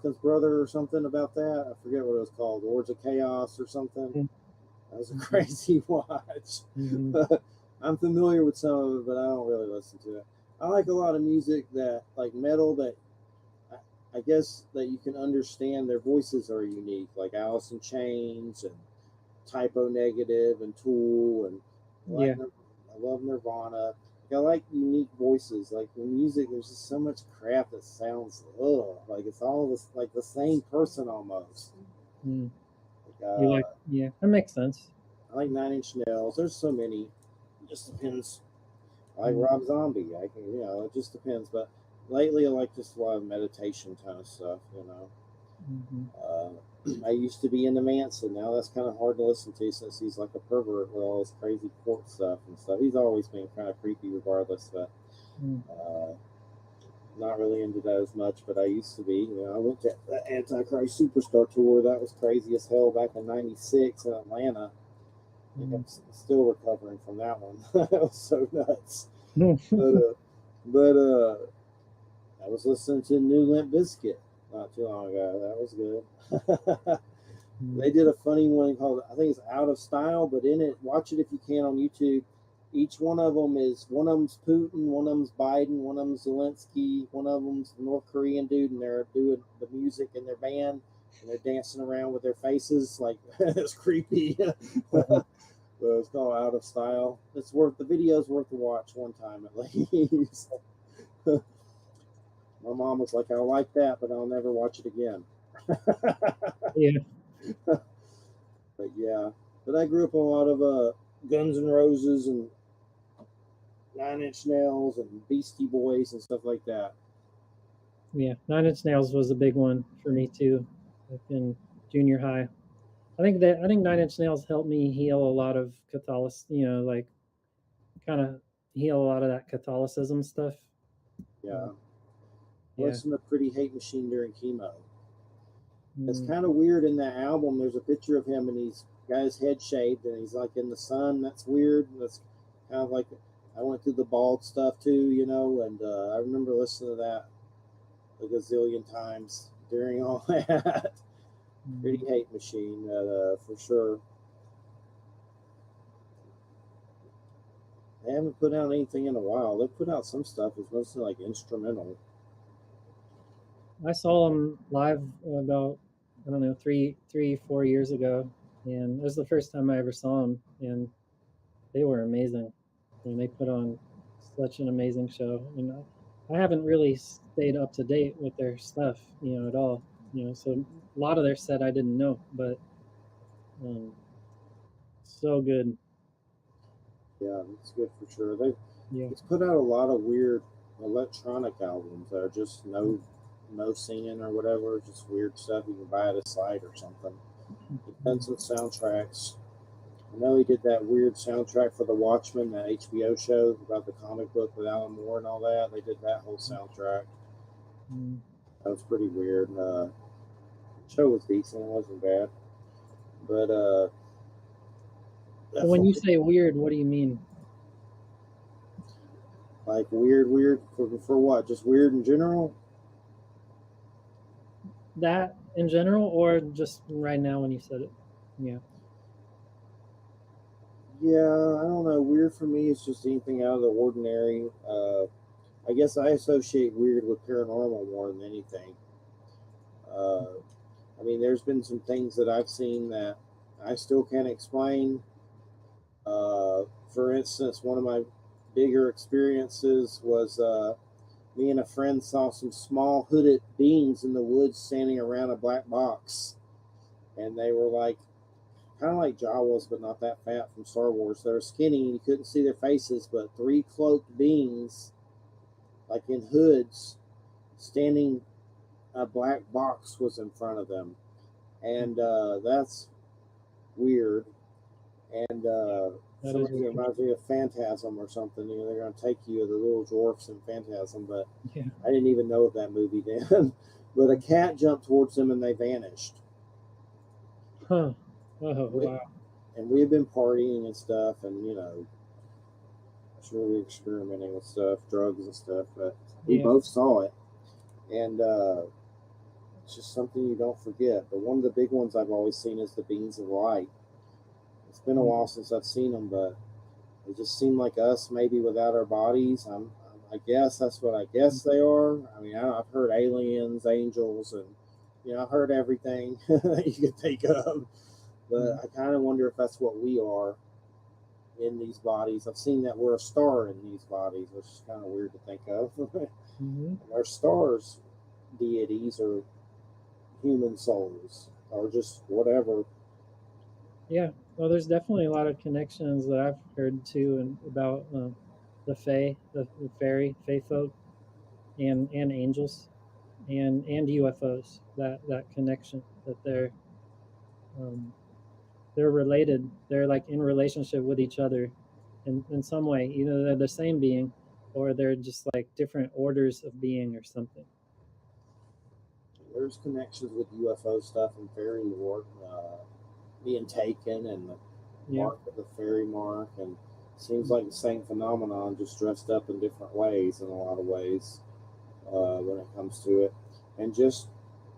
Hawkins' brother or something about that. I forget what it was called, Lords of Chaos or something. Mm-hmm. That was a crazy watch. Mm-hmm. I'm familiar with some of it, but I don't really listen to it. I like a lot of music that, like metal, that I guess that you can understand. Their voices are unique, like Alice in Chains and Typo Negative and Tool, and Yeah. I love Nirvana. Like, I like unique voices. Like in music, there's just so much crap that sounds like it's all this like the same person almost. Mm. You Like, like? Yeah, that makes sense. I like Nine Inch Nails. There's so many. It just depends. I like Mm. Rob Zombie. I can, it just depends. But lately, I like just a lot of meditation kind of stuff. Mm-hmm. I used to be into Manson. Now that's kind of hard to listen to since he's like a pervert with all this crazy court stuff and stuff. He's always been kind of creepy, regardless. But Mm. not really into that as much. But I used to be. I went to the Antichrist Superstar tour. That was crazy as hell back in '96 in Atlanta. I think I'm still recovering from that one. That was so nuts. But I was listening to New Limp Bizkit not too long ago. That was good. They did a funny one called, I think it's Out of Style, but in it, watch it if you can on YouTube. Each one of them's Putin, one of them's Biden, one of them's Zelensky, one of them's the North Korean dude, and they're doing the music in their band, and they're dancing around with their faces like it's creepy. But it's called Out of Style. The video's worth the watch one time at least. My mom was like, I like that, but I'll never watch it again. Yeah. But yeah, but I grew up on a lot of Guns N' Roses and Nine Inch Nails and Beastie Boys and stuff like that. Yeah. Nine Inch Nails was a big one for me too, like in junior high. I think Nine Inch Nails helped me heal a lot of Catholicism, like kind of heal a lot of that Catholicism stuff. Yeah. I Yeah. listened to Pretty Hate Machine during chemo. It's Mm. kind of weird in that album. There's a picture of him and he's got his head shaved and he's like in the sun. That's weird. That's kind of like, I went through the bald stuff too, and I remember listening to that a gazillion times during all that. Pretty Hate Machine, for sure. They haven't put out anything in a while. They put out some stuff. It's mostly like instrumental. I saw them live about, I don't know, 4 years ago, and it was the first time I ever saw them, and they were amazing. And they put on such an amazing show. And I haven't really stayed up to date with their stuff, at all. So a lot of their set I didn't know, but um, so good. Yeah, it's good for sure. They Yeah. It's put out a lot of weird electronic albums that are just no singing or whatever, just weird stuff you can buy at a site or something. He's done some soundtracks. I know he did that weird soundtrack for The Watchmen, that HBO show about the comic book with Alan Moore and all that. They did that whole soundtrack. That was pretty weird. The show was decent; it wasn't bad. But When you say weird, what do you mean? like weird for what? Just weird in general? That in general, or just right now when you said it? Yeah. Yeah, I don't know. Weird for me is just anything out of the ordinary. I guess I associate weird with paranormal more than anything. Uh, I mean, there's been some things that I've seen that I still can't explain. For instance, one of my bigger experiences was me and a friend saw some small hooded beings in the woods standing around a black box. And they were like, kind of like Jawas, but not that fat from Star Wars. They were skinny, you couldn't see their faces, but three cloaked beings, like in hoods, standing. A black box was in front of them, and that's weird. And That is somebody weird. reminds me of Phantasm or something. They're going to take you, the little dwarfs in Phantasm, but Yeah. I didn't even know of that movie then. But a cat jumped towards them and they vanished. Huh. Oh, wow. And we had been partying and stuff, and sure we were experimenting with stuff, drugs and stuff. But we both saw it, and It's just something you don't forget. But one of the big ones I've always seen is the beings of light. It's been a while since I've seen them, but they just seem like us, maybe without our bodies. I guess that's what I guess they are. I mean, I've heard aliens, angels, and I've heard everything that you could think of. But I kind of wonder if that's what we are in these bodies. I've seen that we're a star in these bodies, which is kind of weird to think of. Our stars, deities, or human souls, or just whatever. Yeah, well, there's definitely a lot of connections that I've heard too, and about the Fae, the Fae folk, and angels, and UFOs. That connection that um, they're related. They're like in relationship with each other in some way. Either they're the same being, or they're just like different orders of being or something. There's connections with UFO stuff and fairy lore, being taken, and the Yeah. mark of the fairy mark, and seems like the same phenomenon, just dressed up in different ways in a lot of ways when it comes to it. And just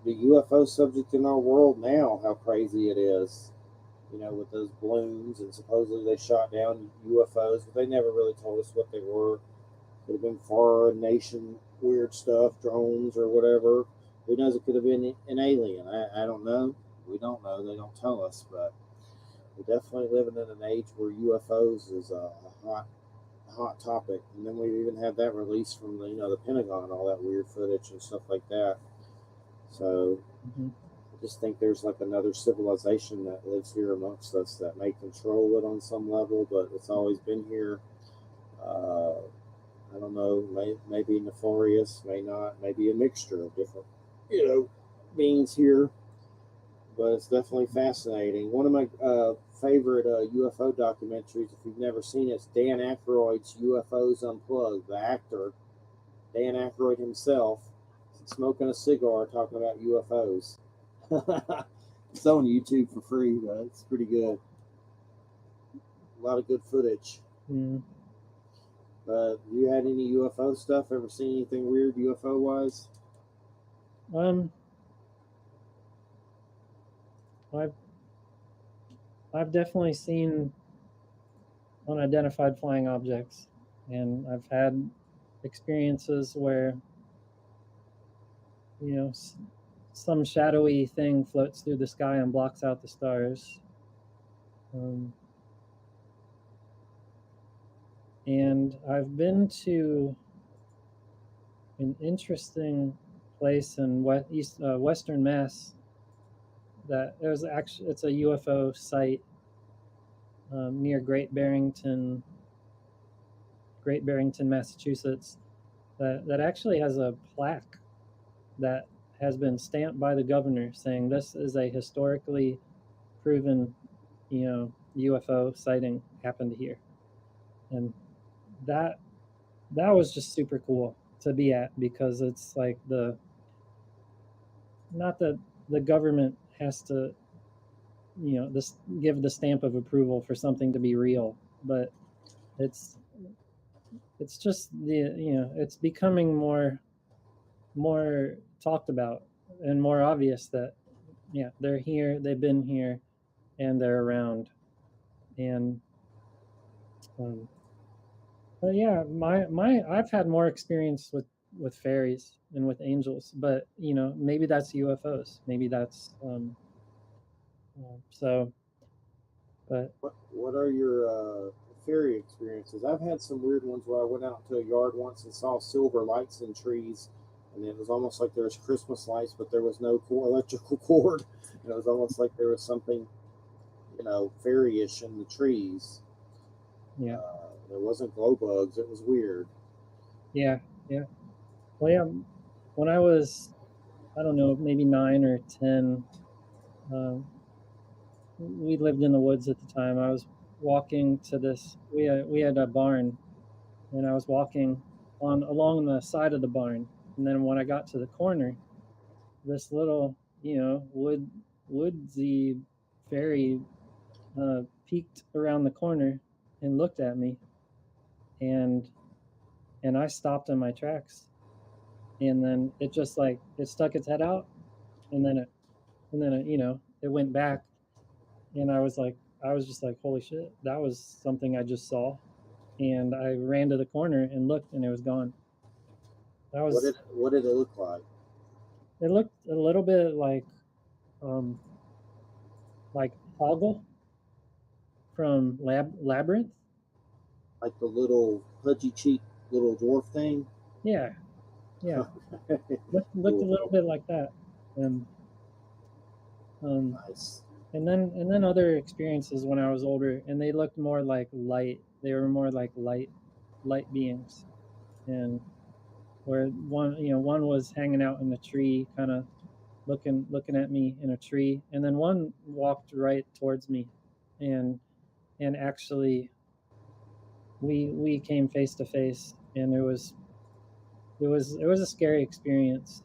the UFO subject in our world now, how crazy it is. With those balloons, and supposedly they shot down UFOs, but they never really told us what they were. Could have been foreign nation weird stuff, drones or whatever. Who knows? It could have been an alien. I don't know. We don't know. They don't tell us, but we're definitely living in an age where UFOs is a hot topic. And then we even had that released from the Pentagon, all that weird footage and stuff like that. So I just think there's like another civilization that lives here amongst us that may control it on some level, but it's always been here. Uh, I don't know, may be nefarious, may not, maybe a mixture of different, beings here. But it's definitely fascinating. One of my favorite UFO documentaries, if you've never seen it, it's Dan Aykroyd's UFOs Unplugged. The actor, Dan Aykroyd himself, smoking a cigar talking about UFOs. It's on YouTube for free, but it's pretty good. A lot of good footage. You had any UFO stuff? Ever seen anything weird UFO wise? I've definitely seen unidentified flying objects, and I've had experiences where some shadowy thing floats through the sky and blocks out the stars. And I've been to an interesting place in Western Mass. That there's actually it's a UFO site near Great Barrington, Massachusetts. That actually has a plaque that has been stamped by the governor saying this is a historically proven, UFO sighting happened here, and that was just super cool to be at, because it's like not that the government has to this give the stamp of approval for something to be real, but it's just it's becoming more talked about and more obvious that they're here, they've been here, and they're around. And um, but yeah, my I've had more experience with fairies and with angels, but maybe that's UFOs, maybe that's so. But What are your fairy experiences? I've had some weird ones where I went out into a yard once and saw silver lights in trees, and it was almost like there was Christmas lights, but there was no electrical cord, and it was almost like there was something, fairy-ish in the trees. yeah, There wasn't glow bugs. It was weird. yeah, yeah. Well, yeah, when I was, I don't know, maybe 9 or 10, um, we lived in the woods at the time. I was walking to this. We had a barn, and I was walking on along the side of the barn. And then when I got to the corner, this little, woodsy fairy peeked around the corner and looked at me, and I stopped in my tracks. And then it just like it stuck its head out, and then it, you know, it went back, and I was just like, holy shit, that was something I just saw, and I ran to the corner and looked, and it was gone. That was What did it look like? it looked a little bit um like Hoggle from Labyrinth. Like the little pudgy cheek little dwarf thing? Yeah, yeah, looked a Cool. little bit like that, and um, Nice. and then other experiences when I was older, and they looked more like light. They were more like light beings, and where one, you know, one was hanging out in the tree, kind of looking at me in a tree, and then one walked right towards me, and actually we came face to face, and it was a scary experience,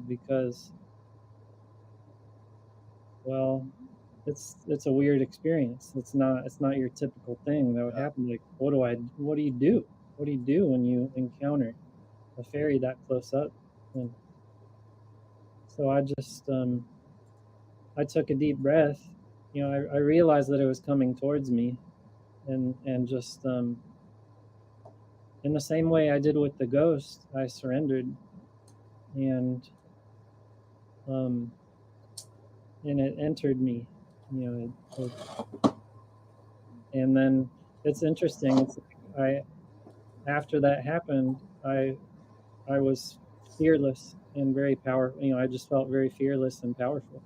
because, well, it's a weird experience. It's not your typical thing that would Yeah. happen. Like, what do you do? What do you do when you encounter a fairy that close up? And so I took a deep breath. You know, I realized that it was coming towards me, and just in the same way I did with the ghost, I surrendered, and um, it entered me. You know, and then it's interesting. It's like I after that happened, I was fearless and very powerful. You know, I just felt very fearless and powerful.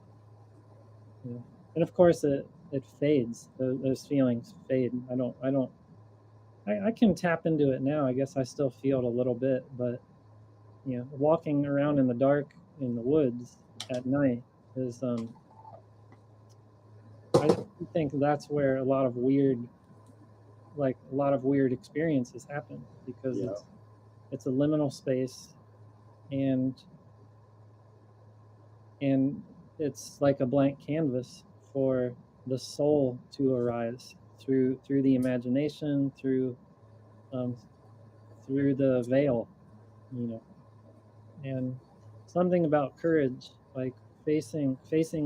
You know, and of course it fades. Those feelings fade. I can tap into it now. I guess I still feel it a little bit, but you know, walking around in the dark in the woods at night is I think that's where a lot of weird experiences happen, because Yeah. it's a liminal space, and and it's like a blank canvas for the soul to arise through the imagination, um, through the veil, you know. And something about courage, like facing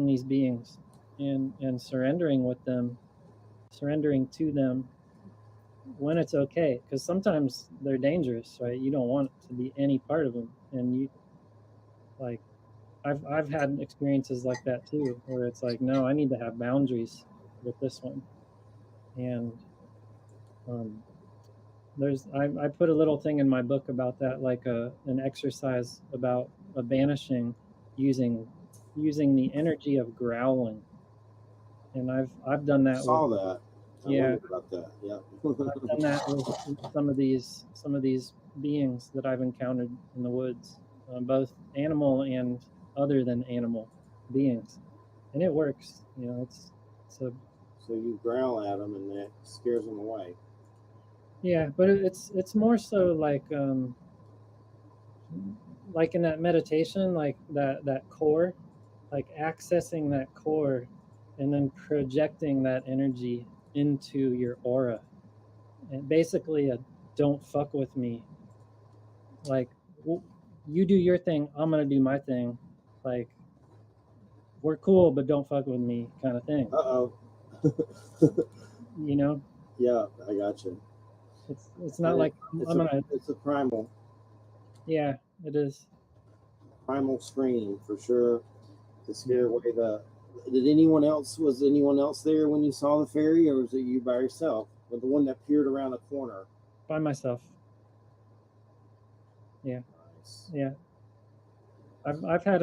these beings, and surrendering with them, surrendering to them when it's okay, because sometimes they're dangerous, right? You don't want to be any part of them, and you like I've had experiences like that too, where it's like, no, I need to have boundaries with this one. And um, I put a little thing in my book about that, like an exercise about a banishing using the energy of growling, and I've done I that with, saw that. I yeah, wondered about that. Yeah. I've done that with some of these beings that I've encountered in the woods, both animal and other than animal beings, and it works. You know, it's a So you growl at them and that scares them away. yeah, but it's more so like in that meditation, like that core, like accessing that core, and then projecting that energy into your aura, and basically a don't fuck with me, like, you do your thing, I'm gonna do my thing, like, we're cool but don't fuck with me kind of thing, Uh oh. you know. Yeah, I got you. It's not And like I'm gonna, it's a yeah, it is. primal scream for sure to Yeah, scare away the. Did anyone else Was anyone else there when you saw the fairy, or was it you by yourself? With the one that peered around the corner. by myself. Yeah, Nice. yeah. I've had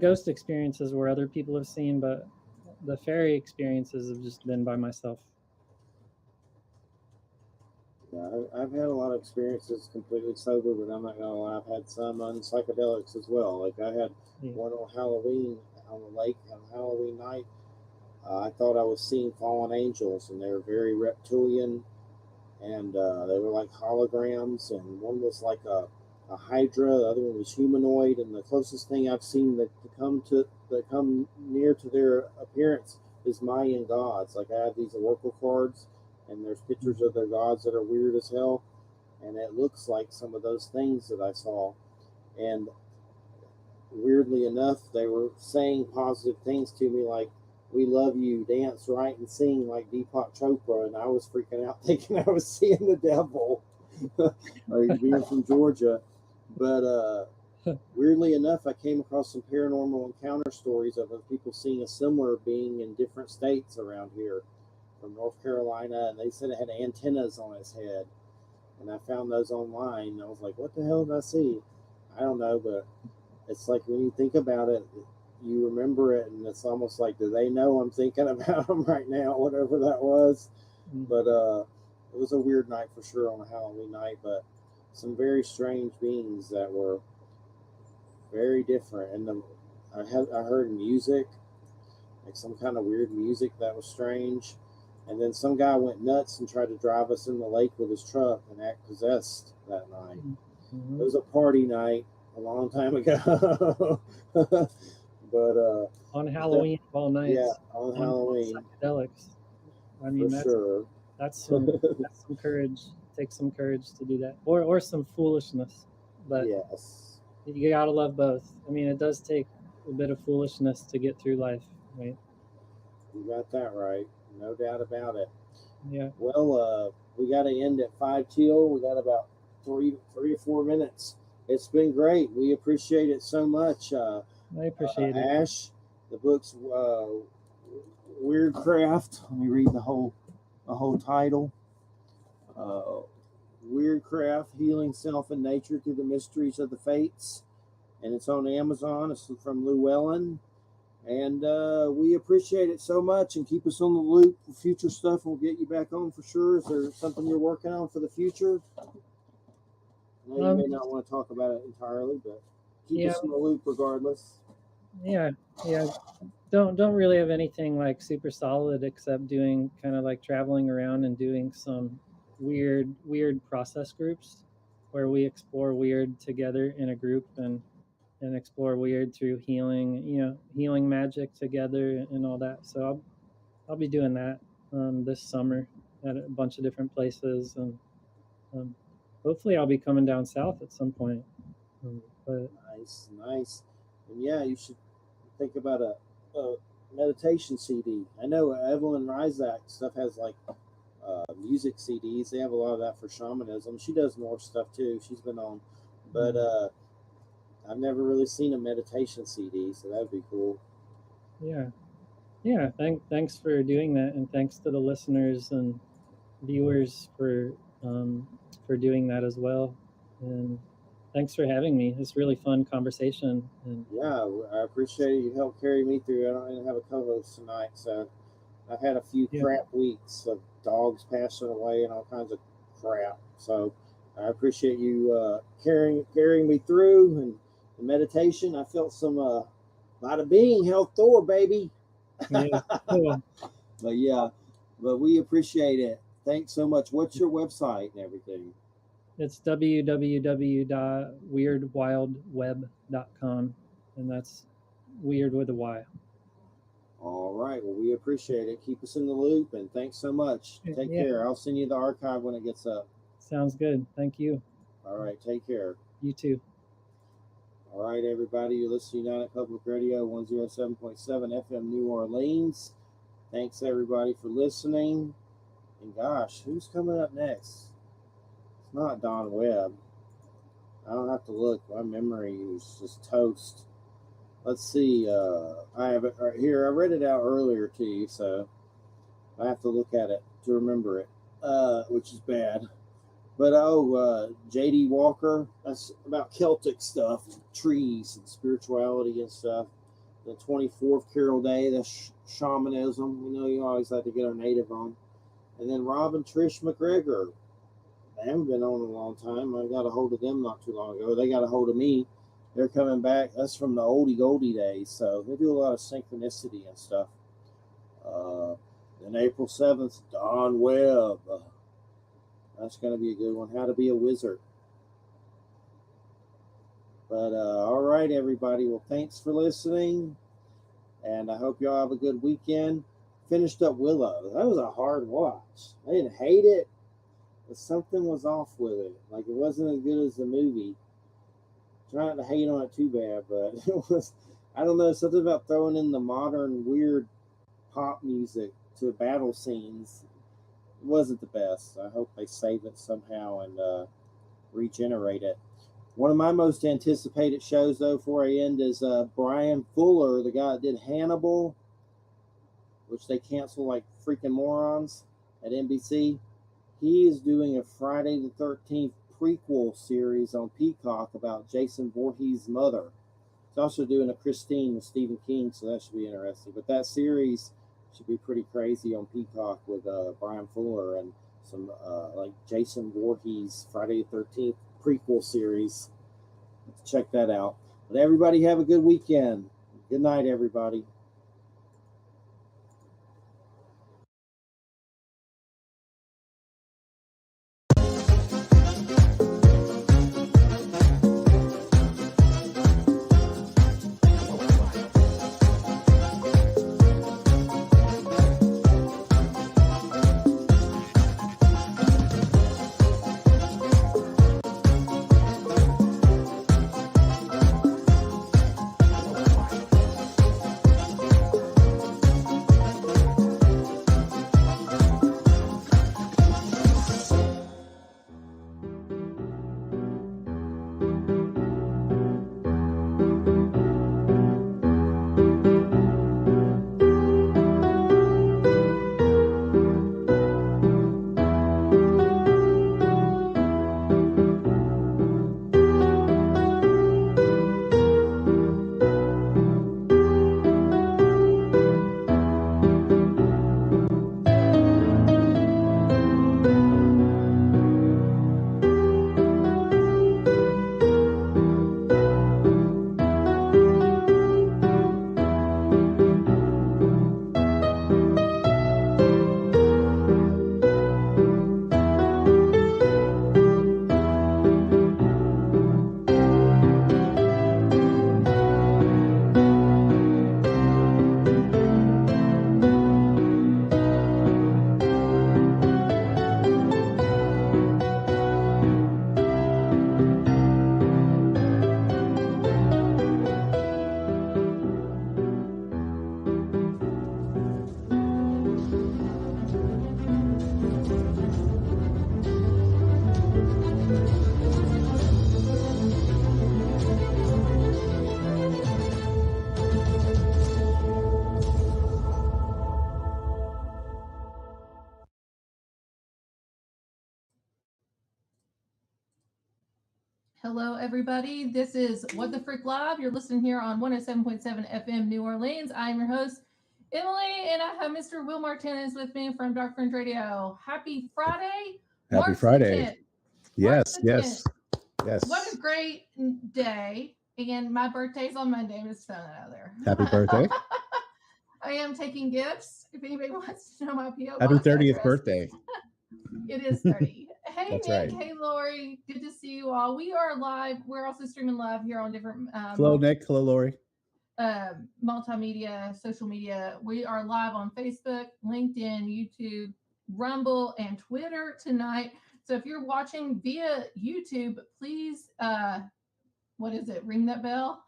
ghost experiences where other people have seen, but the fairy experiences have just been by myself. Yeah, I've had a lot of experiences completely sober, but I'm not gonna lie, I've had some on psychedelics as well. Like I had Yeah. one on Halloween on the lake on Halloween night. I thought I was seeing fallen angels, and they were very reptilian, and they were like holograms. And one was like a hydra, the other one was humanoid, and the closest thing I've seen that come near to their appearance is Mayan gods. Like I have these oracle cards, and there's pictures of their gods that are weird as hell, and it looks like some of those things that I saw. And weirdly enough, they were saying positive things to me like, "We love you, dance, write, and sing like Deepak Chopra," and I was freaking out thinking I was seeing the devil, like being from Georgia. But weirdly enough, I came across some paranormal encounter stories of people seeing a similar being in different states around here, from North Carolina, and they said it had antennas on its head. And I found those online. I was like, "What the hell did I see?" I don't know, but it's like when you think about it, you remember it, and it's almost like, do they know I'm thinking about them right now? Whatever that was, but it was a weird night for sure on a Halloween night. But some very strange beings that were very different, and I heard music, like some kind of weird music that was strange. And then some guy went nuts and tried to drive us in the lake with his truck and act possessed that night. It was a party night a long time ago. But on Halloween of all yeah, nights, on on Halloween psychedelics. I for mean, sure. that's some courage. Takes some courage to do that, or some foolishness. But Yes, you gotta love both. I mean, it does take a bit of foolishness to get through life, right? you got that right. No doubt about it. Yeah, Well, we got to end at 5 till. We got about 3 or 4 minutes. It's been great. We appreciate it so much. I appreciate it. Ash, the book's Weird Craft. Let me read the whole title. Uh, Weird Craft: Healing Self and Nature Through the Mysteries of the Fates, and it's on Amazon. It's from Llewellyn, and we appreciate it so much. And keep us on the loop for future stuff. We'll get you back on for sure. Is there something you're working on for the future? I know you may not want to talk about it entirely, but keep Yeah, us in the loop regardless. yeah, yeah. Don't really have anything like super solid except doing kind of like traveling around and doing some weird process groups where we explore weird together in a group and explore weird through healing, healing magic together and all that. So I'll be doing that this summer at a bunch of different places, and um, hopefully I'll be coming down south at some point. But Nice, nice. And yeah, you should think about a meditation CD. I know Evelyn Rizak stuff has like music CDs. They have a lot of that for shamanism. She does more stuff too. She's been on, but I've never really seen a meditation CD, so that'd be cool. yeah, yeah. Thanks for doing that, and thanks to the listeners and viewers for doing that as well. And thanks for having me. It's really fun conversation. And Yeah, I appreciate you help carry me through. I don't even have a co-host tonight, so I've had a few yeah, crap weeks of dogs passing away and all kinds of crap. So I appreciate you carrying me through, and the meditation. I felt some bada bing health Thor baby. yeah, cool. But yeah, but we appreciate it. Thanks so much. What's your website and everything? It's www.weirdwildweb.com, and that's weird with a Y. All right. Well, we appreciate it. Keep us in the loop, and thanks so much. Take Yeah, care. I'll send you the archive when it gets up. sounds good. Thank you. All right. Take care. You too. All right, everybody. You're listening to United Public Radio 107.7 FM New Orleans. Thanks, everybody, for listening. And gosh, who's coming up next? It's not Don Webb. I don't have to look. My memory is just toast. Let's see. I have it right here. I read it out earlier to you, so I have to look at it to remember it, which is bad. But J.D. Walker, that's about Celtic stuff, trees and spirituality and stuff. The 24th Carol Day, that's shamanism. We know you always like to get our native on. And then Rob and Trish McGregor. They haven't been on in a long time. I got a hold of them not too long ago. They got a hold of me. They're coming back. That's from the oldie goldie days. So they do a lot of synchronicity and stuff. Then April 7th, Don Webb. That's going to be a good one. How to be a wizard. But all right, everybody. Well, thanks for listening. And I hope y'all have a good weekend. Finished up Willow. That was a hard watch. I didn't hate it, but something was off with it. Like it wasn't as good as the movie. Try not to hate on it too bad, but it was, I don't know, something about throwing in the modern weird pop music to battle scenes. It wasn't the best. I hope they save it somehow and regenerate it. One of my most anticipated shows, though, before I end, is Brian Fuller, the guy that did Hannibal, which they cancel like freaking morons at NBC. He is doing a Friday the 13th prequel series on Peacock about Jason Voorhees' mother. He's also doing a Christine with Stephen King, so that should be interesting. But that series should be pretty crazy on Peacock with Brian Fuller and some like Jason Voorhees Friday the 13th prequel series. Let's check that out. But everybody have a good weekend. Good night, everybody. Hello, everybody. This is What the Frick Live. You're listening here on 107.7 FM New Orleans. I'm your host, Emily, and I have Mr. Will Martinez with me from Dark Fringe Radio. Happy Friday. Happy March Friday. The 10th. Yes, March the yes, 10th. yes. What a great day. And my birthday's on Monday. I'm just throwing it out there. Happy birthday. I am taking gifts. If anybody wants to know my P.O. Happy box 30th address. birthday. It is 30. Hey, That's Nick. right. Hey, Lori. Good to see you all. We are live. We're also streaming live here on different Hello, Nick. Hello, Lori. Multimedia, social media. We are live on Facebook, LinkedIn, YouTube, Rumble, and Twitter tonight. So if you're watching via YouTube, please, what is it? Ring that bell.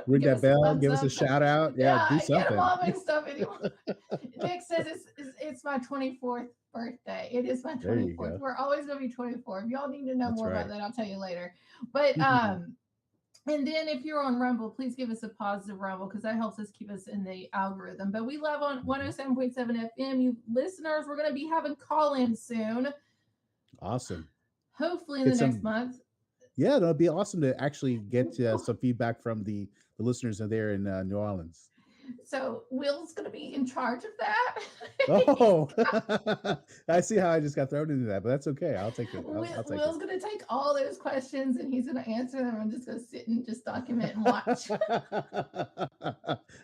Ring that bell. Give us a up. shout out. Yeah, do I something. get them all mixed up anymore. Nick says it's my 24th birthday. It is my 24th. We're always going to be 24. If y'all need to know more about that, I'll tell you later. But and then if you're on Rumble, please give us a positive Rumble because that helps us keep us in the algorithm. But we live on 107.7 FM. You listeners, we're going to be having call-ins soon. Awesome. Hopefully in the next month. Yeah, it'll be awesome to actually get some feedback from the listeners there in New Orleans. So Will's going to be in charge of that. Oh, I see how I just got thrown into that, but that's okay. I'll take it. Will's going to take all those questions and he's going to answer them. I'm just going to sit and just document and watch.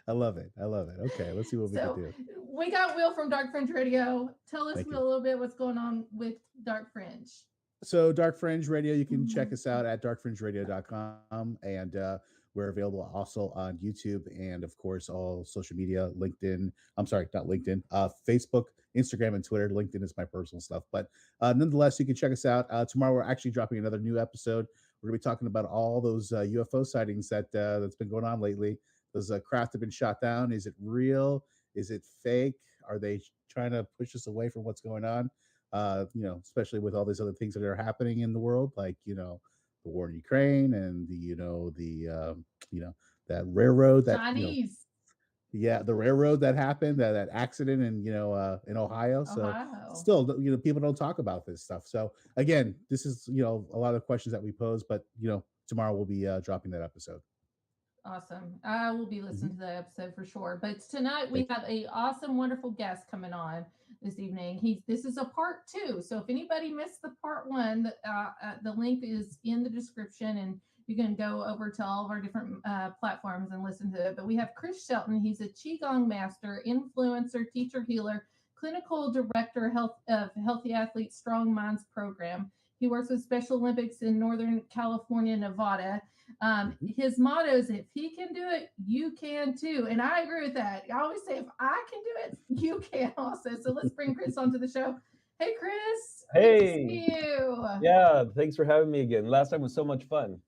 I love it. Okay, let's see what we can do. We got Will from Dark Fringe Radio. Tell us, Will, a little bit what's going on with Dark Fringe. So Dark Fringe Radio, you can check us out at darkfringeradio.com, and we're available also on YouTube and, of course, all social media, LinkedIn. I'm sorry, not LinkedIn, Facebook, Instagram, and Twitter. LinkedIn is my personal stuff. But nonetheless, you can check us out. Tomorrow, we're actually dropping another new episode. We're going to be talking about all those UFO sightings that's been going on lately. Those craft have been shot down. Is it real? Is it fake? Are they trying to push us away from what's going on? Especially with all these other things that are happening in the world, like the war in Ukraine and that railroad that Chinese. the railroad that happened, that accident in Ohio. So still, people don't talk about this stuff. So again, this is a lot of questions that we pose, but tomorrow we'll be dropping that episode. Awesome. I will be listening to that episode for sure. But tonight we have a awesome, wonderful guest coming on this evening. This is a part 2. So if anybody missed the part 1, the link is in the description, and you can go over to all of our different platforms and listen to it. But we have Chris Shelton. He's a Qigong master, influencer, teacher, healer, clinical director of Healthy Athletes Strong Minds program. He works with Special Olympics in Northern California, Nevada. His motto is, if he can do it, you can too. And I agree with that. I always say, if I can do it, you can also. So let's bring Chris onto the show. Hey, Chris. Hey. Good to see you. Yeah, thanks for having me again. Last time was so much fun.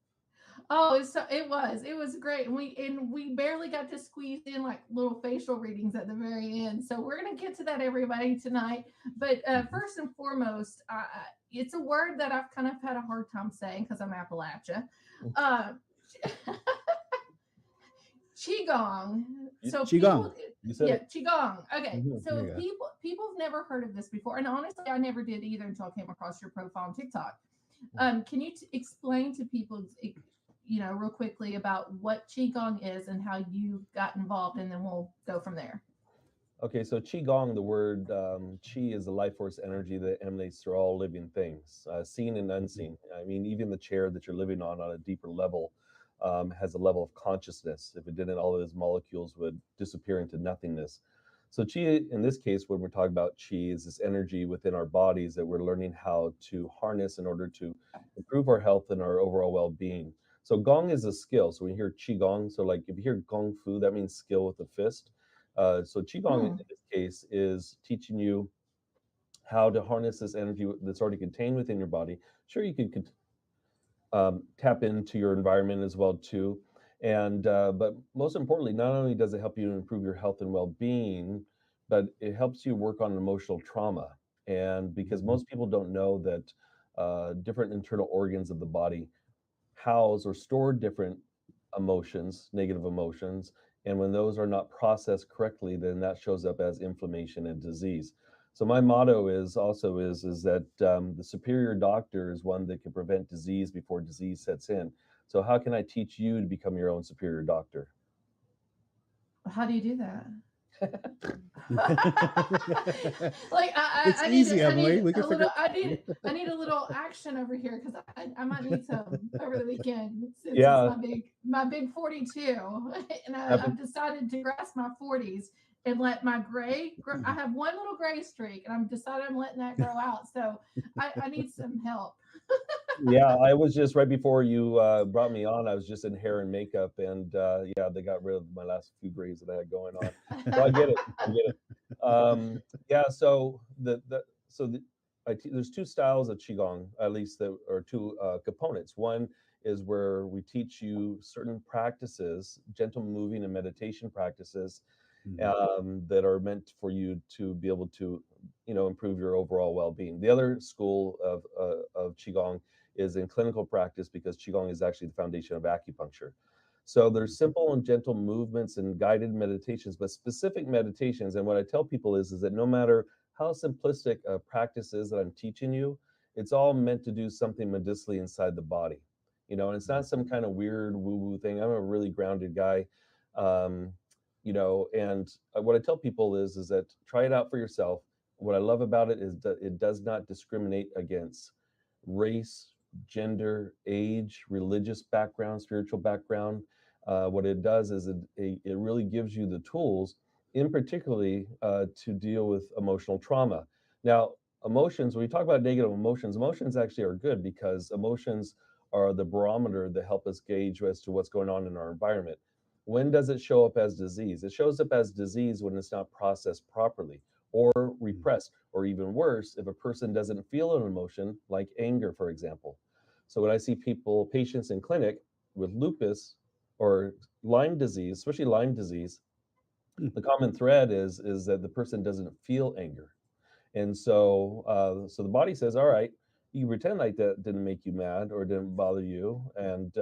Oh, it was great. And we barely got to squeeze in like little facial readings at the very end. So we're going to get to that, everybody, tonight. But first and foremost, it's a word that I've kind of had a hard time saying because I'm Appalachia. Qigong. So Qigong. Qigong. Okay. So people have never heard of this before. And honestly, I never did either until I came across your profile on TikTok. Can you explain to people, real quickly about what Qigong is and how you got involved, and then we'll go from there. Okay, so Qigong, the word Qi is the life force energy that emanates through all living things, seen and unseen. I mean, even the chair that you're living on a deeper level has a level of consciousness. If it didn't, all of those molecules would disappear into nothingness. So Qi, in this case, when we're talking about Qi, is this energy within our bodies that we're learning how to harness in order to improve our health and our overall well-being. So Gong is a skill. So when you hear Qigong, so like if you hear Gong Fu, that means skill with the fist. So Qigong in this case is teaching you how to harness this energy that's already contained within your body. Sure, you could tap into your environment as well too. And but most importantly, not only does it help you improve your health and well-being, but it helps you work on emotional trauma. And because most people don't know that different internal organs of the body house or store different emotions, negative emotions, and when those are not processed correctly, then that shows up as inflammation and disease. So my motto is that the superior doctor is one that can prevent disease before disease sets in. So how can I teach you to become your own superior doctor? How do you do that? It's easy, Emily. I need a little action over here because I might need some over the weekend since it's my big 42, and I've decided to grasp my 40s and let my gray. I have one little gray streak, and I'm decided I'm letting that grow out. So I need some help. Yeah, I was just right before you brought me on. I was just in hair and makeup, and they got rid of my last few grays that I had going on. So I get it. So there's two styles of Qigong, at least that are two components. One is where we teach you certain practices, gentle moving and meditation practices that are meant for you to be able to, improve your overall well-being. The other school of Qigong is in clinical practice, because Qigong is actually the foundation of acupuncture. So there's simple and gentle movements and guided meditations, but specific meditations. And what I tell people is that no matter how simplistic a practice is that I'm teaching you, it's all meant to do something medicinally inside the body. And it's not some kind of weird woo-woo thing. I'm a really grounded guy. And what I tell people is that try it out for yourself. What I love about it is that it does not discriminate against race, gender, age, religious background, spiritual background. What it does is it really gives you the tools, in particularly to deal with emotional trauma. Now, emotions, when we talk about negative emotions actually are good, because emotions are the barometer that help us gauge as to what's going on in our environment. When does it show up as disease? It shows up as disease when it's not processed properly or repressed, or even worse, if a person doesn't feel an emotion like anger, for example. So when I see patients in clinic with lupus or Lyme disease, especially Lyme disease, the common thread is that the person doesn't feel anger. And so the body says, all right, you pretend like that didn't make you mad or didn't bother you, and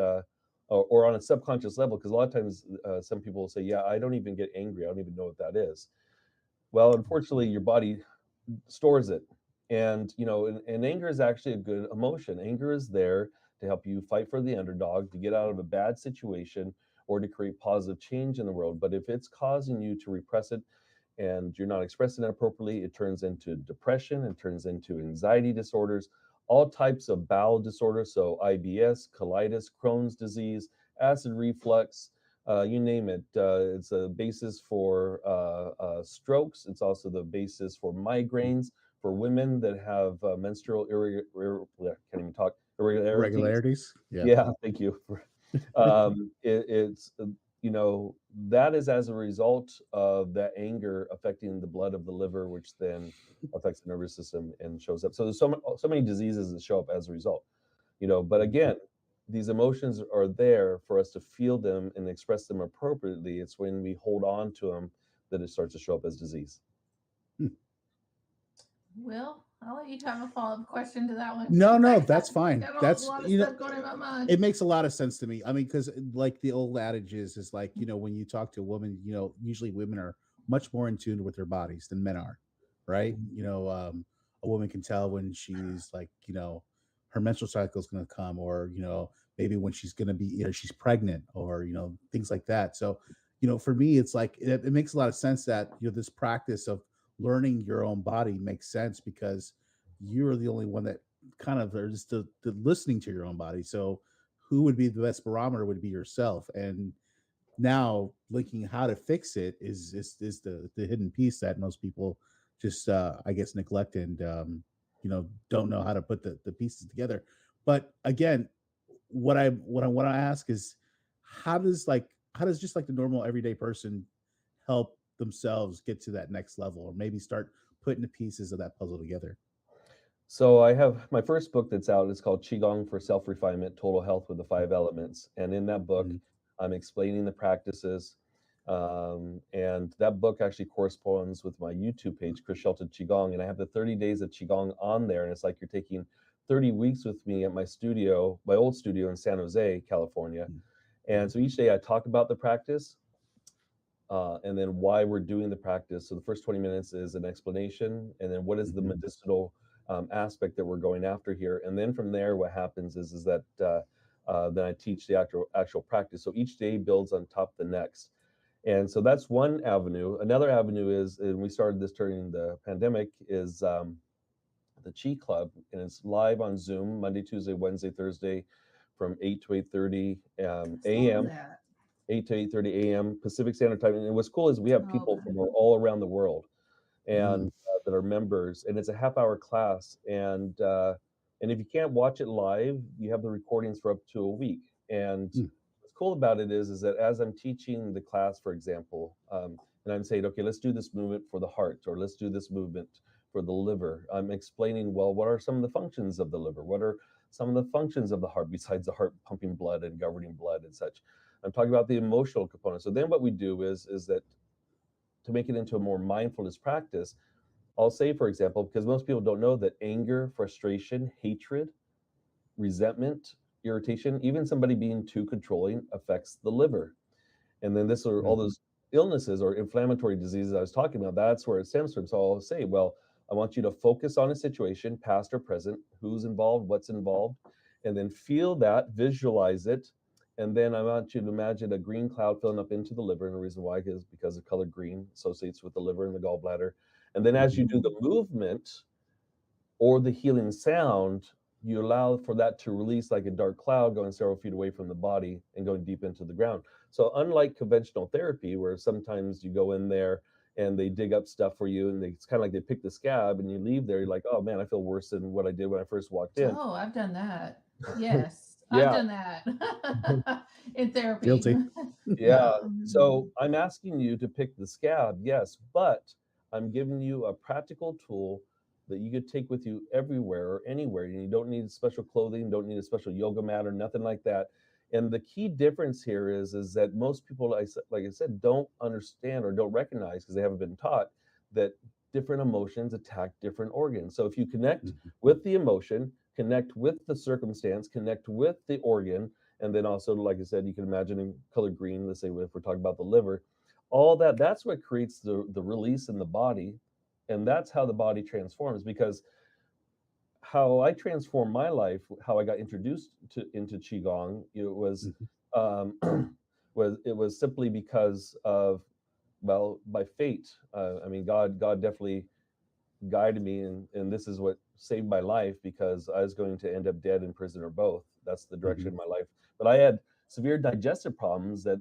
or on a subconscious level, because a lot of times some people will say, yeah, I don't even get angry, I don't even know what that is. Well, unfortunately, your body stores it. And and anger is actually a good emotion. Anger is there to help you fight for the underdog, to get out of a bad situation, or to create positive change in the world. But if it's causing you to repress it and you're not expressing it appropriately, it turns into depression, it turns into anxiety disorders, all types of bowel disorders, so IBS, colitis, Crohn's disease, acid reflux, you name it. It's a basis for strokes. It's also the basis for migraines for women that have menstrual can't even talk, irregularities. Irregularities. Yeah, thank you. It's that is as a result of that anger affecting the blood of the liver, which then affects the nervous system and shows up. So there's so many diseases that show up as a result. But again, these emotions are there for us to feel them and express them appropriately. It's when we hold on to them that it starts to show up as disease. Will, I'll let you have a follow-up question to that one. No, that's fine. Got That's a lot of stuff going in my mind. It makes a lot of sense to me. I mean, because like the old adage is like, when you talk to a woman, usually women are much more in tune with their bodies than men are, right? A woman can tell when she's like, her menstrual cycle is going to come, or maybe when she's going to be, she's pregnant, or things like that. So, for me, it's like it makes a lot of sense that this practice of learning your own body makes sense, because you're the only one that kind of are just the listening to your own body. So who would be the best barometer would be yourself. And now linking how to fix it is the hidden piece that most people just I guess neglect, and don't know how to put the pieces together. But again, what I want to ask is, how does just like the normal everyday person help themselves get to that next level, or maybe start putting the pieces of that puzzle together? So I have my first book that's out. It's called Qigong for Self-Refinement, Total Health with the 5 Elements. And in that book, I'm explaining the practices. And that book actually corresponds with my YouTube page, Chris Shelton Qigong. And I have the 30 days of Qigong on there. And it's like you're taking 30 weeks with me at my studio, my old studio in San Jose, California. And so each day I talk about the practice, and then why we're doing the practice. So the first 20 minutes is an explanation, and then what is the medicinal aspect that we're going after here. And then from there, what happens is that then I teach the actual practice. So each day builds on top of the next. And so that's one avenue. Another avenue is, and we started this during the pandemic, is the Chi Club, and it's live on Zoom Monday, Tuesday, Wednesday, Thursday from 8 to 8:30 a.m. 8 to 8:30 a.m. Pacific Standard Time. And what's cool is we have people from all around the world and that are members, and it's a half-hour class. And if you can't watch it live, you have the recordings for up to a week. And what's cool about it is that as I'm teaching the class, for example, and I'm saying, okay, let's do this movement for the heart, or let's do this movement for the liver. I'm explaining, well, what are some of the functions of the liver? What are some of the functions of the heart besides the heart pumping blood and governing blood and such? I'm talking about the emotional component. So then what we do is that to make it into a more mindfulness practice, I'll say, for example, because most people don't know that anger, frustration, hatred, resentment, irritation, even somebody being too controlling affects the liver. And then this are all those illnesses or inflammatory diseases I was talking about. That's where it stems from. So I'll say, well, I want you to focus on a situation, past or present, who's involved, what's involved, and then feel that, visualize it. And then I want you to imagine a green cloud filling up into the liver. And the reason why is because the color green associates with the liver and the gallbladder. And then as you do the movement or the healing sound, you allow for that to release like a dark cloud going several feet away from the body and going deep into the ground. So unlike conventional therapy, where sometimes you go in there and they dig up stuff for you, and it's kind of like they pick the scab and you leave there, you're like, oh man, I feel worse than what I did when I first walked in. Oh, I've done that. Yes. Yeah. I've done that in therapy. Guilty. Yeah. So I'm asking you to pick the scab, yes, but I'm giving you a practical tool that you could take with you everywhere or anywhere. And you don't need special clothing, don't need a special yoga mat or nothing like that. And the key difference here is that most people, like I said, don't understand or don't recognize, because they haven't been taught, that different emotions attack different organs. So if you connect with the emotion, connect with the circumstance, connect with the organ, and then also, like I said, you can imagine in color green, let's say if we're talking about the liver, all that's what creates the release in the body. And that's how the body transforms. Because how I transformed my life, how I got introduced into qigong, it was was simply because of, well, by fate. I mean, God definitely guided me, and this is what saved my life, because I was going to end up dead in prison or both. That's the direction of my life. But I had severe digestive problems that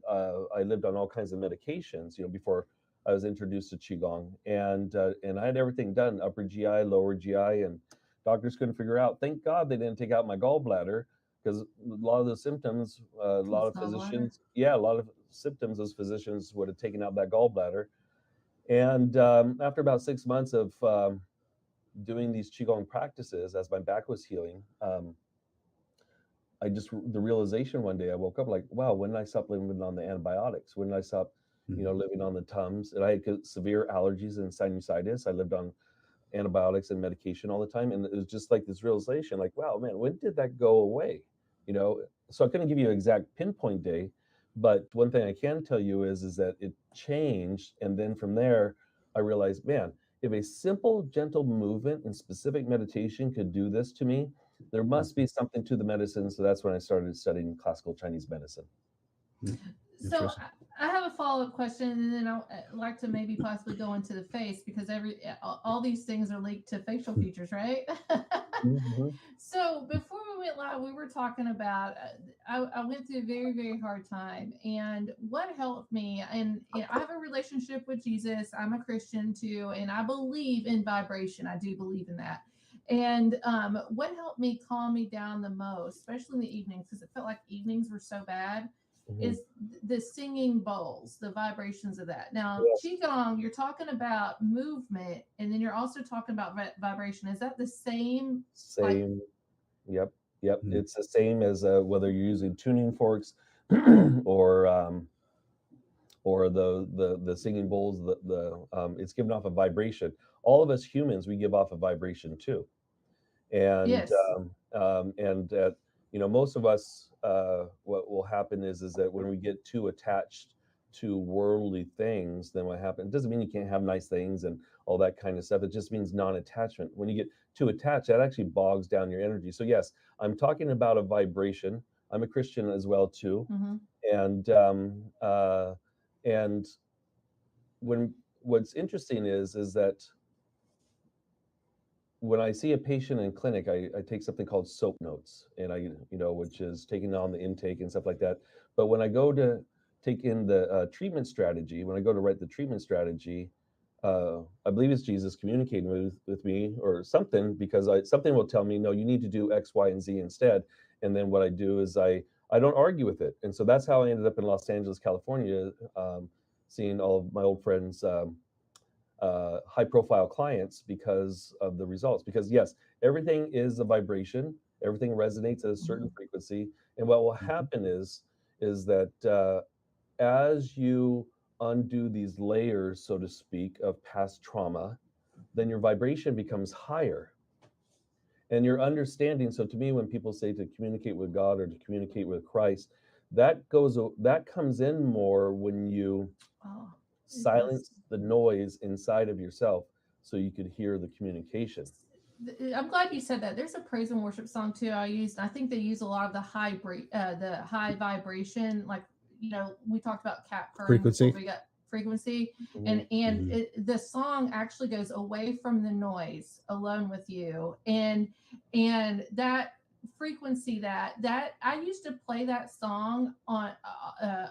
I lived on all kinds of medications, before I was introduced to qigong, and I had everything done, upper GI, lower GI, and doctors couldn't figure out. Thank God they didn't take out my gallbladder, because a lot of the symptoms, a lot of physicians, a lot of symptoms, those physicians would have taken out that gallbladder. And after about 6 months of doing these qigong practices, as my back was healing, the realization one day I woke up like, wow, when did I stop living on the antibiotics? When did I stop, living on the Tums? And I had severe allergies and sinusitis. I lived on antibiotics and medication all the time, and it was just like this realization, like, wow, man, when did that go away? So I couldn't give you an exact pinpoint day, but one thing I can tell you is that it changed. And then from there I realized, man, if a simple gentle movement and specific meditation could do this to me, there must be something to the medicine. So that's when I started studying classical Chinese medicine. So I have a follow-up question, and then I'd like to maybe possibly go into the face, because all these things are linked to facial features, right? So before we went live, we were talking about I went through a very, very hard time, and what helped me, and I have a relationship with Jesus. I'm a Christian too, and I believe in vibration. I do believe in that. And what helped me calm me down the most, especially in the evenings, because it felt like evenings were so bad, is the singing bowls, the vibrations of that. Now, qigong, you're talking about movement, and then you're also talking about vibration. Is that the same? Same. Yep. It's the same as whether you're using tuning forks or the singing bowls. It's giving off a vibration. All of us humans, we give off a vibration too. And yes. Most of us, what will happen is that when we get too attached to worldly things, then what happens, it doesn't mean you can't have nice things and all that kind of stuff. It just means non-attachment. When you get too attached, that actually bogs down your energy. So yes, I'm talking about a vibration. I'm a Christian as well too. And what's interesting is that when I see a patient in clinic, I take something called SOAP notes, and which is taking on the intake and stuff like that. But when I go to take in the treatment strategy, when I go to write the treatment strategy, I believe it's Jesus communicating with me or something, because something will tell me, no, you need to do X, Y, and Z instead. And then what I do is I don't argue with it. And so that's how I ended up in Los Angeles, California, seeing all of my old friends, high profile clients, because of the results. Because yes, everything is a vibration, everything resonates at a certain frequency. And what will happen is that as you undo these layers, so to speak, of past trauma, then your vibration becomes higher and your understanding. So to me, when people say to communicate with God or to communicate with Christ, that comes in more when you silence the noise inside of yourself, so you could hear the communication. I'm glad you said that. There's a praise and worship song too I used. I think they use a lot of the high vibration, like we talked about cat purring frequency. We got frequency, and the song actually goes away from the noise, alone with you, and that frequency that I used to play that song on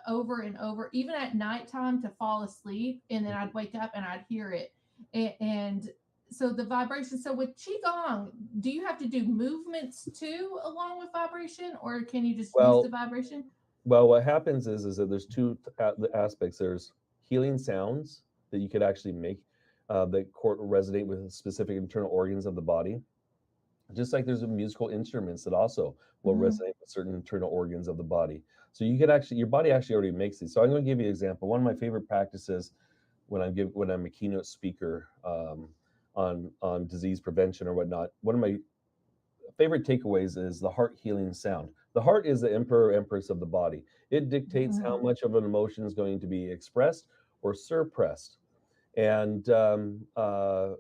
over and over, even at nighttime, to fall asleep, and then I'd wake up and I'd hear it, and so the vibration. So with qigong, do you have to do movements too along with vibration, or can you just use the vibration? Well, what happens is that there's two aspects. There's healing sounds that you could actually make. that resonate with specific internal organs of the body. Just like there's musical instruments that also will resonate with certain internal organs of the body. So you could actually, your body actually already makes these. So I'm going to give you an example. One of my favorite practices when I'm a keynote speaker on disease prevention or whatnot. One of my favorite takeaways is the heart healing sound. The heart is the emperor empress of the body. It dictates how much of an emotion is going to be expressed or suppressed. And so,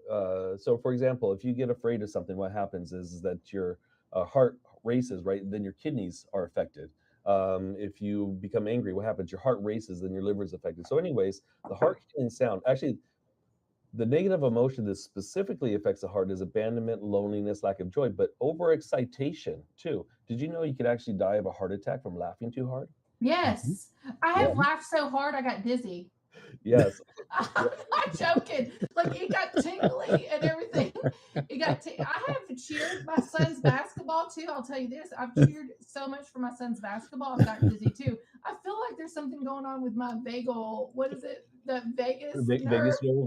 for example, if you get afraid of something, what happens is that your heart races, right? Then your kidneys are affected. If you become angry, what happens? Your heart races, then your liver is affected. So, anyways, the heart healing sound, actually, the negative emotion that specifically affects the heart is abandonment, loneliness, lack of joy, but overexcitation too. Did you know you could actually die of a heart attack from laughing too hard? Yes. I have laughed so hard I got dizzy. Yes. I'm not joking. Like it got tingly and everything. I have cheered my son's basketball too. I'll tell you this. I've cheered so much for my son's basketball. I've gotten dizzy too. I feel like there's something going on with my vagal. What is it? The Vegas nerve.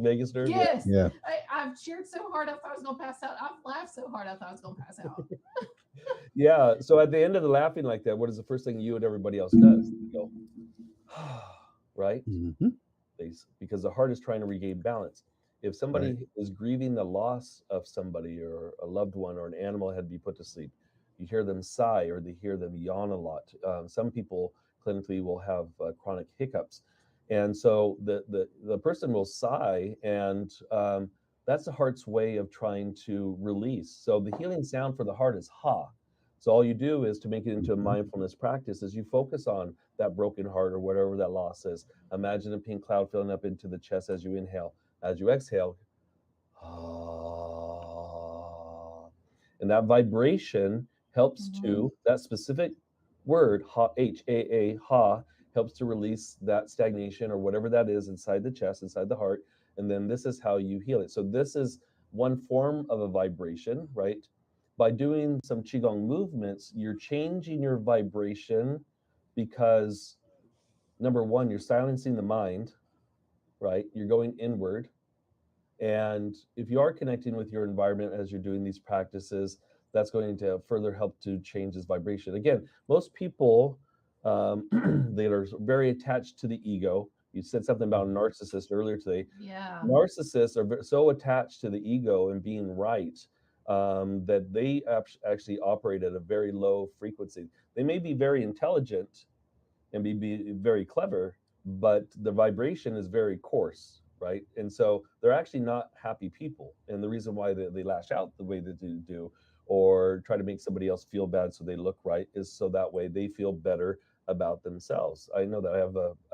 Vegas nerve. Yes. Yeah. I've cheered so hard I thought I was gonna pass out. I've laughed so hard I thought I was gonna pass out. Yeah. So at the end of the laughing like that, what is the first thing you and everybody else does? They go, right? Mm-hmm. Because the heart is trying to regain balance. If somebody is grieving the loss of somebody or a loved one or an animal had to be put to sleep, you hear them sigh or they hear them yawn a lot. Some people clinically will have chronic hiccups. And so the person will sigh, and that's the heart's way of trying to release. So the healing sound for the heart is ha. So all you do is to make it into a mindfulness practice is you focus on that broken heart or whatever that loss is. Imagine a pink cloud filling up into the chest as you inhale. As you exhale, and that vibration helps to, that specific word, ha, H-A-A, ha, helps to release that stagnation or whatever that is inside the chest, inside the heart. And then this is how you heal it. So this is one form of a vibration, right? By doing some Qigong movements, you're changing your vibration because number one, you're silencing the mind, right? You're going inward. And if you are connecting with your environment as you're doing these practices, that's going to further help to change this vibration. Again, most people that are very attached to the ego, you said something about a narcissist earlier today. Yeah. Narcissists are so attached to the ego and being right that they actually operate at a very low frequency. They may be very intelligent and be very clever, but the vibration is very coarse, right? And so they're actually not happy people. And the reason why they lash out the way that they do or try to make somebody else feel bad so they look right is so that way they feel better about themselves. I know that I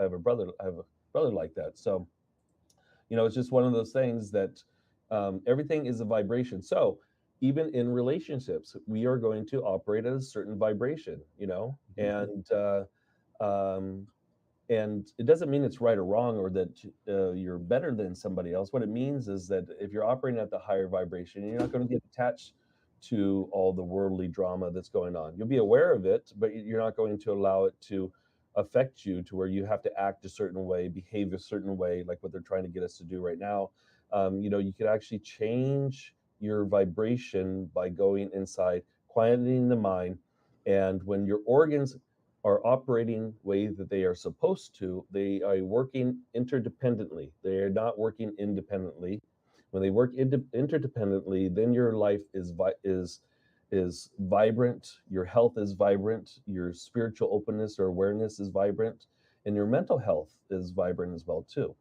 have a brother like that. So, it's just one of those things that everything is a vibration. So even in relationships, we are going to operate at a certain vibration, and it doesn't mean it's right or wrong or that you're better than somebody else. What it means is that if you're operating at the higher vibration, you're not going to get attached to all the worldly drama that's going on. You'll be aware of it, but you're not going to allow it to affect you to where you have to act a certain way, behave a certain way, like what they're trying to get us to do right now. You could actually change your vibration by going inside, quieting the mind, and when your organs are operating way that they are supposed to, they are working interdependently. They are not working independently. When they work interdependently, then your life is vibrant. Your health is vibrant. Your spiritual openness or awareness is vibrant, and your mental health is vibrant as well too.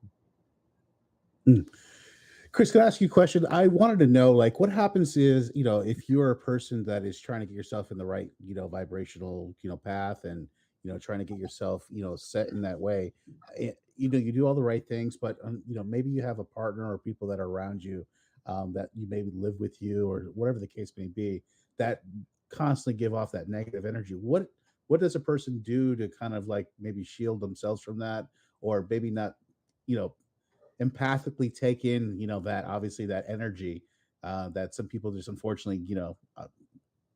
Chris, can I ask you a question? I wanted to know, like, what happens is, if you're a person that is trying to get yourself in the right, vibrational, path and, trying to get yourself, set in that way, you do all the right things, but, maybe you have a partner or people that are around you that you maybe live with you or whatever the case may be that constantly give off that negative energy. What does a person do to kind of like maybe shield themselves from that, or maybe not, empathically take in, that obviously that energy that some people just unfortunately,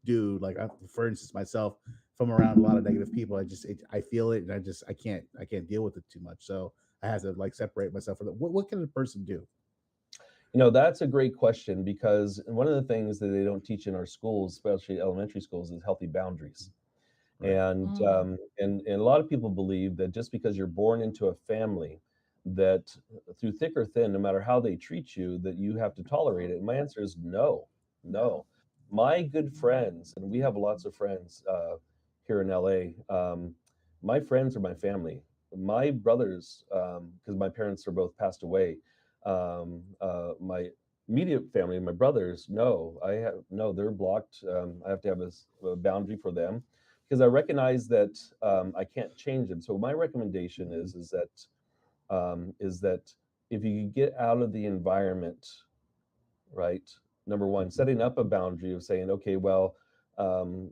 do. Like, for instance, myself, if I'm around a lot of negative people, I feel it, and I can't deal with it too much. So I have to like separate myself from it. What can a person do? That's a great question, because one of the things that they don't teach in our schools, especially elementary schools, is healthy boundaries. Right. And a lot of people believe that just because you're born into a family, that through thick or thin, no matter how they treat you, that you have to tolerate it. And my answer is no, no. My good friends, and we have lots of friends here in LA. My friends are my family. My brothers, because my parents are both passed away. My immediate family, my brothers, no, they're blocked. I have to have a boundary for them, because I recognize that I can't change them. So my recommendation is that if you can get out of the environment, right? Number one, setting up a boundary of saying, okay, well, um,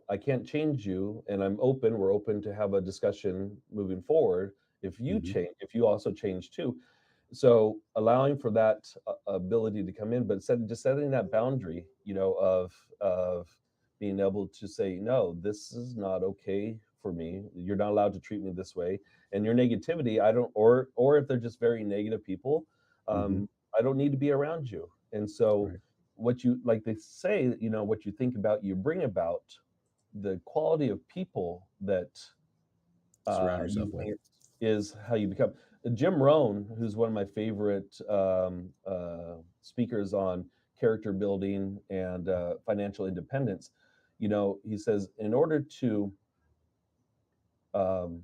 I can't change you, and we're open to have a discussion moving forward. If you change, if you also change too. So allowing for that ability to come in, but just setting that boundary, of being able to say, no, this is not okay for me. You're not allowed to treat me this way. And your negativity, I don't, or if they're just very negative people, I don't need to be around you. And so Right. what you, like they say, what you think about, you bring about. The quality of people that Surround yourself you with. is how you become. Jim Rohn, who's one of my favorite speakers on character building and financial independence, he says, in order to um,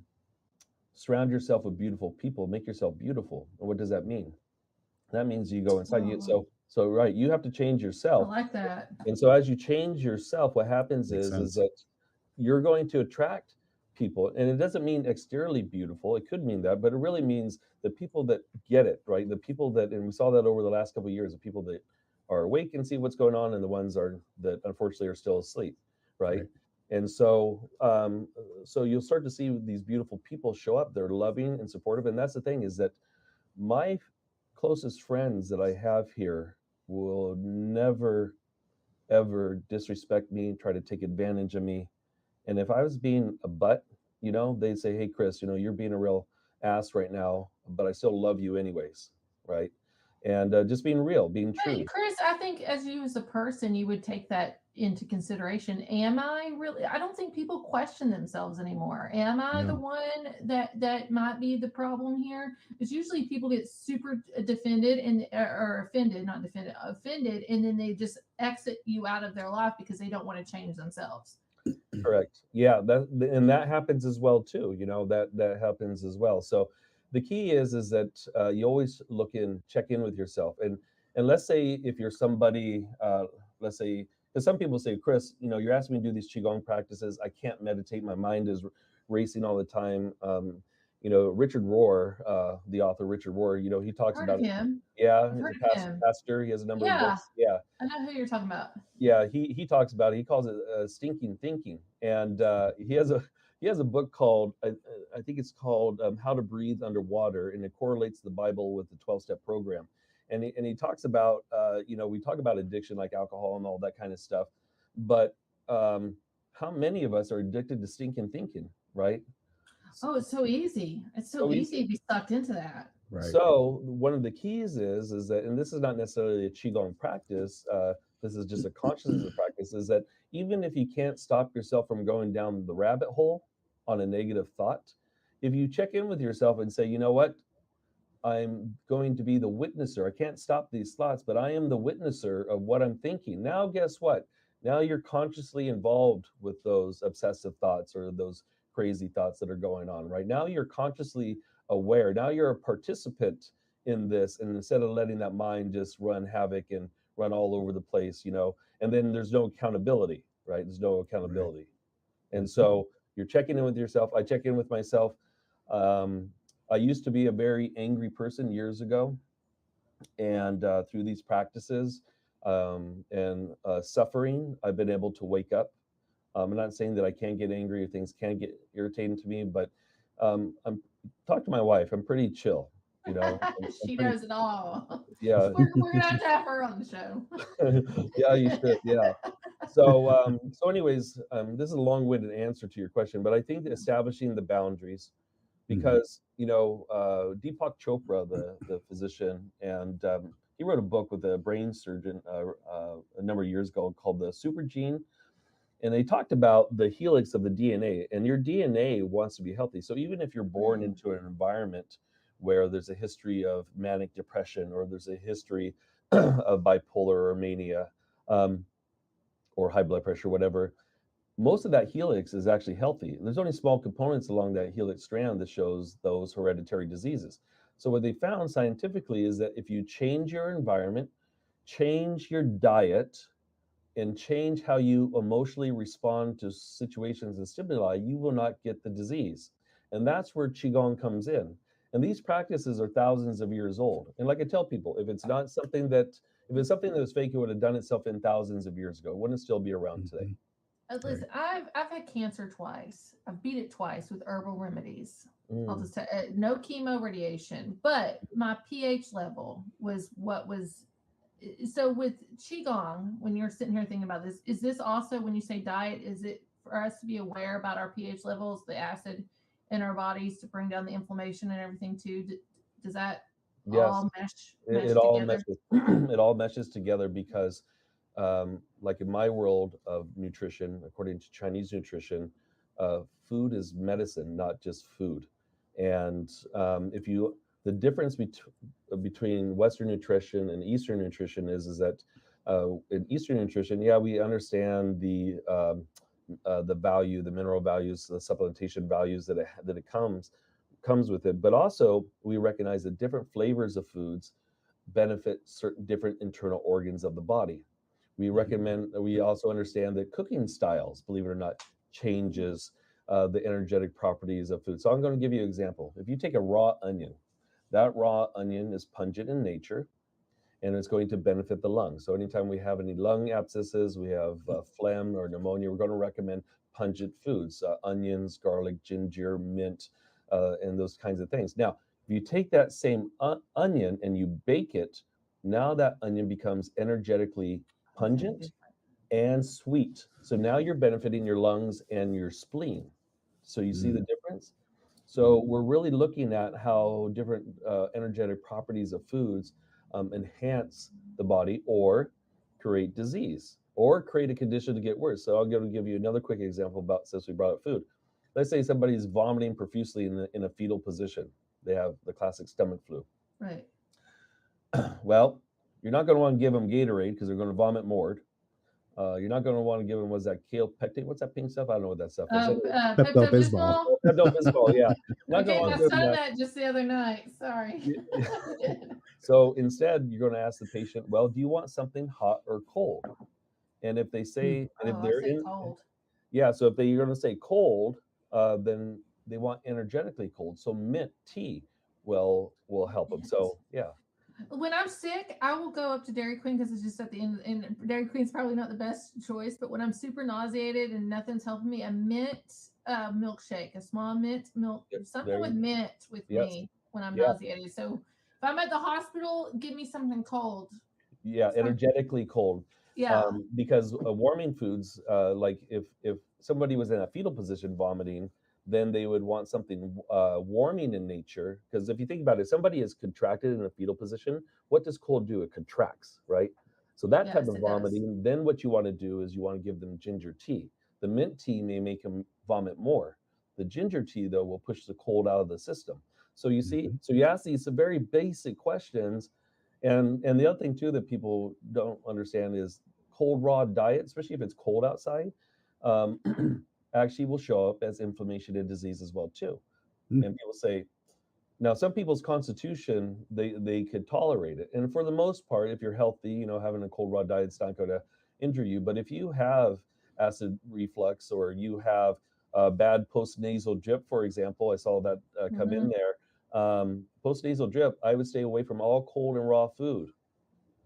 surround yourself with beautiful people, make yourself beautiful. And what does that mean? That means you go inside you. Oh, So right, you have to change I yourself. like that. And so as you change yourself, what happens Makes is sense. that you're going to attract people. And it doesn't mean exteriorly beautiful. It could mean that, but it really means the people that get it, right? The people that, and we saw that over the last couple of years, the people that are awake and see what's going on, and the ones that unfortunately are still asleep, right? Right. And so you'll start to see these beautiful people show up. They're loving and supportive. And that's the thing, is that my closest friends that I have here will never ever disrespect me, try to take advantage of me. And if I was being a butt, they'd say, "Hey, Chris, you're being a real ass right now, but I still love you anyways," right? And just being real, being But true. Chris, I think as you as a person, you would take that into consideration. Am I really? I don't think people question themselves anymore. Am I the No. one that might be the problem here? It's usually people get super defended and or offended, not defended, offended, and then they just exit you out of their life because they don't want to change themselves. Correct. Yeah, that happens as well too. That happens as well. So the key is that you always check in with yourself, and let's say if you're somebody, let's say, because some people say, Chris, you're asking me to do these qigong practices. I can't meditate. My mind is racing all the time. Richard Rohr, the author Richard Rohr, he talks Heard of about it. him. Yeah, I've he's heard a of him. pastor. He has a number of Yeah, books. Yeah, I know who you're talking about. yeah, he talks about it. He calls it stinking thinking, and he has a book called, I think it's called How to Breathe Underwater, and it correlates the Bible with the 12-step program. And he talks about, we talk about addiction like alcohol and all that kind of stuff, but um, how many of us are addicted to stinking thinking, right? Oh, it's so easy. It's so So easy easy. to be sucked into that. Right. So one of the keys is that, and this is not necessarily a qigong practice. This is just a consciousness practice. Is that even if you can't stop yourself from going down the rabbit hole on a negative thought, if you check in with yourself and say, you know what, I'm going to be the witnesser. I can't stop these thoughts, but I am the witnesser of what I'm thinking. Now, guess what? Now you're consciously involved with those obsessive thoughts or those crazy thoughts that are going on. Right now, you're consciously aware. Now you're a participant in this, and instead of letting that mind just run havoc and run all over the place, and then there's no accountability, right? There's no accountability. And so you're checking in with yourself. I check in with myself. Um, I used to be a very angry person years ago, and through these practices and suffering, I've been able to wake up. I'm not saying that I can't get angry or things can get irritating to me, but I'm talk to my wife. I'm pretty chill. I'm She pretty, knows it all. yeah. We're gonna have to have her on the show. Yeah, you should. Yeah. So anyways, this is a long-winded answer to your question, but I think that establishing the boundaries, because Deepak Chopra, the physician, and he wrote a book with a brain surgeon a number of years ago called The Super Gene. And they talked about the helix of the DNA, and your DNA wants to be healthy. So even if you're born into an environment where there's a history of manic depression, or there's a history of bipolar or mania, or high blood pressure, whatever, most of that helix is actually healthy. There's only small components along that helix strand that shows those hereditary diseases. So what they found scientifically is that if you change your environment, change your diet, and change how you emotionally respond to situations and stimuli, you will not get the disease. And that's where Qigong comes in. And these practices are thousands of years old. And like I tell people, if it's something that was fake, it would have done itself in thousands of years ago. It wouldn't still be around today. Listen, I've had cancer twice. I've beat it twice with herbal remedies. I'll just say no chemo radiation, but my pH level was what was. So with Qigong, when you're sitting here thinking about this, is this also, when you say diet, is it for us to be aware about our pH levels, the acid in our bodies to bring down the inflammation and everything too? Does that all mesh it all together? it all meshes together because like in my world of nutrition, according to Chinese nutrition, food is medicine, not just food. And the difference between Western nutrition and Eastern nutrition is that in Eastern nutrition, we understand the value, the mineral values, the supplementation values that it comes with it, but also we recognize that different flavors of foods benefit certain different internal organs of the body. We also understand that cooking styles, believe it or not, changes the energetic properties of food. So I'm going to give you an example. If you take a raw onion, that raw onion is pungent in nature, and it's going to benefit the lungs. So anytime we have any lung abscesses, we have phlegm or pneumonia, we're going to recommend pungent foods, onions, garlic, ginger, mint, and those kinds of things. Now, if you take that same onion and you bake it, now that onion becomes energetically pungent and sweet. So now you're benefiting your lungs and your spleen. So you see the difference? So we're really looking at how different energetic properties of foods enhance the body or create disease or create a condition to get worse. So I'm going to give you another quick example since we brought up food. Let's say somebody's vomiting profusely in a fetal position. They have the classic stomach flu. Right. Well, you're not going to want to give them Gatorade because they're going to vomit more. You're not going to want to give them, what's that, kale pectate? What's that pink stuff? I don't know what that stuff is. Pepto-Bismol. Pepto-Bismol, yeah. I gave my son that just the other night. Sorry. So instead, you're going to ask the patient, well, do you want something hot or cold? And if they say, and if they're in cold. Yeah, so if you're going to say cold, then they want energetically cold. So mint tea will help them. So yeah. When I'm sick, I will go up to Dairy Queen because it's just at the end. And Dairy Queen's probably not the best choice, but when I'm super nauseated and nothing's helping me, a mint milkshake, a small mint milk, something with mint with me when I'm nauseated. So if I'm at the hospital, give me something cold. Yeah, energetically cold. Yeah. Because warming foods, like if somebody was in a fetal position vomiting, then they would want something warming in nature. Because if you think about it, somebody is contracted in a fetal position, what does cold do? It contracts, right? So that type of vomiting, then what you want to do is you want to give them ginger tea. The mint tea may make them vomit more. The ginger tea, though, will push the cold out of the system. So you see, so you ask these very basic questions. And the other thing, too, that people don't understand is cold raw diet, especially if it's cold outside, actually will show up as inflammation and disease as well too. And people say, now some people's constitution, they could tolerate it, and for the most part, if you're healthy, having a cold raw diet's not going to injure you. But if you have acid reflux or you have bad postnasal drip, for example, I saw that come in there. Postnasal drip, I would stay away from all cold and raw food.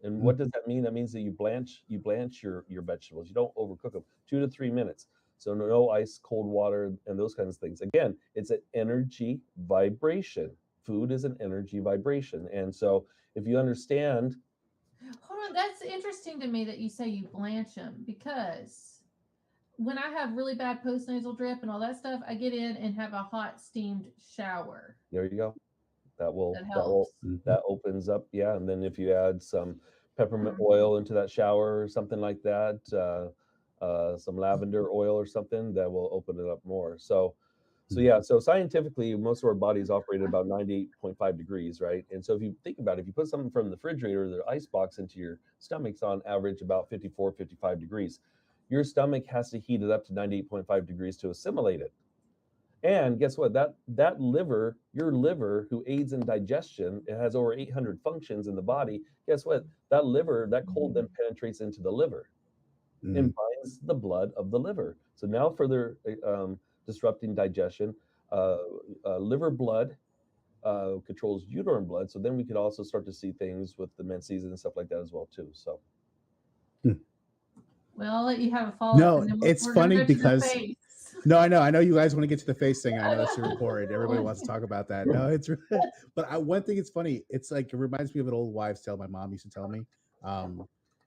And what does that mean? That means that you blanch your vegetables. You don't overcook them. 2 to 3 minutes. So no ice, cold water, and those kinds of things. Again, it's an energy vibration. Food is an energy vibration. And so if you understand. Hold on, that's interesting to me that you say you blanch them, because when I have really bad postnasal drip and all that stuff, I get in and have a hot steamed shower. There you go. that will helps. that opens up. Yeah, and then if you add some peppermint oil into that shower or something like that, some lavender oil or something, that will open it up more. So yeah, so scientifically, most of our bodies operate at about 98.5 degrees, right? And so if you think about it, if you put something from the refrigerator or the ice box into your stomach's on average about 54, 55 degrees, your stomach has to heat it up to 98.5 degrees to assimilate it. And guess what? That liver, your liver, who aids in digestion, it has over 800 functions in the body. Guess what? That liver, that cold then penetrates into the liver and binds the blood of the liver. So now further disrupting digestion, liver blood controls uterine blood. So then we could also start to see things with the menses and stuff like that as well too. So. Well, I'll let you have a follow-up. No, it's funny because no, I know you guys want to get to the face thing. I know that's your report. Everybody wants to talk about that. No, it's but one thing it's funny. It's like it reminds me of an old wives' tale my mom used to tell me.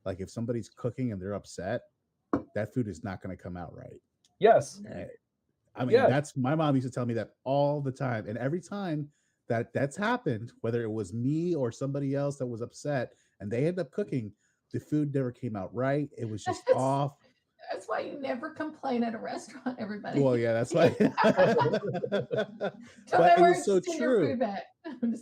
Like if somebody's cooking and they're upset, that food is not going to come out right. Yes. Right. I mean, that's my mom used to tell me that all the time, and every time that's happened, whether it was me or somebody else that was upset, and they end up cooking, the food never came out right. It was just off. That's why you never complain at a restaurant, everybody. Well, yeah, that's why. But it was so true.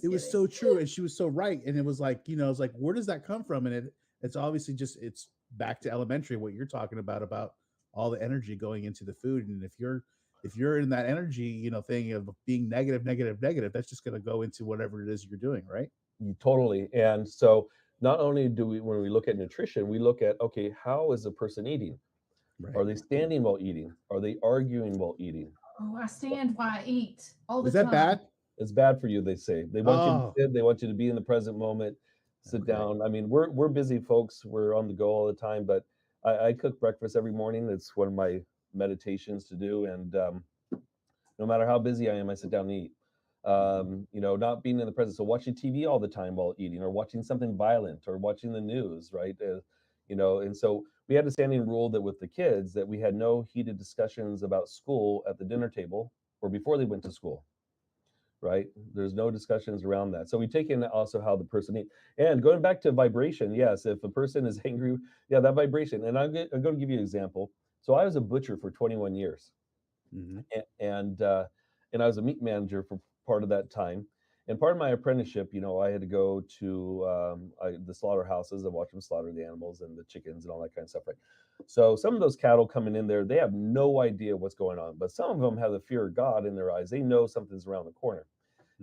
It was so true, and she was so right. And it was like, you know, it's like, where does that come from? And it's obviously just it's back to elementary what you're talking about all the energy going into the food. And if you're in that energy, you know, thing of being negative, that's just going to go into whatever it is you're doing, right? Totally. And so not only do we, when we look at nutrition, we look at, okay, how is a person eating? Right. Are they standing while eating? Are they arguing while eating? Oh, I stand while I eat all the time. Is that bad? It's bad for you, they say. They want you to sit, they want you to be in the present moment, sit down. I mean, we're busy folks. We're on the go all the time, but I cook breakfast every morning. It's one of my meditations to do. And no matter how busy I am, I sit down and eat. You know, not being in the present. So watching TV all the time while eating, or watching something violent, or watching the news, right? You know, and so we had a standing rule that with the kids that we had no heated discussions about school at the dinner table or before they went to school, right? There's no discussions around that. So we take in also how the person eats. And going back to vibration, yes, if a person is angry, yeah, that vibration. And I'm going to give you an example. So I was a butcher for 21 years. And I was a meat manager for part of that time. And part of my apprenticeship, you know, I had to go to the slaughterhouses and watch them slaughter the animals and the chickens and all that kind of stuff, right? So some of those cattle coming in there, they have no idea what's going on, but some of them have the fear of God in their eyes. They know something's around the corner.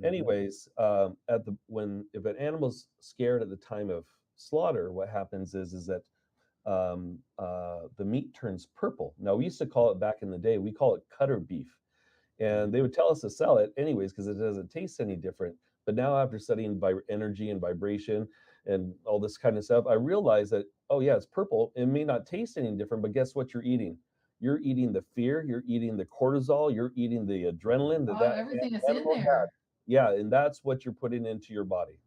Anyways, if an animal's scared at the time of slaughter, what happens is that the meat turns purple. Now, we used to call it back in the day, we call it cutter beef. And they would tell us to sell it anyways because it doesn't taste any different. But now after studying energy and vibration and all this kind of stuff, I realized that, oh yeah, it's purple. It may not taste any different, but guess what you're eating? You're eating the fear, you're eating the cortisol, you're eating the adrenaline. Everything is in there. Yeah, and that's what you're putting into your body.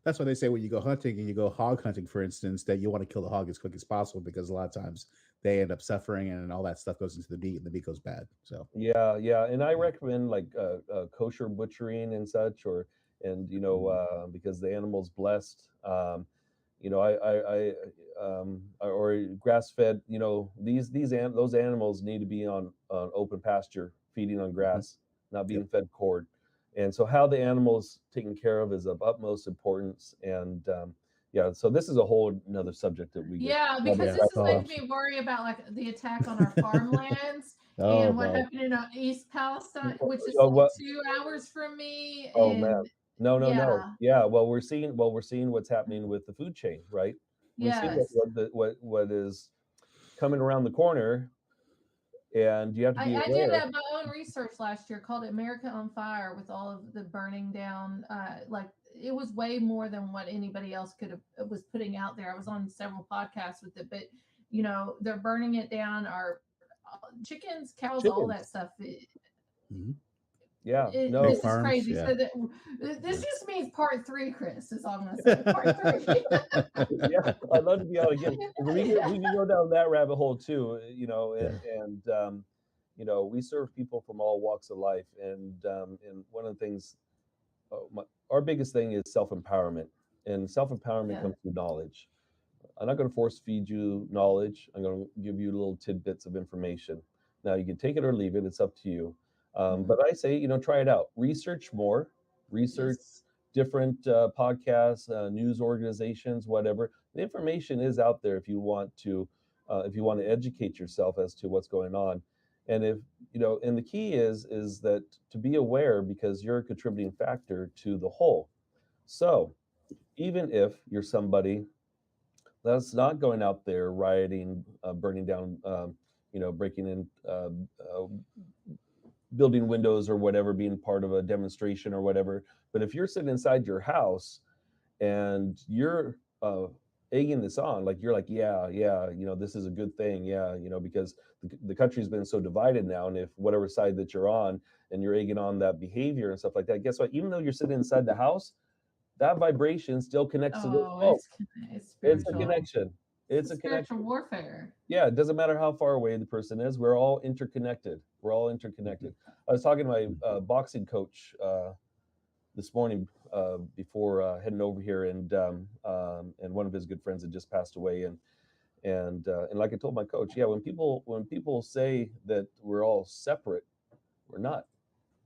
That's why they say when you go hunting and you go hog hunting, for instance, that you want to kill the hog as quick as possible because a lot of times they end up suffering and all that stuff goes into the meat and the meat goes bad. So yeah, and I recommend like kosher butchering and such, you know, because the animal's blessed. You know, or grass fed. You know, those animals need to be on open pasture, feeding on grass, not being fed cord. And so how the animal's taken care of is of utmost importance. And yeah, so this is a whole another subject that we because this is making me worry about like the attack on our farmlands and what happened in East Palestine, which is 2 hours from me. Oh man, no. Yeah, well we're seeing what's happening with the food chain, right? We see what is coming around the corner. And you have to be aware. I did my own research last year, called it America on Fire, with all of the burning down. Like it was way more than what anybody else was putting out there. I was on several podcasts with it, but you know, they're burning it down. Our chickens, cows, all that stuff. Yeah, this is crazy. Yeah. So this just means part 3, Chris, is all I'm going to say. Part 3. Yeah, I'd love to be able to get. We can go down that rabbit hole too, you know, and you know, we serve people from all walks of life, and one of the things our biggest thing is self-empowerment, and self-empowerment Yeah. comes through knowledge. I'm not going to force feed you knowledge. I'm going to give you little tidbits of information. Now you can take it or leave it. It's up to you. But I say, try it out. Research more. Research Yes. different podcasts, news organizations, whatever. The information is out there if you want to educate yourself as to what's going on. And and the key is that to be aware because you're a contributing factor to the whole. So even if you're somebody that's not going out there rioting, burning down, breaking in, building windows or whatever, being part of a demonstration or whatever. But if you're sitting inside your house and you're egging this on, like you're like, yeah, yeah, this is a good thing, yeah, because the country's been so divided now, and if whatever side that you're on, and you're egging on that behavior and stuff like that, guess what? Even though you're sitting inside the house, that vibration still connects to the Oh, oh, it's it's a spiritual. connection. It's It's a spiritual connection. warfare. Yeah, it doesn't matter how far away the person is. We're all interconnected. We're all interconnected. I was talking to my boxing coach this morning before heading over here, and one of his good friends had just passed away, and like I told my coach, yeah, when people say that we're all separate, we're not.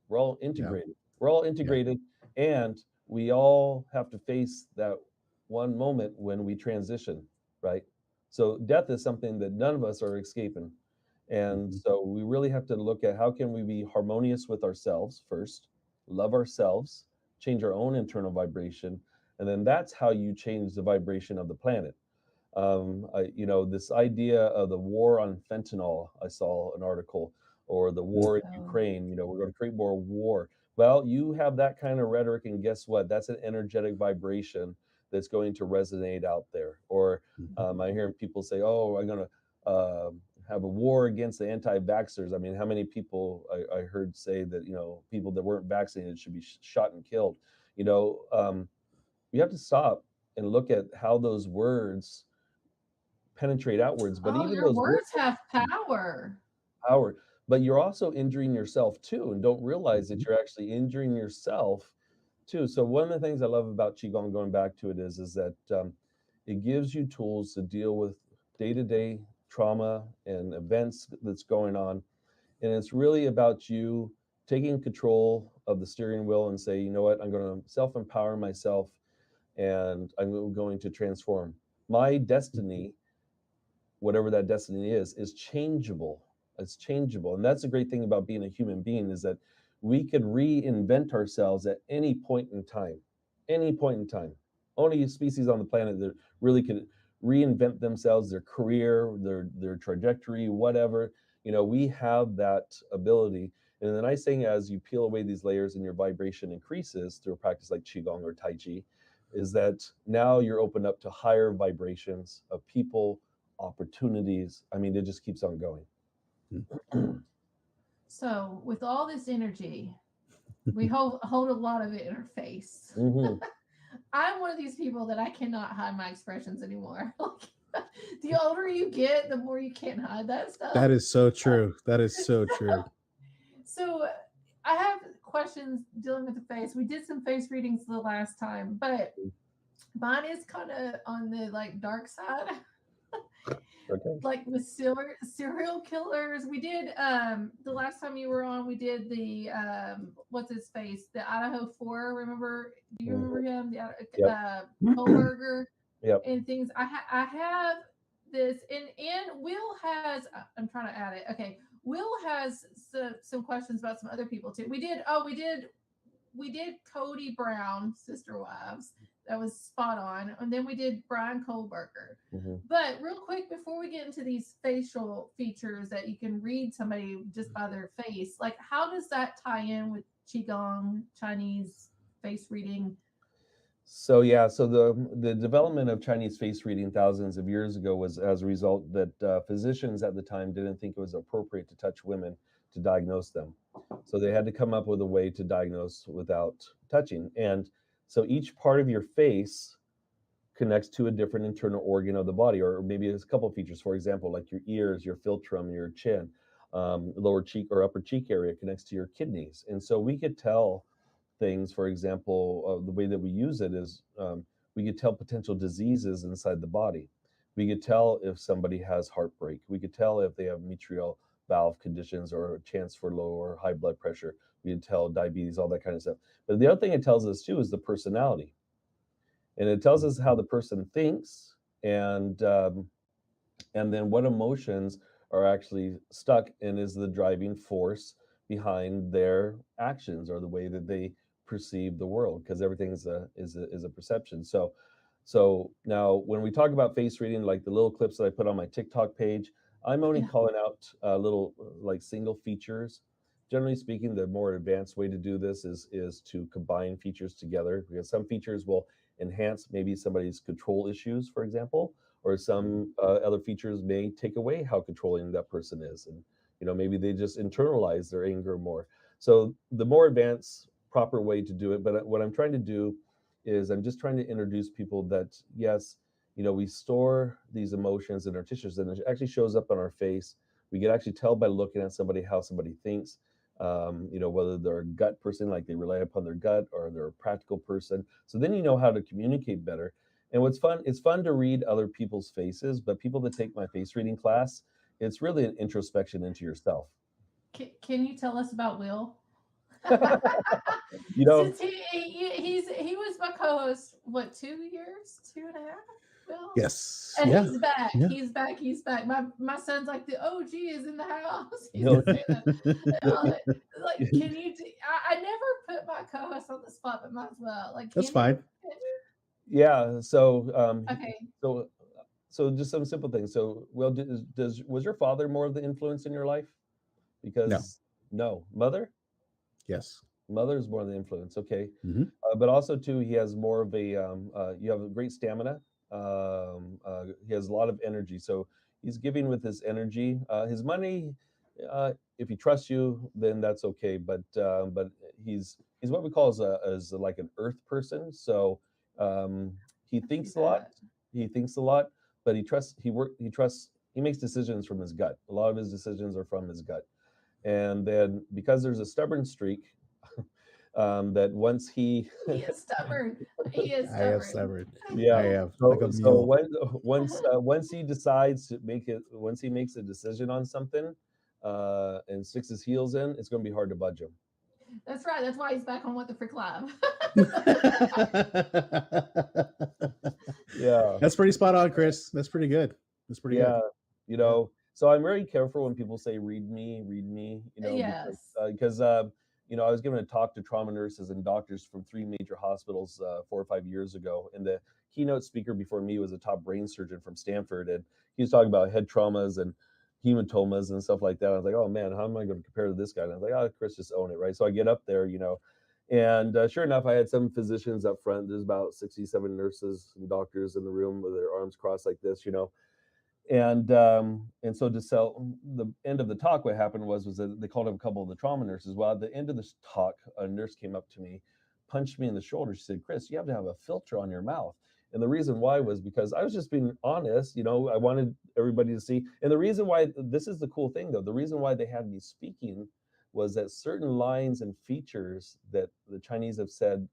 We're all integrated. We're all integrated, and we all have to face that one moment when we transition, right? So death is something that none of us are escaping. And so we really have to look at how can we be harmonious with ourselves first, love ourselves, change our own internal vibration, and then that's how you change the vibration of the planet. This idea of the war on fentanyl, I saw an article, or the war in So, Ukraine, we're going to create more war. Well, you have that kind of rhetoric, and guess what? That's an energetic vibration that's going to resonate out there. Or I hear people say, oh, I'm going to have a war against the anti-vaxxers. I mean, how many people I heard say that, people that weren't vaccinated should be shot and killed. You have to stop and look at how those words penetrate outwards. But oh, even your those words words have power. power, but you're also injuring yourself too, and don't realize that you're actually injuring yourself too. So one of the things I love about qigong, going back to it, is that it gives you tools to deal with day-to-day trauma and events that's going on, and it's really about you taking control of the steering wheel and say, you know what, I'm going to self-empower myself, and I'm going to transform my destiny. Whatever that destiny is changeable. It's changeable, and that's the great thing about being a human being, is that we could reinvent ourselves at any point in time. Any point in time. Only a species on the planet that really could reinvent themselves, their career, their trajectory, whatever. We have that ability. And the nice thing, as you peel away these layers and your vibration increases through a practice like qigong or tai chi, is that now you're open up to higher vibrations of people, opportunities. I mean, it just keeps on going. So, with all this energy, we hold a lot of it in our face. I'm one of these people that I cannot hide my expressions anymore. The older you get, the more you can't hide that stuff. That is so true. That is so true. So I have questions dealing with the face. We did some face readings the last time, but mine is kind of on the dark side. Okay. Like with serial killers. We did the last time you were on, we did the what's his face, the Idaho 4. Remember? Do you remember him? The Kohlberger. Yep. And things. I have this, and Will has. I'm trying to add it. Okay, Will has some questions about some other people too. We did Cody Brown, Sister Wives. That was spot on. And then we did Brian Kohlberger. But real quick, before we get into these facial features that you can read somebody just by their face, like how does that tie in with Qigong, Chinese face reading? So the development of Chinese face reading thousands of years ago was as a result that physicians at the time didn't think it was appropriate to touch women to diagnose them. So they had to come up with a way to diagnose without touching. And so each part of your face connects to a different internal organ of the body, or maybe there's a couple of features. For example, like your ears, your philtrum, your chin, lower cheek or upper cheek area connects to your kidneys. And so we could tell things. For example, the way that we use it is we could tell potential diseases inside the body. We could tell if somebody has heartbreak. We could tell if they have mitral valve conditions or a chance for low or high blood pressure. We can tell diabetes, all that kind of stuff. But the other thing it tells us too is the personality, and it tells us how the person thinks, and then what emotions are actually stuck and is the driving force behind their actions or the way that they perceive the world, because everything is a perception. So now when we talk about face reading, like the little clips that I put on my TikTok page, I'm only calling out little like single features. Generally speaking, the more advanced way to do this is to combine features together, because some features will enhance maybe somebody's control issues, for example, or some other features may take away how controlling that person is, and maybe they just internalize their anger more. So the more advanced proper way to do it, but what I'm trying to do is I'm just trying to introduce people that yes, we store these emotions in our tissues, and it actually shows up on our face. We can actually tell by looking at somebody how somebody thinks. Whether they're a gut person, like they rely upon their gut, or they're a practical person. So then you know how to communicate better. And what's fun, it's fun to read other people's faces, but people that take my face reading class, it's really an introspection into yourself. Can you tell us about Will? Since he was my co-host, what, 2 years, 2.5? Will? Yes. And yeah. he's back. Yeah. He's back. My son's like, the OG is in the house. He's No. saying that. Like, can you? I never put my co-host on the spot, but might as well. Like, That's fine. Yeah. So Okay. So just some simple things. So, well, was your father more of the influence in your life? Because no. Mother? Yes. Mother is more of the influence. Okay. Mhm. But also too, he has more of a you have a great stamina. He has a lot of energy, so he's giving with his energy. His money, if he trusts you, then that's okay. But he's what we call as like an earth person. So he thinks a lot. He thinks a lot, but he trusts. He trusts. He makes decisions from his gut. A lot of his decisions are from his gut, and then because there's a stubborn streak. That once he is stubborn. He is I am stubborn. stubborn. yeah I am so, like a so mule. once he decides to make it, once he makes a decision on something and sticks his heels in, it's going to be hard to budge him. That's right. That's why he's back on What the Frick Live. Yeah, That's pretty spot on, Chris. That's pretty good. That's pretty good. So I'm very careful when people say read me, Yes. because I was given a talk to trauma nurses and doctors from 3 major hospitals 4 or 5 years ago, and the keynote speaker before me was a top brain surgeon from Stanford, and he was talking about head traumas and hematomas and stuff like that. I was like, oh man, how am I going to compare to this guy? And I was like, oh, Chris, just own it, right? So I get up there, and sure enough, I had some physicians up front. There's about 67 nurses and doctors in the room with their arms crossed like this, and so to sell the end of the talk, what happened was that they called up a couple of the trauma nurses. Well, at the end of this talk, a nurse came up to me, punched me in the shoulder. She said, Chris, you have to have a filter on your mouth. And the reason why was because I was just being honest. I wanted everybody to see. And the reason why, this is the cool thing though, the reason why they had me speaking was that certain lines and features that the Chinese have said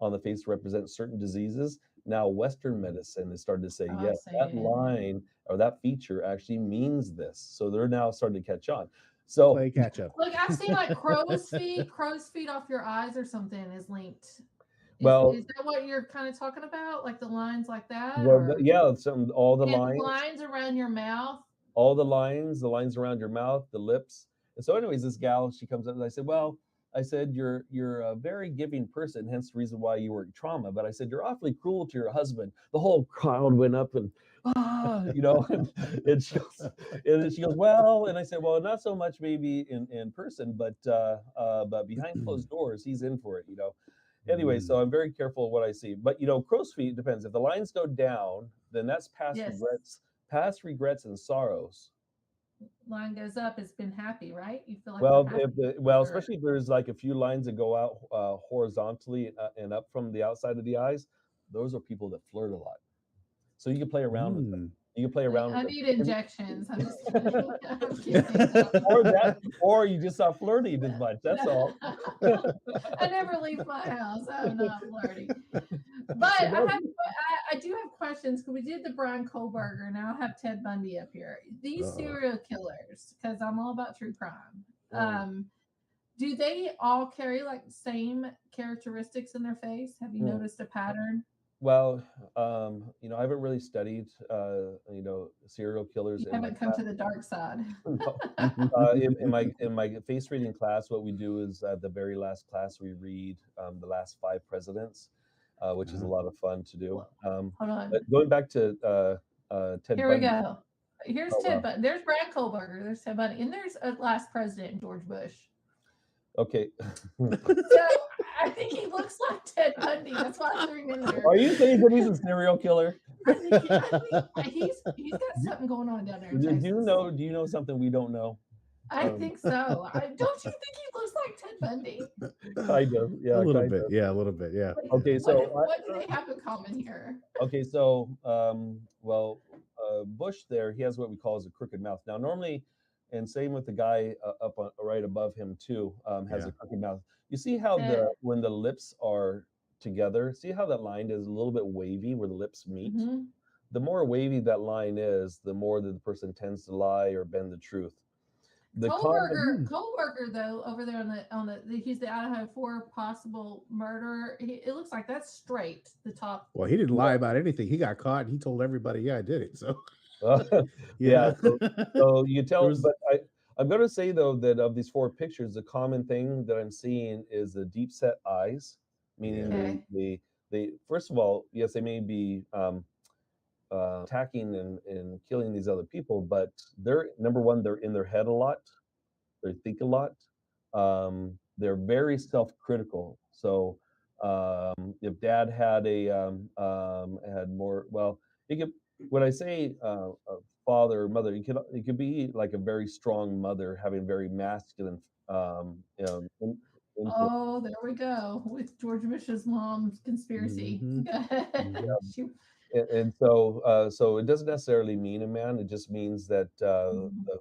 on the face represent certain diseases. Now Western medicine has started to say, yes, that line or that feature actually means this. So they're now starting to catch on. So play catch up. Look, I've seen like crow's feet off your eyes or something is linked. Is that what you're kind of talking about? Like the lines like that? Well, yeah, all the lines around your mouth. All the lines around your mouth, the lips. And so anyways, this gal, she comes up and I said, you're a very giving person, hence the reason why you were in trauma. But I said, you're awfully cruel to your husband. The whole crowd went up and, and she goes, well, and I said, well, not so much maybe in person, but behind closed doors, he's in for it, Anyway, so I'm very careful of what I see. But, crow's feet depends. If the lines go down, then that's past regrets and sorrows. Line goes up, it's been happy, right? You feel like especially if there's like a few lines that go out horizontally and up from the outside of the eyes, those are people that flirt a lot. So you can play around with them. You can play around I with need them. injections. I'm just kidding. I'm kidding. Or that, or you just not flirting as much. That's all. I never leave my house. I'm not flirty. But I do have questions because we did the Brian Kohlberger. Now I have Ted Bundy up here. These serial killers, because I'm all about true crime. Do they all carry like the same characteristics in their face? Have you noticed a pattern? Well, I haven't really studied, serial killers. You haven't come to the dark side. No. In my face reading class, what we do is at the very last class we read the last 5 presidents, which is a lot of fun to do. Hold on. But going back to Ted Here Bundy. we go. Here's Ted Bundy. There's Brian Kohlberger. There's Ted Bundy, and there's a last president, George Bush. Okay. So I think he looks like Ted Bundy. That's why I threw him in there. Are you saying that he's a serial killer? I think he's got something going on down there. In Texas. Do you know something we don't know? I think so. Don't you think he looks like Ted Bundy? Kind of, yeah. A little bit, yeah, a little bit, yeah. Okay, so what do they have in common here? Okay, so Bush there, he has what we call as a crooked mouth. Now, normally, and same with the guy up on right above him too, has a crooked mouth. You see how when the lips are together, see how that line is a little bit wavy where the lips meet? Mm-hmm. The more wavy that line is, the more that the person tends to lie or bend the truth. Kohlberger though, over there on the he's the Idaho 4 possible murderer. It looks like that's straight, the top. Well, he didn't lie about anything. He got caught and he told everybody, yeah, I did it. So yeah. So you tell, but I'm going to say though that of these 4 pictures, the common thing that I'm seeing is the deep set eyes, meaning they first of all, yes, they may be attacking and killing these other people, but they're number one, they're in their head a lot, they think a lot, they're very self-critical. So if dad had had more, well, it could, when I say a father or mother, it could be like a very strong mother having very masculine oh, there we go with George Bush's mom's conspiracy. Mm-hmm. And so it doesn't necessarily mean a man. It just means that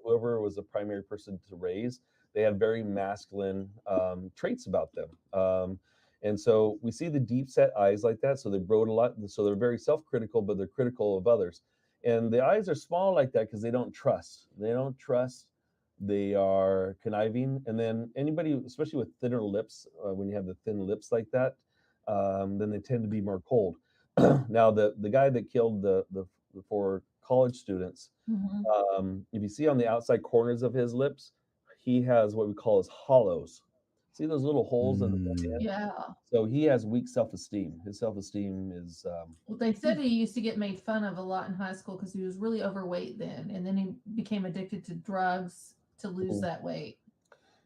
whoever was the primary person to raise, they had very masculine traits about them. And so we see the deep set eyes like that. So they brood a lot. So they're very self-critical, but they're critical of others. And the eyes are small like that because they don't trust. They are conniving. And then anybody, especially with thinner lips, when you have the thin lips like that, then they tend to be more cold. Now, the guy that killed the 4 college students, if you see on the outside corners of his lips, he has what we call his hollows. See those little holes in the head? Yeah. So he has weak self-esteem. His self-esteem is. Well, they said he used to get made fun of a lot in high school because he was really overweight then, and then he became addicted to drugs to lose that weight.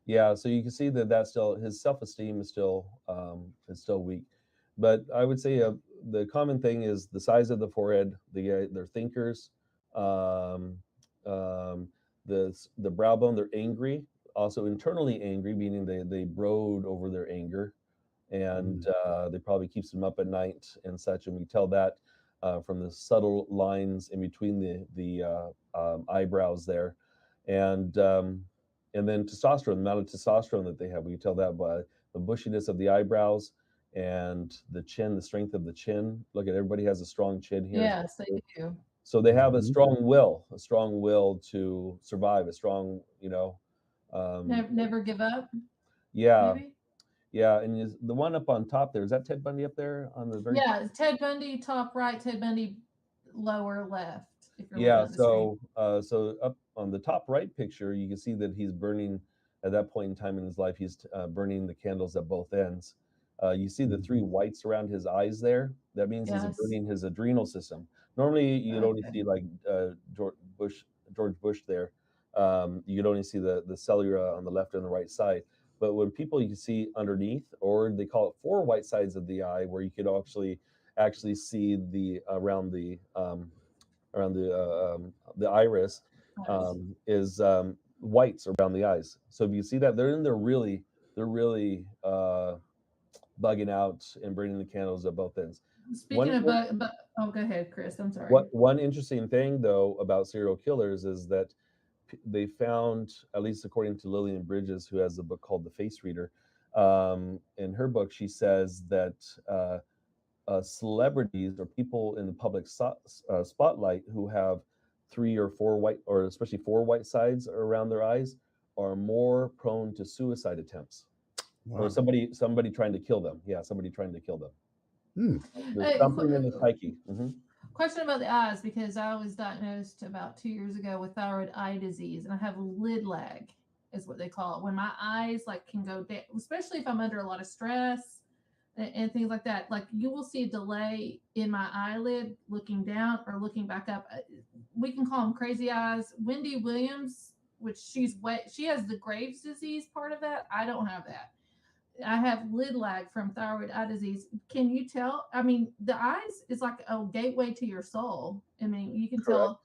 Yeah, so you can see that still his self-esteem is still weak. But I would say the common thing is the size of the forehead. They're thinkers. The brow bone. They're angry. Also internally angry, meaning they brood over their anger, and they probably keeps them up at night and such. And we tell that from the subtle lines in between the eyebrows there, and then testosterone, the amount of testosterone that they have. We can tell that by the bushiness of the eyebrows and the chin, the strength of the chin. Look at everybody has a strong chin here. Yes, they do. So they have a strong will to survive, a strong, never give up. Yeah. Maybe? Yeah. And the one up on top there, is that Ted Bundy up there on the very top? Ted Bundy top right, Ted Bundy lower left. So up on the top right picture, you can see that he's burning at that point in time in his life, he's burning the candles at both ends. You see the 3 whites around his eyes there. That means he's burning his adrenal system. Normally, you'd only see like George Bush there. You'd only see the cellular on the left and the right side. But when people you can see underneath, or they call it 4 white sides of the eye, where you could actually see the around the iris is whites around the eyes. So if you see that, they're really bugging out and burning the candles at both ends. Speaking of oh, go ahead, Chris. I'm sorry. One interesting thing though about serial killers is that they found, at least according to Lillian Bridges, who has a book called The Face Reader. In her book, she says that celebrities or people in the public spotlight who have 3 or 4 white, or especially 4 white sides around their eyes, are more prone to suicide attempts. Wow. Or somebody trying to kill them. Yeah, somebody trying to kill them. There's something in the psyche. Question about the eyes, because I was diagnosed about 2 years ago with thyroid eye disease, and I have lid lag, is what they call it. When my eyes like can go down, especially if I'm under a lot of stress and things like that, like you will see a delay in my eyelid looking down or looking back up. We can call them crazy eyes. Wendy Williams, which she has the Graves' disease part of that. I don't have that. I have lid lag from thyroid eye disease. Can you tell? I mean, the eyes is like a gateway to your soul. I mean, you can tell.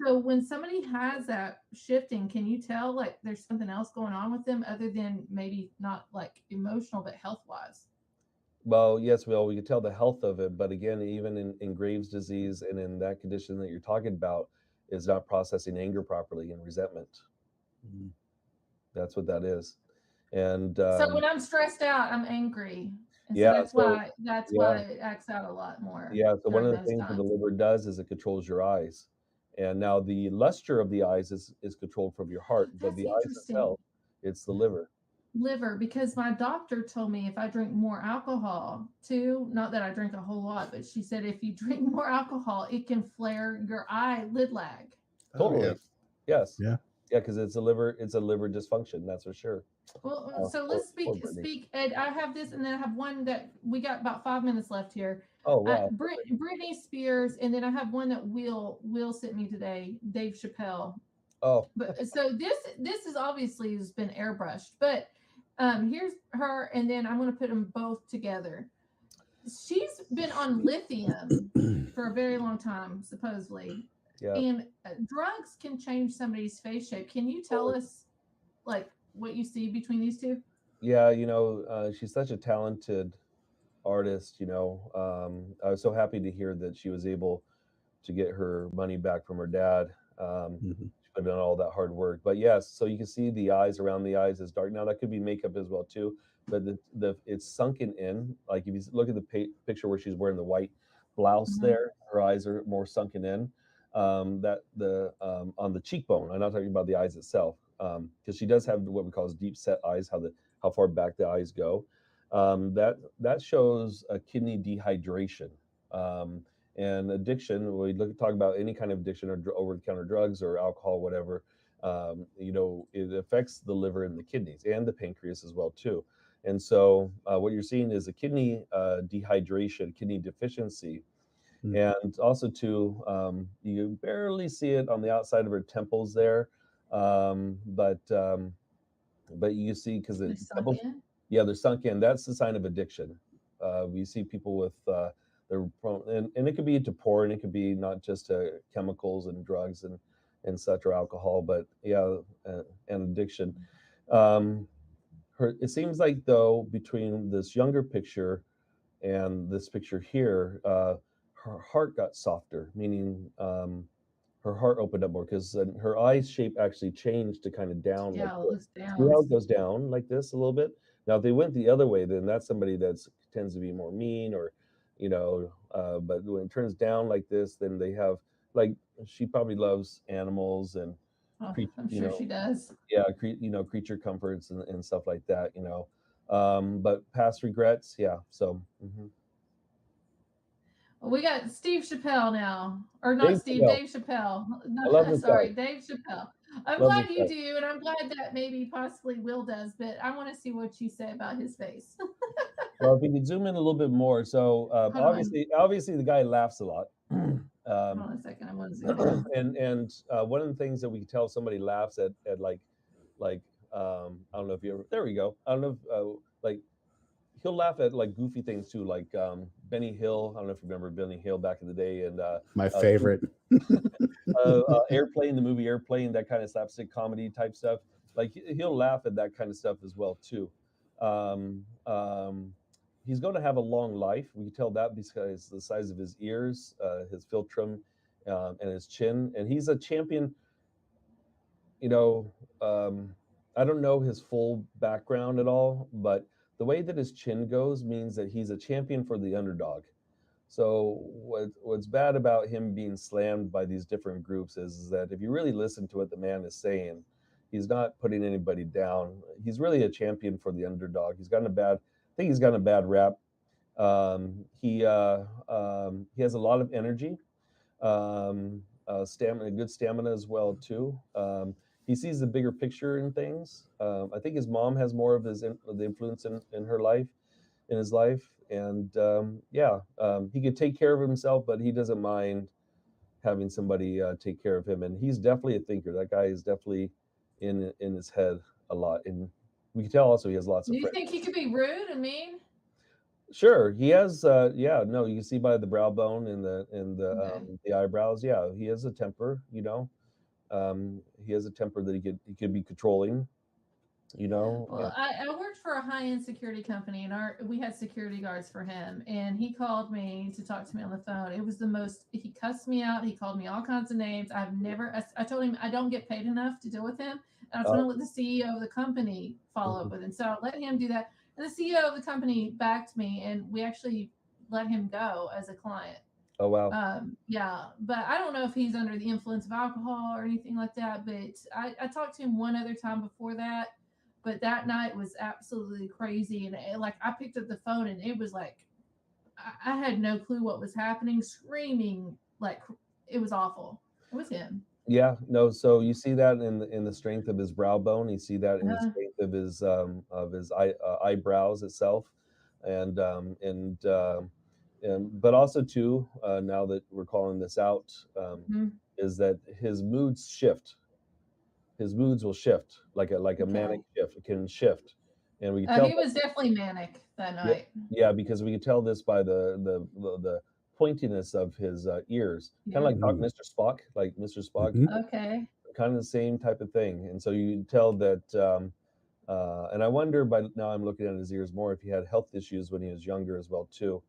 So when somebody has that shifting, can you tell like there's something else going on with them other than maybe not like emotional, but health wise? Well, yes, we could tell the health of it, but again, even in Graves' disease and in that condition that you're talking about, is not processing anger properly and resentment. That's what that is. And so when I'm stressed out, I'm angry. And yeah, so that's why it acts out a lot more. Yeah, so one of the things that the liver does is it controls your eyes. And now the luster of the eyes is controlled from your heart, but the eyes itself, it's the liver. Because my doctor told me if I drink more alcohol too, not that I drink a whole lot, but she said if you drink more alcohol, it can flare your lid lag. Totally. Yeah. Yes. Yeah. Yeah, because it's a liver dysfunction, that's for sure. Well, so let's speak. Ed, I have this, and then I have one that we got about 5 minutes left here. Oh wow. Britney Spears, and then I have one that Will sent me today, Dave Chappelle. Oh. But so this is obviously has been airbrushed, but here's her, and then I'm going to put them both together. She's been on lithium for a very long time, supposedly. Yeah. And drugs can change somebody's face shape. Can you tell us, like, what you see between these two? Yeah, she's such a talented artist. I was so happy to hear that she was able to get her money back from her dad. She put in all that hard work. But yes, so you can see the eyes, around the eyes is dark. Now that could be makeup as well too, but it's sunken in. Like if you look at the picture where she's wearing the white blouse there, her eyes are more sunken in. On the cheekbone. I'm not talking about the eyes itself, because she does have what we call deep set eyes, how far back the eyes go. That shows a kidney dehydration. And addiction, we talk about any kind of addiction or over-the-counter drugs or alcohol, whatever, it affects the liver and the kidneys and the pancreas as well too. And so what you're seeing is a kidney dehydration, kidney deficiency. And also too, you barely see it on the outside of her temples there, but you see because it's they're sunk in. That's the sign of addiction. We see people with they're prone, and it could be to porn, it could be not just to chemicals and drugs and such, or alcohol, but and addiction. It seems like though between this younger picture and this picture here, her heart got softer, meaning her heart opened up more, because her eye shape actually changed to kind of down. Yeah, like it looks down. See how it goes down like this a little bit? Now, if they went the other way, then that's somebody that tends to be more mean, or, but when it turns down like this, then they have, like, she probably loves animals and, I'm sure she does. Yeah, creature comforts and stuff like that, but past regrets, yeah. So. We got Steve Chappelle now, or not Dave Chappelle. No, sorry, Dave Chappelle. I'm glad you do, and I'm glad that maybe possibly Will does, but I want to see what you say about his face. Well, if we could zoom in a little bit more. So obviously the guy laughs a lot. Hold on a second, I want to zoom in. And one of the things that we can tell somebody laughs at like I don't know if you ever, there we go. I don't know if like he'll laugh at like goofy things too, like Benny Hill. I don't know if you remember Benny Hill back in the day, and my favorite. Airplane, the movie Airplane, that kind of slapstick comedy type stuff. Like he'll laugh at that kind of stuff as well too. he's going to have a long life. We can tell that because the size of his ears, his philtrum, and his chin. And he's a champion. You know, I don't know his full background at all, but the way that his chin goes means that he's a champion for the underdog. So what's bad about him being slammed by these different groups is that if you really listen to what the man is saying, he's not putting anybody down. He's really a champion for the underdog. I think he's gotten a bad rap. He has a lot of energy, stamina, good stamina as well too. He sees the bigger picture in things. I think his mom has more of the influence in her life, in his life, and he could take care of himself, but he doesn't mind having somebody take care of him. And he's definitely a thinker. That guy is definitely in his head a lot, and we can tell also he has lots Do of you friends. think he could be rude and mean? Sure, he has. No, you can see by the brow bone and Okay. the eyebrows. Yeah, he has a temper. He has a temper that he could be controlling. Well, I worked for a high-end security company, and we had security guards for him. And he called me to talk to me on the phone. It was the most. He cussed me out. He called me all kinds of names. I told him I don't get paid enough to deal with him, and I was going to let the CEO of the company follow up with him. So I let him do that, and the CEO of the company backed me, and we actually let him go as a client. Oh wow. Yeah, but I don't know if he's under the influence of alcohol or anything like that. But I talked to him one other time before that. But that night was absolutely crazy. And I picked up the phone and it was like, I had no clue what was happening, screaming. Like, it was awful. It was him. Yeah, no. So you see that in the strength of his brow bone. You see that in the strength of his eyebrows itself, and but also too. Now that we're calling this out, is that his moods shift. His moods will shift like a manic shift. It can shift, and we can tell. He was definitely manic that night. Yeah, because we can tell this by the pointiness of his ears, kind of like Mr. Spock, Okay. kind of the same type of thing. And so you can tell that. And I wonder, by now I'm looking at his ears more, if he had health issues when he was younger as well too,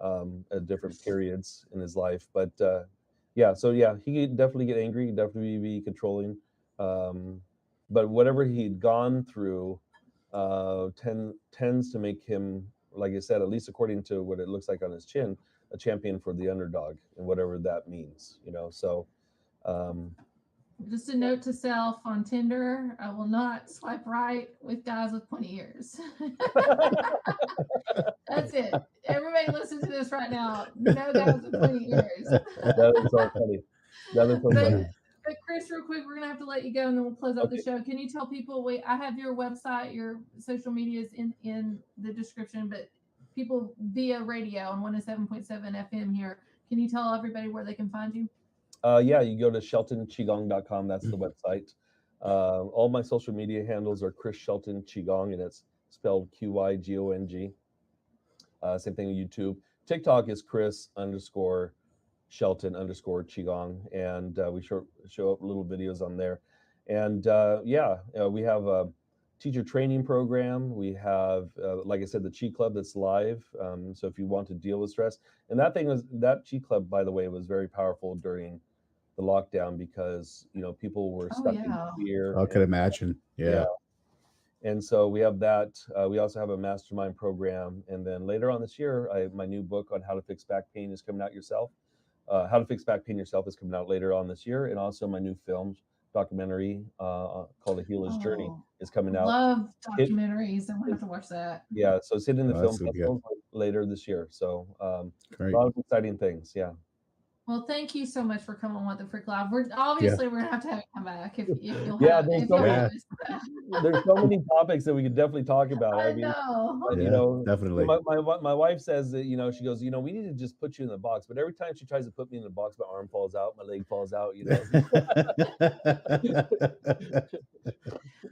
at different periods in his life. But he could definitely get angry, definitely be controlling. But whatever he'd gone through tends to make him, like I said, at least according to what it looks like on his chin, a champion for the underdog, and whatever that means. So just a note to self on Tinder: I will not swipe right with guys with pointy ears. That's it. Everybody listen to this right now. No guys with pointy ears. That is so funny. But Chris, real quick, we're gonna have to let you go, and then we'll close out the show. Can you tell people? I have your website, your social medias in the description, but people via radio on 107.7 FM here. Can you tell everybody where they can find you? You go to sheltonqigong.com. That's the website. All my social media handles are Chris Shelton Qigong, and it's spelled QYGONG. Same thing with YouTube. TikTok is Chris_Shelton_Qigong, and we show up little videos on there. And we have a teacher training program. We have, like I said, the Chi Club that's live. So if you want to deal with stress, and that Chi Club, by the way, was very powerful during the lockdown because people were stuck in fear. I could imagine. Yeah. And so we have that. We also have a mastermind program, and then later on this year, my new book on how to fix back pain is coming out yourself. How to Fix Back Pain Yourself is coming out later on this year, and also my new film documentary called A Healer's Journey is coming out. Love documentaries. I'm gonna have to watch that. Yeah, so it's hitting the film festival later this year. So a lot of exciting things. Yeah. Well, thank you so much for coming on What the Frick Live. We're gonna have to have you come back if you'll there's so many topics that we could definitely talk about. I know. Definitely. My wife says that she goes, we need to just put you in the box, but every time she tries to put me in the box, my arm falls out, my leg falls out.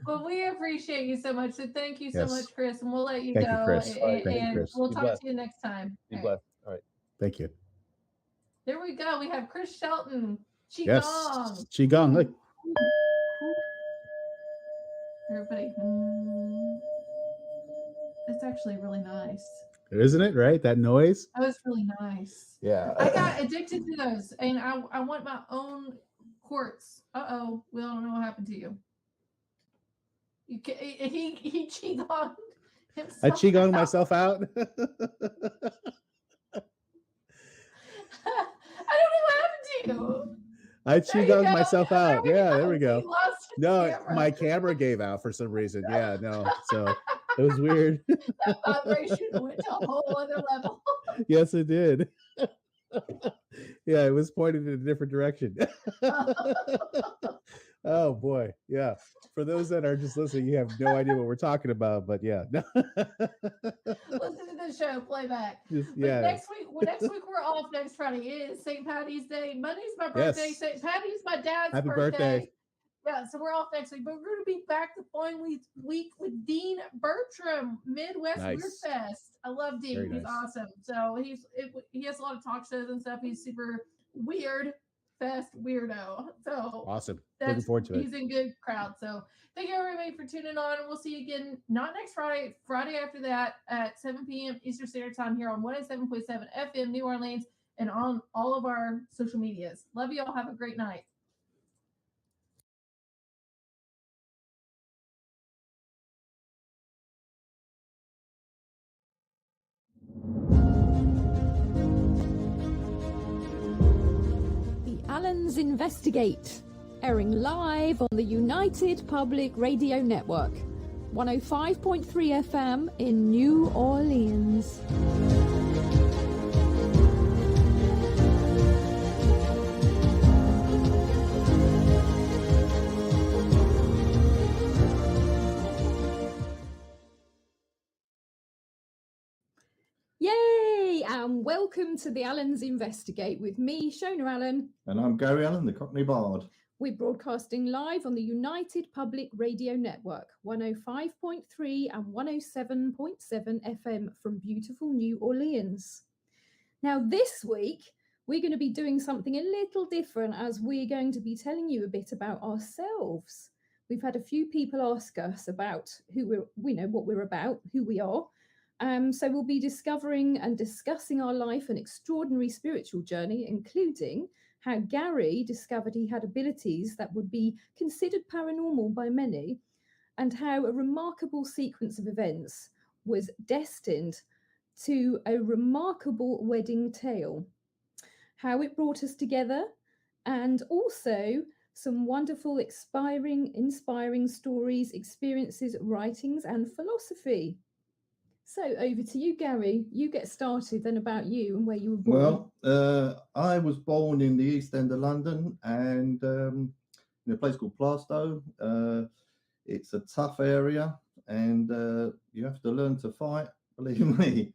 Well, we appreciate you so much. So thank you so much, Chris, and we'll let you go. You, Chris. And we'll talk to you next time. Be blessed. All right. Thank you. There we go. We have Chris Shelton. Qigong. Yes. Qigong. Look. Everybody. It's actually really nice. Isn't it right? That noise. That was really nice. Yeah. I got addicted to those, and I want my own quartz. We don't know what happened to you. He qigonged himself. I qigonged myself out. I don't know what happened to you. I qigonged myself out. There we go. He lost his No, camera. my camera gave out for some reason. Yeah, no. So it was weird. That vibration went to a whole other level. Yes, it did. Yeah, it was pointed in a different direction. Oh boy, yeah. For those that are just listening, you have no idea what we're talking about, but yeah. Listen to the show playback. Next week we're off. Next Friday is St. Patty's Day. Monday's my birthday. Yes. St. Patty's my dad's Happy birthday. Yeah, so we're off next week, but we're going to be back the following week with Dean Bertram, Midwest Nice. Weird Fest. I love Dean. Very He's nice. awesome. So he has a lot of talk shows and stuff. He's super weird fest weirdo. So Awesome. Looking forward to it. He's in good crowd. So thank you everybody for tuning on, and we'll see you again not next Friday, Friday after that at 7 p.m. Eastern Standard Time here on 107.7 FM New Orleans and on all of our social medias. Love you all. Have a great night. The Allens Investigate, airing live on the United Public Radio Network, 105.3 FM in New Orleans. Yay! And welcome to the Allens Investigate with me, Shona Allen. And I'm Gary Allen, the Cockney Bard. We're broadcasting live on the United Public Radio Network, 105.3 and 107.7 FM from beautiful New Orleans. Now, this week, we're going to be doing something a little different as we're going to be telling you a bit about ourselves. We've had a few people ask us about what we're about, who we are. So we'll be discovering and discussing our life and extraordinary spiritual journey, including how Gary discovered he had abilities that would be considered paranormal by many, and how a remarkable sequence of events was destined to a remarkable wedding tale, how it brought us together, and also some wonderful, inspiring stories, experiences, writings, and philosophy. So over to you, Gary. You get started then about you and where you were born. Well, I was born in the East End of London and in a place called Plaistow. It's a tough area and you have to learn to fight, believe me.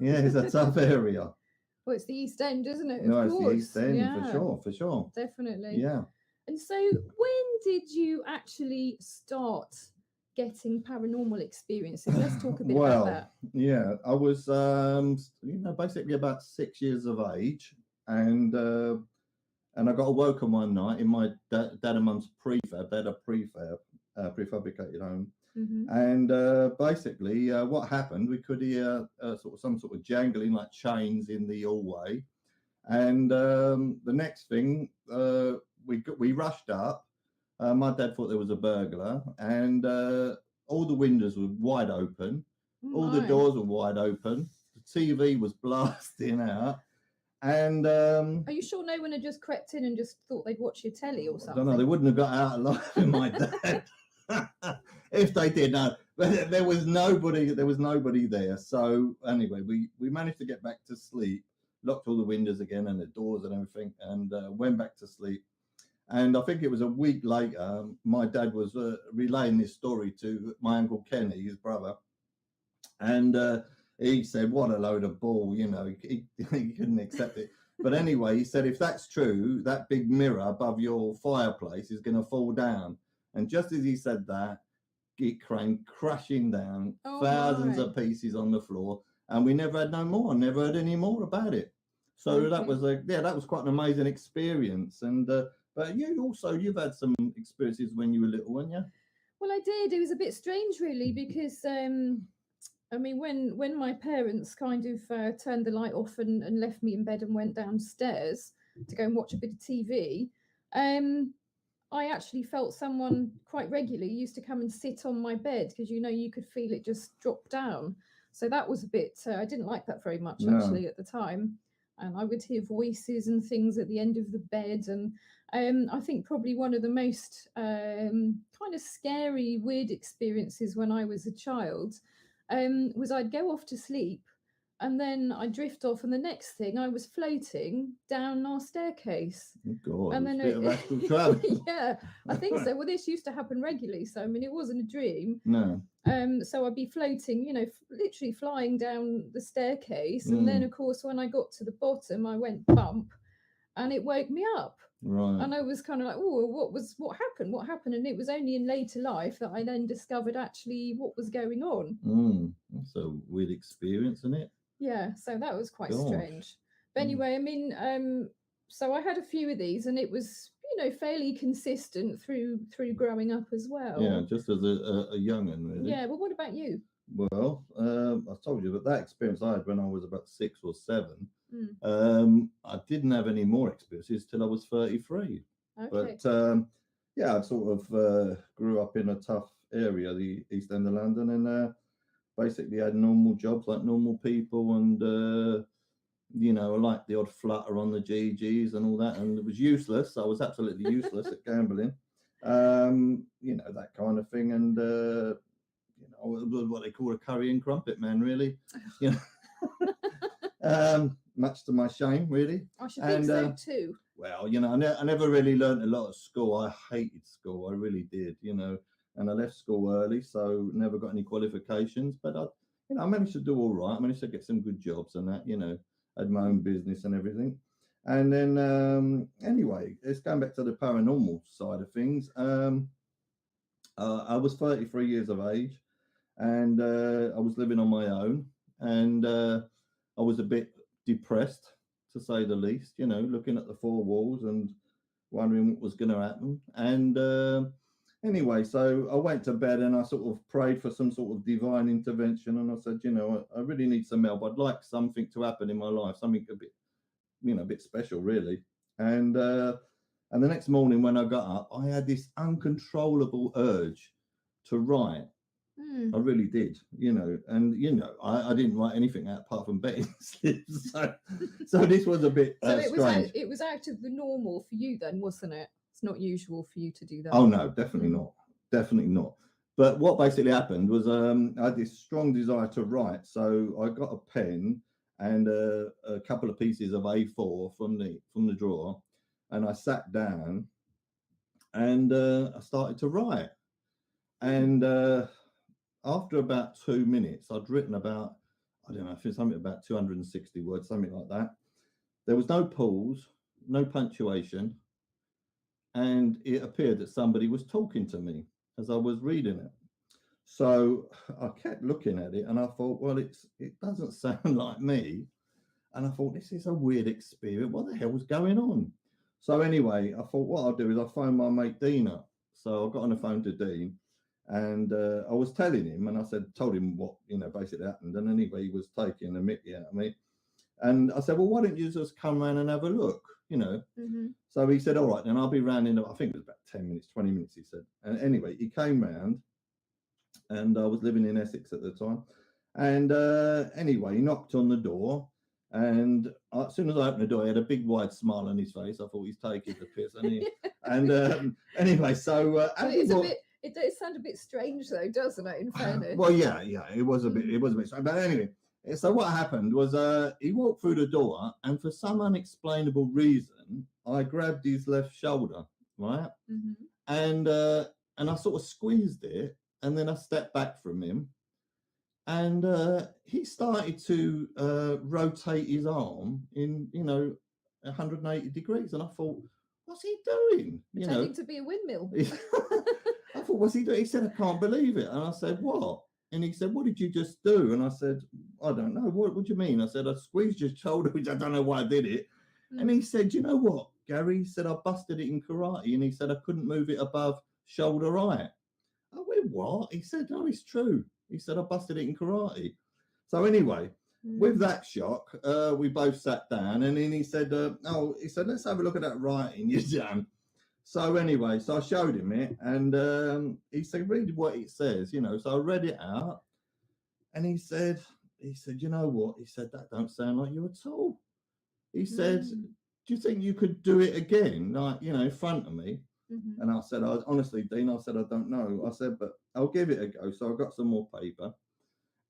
Yeah, it's a tough area. Well, it's the East End, isn't it? No, of it's course. the East End, yeah, for sure. Definitely. Yeah. And so when did you actually start getting paranormal experiences? Let's talk a bit about that. Yeah, I was, basically about 6 years of age, and I got awoken one night in my dad and mum's prefab. They had a prefabricated home, and basically, what happened? We could hear some sort of jangling, like chains in the hallway, and the next thing, we rushed up. My dad thought there was a burglar, and all the windows were wide open, all the doors were wide open, the TV was blasting out, and are you sure no one had just crept in and just thought they'd watch your telly or something? I don't know, they wouldn't have got out alive with my dad. If they did, no. But there was nobody there. So anyway, we managed to get back to sleep, locked all the windows again and the doors and everything, and went back to sleep. And I think it was a week later, my dad was relaying this story to my Uncle Kenny, his brother. And he said, what a load of bull, he couldn't accept it. But anyway, he said, if that's true, that big mirror above your fireplace is going to fall down. And just as he said that, it came crashing down, thousands of pieces on the floor. And we never had never heard any more about it. So that was quite an amazing experience. And but you've had some experiences when you were little, weren't you? Well, I did. It was a bit strange, really, because I mean, when my parents kind of turned the light off and left me in bed and went downstairs to go and watch a bit of TV, I actually felt someone quite regularly used to come and sit on my bed because you could feel it just drop down. So that was a bit. I didn't like that very much actually at the time, and I would hear voices and things at the end of the bed. And I think probably one of the most kind of scary, weird experiences when I was a child was I'd go off to sleep and then I'd drift off, and the next thing I was floating down our staircase. Oh God, And then a bit of astral travel. yeah, I think so. Well, this used to happen regularly, so I mean, it wasn't a dream. No. So I'd be floating, literally flying down the staircase, and then of course when I got to the bottom, I went bump, and it woke me up. Right. And I was kind of like, oh, what happened? What happened? And it was only in later life that I then discovered actually what was going on. That's a weird experience, isn't it? Yeah, so that was quite strange. But anyway, I mean, so I had a few of these, and it was, fairly consistent through growing up as well. Yeah, just as a young'un, really. Yeah, well, what about you? Well, I told you, but that experience I had when I was about 6 or 7. I didn't have any more experiences till I was 33. Okay. But yeah, I sort of grew up in a tough area, the East End of London, and basically had normal jobs like normal people, and I liked the odd flutter on the GGs and all that, and it was useless. I was absolutely useless at gambling, that kind of thing, and I was what they call a curry and crumpet man, really. Much to my shame, really. I should think so too. Well, I never really learned a lot at school. I hated school, I really did, and I left school early, so never got any qualifications. But I managed to do all right. I managed to get some good jobs and that, had my own business and everything. And then anyway, it's going back to the paranormal side of things. I was 33 years of age, and I was living on my own, and I was a bit depressed, to say the least, looking at the four walls and wondering what was going to happen. And anyway, so I went to bed and I sort of prayed for some sort of divine intervention, and I said, I really need some help. I'd like something to happen in my life, something a bit, a bit special, really. And the next morning when I got up, I had this uncontrollable urge to write. I really did, and I didn't write anything out apart from betting slips. So this was a bit strange. It was out of the normal for you then, wasn't it? It's not usual for you to do that. Oh no, definitely not. But what basically happened was I had this strong desire to write, so I got a pen and a couple of pieces of A4 from the drawer, and I sat down and I started to write. And after about 2 minutes, I'd written about, I don't know, I think something about 260 words, something like that. There was no pause, no punctuation, and it appeared that somebody was talking to me as I was reading it. So I kept looking at it, and I thought, well, it doesn't sound like me. And I thought, this is a weird experience. What the hell was going on? So anyway, I thought what I'll do is I'll phone my mate Dean up. So I got on the phone to Dean. And I was telling him, and I told him what, basically happened. And anyway, he was taking a mickey out of me. And I said, well, why don't you just come round and have a look, So he said, all right, then I'll be round in, I think it was about 10 minutes, 20 minutes, he said. And anyway, he came round, and I was living in Essex at the time. And anyway, he knocked on the door. And as soon as I opened the door, he had a big wide smile on his face. I thought he's taking the piss. And anyway, so... It does sound a bit strange, though, doesn't it? In fairness. Well, yeah, it was a bit strange. But anyway, so what happened was he walked through the door, and for some unexplainable reason, I grabbed his left shoulder, right, and I sort of squeezed it, and then I stepped back from him, and he started to rotate his arm in 180 degrees, and I thought, what's he doing? Pretending to be a windmill. I thought, what's he doing? He said, I can't believe it. And I said, what? And he said, what did you just do? And I said, I don't know. What do you mean? I said, I squeezed your shoulder, which I don't know why I did it. And he said, you know what, Gary? He said, I busted it in karate. And he said, I couldn't move it above shoulder height. I went, what? He said, no, it's true. He said, I busted it in karate. So anyway, with that shock, we both sat down, and then he said, let's have a look at that writing you've done. So anyway, so I showed him it, and he said, read what it says, you know. So I read it out, and he said, you know what? He said, that don't sound like you at all. He said, do you think you could do it again, like, you know, in front of me? And I said, honestly, Dean, I said, I don't know. I said, but I'll give it a go. So I got some more paper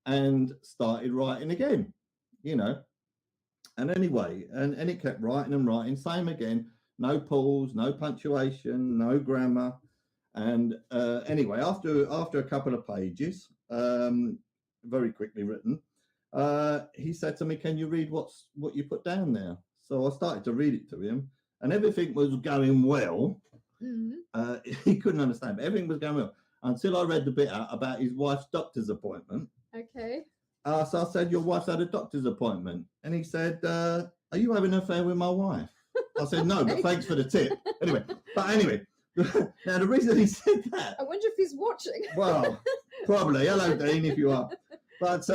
and started writing again, you know. And anyway, and it kept writing and writing, same again, no pause, no punctuation, no grammar. And anyway, after a couple of pages, very quickly written, he said to me, can you read what you put down there? So I started to read it to him, and everything was going well. He couldn't understand, but everything was going well until I read the bit out about his wife's doctor's appointment. Okay. So I said, your wife's had a doctor's appointment. And he said, are you having an affair with my wife? I said, no, but thanks for the tip. Anyway, now the reason he said that. I wonder if he's watching. Well, probably. Hello, Dean, if you are. But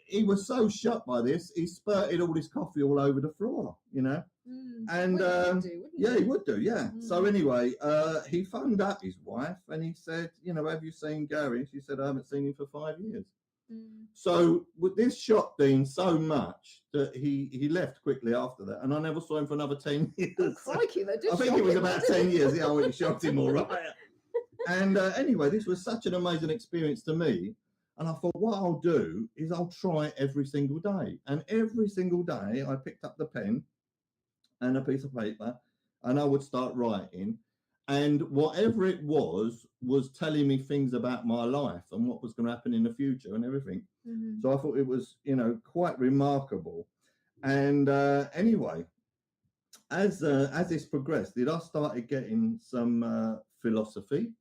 he was so shocked by this, he spurted all his coffee all over the floor, you know. And he would do, yeah. So anyway, he phoned up his wife and he said, you know, have you seen Gary? She said, I haven't seen him for 5 years. So with this shocked Dean so much that he left quickly after that, and I never saw him for another 10 years. Oh, crikey, that did I think it was about 10 years. Yeah, I went and shocked him all right. And anyway, this was such an amazing experience to me. And I thought, what I'll do is I'll try it every single day. And every single day I picked up the pen and a piece of paper and I would start writing. And whatever it was telling me things about my life and what was going to happen in the future and everything. So I thought it was, you know, quite remarkable. And anyway, as this progressed, I started getting some philosophy.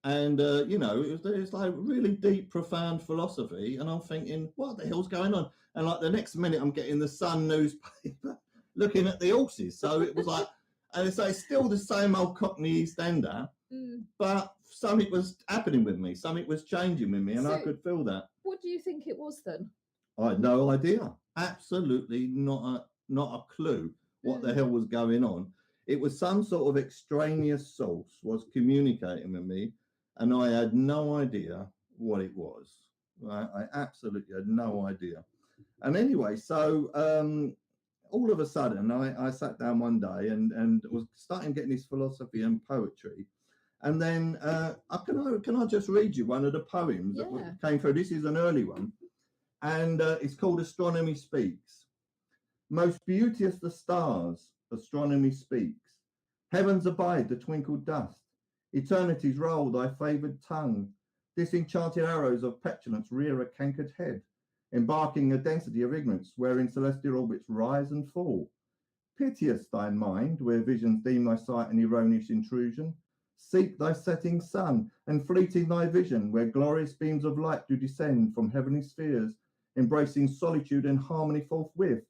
And, you know, it's like really deep, profound philosophy. And I'm thinking, what the hell's going on? And like the next minute, I'm getting the Sun newspaper looking at the horses. So it was like, and it's like still the same old Cockney EastEnder, but something was happening with me. Something was changing with me, and I could feel that. What do you think it was then? I had no idea. Absolutely not a clue what the hell was going on. It was some sort of extraneous source was communicating with me, and I had no idea what it was. I absolutely had no idea. And anyway, so all of a sudden, I sat down one day and was starting getting this philosophy and poetry. And then can I just read you one of the poems that came through? This is an early one. And it's called Astronomy Speaks. Most beauteous the stars, astronomy speaks. Heavens abide the twinkled dust. Eternities roll thy favoured tongue. Disenchanted arrows of petulance rear a cankered head, embarking a density of ignorance wherein celestial orbits rise and fall. Piteous thine mind, where visions deem thy sight an erroneous intrusion. Seek thy setting sun, and fleeting thy vision, where glorious beams of light do descend from heavenly spheres, embracing solitude and harmony forthwith,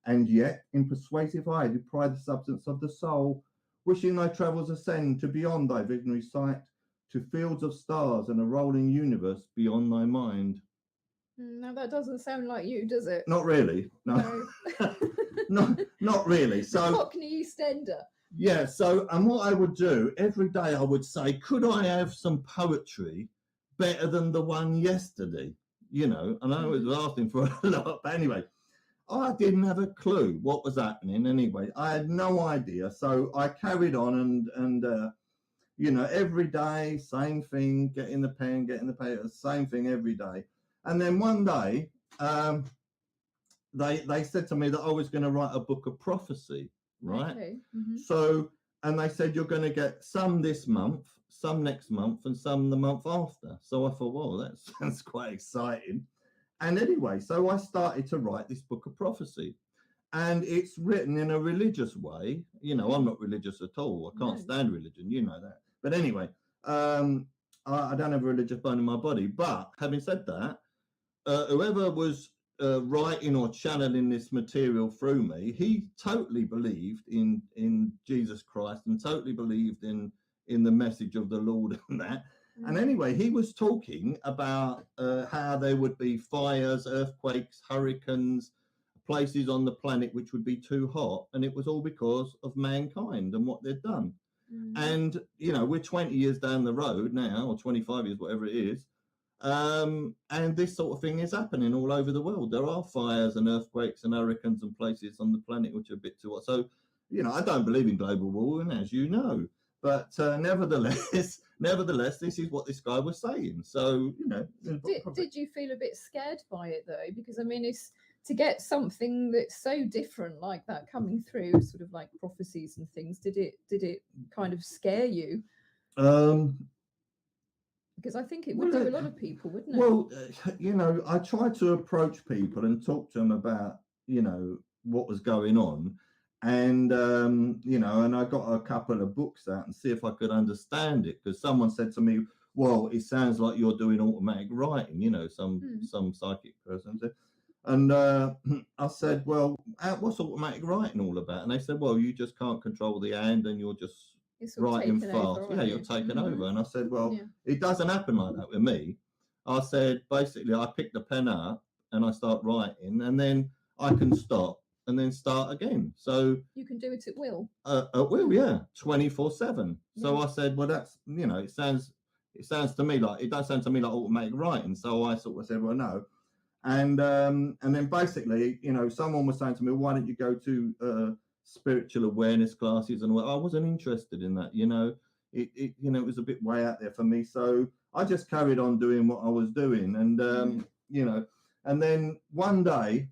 and yet in persuasive eye do pry the substance of the soul, wishing thy travels ascend to beyond thy visionary sight, to fields of stars and a rolling universe beyond thy mind. Now that doesn't sound like you, does it? Not really. No. not really. So the Cockney EastEnder. Yeah, so and what I would do every day, I would say, could I have some poetry better than the one yesterday? You know, and I was asking for a lot, but anyway, I didn't have a clue what was happening anyway. I had no idea. So I carried on and you know, every day, same thing, getting the pen, getting the paper, same thing every day. And then one day, they said to me that I was going to write a book of prophecy, right? Okay. So, and they said, you're going to get some this month, some next month, and some the month after. So I thought, well, that sounds quite exciting. And anyway, so I started to write this book of prophecy. And it's written in a religious way. You know, I'm not religious at all. I can't stand religion. You know that. But anyway, I don't have a religious bone in my body. But having said that, whoever was writing or channeling this material through me, he totally believed in Jesus Christ and totally believed in the message of the Lord and that. And anyway, he was talking about how there would be fires, earthquakes, hurricanes, places on the planet which would be too hot, and it was all because of mankind and what they'd done. And we're 20 years down the road now, or 25 years, whatever it is, and this sort of thing is happening all over the world. There are fires and earthquakes and hurricanes and places on the planet which are a bit too hot. So I don't believe in global warming, as you know, but nevertheless, this is what this guy was saying. So did you feel a bit scared by it though? Because I mean, it's to get something that's so different like that coming through, sort of like prophecies and things. Did it kind of scare you? Because I think it would do a lot of people, wouldn't it? Well, I try to approach people and talk to them about what was going on. And, and I got a couple of books out and see if I could understand it. Because someone said to me, well, it sounds like you're doing automatic writing, some psychic person said. And I said, well, what's automatic writing all about? And they said, well, you just can't control the hand and you're just writing fast. You're taking over. And I said, well, it doesn't happen like that with me. I said, basically, I pick the pen up and I start writing and then I can stop and then start again. So you can do it at will. At will, yeah, 24/7. So I said, well, that's it sounds to me like it does sound to me like automatic writing. So I sort of said, well, no. And then basically, someone was saying to me, why don't you go to spiritual awareness classes? And I wasn't interested in that. It was a bit way out there for me. So I just carried on doing what I was doing. And and then one day,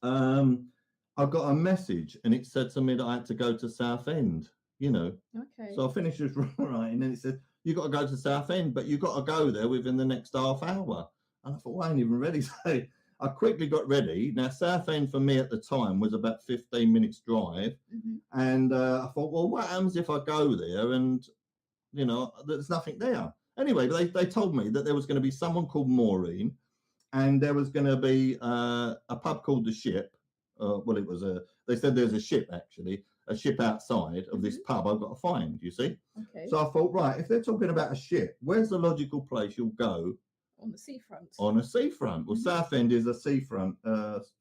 I got a message and it said to me that I had to go to Southend, Okay. So I finished this writing and it said, you got to go to Southend, but you got to go there within the next half hour. And I thought, well, I ain't even ready. So I quickly got ready. Now, Southend for me at the time was about 15 minutes drive. And I thought, well, what happens if I go there and, there's nothing there? Anyway, they told me that there was going to be someone called Maureen and there was going to be a pub called The Ship. They said there's a ship, actually, a ship outside of this pub I've got to find, you see. Okay. So I thought, right, if they're talking about a ship, where's the logical place you'll go? On the seafront. On a seafront. Well, Southend is a seafront,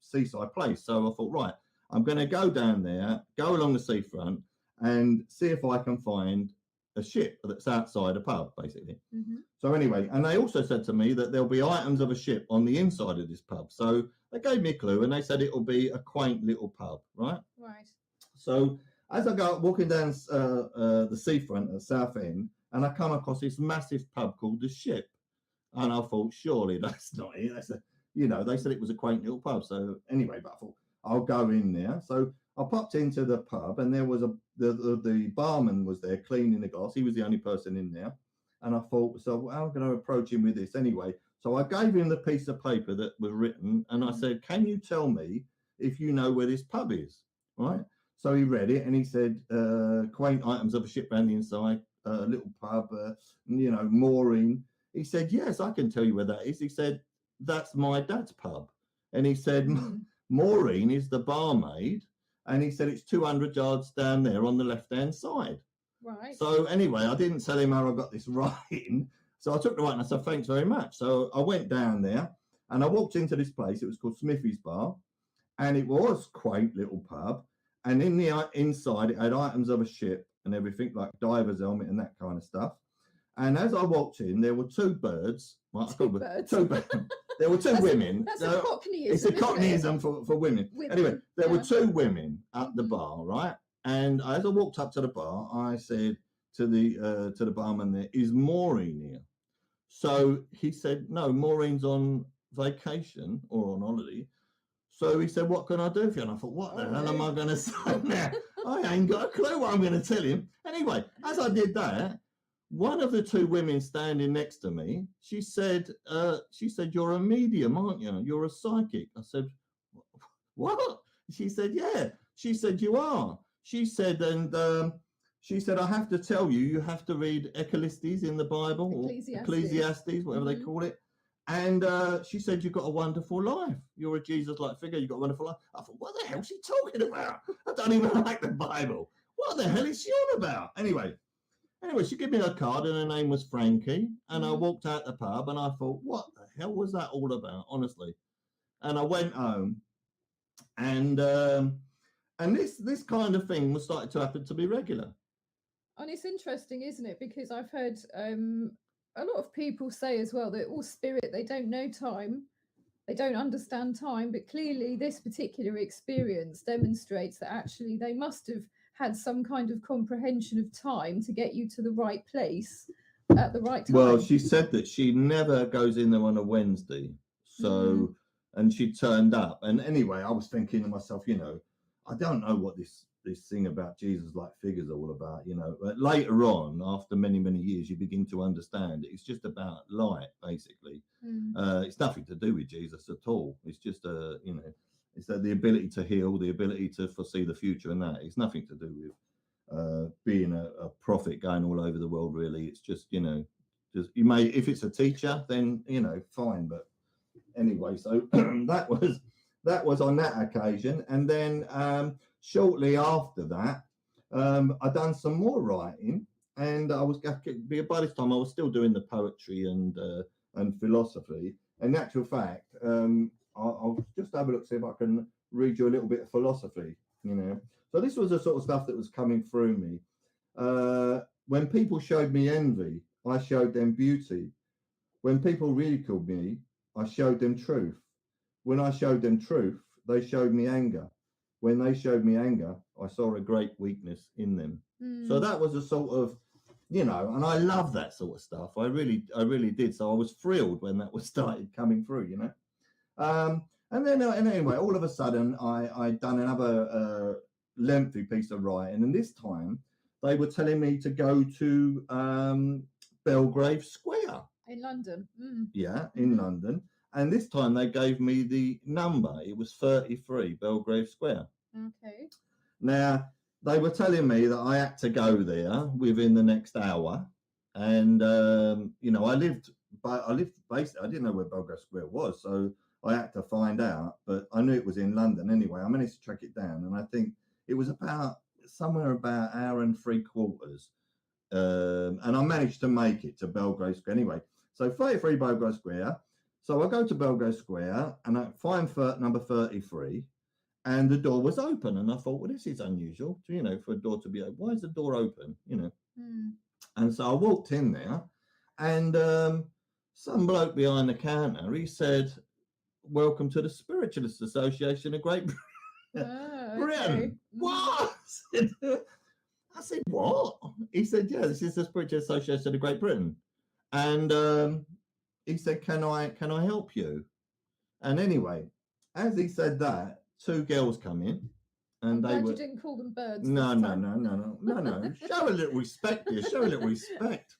seaside place. So I thought, right, I'm going to go down there, go along the seafront and see if I can find a ship that's outside a pub, basically. So anyway, and they also said to me that there'll be items of a ship on the inside of this pub. So they gave me a clue and they said it'll be a quaint little pub, right? Right. So as I go walking down the seafront at Southend, and I come across this massive pub called The Ship. And I thought, surely that's not it. They said it was a quaint little pub. So anyway, but I thought, I'll go in there. So I popped into the pub and there was the barman was there cleaning the glass. He was the only person in there. And I thought, so how am I going to approach him with this anyway? So I gave him the piece of paper that was written and I said, can you tell me if you know where this pub is? Right. So he read it and he said, quaint items of a ship around the inside, little pub, Maureen. He said, yes, I can tell you where that is. He said, that's my dad's pub. And he said, Maureen is the barmaid. And he said, it's 200 yards down there on the left-hand side. Right. So anyway, I didn't tell him how I got this writing. So I took the writing and I said, thanks very much. So I went down there and I walked into this place. It was called Smithy's Bar. And it was quaint little pub. And in the inside, it had items of a ship and everything, like diver's helmet and that kind of stuff. And as I walked in, there were two birds. Well, two birds. There were two women. That's a Cockneyism. It's a Cockneyism for women. Anyway, there were two women at the bar, right? And as I walked up to the bar, I said to the barman there, is Maureen here? So he said, no, Maureen's on vacation or on holiday. So he said, what can I do for you? And I thought, what the hell am I going to say now? I ain't got a clue what I'm going to tell him. Anyway, as I did that, one of the two women standing next to me, she said, you're a medium, aren't you? You're a psychic. I said, what? She said, yeah. She said, you are. She said, I have to tell you, you have to read Ecclesiastes in the Bible, or Ecclesiastes, whatever they call it. And she said, you've got a wonderful life. You're a Jesus-like figure. You've got a wonderful life. I thought, what the hell is she talking about? I don't even like the Bible. What the hell is she on about? Anyway, Anyway, she gave me her card and her name was Frankie. And I walked out the pub and I thought, what the hell was that all about, honestly? And I went home and this kind of thing was starting to happen to be regular. And it's interesting, isn't it? Because I've heard a lot of people say as well that all spirit, they don't know time, they don't understand time, but clearly this particular experience demonstrates that actually they must have had some kind of comprehension of time to get you to the right place at the right time. Well, she said that she never goes in there on a Wednesday. So, and she turned up. And anyway, I was thinking to myself, you know, I don't know what this thing about Jesus like figures all about, you know. But later on, after many, many years, you begin to understand it's just about light, basically. It's nothing to do with Jesus at all. It's just you know, it's the ability to heal, the ability to foresee the future, and that. It's nothing to do with being a prophet going all over the world, really. It's just, you know, just you may, if it's a teacher, then, you know, fine. But anyway, so that was on that occasion. And then shortly after that, I done some more writing, and I was by this time I was still doing the poetry and philosophy. In actual fact, I'll just have a look, see if I can read you a little bit of philosophy, you know. So this was the sort of stuff that was coming through me. When people showed me envy, I showed them beauty. When people ridiculed me, I showed them truth. When I showed them truth, they showed me anger. When they showed me anger, I saw a great weakness in them. So that was a sort of, you know, and I love that sort of stuff. I really did. So I was thrilled when that was started coming through, you know. And then anyway, all of a sudden, I'd done another lengthy piece of writing, and this time they were telling me to go to Belgrave Square in London. Yeah, in London. And this time they gave me the number. It was 33 Belgrave Square. Okay. Now, they were telling me that I had to go there within the next hour. And, you know, I lived basically, I didn't know where Belgrave Square was. So I had to find out. But I knew it was in London anyway. I managed to track it down. And I think it was somewhere about an hour and 3/4. And I managed to make it to Belgrave Square anyway. So 33 Belgrave Square. So I go to Belgrave Square and I find number 33, and the door was open. And I thought, well, this is unusual, you know, for a door to be open. Why is the door open, you know? And so I walked in there, and some bloke behind the counter, he said, "Welcome to the Spiritualist Association of Great Britain." What? I said, what? He said, yeah, this is the Spiritualist Association of Great Britain. And he said, can I help you? And anyway, as he said that, two girls come in, and you didn't call them birds. No. Show a little respect here. Show a little respect.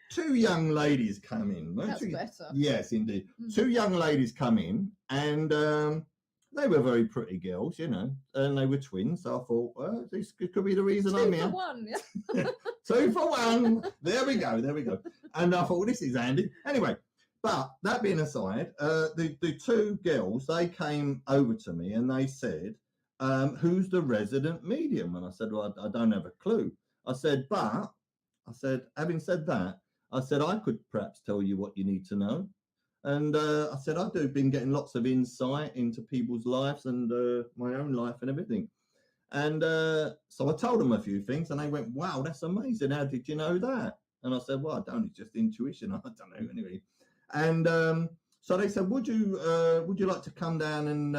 Two young ladies come in. That's better. Yes, indeed. Two young ladies come in, and they were very pretty girls, you know, and they were twins. So I thought, well, this could be the reason I'm here. 2 for 1. Yeah. 2 for 1. There we go. And I thought, well, this is handy. Anyway, but that being aside, the two girls, they came over to me and they said, who's the resident medium? And I said, well, I don't have a clue. I said, having said that, I said, I could perhaps tell you what you need to know. And I said, I've been getting lots of insight into people's lives and my own life and everything. And so I told them a few things, and they went, wow, that's amazing. How did you know that? And I said, well, I don't, it's just intuition. I don't know, anyway. And so they said, would you like to come down and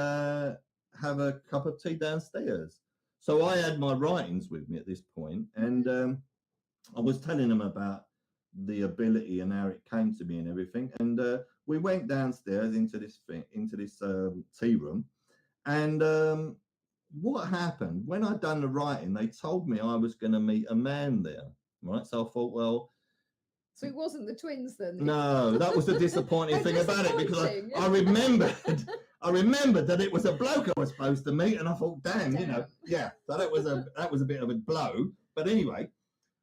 have a cup of tea downstairs? So I had my writings with me at this point, and I was telling them about the ability and how it came to me and everything. And we went downstairs into this tea room, and what happened when I'd done the writing, they told me I was going to meet a man there, right? So I thought, well, so it wasn't the twins then? No, that was the disappointing thing about it, because I remembered that it was a bloke I was supposed to meet, and I thought, damn, you know, yeah. So that was a bit of a blow. But anyway,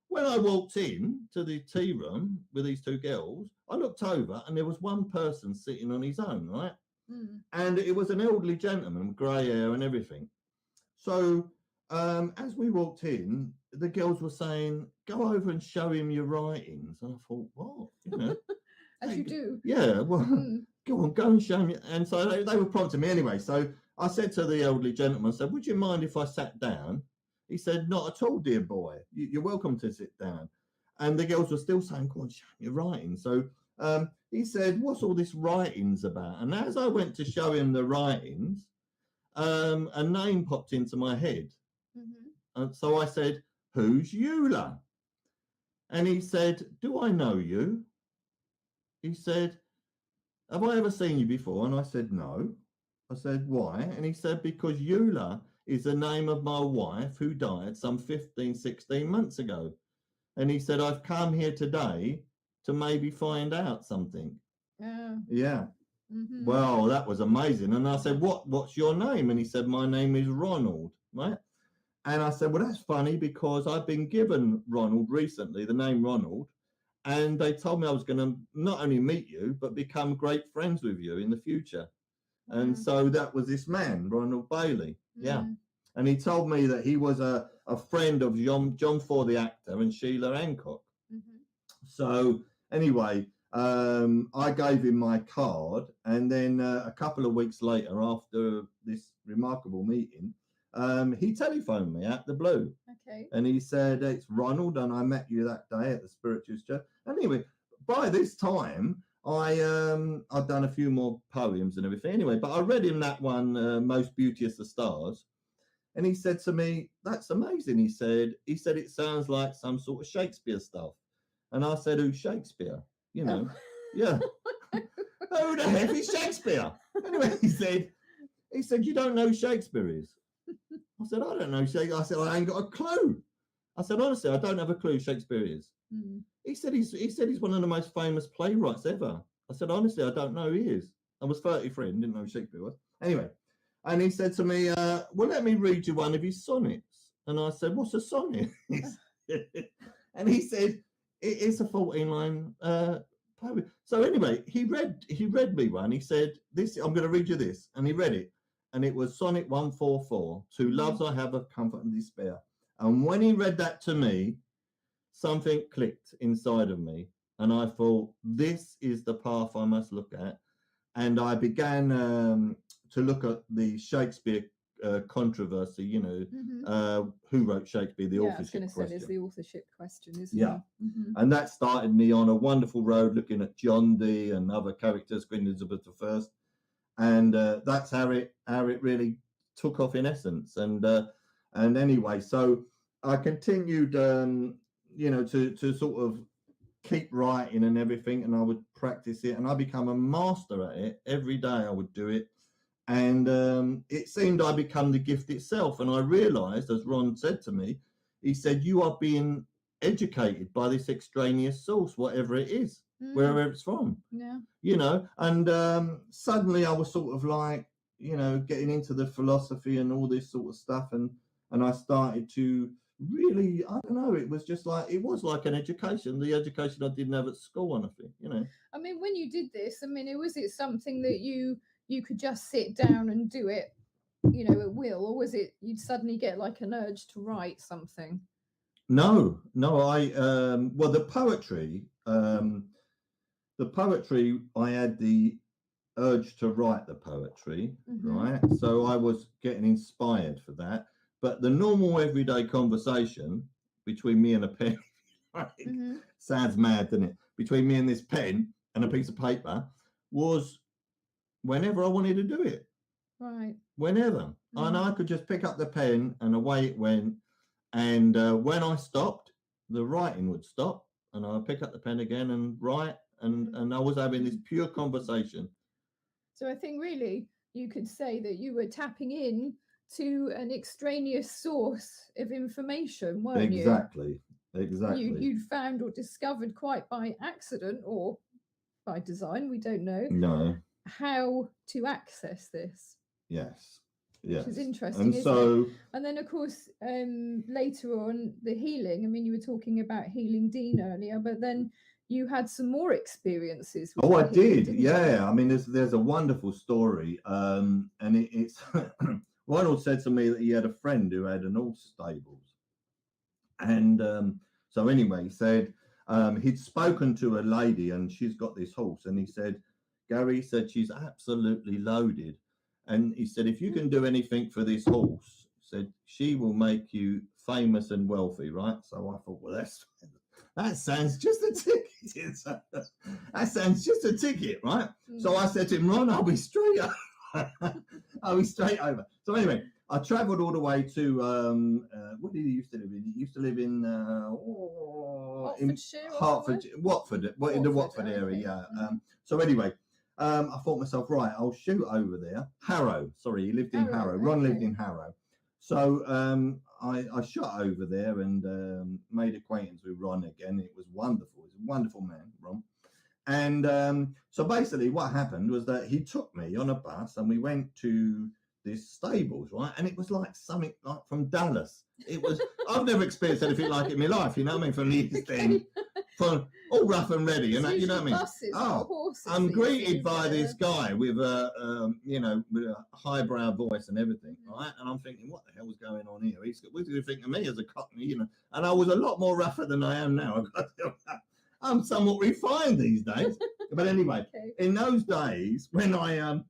when I walked in to the tea room with these two girls, I looked over and there was one person sitting on his own, right? And it was an elderly gentleman, grey hair and everything. So as we walked in, the girls were saying, "Go over and show him your writings." And I thought, "What? You know, As you do. yeah, well, Mm. go and show me." And so they were prompting me anyway. So I said to the elderly gentleman, I said, "Would you mind if I sat down?" He said, "Not at all, dear boy. You're welcome to sit down." And the girls were still saying, "Go on, show me your writings." So he said, "What's all this writings about?" And as I went to show him the writings, a name popped into my head. Mm-hmm. And so I said, "Who's Eula?" And he said, "Do I know you?" He said, "Have I ever seen you before?" And I said, "No." I said, "Why?" And he said, "Because Eula is the name of my wife who died some 15, 16 months ago." And he said, "I've come here today to maybe find out something." Yeah. Mm-hmm. Well, that was amazing. And I said, what's your name? And he said, "My name is Ronald." Right. And I said, "Well, that's funny because I've been given Ronald recently, the name Ronald. And they told me I was going to not only meet you, but become great friends with you in the future." And so that was this man, Ronald Bailey. Yeah. And he told me that he was a friend of John Ford, the actor, and Sheila Hancock. Mm-hmm. So anyway, I gave him my card. And then a couple of weeks later, after this remarkable meeting, he telephoned me out the blue. Okay. And he said, "It's Ronald, and I met you that day at the Spiritualist Church." Anyway, by this time, I'd done a few more poems and everything. Anyway, but I read him that one, "Most Beauteous of Stars," and he said to me, "That's amazing." He said, "It sounds like some sort of Shakespeare stuff." And I said, "Who's Shakespeare?" You know, yeah. Who the heck is Shakespeare? Anyway, he said, "You don't know who Shakespeare is?" I said, "I don't know Shakespeare." I said, "I ain't got a clue." I said, "Honestly, I don't have a clue who Shakespeare is." He said he's one of the most famous playwrights ever. I said, "Honestly, I don't know who he is." I was 33 and didn't know who Shakespeare was. Anyway, and he said to me, "Well, let me read you one of his sonnets." And I said, "What's a sonnet?" And he said, "It's a 14-line poem." So anyway, he read me one. He said, "This, I'm going to read you this." And he read it. And it was Sonnet 144, "Two loves I have of comfort and despair." And when he read that to me, something clicked inside of me. And I thought, this is the path I must look at. And I began to look at the Shakespeare controversy, you know, who wrote Shakespeare, the authorship question. There's the authorship question, isn't Yeah. it? Mm-hmm. And that started me on a wonderful road looking at John Dee and other characters, Queen Elizabeth I. And that's how it really took off in essence. And anyway, so I continued, you know, to sort of keep writing and everything, and I would practice it, and I become a master at it. Every day I would do it, and it seemed I become the gift itself. And I realized, as Ron said to me, he said, "You are being educated by this extraneous source, whatever it is, wherever it's from." Yeah. You know, and suddenly I was sort of like, you know, getting into the philosophy and all this sort of stuff, and I started to really, I don't know, it was like an education, the education I didn't have at school, and I think, you know. I mean, when you did this, I mean, was it something that you could just sit down and do it, you know, at will, or was it you'd suddenly get like an urge to write something? No, I well, the poetry, I had the urge to write the poetry, right? So I was getting inspired for that. But the normal everyday conversation between me and a pen, sounds mad, doesn't it? Between me and this pen and a piece of paper was whenever I wanted to do it. Right. Whenever. And I could just pick up the pen and away it went. And when I stopped, the writing would stop, and I'd pick up the pen again and write. And I was having this pure conversation. So I think really you could say that you were tapping in to an extraneous source of information, weren't you? Exactly. You'd found or discovered quite by accident or by design, we don't know. No. How to access this. Yes. Which is interesting. And so, and then of course, later on, the healing. I mean, you were talking about healing Dean earlier, but then you had some more experiences. Oh, I did. Yeah. I mean, there's a wonderful story, and it's Ronald said to me that he had a friend who had an horse stables. And so anyway, he said he'd spoken to a lady and she's got this horse. And he said, Gary said, she's absolutely loaded. And he said, if you can do anything for this horse, said she will make you famous and wealthy, right? So I thought, well, that sounds just a ticket. That sounds just a ticket, right? So I said to him, Ron, I'll be straight over. I'll be straight over. So anyway, I travelled all the way to what did he used to live in? He used to live in Watford, in the Watford area. Yeah. So anyway, I thought myself, right, I'll shoot over there. Harrow, sorry, he lived in Harrow. Ron lived in Harrow. So I shot over there and made acquaintance with Ron again. It was wonderful. He's a wonderful man, Ron. And so basically what happened was that he took me on a bus and we went to this stables, right? And it was like something like from Dallas. It was, I've never experienced anything like it in my life, you know what I mean? From these things, from all rough and ready, and you know what I mean? Buses, horses, I'm greeted by this guy with a, with a highbrow voice and everything, right? And I'm thinking, what the hell's going on here? He's going to think of me as a Cockney, you know? And I was a lot more rougher than I am now. I'm somewhat refined these days. But anyway, in those days when I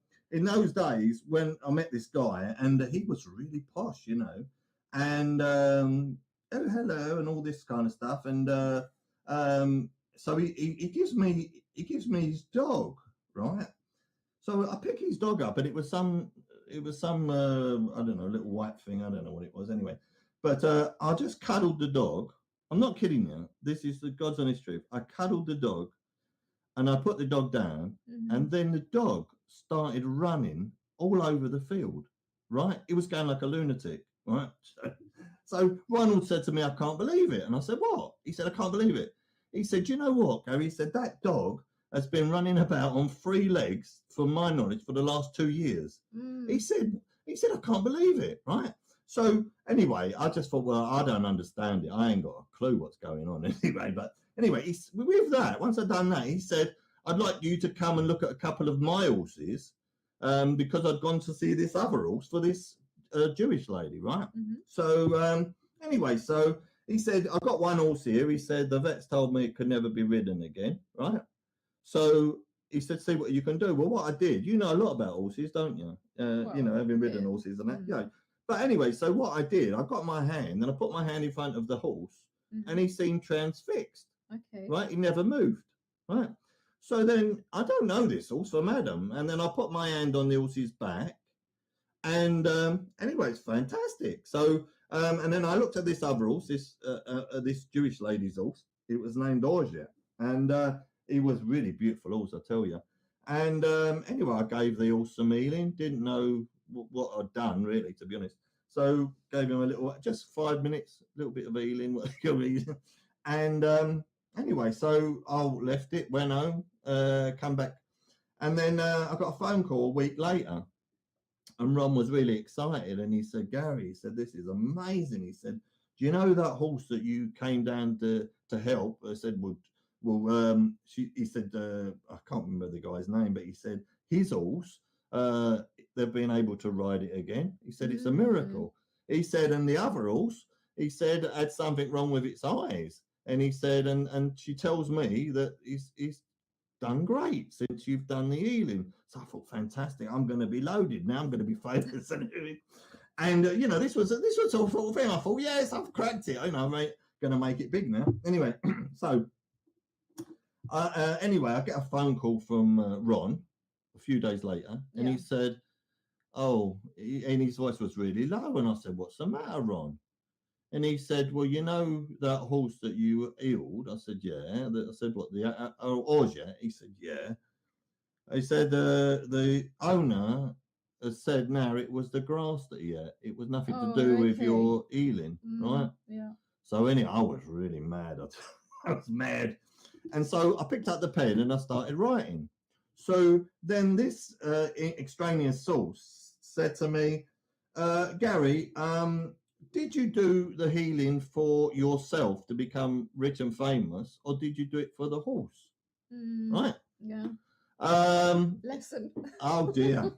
met this guy, and he was really posh, you know, and oh, hello, and all this kind of stuff, and so he gives me his dog, right? So I pick his dog up, and it was some I don't know, little white thing, I don't know what it was anyway, but I just cuddled the dog. I'm not kidding you. This is the God's honest truth. I cuddled the dog, and I put the dog down, and then the dog started running all over the field, right? It was going like a lunatic, right? So Ronald said to me, I can't believe it. And I said, what? He said, I can't believe it. He said, you know what, Gary? He said, that dog has been running about on 3 legs, from my knowledge, for the last 2 years. He said, I can't believe it, right? So anyway, I just thought, well, I don't understand it. I ain't got a clue what's going on anyway. But anyway, with that, once I'd done that, he said, I'd like you to come and look at a couple of my horses, because I'd gone to see this other horse for this Jewish lady, right? So anyway, so he said, I've got one horse here. He said, the vets told me it could never be ridden again, right? So he said, see what you can do. Well, what I did, you know a lot about horses, don't you? You know, having ridden horses and that, yeah. But anyway, so what I did, I got my hand and I put my hand in front of the horse, and he seemed transfixed, right? He never moved, right? So then I don't know this horse from Adam, and then I put my hand on the horse's back, and anyway, it's fantastic. So and then I looked at this other horse, this Jewish lady's horse. It was named Orja, and he was really beautiful horse, I tell you. And anyway, I gave the horse some healing. Didn't know what I'd done really, to be honest. So gave him a little, just 5 minutes, a little bit of healing. And anyway, so I left it, went home, come back, and then I got a phone call a week later, and Ron was really excited, and he said, Gary, he said, this is amazing. He said, do you know that horse that you came down to help? I said, he said, I can't remember the guy's name, but he said his horse, they've been able to ride it again. He said, it's a miracle. He said, and the other horse, he said, had something wrong with its eyes. And he said, and she tells me that he's done great since you've done the healing. So I thought, fantastic, I'm going to be loaded now. I'm going to be famous. And you know, this was the sort of thing. I thought, yes, I've cracked it. You know, I'm going to make it big now. Anyway, so anyway, I get a phone call from Ron a few days later, and he said, and his voice was really low. And I said, what's the matter, Ron? And he said, well, you know that horse that you healed? I said, yeah. I said, what, the Orja? He said, yeah. He said, the owner has said now it was the grass that he ate. It was nothing to do with your healing, right? Yeah. So anyway, I was really mad. I was mad. And so I picked up the pen and I started writing. So then this extraneous source said to me, Gary, did you do the healing for yourself to become rich and famous, or did you do it for the horse? Right? Yeah. Lesson. Oh dear.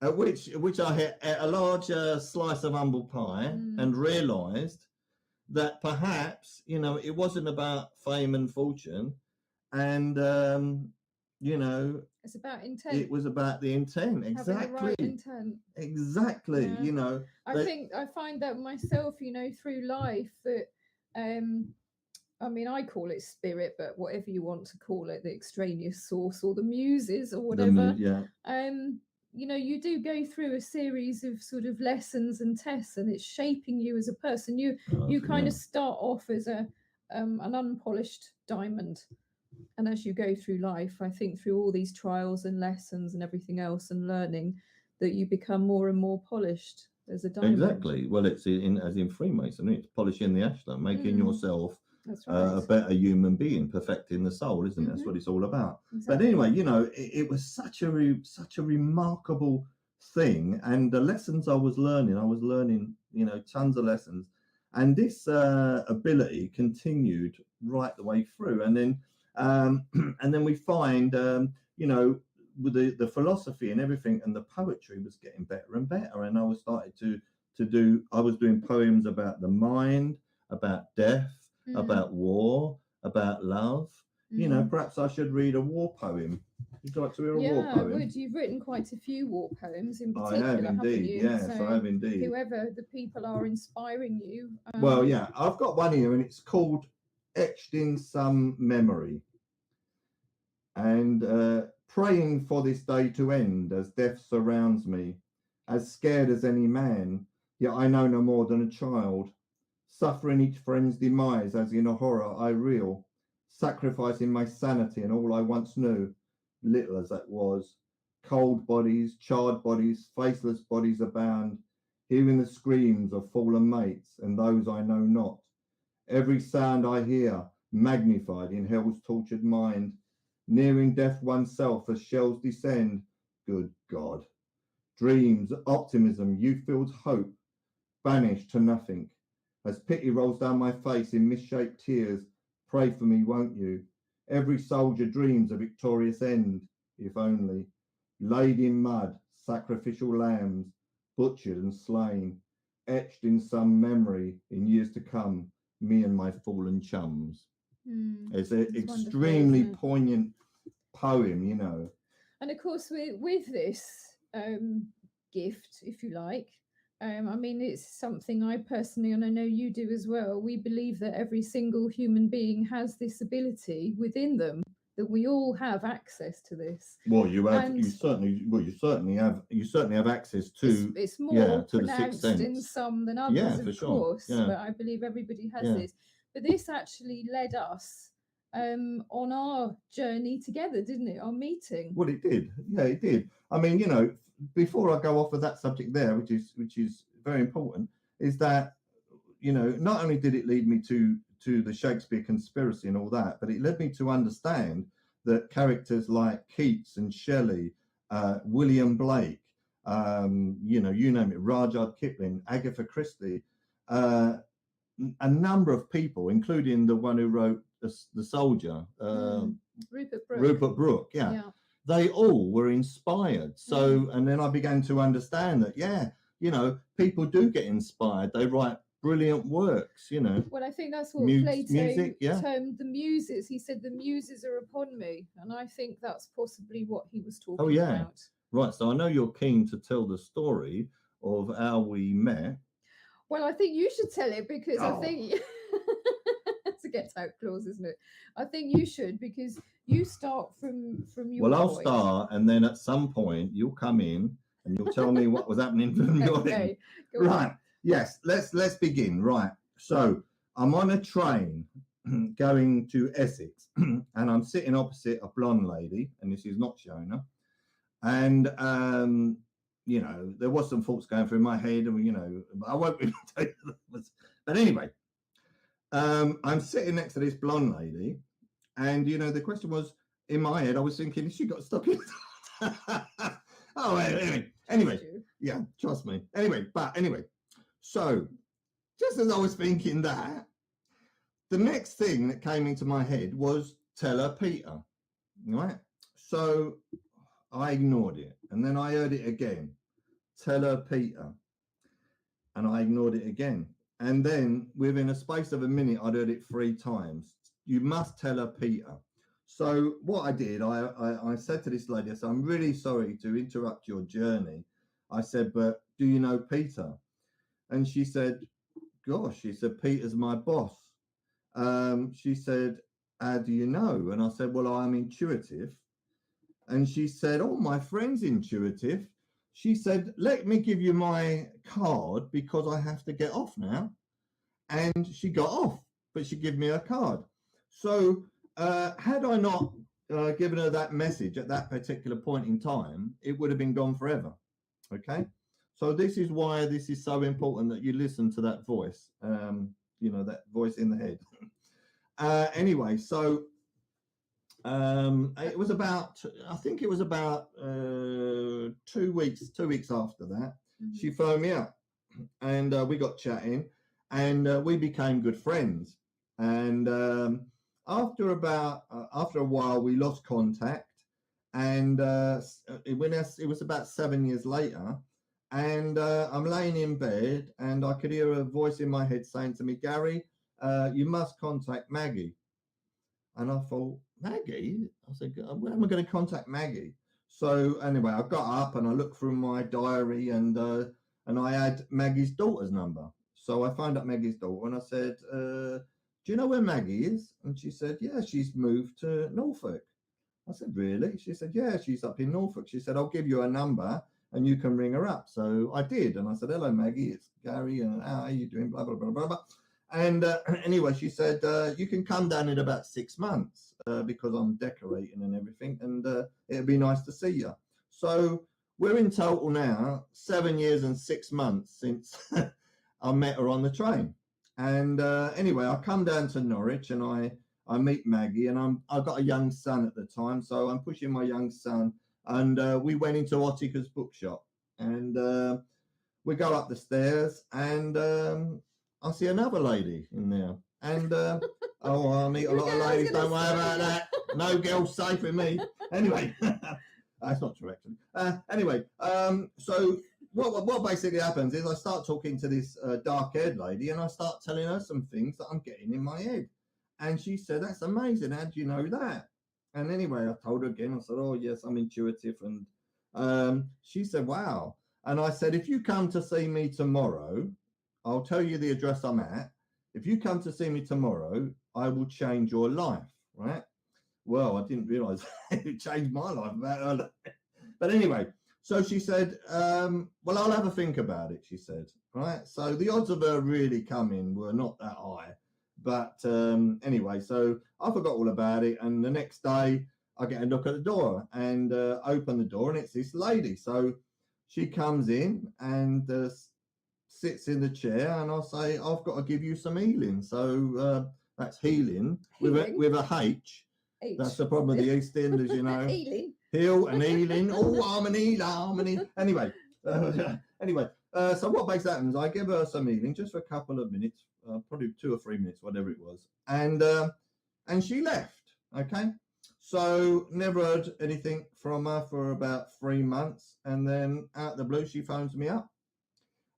At which I ate a large slice of humble pie and realised that perhaps, you know, it wasn't about fame and fortune, and you know, it's about intent. it was about the intent. Exactly. Having the right intent. Exactly. Yeah. You know, I find that myself, you know, through life, that I mean, I call it spirit, but whatever you want to call it, the extraneous source or the muses or whatever. You know, you do go through a series of sort of lessons and tests, and it's shaping you as a person. You kind of start off as an unpolished diamond, and as you go through life, I think through all these trials and lessons and everything else and learning, that you become more and more polished as a diamond. Exactly. Well, it's as in Freemasonry, it's polishing the ashlar, making yourself That's right. a better human being, perfecting the soul, isn't it? That's what it's all about. Exactly. But anyway, you know, it was such a remarkable thing, and the lessons I was learning, you know, tons of lessons, and this ability continued right the way through, and then we find, you know, with the philosophy and everything, and the poetry was getting better and better, and I was doing poems about the mind, about death, about war, about love. You know, perhaps I should read a war poem. You'd like to hear a war poem? Yeah, I would. You've written quite a few war poems in particular, I have indeed. You? Yes, so I have indeed. Whoever the people are inspiring you. Well, yeah, I've got one here, and it's called "Etched in Some Memory." And praying for this day to end as death surrounds me, as scared as any man, yet I know no more than a child, suffering each friend's demise as in a horror I reel, sacrificing my sanity and all I once knew, little as that was. Cold bodies, charred bodies, faceless bodies abound, hearing the screams of fallen mates and those I know not. Every sound I hear, magnified in hell's tortured mind, nearing death oneself as shells descend. Good God. Dreams, optimism, youth-filled hope, banished to nothing. As pity rolls down my face in misshaped tears, pray for me, won't you? Every soldier dreams a victorious end, if only. Laid in mud, sacrificial lambs, butchered and slain, etched in some memory in years to come, me and my fallen chums. It's an extremely poignant poem, you know. And of course, with this gift, if you like, I mean, it's something I personally, and I know you do as well, we believe that every single human being has this ability within them, that we all have access to this. Well, you certainly have access to. It's more pronounced in some than others, of course. Sure. But I believe everybody has this. But this actually led us on our journey together, didn't it? Our meeting. Well, it did. Yeah, it did. I mean, you know, before I go off of that subject there, which is very important, is that, you know, not only did it lead me to the Shakespeare conspiracy and all that, but it led me to understand that characters like Keats and Shelley, William Blake, you know, you name it, Rudyard Kipling, Agatha Christie, a number of people, including the one who wrote The Soldier, Rupert Brooke, yeah. They all were inspired. So, and then I began to understand that, you know, people do get inspired. They write brilliant works, you know. Well, I think that's what Plato termed the muses. He said the muses are upon me, and I think that's possibly what he was talking about. Right. So I know you're keen to tell the story of how we met. Well, I think you should tell it, because I think it's a get out clause, isn't it? I think you should, because you start from your Well, I'll start, and then at some point you'll come in and you'll tell me what was happening from your end. Right. On. Yes, let's begin. Right. So I'm on a train going to Essex, and I'm sitting opposite a blonde lady, and this is not Shona. And you know, there was some thoughts going through my head, and you know, I won't really tell you that. But anyway, I'm sitting next to this blonde lady, and you know, the question was in my head, I was thinking, has she got stuck in? Oh, anyway, yeah, trust me. Anyway. So, just as I was thinking that, the next thing that came into my head was tell her Peter, right? So I ignored it, and then I heard it again, tell her Peter. And I ignored it again. And then within a space of a minute, I'd heard it 3 times. You must tell her Peter. So what I did, I said to this lady, I said, I'm really sorry to interrupt your journey. I said, but do you know Peter? And she said, gosh, she said, Peter's my boss. She said, how do you know? And I said, well, I'm intuitive. And she said, oh, my friend's intuitive. She said, let me give you my card because I have to get off now. And she got off, but she gave me her card. So had I not given her that message at that particular point in time, it would have been gone forever. Okay. So this is why this is so important that you listen to that voice, that voice in the head. Anyway, so it was about, I think it was about 2 weeks after that, she phoned me up and we got chatting and we became good friends. And after a while, we lost contact. And it was about 7 years later. And I'm laying in bed and I could hear a voice in my head saying to me, Gary, you must contact Maggie. And I thought, Maggie? I said, when am I going to contact Maggie? So anyway, I got up and I looked through my diary and I had Maggie's daughter's number. So I found out Maggie's daughter and I said, do you know where Maggie is? And she said, yeah, she's moved to Norfolk. I said, really? She said, yeah, she's up in Norfolk. She said, I'll give you a number and you can ring her up. So I did. And I said, hello, Maggie, it's Gary. And how are you doing? Blah, blah, blah, blah, blah. And anyway, she said, you can come down in about 6 months because I'm decorating and everything. And it'd be nice to see you. So we're in total now 7 years and 6 months since I met her on the train. And anyway, I come down to Norwich and I meet Maggie and I've got a young son at the time. So I'm pushing my young son and we went into Ottika's bookshop and we go up the stairs and I see another lady in there. And I meet a lot of ladies. Don't worry about that. No girl's safe with me. Anyway, that's not true actually. Anyway, so what basically happens is I start talking to this dark-haired lady and I start telling her some things that I'm getting in my head. And she said, that's amazing. How do you know that? And anyway, I told her again. I said, oh, yes, I'm intuitive. And she said, wow. And I said, if you come to see me tomorrow, I'll tell you the address I'm at. If you come to see me tomorrow, I will change your life, right? Well, I didn't realize it changed my life. But anyway, so she said, well, I'll have a think about it, she said, right? So the odds of her really coming were not that high. But anyway, so I forgot all about it. And the next day, I get a knock at the door and open the door, and it's this lady. So she comes in and sits in the chair, and I'll say, I've got to give you some healing. So that's healing with a H. That's the problem with the East Enders, you know. Healing. Heal and healing. Oh, harmony. Anyway, so what basically happens, I give her some healing just for a couple of minutes, probably 2 or 3 minutes, whatever it was. And she left, okay? So never heard anything from her for about 3 months. And then out of the blue, she phones me up.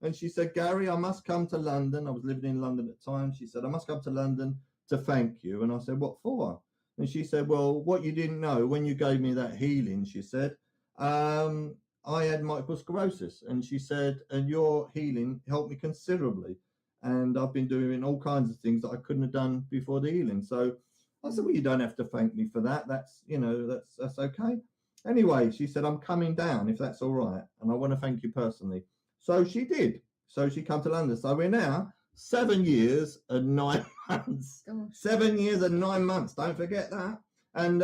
And she said, Gary, I must come to London. I was living in London at the time. She said, I must come to London to thank you. And I said, what for? And she said, well, what you didn't know, when you gave me that healing, she said, I had multiple sclerosis. And she said, and your healing helped me considerably. And I've been doing all kinds of things that I couldn't have done before the healing. So I said, well, you don't have to thank me for that. That's okay. Anyway, she said, I'm coming down if that's all right. And I want to thank you personally. So she did. So she come to London. So we're now 7 years and 9 months. Gosh. 7 years and 9 months. Don't forget that. And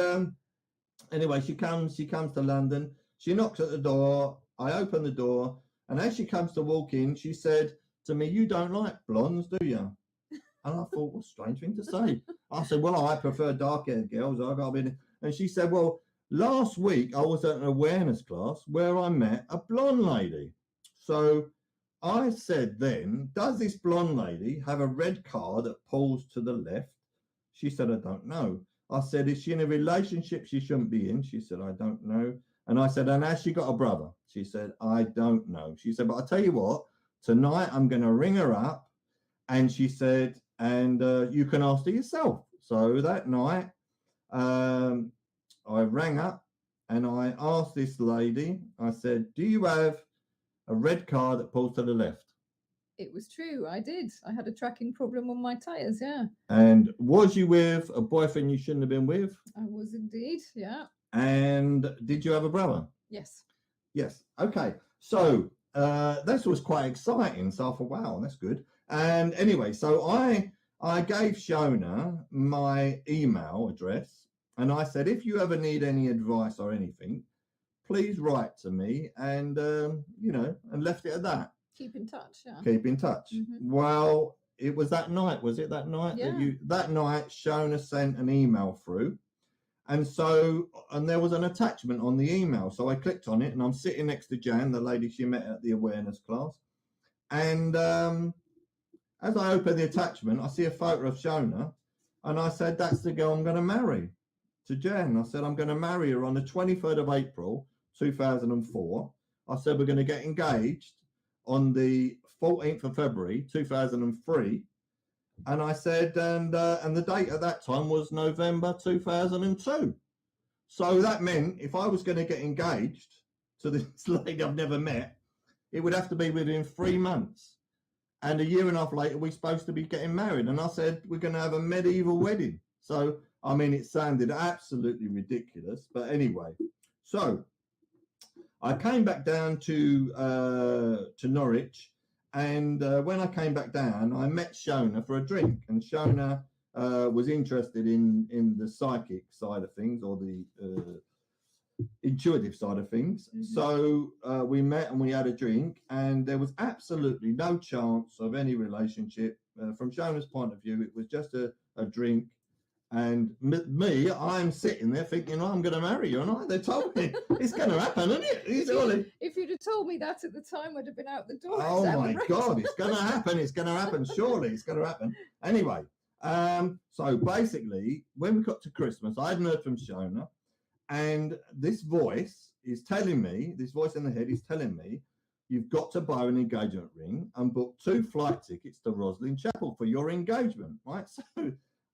anyway, she comes to London. She knocks at the door. I open the door. And as she comes to walk in, she said to me, you don't like blondes, do you? And I thought, what a strange thing to say. I said, well, I prefer dark-haired girls. I got in. And she said, well, last week I was at an awareness class where I met a blonde lady. So I said then, does this blonde lady have a red car that pulls to the left? She said, I don't know. I said, is she in a relationship she shouldn't be in? She said, I don't know. And I said, and has she got a brother? She said, I don't know. She said, but I'll tell you what, tonight I'm going to ring her up. And she said, and you can ask her yourself. So that night, I rang up and I asked this lady, I said, do you have a red car that pulls to the left? It was true. I did. I had a tracking problem on my tyres. Yeah. And was you with a boyfriend you shouldn't have been with? I was indeed. Yeah. And did you have a brother? Yes. Yes. Okay. So this was quite exciting. So I thought, wow, that's good. And anyway, so I gave Shona my email address and I said, if you ever need any advice or anything, please write to me. And, and left it at that. Keep in touch. Yeah. Keep in touch. Mm-hmm. Well, it was that night. Was it that night? Yeah. That night, Shona sent an email through. And there was an attachment on the email. So I clicked on it and I'm sitting next to Jan, the lady she met at the awareness class. And as I open the attachment, I see a photo of Shona. And I said, that's the girl I'm going to marry, to Jan. I said, I'm going to marry her on the 23rd of April, 2004. I said, we're going to get engaged on the 14th of February, 2003. And I said, and the date at that time was November 2002. So that meant if I was going to get engaged to this lady I've never met, it would have to be within 3 months. And a year and a half later, we're supposed to be getting married. And I said, we're going to have a medieval wedding. So, I mean, it sounded absolutely ridiculous. But anyway, so I came back down to Norwich. And when I came back down, I met Shona for a drink. And Shona was interested in the psychic side of things or the intuitive side of things. Mm-hmm. So we met and we had a drink. And there was absolutely no chance of any relationship. From Shona's point of view, it was just a drink. And me, I'm sitting there thinking, I'm going to marry you. And they told me it's going to happen, isn't it? If you'd have told me that at the time, I'd have been out the door. Oh, my God, it's going to happen. It's going to happen. Surely it's going to happen. Anyway, so basically, when we got to Christmas, I hadn't heard from Shona. And this voice in the head is telling me, you've got to buy an engagement ring and book 2 flight tickets to Roslin Chapel for your engagement, right? So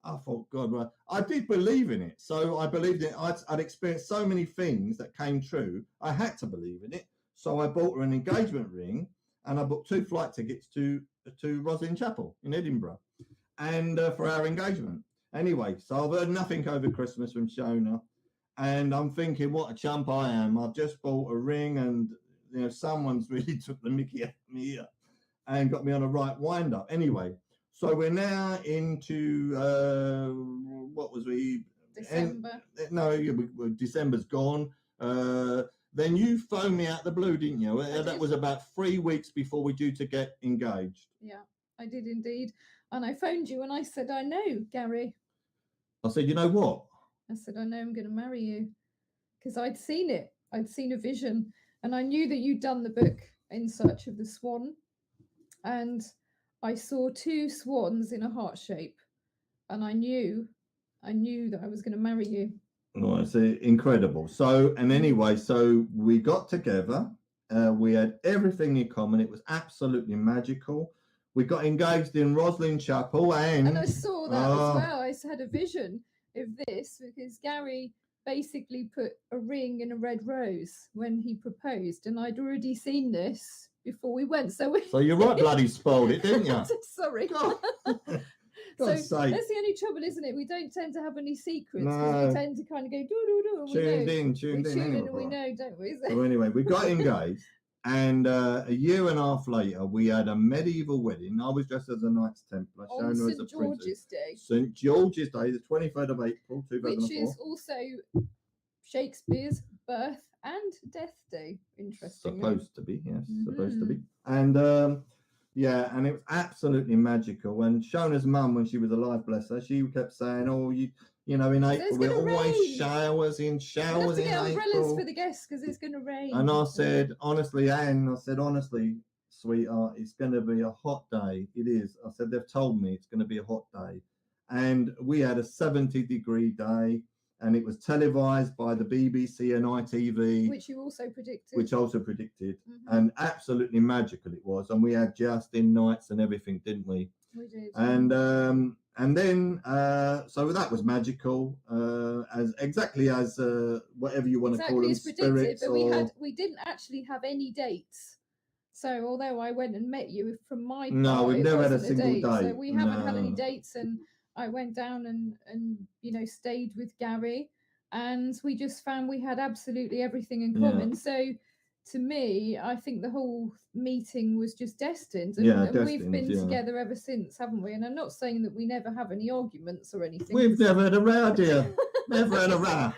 I thought, God, well, I did believe in it. So I believed in it. I'd experienced so many things that came true. I had to believe in it. So I bought her an engagement ring and I booked 2 flight tickets to Roslin Chapel in Edinburgh and for our engagement. Anyway, so I've heard nothing over Christmas from Shona. And I'm thinking, what a chump I am. I've just bought a ring and, someone's really took the mickey out of me here and got me on a right wind up. Anyway, so we're now into, December. December's gone. Then you phoned me out the blue, didn't you? That was about 3 weeks before we're due to get engaged. Yeah, I did indeed. And I phoned you and I said, I know, Gary. I said, you know what? I said, I know I'm going to marry you. Because I'd seen it. I'd seen a vision. And I knew that you'd done the book In Search of the Swan. And I saw 2 swans in a heart shape. And I knew that I was going to marry you. Oh, it's incredible. So we got together. We had everything in common. It was absolutely magical. We got engaged in Roslin Chapel. And I saw that as well. I had a vision of this because Gary basically put a ring in a red rose when he proposed. And I'd already seen this before we went. So you're right, bloody spoiled it, didn't you? Sorry. That's the only trouble, isn't it? We don't tend to have any secrets because we tend to kind of go do. Tuned in. And we know, don't we? So anyway, we got engaged, and a year and a half later, we had a medieval wedding. I was dressed as a Knights Templar, on St. George's Day. St. George's Day, the 23rd of April, 2004. Which is also Shakespeare's birth and death day, interestingly. Supposed to be, yes, supposed to be. And and it was absolutely magical. And Shona's mum, when she was alive, bless her, she kept saying, "Oh, in April we're always showers in umbrellas April for the guests because it's going to rain." And I said, honestly, Anne, sweetheart, it's going to be a hot day. It is. I said, they've told me it's going to be a hot day, and we had a 70-degree day. and it was televised by the BBC and ITV, which you also predicted. Which also predicted, and absolutely magical it was. And we had Justin Knights and everything, didn't we? We did. And then so that was magical, as exactly as whatever you want to call them, as predicted, spirits. But we didn't actually have any dates. So although I went and met you, from my no, we've never had a single date. date. So we haven't had any dates, and I went down and stayed with Gary, and we just found we had absolutely everything in common. So to me, I think the whole meeting was just destined, and we've been together ever since, haven't we? And I'm not saying that we never have any arguments or anything. We've never had a row, dear. Never had a row.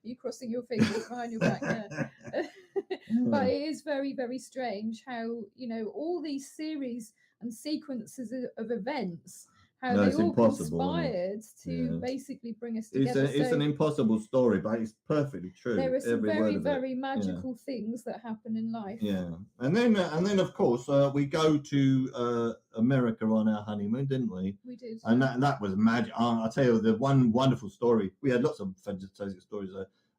You crossing your fingers behind your back there. But it is very, very strange how, all these series and sequences of events, how they all conspired to basically bring us together. It's an impossible story, but it's perfectly true. There are some very, very magical things that happen in life. Yeah, and then of course we go to America on our honeymoon, didn't we? We did, and that was magic. I'll tell you the one wonderful story. We had lots of fantastic stories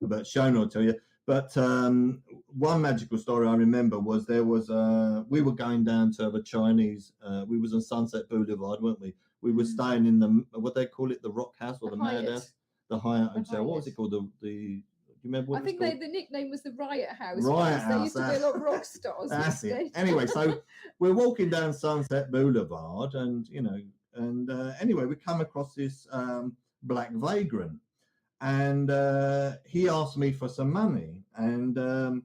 about Shona, I'll tell you. But one magical story I remember was we were going down to a Chinese. We was on Sunset Boulevard, weren't we? We were staying in the what they call it, the Rock House or the Mad House, the Hyatt Hotel. What was it called? Do you remember what I think the nickname was the Riot House. Riot House. There used to be a lot of rock stars. That's it. Anyway, so we're walking down Sunset Boulevard, and anyway, we come across this black vagrant. And he asked me for some money, and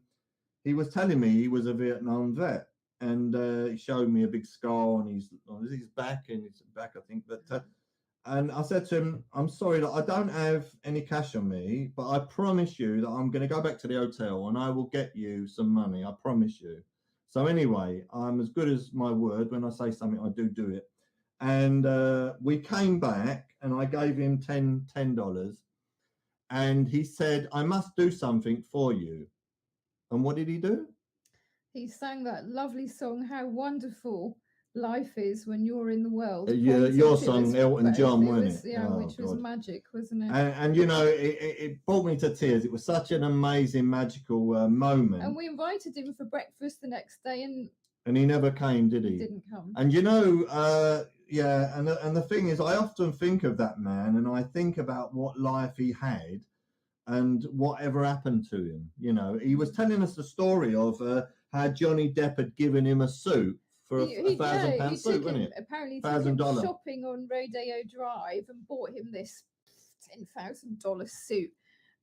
he was telling me he was a Vietnam vet, and he showed me a big scar on his back, I think. But and I said to him, "I'm sorry that I don't have any cash on me, but I promise you that I'm going to go back to the hotel and I will get you some money. I promise you." So anyway, I'm as good as my word. When I say something, I do it. And we came back, and I gave him $10. And he said, "I must do something for you." And what did he do? He sang that lovely song, "How Wonderful Life Is When You're in the World." Your song, Elton John, wasn't it? Yeah, which was magic, wasn't it? And it brought me to tears. It was such an amazing, magical moment. And we invited him for breakfast the next day, and he never came, did he? He didn't come. And and the thing is, I often think of that man, and I think about what life he had and whatever happened to him. He was telling us the story of how Johnny Depp had given him a suit for a £1,000 suit, wasn't it? Apparently, he took him shopping on Rodeo Drive and bought him this $10,000 suit.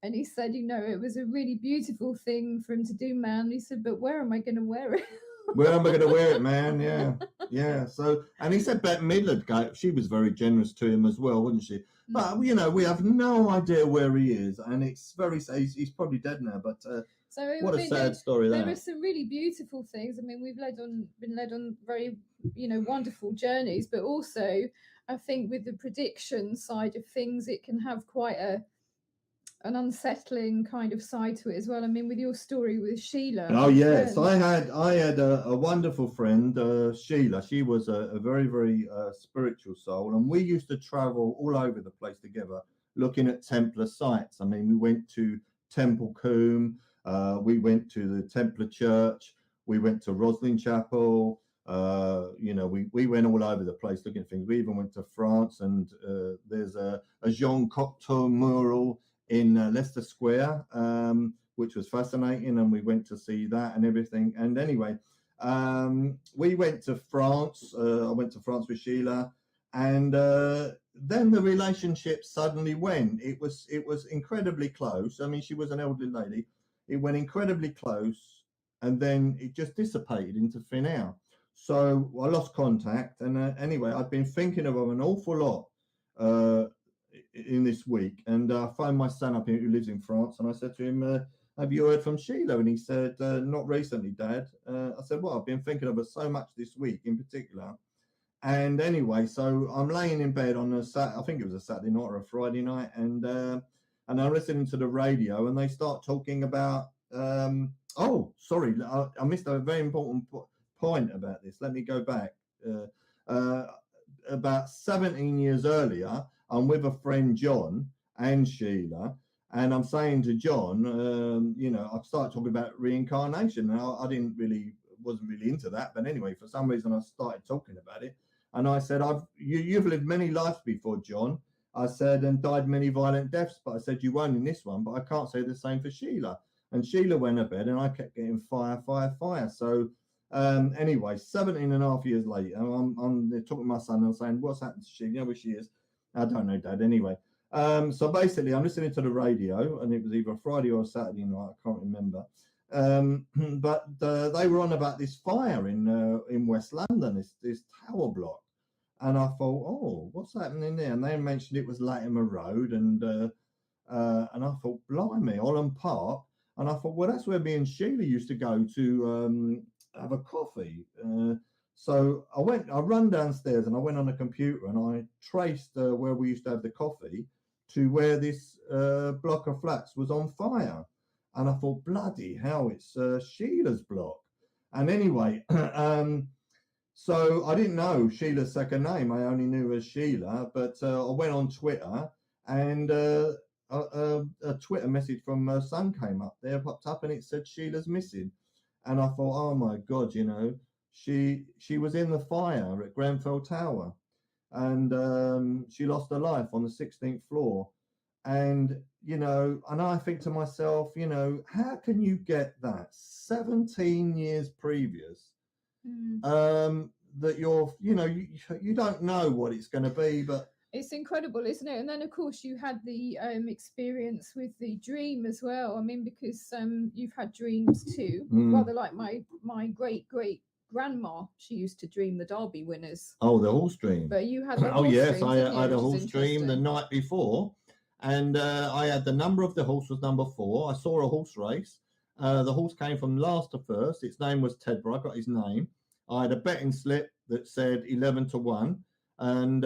And he said, it was a really beautiful thing for him to do, man. He said, "But where am I going to wear it?" Where am I going to wear it, man? Yeah. So, and he said Bette Midler, she was very generous to him as well, wasn't she? But we have no idea where he is, and it's very sad. He's probably dead now. But what a sad story there are some really beautiful things. I mean, we've been led on very wonderful journeys, but also I think with the prediction side of things, it can have quite an unsettling kind of side to it as well. I mean, with your story with Sheila. Oh yes, I had a wonderful friend, Sheila. She was a very, very spiritual soul, and we used to travel all over the place together, looking at Templar sites. I mean, we went to Temple Combe, we went to the Templar Church, we went to Roslin Chapel. We went all over the place looking at things. We even went to France, and there's a Jean Cocteau mural in Leicester Square, which was fascinating, and we went to see that and everything. And anyway, we went to France. I went to France with Sheila, and then the relationship suddenly went. It was incredibly close. I mean, she was an elderly lady. It went incredibly close, and then it just dissipated into thin air. So I lost contact, and anyway, I've been thinking of her an awful lot in this week, and I phoned my son up here who lives in France, and I said to him, "Have you heard from Sheila?" And he said, "Not recently, Dad." I said, "Well, I've been thinking of her so much this week in particular." And anyway, so I'm laying in bed on I think it was a Saturday night or a Friday night, and I'm listening to the radio, and they start talking about oh, sorry, I missed a very important point about this. Let me go back. About 17 years earlier, I'm with a friend, John, and Sheila. And I'm saying to John, you know, I've started talking about reincarnation. Now, I wasn't really into that, but anyway, for some reason I started talking about it. And I said, you've lived many lives before, John. I said, and died many violent deaths, but I said, you won't in this one, but I can't say the same for Sheila. And Sheila went to bed and I kept getting fire. So anyway, 17 and a half years later, I'm talking to my son and I'm saying, what's happened to Sheila? You know where she is? I don't know, Dad. Anyway. So basically, I'm listening to the radio, and it was either Friday or Saturday night. I can't remember. But they were on about this fire in West London, this tower block, and I thought, oh, what's happening there? And they mentioned it was Latimer Road, and I thought, blimey, Holland Park, and I thought, well, that's where me and Sheila used to go to have a coffee. So I run downstairs and I went on the computer and I traced where we used to have the coffee to where this block of flats was on fire. And I thought, bloody hell, it's Sheila's block. And anyway, so I didn't know Sheila's second name. I only knew her as Sheila, but I went on Twitter and a Twitter message from her son came up there, popped up, and it said Sheila's missing. And I thought, oh my God, you know, she was in the fire at Grenfell Tower, and she lost her life on the 16th floor. And, you know, and I think to myself, you know, how can you get that 17 years previous, that you're, you know, you don't know what it's going to be, but it's incredible, isn't it? And then, of course, you had the experience with the dream as well. I mean, because you've had dreams too, rather like my great grandma. She used to dream the Derby winners. Oh, the horse dream. But you had the oh horse yes, dreams, I had a horse dream the night before, and I had the number of the horse was number 4. I saw a horse race. The horse came from last to first. Its name was Tedborough. I got his name. I had a betting slip that said 11-1, and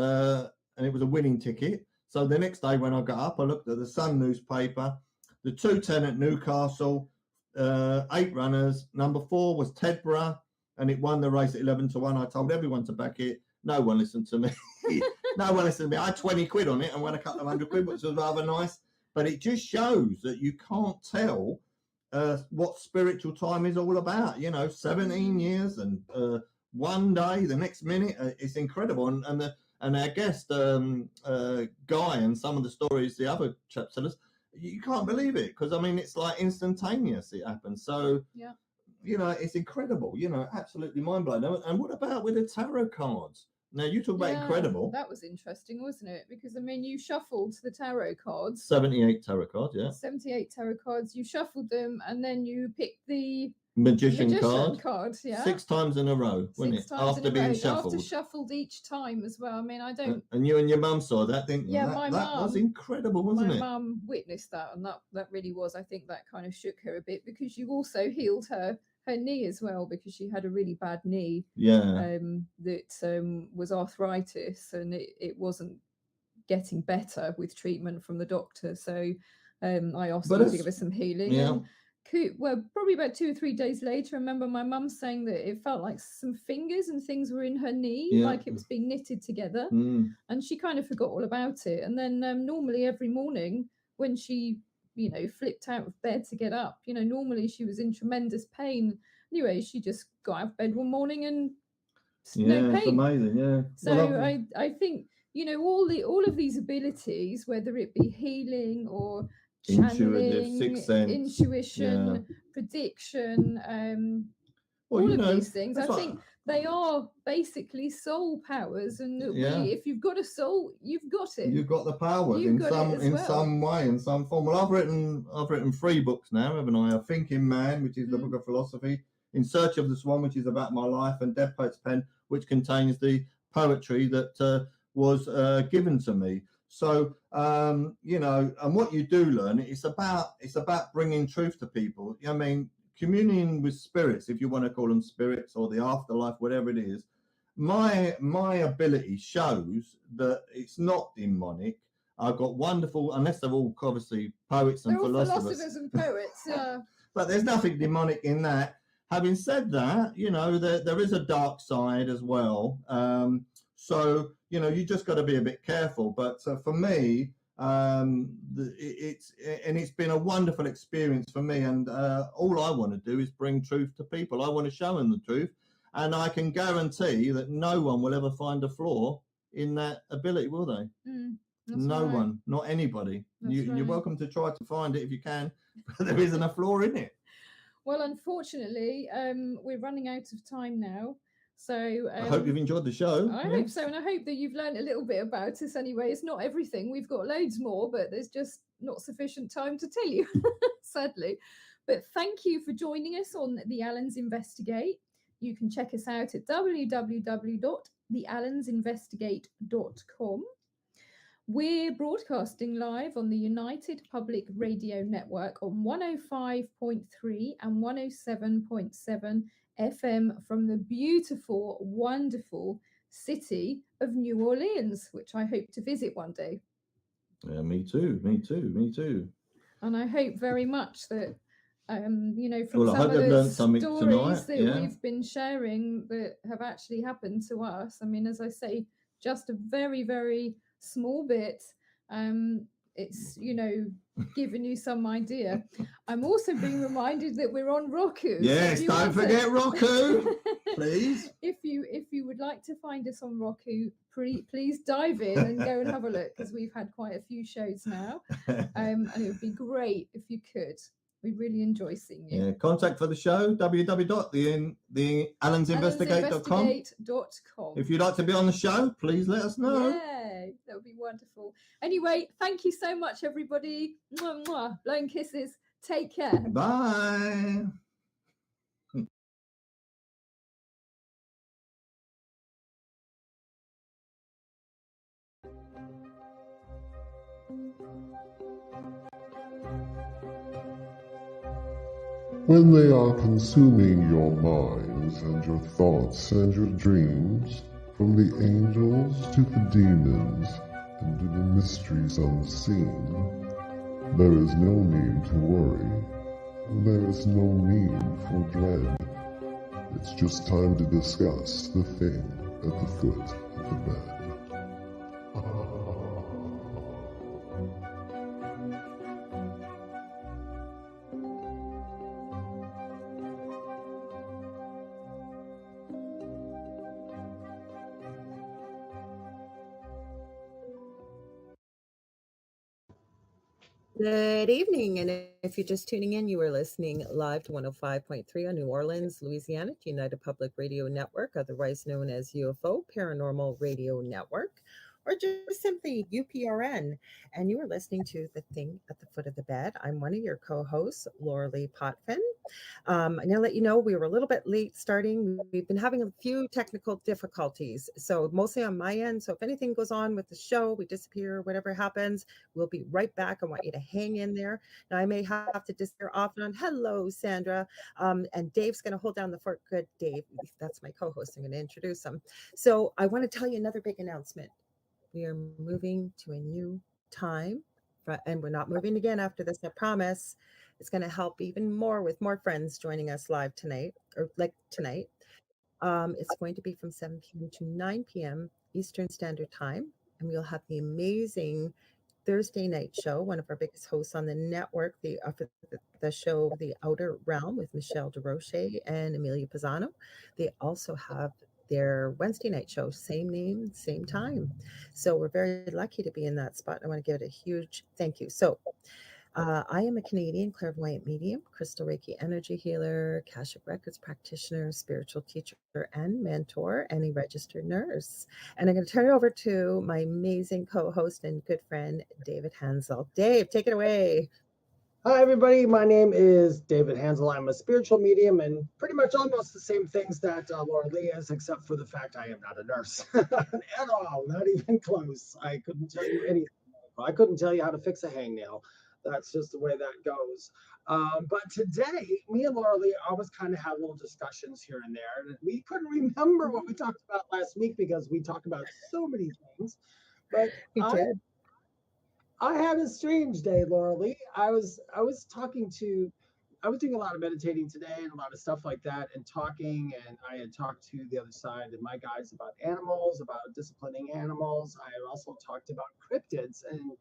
it was a winning ticket. So the next day when I got up, I looked at the Sun newspaper, the 210 at Newcastle, 8 runners. Number 4 was Tedborough, and it won the race at 11-1. I told everyone to back it. No one listened to me. No one listened to me. I had 20 quid on it and won a couple of 100 quid, which was rather nice. But it just shows that you can't tell what spiritual time is all about. You know, 17 years and one day, the next minute, it's incredible. And our guest, Guy, and some of the stories the other chaps tell us, you can't believe it, because, I mean, it's like instantaneous, it happens. So, yeah, you know, it's incredible, you know, absolutely mind-blowing. And what about with the tarot cards? Now, you talk about incredible. That was interesting, wasn't it? Because, I mean, you shuffled the tarot cards. 78 tarot cards, yeah. 78 tarot cards. You shuffled them, and then you picked the magician card, yeah. 6 times in a row, wasn't it? After being shuffled. After shuffled each time as well. I mean, I don't. And you and your mum saw that, didn't you? Yeah, that mum. was incredible, wasn't it? My mum witnessed that, and that really was. I think that kind of shook her a bit, because you also healed her knee as well, because she had a really bad knee. Yeah. That was arthritis, and it wasn't getting better with treatment from the doctor. So I asked her to give her some healing. Yeah. Well, probably about 2 or 3 days later, I remember my mum saying that it felt like some fingers and things were in her knee, like it was being knitted together. And she kind of forgot all about it. And then normally every morning when she, you know, flipped out of bed to get up, you know, normally she was in tremendous pain. Anyway, she just got out of bed one morning and no pain. It's amazing, yeah. So I think, you know, all of these abilities, whether it be healing or channeling, intuition, prediction, all of these things, I think they are basically soul powers, and if you've got a soul, you've got it. You've got the power in some way, in some form. Well, I've written 3 books now, haven't I? A Thinking Man, which is the book of philosophy, In Search of the Swan, which is about my life, and Dead Poet's Pen, which contains the poetry that was given to me. So, you know, and what you do learn, it's about bringing truth to people. I mean, communing with spirits, if you want to call them spirits, or the afterlife, whatever it is. My ability shows that it's not demonic. I've got wonderful, unless they're all obviously poets and philosophers and poets, yeah. But there's nothing demonic in that. Having said that, you know, there is a dark side as well. So, you know, you just got to be a bit careful. But for me, It's been a wonderful experience for me, and all I want to do is bring truth to people. I want to show them the truth, and I can guarantee that no one will ever find a flaw in that ability, will they? No one, not anybody. You're welcome to try to find it if you can, but there isn't a flaw in it. Well, unfortunately, we're running out of time now. So I hope you've enjoyed the show. I hope so, and I hope that you've learned a little bit about us anyway. It's not everything. We've got loads more, but there's just not sufficient time to tell you, sadly. But thank you for joining us on The Allens Investigate. You can check us out at www.theallensinvestigate.com. We're broadcasting live on the United Public Radio Network on 105.3 and 107.7 FM from the beautiful, wonderful city of New Orleans, which I hope to visit one day. Yeah, me too. And I hope very much that, from well, some of the stories that yeah. we've been sharing that have actually happened to us. I mean, as I say, just a very, very small bit. It's giving you some idea. I'm also being reminded that we're on Roku. Yes, so don't forget Roku, please. If you would like to find us on Roku, please dive in and go and have a look, because we've had quite a few shows now, and it would be great if you could. We really enjoy seeing you. Yeah, contact for the show, www.theallensinvestigate.com. If you'd like to be on the show, please let us know. Yeah, that would be wonderful. Anyway, thank you so much, everybody. Mwah, mwah. Blowing kisses. Take care. Bye. When they are consuming your minds and your thoughts and your dreams, from the angels to the demons and to the mysteries unseen, there is no need to worry. There is no need for dread. It's just time to discuss the thing at the foot of the bed. Good evening, and if you're just tuning in, you are listening live to 105.3 on New Orleans, Louisiana, United Public Radio Network, otherwise known as UFO Paranormal Radio Network, or just simply UPRN. And you are listening to The Thing at the Foot of the Bed. I'm one of your co-hosts, Laura Lee Potvin. I'm going to let you know we were a little bit late starting. We've been having a few technical difficulties, so mostly on my end. So if anything goes on with the show, we disappear, whatever happens, we'll be right back. I want you to hang in there. Now, I may have to disappear off and on. Hello, Sandra. And Dave's going to hold down the fort. Good, Dave. That's my co-host. I'm going to introduce him. So I want to tell you another big announcement. We are moving to a new time, and we're not moving again after this, I promise. It's going to help even more with more friends joining us live tonight, or like tonight. It's going to be from 7 p.m. to 9 p.m. Eastern Standard Time, and we'll have the amazing Thursday night show, one of our biggest hosts on the network, the show The Outer Realm with Michelle DeRoche and Amelia Pisano. They also have their Wednesday night show, same name, same time. So we're very lucky to be in that spot. I want to give it a huge thank you. So I am a Canadian clairvoyant medium, crystal Reiki energy healer, Akashic Records practitioner, spiritual teacher and mentor, and a registered nurse. And I'm going to turn it over to my amazing co-host and good friend, David Hansel. Dave, take it away. Hi, everybody. My name is David Hansel. I'm a spiritual medium and pretty much almost the same things that Laura Lee is, except for the fact I am not a nurse at all, not even close. I couldn't tell you anything. I couldn't tell you how to fix a hangnail. That's just the way that goes. But today, me and Laura Lee always kind of have little discussions here and there. And we couldn't remember what we talked about last week because we talked about so many things. But I had a strange day, Laura Lee. I was doing a lot of meditating today and a lot of stuff like that, and I had talked to the other side and my guides about animals, about disciplining animals. I had also talked about cryptids, and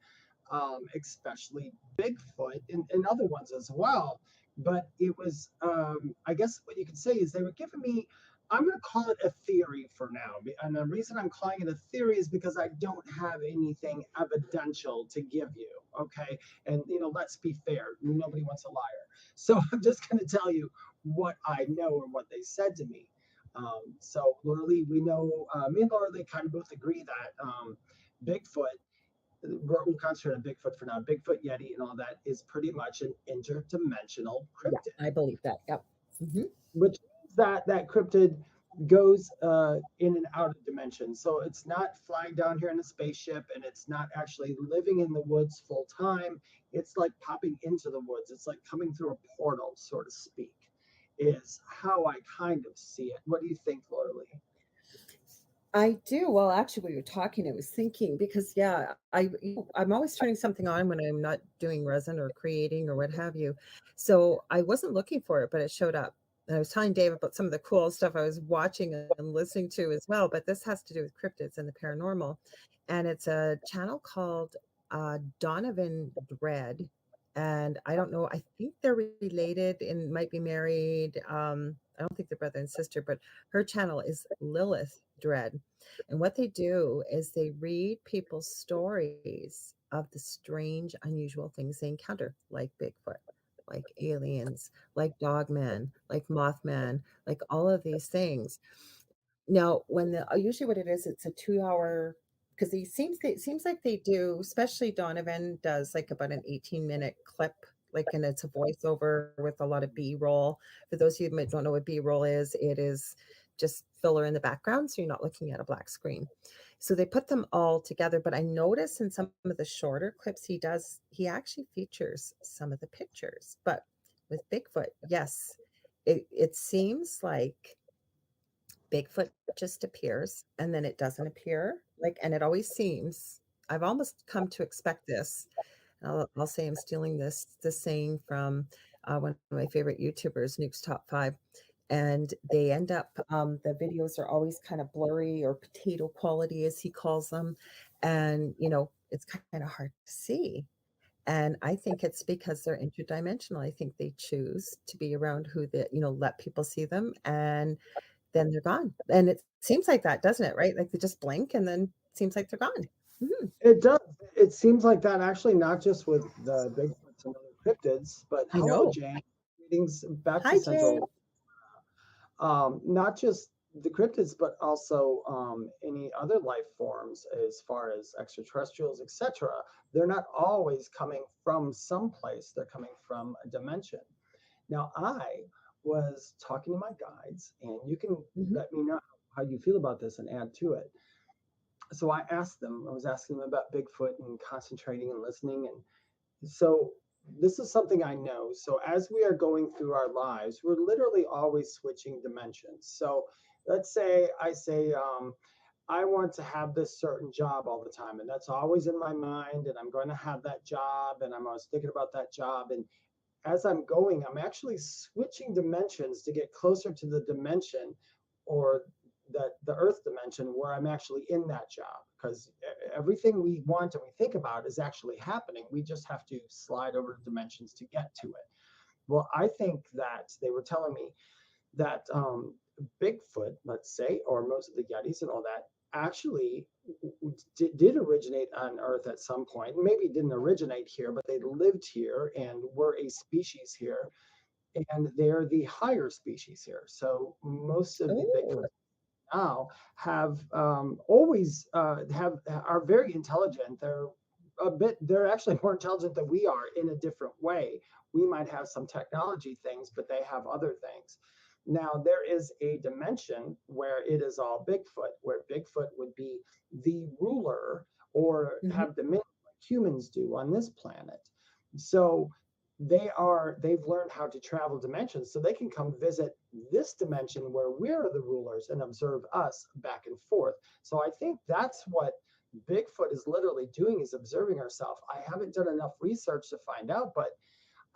especially Bigfoot and other ones as well. But it was, I guess what you could say is they were giving me, I'm going to call it a theory for now. And the reason I'm calling it a theory is because I don't have anything evidential to give you. Okay. And, let's be fair. Nobody wants a liar. So I'm just going to tell you what I know and what they said to me. So Laura Lee, we know, me and Laura Lee kind of both agree that Bigfoot, we'll concentrate on Bigfoot for now. Bigfoot, Yeti, and all that is pretty much an interdimensional Yeah, cryptid. I believe that. Yep. Which means that cryptid goes in and out of dimensions. So it's not flying down here in a spaceship, and it's not actually living in the woods full time. It's like popping into the woods. It's like coming through a portal, so to speak, is how I kind of see it. What do you think, Laura Lee? I do. Well, actually, when you were talking, I was thinking because I'm always turning something on when I'm not doing resin or creating or what have you. So I wasn't looking for it, but it showed up. And I was telling Dave about some of the cool stuff I was watching and listening to as well. But this has to do with cryptids and the paranormal, and it's a channel called Donovan Dread. And I don't know. I think they're related and might be married. I don't think they're brother and sister, but her channel is Lilith Dread. And what they do is they read people's stories of the strange, unusual things they encounter, like Bigfoot, like aliens, like Dogman, like Mothman, like all of these things. Now, usually what it is, it's a 2 hour because it seems like they do, especially Donovan does like about an 18-minute clip, like, and it's a voiceover with a lot of B-roll. For those of you that don't know what B-roll is, it is just filler in the background, so you're not looking at a black screen. So they put them all together. But I notice in some of the shorter clips he actually features some of the pictures. But with Bigfoot, yes, it seems like Bigfoot just appears and then it doesn't appear. And it always seems, I've almost come to expect this. I'll say I'm stealing this saying from one of my favorite YouTubers, Nuke's Top 5. And they end up, the videos are always kind of blurry or potato quality, as he calls them. And, it's kind of hard to see. And I think it's because they're interdimensional. I think they choose to be around let people see them, and then they're gone. And it seems like that, doesn't it? Right? Like they just blink and then it seems like they're gone. Mm-hmm. It does. It seems like that actually, not just with the Bigfoots and other cryptids, but I hello, know. Jane. Greetings back Hi, to Jay. Central. Not just the cryptids, but also any other life forms, as far as extraterrestrials, etc. They're not always coming from someplace. They're coming from a dimension. Now, I was talking to my guides, and you can let me know how you feel about this and add to it. So I was asking them about Bigfoot and concentrating and listening. And so this is something I know. So as we are going through our lives, we're literally always switching dimensions. So let's say I say, I want to have this certain job all the time, and that's always in my mind, and I'm going to have that job, and I'm always thinking about that job. And as I'm going, I'm actually switching dimensions to get closer to the dimension, or the earth dimension, where I'm actually in that job, because everything we want and we think about is actually happening. We just have to slide over dimensions to get to it. Well, I think that they were telling me that Bigfoot, let's say, or most of the Yetis and all that, actually did originate on Earth at some point. Maybe didn't originate here, but they lived here and were a species here, and they're the higher species here. So most of the Bigfoot now have always are very intelligent. They're actually more intelligent than we are in a different way. We might have some technology things, but they have other things. Now, there is a dimension where it is all Bigfoot, where Bigfoot would be the ruler or have dominion like humans do on this planet. So they've learned how to travel dimensions, so they can come visit this dimension where we're the rulers and observe us back and forth. So I think that's what Bigfoot is literally doing, is observing herself. I haven't done enough research to find out, but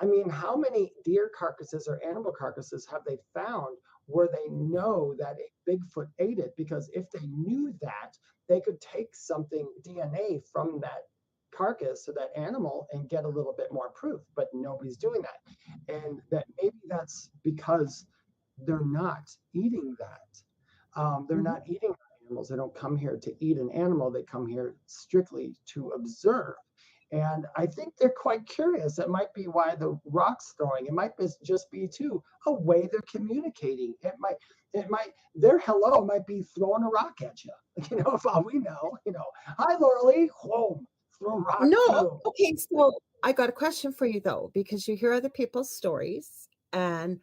I mean, how many deer carcasses or animal carcasses have they found where they know that a Bigfoot ate it? Because if they knew that, they could take something DNA from that carcass or that animal and get a little bit more proof, but nobody's doing that. And that maybe that's because they're not eating that. They're not eating animals. They don't come here to eat an animal. They come here strictly to observe. And I think they're quite curious. That might be why the rock's throwing. It might just be too a way they're communicating. It might their hello might be throwing a rock at you. For all we know, hi Laura Lee, whoa, throw a rock No, too. okay, so I got a question for you though, because you hear other people's stories, and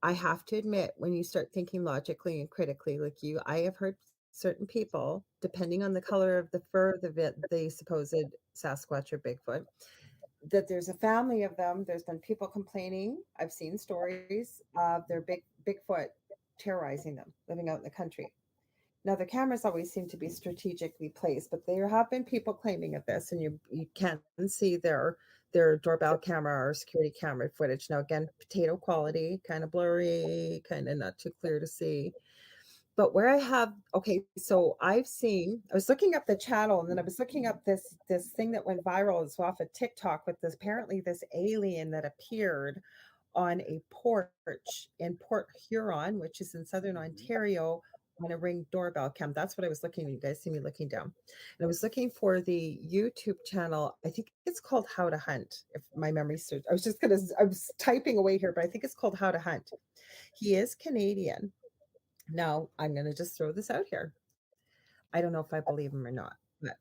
I have to admit, when you start thinking logically and critically, like you, I have heard certain people, depending on the color of the fur, the supposed Sasquatch or Bigfoot, that there's a family of them. There's been people complaining. I've seen stories of their Bigfoot terrorizing them, living out in the country. Now the cameras always seem to be strategically placed, but there have been people claiming of this, and you can see their doorbell camera or security camera footage. Now again, potato quality, kind of blurry, kind of not too clear to see. But where I have so I was looking up the channel, and then I was looking up this thing that went viral. It's off of TikTok with this alien that appeared on a porch in Port Huron, which is in southern Ontario, on a Ring doorbell cam. That's what I was looking. You guys see me looking down, and I was looking for the YouTube channel. I think it's called How to Hunt, if my memory serves. I was typing away here, but I think it's called How to Hunt. He is Canadian. Now, I'm going to just throw this out here. I don't know if I believe him or not, but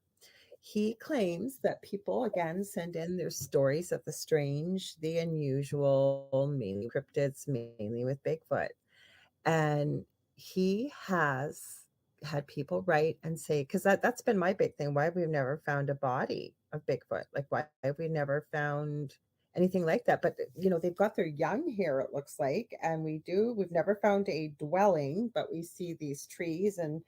he claims that people, again, send in their stories of the strange, the unusual, mainly cryptids, mainly with Bigfoot. And he has had people write and say, because that's been my big thing, why we've never found a body of Bigfoot. Like, why have we never found anything like that? But, they've got their young here, it looks like. And we've never found a dwelling, but we see these trees and,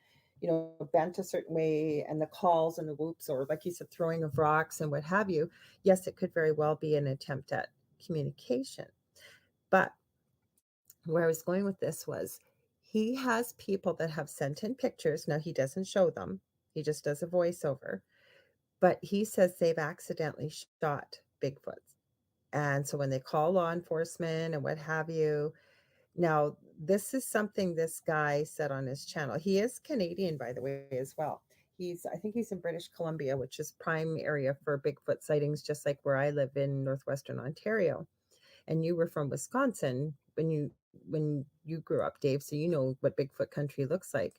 bent a certain way, and the calls and the whoops, or like you said, throwing of rocks and what have you. Yes, it could very well be an attempt at communication. But where I was going with this was, he has people that have sent in pictures. Now, he doesn't show them, he just does a voiceover. But he says they've accidentally shot Bigfoots. And so when they call law enforcement and what have you, now this is something this guy said on his channel. He is Canadian, by the way, as well. I think he's in British Columbia, which is prime area for Bigfoot sightings, just like where I live in northwestern Ontario. And you were from Wisconsin when you grew up, Dave, so you know what Bigfoot country looks like.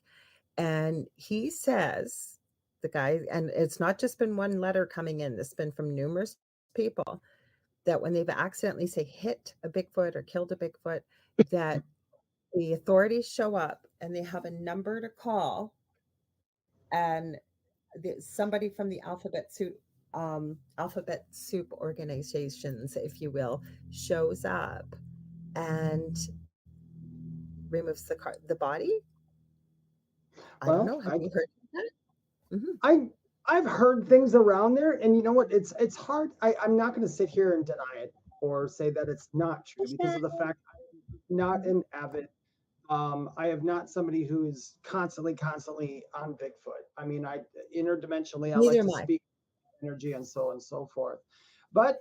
And he says, the guy, and it's not just been one letter coming in, it's been from numerous people, that when they've accidentally, say, hit a Bigfoot or killed a Bigfoot, that the authorities show up and they have a number to call, and somebody from the alphabet soup organizations, if you will, shows up and removes the body. I don't know. Have you heard that? I've heard things around there, and you know what? It's hard. I'm not going to sit here and deny it or say that it's not true, because of the fact I'm not an avid. I have not somebody who is constantly on Bigfoot. I mean, interdimensionally, I like to speak energy and so forth. But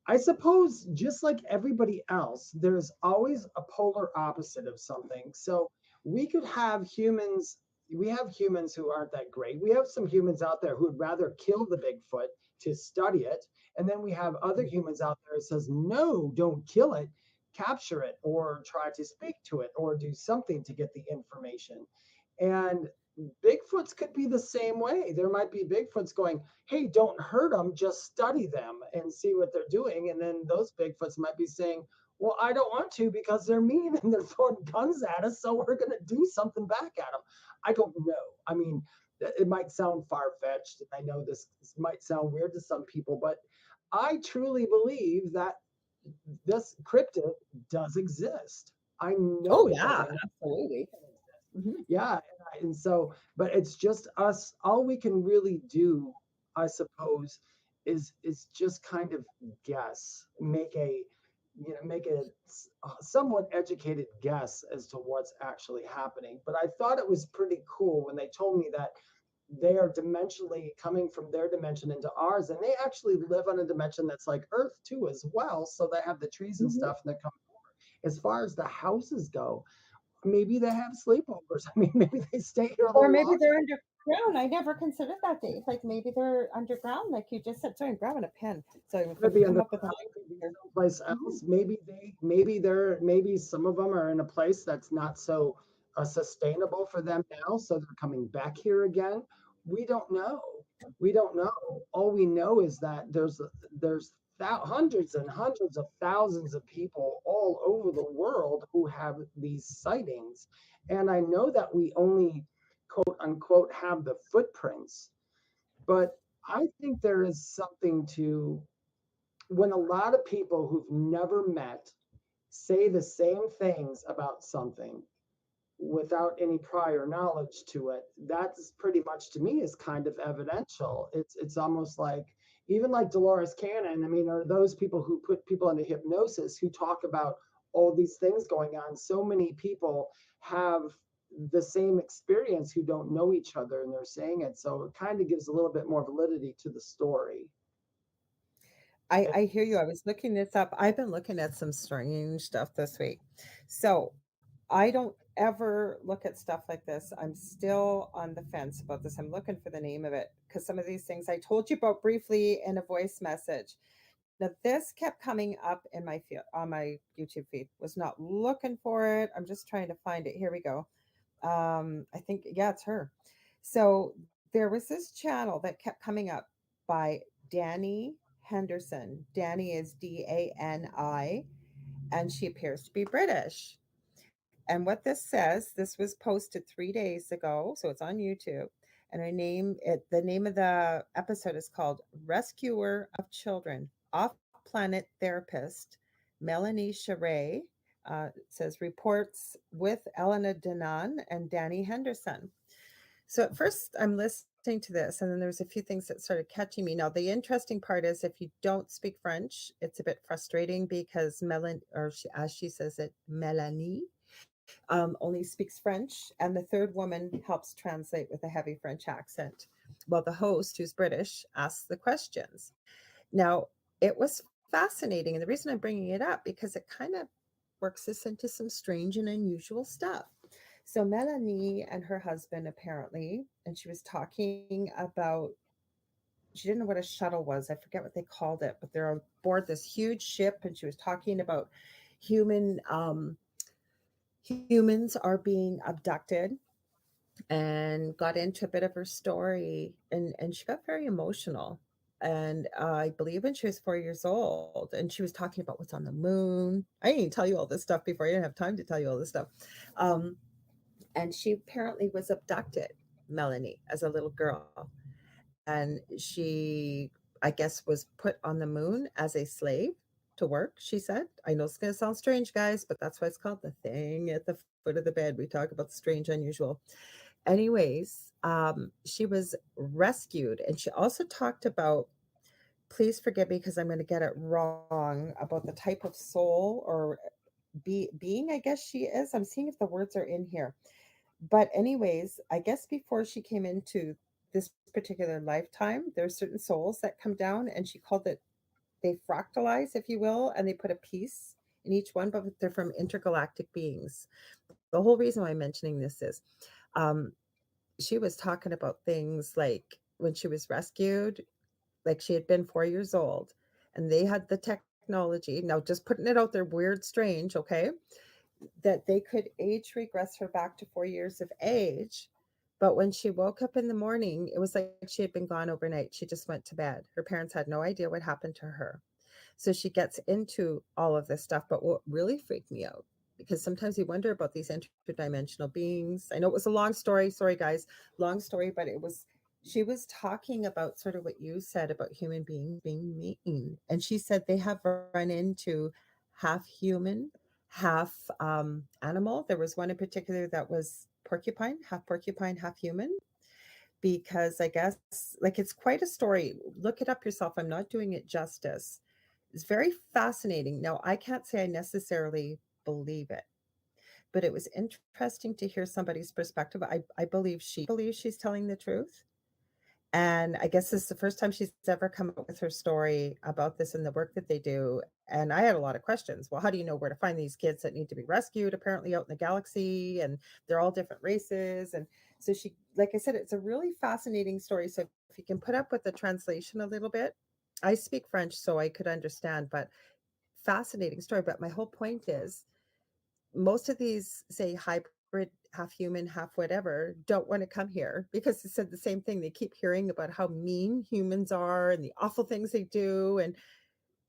I suppose just like everybody else, there's always a polar opposite of something. So we could have humans. We have humans who aren't that great. We have some humans out there who would rather kill the Bigfoot to study it. And then we have other humans out there that says, no, don't kill it, capture it, or try to speak to it, or do something to get the information. And Bigfoots could be the same way. There might be Bigfoots going, hey, don't hurt them, just study them and see what they're doing. And then those Bigfoots might be saying, well, I don't want to because they're mean and they're throwing guns at us, so we're going to do something back at them. I don't know. I mean, it might sound far-fetched. I know this might sound weird to some people, but I truly believe that this cryptid does exist. I know it does. Absolutely. Yeah, and so, but it's just us. All we can really do, I suppose, is just kind of guess, make a somewhat educated guess as to what's actually happening. But I thought it was pretty cool when they told me that they are dimensionally coming from their dimension into ours, and they actually live on a dimension that's like Earth too, as well. So they have the trees and stuff, and they come over. As far as the houses go, maybe they have sleepovers. I mean, maybe they stay here a Or little maybe longer. they're underground. I never considered that, Dave. Like maybe they're underground, like you just said. Sorry, I'm grabbing a pen. So if I Could be come up with underground, an could be idea. someplace else. Maybe some of them are in a place that's not so sustainable for them now, so they're coming back here again. We don't know. We don't know. All we know is that there's hundreds and hundreds of thousands of people all over the world who have these sightings, and I know that we only quote unquote have the footprints, but I think there is something to when a lot of people who've never met say the same things about something without any prior knowledge to it, that's pretty much to me is kind of evidential. It's almost like even like Dolores Cannon, I mean, are those people who put people into hypnosis who talk about all these things going on. So many people have the same experience who don't know each other and they're saying it. So it kind of gives a little bit more validity to the story. I hear you. I was looking this up. I've been looking at some strange stuff this week. So I don't ever look at stuff like this. I'm still on the fence about this. I'm looking for the name of it because some of these things I told you about briefly in a voice message. Now this kept coming up in my feed, on my YouTube feed. Was not looking for it. I'm just trying to find it. Here we go. I think yeah, it's her. So there was this channel that kept coming up by Danny Henderson. Danny is Dani, and she appears to be British. And what this says, this was posted 3 days ago, so it's on YouTube. And the name of the episode is called "Rescuer of Children." Off-planet therapist Melanie Charay says reports with Elena Denan and Danny Henderson. So at first I'm listening to this, and then there's a few things that started catching me. Now the interesting part is if you don't speak French, it's a bit frustrating because as she says it, Melanie only speaks French, and the third woman helps translate with a heavy French accent, while the host, who's British, asks the questions. Now, it was fascinating, and the reason I'm bringing it up because it kind of works us into some strange and unusual stuff. So Melanie and her husband apparently, and she was talking about she didn't know what a shuttle was. I forget what they called it, but they're on board this huge ship, and she was talking about human humans are being abducted and got into a bit of her story, and she got very emotional, and I believe when she was 4 years old, and she was talking about what's on the moon. I didn't tell you all this stuff before. I didn't have time to tell you all this stuff. And she apparently was abducted, Melanie, as a little girl, and she, I guess, was put on the moon as a slave to work, she said. I know it's going to sound strange, guys, but that's why it's called the thing at the foot of the bed. We talk about the strange, unusual. Anyways, she was rescued, and she also talked about, please forgive me because I'm going to get it wrong, about the type of soul or being, I guess she is. I'm seeing if the words are in here. But anyways, I guess before she came into this particular lifetime, there are certain souls that come down, and she called it, they fractalize, if you will, and they put a piece in each one, but they're from intergalactic beings. The whole reason why I'm mentioning this is um, she was talking about things like when she was rescued, like she had been 4 years old, and they had the technology. Now, just putting it out there, weird, strange, okay, that they could age regress her back to 4 years of age. But when she woke up in the morning, it was like she had been gone overnight. She just went to bed. Her parents had no idea what happened to her. So she gets into all of this stuff. But what really freaked me out, because sometimes you wonder about these interdimensional beings. I know it was a long story. Sorry, guys, long story, but she was talking about sort of what you said about human beings being mean. And she said they have run into half human, half animal. There was one in particular that was porcupine, half human, because I guess like it's quite a story. Look it up yourself. I'm not doing it justice. It's very fascinating. Now, I can't say I necessarily believe it, but it was interesting to hear somebody's perspective. I believe she believes she's telling the truth. And I guess this is the first time she's ever come up with her story about this and the work that they do. And I had a lot of questions. Well, how do you know where to find these kids that need to be rescued, apparently out in the galaxy? And they're all different races. And so she, like I said, it's a really fascinating story. So if you can put up with the translation a little bit, I speak French, so I could understand, but fascinating story. But my whole point is most of these, say, hybrid, half human, half whatever, don't want to come here because they said the same thing. They keep hearing about how mean humans are and the awful things they do. And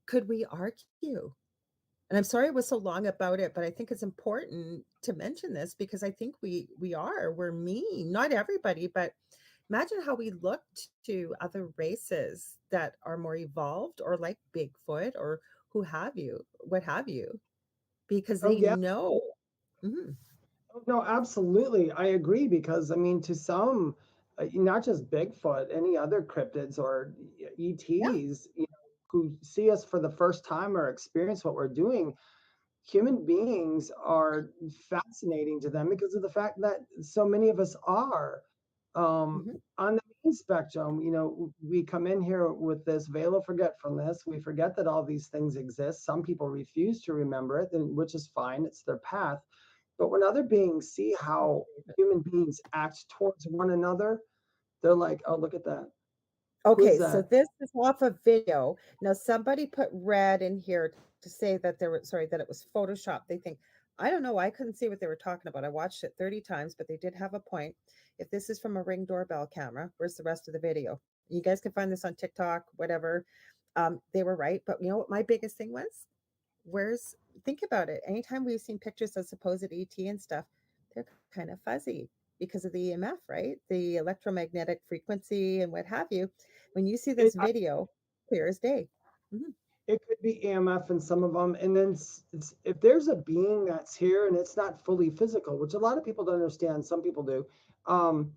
could we argue? And I'm sorry it was so long about it, but I think it's important to mention this because I think we're mean. Not everybody, but imagine how we look to other races that are more evolved or like Bigfoot or what have you, because Oh they yeah. know. Mhm. Oh, no, absolutely. I agree because I mean, to some, not just Bigfoot, any other cryptids or Yeah. ETs, who see us for the first time or experience what we're doing, human beings are fascinating to them because of the fact that so many of us are Mhm. on the mean spectrum. We come in here with this veil of forgetfulness. We forget that all these things exist. Some people refuse to remember it, which is fine. It's their path. But when other beings see how human beings act towards one another, they're like, "Oh, look at that. Who is Okay, so that?" this is off a video. Now somebody put red in here to say that that it was Photoshop. They think, I don't know, I couldn't see what they were talking about. I watched it 30 times, but they did have a point. If this is from a Ring doorbell camera, where's the rest of the video? You guys can find this on TikTok, whatever. They were right, but you know what my biggest thing was? Where's think about it. Anytime we've seen pictures of supposed ET and stuff, they're kind of fuzzy because of the EMF, right? The electromagnetic frequency and what have you. When you see It, this video, clear as day. Mhm. it could be EMF in some of them. And then if there's a being that's here and it's not fully physical, which a lot of people don't understand, some people do, um,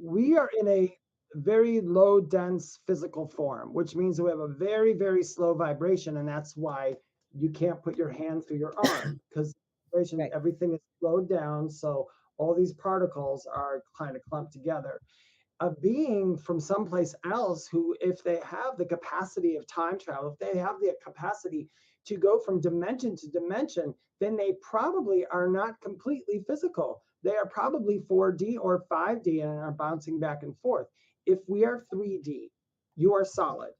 we are in a very low dense physical form, which means we have a very, very slow vibration. And that's why you can't put your hand through your arm because Right. everything is slowed down. So all these particles are kind of clumped together. A being from someplace else who, if they have the capacity of time travel, if they have the capacity to go from dimension to dimension, then they probably are not completely physical. They are probably 4D or 5D and are bouncing back and forth. If we are 3D, you are solid.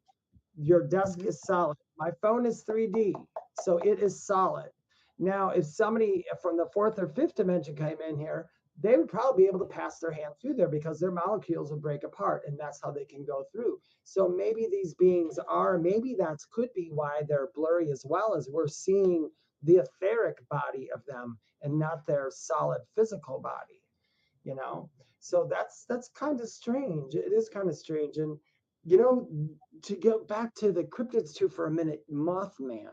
Your desk Mhm. is solid. My phone is 3D, so it is solid. Now, if somebody from the fourth or fifth dimension came in here, they would probably be able to pass their hand through there because their molecules would break apart, and that's how they can go through. So maybe these beings are, maybe that could be why they're blurry as well, as we're seeing the etheric body of them and not their solid physical body, you know? So that's kind of strange. It is kind of strange. And you know, to go back to the cryptids too for a minute, Mothman.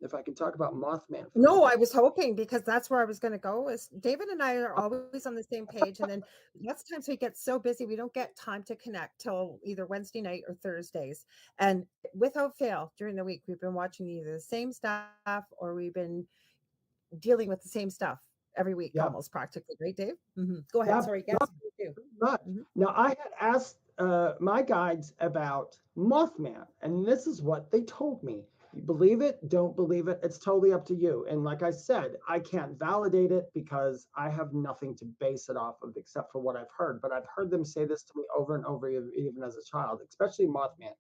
If I can talk about Mothman for a No, I minute. was hoping because that's where I was going to go. Is David and I are always on the same page, and then lots of times we get so busy we don't get time to connect till either Wednesday night or Thursdays. And without fail, during the week we've been watching either the same stuff or we've been dealing with the same stuff every week, Yep. almost practically. Right, Dave? Go ahead. Yeah, Sorry, yes, you pretty much. do. Now, I had asked my guides about Mothman, and this is what they told me. You believe it, don't believe it, it's totally up to you. And like I said, I can't validate it because I have nothing to base it off of except for what I've heard. But I've heard them say this to me over and over, even as a child, especially Mothman.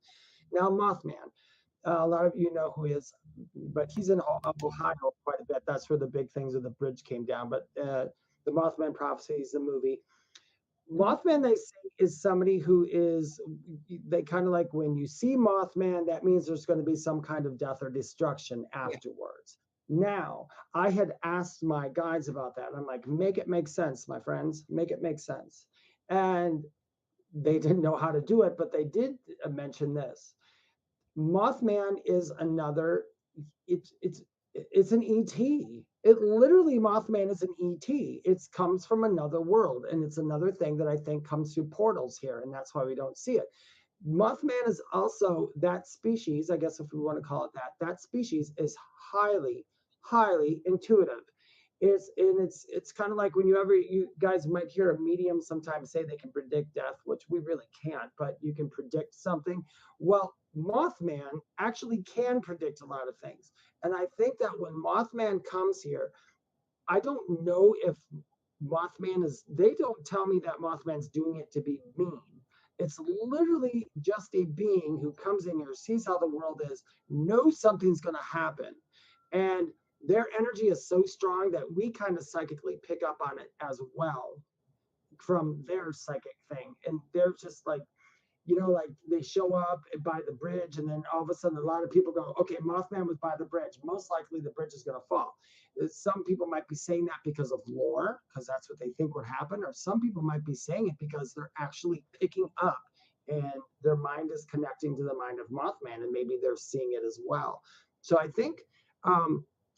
Now, Mothman, a lot of you know who he is, but he's in Ohio quite a bit. That's where the big things of the bridge came down. But the Mothman Prophecies, the movie, Mothman, they say, is somebody who is, they kind of like when you see Mothman, that means there's going to be some kind of death or destruction Yeah. afterwards. Now, I had asked my guides about that. I'm like, make it make sense, my friends, make it make sense. And they didn't know how to do it, but they did mention this. Mothman is another, it's an ET. It literally, Mothman is an ET. It comes from another world, and it's another thing that I think comes through portals here, and that's why we don't see it. Mothman is also that species, I guess if we want to call it that, that species is highly, highly intuitive. It's kind of like when you guys might hear a medium sometimes say they can predict death, which we really can't, but you can predict something. Well, Mothman actually can predict a lot of things. And I think that when Mothman comes here, I don't know if they don't tell me that Mothman's doing it to be mean. It's literally just a being who comes in here, sees how the world is, knows something's going to happen. And their energy is so strong that we kind of psychically pick up on it as well from their psychic thing. And they're just like, like they show up by the bridge, and then all of a sudden a lot of people go, okay, Mothman was by the bridge. Most likely the bridge is going to fall. Some people might be saying that because of lore, because that's what they think would happen, or some people might be saying it because they're actually picking up and their mind is connecting to the mind of Mothman, and maybe they're seeing it as well. So I think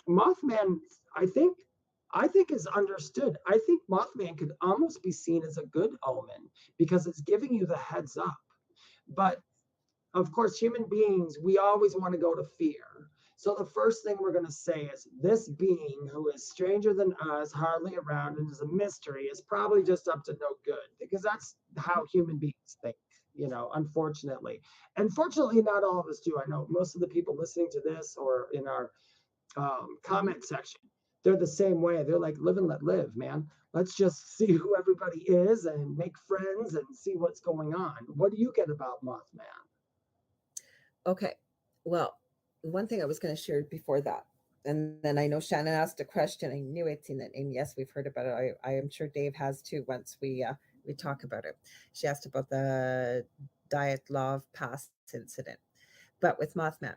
Mothman, I think is understood. I think Mothman could almost be seen as a good omen because it's giving you the heads up. But of course, human beings, we always want to go to fear. So the first thing we're going to say is this being who is stranger than us, hardly around, and is a mystery, is probably just up to no good, because that's how human beings think, unfortunately. And fortunately, not all of us do. I know most of the people listening to this or in our comment section, they're the same way. They're like, live and let live, man. Let's just see who everybody is and make friends and see what's going on. What do you get about Mothman? Okay. Well, one thing I was going to share before that, and then I know Shannon asked a question. I knew I'd seen that name. Yes, we've heard about it. I am sure Dave has too. Once we talk about it, she asked about the Dyatlov Pass incident, but with Mothman,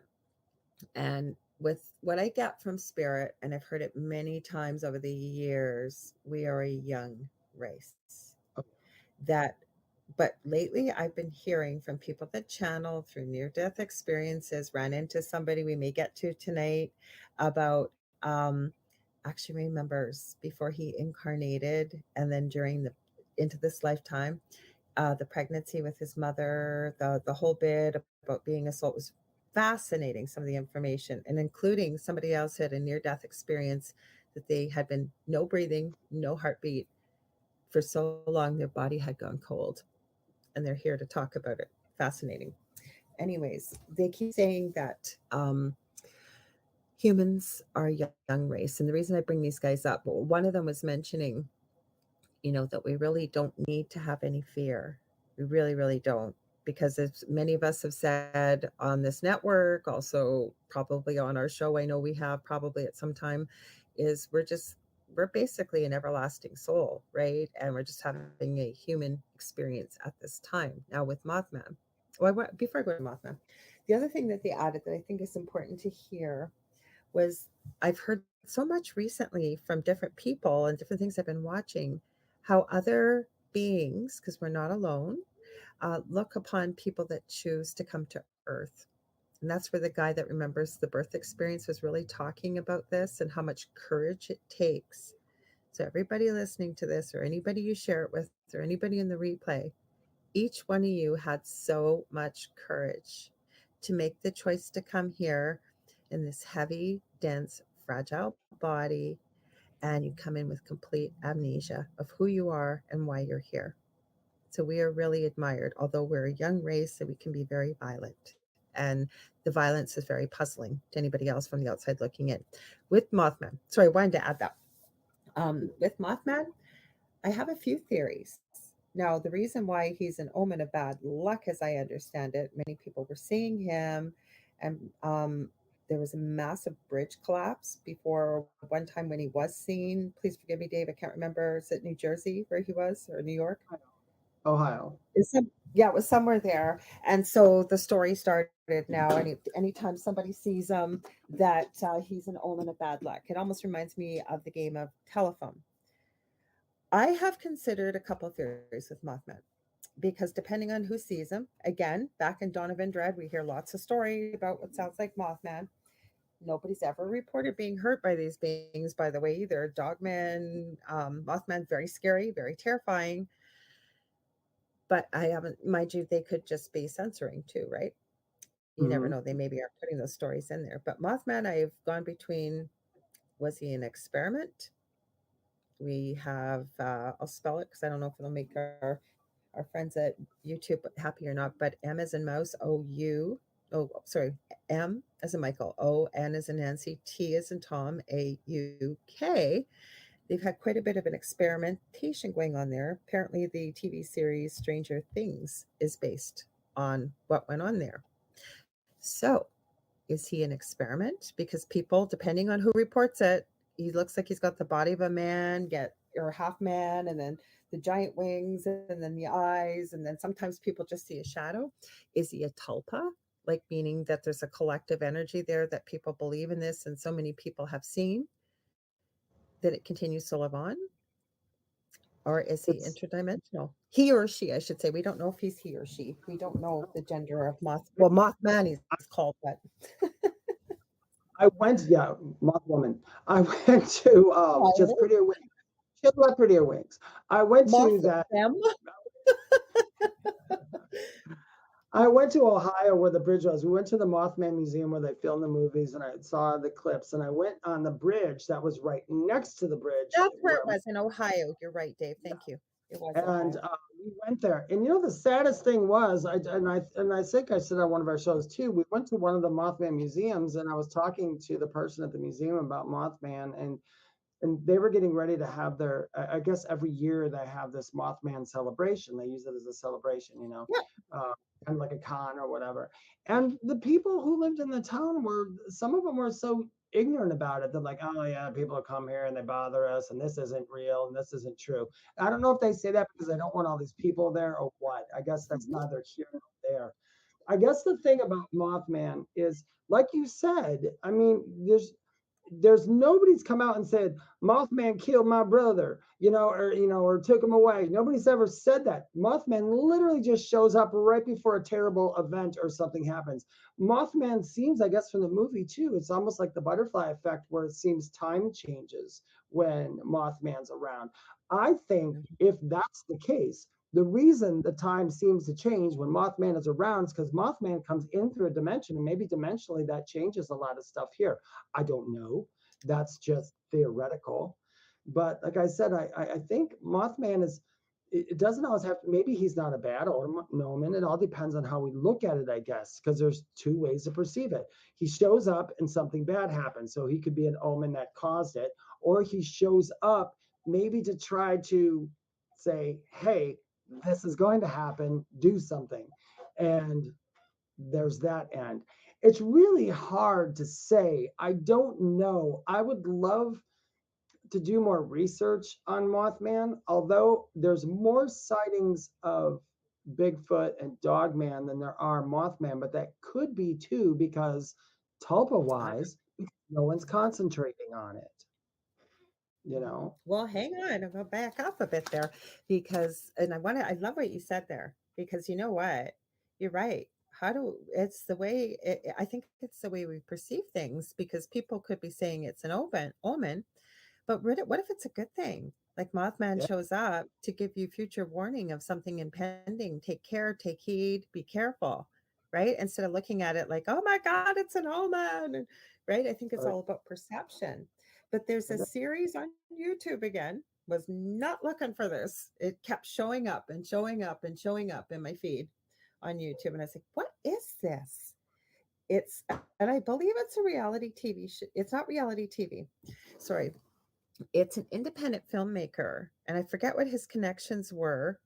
and with what I get from Spirit, and I've heard it many times over the years, we are a young race. That But lately I've been hearing from people that channel through near-death experiences, ran into somebody we may get to tonight about actually remembers before he incarnated, and then into this lifetime, the pregnancy with his mother, the whole bit about being a soul. It was fascinating, some of the information, and including somebody else had a near-death experience that they had been no breathing, no heartbeat for so long their body had gone cold, and they're here to talk about it. Fascinating. Anyways, they keep saying that humans are a young race. And the reason I bring these guys up, one of them was mentioning, that we really don't need to have any fear. We really, really don't. Because as many of us have said on this network, also probably on our show, I know we have probably at some time, is we're basically an everlasting soul, right? And we're just having a human experience at this time. Now with Mothman, before I go to Mothman, the other thing that they added that I think is important to hear was, I've heard so much recently from different people and different things I've been watching, how other beings, because we're not alone, look upon people that choose to come to Earth. And that's where the guy that remembers the birth experience was really talking about this and how much courage it takes. So everybody listening to this, or anybody you share it with, or anybody in the replay, each one of you had so much courage to make the choice to come here in this heavy, dense, fragile body, and you come in with complete amnesia of who you are and why you're here. So we are really admired, although we're a young race and we can be very violent. And the violence is very puzzling to anybody else from the outside looking in. With Mothman, sorry, I wanted to add that. With Mothman, I have a few theories. Now, the reason why he's an omen of bad luck, as I understand it, many people were seeing him, and there was a massive bridge collapse before one time when he was seen. Please forgive me, Dave, I can't remember. Is it New Jersey where he was, or New York? Ohio. Yeah, it was somewhere there. And so the story started now. Anytime somebody sees him, that he's an omen of bad luck. It almost reminds me of the game of telephone. I have considered a couple of theories with Mothman, because depending on who sees him, again, back in Dawn of Dread, we hear lots of story about what sounds like Mothman. Nobody's ever reported being hurt by these beings, by the way. They're dogmen. Mothman, very scary, very terrifying. But I haven't, mind you, they could just be censoring too, right? You never know. They maybe are putting those stories in there. But Mothman, I've gone between, was he an experiment? We have, I'll spell it because I don't know if it'll make our friends at YouTube happy or not, but M as in mouse, M as in Michael, O, N as in Nancy, T as in Tom, AUK. They've had quite a bit of an experimentation going on there. Apparently, the TV series Stranger Things is based on what went on there. So, is he an experiment? Because people, depending on who reports it, he looks like he's got the body of a man, or half man, and then the giant wings, and then the eyes, and then sometimes people just see a shadow. Is he a tulpa? Like, meaning that there's a collective energy there that people believe in this, and so many people have seen that it continues to live on? Or is he interdimensional? He or she, I should say. We don't know if he's he or she. We don't know the gender of Mothman he's called, but I went, Moth Woman. I went to just Prettier Wings. She had Prettier Wings. I went to that. Them? I went to Ohio where the bridge was. We went to the Mothman Museum where they filmed the movies, and I saw the clips. And I went on the bridge that was right next to the bridge. That's where it was, in Ohio. You're right, Dave. Thank you. It was. And we went there. And the saddest thing was, I think I said on one of our shows too, we went to one of the Mothman museums, and I was talking to the person at the museum about Mothman, and they were getting ready to have their, I guess every year they have this Mothman celebration. They use it as a celebration, kind of like a con or whatever. And the people who lived in the town some of them were so ignorant about it. They're like, oh yeah, people come here and they bother us, and this isn't real and this isn't true. I don't know if they say that because they don't want all these people there or what. I guess that's neither here nor there. I guess the thing about Mothman is, like you said, I mean, there's nobody's come out and said Mothman killed my brother, or took him away. Nobody's ever said that. Mothman literally just shows up right before a terrible event or something happens. Mothman seems, I guess from the movie too, it's almost like the butterfly effect where it seems time changes when Mothman's around. I think if that's the case, the reason the time seems to change when Mothman is around is because Mothman comes in through a dimension, and maybe dimensionally that changes a lot of stuff here. I don't know. That's just theoretical. But like I said, I think Mothman is, it doesn't always have to, maybe he's not a bad omen. It all depends on how we look at it, I guess, because there's two ways to perceive it. He shows up and something bad happens. So he could be an omen that caused it, or he shows up maybe to try to say, hey, this is going to happen, do something. And there's that end. It's really hard to say. I don't know. I would love to do more research on Mothman, although there's more sightings of Bigfoot and Dogman than there are Mothman, but that could be too because tulpa wise, no one's concentrating on it. Well, hang on. I'm going to back up a bit there because, and I love what you said there, because you know what? You're right. It's the way, I think it's the way we perceive things, because people could be saying it's an omen, but what if it's a good thing? Like Mothman shows up to give you future warning of something impending. Take care, take heed, be careful, right? Instead of looking at it like, oh my God, it's an omen, right? I think it's all about perception. But there's a series on YouTube again, was not looking for this. It kept showing up and showing up and showing up in my feed on YouTube. And I was like, what is this? And I believe it's a reality TV show. It's not reality TV. Sorry. It's an independent filmmaker. And I forget what his connections were.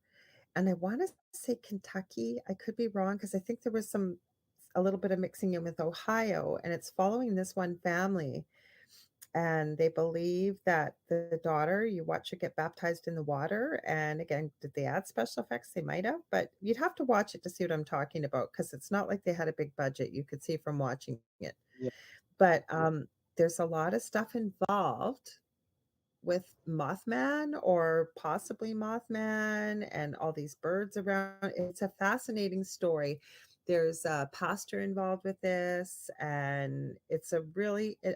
And I want to say Kentucky. I could be wrong because I think there was a little bit of mixing in with Ohio. And it's following this one family. And they believe that the daughter, you watch her get baptized in the water. And again, did they add special effects? They might have, but you'd have to watch it to see what I'm talking about, because it's not like they had a big budget. You could see from watching it. Yeah. But there's a lot of stuff involved with Mothman, or possibly Mothman, and all these birds around. It's a fascinating story. There's a pastor involved with this, and it's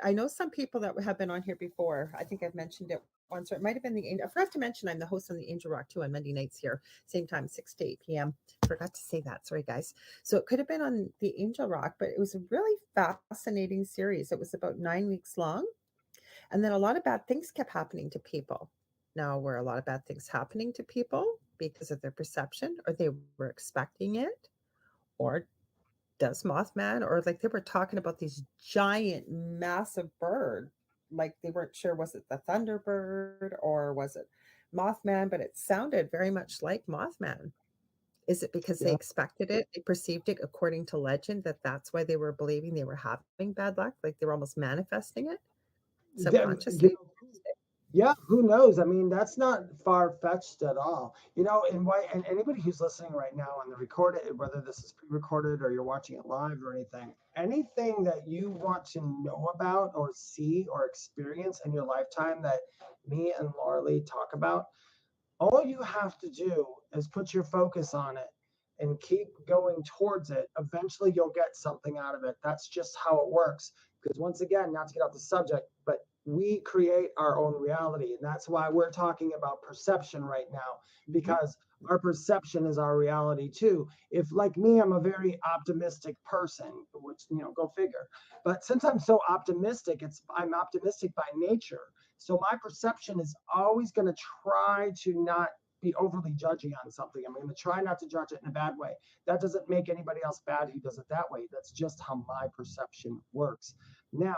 I know some people that have been on here before. I think I've mentioned it once, or it might have been I forgot to mention I'm the host on the Angel Rock too on Monday nights here, same time, 6 to 8 p.m. Forgot to say that. Sorry, guys. So it could have been on the Angel Rock, but it was a really fascinating series. It was about 9 weeks long. And then a lot of bad things kept happening to people. now where a lot of bad things happening to people because of their perception, or they were expecting it, or does Mothman, or like they were talking about these giant, massive bird, like they weren't sure, was it the Thunderbird or was it Mothman, but it sounded very much like Mothman. Is it because they Yeah. expected it? They perceived it according to legend, that that's why they were believing they were having bad luck, like they were almost manifesting it subconsciously? Yeah, who knows? I mean, that's not far-fetched at all. And anybody who's listening right now on the recorded, whether this is pre-recorded or you're watching it live or anything that you want to know about or see or experience in your lifetime that me and Laura Lee talk about, all you have to do is put your focus on it and keep going towards it. Eventually, you'll get something out of it. That's just how it works. Because once again, not to get off the subject, but we create our own reality. And that's why we're talking about perception right now, because our perception is our reality too. If, like me, I'm a very optimistic person, which, go figure. But since I'm so optimistic, I'm optimistic by nature. So my perception is always going to try to not be overly judgy on something. I'm going to try not to judge it in a bad way. That doesn't make anybody else bad who does it that way. That's just how my perception works. Now,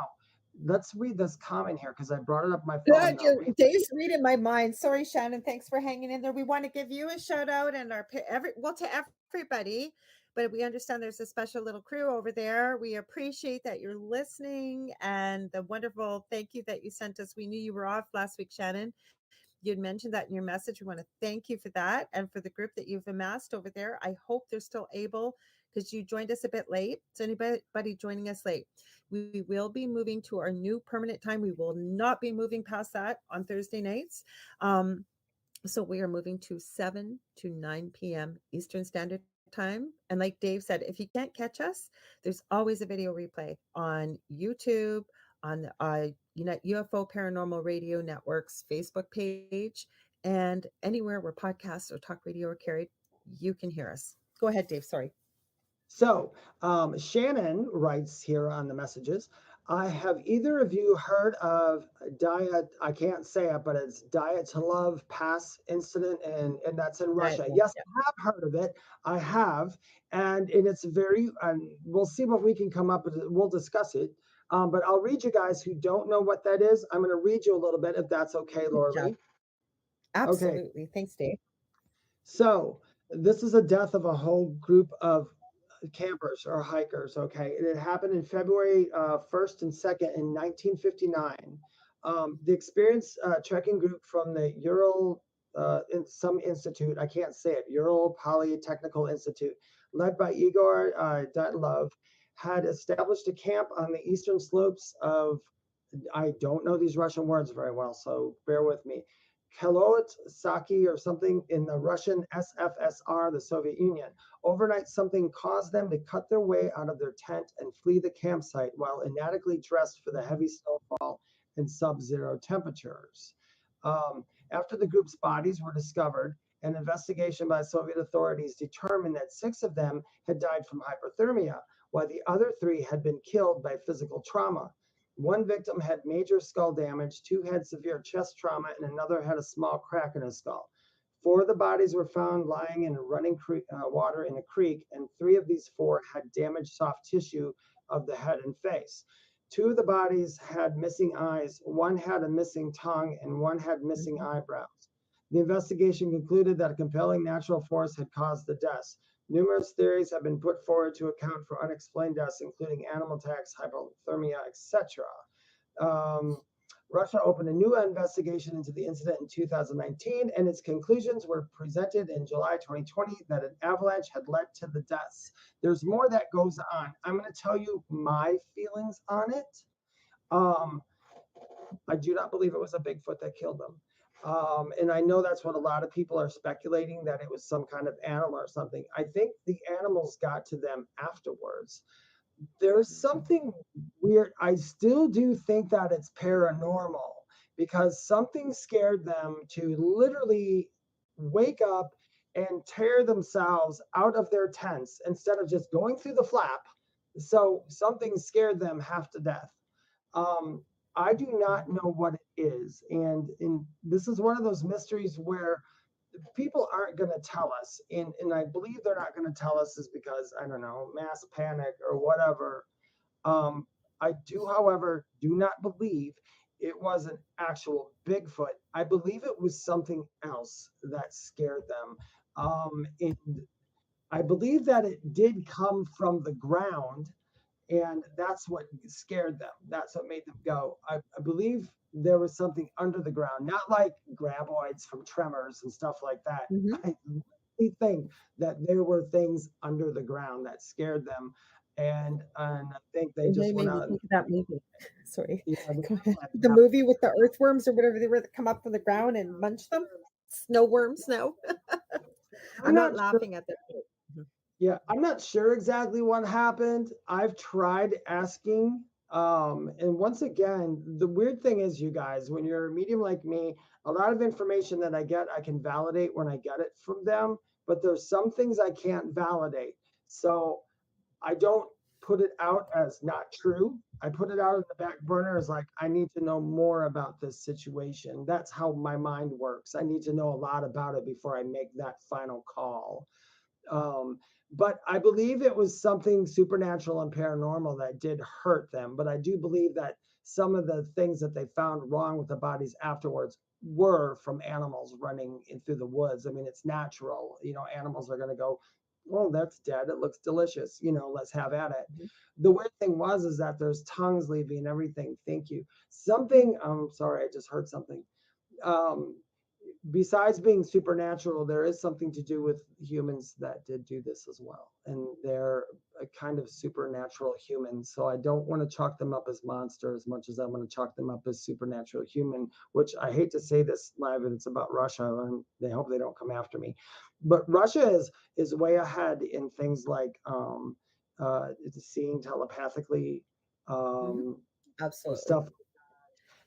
let's read this comment here because I brought it up my phone. Good, Dave's reading my mind. Sorry, Shannon. Thanks for hanging in there. We want to give you a shout out and to everybody, but we understand there's a special little crew over there. We appreciate that you're listening and the wonderful thank you that you sent us. We knew you were off last week, Shannon. You'd mentioned that in your message. We want to thank you for that and for the group that you've amassed over there. I hope they're still able, because you joined us a bit late. So anybody joining us late, we will be moving to our new permanent time. We will not be moving past that on Thursday nights. So we are moving to 7 to 9 p.m. Eastern Standard Time. And like Dave said, if you can't catch us, there's always a video replay on YouTube, on the UFO Paranormal Radio Network's Facebook page, and anywhere where podcasts or talk radio are carried, you can hear us. Go ahead, Dave. Sorry. So Shannon writes here on the messages, have either of you heard of I can't say it, but it's Dyatlov Pass incident, and that's in Russia. Yes, I have heard of it. I have. And it's very, we'll see what we can come up with. We'll discuss it. But I'll read you guys who don't know what that is. I'm going to read you a little bit, if that's okay, Laura Lee. Absolutely. Okay. Thanks, Dave. So this is a death of a whole group of campers or hikers. Okay, it happened in February 1st and 2nd in 1959. The experienced trekking group from the Ural some institute, I can't say it, Ural Polytechnical Institute, led by Igor Dyatlov, had established a camp on the eastern slopes of, I don't know these Russian words very well, so bear with me, Kalot Saki or something in the Russian SFSR, the Soviet Union. Overnight, something caused them to cut their way out of their tent and flee the campsite while inadequately dressed for the heavy snowfall and sub-zero temperatures. After the group's bodies were discovered, an investigation by Soviet authorities determined that 6 of them had died from hypothermia, while the other 3 had been killed by physical trauma. One victim had major skull damage, 2 had severe chest trauma, and another had a small crack in his skull. 4 of the bodies were found lying in running water in a creek, and 3 of these 4 had damaged soft tissue of the head and face. 2 of the bodies had missing eyes, 1 had a missing tongue, and 1 had missing eyebrows. The investigation concluded that a compelling natural force had caused the deaths. Numerous theories have been put forward to account for unexplained deaths, including animal attacks, hypothermia, etc. Russia opened a new investigation into the incident in 2019, and its conclusions were presented in July 2020 that an avalanche had led to the deaths. There's more that goes on. I'm going to tell you my feelings on it. I do not believe it was a Bigfoot that killed them. And I know that's what a lot of people are speculating, that it was some kind of animal or something. I think the animals got to them afterwards. There's something weird. I still do think that it's paranormal, because something scared them to literally wake up and tear themselves out of their tents instead of just going through the flap. So something scared them half to death. I do not know what it is. And this is one of those mysteries where people aren't going to tell us. And I believe they're not going to tell us is because, I don't know, mass panic or whatever. I do, however, do not believe it was an actual Bigfoot. I believe it was something else that scared them. And I believe that it did come from the ground, and that's what scared them. That's what made them go. I believe there was something under the ground, not like graboids from Tremors and stuff like that. Mhm. I really think that there were things under the ground that scared them, and I think they It just went made me out. think of that movie. Sorry. Yeah, Go ahead. The movie with the earthworms or whatever they were that come up from the ground and munch them. Snow worms now. I'm I'm not not sure. laughing at that. Yeah, I'm not sure exactly what happened. I've tried asking. And once again, the weird thing is, you guys, when you're a medium like me, a lot of information that I get, I can validate when I get it from them, but there's some things I can't validate. So I don't put it out as not true. I put it out in the back burner as like, I need to know more about this situation. That's how my mind works. I need to know a lot about it before I make that final call. Um, but I believe it was something supernatural and paranormal that did hurt them. But I do believe that some of the things that they found wrong with the bodies afterwards were from animals running in through the woods. I mean, it's natural. Animals are going to go, oh, that's dead. It looks delicious. Let's have at it. The weird thing is that there's tongues leaving and everything. Thank you. Something, I'm sorry, I just heard something. Um, Besides being supernatural, there is something to do with humans that did do this as well. And they're a kind of supernatural humans. So I don't want to chalk them up as monsters as much as I want to chalk them up as supernatural human, which I hate to say this live, and it's about Russia, and they hope they don't come after me. But Russia is way ahead in things like seeing telepathically, Absolutely. stuff.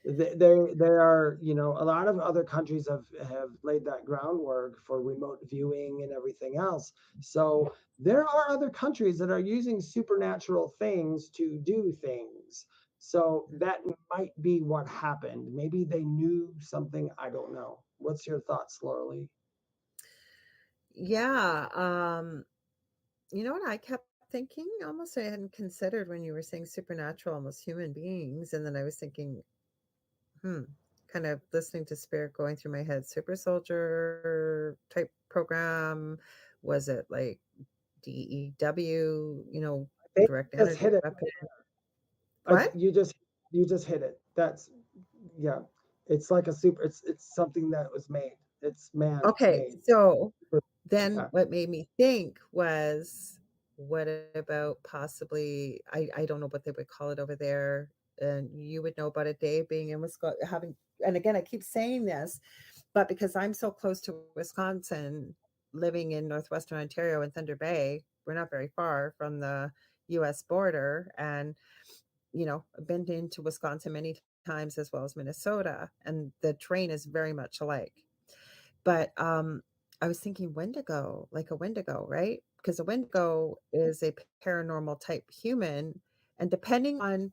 There are, a lot of other countries have laid that groundwork for remote viewing and everything else. So there are other countries that are using supernatural things to do things. So that might be what happened. Maybe they knew something. I don't know. What's your thoughts, Laura Lee? Yeah. You know what I kept thinking? Almost I hadn't considered when you were saying supernatural, almost human beings. And then I was thinking, kind of listening to spirit going through my head, super soldier type program. Was it like DEW, I think direct you just energy hit it. weapon? I, What? you just hit it. That's, yeah. It's like it's something that was made. It's man Okay, made. so then Yeah. what made me think was, what about possibly, I don't know what they would call it over there, and you would know about it, Dave, being in Wisconsin, having, and again, I keep saying this, but because I'm so close to Wisconsin, living in northwestern Ontario in Thunder Bay, we're not very far from the US border. And, I've been into Wisconsin many times as well as Minnesota, and the terrain is very much alike. But I was thinking Wendigo, like a Wendigo, right? Because a Wendigo is a paranormal type human. And depending on,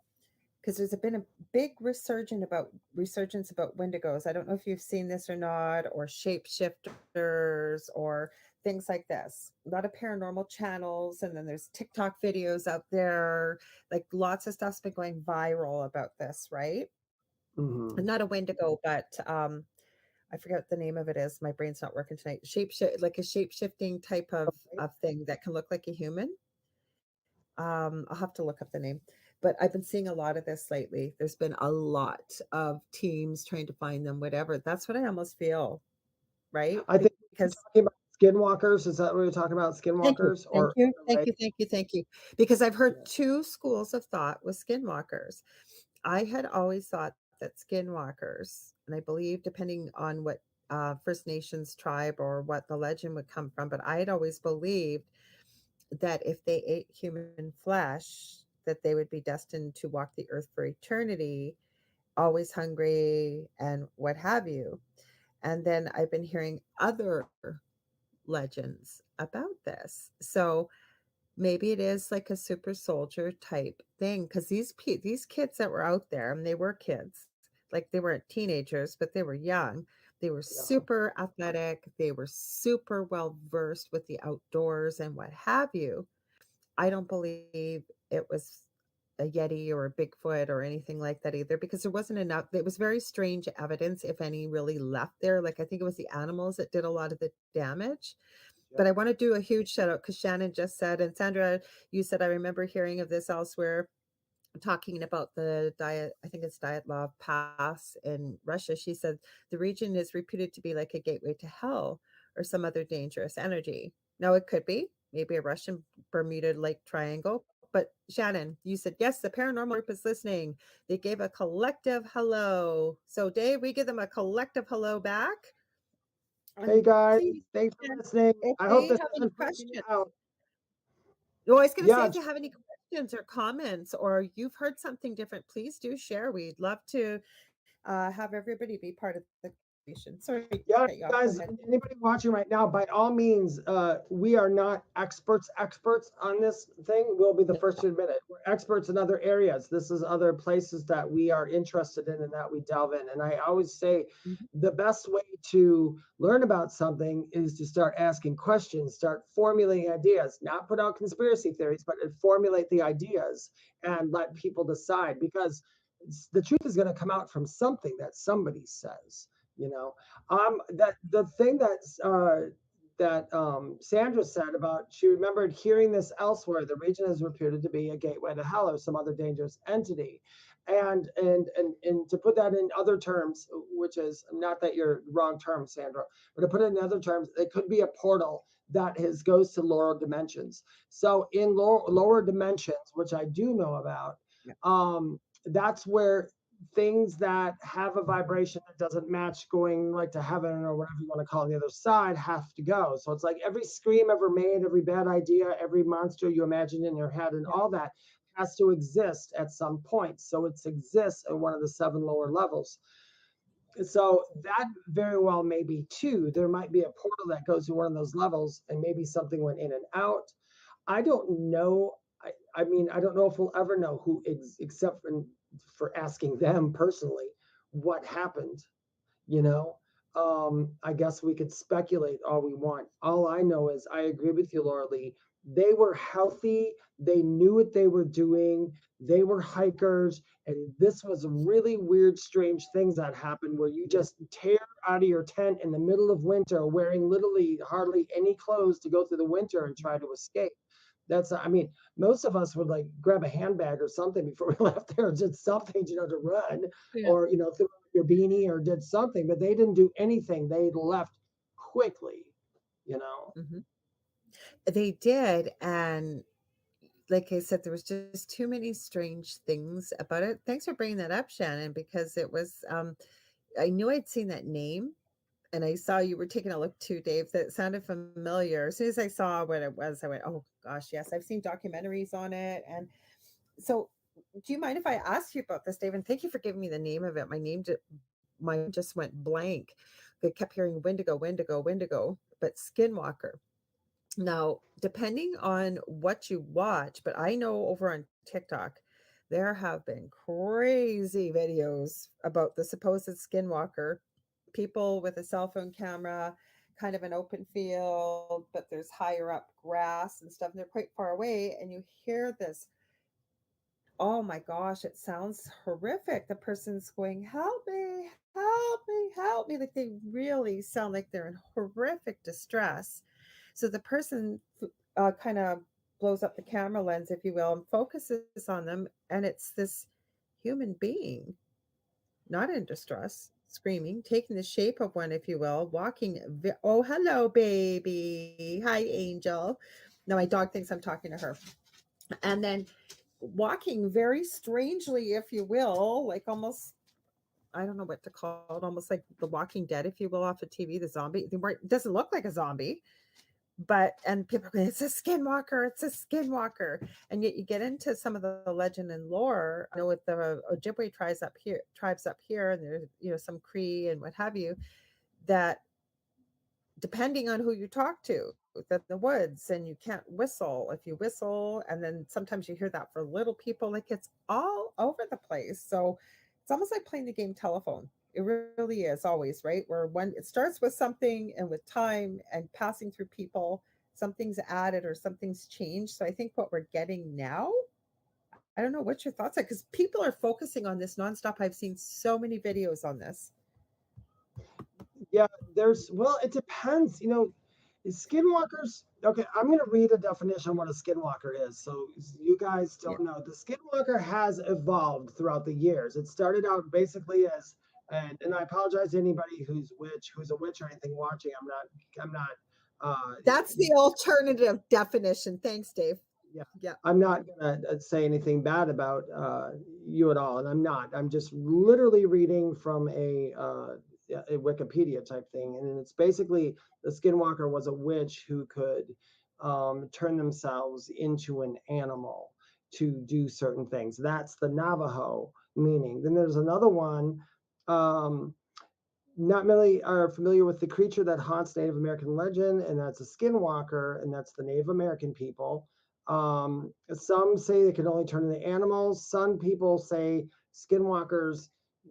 because there's been a big resurgence about Wendigos. I don't know if you've seen this or not, or shapeshifters or things like this. A lot of paranormal channels, and then there's TikTok videos out there. Like lots of stuff's been going viral about this, right? Mm-hmm. Not a Wendigo, but I forget what the name of it is. My brain's not working tonight. Like a shape shifting type of thing that can look like a human. I'll have to look up the name. But I've been seeing a lot of this lately. There's been a lot of teams trying to find them, whatever. That's what I almost feel, right? I think you're Because talking about skinwalkers. Is that what you're talking about? thank you, Skinwalkers thank or you, thank right? you, thank you, thank you. Because I've heard two schools of thought with skinwalkers. I had always thought that skinwalkers, and I believe depending on what First Nations tribe or what the legend would come from, but I had always believed that if they ate human flesh, that they would be destined to walk the earth for eternity, always hungry and what have you. And then I've been hearing other legends about this. So maybe it is like a super soldier type thing, because these kids that were out there, and they were kids, Like they weren't teenagers, but they were young. They were super athletic. They were super well versed with the outdoors and what have you. I don't believe it was a Yeti or a Bigfoot or anything like that either, because there wasn't enough. It was very strange evidence, if any, really left there. Like I think it was the animals that did a lot of the damage. But I want to do a huge shout out because Shannon just said, and Sandra, you said, I remember hearing of this elsewhere, talking about the diet, I think it's Dyatlov Pass in Russia. She said the region is reputed to be like a gateway to hell or some other dangerous energy. Now, it could be maybe a Russian Bermuda Lake Triangle. But Shannon, you said, yes, the paranormal group is listening. They gave a collective hello. So, Dave, we give them a collective hello back. Hey guys, Please, thanks for listening. if I hope they this have any isn't freaking you questions, out. no, I was going to say, Yeah, if you have any questions or comments, or you've heard something different, please do share. We'd love to have everybody be part of the conversation. Sorry to yeah, cut you off. Go guys, ahead. anybody watching right now, by all means, we are not experts on this thing. We'll be the first to admit it. We're experts in other areas. This is other places that we are interested in and that we delve in. And I always say the best way to learn about something is to start asking questions, start formulating ideas, not put out conspiracy theories, but formulate the ideas and let people decide, because the truth is going to come out from something that somebody says. You know, that the thing that Sandra said about, she remembered hearing this elsewhere. The region is reputed to be a gateway to hell or some other dangerous entity, and to put that in other terms, which is not that you're wrong term, Sandra, but to put it in other terms, it could be a portal that goes to lower dimensions. So in lower dimensions, which I do know about, that's where things that have a vibration that doesn't match going like to heaven or whatever you want to call it, the other side, have to go. So it's like every scream ever made, every bad idea, every monster you imagine in your head, and all that has to exist at some point. So it exists at one of the 7 lower levels. So that very well may be too. There might be a portal that goes to one of those levels, and maybe something went in and out. I don't know. I mean, I don't know if we'll ever know who, except for asking them personally, what happened. You know, I guess we could speculate all we want. All I know is I agree with you, Laura Lee. They were healthy. They knew what they were doing. They were hikers. And this was really weird, strange things that happened where you just tear out of your tent in the middle of winter, wearing literally hardly any clothes to go through the winter and try to escape. I mean, most of us would like grab a handbag or something before we left there, did something, to run, or, threw your beanie or did something, but they didn't do anything. They left quickly, They did. And like I said, there was just too many strange things about it. Thanks for bringing that up, Shannon, because it was, I knew I'd seen that name. And I saw you were taking a look too, Dave. That sounded familiar. As soon as I saw what it was, I went, "Oh gosh, yes, I've seen documentaries on it." And so, do you mind if I ask you about this, Dave? And thank you for giving me the name of it. Mine just went blank. I kept hearing Wendigo, Wendigo, Wendigo, but Skinwalker. Now, depending on what you watch, but I know over on TikTok, there have been crazy videos about the supposed skinwalker, people with a cell phone camera, kind of an open field, but there's higher up grass and stuff, and they're quite far away, and you hear this. Oh my gosh, it sounds horrific. The person's going, help me, help me, help me. Like they really sound like they're in horrific distress. So the person kind of blows up the camera lens, if you will, and focuses on them. And it's this human being, not in distress, screaming, taking the shape of one, if you will, walking. Oh, hello, baby. Hi, Angel. Now my dog thinks I'm talking to her. And then walking very strangely, if you will, like almost, I don't know what to call it, almost like The Walking Dead, if you will, off of TV, the zombie. It doesn't look like a zombie, and people go, it's a skinwalker, it's a skinwalker. And yet you get into some of the legend and lore, with the Ojibwe tribes up here, and there's, some Cree and what have you, that depending on who you talk to, that the woods, and you can't whistle if you whistle, and then sometimes you hear that for little people, like it's all over the place. So It's almost like playing the game telephone. It really is always, right? Where when it starts with something and with time and passing through people, something's added or something's changed. So I think what we're getting now, I don't know what your thoughts are, because people are focusing on this nonstop. I've seen so many videos on this. Yeah, well, it depends. Skinwalkers. Okay, I'm going to read a definition of what a skinwalker is. So you guys don't know. The skinwalker has evolved throughout the years. It started out basically as, and I apologize to anybody who's a witch or anything watching. I'm not. That's the alternative definition. Thanks, Dave. Yeah. I'm not going to say anything bad about you at all. And I'm not. I'm just literally reading from a Wikipedia type thing. And it's basically the skinwalker was a witch who could turn themselves into an animal to do certain things. That's the Navajo meaning. Then there's another one. Not many are familiar with the creature that haunts Native American legend, and that's a skinwalker, and that's the Native American people. Some say they can only turn into animals. Some people say skinwalkers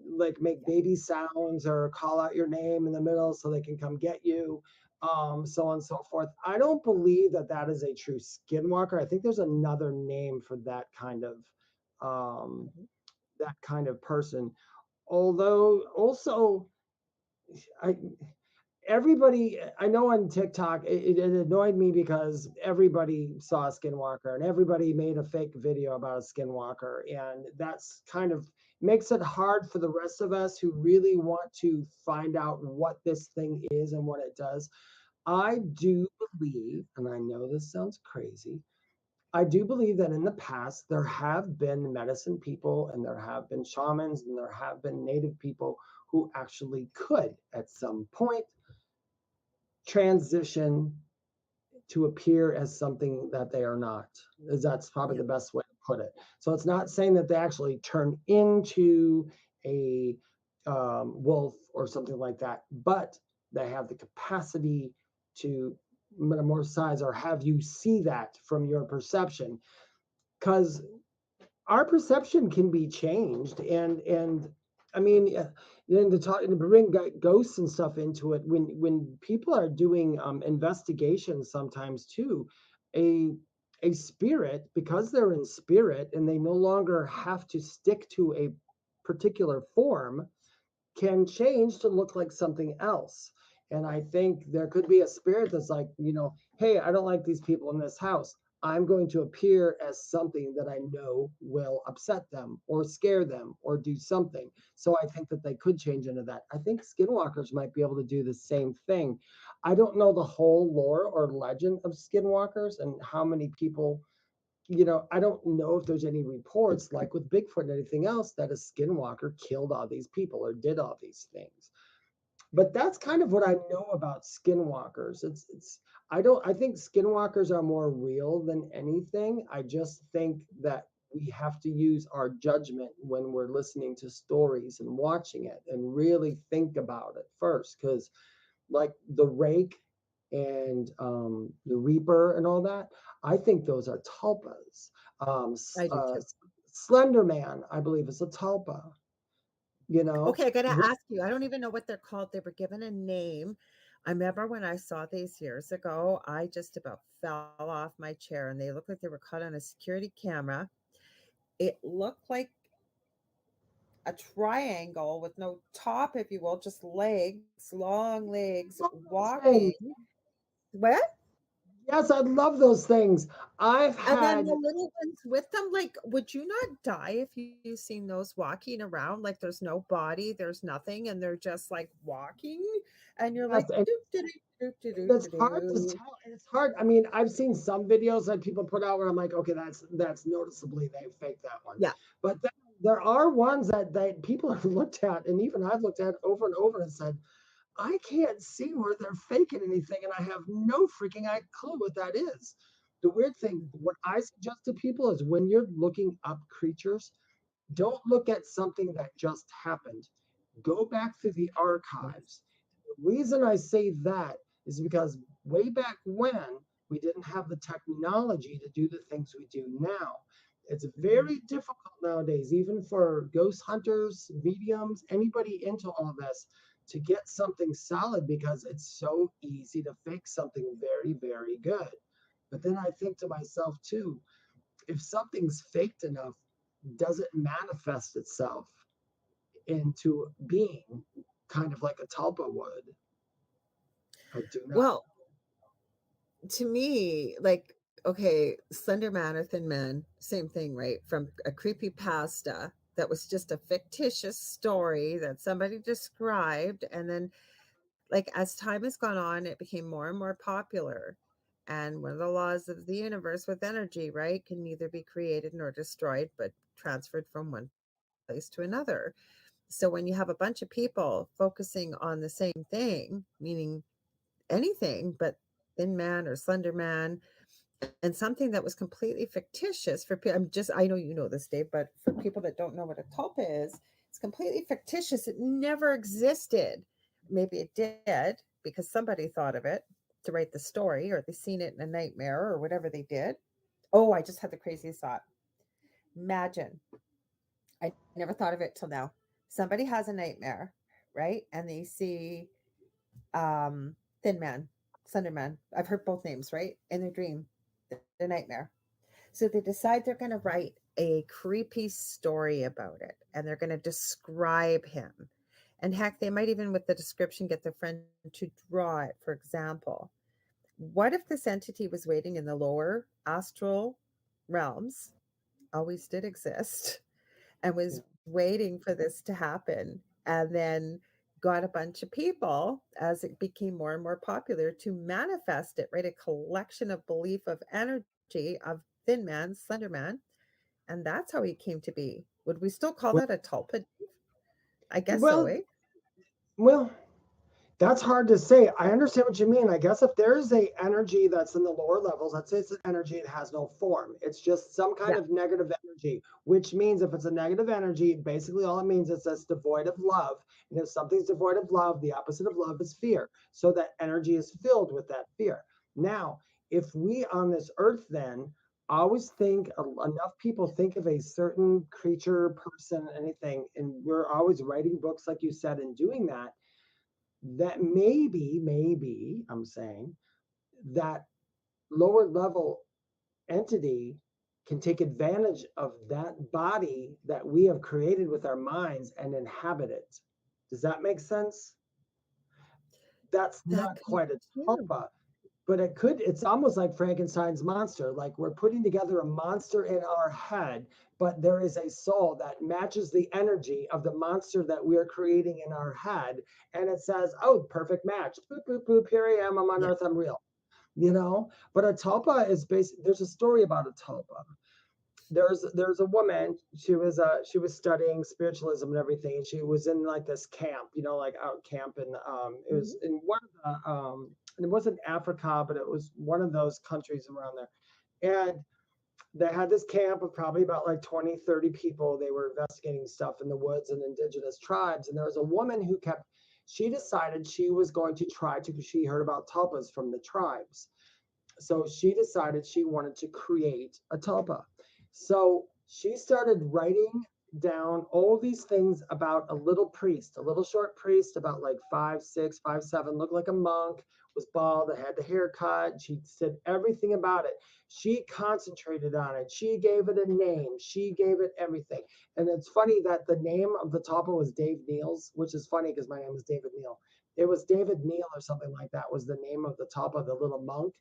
like make baby sounds or call out your name in the middle so they can come get you, so on and so forth. I don't believe that is a true skinwalker. I think there's another name for that kind of person. Although also, everybody I know on TikTok, it annoyed me because everybody saw a skinwalker and everybody made a fake video about a skinwalker, and that's kind of makes it hard for the rest of us who really want to find out what this thing is and what it does. I do believe, and I know this sounds crazy, I do believe that in the past there have been medicine people and there have been shamans and there have been native people who actually could at some point transition to appear as something that they are not. That's probably the best way to put it. So it's not saying that they actually turn into a wolf or something like that, but they have the capacity to metamorphosize or have you see that from your perception, because our perception can be changed. And I mean, then to bring ghosts and stuff into it, when people are doing investigations sometimes too, a spirit, because they're in spirit and they no longer have to stick to a particular form, can change to look like something else. And I think there could be a spirit that's like, hey, I don't like these people in this house. I'm going to appear as something that I know will upset them or scare them or do something. So I think that they could change into that. I think skinwalkers might be able to do the same thing. I don't know the whole lore or legend of skinwalkers and how many people, I don't know if there's any reports like with Bigfoot and anything else that a skinwalker killed all these people or did all these things. But that's kind of what I know about skinwalkers. I think skinwalkers are more real than anything. I just think that we have to use our judgment when we're listening to stories and watching it and really think about it first. Because like the rake and the reaper and all that, I think those are tulpas. I do too. Slender Man, I believe, is a tulpa. Okay, I gotta ask you. I don't even know what they're called. They were given a name. I remember when I saw these years ago, I just about fell off my chair, and they looked like they were caught on a security camera. It looked like a triangle with no top, if you will, just legs, long legs, walking. What? Yes, I love those things. And then the little ones with them, like, would you not die if you've seen those walking around? Like, there's no body, there's nothing, and they're just like walking, and you're like, it's hard to tell. It's hard. I mean, I've seen some videos that people put out where I'm like, okay, that's noticeably they faked that one. Yeah. But then there are ones that people have looked at, and even I've looked at over and over and said, I can't see where they're faking anything, and I have no freaking clue what that is. The weird thing, what I suggest to people is when you're looking up creatures, don't look at something that just happened. Go back through the archives. The reason I say that is because way back when we didn't have the technology to do the things we do now. It's very difficult nowadays, even for ghost hunters, mediums, anybody into all this, to get something solid because it's so easy to fake something very, very good. But then I think to myself too, if something's faked enough, does it manifest itself into being kind of like a tulpa would? I do not. Well, to me, like, okay, Slender Man or Thin Man, same thing, right? From a creepy pasta that was just a fictitious story that somebody described. And then, like, as time has gone on, it became more and more popular. And one of the laws of the universe with energy, right, can neither be created nor destroyed, but transferred from one place to another. So when you have a bunch of people focusing on the same thing, meaning anything but Thin Man or Slender Man, and something that was completely fictitious for people. I know you know this, Dave, but for people that don't know what a tulpa is, it's completely fictitious. It never existed. Maybe it did because somebody thought of it to write the story, or they seen it in a nightmare or whatever they did. Oh, I just had the craziest thought. Imagine, I never thought of it till now. Somebody has a nightmare, right? And they see Thin Man, Slender Man. I've heard both names, right? In their dream, the nightmare. So they decide they're going to write a creepy story about it, and they're going to describe him. And heck, they might even, with the description, get their friend to draw it, for example. What if this entity was waiting in the lower astral realms, always did exist, and was waiting for this to happen, and then got a bunch of people as it became more and more popular to manifest it, right? A collection of belief of energy of Thin Man, Slender Man, and that's how he came to be. Would we still call that a tulpa? I guess so, Well, eh? well, that's hard to say. I understand what you mean. I guess if there's a energy that's in the lower levels, let's say it's an energy, it has no form. It's just some kind Yeah. of negative energy, which means if it's a negative energy, basically all it means is it's devoid of love. And if something's devoid of love, the opposite of love is fear. So that energy is filled with that fear. Now, if we on this earth then always think enough people think of a certain creature, person, anything, and we're always writing books, like you said, and doing that, that maybe I'm saying that lower level entity can take advantage of that body that we have created with our minds and inhabit it. Does that make sense? That's That not could, quite a yeah. tulpa, but it could. It's almost like Frankenstein's monster. Like we're putting together a monster in our head, but there is a soul that matches the energy of the monster that we're creating in our head, and it says, "Oh, perfect match. Boop boop boop. Here I am. I'm on Yeah. Earth. I'm real." You know. But a tulpa is based. There's a story about a tulpa. There's a woman. She was studying spiritualism and everything, and she was in like this camp, like out camp, and it was in one of the and it wasn't Africa, but it was one of those countries around there. And they had this camp of probably about like 20, 30 people. They were investigating stuff in the woods and indigenous tribes. And there was a woman who she decided she was going to she heard about tulpas from the tribes. So she decided she wanted to create a tulpa. So she started writing down all these things about a little priest, a little short priest, about like 5'6", 5'7", looked like a monk, was bald, had the haircut. She said everything about it. She concentrated on it. She gave it a name. She gave it everything. And it's funny that the name of the tulpa was Dave Neal's, which is funny because my name is David Neal. It was David Neal or something like that was the name of the tulpa, the little monk.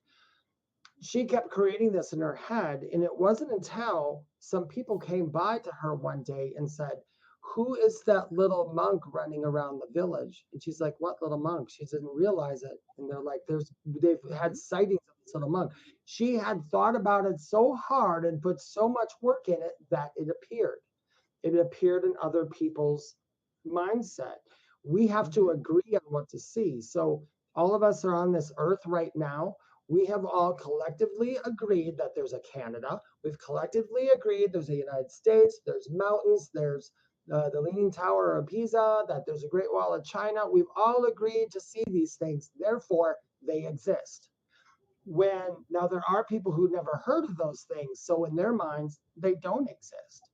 She kept creating this in her head. And it wasn't until some people came by to her one day and said, "Who is that little monk running around the village?" And she's like, "What little monk?" She didn't realize it. And they're like, they've had sightings of this little monk. She had thought about it so hard and put so much work in it that it appeared. It appeared in other people's mindset. We have to agree on what to see. So all of us are on this earth right now. We have all collectively agreed that there's a Canada. We've collectively agreed there's a United States, there's mountains, there's the Leaning Tower of Pisa, that there's a Great Wall of China. We've all agreed to see these things. Therefore, they exist. when now there are people who never heard of those things. So in their minds, they don't exist.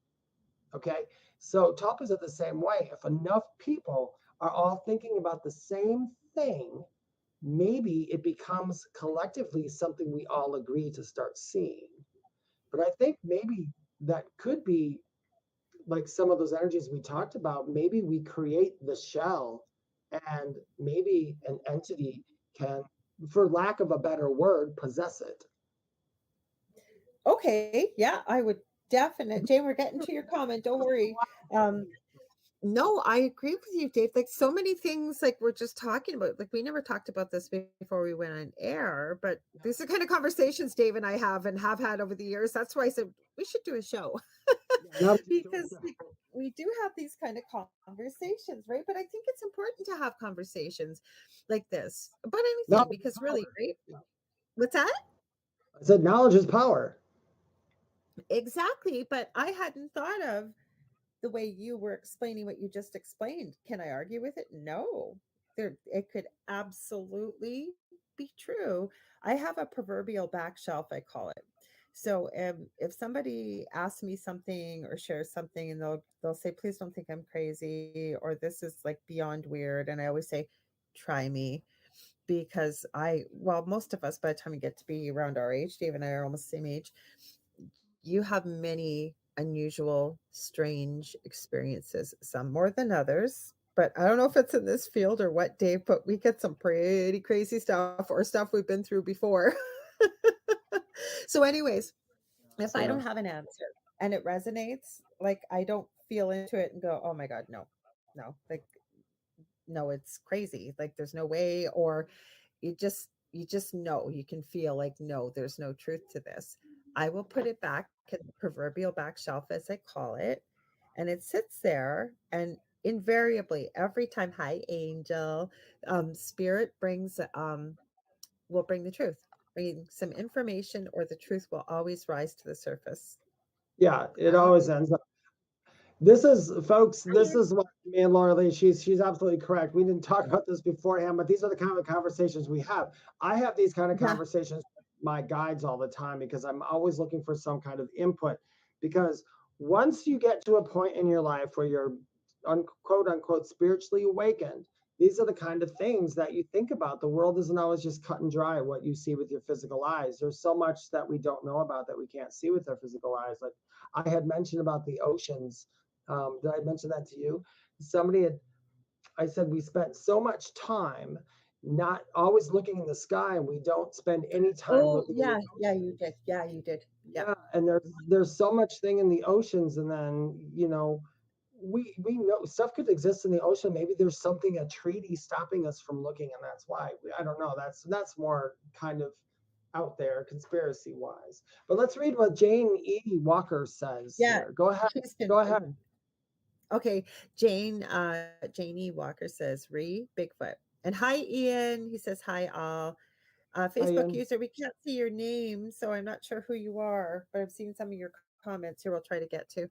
Okay. So Top is it the same way. If enough people are all thinking about the same thing, maybe it becomes collectively something we all agree to start seeing. But I think maybe that could be like some of those energies we talked about. Maybe we create the shell and maybe an entity can, for lack of a better word, possess it. Okay, yeah, I would definitely. Jane, we're getting to your comment. Don't worry. No, I agree with you, Dave. Like so many things, like we're just talking about. Like we never talked about this before we went on air, but these are kind of conversations Dave and I have and have had over the years. That's why I said we should do a show because like, we do have these kind of conversations, right? But I think it's important to have conversations like this about anything because really, right? What's that? I said knowledge is power. Exactly, but I hadn't thought of the way you were explaining what you just explained. Can I argue with it? No. It could absolutely be true. I have a proverbial back shelf, I call it. So if somebody asks me something or shares something and they'll say, please don't think I'm crazy, or this is like beyond weird. And I always say, try me. Because most of us, by the time we get to be around our age, Dave and I are almost the same age, you have many unusual, strange experiences, some more than others. But I don't know if it's in this field or what, Dave, but we get some pretty crazy stuff or stuff we've been through before. So, anyways, if I don't have an answer and it resonates, like I don't feel into it and go, oh my God, no, like, no, it's crazy. Like, there's no way, or you just know, you can feel like, no, there's no truth to this. I will put it back in the proverbial back shelf, as I call it, and it sits there. And invariably, every time, hi, angel, spirit brings, will bring the truth, bring some information, or the truth will always rise to the surface. Yeah, it always ends up. This is, folks, this is what me and Laura Lee, she's absolutely correct. We didn't talk about this beforehand, but these are the kind of conversations we have. I have these kind of conversations with my guides all the time because I'm always looking for some kind of input. Because once you get to a point in your life where you're quote unquote spiritually awakened, these are the kind of things that you think about. The world isn't always just cut and dry what you see with your physical eyes. There's so much that we don't know about that we can't see with our physical eyes. Like I had mentioned about the oceans. Did I mention that to you? I said we spent so much time not always looking in the sky, and we don't spend any time looking. Yeah, you did. Yeah, you did. Yeah, and there's so much thing in the oceans, and then we know stuff could exist in the ocean. Maybe there's something, a treaty stopping us from looking, and that's why. I don't know. That's more kind of out there conspiracy wise. But let's read what Jane E. Walker says here. Go ahead. Go ahead. Okay, Jane E. Walker says, Bigfoot. And hi, Ian. He says, hi, all. Facebook user, we can't see your name, so I'm not sure who you are, but I've seen some of your comments here we'll try to get to.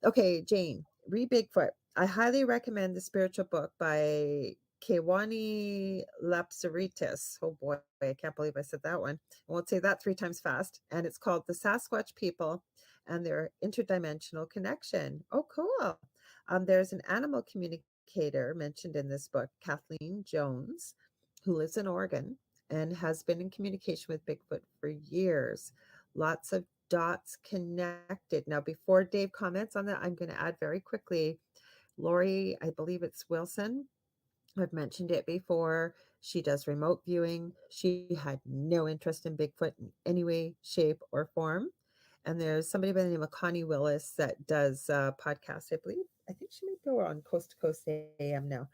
Okay, Jane, Bigfoot. I highly recommend the spiritual book by Kewani Lapsaritis. Oh boy, I can't believe I said that one. I won't say that 3 times fast. And it's called The Sasquatch People and Their Interdimensional Connection. Oh, cool. There's an animal communicator mentioned in this book, Kathleen Jones, who lives in Oregon and has been in communication with Bigfoot for years. Lots of dots connected. Now, before Dave comments on that, I'm going to add very quickly, Lori, I believe it's Wilson. I've mentioned it before. She does remote viewing. She had no interest in Bigfoot in any way, shape, or form. And there's somebody by the name of Connie Willis that does podcasts, I believe. I think she might go on Coast to Coast AM now.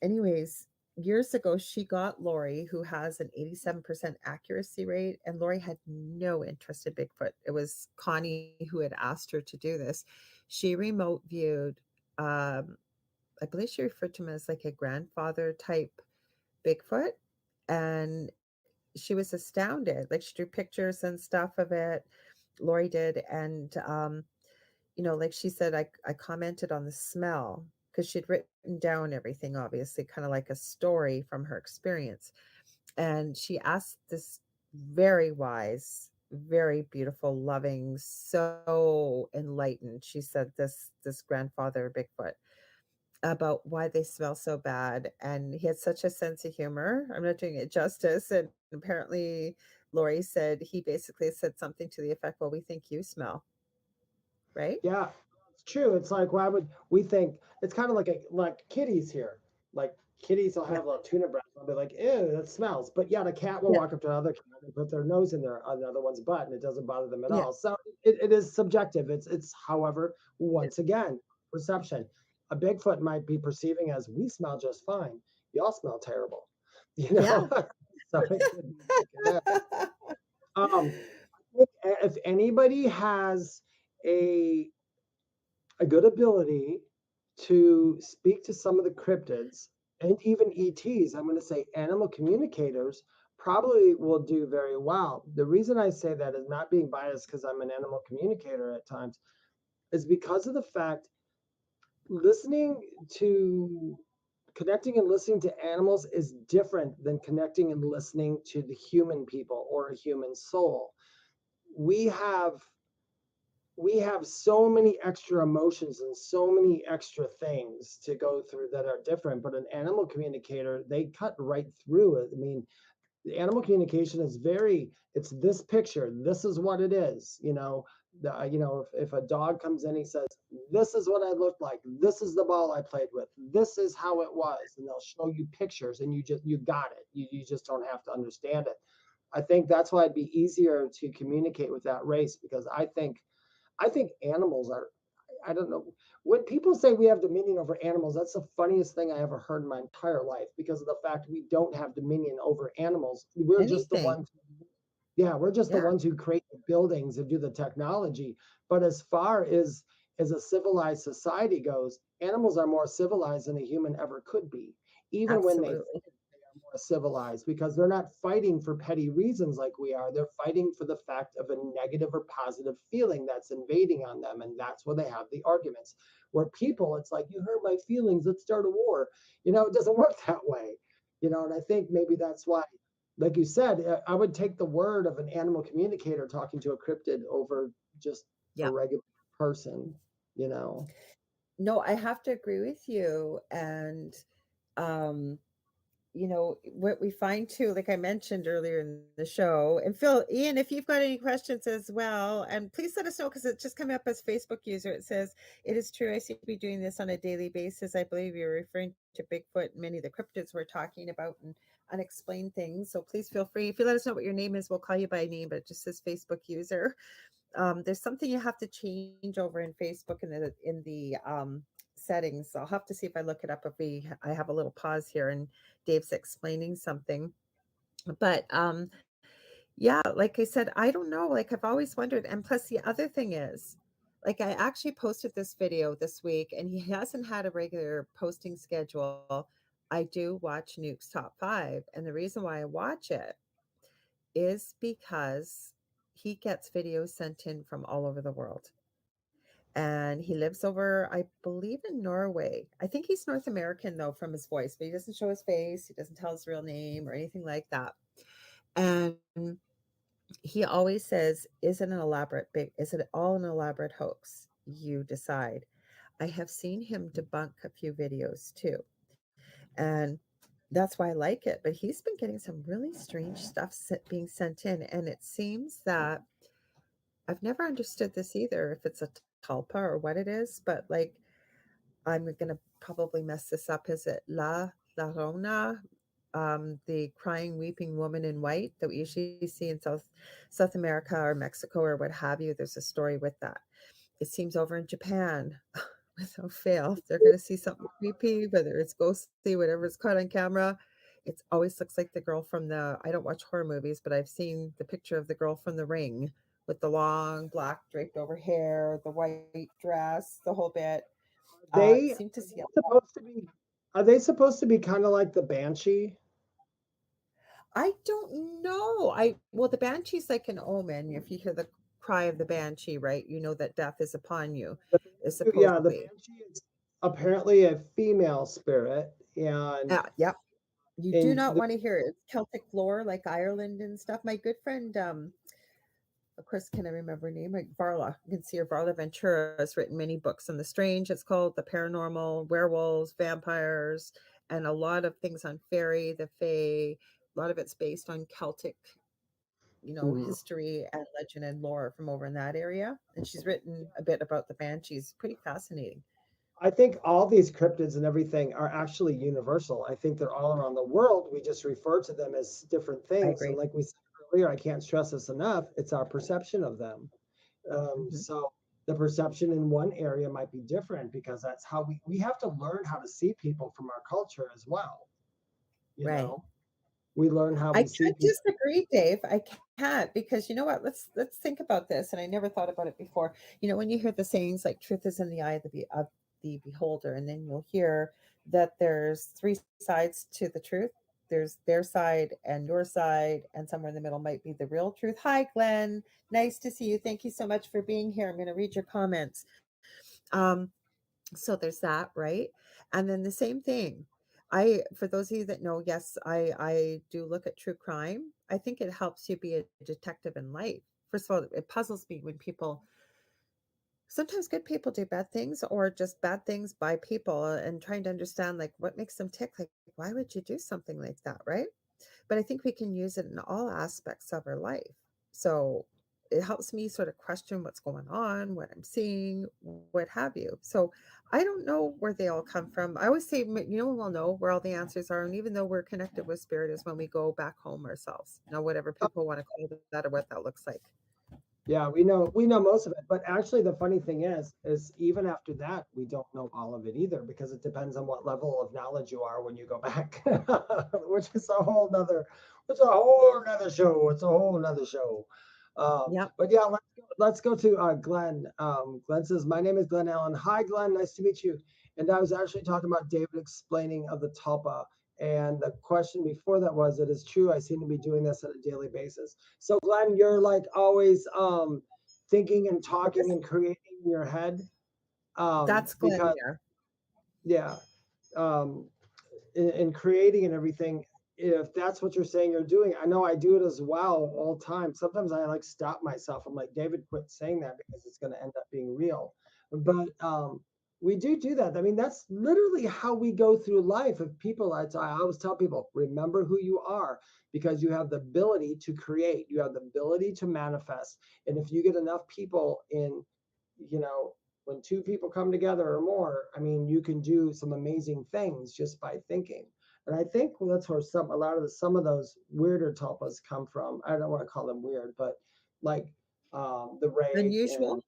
Anyways, years ago, she got Lori, who has an 87% accuracy rate, and Lori had no interest in Bigfoot. It was Connie who had asked her to do this. She remote viewed, I believe she referred to him as like a grandfather type Bigfoot, and she was astounded. Like she drew pictures and stuff of it. Lori did, and like she said, I commented on the smell because she'd written down everything, obviously, kind of like a story from her experience. And she asked this very wise, very beautiful, loving, so enlightened. She said this grandfather Bigfoot about why they smell so bad, and he had such a sense of humor. I'm not doing it justice, and apparently Lori said he basically said something to the effect, "Well, we think you smell, right?" Yeah, it's true. It's like why would we think it's kind of like kitties here. Like kitties will Yeah, have a tuna breath. I'll be like, ew, that smells. But yet a cat will yeah, walk up to another cat and put their nose in their another one's butt and it doesn't bother them at yeah, all. So it is subjective. It's however, once again, perception. A Bigfoot might be perceiving as we smell just fine. Y'all smell terrible. You yeah. know? So it could be like that. Um, if anybody has a a good ability to speak to some of the cryptids and even ETs, I'm going to say animal communicators, probably will do very well. The reason I say that is not being biased because I'm an animal communicator at times, is because of the fact listening to connecting and listening to animals is different than connecting and listening to the human people or a human soul. We have we have so many extra emotions and so many extra things to go through that are different, but an animal communicator, they cut right through it. I mean, the animal communication is very, it's this picture, this is what it is, if a dog comes in, he says, this is what I looked like, this is the ball I played with, this is how it was, and they'll show you pictures and you got it, you just don't have to understand it. I think that's why it'd be easier to communicate with that race, because I think animals are, I don't know. When people say we have dominion over animals, that's the funniest thing I ever heard in my entire life, because of the fact we don't have dominion over animals. We're just the Anything. ones, yeah, we're just the Yeah, ones who create the buildings and do the technology. But as far as a civilized society goes, animals are more civilized than a human ever could be. Even when they absolutely. more civilized, because they're not fighting for petty reasons like we are. They're fighting for the fact of a negative or positive feeling that's invading on them. And that's where they have the arguments. Where people, it's like, you hurt my feelings, let's start a war. It doesn't work that way. And I think maybe that's why, like you said, I would take the word of an animal communicator talking to a cryptid over just a Yeah. regular person. No, I have to agree with you. And um what we find too, like I mentioned earlier in the show, and Phil, Ian, if you've got any questions as well, and please let us know, because it just came up as Facebook user. It says, it is true, I seem to be doing this on a daily basis. I believe you're referring to Bigfoot and many of the cryptids we're talking about and unexplained things. So please feel free, if you let us know what your name is, we'll call you by name, but it just says Facebook user. There's something you have to change over in Facebook in the settings. I'll have to see if I look it up. I have a little pause here and Dave's explaining something. But yeah, like I said, I don't know. Like I've always wondered. And plus, the other thing is, like I actually posted this video this week, and he hasn't had a regular posting schedule. I do watch Nuke's Top 5, and the reason why I watch it is because he gets videos sent in from all over the world. And he lives over, I believe, in Norway. I think he's North American, though, from his voice, but he doesn't show his face. He doesn't tell his real name or anything like that. And he always says, is it all an elaborate hoax? You decide. I have seen him debunk a few videos too. And that's why I like it. But he's been getting some really strange stuff being sent in. And it seems that I've never understood this either, if it's a tulpa or what it is, but like I'm gonna probably mess this up. Is it La Llorona, the crying, weeping woman in white that we usually see in South America or Mexico or what have you? There's a story with that. It seems over in Japan, without fail, they're gonna see something creepy, whether it's ghostly, whatever is caught on camera. It always looks like the girl from I don't watch horror movies, but I've seen the picture of the girl from The Ring with the long black draped over hair, the white dress, the whole bit. They Seem to see a lot. supposed to be are they supposed to be kind of like the banshee? I don't know. Well, the banshee's like an omen. If you hear the cry of the banshee, right, you know that death is upon you. Is Yeah, the supposedly. banshee is apparently a female spirit, and Yep. You do And not want to hear it. It's Celtic lore, like Ireland and stuff. My good friend, of course, can I remember her name? Like Varla. You can see her. Varla Ventura has written many books on the strange. It's called the paranormal, werewolves, vampires, and a lot of things on fairy, the fae. A lot of it's based on Celtic, history and legend and lore from over in that area. And she's written a bit about the banshees. Pretty fascinating. I think all these cryptids and everything are actually universal. I think they're all around the world. We just refer to them as different I things. agree. And like we said earlier, I can't stress this enough. It's our perception of them. So the perception in one area might be different because that's how we have to learn how to see people from our culture as well. You Right. know, we learn how I we see can't people. disagree, Dave. I can't because you know what? Let's think about this. And I never thought about it before. When you hear the sayings like "truth is in the eye of the beholder," and then you'll hear that there's three sides to the truth. There's their side and your side, and somewhere in the middle might be the real truth. Hi, Glenn. Nice to see you. Thank you so much for being here. I'm going to read your comments. So there's that, right? And then the same thing. For those of you that know, yes, I do look at true crime. I think it helps you be a detective in life. First of all, it puzzles me when sometimes good people do bad things or just bad things by people, and trying to understand like what makes them tick. Like, why would you do something like that, right? But I think we can use it in all aspects of our life. So it helps me sort of question what's going on, what I'm seeing, what have you. So I don't know where they all come from. I always say, we'll know where all the answers are. And even though we're connected with spirit is when we go back home ourselves. Whatever people want to call that or what that looks like. Yeah, we know most of it, but actually the funny thing is even after that, we don't know all of it either because it depends on what level of knowledge you are when you go back, which is it's a whole nother show. It's a whole nother show. Yep. But yeah, let's go to Glenn. Glenn says, "My name is Glenn Allen. Hi, Glenn. Nice to meet you." And I was actually talking about David explaining of the tulpa. And the question before that was, it is true. I seem to be doing this on a daily basis. So Glenn, you're like always thinking and talking and creating in your head. That's Glenn Because there. yeah, um, in creating and everything, if that's what you're saying you're doing, I know I do it as well all the time. Sometimes I like stop myself. I'm like, David, quit saying that because it's going to end up being real. But we do that. I mean, that's literally how we go through life. If people, I always tell people, remember who you are because you have the ability to create, you have the ability to manifest. And if you get enough people in, when two people come together or more, I mean, you can do some amazing things just by thinking. And I think that's where some of those weirder tulpas come from. I don't want to call them weird, but like the rave Unusual. and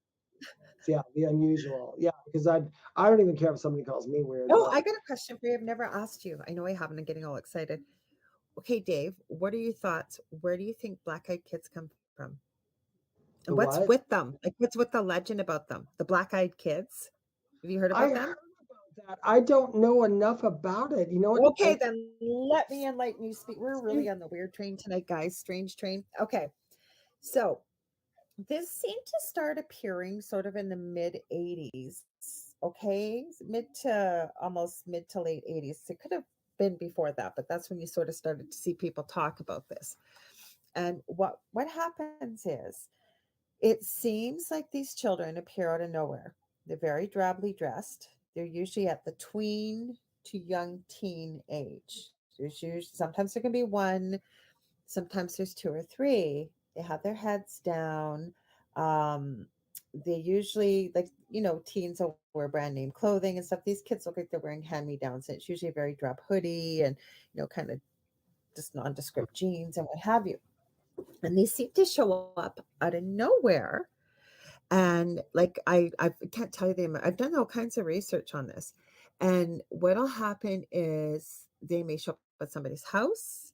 the unusual. Yeah, because I don't even care if somebody calls me weird. Oh, But I got a question for you. I've never asked you. I know I haven't. I'm getting all excited. Okay, Dave, what are your thoughts? Where do you think black-eyed kids come from? the And what's what? with them? Like, what's with the legend about them? The black-eyed kids? Have you heard I about heard them? about that. I don't know enough about it. You know what? Okay, then let me enlighten you. Speak. We're really on the weird train tonight, guys. Strange train. Okay, so this seemed to start appearing sort of in the mid 80s. Okay, almost mid to late 80s. It could have been before that, but that's when you sort of started to see people talk about this. And what happens is it seems like these children appear out of nowhere. They're very drably dressed. They're usually at the tween to young teen age. Sometimes there can be one, sometimes there's two or three. They have their heads down. They usually, like, teens will wear brand name clothing and stuff. These kids look like they're wearing hand-me-downs. And it's usually a very drab hoodie and, kind of just nondescript jeans and what have you. And they seem to show up out of nowhere. And like I can't tell you the amount. I've done all kinds of research on this. And what'll happen is they may show up at somebody's house.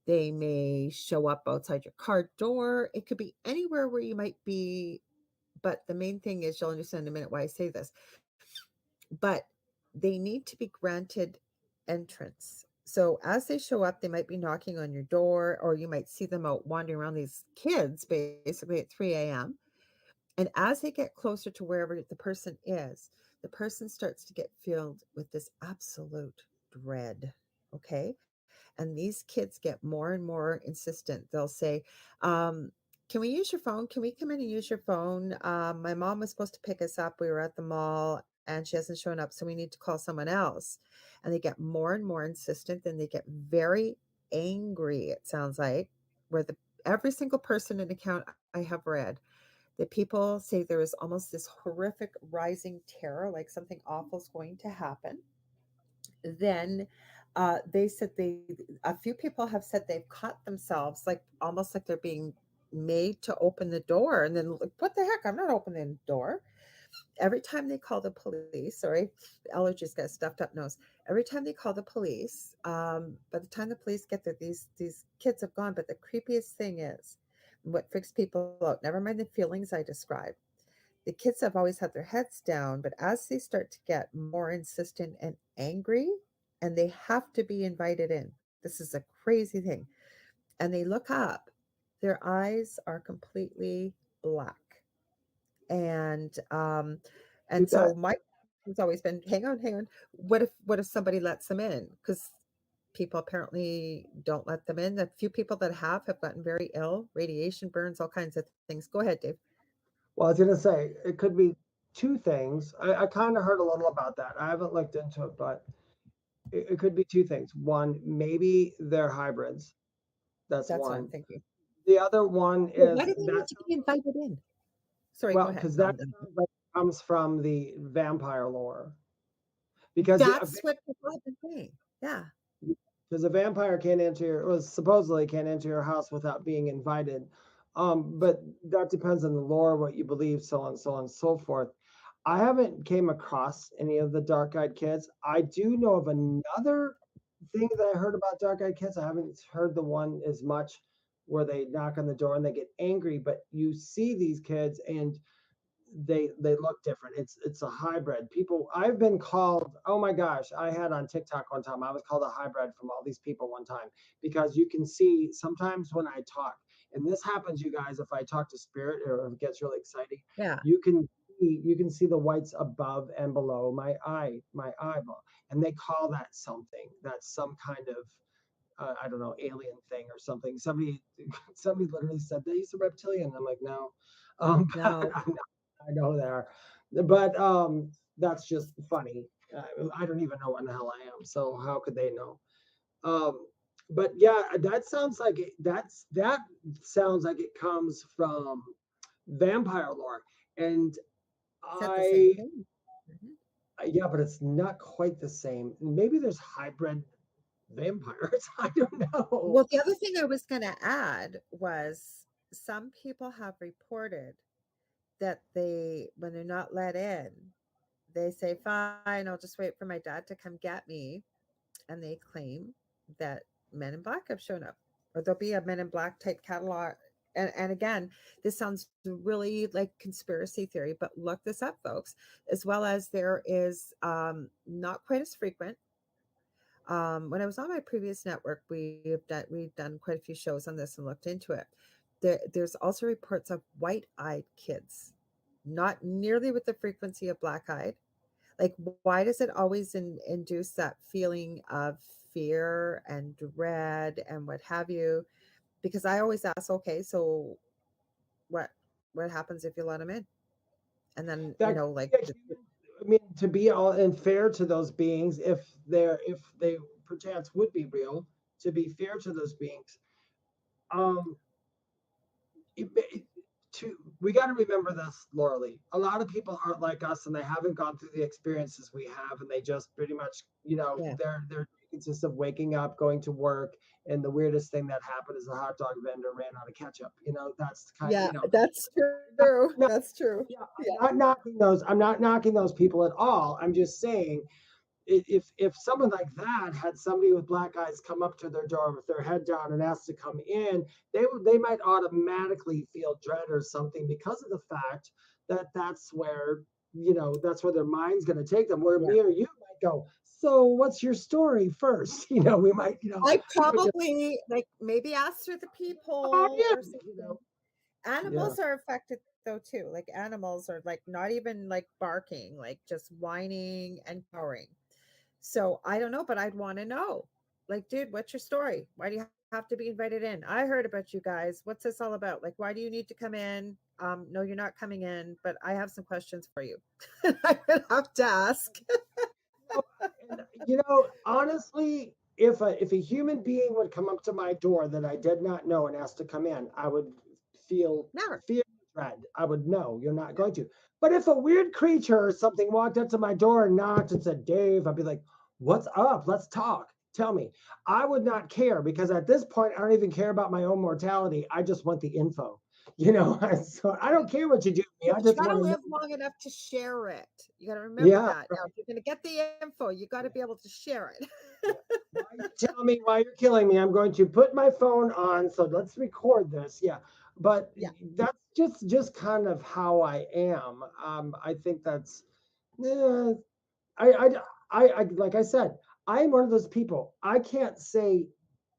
They may show up outside your car door. It could be anywhere where you might be. But the main thing is, you'll understand in a minute why I say this. But they need to be granted entrance. So as they show up, they might be knocking on your door, or you might see them out wandering around, these kids basically at 3 a.m. And as they get closer to wherever the person is, the person starts to get filled with this absolute dread. Okay. And these kids get more and more insistent. They'll say, can we use your phone? Can we come in and use your phone? My mom was supposed to pick us up. We were at the mall and she hasn't shown up, so we need to call someone else. And they get more and more insistent, and they get very angry, it sounds like, where every single person in account I have read, that people say there is almost this horrific rising terror, like something awful is going to happen. Then they said a few people have said they've caught themselves, like almost like they're being made to open the door, and then like, what the heck, I'm not opening the door. Every time they call the police, sorry, allergies got stuffed up nose. Every time they call the police, by the time the police get there, these kids have gone. But the creepiest thing is, what freaks people out, never mind the feelings I described, the kids have always had their heads down, but as they start to get more insistent and angry, and they have to be invited in, this is a crazy thing, and they look up, their eyes are completely black. And so my question's always been, hang on, what if somebody lets them in? Because people apparently don't let them in. The few people that have gotten very ill, radiation burns, all kinds of things. Go ahead, Dave. Well, I was going to say, it could be two things. I kind of heard a little about that. I haven't looked into it, but it could be two things. One, maybe they're hybrids. That's what I'm one. thinking. The other one Well, is why do they need to be invited in? Sorry, go ahead. because that comes from the vampire lore. Because that's what I've been saying. Yeah. Because a vampire supposedly can't enter your house without being invited. But that depends on the lore, what you believe, so on and so forth. I haven't came across any of the dark-eyed kids. I do know of another thing that I heard about dark-eyed kids. I haven't heard the one as much where they knock on the door and they get angry, but you see these kids and they look different. It's a hybrid. People, I've been called, oh my gosh, I had on TikTok one time, I was called a hybrid from all these people one time, because you can see sometimes when I talk, and this happens, you guys, if I talk to spirit or if it gets really exciting, yeah, you can see the whites above and below my eyeball, and they call that something. That's some kind of I don't know, alien thing or something. Somebody literally said that he's a reptilian. I'm like, no. no. I know they are, but that's just funny. I don't even know what the hell I am, so how could they know? But yeah, that sounds like that sounds like it comes from vampire lore, and yeah, but it's not quite the same. Maybe there's hybrid vampires. I don't know. Well, the other thing I was going to add was some people have reported that when they're not let in, they say, fine, I'll just wait for my dad to come get me. And they claim that Men in Black have shown up, or there'll be a Men in Black type catalog. And again, this sounds really like conspiracy theory, but look this up, folks, as well as there is not quite as frequent. When I was on my previous network, we've done quite a few shows on this and looked into it. There's also reports of white-eyed kids, not nearly with the frequency of black-eyed. Like, why does it always induce that feeling of fear and dread and what have you? Because I always ask, okay, so what happens if you let them in? And then I mean, to be all and fair to those beings, if they perchance would be real, to be fair to those beings, we got to remember this, Laura Lee. A lot of people aren't like us, and they haven't gone through the experiences we have, and they just pretty much, they're consist of waking up, going to work, and the weirdest thing that happened is the hot dog vendor ran out of ketchup. That's the kind. That's true. That's true. I'm not knocking those people at all. I'm just saying, if someone like that had somebody with black eyes come up to their door with their head down and ask to come in, they might automatically feel dread or something, because of the fact that that's where their mind's going to take them. Where me or you might go, so what's your story first? We might, I probably maybe ask through the peephole. Or something. Animals are affected though too. Like, animals are not even barking, just whining and purring. So I don't know, but I'd want to know. like, dude, what's your story? Why do you have to be invited in? I heard about you guys. What's this all about? Like, why do you need to come in? No, you're not coming in, but I have some questions for you. I would have to ask. And, honestly, if a human being would come up to my door that I did not know and ask to come in, I would feel Never. fear and dread. I would know you're not going to. But if a weird creature or something walked up to my door and knocked and said, "Dave," I'd be like, "What's up? Let's talk. Tell me." I would not care, because at this point, I don't even care about my own mortality. I just want the info. So I don't care what you do to me. I You just got to want to know. live long enough to share it. You got to remember Yeah. that. Now, if you're going to get the info, you got to be able to share it. While you tell me why you're killing me, I'm going to put my phone on. So let's record this. Yeah. But Yeah. that's just kind of how I am. I think that's, eh, I like I said, I'm one of those people. I can't say,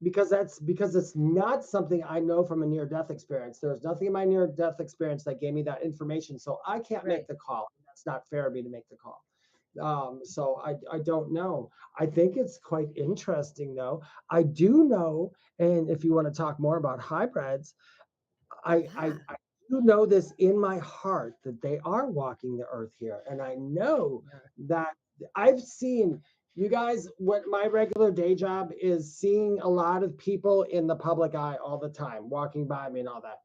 because it's not something I know from a near death experience. There's nothing in my near death experience that gave me that information. So I can't Right. make the call. That's not fair of me to make the call. So I don't know. I think it's quite interesting though. I do know, and if you want to talk more about hybrids, I do know this in my heart that they are walking the earth here. And I know that I've seen, you guys, what my regular day job is, seeing a lot of people in the public eye all the time, walking by me and all that.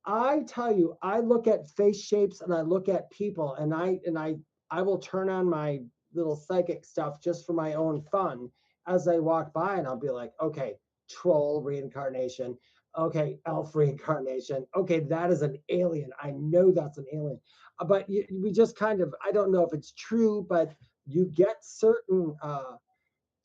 I tell you, I look at face shapes and I look at people, and I will turn on my little psychic stuff just for my own fun as I walk by, and I'll be like, okay, troll reincarnation. Okay, elf reincarnation. Okay, that is an alien. I know that's an alien. But we just kind of, I don't know if it's true, but you get certain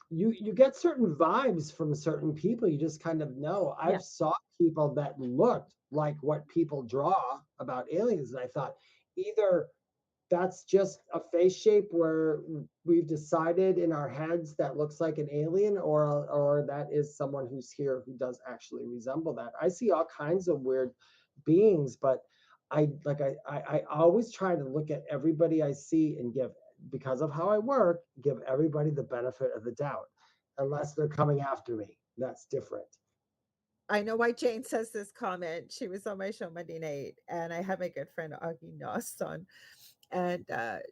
you get certain vibes from certain people. You just kind of know. Yeah. I've saw people that looked like what people draw about aliens, and I thought, either that's just a face shape where we've decided in our heads that looks like an alien, or that is someone who's here who does actually resemble that. I see all kinds of weird beings, but I always try to look at everybody I see and give, because of how I work, give everybody the benefit of the doubt, unless they're coming after me. That's different. I know why Jane says this comment. She was on my show Monday night, and I had my good friend Augie Nost on, and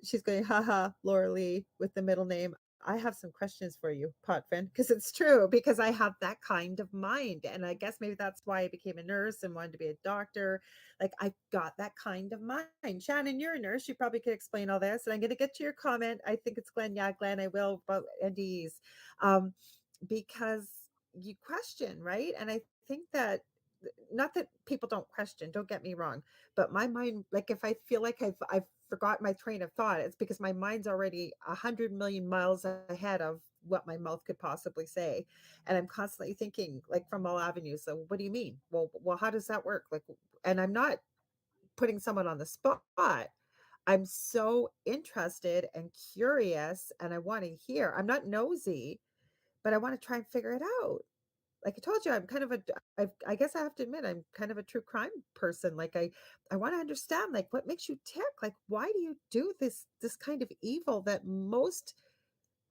she's going, haha, Laura Lee with the middle name. I have some questions for you, pot friend, because it's true, because I have that kind of mind. And I guess maybe that's why I became a nurse and wanted to be a doctor. Like, I've got that kind of mind. Shannon, you're a nurse. You probably could explain all this. And I'm going to get to your comment. I think it's Glenn. Yeah, Glenn, I will, about NDEs. Because you question, right? And I think that, not that people don't question, don't get me wrong, but my mind, like, if I feel like I've forgot my train of thought, it's because my mind's already 100 million miles ahead of what my mouth could possibly say, and I'm constantly thinking, like, from all avenues. So what do you mean? Well, how does that work? Like, and I'm not putting someone on the spot. I'm so interested and curious, and I want to hear. I'm not nosy, but I want to try and figure it out. Like I told you, I'm kind of I guess I have to admit, I'm kind of a true crime person. Like, I want to understand, like, what makes you tick? Like, why do you do this kind of evil that most,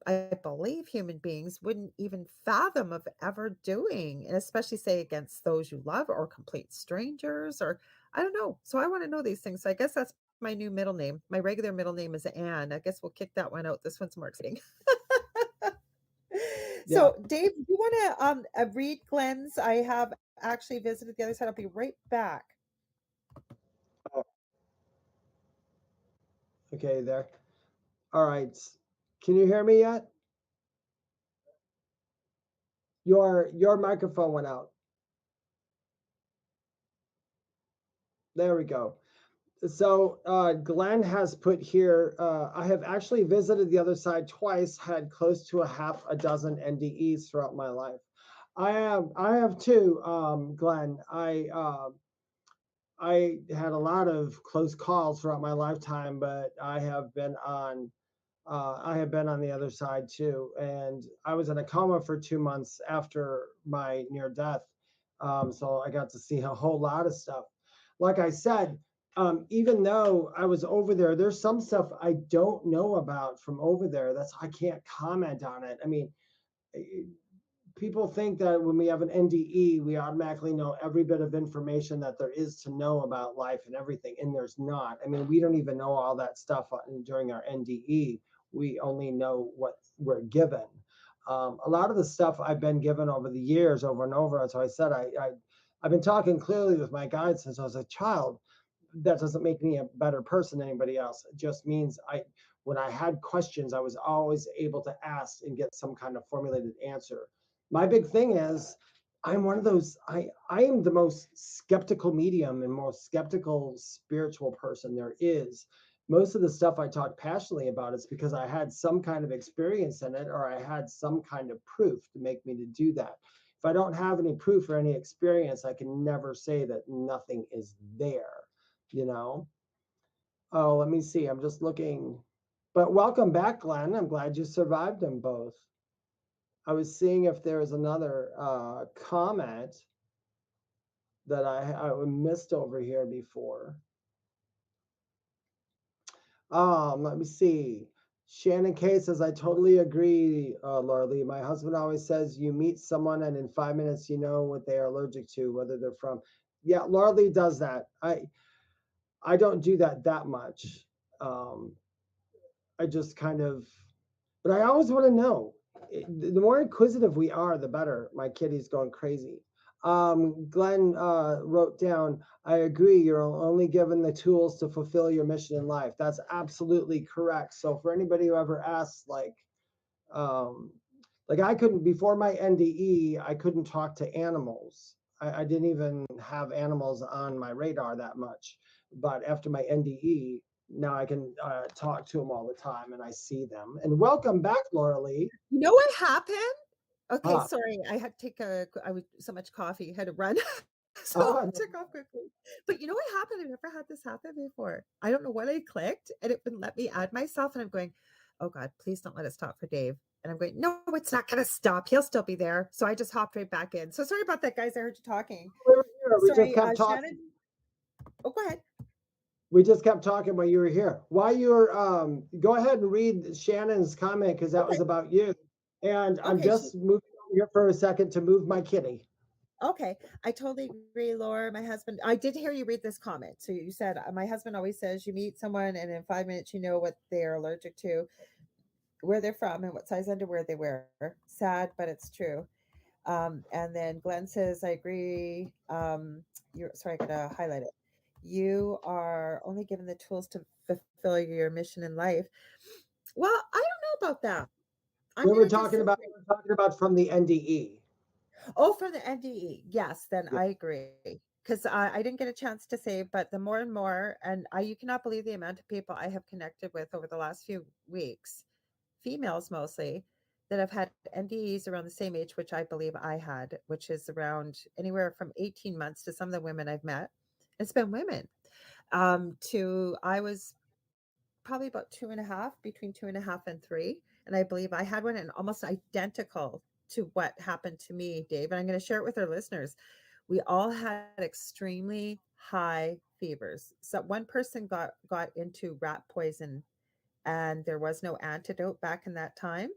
I believe, human beings wouldn't even fathom of ever doing, and especially, say, against those you love or complete strangers, or I don't know. So I want to know these things. So I guess that's my new middle name. My regular middle name is Anne. I guess we'll kick that one out. This one's more exciting. Yeah. So, Dave, you want to read Glenn's? I have actually visited the other side. I'll be right back. Okay, there. All right. Can you hear me yet? Your microphone went out. There we go. So Glenn has put here, I have actually visited the other side twice, had close to a half a dozen NDEs throughout my life. I have too, Glenn. I had a lot of close calls throughout my lifetime, but I have been on the other side too. And I was in a coma for 2 months after my near death. So I got to see a whole lot of stuff. Like I said, even though I was over there, there's some stuff I don't know about from over there. I can't comment on it. I mean, people think that when we have an NDE, we automatically know every bit of information that there is to know about life and everything, and there's not. I mean, we don't even know all that stuff during our NDE. We only know what we're given. A lot of the stuff I've been given over the years, over and over, as I said, I've been talking clearly with my guide since I was a child. That doesn't make me a better person than anybody else. It just means when I had questions, I was always able to ask and get some kind of formulated answer. My big thing is I'm one of those, I am the most skeptical medium and most skeptical spiritual person there is. Most of the stuff I talk passionately about is because I had some kind of experience in it, or I had some kind of proof to make me to do that. If I don't have any proof or any experience, I can never say that nothing is there, you know? Oh, let me see. I'm just looking. But welcome back, Glenn. I'm glad you survived them both. I was seeing if there was another comment that I missed over here before. Let me see. Shannon K says, I totally agree, Laura Lee. My husband always says you meet someone and in 5 minutes you know what they are allergic to, whether they're from. Yeah, Laura Lee does that. I don't do that much. I just kind of, but I always want to know. The more inquisitive we are, the better. My kitty's going crazy. Glenn wrote down, I agree, you're only given the tools to fulfill your mission in life. That's absolutely correct. So for anybody who ever asks, like I couldn't, before my NDE, I couldn't talk to animals. I didn't even have animals on my radar that much. But after my NDE, now I can talk to them all the time and I see them. And welcome back, Laura Lee. You know what happened? Okay, sorry, I had to take I was so much coffee, had to run. So I took off quickly. But you know what happened? I've never had this happen before. I don't know what I clicked and it wouldn't let me add myself. And I'm going, oh God, please don't let it stop for Dave. And I'm going, no, it's not going to stop. He'll still be there. So I just hopped right back in. So sorry about that, guys. I heard you talking. We just kept talking. Shannon. Oh, go ahead. We just kept talking while you were here. While you're, go ahead and read Shannon's comment because that was about you. And I'm just moving over here for a second to move my kitty. Okay, I totally agree, Laura. My husband, I did hear you read this comment. So you said, my husband always says you meet someone and in 5 minutes you know what they are allergic to, where they're from, and what size underwear they wear. Sad, but it's true. And then Glenn says, I agree. Sorry, I gotta highlight it. You are only given the tools to fulfill your mission in life. Well, I don't know about that. We're talking about from the NDE. Oh, from the NDE. Yes, then I agree. Because I didn't get a chance to say, but the more and more, and you cannot believe the amount of people I have connected with over the last few weeks, females mostly, that have had NDEs around the same age, which I believe I had, which is around anywhere from 18 months to some of the women I've met. It's been women. I was probably about 2.5, between 2.5 and 3. And I believe I had one and almost identical to what happened to me, Dave. And I'm going to share it with our listeners. We all had extremely high fevers. So one person got into rat poison and there was no antidote back in that time.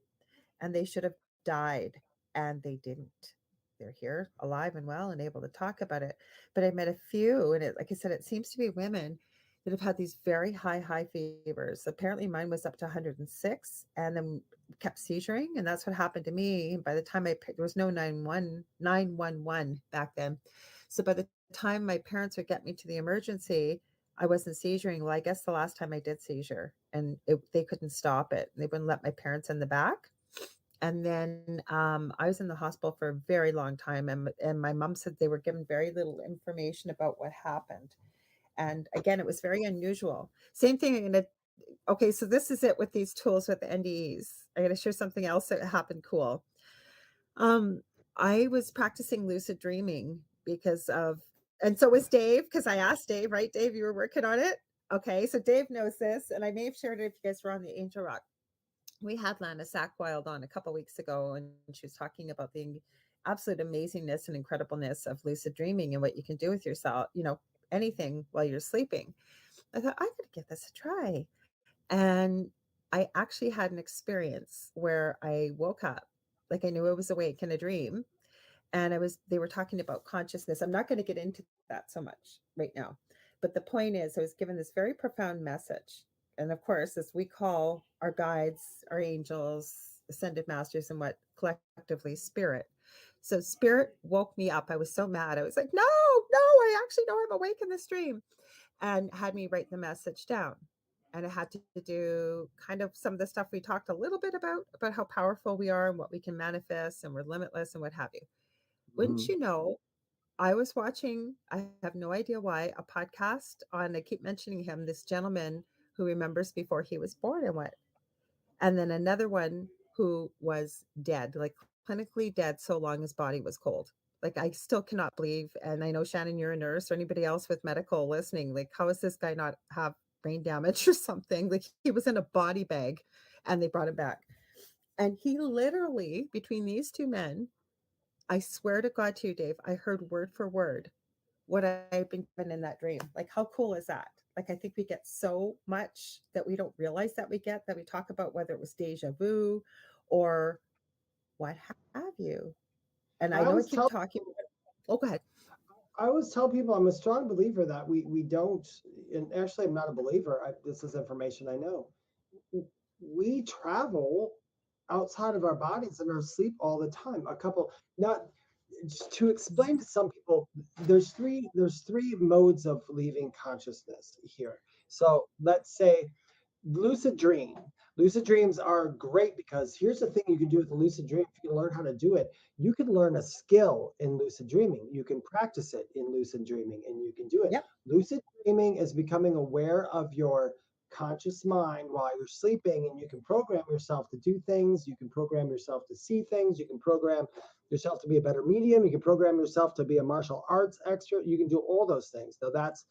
And they should have died and they didn't. They're here alive and well and able to talk about it. But I met a few, and like I said, it seems to be women that have had these very high fevers. Apparently mine was up to 106 and then kept seizuring. And that's what happened to me. By the time there was no 911 back then. So by the time my parents would get me to the emergency, I wasn't seizuring. Well, I guess the last time I did seizure and they couldn't stop it. They wouldn't let my parents in the back. And then I was in the hospital for a very long time. And my mom said they were given very little information about what happened. And again, it was very unusual. Same thing. Okay, so this is it with these tools with the NDEs. I'm going to share something else that happened cool. I was practicing lucid dreaming and so was Dave, because I asked Dave, right? Dave, you were working on it? Okay, so Dave knows this, and I may have shared it if you guys were on the Angel Rock. We had Lana Sackwild on a couple weeks ago, and she was talking about the absolute amazingness and incredibleness of lucid dreaming and what you can do with yourself, anything while you're sleeping. I thought, I could give this a try. And I actually had an experience where I woke up Like I knew I was awake in a dream, and they were talking about consciousness. I'm not going to get into that so much right now, but the point is I was given this very profound message. And of course, as we call our guides, our angels, ascended masters, and what collectively spirit. So spirit woke me up. I was so mad. I was like, no, I actually know I'm awake in this dream, and had me write the message down. And it had to do kind of some of the stuff we talked a little bit about how powerful we are and what we can manifest, and we're limitless and what have you. Wouldn't you know, I was watching, I have no idea why, a podcast on, I keep mentioning him, this gentleman who remembers before he was born and what. And then another one who was dead, like clinically dead, so long his body was cold. Like I still cannot believe, and I know Shannon, you're a nurse, or anybody else with medical listening, like how is this guy not have brain damage or something? Like he was in a body bag and they brought him back. And he literally, between these two men, I swear to God to you, Dave, I heard word for word what I've been given in that dream. Like, how cool is that? Like, I think we get so much that we don't realize that we get, that we talk about, whether it was deja vu or what have you. And I know I keep talking. Oh, go ahead. I always tell people I'm a strong believer that we don't, and actually I'm not a believer. This is information I know. We travel outside of our bodies in our sleep all the time. Not to explain to some people, there's three modes of leaving consciousness here. So let's say lucid dream. Lucid dreams are great because here's the thing you can do with a lucid dream. If you can learn how to do it, you can learn a skill in lucid dreaming. You can practice it in lucid dreaming and you can do it. Yep. Lucid dreaming is becoming aware of your conscious mind while you're sleeping, and you can program yourself to do things. You can program yourself to see things. You can program yourself to be a better medium. You can program yourself to be a martial arts expert. You can do all those things. So that's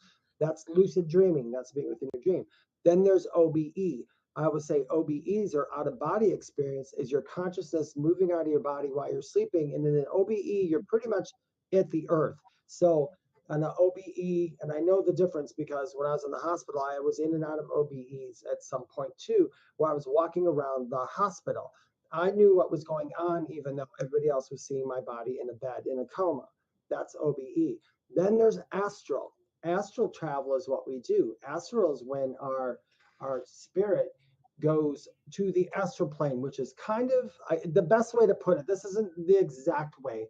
lucid dreaming. That's being within your dream. Then there's OBE. I would say OBEs, or out of body experience, is your consciousness moving out of your body while you're sleeping. And in an OBE, you're pretty much at the earth. So on an OBE, and I know the difference because when I was in the hospital, I was in and out of OBEs at some point too, where I was walking around the hospital. I knew what was going on, even though everybody else was seeing my body in a bed in a coma. That's OBE. Then there's astral. Astral travel is what we do. Astral is when our spirit goes to the astral plane, which is kind of the best way to put it. This isn't the exact way,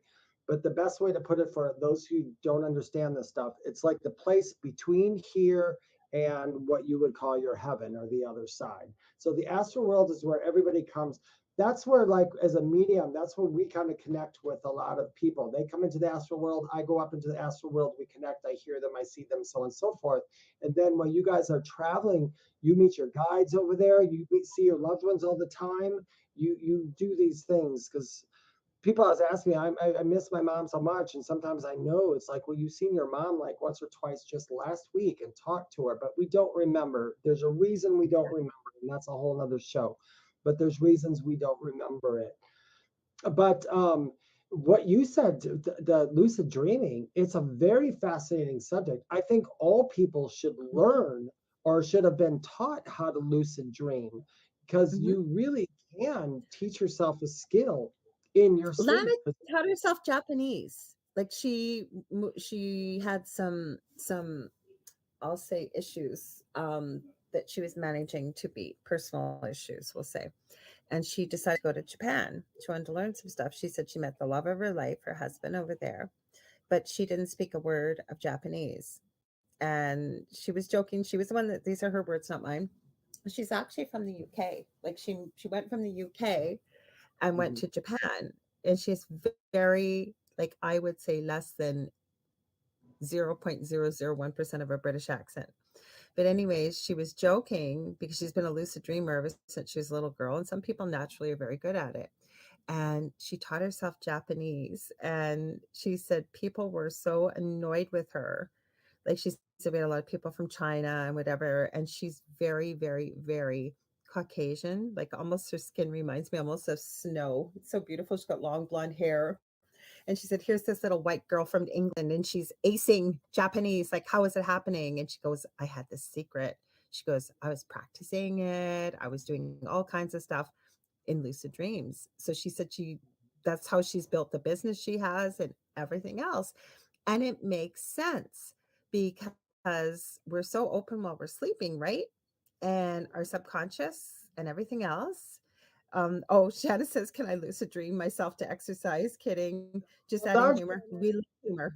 but the best way to put it for those who don't understand this stuff, it's like the place between here and what you would call your heaven or the other side. So the astral world is where everybody comes. That's where, like, as a medium, that's where we kind of connect with a lot of people. They come into the astral world. I go up into the astral world. We connect. I hear them. I see them, so on and so forth. And then when you guys are traveling, you meet your guides over there. You see your loved ones all the time. You do these things because people always ask me, I miss my mom so much. And sometimes I know it's like, well, you've seen your mom like once or twice just last week and talked to her, but we don't remember. There's a reason we don't remember, and that's a whole nother show. But there's reasons we don't remember it. But what you said, the lucid dreaming, it's a very fascinating subject. I think all people should learn or should have been taught how to lucid dream, because you really can teach yourself a skill in your sleep. Lana taught herself Japanese. Like she had some I'll say issues that she was managing to beat, personal issues, we'll say. And she decided to go to Japan. She wanted to learn some stuff. She said she met the love of her life, her husband over there, but she didn't speak a word of Japanese. And she was joking. She was the one that, these are her words, not mine. She's actually from the UK. Like she went from the UK and went to Japan. And she's very, like, I would say less than 0.001% of a British accent. But anyways, she was joking because she's been a lucid dreamer ever since she was a little girl. And some people naturally are very good at it. And she taught herself Japanese. And she said people were so annoyed with her. Like she said, we had a lot of people from China and whatever. And she's very, very, very Caucasian. Like almost her skin reminds me almost of snow. It's so beautiful. She's got long blonde hair. And she said, here's this little white girl from England and she's acing Japanese. Like, how is it happening? And she goes, I had this secret. She goes, I was practicing it. I was doing all kinds of stuff in lucid dreams. So she said she that's how she's built the business she has and everything else. And it makes sense because we're so open while we're sleeping, right? And our subconscious and everything else. Oh, Shannon says, can I lucid dream myself to exercise? Kidding. Just adding humor. We love humor.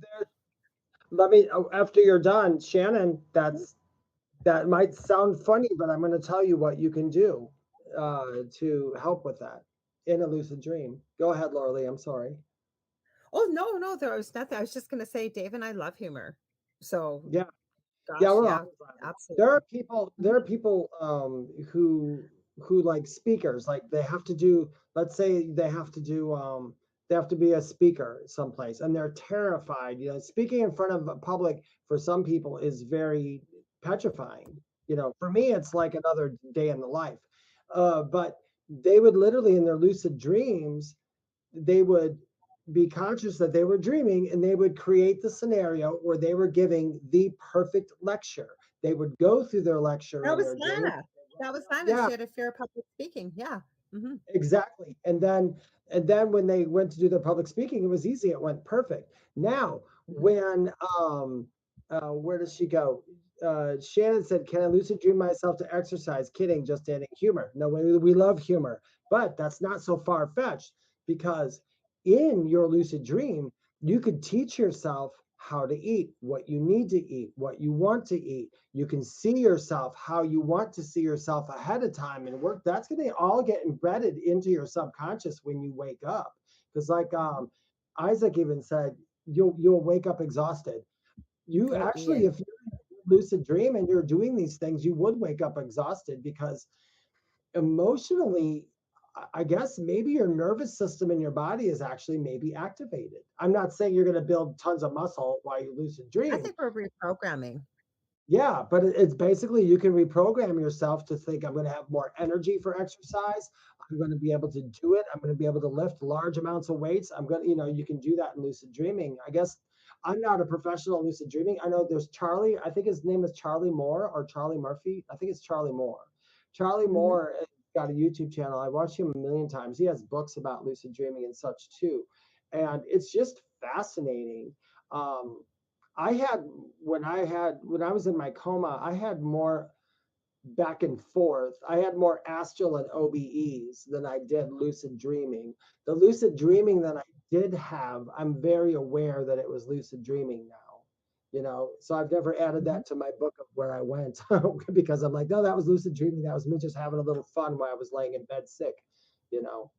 Let me, after you're done, Shannon, that might sound funny, but I'm going to tell you what you can do to help with that in a lucid dream. Go ahead, Laura Lee. I'm sorry. Oh, no, there was nothing. I was just going to say, Dave and I love humor. So, Yeah. gosh, Yeah, we're yeah, always laughing. absolutely. There are people who like speakers, like they have to do, let's say they have to do they have to be a speaker someplace and they're terrified. You know, speaking in front of a public for some people is very petrifying. You know, for me it's like another day in the life. But they would literally in their lucid dreams, they would be conscious that they were dreaming and they would create the scenario where they were giving the perfect lecture. They would go through their lecture That in was their dream. Lana. That was Lana. Yeah, She had a fear of public speaking. Yeah. Mm-hmm. exactly. And then when they went to do their public speaking, it was easy. It went perfect. Now, when where does she go? Shannon said, "Can I lucid dream myself to exercise?" Kidding, just adding humor. No, we love humor, but that's not so far fetched because in your lucid dream, you could teach yourself how to eat, what you need to eat, what you want to eat. You can see yourself how you want to see yourself ahead of time and work. That's going to all get embedded into your subconscious when you wake up. Because like Isaac even said, you'll wake up exhausted. You Oh, actually, Ian. if you're in a lucid dream and you're doing these things, you would wake up exhausted because emotionally, I guess maybe your nervous system in your body is actually maybe activated. I'm not saying you're going to build tons of muscle while you lucid I dream. think we're reprogramming. Yeah, but it's basically you can reprogram yourself to think I'm going to have more energy for exercise. I'm going to be able to do it. I'm going to be able to lift large amounts of weights. I'm going to, you can do that in lucid dreaming. I guess I'm not a professional lucid dreaming. I know there's Charlie. I think his name is Charlie Moore or Charlie Murphy. I think it's Charlie Moore. Charlie Mm-hmm. Moore has got a YouTube channel. I watched him a million times. He has books about lucid dreaming and such too, and it's just fascinating. Um, I had when I was in my coma, I had more back and forth. I had more astral and OBEs than I did lucid dreaming. The lucid dreaming that I did have, I'm very aware that it was lucid dreaming now. So I've never added that to my book of where I went because I'm like, no, that was lucid dreaming. That was me just having a little fun while I was laying in bed sick, you know.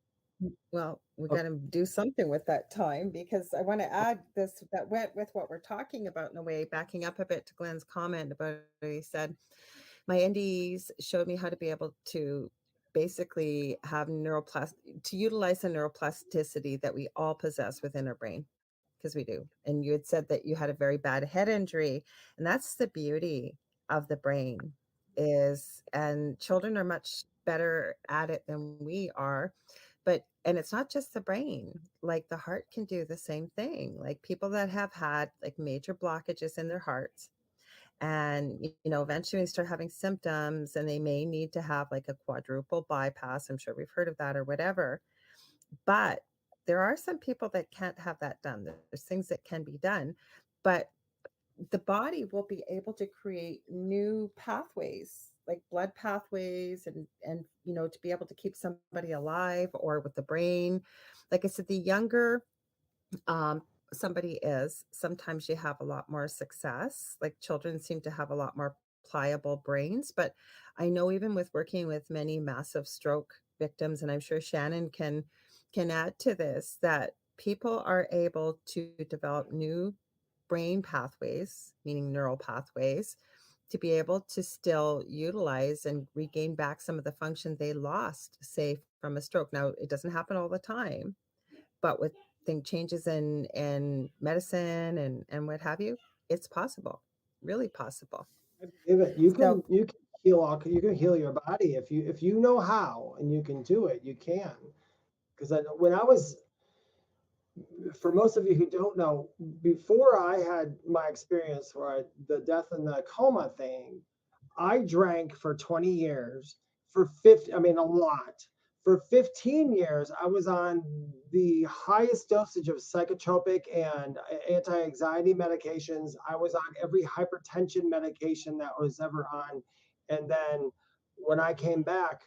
Well, we Okay. got to do something with that time because I want to add this that went with what we're talking about in a way, backing up a bit to Glenn's comment about he said, my NDEs showed me how to be able to basically have to utilize the neuroplasticity that we all possess within our brain because we do. And you had said that you had a very bad head injury, and that's the beauty of the brain and children are much better at it than we are. And it's not just the brain, like the heart can do the same thing. Like people that have had like major blockages in their hearts and eventually start having symptoms and they may need to have like a quadruple bypass. I'm sure we've heard of that or whatever. But there are some people that can't have that done. There's things that can be done, but the body will be able to create new pathways like blood pathways and to be able to keep somebody alive. Or with the brain, like I said, the younger somebody is, sometimes you have a lot more success. Like children seem to have a lot more pliable brains, but I know even with working with many massive stroke victims, and I'm sure Shannon can add to this, that people are able to develop new brain pathways, meaning neural pathways, to be able to still utilize and regain back some of the function they lost, say, from a stroke. Now, it doesn't happen all the time, but with changes in medicine and what have you, it's possible, really possible. I believe it. You So, can heal your body if you know how and you can do it. You can. Because when I was, for most of you who don't know, before I had my experience where the death and the coma thing, I drank for 20 years for 50, I mean, a lot, For 15 years, I was on the highest dosage of psychotropic and anti-anxiety medications. I was on every hypertension medication that was ever on. And then when I came back,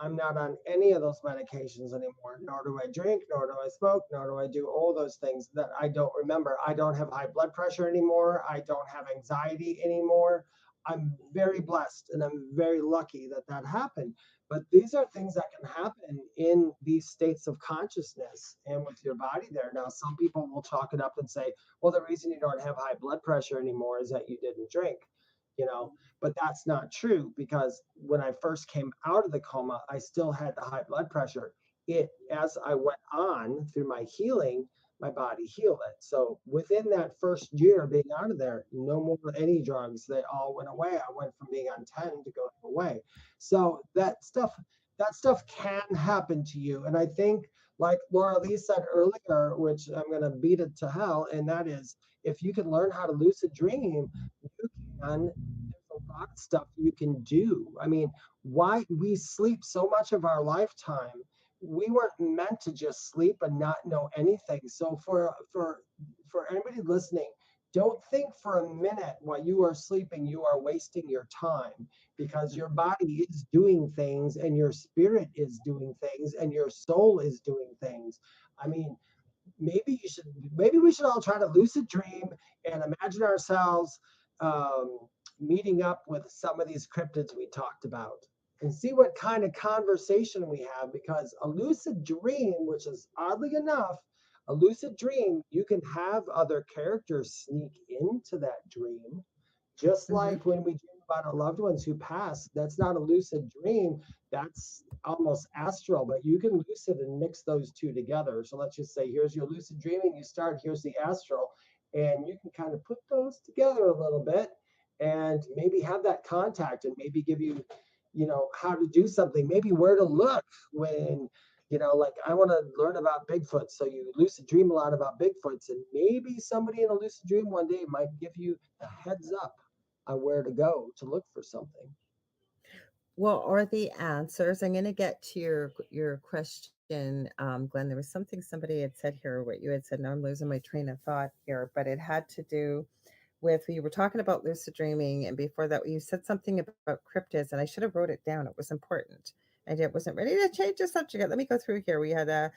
I'm not on any of those medications anymore. Nor do I drink, nor do I smoke, nor do I do all those things that I don't remember. I don't have high blood pressure anymore. I don't have anxiety anymore. I'm very blessed and I'm very lucky that that happened. But these are things that can happen in these states of consciousness and with your body there. Now, some people will chalk it up and say, well, the reason you don't have high blood pressure anymore is that you didn't drink, you know, but that's not true, because when I first came out of the coma, I still had the high blood pressure. As I went on through my healing, my body healed it. So within that first year being out of there, no more any drugs. They all went away. I went from being on 10 to going away. So that stuff can happen to you. And I think, like Laura Lee said earlier, which I'm going to beat it to hell, and that is, if you can learn how to lucid dream, you can. There's a lot of stuff you can do. I mean, why we sleep so much of our lifetime? We weren't meant to just sleep and not know anything. So for anybody listening, don't think for a minute while you are sleeping you are wasting your time, because your body is doing things and your spirit is doing things and your soul is doing things. I mean, maybe we should all try to lucid dream and imagine ourselves meeting up with some of these cryptids we talked about and see what kind of conversation we have, because a lucid dream, which is oddly enough, a lucid dream, you can have other characters sneak into that dream. Just like when we dream about our loved ones who pass, that's not a lucid dream, that's almost astral, but you can lucid and mix those two together. So let's just say, here's your lucid dreaming, you start, here's the astral, and you can kind of put those together a little bit and maybe have that contact and maybe give you, how to do something, maybe where to look when, like I want to learn about Bigfoot. So you lucid dream a lot about Bigfoots, and maybe somebody in a lucid dream one day might give you a heads up on where to go to look for something. Well, or the answers. I'm going to get to your question, Glenn. There was something somebody had said here, what you had said. Now I'm losing my train of thought here, but it had to do with, you were talking about lucid dreaming, and before that you said something about cryptids, and I should have wrote it down. It was important. I wasn't ready to change the subject. Let me go through here. We had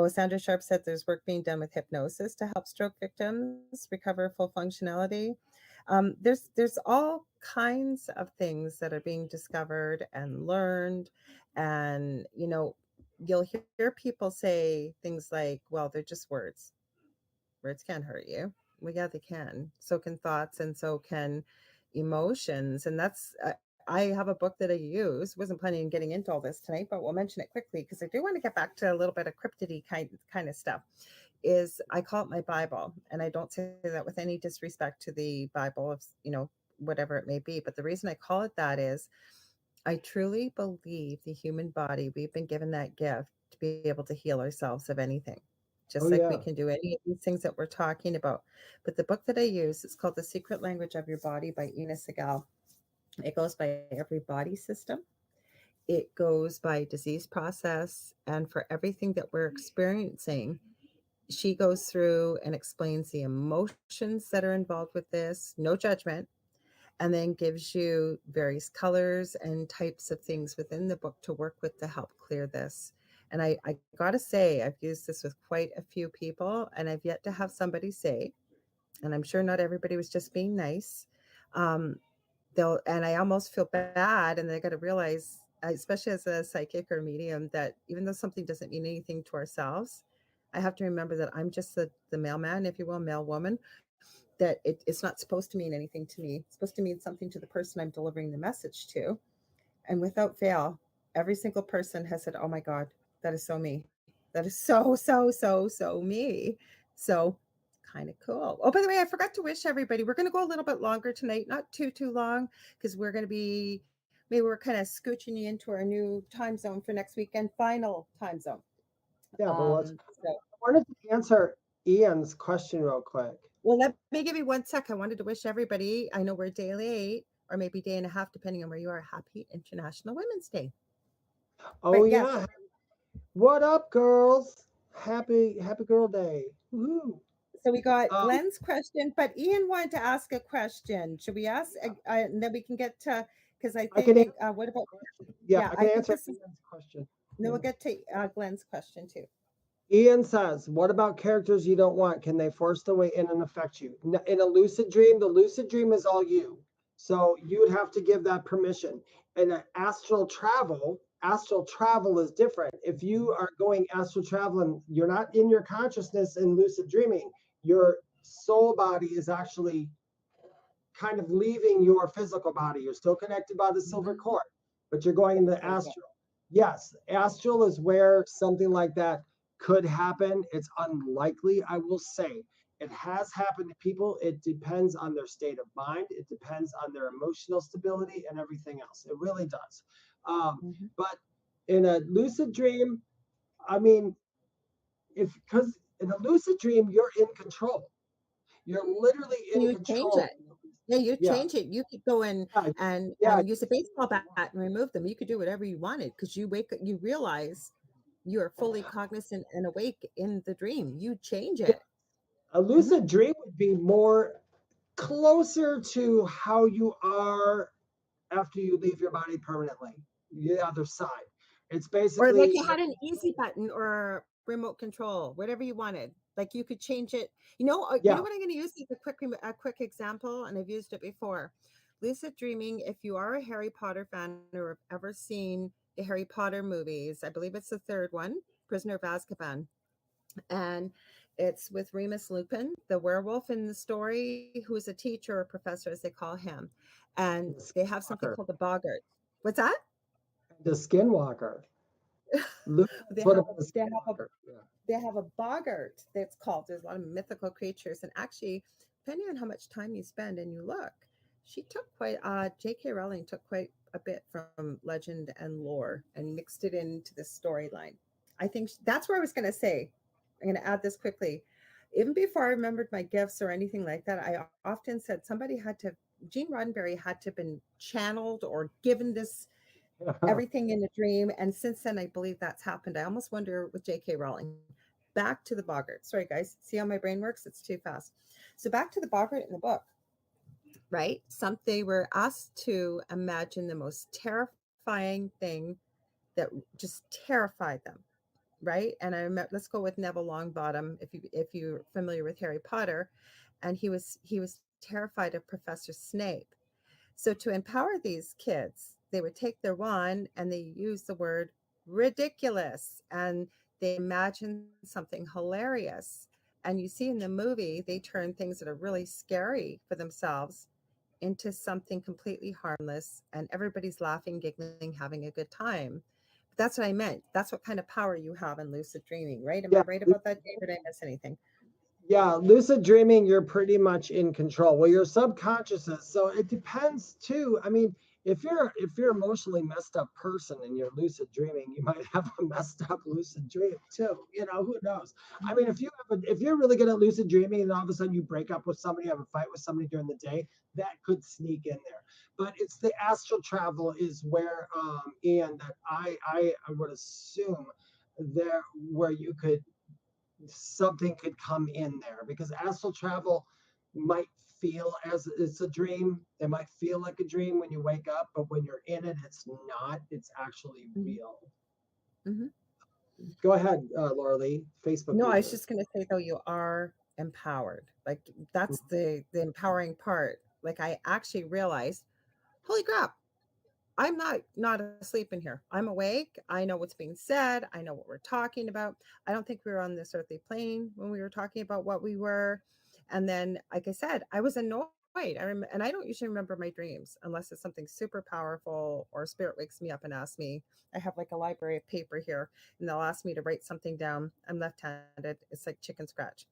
Sandra Sharp said there's work being done with hypnosis to help stroke victims recover full functionality. There's all kinds of things that are being discovered and learned, and you'll hear people say things like, well, they're just words. Words can't hurt you. Well, yeah, they can. So can thoughts, and so can emotions. And that's, I have a book that I use. Wasn't planning on getting into all this tonight, but we'll mention it quickly because I do want to get back to a little bit of cryptidy kind of stuff. I call it my Bible, and I don't say that with any disrespect to the Bible of, whatever it may be. But the reason I call it that is I truly believe the human body, we've been given that gift to be able to heal ourselves of anything. Just we can do any of these things that we're talking about. But the book that I use, it's called The Secret Language of Your Body by Ina Segal. It goes by every body system. It goes by disease process. And for everything that we're experiencing, she goes through and explains the emotions that are involved with this, no judgment, and then gives you various colors and types of things within the book to work with to help clear this. And I got to say, I've used this with quite a few people, and I've yet to have somebody say, and I'm sure not everybody was just being nice. And I almost feel bad, and they got to realize, especially as a psychic or medium, that even though something doesn't mean anything to ourselves, I have to remember that I'm just the mailman, if you will, mail woman, that it's not supposed to mean anything to me. It's supposed to mean something to the person I'm delivering the message to. And without fail, every single person has said, oh my God, that is so me. That is so me. So kind of cool. Oh, by the way, I forgot to wish everybody, we're going to go a little bit longer tonight, not too long, because we're going to be, maybe we're kind of scooching you into our new time zone for next weekend, final time zone. Yeah, but I wanted to answer Ian's question real quick. Well, let me give you 1 sec. I wanted to wish everybody, I know we're day late, or maybe day and a half, depending on where you are, happy International Women's Day. Oh, yeah. What up, girls? Happy Girl Day. Woo. So we got Um, Glenn's question, but Ian wanted to ask a question. Should we ask? And then we can get to, because I I can think, answer what about, yeah, yeah, I I can think answer this is, Ian's question. then we'll get to Glenn's question too. Ian says, what about characters you don't want? Can they force their way in and affect you? In a lucid dream, the lucid dream is all you. So you would have to give that permission. In an astral travel is different. If you are going astral travel and you're not in your consciousness in lucid dreaming, your soul body is actually kind of leaving your physical body. You're still connected by the silver cord, but you're going into astral. Yes, astral is where something like that could happen. It's unlikely, I will say. It has happened to people. It depends on their state of mind. It depends on their emotional stability and everything else. It really does. But in a lucid dream, I mean, because in a lucid dream, you're in control. You're literally in You change control. it. Yeah, you Yeah. change it. You could go in and use a baseball bat and remove them. You could do whatever you wanted because you realize you are fully cognizant and awake in the dream. You change it. A lucid dream would be more closer to how you are after you leave your body permanently, the other side. It's Or basically like you had an easy button or remote control, whatever you wanted. Like you could change it. You know what I'm going to use as a quick example, and I've used it before. Lucid dreaming. If you are a Harry Potter fan or have ever seen the Harry Potter movies, I believe it's the third one, Prisoner of Azkaban, and it's with Remus Lupin, the werewolf in the story, who is a teacher or professor, as they call him, and they have something called the boggart. What's that? the skinwalker. They have a boggart that's called. There's a lot of mythical creatures, and actually, depending on how much time you spend and you look, she took quite. J.K. Rowling took quite a bit from legend and lore and mixed it into the storyline. I think that's where I was going to say. I'm going to add this quickly. Even before I remembered my gifts or anything like that, I often said Gene Roddenberry had to have been channeled or given this everything in a dream. And since then, I believe that's happened. I almost wonder with J.K. Rowling. Back to the boggart. Sorry, guys. See how my brain works? It's too fast. So back to the boggart in the book, right? They were asked to imagine the most terrifying thing that just terrified them, right? And I remember, let's go with Neville Longbottom, if you're familiar with Harry Potter, and he was terrified of Professor Snape. So to empower these kids, they would take their wand and they use the word ridiculous, and they imagine something hilarious. And you see in the movie, they turn things that are really scary for themselves into something completely harmless, and everybody's laughing, giggling, having a good time. But that's what I meant. That's what kind of power you have in lucid dreaming, right? Am I right about that, David? Did I miss anything? Yeah, lucid dreaming, you're pretty much in control. Well, your subconscious is. So it depends too. I mean, if you're emotionally messed up person and you're lucid dreaming, you might have a messed up lucid dream too. You know, who knows? I mean, if you're really good at lucid dreaming and all of a sudden you break up with somebody, have a fight with somebody during the day, that could sneak in there. But it's the astral travel is where Ian, that I would assume there where you could something could come in there, because astral travel might feel as it's a dream. It might feel like a dream when you wake up, but when you're in it, it's not. It's actually real. Go ahead, Laura Lee. Facebook. No, I was just going to say, though, you are empowered. Like that's the empowering part. Like I actually realized, holy crap, I'm not asleep in here. I'm awake. I know what's being said. I know what we're talking about. I don't think we were on this earthly plane when we were talking about what we were. And then, like I said, I was annoyed. And I don't usually remember my dreams unless it's something super powerful or spirit wakes me up and asks me. I have like a library of paper here, and they'll ask me to write something down. I'm left-handed. It's like chicken scratch.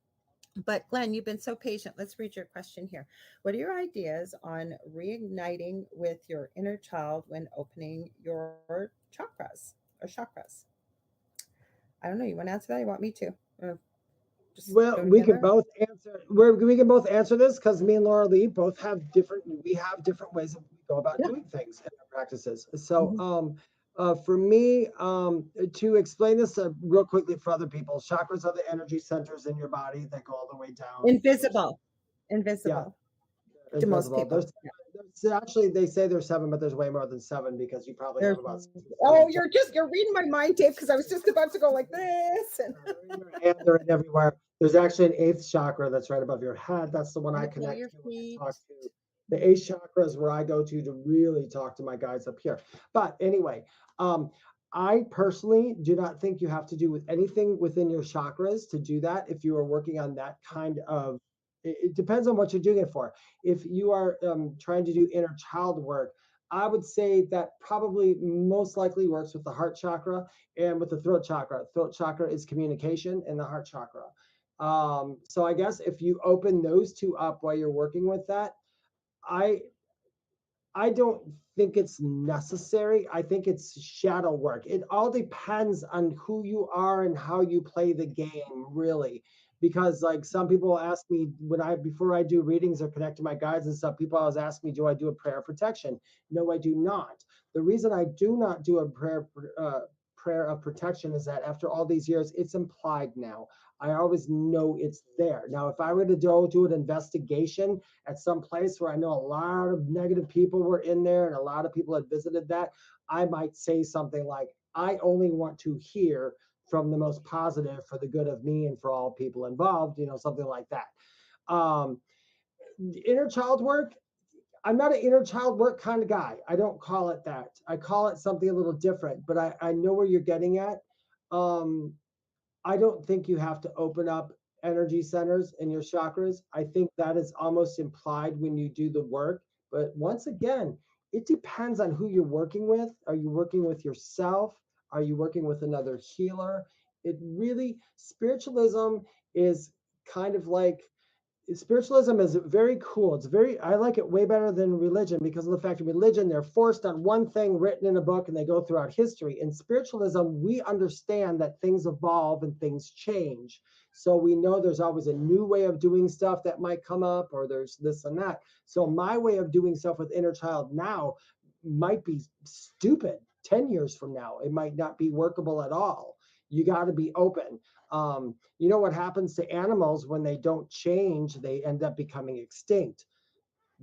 But Glenn, you've been so patient. Let's read your question here. What are your ideas on reigniting with your inner child when opening your chakras or chakras? I don't know. You want to answer that? You want me to? Well, we can both answer. We can both answer this because me and Laura Lee both have different. We have different ways that we go about doing things in our practices. So, For me, to explain this real quickly for other people, chakras are the energy centers in your body that go all the way down. Invisible. Yeah, Invisible to invisible. most people. There's actually, they say there's 7, but there's way more than 7, because you probably have about 6 or 7 Oh, you're reading my mind, Dave, because I was just about to go like this. And and they're in everywhere. There's actually an 8th chakra that's right above your head. That's the one I connect to when I talk to. The 8th chakra is where I go to really talk to my guides up here. But anyway, I personally do not think you have to do with anything within your chakras to do that. If you are working on that kind of, it depends on what you're doing it for. If you are trying to do inner child work, I would say that probably most likely works with the heart chakra and with the throat chakra. Throat chakra is communication, and the heart chakra. So I guess if you open those two up while you're working with that, I don't think it's necessary. I think it's shadow work. It all depends on who you are and how you play the game, really. Because like some people ask me before I do readings or connect to my guides and stuff, people always ask me, do I do a prayer of protection? No, I do not. The reason I do not do a prayer of protection is that after all these years, it's implied now. I always know it's there. Now, if I were to do an investigation at some place where I know a lot of negative people were in there and a lot of people had visited that, I might say something like, I only want to hear from the most positive for the good of me and for all people involved, something like that. Inner child work, I'm not an inner child work kind of guy. I don't call it that. I call it something a little different, but I know where you're getting at. I don't think you have to open up energy centers in your chakras. I think that is almost implied when you do the work. But once again, it depends on who you're working with. Are you working with yourself? Are you working with another healer? It really, spiritualism is kind of like, spiritualism is very cool. I like it way better than religion, because of the fact of religion, they're forced on one thing written in a book and they go throughout history. In spiritualism, we understand that things evolve and things change. So we know there's always a new way of doing stuff that might come up, or there's this and that. So my way of doing stuff with inner child now might be stupid 10 years from now. It might not be workable at all. You got to be open. You know what happens to animals when they don't change? They end up becoming extinct.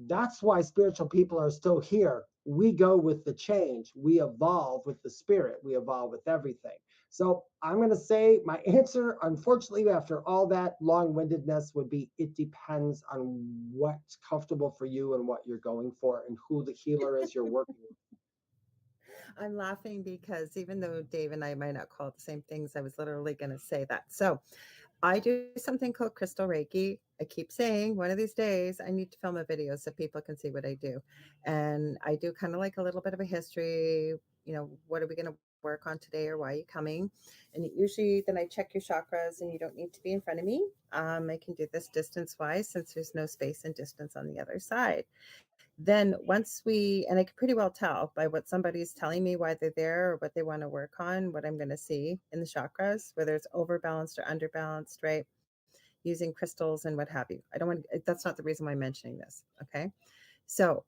That's why spiritual people are still here. We go with the change. We evolve with the spirit. We evolve with everything. So I'm going to say my answer, unfortunately, after all that long-windedness, would be it depends on what's comfortable for you and what you're going for and who the healer is you're working with. I'm laughing because even though Dave and I might not call it the same things, I was literally going to say that. So I do something called crystal Reiki. I keep saying one of these days I need to film a video so people can see what I do. And I do kind of like a little bit of a history, what are we going to work on today, or why are you coming? And usually then I check your chakras, and you don't need to be in front of me. I can do this distance wise, since there's no space and distance on the other side. Then and I can pretty well tell by what somebody's telling me why they're there or what they want to work on, what I'm going to see in the chakras, whether it's overbalanced or underbalanced, right? Using crystals and what have you. That's not the reason why I'm mentioning this. Okay. So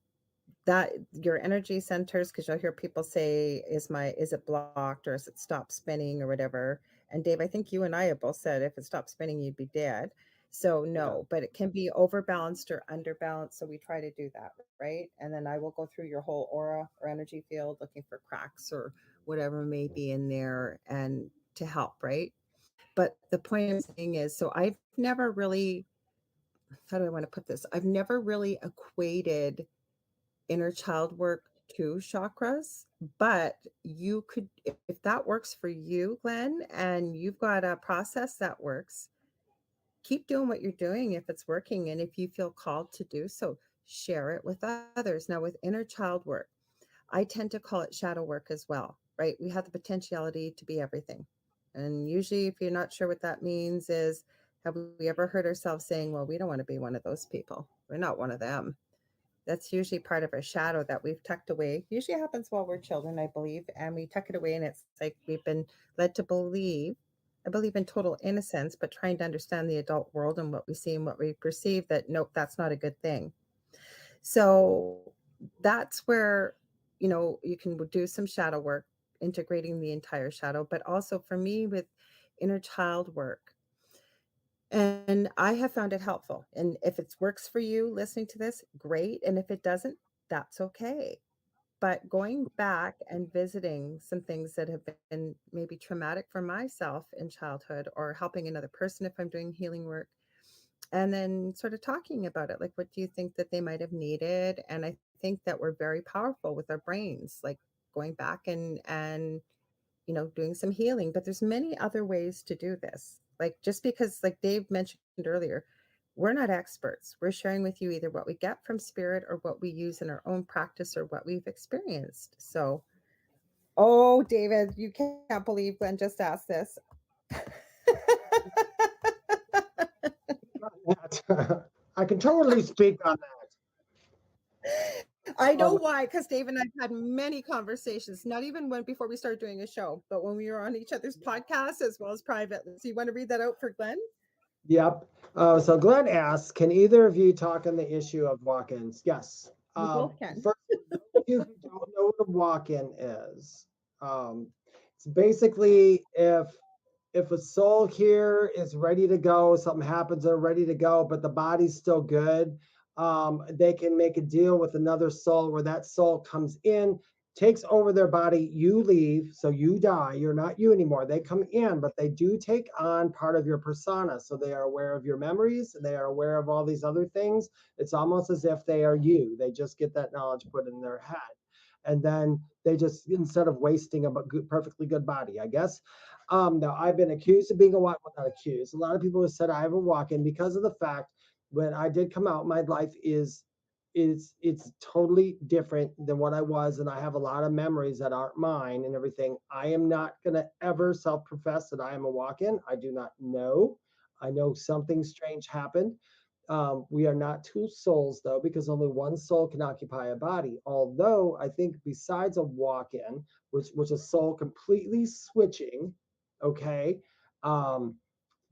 that your energy centers, because you'll hear people say, is it blocked, or is it stopped spinning or whatever? And Dave, I think you and I have both said if it stopped spinning, you'd be dead. So no, but it can be overbalanced or underbalanced. So we try to do that, right? And then I will go through your whole aura or energy field looking for cracks or whatever may be in there, and to help, right? But the point I'm saying is, so I've never really, how do I want to put this? I've never really equated inner child work to chakras, but you could, if that works for you, Glenn, and you've got a process that works, keep doing what you're doing if it's working. And if you feel called to do so, share it with others. Now, with inner child work, I tend to call it shadow work as well, right? We have the potentiality to be everything. And usually, if you're not sure what that means, have we ever heard ourselves saying, well, we don't want to be one of those people? We're not one of them. That's usually part of our shadow that we've tucked away. Usually happens while we're children, I believe, and we tuck it away, and it's like we've been led to believe. I believe in total innocence, but trying to understand the adult world and what we see and what we perceive, that nope, that's not a good thing. So that's where, you can do some shadow work. integrating the entire shadow, but also for me with inner child work. And I have found it helpful. And if it works for you listening to this, great. And if it doesn't, that's okay. But going back and visiting some things that have been maybe traumatic for myself in childhood, or helping another person if I'm doing healing work, and then sort of talking about it, like, what do you think that they might have needed? And I think that we're very powerful with our brains, like going back and doing some healing. But there's many other ways to do this. Like, just because, like Dave mentioned earlier, we're not experts. We're sharing with you either what we get from spirit or what we use in our own practice or what we've experienced. So, oh, David, you can't believe Glenn just asked this. I can totally speak on that. I know why, because Dave and I've had many conversations, not even before we started doing a show, but when we were on each other's podcasts as well as privately. So you want to read that out for Glenn? Yep. So Glenn asks, can either of you talk on the issue of walk-ins? Yes. We both can. For those of you who don't know what a walk-in is, it's basically if a soul here is ready to go, something happens, they're ready to go, but the body's still good. They can make a deal with another soul where that soul comes in, takes over their body, you leave, so you die, you're not you anymore. They come in, but they do take on part of your persona. So they are aware of your memories, they are aware of all these other things. It's almost as if they are you. They just get that knowledge put in their head. And then they just, instead of wasting a perfectly good body, I guess. Now, I've been accused of being a walk, well, not accused. A lot of people have said I have a walk-in because of the fact when I did come out, my life is it's totally different than what I was, and I have a lot of memories that aren't mine and everything. I am not gonna ever self-profess that I am a walk-in. I do not know. I know something strange happened. We are not two souls though, because only one soul can occupy a body. Although I think besides a walk-in, which a soul completely switching, okay,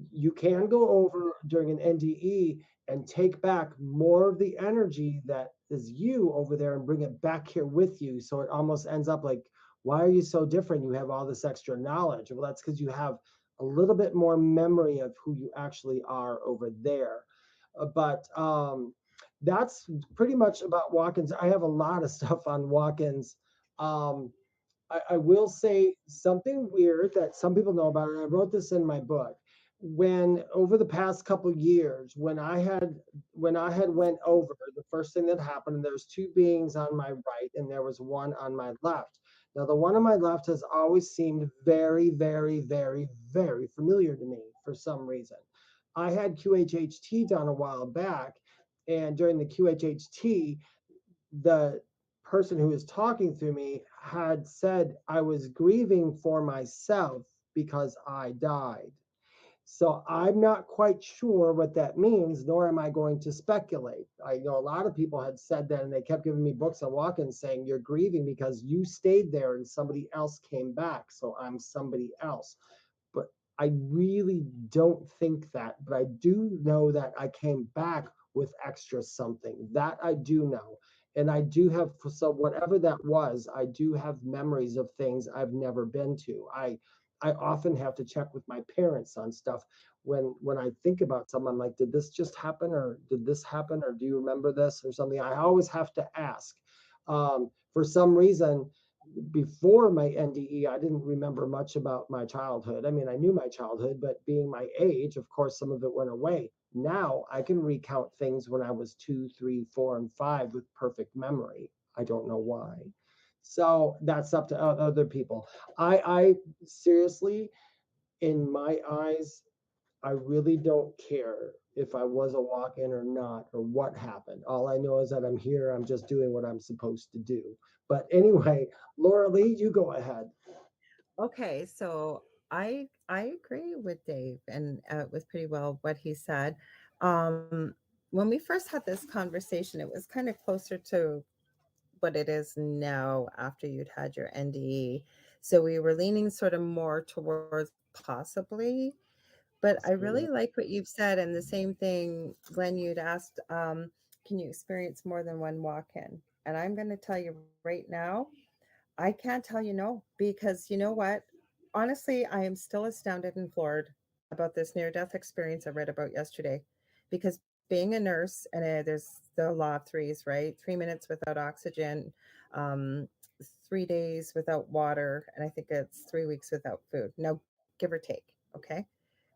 you can go over during an NDE and take back more of the energy that is you over there and bring it back here with you. So it almost ends up like, why are you so different? You have all this extra knowledge. Well, that's because you have a little bit more memory of who you actually are over there. But that's pretty much about walk-ins. I have a lot of stuff on walk-ins. I will say something weird that some people know about, and I wrote this in my book. When over the past couple years, when I had went over, the first thing that happened, there was two beings on my right, and there was one on my left. Now, the one on my left has always seemed very, very, very, very familiar to me for some reason. I had QHHT done a while back, and during the QHHT, the person who was talking through me had said I was grieving for myself because I died. So I'm not quite sure what that means, nor am I going to speculate. I know a lot of people had said that, and they kept giving me books on walk-ins saying you're grieving because you stayed there and somebody else came back. So I'm somebody else. But I really don't think that. But I do know that I came back with extra something. That I do know. And I do have, so whatever that was, I do have memories of things I've never been to. I often have to check with my parents on stuff when I think about something. I'm like, did this just happen, or did this happen, or do you remember this or something? I always have to ask. For some reason, before my NDE, I didn't remember much about my childhood. I mean, I knew my childhood, but being my age, of course, some of it went away. Now I can recount things when I was 2, 3, 4, and 5 with perfect memory. I don't know why. So that's up to other people. I seriously, in my eyes, I really don't care if I was a walk-in or not, or what happened. All I know is that I'm here. I'm just doing what I'm supposed to do. But anyway, Laura Lee, you go ahead. Okay, so I agree with Dave and with pretty well what he said. When we first had this conversation, it was kind of closer to what it is now after you'd had your NDE. So we were leaning sort of more towards possibly, but I really like what you've said. And the same thing, Glenn, you'd asked, can you experience more than one walk-in? And I'm going to tell you right now, I can't tell you no, because you know what? Honestly, I am still astounded and floored about this near death experience I read about yesterday. Because being a nurse, and there's the law of threes, right? 3 minutes without oxygen, um, 3 days without water, and I think it's 3 weeks without food. Now, give or take, okay?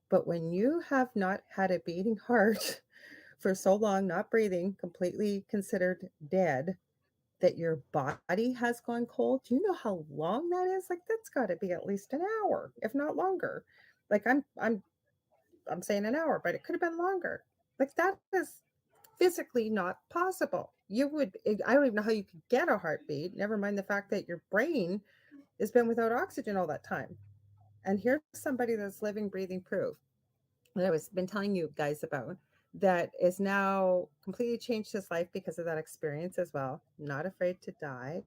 But when you have not had a beating heart for so long, not breathing, completely considered dead, that your body has gone cold. Do you know how long that is? Like that's got to be at least an hour, if not longer. Like I'm saying an hour, but it could have been longer. Like that is physically not possible. I don't even know how you could get a heartbeat, never mind the fact that your brain has been without oxygen all that time. And here's somebody that's living, breathing proof that I was been telling you guys about that is now completely changed his life because of that experience as well. Not afraid to die.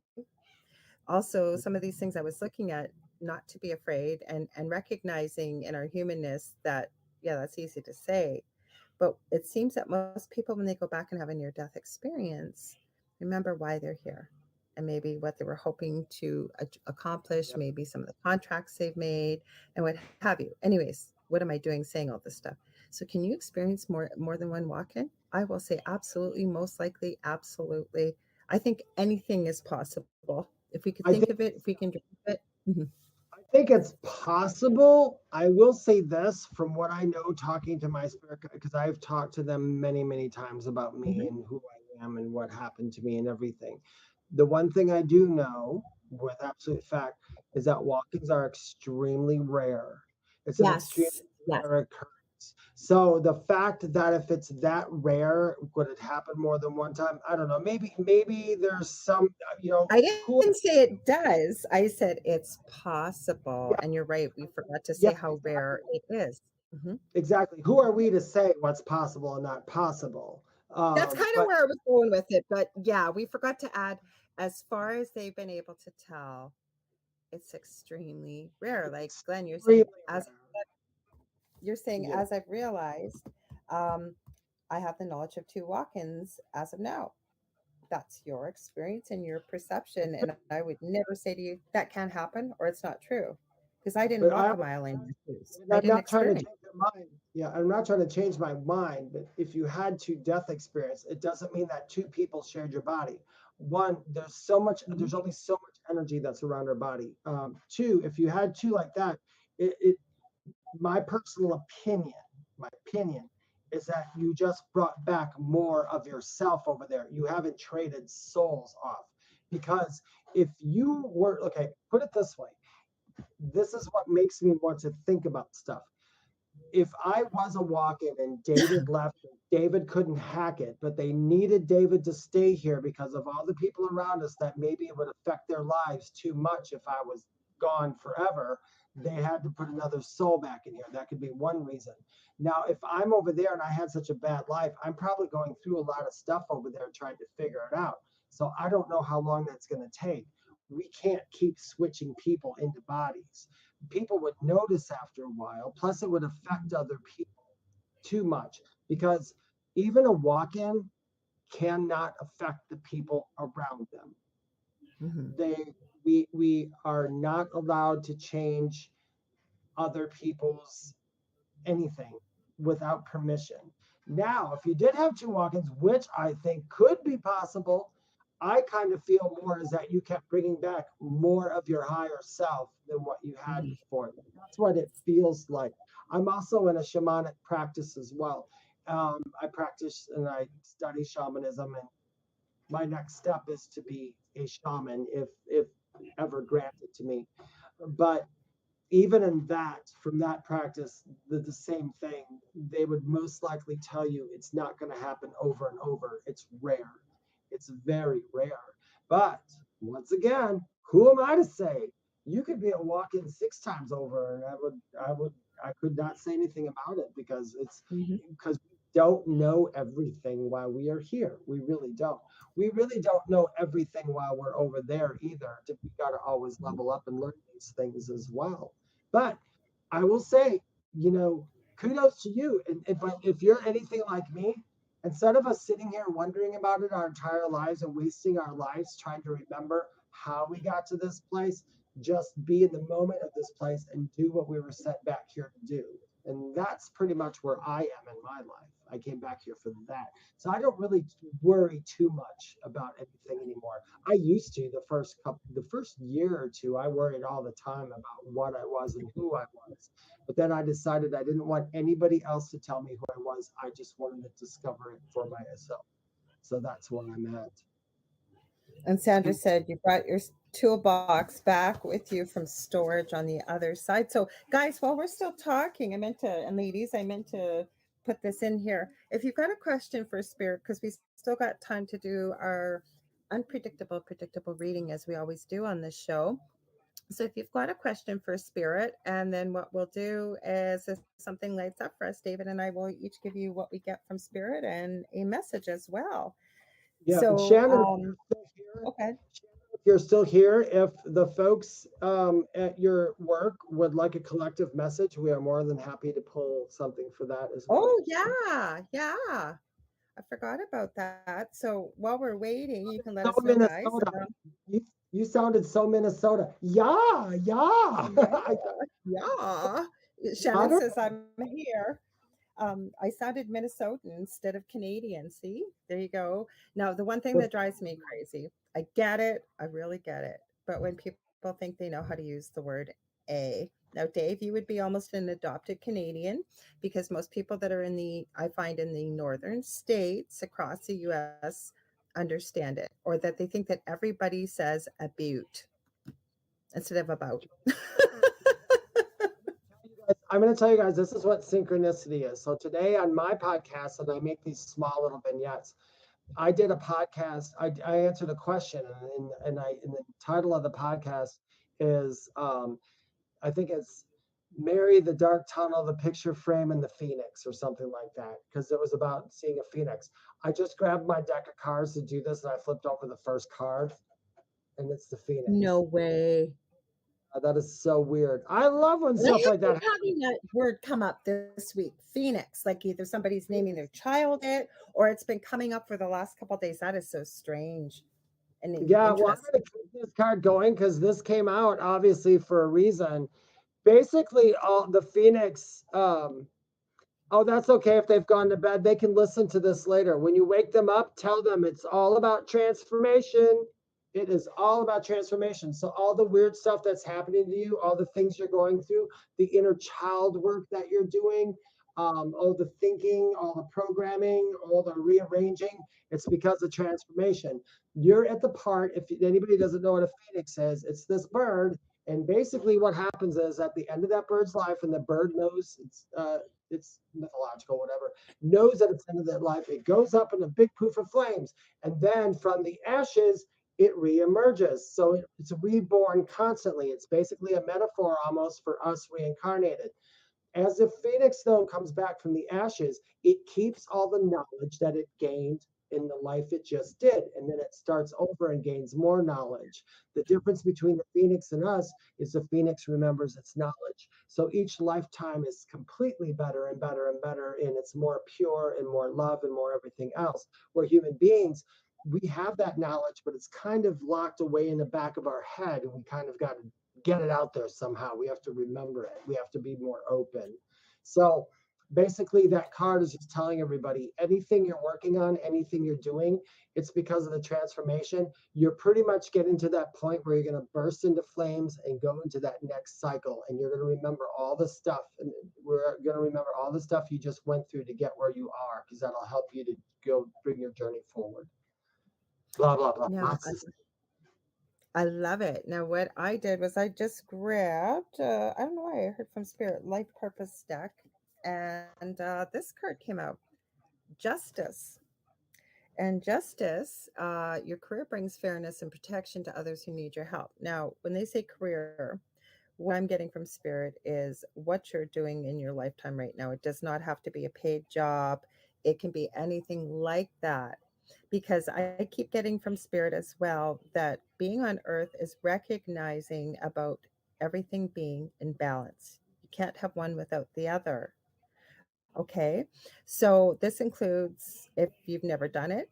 Also, some of these things I was looking at, not to be afraid, and recognizing in our humanness that, yeah, that's easy to say, but it seems that most people, when they go back and have a near death experience, remember why they're here and maybe what they were hoping to accomplish, maybe some of the contracts they've made and what have you. Anyways, what am I doing saying all this stuff? So can you experience more than one walk-in? I will say absolutely, most likely, absolutely. I think anything is possible. If we could I think think of it, if we can dream of it. Mhm. I think it's possible. I will say this from what I know, talking to my spirit, because I've talked to them many, many times about me Mhm. and who I am and what happened to me and everything. The one thing I do know with absolute fact is that walk-ins are extremely rare. It's an extremely Yes, yes. rare occurrence. So the fact that if it's that rare, would it happen more than one time? I don't know. Maybe there's some, I who didn't say it does. I said it's possible. yeah, And you're right. We forgot to yeah, say how rare exactly. it is. Mhm. Exactly. Who are we to say what's possible and not possible? That's kind of But where I was going with it. But yeah, we forgot to add, as far as they've been able to tell, it's extremely rare. Like it's Glenn, you're saying, extremely as rare. Yeah. as I've realized, um, I have the knowledge of 2 walk-ins as of now. That's your experience and your perception. And I would never say to you that can't happen or it's not true, because I didn't But I walk a would, mile in your shoes. and I I'm didn't not trying to experience. change your mind. Yeah, I'm not trying to change my mind, but if you had two death experience, it doesn't mean that two people shared your body. One, Mhm. there's only so much energy that's around our body. Two, if you had two like that, it my personal opinion is that you just brought back more of yourself over there. You haven't traded souls off. Because if you were, okay, put it this way, this is what makes me want to think about stuff. If I was a walk-in and David left, David couldn't hack it, but they needed David to stay here because of all the people around us that maybe it would affect their lives too much if I was gone forever. They had to put another soul back in here. That could be one reason. Now, if I'm over there and I had such a bad life, I'm probably going through a lot of stuff over there trying to figure it out. So I don't know how long that's going to take. We can't keep switching people into bodies. People would notice after a while. Plus, it would affect other people too much because even a walk in cannot affect the people around them. Mhm. They, we are not allowed to change other people's anything without permission. Now, if you did have two walk-ins, which I think could be possible, I kind of feel more is that you kept bringing back more of your higher self than what you had Mhm. before. That's what it feels like. I'm also in a shamanic practice as well. I practice and I study shamanism, and my next step is to be a shaman if ever granted to me. But even in that, from that practice, the same thing, they would most likely tell you it's not going to happen over and over. It's rare. It's very rare. But once again, who am I to say? You could be a walk-in 6 times over, and I could not say anything about it Mhm. because we don't know everything while we are here. We really don't. We really don't know everything while we're over there either. We got to always level up and learn these things as well. But I will say, kudos to you. But if you're anything like me, instead of us sitting here wondering about it our entire lives and wasting our lives trying to remember how we got to this place, just be in the moment of this place and do what we were sent back here to do. And that's pretty much where I am in my life. I came back here for that. So I don't really worry too much about anything anymore. I used to the first year or two, I worried all the time about what I was and who I was. But then I decided I didn't want anybody else to tell me who I was. I just wanted to discover it for myself. So that's where I'm at. And Sandra said you brought your toolbox back with you from storage on the other side. So, guys, while we're still talking, and ladies, I meant to put this in here. If you've got a question for Spirit, because we still got time to do our predictable reading as we always do on this show. So if you've got a question for Spirit, and then what we'll do is if something lights up for us, David and I will each give you what we get from Spirit and a message as well. Yeah, So, Shannon, okay. If you're still here, if the folks at your work would like a collective message, we are more than happy to pull something for that as well. Oh, yeah. I forgot about that. So while we're waiting, you can let us know, guys. You sounded so Minnesota. Yeah. Yeah. Shannon says I'm here. I sounded Minnesotan instead of Canadian. See, there you go. Now, the one thing that drives me crazy, I get it. I really get it. But when people think they know how to use the word a. Now, Dave, you would be almost an adopted Canadian because most people that are I find in the northern states across the U.S. understand it, or that they think that everybody says a butte instead of about. I'm going to tell you guys, this is what synchronicity is. So today on my podcast, and I make these small little vignettes, I did a podcast. I answered a question, and the title of the podcast is, I think it's Mary, the Dark Tunnel, the Picture Frame, and the Phoenix, or something like that, because it was about seeing a phoenix. I just grabbed my deck of cards to do this, and I flipped over the first card, and it's the Phoenix. No way. That is so weird. I love when stuff like that happens. Having that word come up this week, Phoenix, like either somebody's naming their child it, or it's been coming up for the last couple of days. That is so strange. And yeah, well, I'm going to keep this card going because this came out obviously for a reason. Basically, all the Phoenix. Oh, that's okay if they've gone to bed. They can listen to this later. When you wake them up, tell them it's all about transformation. It is all about transformation. So all the weird stuff that's happening to you, all the things you're going through, the inner child work that you're doing, all the thinking, all the programming, all the rearranging, it's because of transformation. You're at the part, if anybody doesn't know what a phoenix is, it's this bird. And basically what happens is at the end of that bird's life, and the bird knows it's mythological, whatever, knows that it's the end of their life, it goes up in a big poof of flames. And then from the ashes, it reemerges. So it's reborn constantly. It's basically a metaphor almost for us reincarnated. As the phoenix, though, comes back from the ashes, it keeps all the knowledge that it gained in the life it just did. And then it starts over and gains more knowledge. The difference between the phoenix and us is the phoenix remembers its knowledge. So each lifetime is completely better and better and better. And it's more pure and more love and more everything else. Where human beings, we have that knowledge, but it's kind of locked away in the back of our head. And we kind of got to get it out there somehow. We have to remember it. We have to be more open. So basically that card is just telling everybody anything you're working on, anything you're doing, it's because of the transformation. You're pretty much getting to that point where you're going to burst into flames and go into that next cycle. And you're going to remember all the stuff. And we're going to remember all the stuff you just went through to get where you are, because that'll help you to go bring your journey forward. Blah, blah, blah. Yeah, I love it. Now, what I did was I just grabbed, I don't know why I heard from Spirit, Life Purpose deck. And this card came out, Justice. And justice, your career brings fairness and protection to others who need your help. Now, when they say career, what I'm getting from Spirit is what you're doing in your lifetime right now. It does not have to be a paid job. It can be anything like that. Because I keep getting from Spirit as well that being on earth is recognizing about everything being in balance. You can't have one without the other. Okay. So this includes, if you've never done it,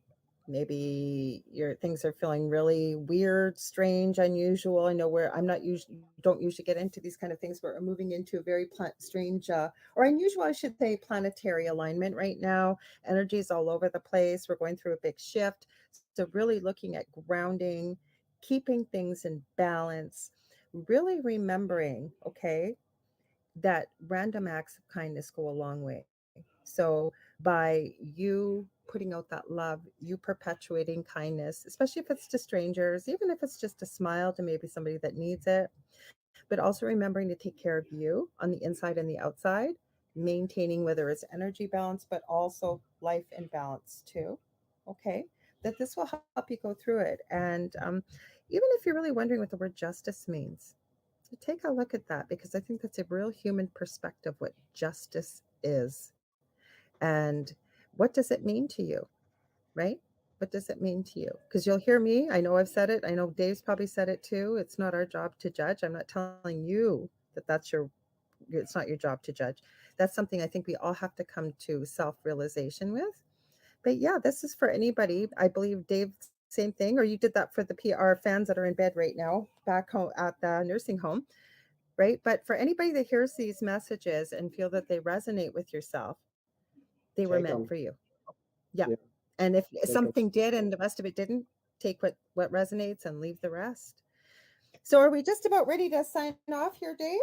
Maybe your things are feeling really weird, strange, unusual. I know where I'm not usually don't usually get into these kind of things, but we're moving into a very strange or unusual, I should say, planetary alignment right now. Energy's all over the place. We're going through a big shift. So really looking at grounding, keeping things in balance, really remembering, okay, that random acts of kindness go a long way. So by you putting out that love, you perpetuating kindness, especially if it's to strangers, even if it's just a smile to maybe somebody that needs it, but also remembering to take care of you on the inside and the outside, maintaining whether it's energy balance, but also life and balance too. Okay. That this will help you go through it. And even if you're really wondering what the word justice means, so take a look at that because I think that's a real human perspective what justice is. And what does it mean to you, right? What does it mean to you? Because you'll hear me. I know I've said it. I know Dave's probably said it too. It's not our job to judge. I'm not telling you that it's not your job to judge. That's something I think we all have to come to self-realization with. But yeah, this is for anybody. I believe Dave, same thing, or you did that for the PR fans that are in bed right now back home at the nursing home, right? But for anybody that hears these messages and feel that they resonate with yourself, they were Take meant 'em. for you. Yeah. Yeah. And if Take 'em. something did and the rest of it didn't, take what resonates and leave the rest. So are we just about ready to sign off here, Dave?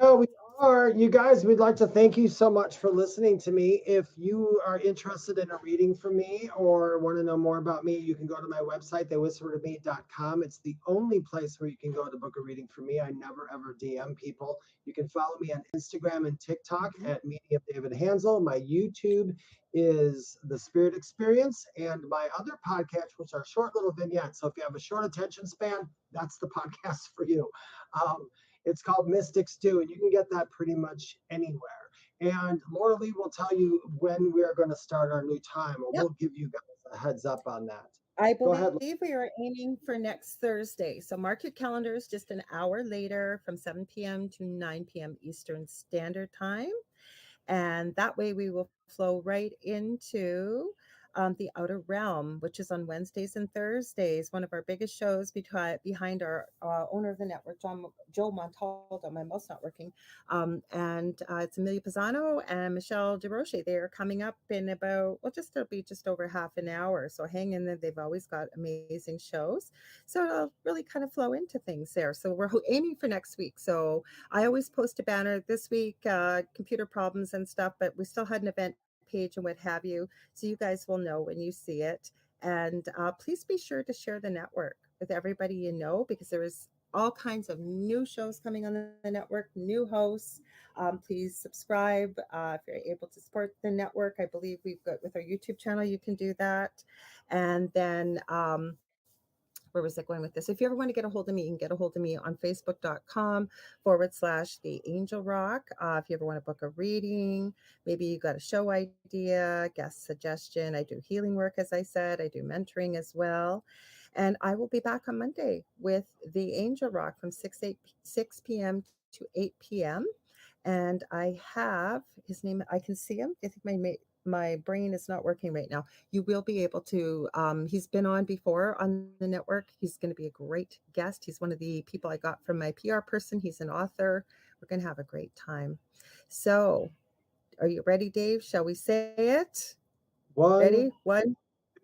No, we are. You guys, we'd like to thank you so much for listening to me. If you are interested in a reading from me or want to know more about me, you can go to my website, theywhispertome.com. It's the only place where you can go to book a reading from me. I never ever DM people. You can follow me on Instagram and TikTok at Medium David Hansel. My YouTube is The Spirit Experience, and my other podcasts, which are short little vignettes. So if you have a short attention span, that's the podcast for you. It's called Mystic Stew, and you can get that pretty much anywhere. And Laura Lee will tell you when we are going to start our new time, or Yep. we'll give you guys a heads up on that. I Go ahead. believe we are aiming for next Thursday. So mark your calendars just an hour later from 7 p.m. to 9 p.m. Eastern Standard Time. And that way we will flow right into the Outer Realm, which is on Wednesdays and Thursdays, one of our biggest shows behind our owner of the network, Joe Montaldo. My mouth's not working. And it's Amelia Pisano and Michelle DeRoche. They are coming up in about, it'll be just over half an hour. So hang in there. They've always got amazing shows. So it'll really kind of flow into things there. So we're aiming for next week. So I always post a banner this week, computer problems and stuff, but we still had an event page and what have you. So you guys will know when you see it. And please be sure to share the network with everybody you know, because there is all kinds of new shows coming on the network, new hosts. Please subscribe if you're able to support the network. I believe we've got with our YouTube channel, you can do that. And then where was I going with this? If you ever want to get a hold of me, you can get a hold of me on facebook.com/The Angel Rock. If you ever want to book a reading, maybe you got a show idea, guest suggestion. I do healing work, as I said. I do mentoring as well. And I will be back on Monday with The Angel Rock from 6 p.m. to 8 p.m. And I have his name. I can see him. I think my brain is not working right now. You will be able to, he's been on before on the network. He's going to be a great guest. He's one of the people I got from my PR person. He's an author. We're going to have a great time. So are you ready, Dave? Shall we say it? Ready? 1,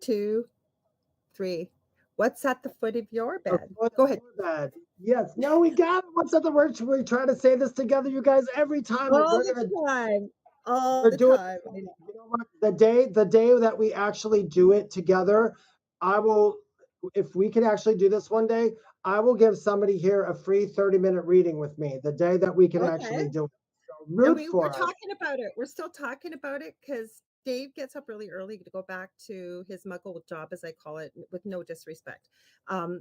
2, 3. What's at the foot of your bed? Go ahead. Bed. Yes. No, we got it. What's the word? We're trying to say this together, you guys, every time. All the time. All the time. You know what? The day that we actually do it together, I will, if we can actually do this one day, I will give somebody here a free 30-minute reading with me the day that we can actually do it. So root for we're us. talking about it. We're still talking about it because Dave gets up really early to go back to his muggle job, as I call it, with no disrespect.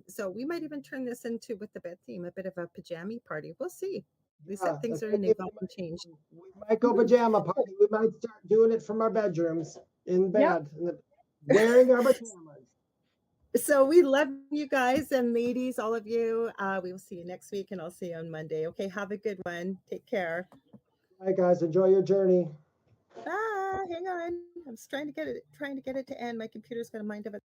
So we might even turn this into, with the bed theme, a bit of a pajama party. We'll see. We said things are going to evolve and change. We might go pajama party. We might start doing it from our bedrooms in bed, wearing our pajamas. So we love you guys and ladies, all of you. We will see you next week, and I'll see you on Monday. Okay, have a good one. Take care. Bye, guys. Enjoy your journey. Bye. Hang on. I'm trying to get it to end. My computer's got a mind of its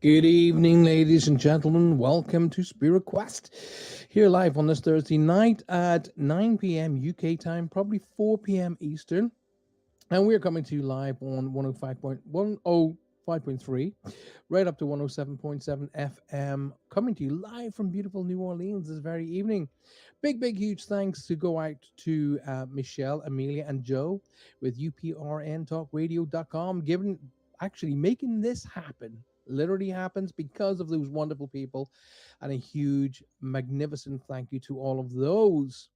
Good evening, ladies and gentlemen. Welcome to Spirit Quest. Here live on this Thursday night at 9 p.m. UK time, probably 4 p.m. Eastern. And we're coming to you live on 105.3, right up to 107.7 FM, coming to you live from beautiful New Orleans this very evening. Big, huge thanks to go out to Michelle, Amelia, and Joe with uprntalkradio.com, actually making this happen. Literally happens because of those wonderful people, and a huge, magnificent thank you to all of those.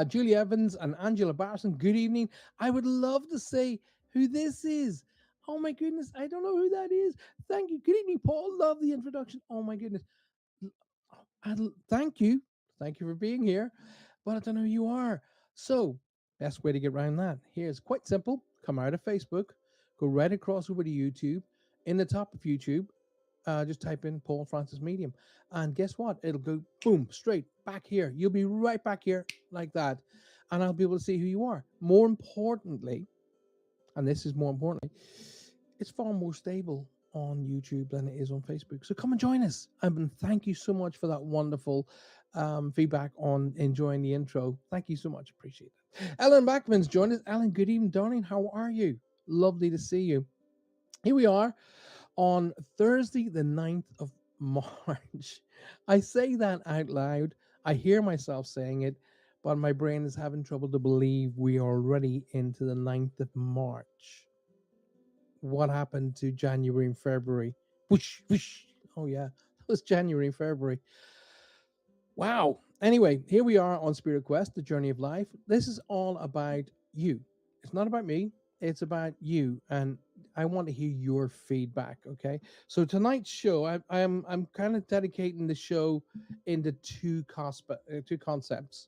Julie Evans and Angela Barson, good evening. I would love to say who this is. Oh my goodness, I don't know who that is. Thank you. Good evening, Paul. Love the introduction. Oh my goodness. Thank you. Thank you for being here. But I don't know who you are. So, best way to get around that. Here's quite simple. Come out of Facebook, go right across over to YouTube. In the top of YouTube, just type in Paul Francis Medium. And guess what? It'll go boom, straight back here. You'll be right back here like that. And I'll be able to see who you are. More importantly, and this is more importantly, it's far more stable on YouTube than it is on Facebook. So come and join us. And thank you so much for that wonderful feedback on enjoying the intro. Thank you so much. Appreciate it. Ellen Backman's joined us. Ellen, good evening, darling. How are you? Lovely to see you. Here we are on Thursday, the 9th of March. I say that out loud. I hear myself saying it, but my brain is having trouble to believe we are already into the 9th of March. What happened to January and February? Whoosh, whoosh. Oh, yeah, it was January and February. Wow. Anyway, here we are on Spirit Quest, the journey of life. This is all about you. It's not about me. It's about you, and I want to hear your feedback. Okay. So tonight's show, I'm kind of dedicating the show into two concepts.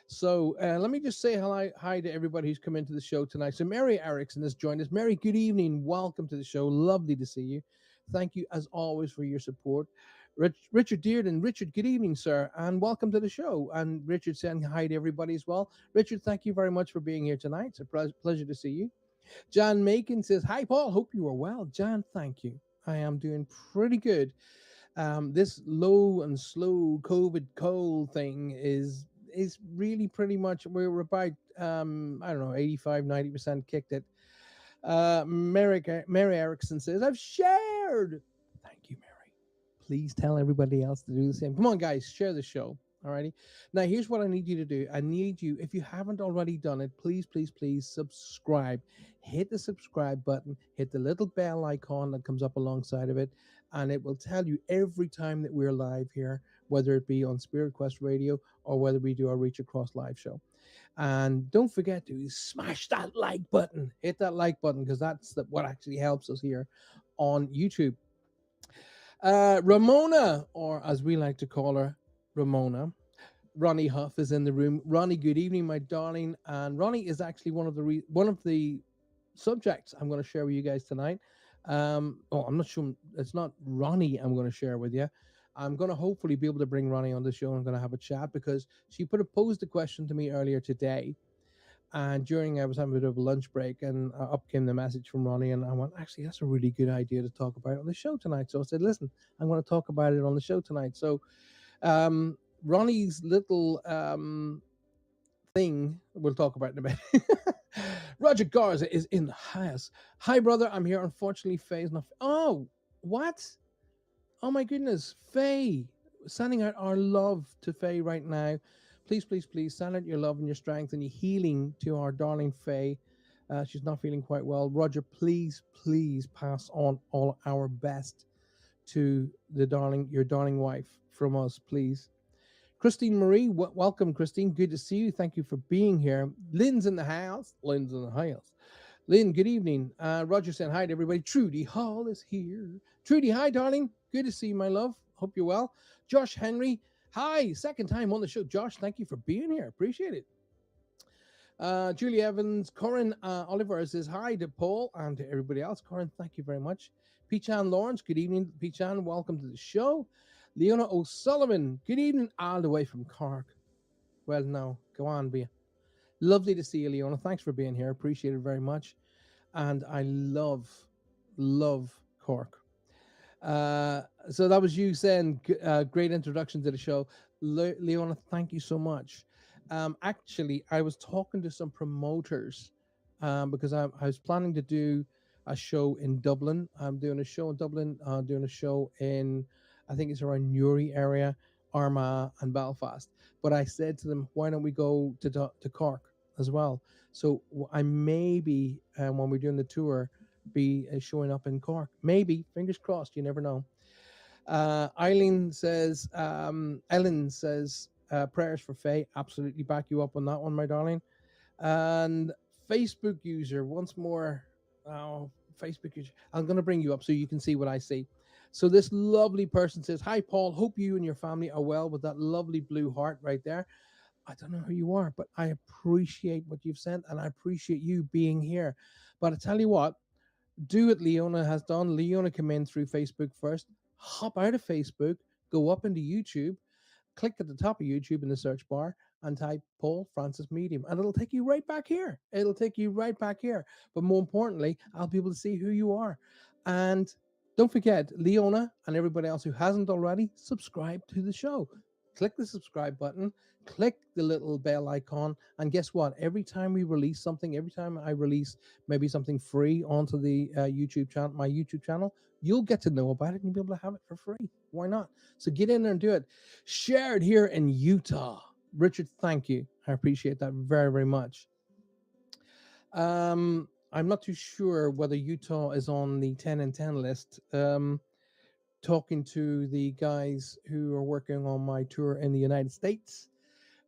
So let me just say hi to everybody who's come into the show tonight. So Mary Erickson has joined us. Mary, good evening. Welcome to the show. Lovely to see you. Thank you, as always, for your support. Richard Dearden. Richard, good evening, sir, and welcome to the show. And Richard saying hi to everybody as well. Richard, thank you very much for being here tonight. It's a pleasure to see you. Jan Macon says, hi, Paul. Hope you are well. Jan, thank you. I am doing pretty good. This low and slow COVID cold thing is really pretty much, we're about, I don't know, 85-90% kicked it. Mary Erickson says, I've shared. Thank you, Mary. Please tell everybody else to do the same. Come on, guys, share the show. Alrighty. Now, here's what I need you to do. I need you, if you haven't already done it, please subscribe. Hit the subscribe button. Hit the little bell icon that comes up alongside of it, and it will tell you every time that we're live here, whether it be on Spirit Quest Radio or whether we do our Reach Across live show. And don't forget to smash that like button. Hit that like button, because that's what actually helps us here on YouTube. Ramona, or as we like to call her, Ramona. Ronnie Huff is in the room. Ronnie, good evening, my darling. And Ronnie is actually one of the subjects I'm going to share with you guys tonight. I'm not sure. It's not Ronnie I'm going to share with you. I'm going to hopefully be able to bring Ronnie on the show. I'm going to have a chat because she posed a question to me earlier today. And I was having a bit of a lunch break, and up came the message from Ronnie, and I went, actually, that's a really good idea to talk about on the show tonight. So I said, listen, I'm going to talk about it on the show tonight. So Ronnie's little thing we'll talk about in a bit. Roger Garza is in the house. Hi, brother. I'm here. Unfortunately, Faye's not. Oh, what? Oh, my goodness. Faye. Sending out our love to Faye right now. Please send out your love and your strength and your healing to our darling Faye. She's not feeling quite well. Roger, please pass on all our best to your darling wife from us, please. Christine Marie, welcome, Christine. Good to see you. Thank you for being here. Lynn's in the house. Lynn, good evening. Roger saying hi to everybody. Trudy Hall is here. Trudy, hi, darling. Good to see you, my love. Hope you're well. Josh Henry, hi. Second time on the show. Josh, thank you for being here. Appreciate it. Julie Evans, Corinne Oliver says hi to Paul and to everybody else. Corinne, thank you very much. Peachan Lawrence, good evening. Peachan, welcome to the show. Leona O'Sullivan, good evening, all the way from Cork. Well, no, go on, be lovely to see you, Leona. Thanks for being here. Appreciate it very much. And I love Cork. So that was you saying great introduction to the show. Leona, thank you so much. Actually, I was talking to some promoters because I was planning to do a show in Dublin. I'm doing a show in Dublin, doing a show in, I think it's around Newry area, Armagh, and Belfast. But I said to them, why don't we go to Cork as well? So I maybe, when we're doing the tour, be showing up in Cork. Maybe, fingers crossed, you never know. Ellen says, prayers for Faye. Absolutely back you up on that one, my darling. And Facebook user, once more. Oh, Facebook user. I'm going to bring you up so you can see what I see. So this lovely person says, hi, Paul. Hope you and your family are well, with that lovely blue heart right there. I don't know who you are, but I appreciate what you've sent, and I appreciate you being here. But I tell you what, do what Leona has done. Leona came in through Facebook first, hop out of Facebook, go up into YouTube, click at the top of YouTube in the search bar and type Paul Francis Medium, and it'll take you right back here. It'll take you right back here. But more importantly, I'll be able to see who you are. And don't forget, Leona and everybody else who hasn't already, subscribe to the show. Click the subscribe button, click the little bell icon, and guess what? Every time we release something, every time I release maybe something free onto the YouTube channel, my YouTube channel, you'll get to know about it and you'll be able to have it for free. Why not? So get in there and do it. Shared here in Utah. Richard, thank you. I appreciate that very, very much. I'm not too sure whether Utah is on the 10 and 10 list. Talking to the guys who are working on my tour in the United States,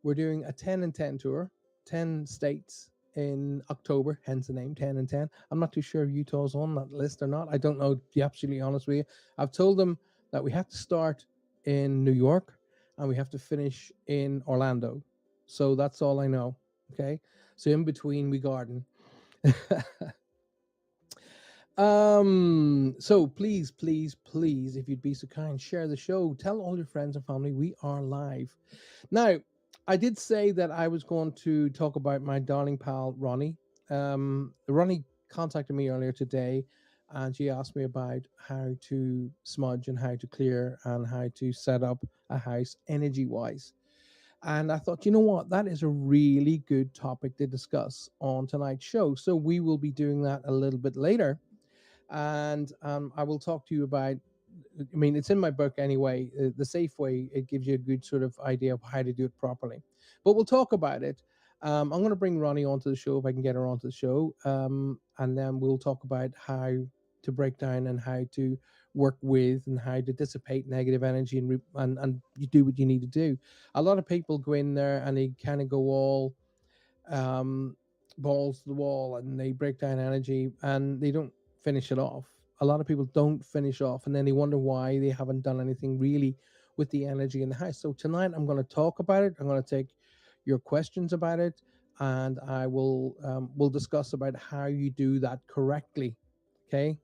we're doing a 10 and 10 tour, 10 states in October, hence the name 10 and 10. I'm not too sure if Utah's on that list or not. I don't know, to be absolutely honest with you. I've told them that we have to start in New York and we have to finish in Orlando. So that's all I know. Okay. So in between, we garden. So please, if you'd be so kind, share the show, tell all your friends and family we are live. Now, I did say that I was going to talk about my darling pal Ronnie. Ronnie contacted me earlier today and she asked me about how to smudge and how to clear and how to set up a house energy wise. And I thought, you know what, that is a really good topic to discuss on tonight's show. So we will be doing that a little bit later. And I will talk to you about, I mean, it's in my book anyway, The Safe Way. It gives you a good sort of idea of how to do it properly. But we'll talk about it. I'm going to bring Ronnie onto the show if I can get her onto the show. And then we'll talk about how to break down and how to work with and how to dissipate negative energy and you do what you need to do. A lot of people go in there and they kind of go all balls to the wall and they break down energy and they don't finish it off. A lot of people don't finish off and then they wonder why they haven't done anything really with the energy in the house. So tonight I'm going to talk about it. I'm going to take your questions about it and I will we'll discuss about how you do that correctly. Okay.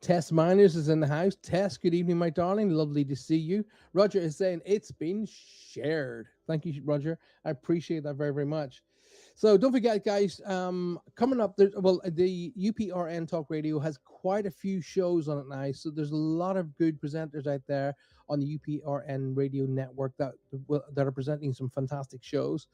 Tess Miners is in the house. Tess, good evening, my darling. Lovely to see you. Roger is saying it's been shared. Thank you, Roger. I appreciate that very, very much. So don't forget, guys, coming up, the UPRN Talk Radio has quite a few shows on it now. So there's a lot of good presenters out there on the UPRN Radio Network that are presenting some fantastic shows.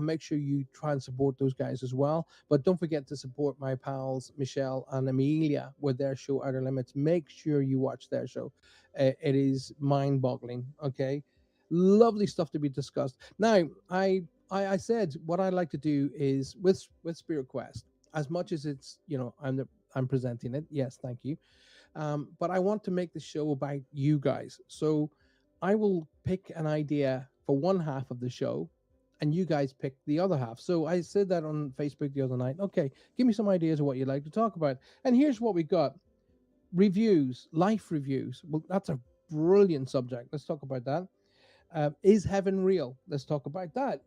Make sure you try and support those guys as well. But don't forget to support my pals, Michelle and Amelia, with their show Outer Limits. Make sure you watch their show. It is mind-boggling, okay? Lovely stuff to be discussed. Now, I said what I like to do is with Spirit Quest, as much as it's, I'm presenting it. Yes, thank you. But I want to make the show about you guys. So I will pick an idea for one half of the show and you guys pick the other half. So I said that on Facebook the other night. Okay, give me some ideas of what you'd like to talk about. And here's what we got. Reviews, life reviews. Well, that's a brilliant subject. Let's talk about that. Is heaven real? Let's talk about that.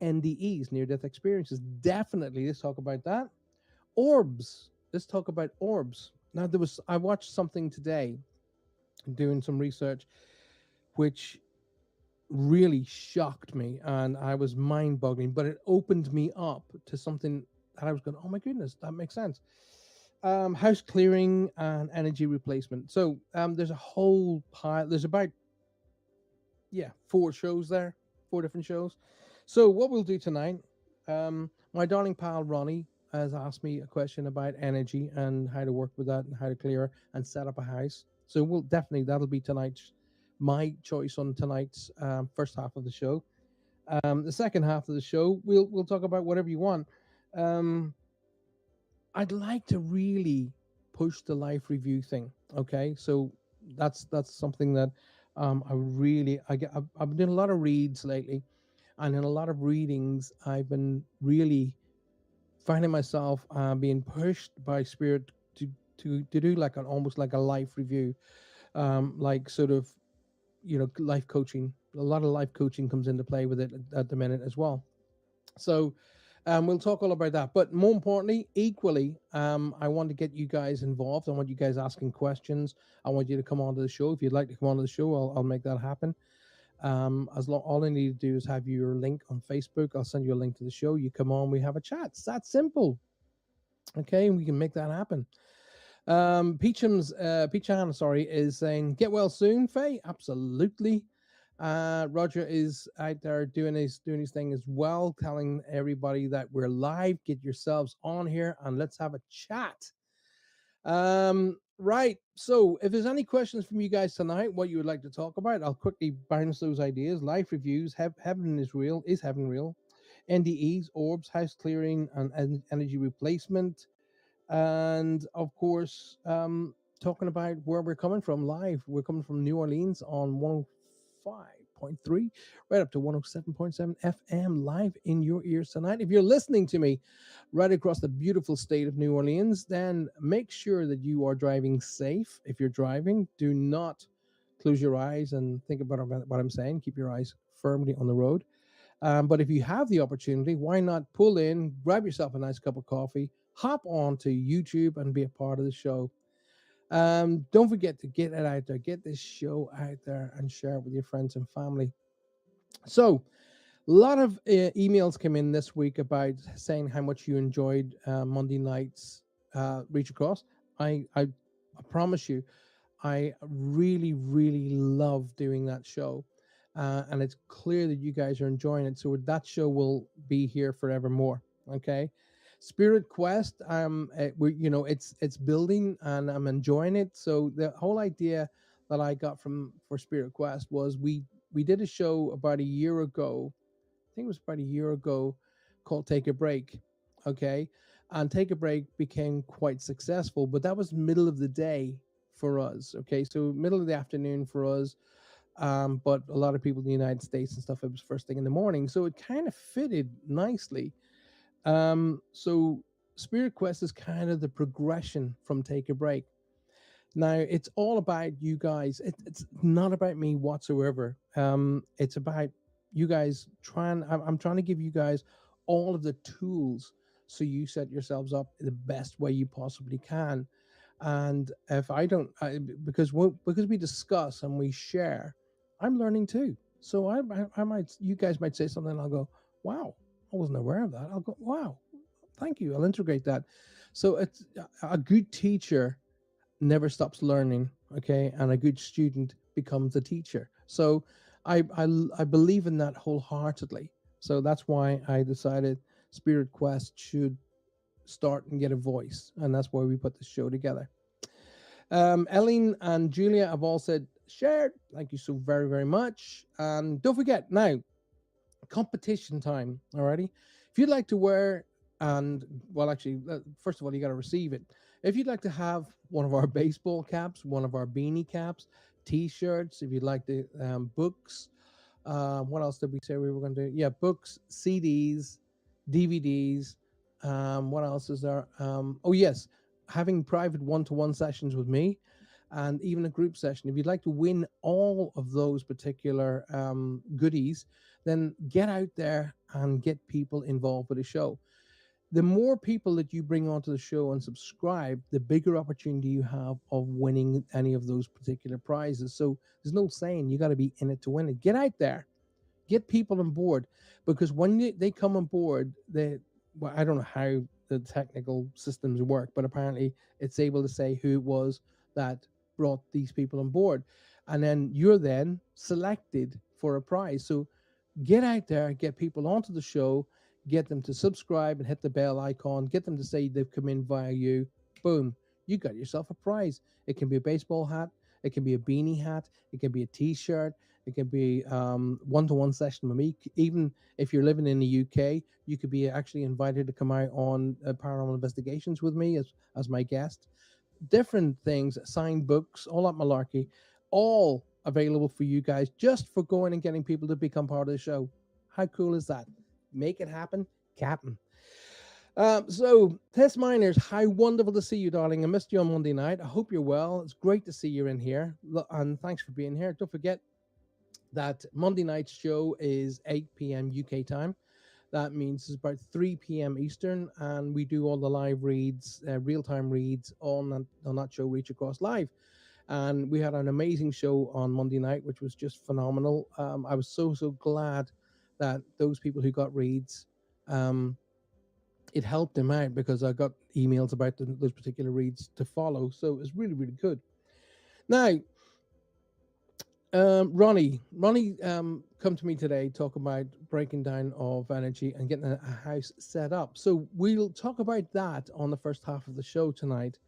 NDEs, near-death experiences. Definitely, let's talk about that. Orbs. Let's talk about orbs. Now, I watched something today, doing some research, which really shocked me, and I was mind-boggling, but it opened me up to something that I was going, oh my goodness, that makes sense. house clearing and energy replacement. So there's a whole pile. There's about 4 shows there, 4 different shows. So what we'll do tonight, my darling pal Ronnie has asked me a question about energy and how to work with that and how to clear and set up a house. So we'll definitely that'll be tonight's my choice on tonight's first half of the show. The second half of the show, we'll talk about whatever you want. Um, I'd like to really push the life review thing. Okay, so that's something that I've been doing a lot of reads lately, and in a lot of readings, I've been really finding myself being pushed by spirit to do like an almost like a life review, like sort of life coaching. A lot of life coaching comes into play with it at the minute as well. So we'll talk all about that. But more importantly, equally, I want to get you guys involved. I want you guys asking questions. I want you to come onto the show. If you'd like to come onto the show, I'll make that happen. All I need to do is have your link on Facebook. I'll send you a link to the show. You come on, we have a chat. It's that simple. Okay, we can make that happen. Peachan, sorry, is saying, get well soon, Faye. Absolutely. Roger is out there doing his thing as well, telling everybody that we're live. Get yourselves on here and let's have a chat. Right. So if there's any questions from you guys tonight, what you would like to talk about, I'll quickly bounce those ideas. Life reviews, heaven is real, is heaven real? NDEs, orbs, house clearing, and energy replacement. And of course, talking about where we're coming from live. We're coming from New Orleans on 105.3 right up to 107.7 FM live in your ears tonight. If you're listening to me right across the beautiful state of New Orleans, then make sure that you are driving safe. If you're driving, do not close your eyes and think about what I'm saying. Keep your eyes firmly on the road. But if you have the opportunity, why not pull in, grab yourself a nice cup of coffee, hop on to YouTube and be a part of the show. Don't forget to get it out there, get this show out there and share it with your friends and family. So, a lot of emails came in this week about saying how much you enjoyed Monday night's Reach Across. I promise you, I really, really love doing that show. And it's clear that you guys are enjoying it. So that show will be here forevermore. Okay. Spirit Quest, it's building and I'm enjoying it. So the whole idea that I got for Spirit Quest was we did a show about a year ago. I think it was about a year ago, called Take a Break. Okay. And Take a Break became quite successful, but that was middle of the day for us. Okay. So middle of the afternoon for us. But a lot of people in the United States and stuff, it was first thing in the morning. So it kind of fitted nicely. So Spirit Quest is kind of the progression from Take a Break. Now it's all about you guys. It's not about me whatsoever. It's about you guys I'm trying to give you guys all of the tools so you set yourselves up the best way you possibly can. And if I don't, because we discuss and we share, I'm learning too. So I might, you guys might say something, and I'll go, wow, I wasn't aware of that. I'll go, wow, thank you. I'll integrate that. So it's a good teacher never stops learning, okay, and a good student becomes a teacher. So I believe in that wholeheartedly. So that's why I decided Spirit Quest should start and get a voice, and that's why we put the show together. Ellen and Julia have all said shared. Thank you so very, very much. And don't forget now, competition time. Alrighty, if you'd like to wear, and well, actually, first of all, you got to receive it. If you'd like to have one of our baseball caps, one of our beanie caps, T-shirts, if you'd like the books. What else did we say we were going to do? Yeah, books, CDs, DVDs. What else is there? Oh yes, having private one-to-one sessions with me, and even a group session. If you'd like to win all of those particular goodies, then get out there and get people involved with the show. The more people that you bring onto the show and subscribe, the bigger opportunity you have of winning any of those particular prizes. So there's no saying you got to be in it to win it. Get out there, get people on board, because when they come on board, well, I don't know how the technical systems work, but apparently it's able to say who it was that brought these people on board, and then you're then selected for a prize. So get out there, get people onto the show, get them to subscribe and hit the bell icon, get them to say they've come in via you. Boom, you got yourself a prize. It can be a baseball hat, it can be a beanie hat, it can be a t-shirt, it can be one-to-one session with me. Even if you're living in the UK, you could be actually invited to come out on paranormal investigations with me as my guest. Different things, signed books, all that malarkey, all available for you guys just for going and getting people to become part of the show. How cool is that? Make it happen, Captain. So, Tess Miners, how wonderful to see you, darling. I missed you on Monday night. I hope you're well. It's great to see you in here. And thanks for being here. Don't forget that Monday night's show is 8 p.m. UK time. That means it's about 3 p.m. Eastern, and we do all the live reads, real-time reads on that show, Reach Across Live. And we had an amazing show on Monday night, which was just phenomenal. I was so glad that those people who got reads, it helped them out because I got emails about those particular reads to follow. So it was really, really good. Now, Ronnie, come to me today, talk about breaking down of energy and getting a house set up. So we'll talk about that on the first half of the show tonight.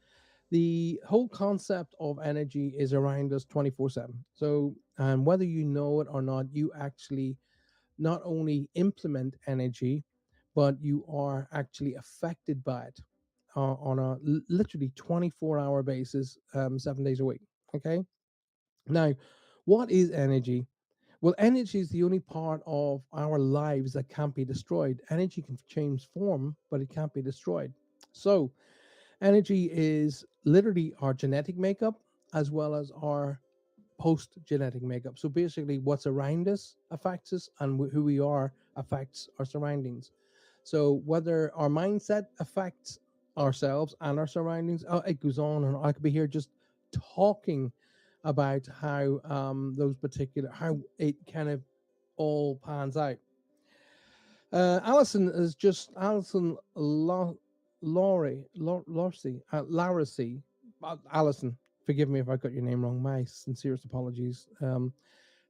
The whole concept of energy is around us 24/7. So, whether you know it or not, you actually not only implement energy, but you are actually affected by it on a literally 24-hour basis, 7 days a week. Okay. Now, what is energy? Well, energy is the only part of our lives that can't be destroyed. Energy can change form, but it can't be destroyed. So, energy is literally our genetic makeup as well as our post genetic makeup. So, basically, what's around us affects us, and who we are affects our surroundings. So, whether our mindset affects ourselves and our surroundings, it goes on, and I could be here just talking about how how it kind of all pans out. Alison Lauracy. Alison, forgive me if I got your name wrong. My sincerest apologies.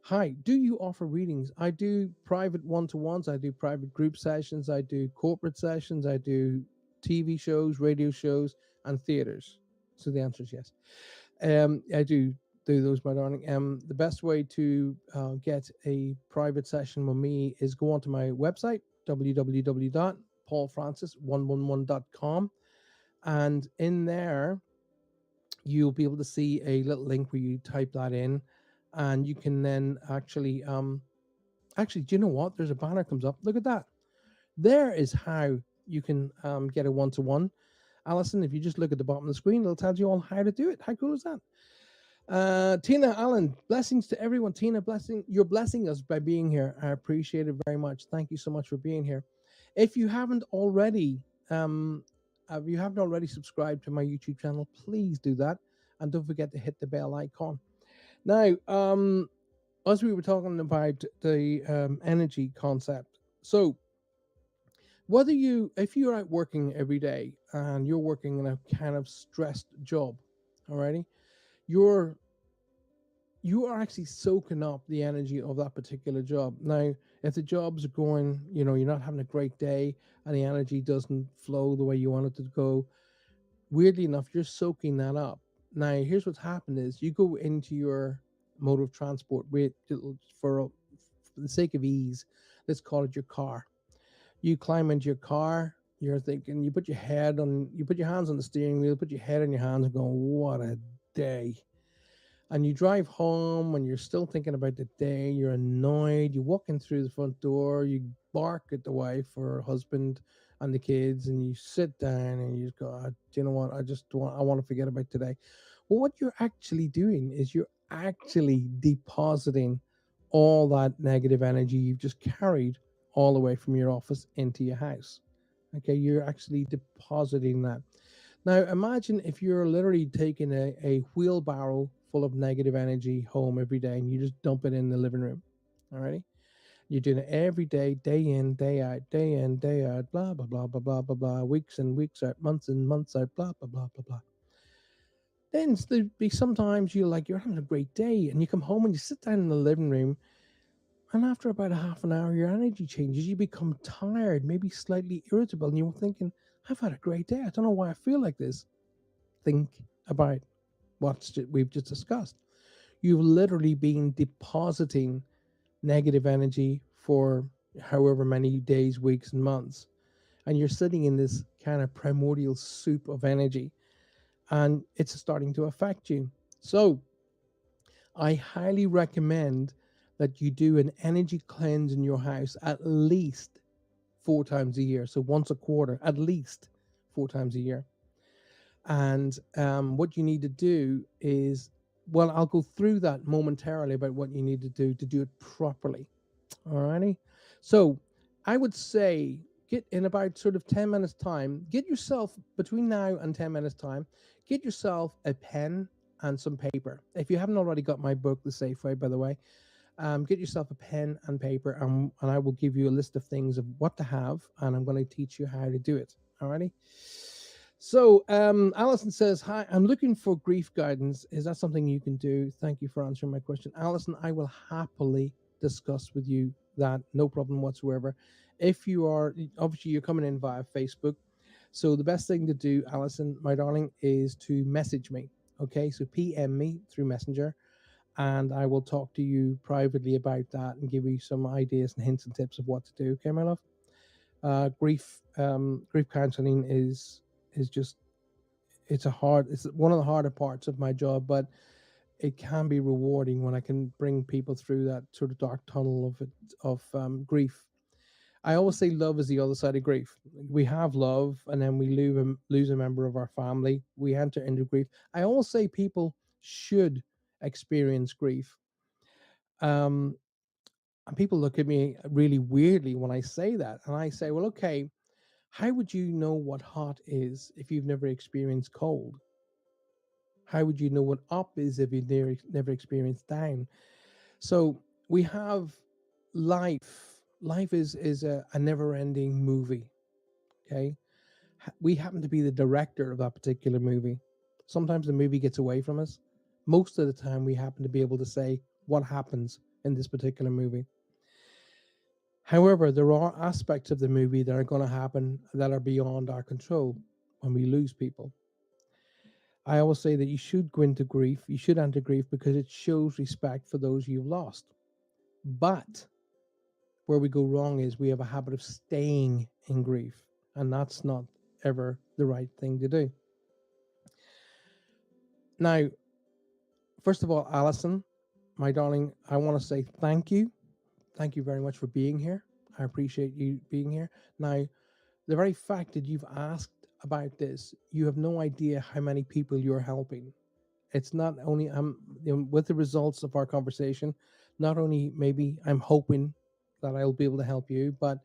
Hi, do you offer readings? I do private one-to-ones. I do private group sessions. I do corporate sessions. I do TV shows, radio shows, and theaters. So the answer is yes. I do those, my darling. The best way to get a private session with me is go onto my website, www.paulfrancis111.com, and in there you'll be able to see a little link where you type that in, and you can then actually do you know what? There's a banner comes up. Look at that. There is how you can get a one-to-one. Alison, if you just look at the bottom of the screen, it'll tell you all how to do it. How cool is that? Tina Allen, blessings to everyone. Tina, you're blessing us by being here. I appreciate it very much. Thank you so much for being here. If you haven't already subscribed to my YouTube channel, please do that, and don't forget to hit the bell icon. Now, as we were talking about the energy concept, so if you're out working every day and you're working in a kind of stressed job, alrighty, you are actually soaking up the energy of that particular job. Now, if the jobs are going, you're not having a great day and the energy doesn't flow the way you want it to go, weirdly enough, you're soaking that up. Now, here's what's happened is you go into your mode of transport for the sake of ease, let's call it your car. You climb into your car, you're thinking, you put your hands on the steering wheel, put your head on your hands and go, what a day. And you drive home and you're still thinking about the day, you're annoyed, you're walking through the front door, you bark at the wife or husband and the kids, and you sit down and you just go, do you know what, I want to forget about today. Well, what you're actually doing is you're actually depositing all that negative energy you've just carried all the way from your office into your house. Okay, you're actually depositing that. Now, imagine if you're literally taking a wheelbarrow full of negative energy home every day and you just dump it in the living room. Alrighty. You're doing it every day in, day out, day in, day out, blah, blah, blah, blah, blah, blah, blah, weeks and weeks out, months and months out, blah, blah, blah, blah, blah. Then there'd be sometimes you're having a great day and you come home and you sit down in the living room, and after about a half an hour, your energy changes. You become tired, maybe slightly irritable, and you're thinking, I've had a great day. I don't know why I feel like this. Think about what we've just discussed. You've literally been depositing negative energy for however many days, weeks, and months. And you're sitting in this kind of primordial soup of energy, and it's starting to affect you. So, I highly recommend that you do an energy cleanse in your house at least 4 times a year. So, once a quarter, at least 4 times a year. And what you need to do is, well, I'll go through that momentarily about what you need to do it properly. Alrighty. So I would say get in about sort of 10 minutes time, get yourself between now and 10 minutes time, get yourself a pen and some paper. If you haven't already got my book, The Safe Way, by the way, get yourself a pen and paper, and I will give you a list of things of what to have, and I'm going to teach you how to do it. Alrighty. So Alison says, hi, I'm looking for grief guidance. Is that something you can do? Thank you for answering my question. Alison, I will happily discuss with you that, no problem whatsoever. If you are, obviously you're coming in via Facebook. So the best thing to do, Alison, my darling, is to message me. Okay, so PM me through Messenger, and I will talk to you privately about that and give you some ideas and hints and tips of what to do. Okay, my love? Grief counseling is just, it's one of the harder parts of my job, but it can be rewarding when I can bring people through that sort of dark tunnel of grief. I always say love is the other side of grief. We have love, and then we lose a member of our family. We enter into grief. I always say people should experience grief. And people look at me really weirdly when I say that, and I say, well, okay, how would you know what hot is if you've never experienced cold? How would you know what up is if you've never experienced down? So we have life. Life is a never-ending movie. Okay, we happen to be the director of that particular movie. Sometimes the movie gets away from us. Most of the time, we happen to be able to say what happens in this particular movie. However, there are aspects of the movie that are going to happen that are beyond our control when we lose people. I always say that you should go into grief, you should enter grief because it shows respect for those you've lost. But where we go wrong is we have a habit of staying in grief, and that's not ever the right thing to do. Now, first of all, Alison, my darling, I want to say thank you. Thank you very much for being here. I appreciate you being here. Now, the very fact that you've asked about this, you have no idea how many people you're helping. It's not only with the results of our conversation, not only maybe I'm hoping that I'll be able to help you, but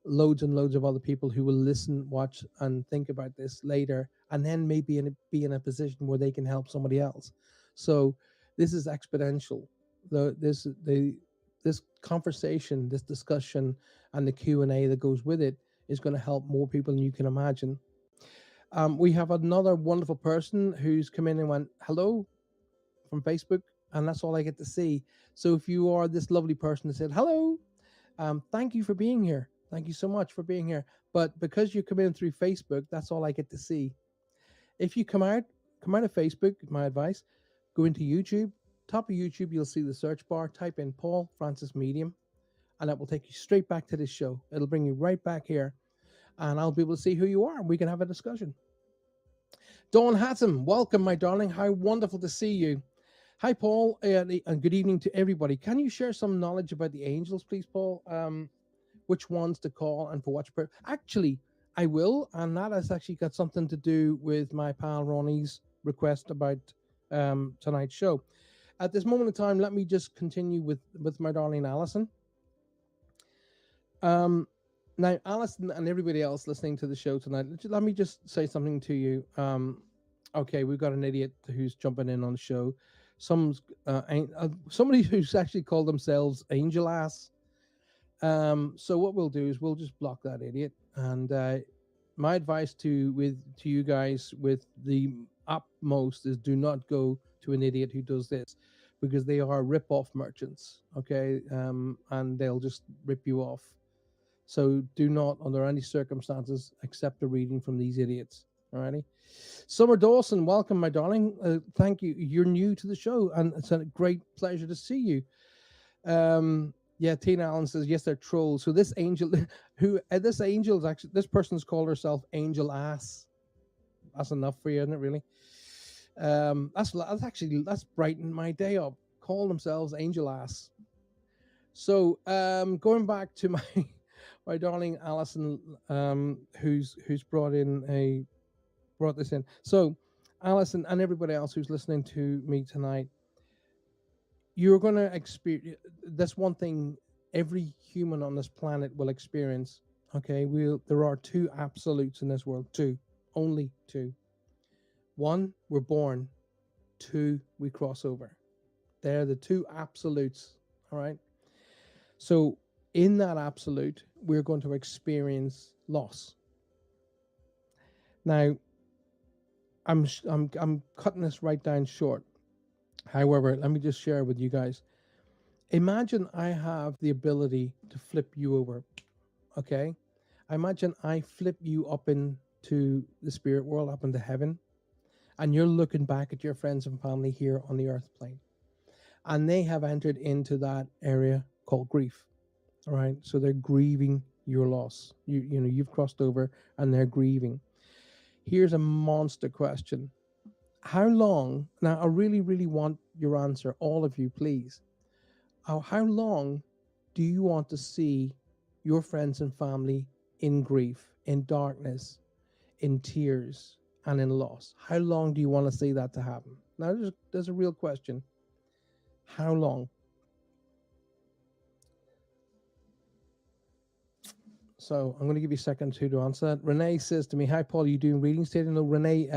loads and loads of other people who will listen, watch, and think about this later, and then maybe be in a position where they can help somebody else. So this is exponential. This conversation, this discussion, and the Q&A that goes with it is going to help more people than you can imagine. We have another wonderful person who's come in and went hello from Facebook, and that's all I get to see. So if you are this lovely person that said hello, thank you for being here. Thank you so much for being here. But because you come in through Facebook, that's all I get to see. If you come out of Facebook, my advice, go into YouTube. Top of YouTube, you'll see the search bar. Type in Paul Francis Medium, and that will take you straight back to this show. It'll bring you right back here, and I'll be able to see who you are, and we can have a discussion. Dawn Hatton, welcome, my darling. How wonderful to see you. Hi, Paul, and good evening to everybody. Can you share some knowledge about the angels, please, Paul? Which ones to call and for what purpose? Actually, I will, and that has actually got something to do with my pal Ronnie's request about tonight's show. At this moment in time, let me just continue with my darling Alison. Now, Alison and everybody else listening to the show tonight, let me just say something to you. Okay, we've got an idiot who's jumping in on the show. Somebody who's actually called themselves Angel Ass. So what we'll do is we'll just block that idiot. And my advice to you guys with the utmost is do not go to an idiot who does this, because they are rip-off merchants, okay? And they'll just rip you off. So do not, under any circumstances, accept a reading from these idiots. Alrighty. Summer Dawson, welcome, my darling. Thank you. You're new to the show, and it's a great pleasure to see you. Yeah, Tina Allen says yes, they're trolls. So this angel, this angel is actually, this person's called herself Angel Ass. That's enough for you, isn't it? Really? That's brightened my day up. Call themselves Angel Ass. So going back to my darling Alison, who's brought this in. So Alison and everybody else who's listening to me tonight, you're going to experience, that's one thing every human on this planet will experience. Okay, there are two absolutes in this world. Two, only two. One, we're born. Two, we cross over. They're the two absolutes. All right. So in that absolute, we're going to experience loss. Now, I'm cutting this right down short. However, let me just share with you guys. Imagine I have the ability to flip you over. Okay? Imagine I flip you up into the spirit world, up into heaven, and you're looking back at your friends and family here on the earth plane. And they have entered into that area called grief. All right? So they're grieving your loss. You've crossed over and they're grieving. Here's a monster question. How long, now I really, really want your answer, all of you, please. How long do you want to see your friends and family in grief, in darkness, in tears, and in loss? How long do you want to see that to happen? Now, there's a real question. How long? So I'm going to give you a second to answer that. Renee says to me, "Hi, Paul, are you doing readings today?" No, Renee,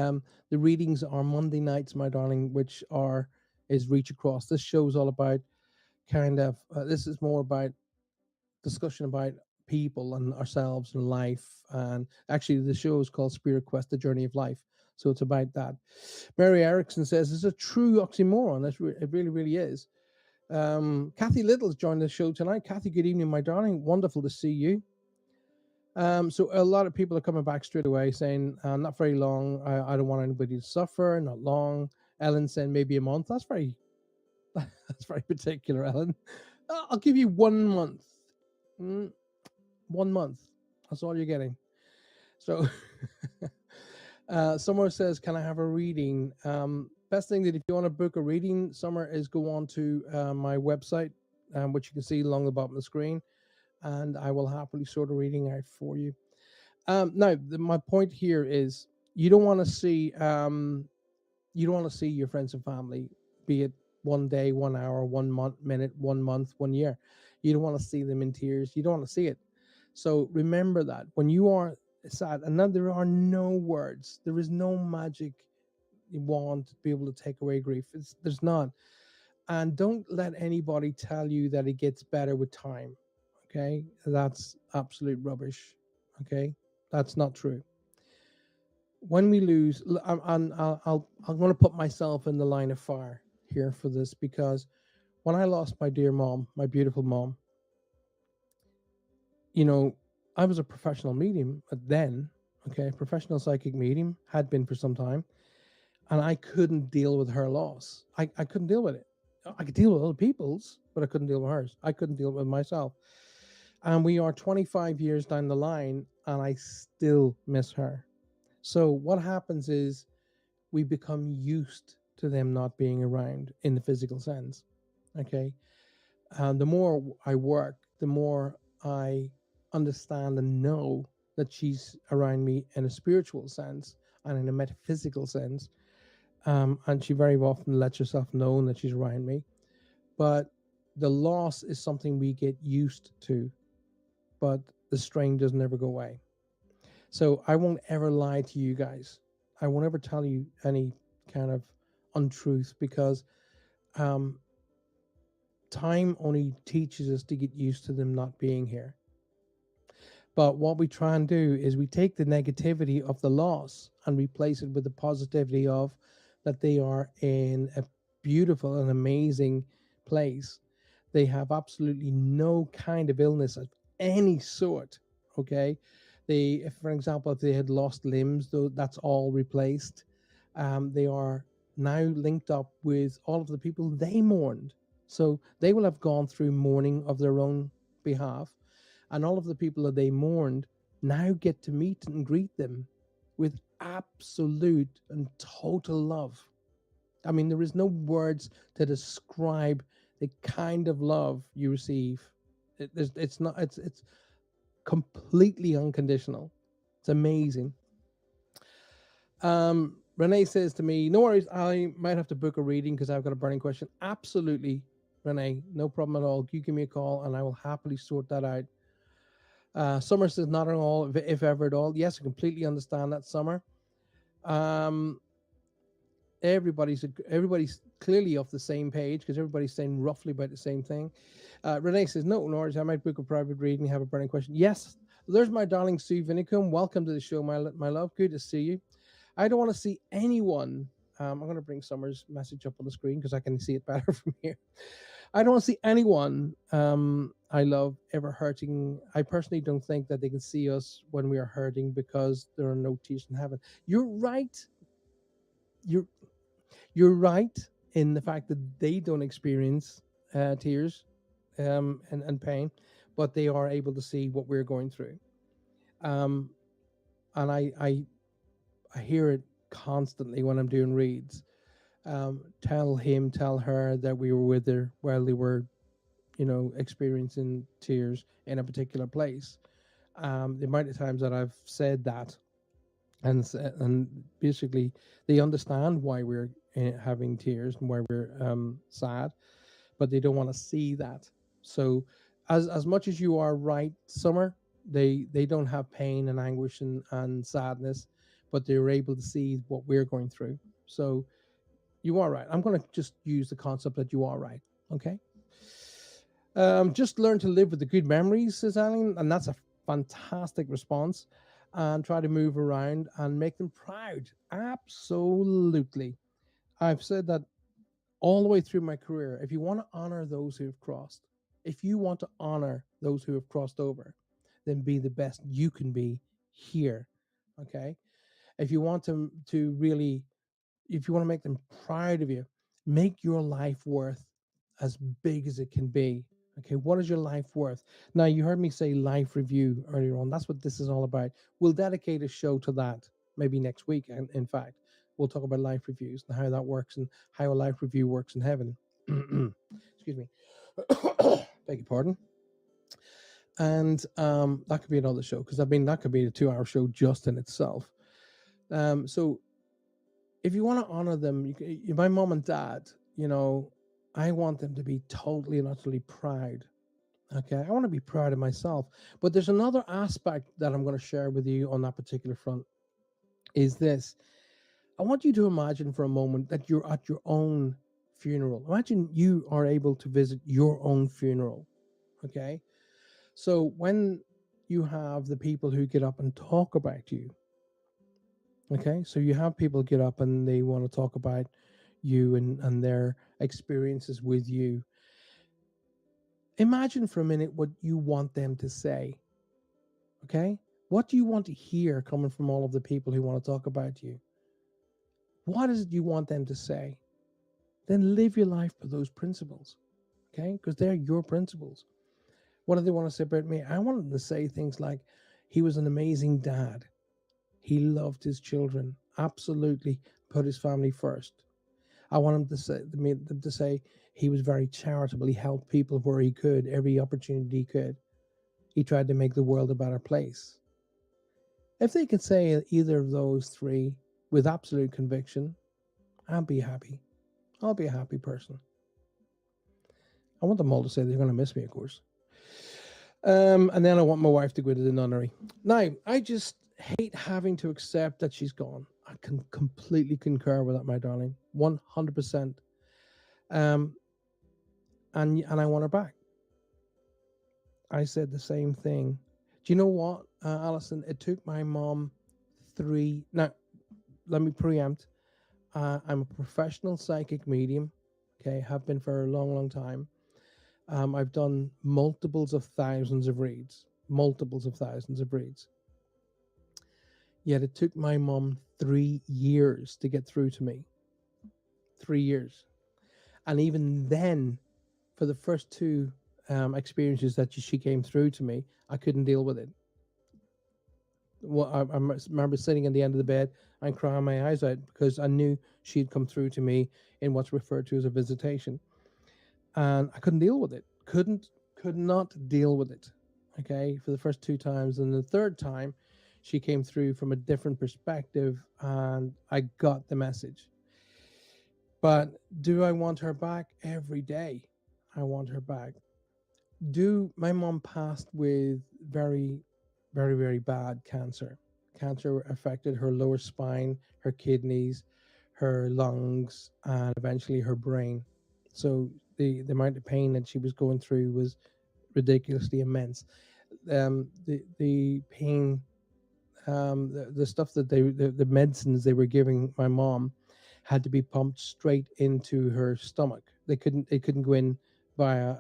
the readings are Monday nights, my darling, which is Reach Across. This show is all about this is more about discussion about people and ourselves and life. And actually, the show is called Spirit Quest, The Journey of Life. So it's about that. Mary Erickson says, it's a true oxymoron. It really, really is. Kathy Little's joined the show tonight. Kathy, good evening, my darling. Wonderful to see you. So a lot of people are coming back straight away saying, not very long. I don't want anybody to suffer. Not long. Ellen said maybe a month. That's very particular, Ellen. I'll give you 1 month. 1 month. That's all you're getting. So Summer says, can I have a reading? Best thing that if you want to book a reading, Summer, is go on to my website, which you can see along the bottom of the screen, and I will happily sort a reading out for you. Now, my point here is you don't want to see your friends and family, be it 1 day, 1 hour, 1 minute, 1 month, 1 year. You don't want to see them in tears. You don't want to see it. So remember that when you are sad, and then there are no words, there is no magic wand to be able to take away grief. There's not. And don't let anybody tell you that it gets better with time. Okay, that's absolute rubbish. Okay, that's not true. When we lose, I'm going to put myself in the line of fire here for this, because when I lost my dear mom, my beautiful mom, I was a professional medium then. Okay, professional psychic medium, had been for some time, and I couldn't deal with her loss. I couldn't deal with it. I could deal with other people's, but I couldn't deal with hers. I couldn't deal with myself. And we are 25 years down the line, and I still miss her. So what happens is we become used to them not being around in the physical sense. Okay. And the more I work, the more I understand and know that she's around me in a spiritual sense and in a metaphysical sense. And she very often lets herself know that she's around me. But the loss is something we get used to, but the strain doesn't ever go away. So I won't ever lie to you guys. I won't ever tell you any kind of untruth, because time only teaches us to get used to them not being here. But what we try and do is we take the negativity of the loss and replace it with the positivity of that they are in a beautiful and amazing place. They have absolutely no kind of illness of any sort. Okay. They, if, for example, if they had lost limbs, though, that's all replaced. They are now linked up with all of the people they mourned. So they will have gone through mourning of their own behalf, and all of the people that they mourned now get to meet and greet them with absolute and total love. I mean, there is no words to describe the kind of love you receive. It's not. It's completely unconditional. It's amazing. Renee says to me, "No worries, I might have to book a reading because I've got a burning question." Absolutely, Renee, no problem at all. You give me a call and I will happily sort that out. Summer says not at all, if ever at all. Yes, I completely understand that, Summer. Everybody's clearly off the same page because everybody's saying roughly about the same thing. Renee says, no, Norris, I might book a private reading, have a burning question. Yes, there's my darling Sue Vinicum. Welcome to the show, my love. Good to see you. I don't want to see anyone. I'm going to bring Summer's message up on the screen because I can see it better from here. I don't want to see anyone I love ever hurting. I personally don't think that they can see us when we are hurting because there are no tears in heaven. You're right. You're right in the fact that they don't experience tears and pain, but they are able to see what we're going through. And I hear it constantly when I'm doing reads. Tell him, tell her that we were with her while they were, experiencing tears in a particular place. The amount of times that I've said that, and basically they understand why we're having tears and why we're sad, but they don't want to see that. So, as much as you are right, Summer, they don't have pain and anguish and sadness, but they're able to see what we're going through. So you are right. I'm going to just use the concept that you are right. Okay. Just learn to live with the good memories, says Alan, and that's a fantastic response. And try to move around and make them proud. Absolutely. I've said that all the way through my career. If you want to honor those who have crossed, if you want to honor those who have crossed over, then be the best you can be here. Okay. If you want to really, if you want to make them proud of you, make your life worth as big as it can be. Okay, what is your life worth? Now, you heard me say life review earlier on. That's what this is all about. We'll dedicate a show to that maybe next week. And in fact, we'll talk about life reviews and how that works and how a life review works in heaven. Excuse me. Beg your pardon. And that could be another show because that could be a 2-hour show just in itself. So if you want to honor them, my mom and dad, I want them to be totally and utterly proud. Okay, I want to be proud of myself. But there's another aspect that I'm going to share with you on that particular front. Is this? I want you to imagine for a moment that you're at your own funeral. Imagine you are able to visit your own funeral. Okay, so when you have the people who get up and talk about you. Okay, so you have people get up and they want to talk about you and their experiences with you. Imagine for a minute what you want them to say. Okay? What do you want to hear coming from all of the people who want to talk about you? What is it you want them to say? Then live your life by those principles. Okay? Because they're your principles. What do they want to say about me? I want them to say things like, he was an amazing dad. He loved his children. Absolutely put his family first. I want them to say he was very charitable. He helped people where he could, every opportunity he could. He tried to make the world a better place. If they could say either of those three with absolute conviction, I'll be happy. I'll be a happy person. I want them all to say they're going to miss me, of course. And then I want my wife to go to the nunnery. Now, I just hate having to accept that she's gone. I can completely concur with that, my darling. 100%. and I want her back. I said the same thing. Do you know what, Alison? It took my mom 3. Now, let me preempt. I'm a professional psychic medium. Okay, have been for a long, long time. I've done multiples of thousands of reads. Yet it took my mom 3 years to get through to me. 3 years. And even then, for the first 2 experiences that she came through to me, I couldn't deal with it. Well, I remember sitting at the end of the bed and crying my eyes out because I knew she'd come through to me in what's referred to as a visitation, and I couldn't deal with it. Could not deal with it. Okay, for the first 2 times, and the third time, she came through from a different perspective, and I got the message. But do I want her back? Every day I want her back. My mom passed with very, very, very bad cancer. Cancer affected her lower spine, her kidneys, her lungs, and eventually her brain. So the amount of pain that she was going through was ridiculously immense. The pain, the stuff that the medicines they were giving my mom had to be pumped straight into her stomach. It couldn't go in via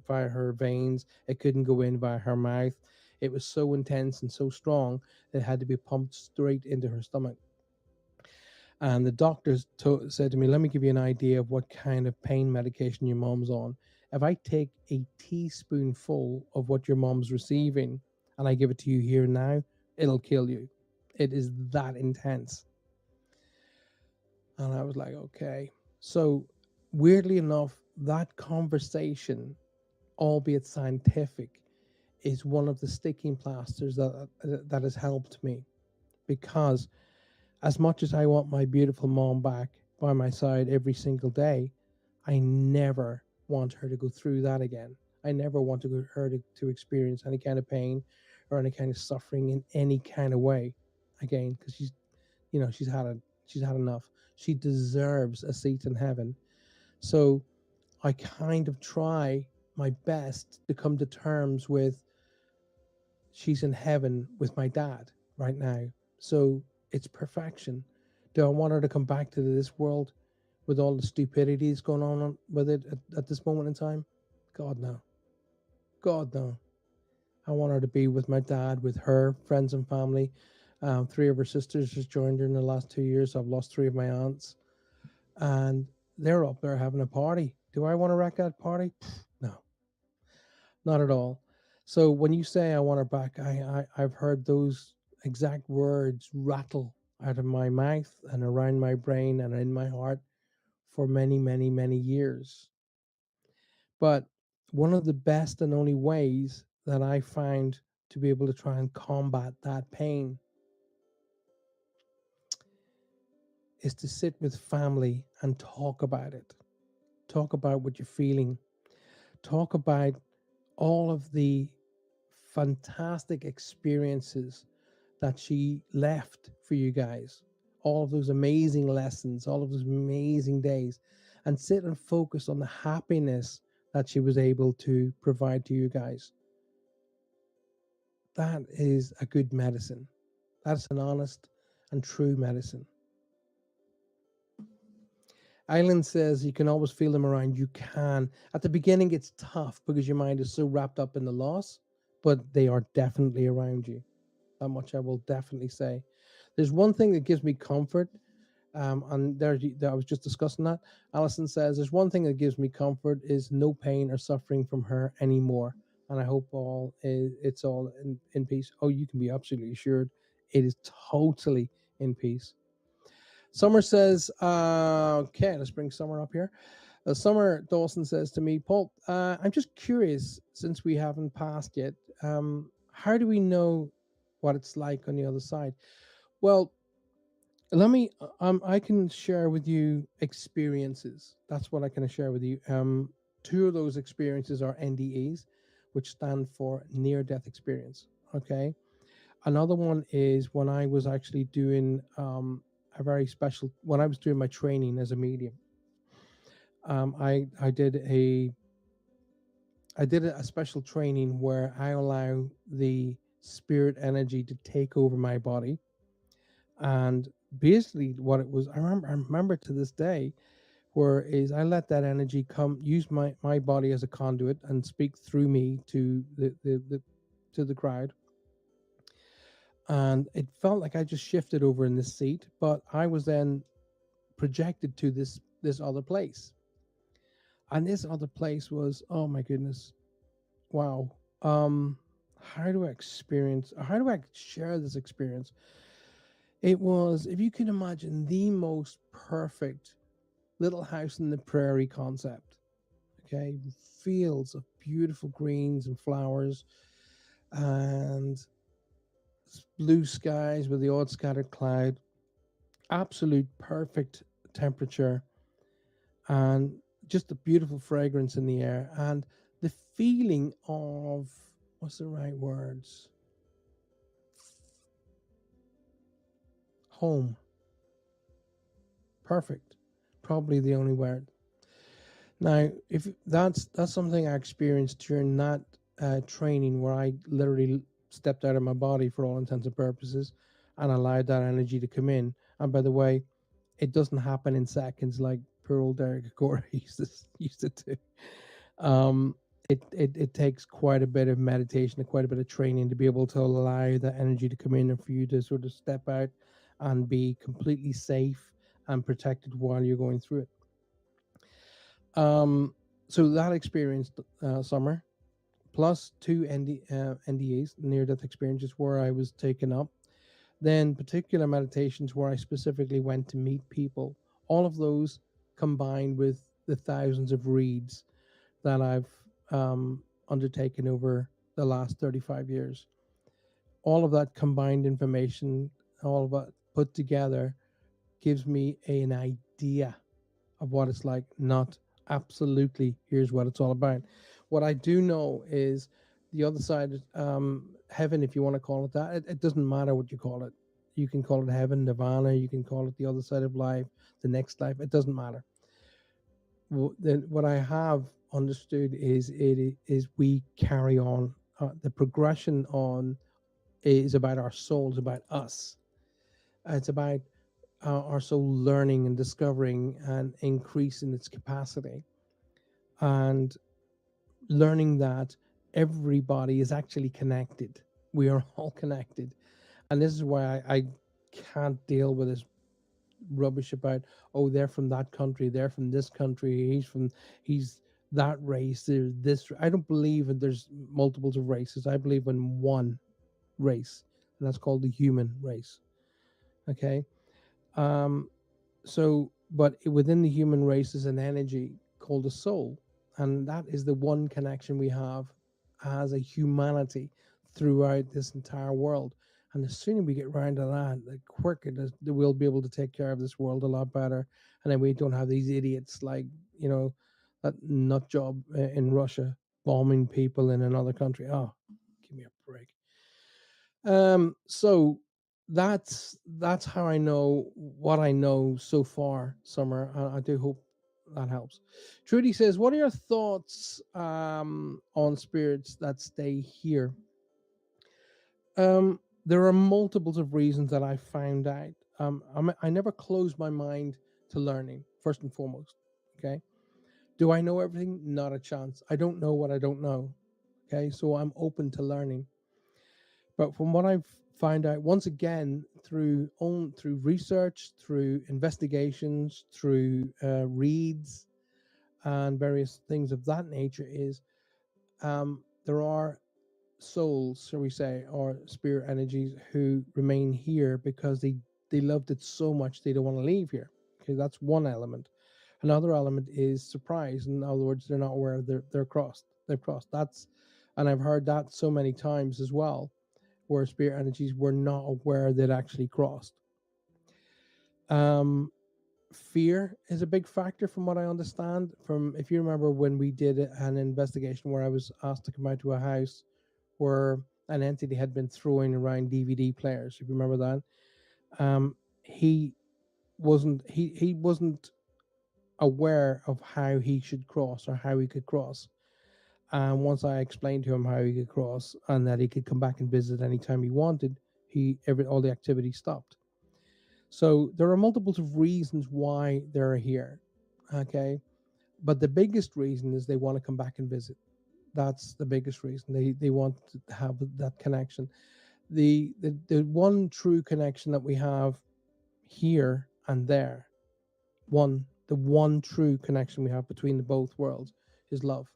her veins. It couldn't go in via her mouth. It was so intense and so strong that it had to be pumped straight into her stomach. And the doctors said to me, "Let me give you an idea of what kind of pain medication your mom's on. If I take a teaspoonful of what your mom's receiving and I give it to you here now, it'll kill you. It is that intense." And I was like, okay. So, weirdly enough, that conversation, albeit scientific, is one of the sticking plasters that has helped me. Because as much as I want my beautiful mom back by my side every single day, I never want her to go through that again. I never want her to experience any kind of pain or any kind of suffering in any kind of way again, because she's had enough. She deserves a seat in heaven. So I kind of try my best to come to terms with she's in heaven with my dad right now. So it's perfection. Do I want her to come back to this world with all the stupidities going on with it at this moment in time? God, no. God, no. I want her to be with my dad, with her friends and family. 3 of her sisters just joined her in the last 2 years. I've lost 3 of my aunts. And they're up there having a party. Do I want to wreck that party? No, not at all. So when you say I want her back, I've heard those exact words rattle out of my mouth and around my brain and in my heart for many, many, many years. But one of the best and only ways that I find to be able to try and combat that pain is to sit with family and talk about it. Talk about what you're feeling. Talk about all of the fantastic experiences that she left for you guys. All of those amazing lessons, all of those amazing days, and sit and focus on the happiness that she was able to provide to you guys. That is a good medicine. That's an honest and true medicine. Island says you can always feel them around. You can. At the beginning, it's tough because your mind is so wrapped up in the loss, but they are definitely around you. That much I will definitely say. There's one thing that gives me comfort, and there I was just discussing that. Alison says there's one thing that gives me comfort is no pain or suffering from her anymore, and I hope it's all in peace. Oh, you can be absolutely assured it is totally in peace. Summer says, okay, let's bring Summer up here. Summer Dawson says to me, Paul, I'm just curious, since we haven't passed yet, how do we know what it's like on the other side? Well, let me, I can share with you experiences. That's what I can share with you. 2 of those experiences are NDEs, which stand for near death experience. Okay. Another one is when I was actually doing, when I was doing my training as a medium. I did a I did a special training where I allow the spirit energy to take over my body. And basically what it was, I remember to this day, where is I let that energy use my body as a conduit and speak through me to the crowd. And it felt like I just shifted over in this seat, but I was then projected to this other place. And this other place was, oh my goodness, wow. How do I share this experience? It was, if you can imagine, the most perfect little house in the prairie concept. Okay, fields of beautiful greens and flowers, and blue skies with the odd scattered cloud, absolute perfect temperature, and just a beautiful fragrance in the air, and the feeling of, what's the right words? Home. Perfect. Probably the only word. Now, if that's something I experienced during that training, where I literally stepped out of my body for all intents and purposes, and allowed that energy to come in. And by the way, it doesn't happen in seconds like poor old Derek Agora used to do. Um, it takes quite a bit of meditation and quite a bit of training to be able to allow that energy to come in, and for you to sort of step out and be completely safe and protected while you're going through it. So that experience, summer, plus two NDAs, near death experiences, where I was taken up, then particular meditations where I specifically went to meet people. All of those combined with the thousands of reads that I've undertaken over the last 35 years. All of that combined information, all of that put together, gives me an idea of what it's like, not absolutely here's what it's all about. What I do know is the other side, heaven, if you want to call it that. It doesn't matter what you call it. You can call it heaven, nirvana, you can call it the other side of life, the next life. It doesn't matter. Then what I have understood is we carry on. The progression on is about our souls, about us. It's about our soul learning and discovering and increasing its capacity, and learning that everybody is actually connected. We are all connected. And this is why I can't deal with this rubbish about, oh, they're from that country, they're from this country, he's that race, there's this. I don't believe that there's multiples of races. I believe in one race, and that's called the human race. Okay. um but within the human race is an energy called a soul, and that is the one connection we have as a humanity throughout this entire world. And the sooner we get around to that, the quicker we'll be able to take care of this world a lot better. And then we don't have these idiots like, that nut job in Russia bombing people in another country. Oh, give me a break. So that's how I know what I know so far, Summer. I do hope that helps. Trudy says, "What are your thoughts on spirits that stay here?" There are multiples of reasons that I found out. I never close my mind to learning. First and foremost, okay. Do I know everything? Not a chance. I don't know what I don't know. Okay, so I'm open to learning. But from what I've found out, once again, through research, through investigations, through reads, and various things of that nature, is there are souls, shall we say, or spirit energies who remain here because they loved it so much they don't want to leave here. Okay, that's one element. Another element is surprise. In other words, they're not aware they're crossed. They've crossed. And I've heard that so many times as well, where spirit energies were not aware they'd actually crossed. Fear is a big factor, from what I understand. From, if you remember, when we did an investigation where I was asked to come out to a house where an entity had been throwing around DVD players. If you remember that, he wasn't aware of how he should cross or how he could cross, And once I explained to him how he could cross and that he could come back and visit anytime he wanted, all the activity stopped. So there are multiple reasons why they're here. Okay. But the biggest reason is they want to come back and visit. That's the biggest reason. They want to have that connection. The one true connection that we have here and there, the one true connection we have between the both worlds is love.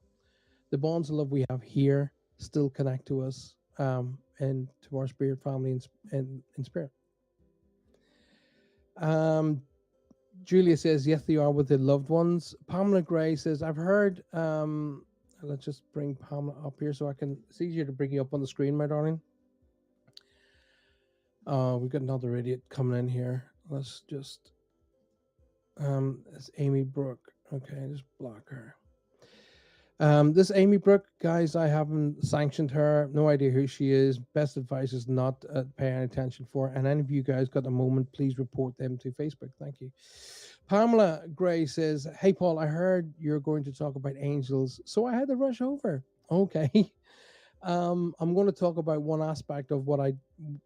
The bonds of love we have here still connect to us, and to our spirit family in spirit. Julia says, yes, they are with their loved ones. Pamela Gray says, I've heard, let's just bring Pamela up here so I can, it's easier to bring you up on the screen, my darling. We've got another idiot coming in here. Let's just, it's Amy Brooke. Okay, just block her. This Amy Brooke, guys, I haven't sanctioned her. No idea who she is. Best advice is not pay any attention for. And any of you guys got a moment, please report them to Facebook. Thank you. Pamela Gray says, hey, Paul, I heard you're going to talk about angels, so I had to rush over. Okay. I'm going to talk about one aspect of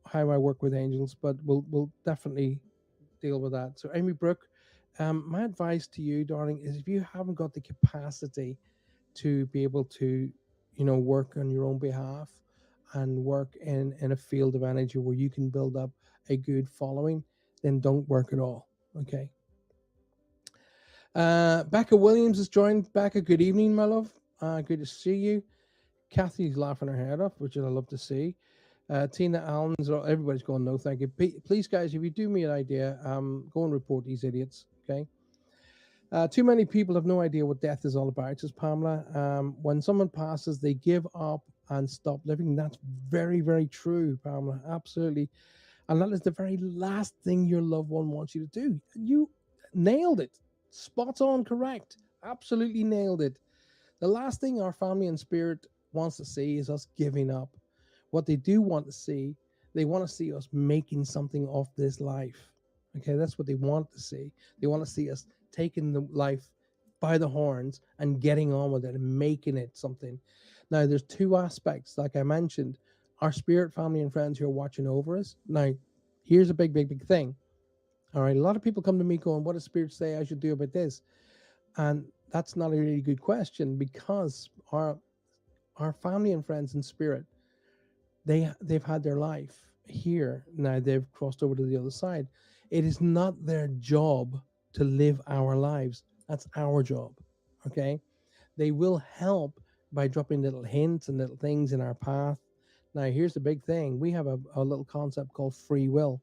how I work with angels, but we'll definitely deal with that. So, Amy Brooke, my advice to you, darling, is if you haven't got the capacity to be able to, work on your own behalf and work in a field of energy where you can build up a good following, then don't work at all. Okay. Becca Williams has joined. Becca, good evening, my love. Good to see you. Kathy's laughing her head off, which I love to see. Tina Allen's, everybody's going, no, thank you. Please, guys, if you do me an idea, go and report these idiots, okay? Too many people have no idea what death is all about, says Pamela. When someone passes, they give up and stop living. That's very, very true, Pamela. Absolutely. And that is the very last thing your loved one wants you to do. You nailed it. Spot on, correct. Absolutely nailed it. The last thing our family and spirit wants to see is us giving up. What they do want to see, they want to see us making something of this life. Okay, that's what they want to see. They want to see us taking the life by the horns and getting on with it and making it something. Now, there's two aspects, like I mentioned. Our spirit family and friends who are watching over us. Now, here's a big, big, big thing. All right, a lot of people come to me going, what does spirit say I should do about this? And that's not a really good question, because our family and friends in spirit, they've had their life here. Now they've crossed over to the other side. It is not their job to live our lives. That's our job. Okay. They will help by dropping little hints and little things in our path. Now, here's the big thing. We have a little concept called free will.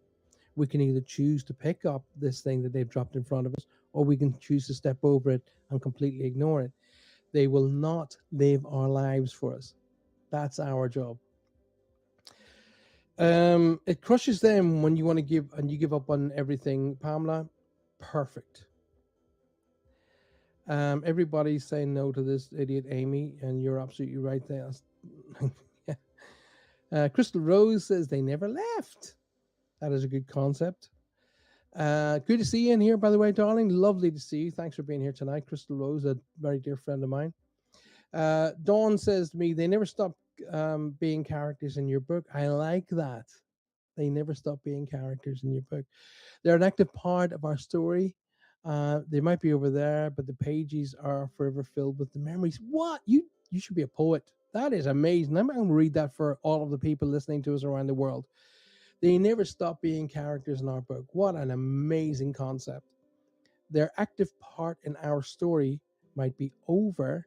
We can either choose to pick up this thing that they've dropped in front of us, or we can choose to step over it and completely ignore it. They will not live our lives for us. That's our job. It crushes them when you want to give and you give up on everything, Pamela. Perfect. Everybody's saying no to this idiot Amy, and you're absolutely right there. Crystal Rose says they never left. That is a good concept. Good to see you in here, by the way, darling. Lovely to see you. Thanks for being here tonight, Crystal Rose, a very dear friend of mine. Dawn says to me, they never stop being characters in your book. I like that. They never stop being characters in your book. They're an active part of our story. They might be over there, but the pages are forever filled with the memories. What? You should be a poet. That is amazing. I'm going to read that for all of the people listening to us around the world. They never stop being characters in our book. What an amazing concept. Their active part in our story might be over,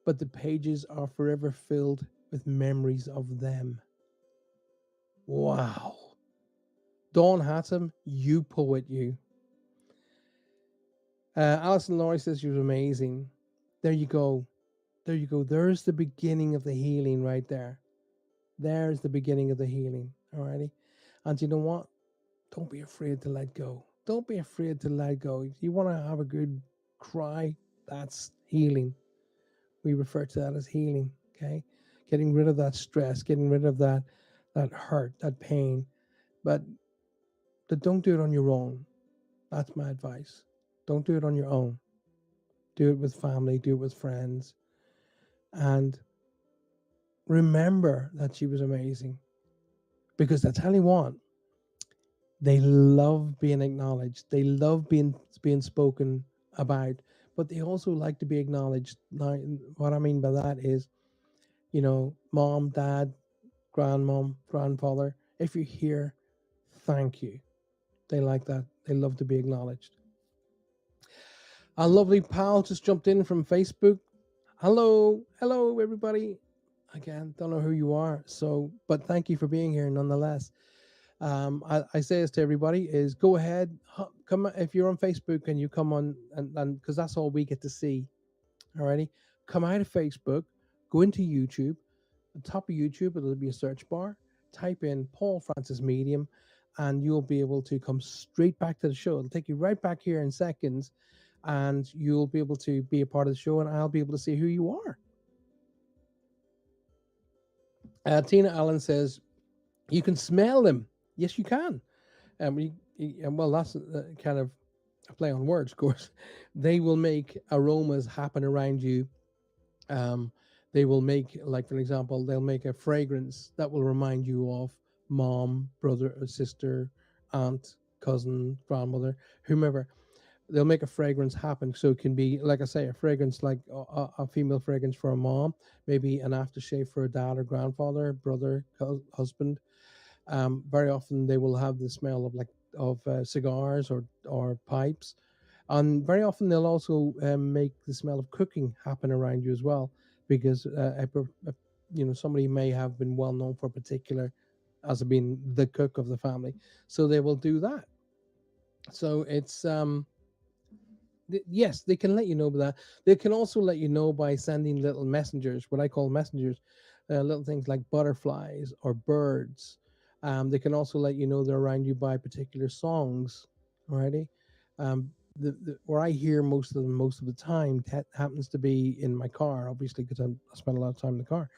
but the pages are forever filled with memories of them. Wow. Dawn Hatton, you poet, you. Alison Laurie says she was amazing. There you go. There you go. There's the beginning of the healing right there. There's the beginning of the healing. Alrighty. And you know what? Don't be afraid to let go. Don't be afraid to let go. If you want to have a good cry, that's healing. We refer to that as healing. Okay. Getting rid of that stress, getting rid of that hurt, that pain. But don't do it on your own. That's my advice. Don't do it on your own. Do it with family, do it with friends. and remember that she was amazing. Because I tell you what, they love being acknowledged. They love being spoken about, but they also like to be acknowledged. Now, what I mean by that is, mom, dad, grandmom, grandfather, if you're here, thank you. They like that. They love to be acknowledged. Our lovely pal just jumped in from Facebook. Hello, everybody. Again, don't know who you are, but thank you for being here nonetheless. I say this to everybody: is go ahead, come if you're on Facebook and you come on, and because that's all we get to see. Alrighty, come out of Facebook, go into YouTube. At the top of YouTube, it'll be a search bar. Type in Paul Francis Medium, and you'll be able to come straight back to the show. It'll take you right back here in seconds, and you'll be able to be a part of the show, and I'll be able to see who you are. Tina Allen says, you can smell them. Yes, you can. Well, that's kind of a play on words, of course. They will make aromas happen around you. They will make, like, for example, they'll make a fragrance that will remind you of mom, brother, sister, aunt, cousin, grandmother, whomever. They'll make a fragrance happen. So it can be, like I say, a fragrance like a female fragrance for a mom, maybe an aftershave for a dad or grandfather, brother, husband. Very often they will have the smell of cigars or pipes, and very often they'll also make the smell of cooking happen around you as well, because somebody may have been well known for a particular as being the cook of the family, so they will do that. So it's yes, they can let you know about that. They can also let you know by sending little messengers, what I call messengers, little things like butterflies or birds. They can also let you know they're around you by particular songs. Alrighty, where I hear most of the time happens to be in my car, obviously, because I spend a lot of time in the car.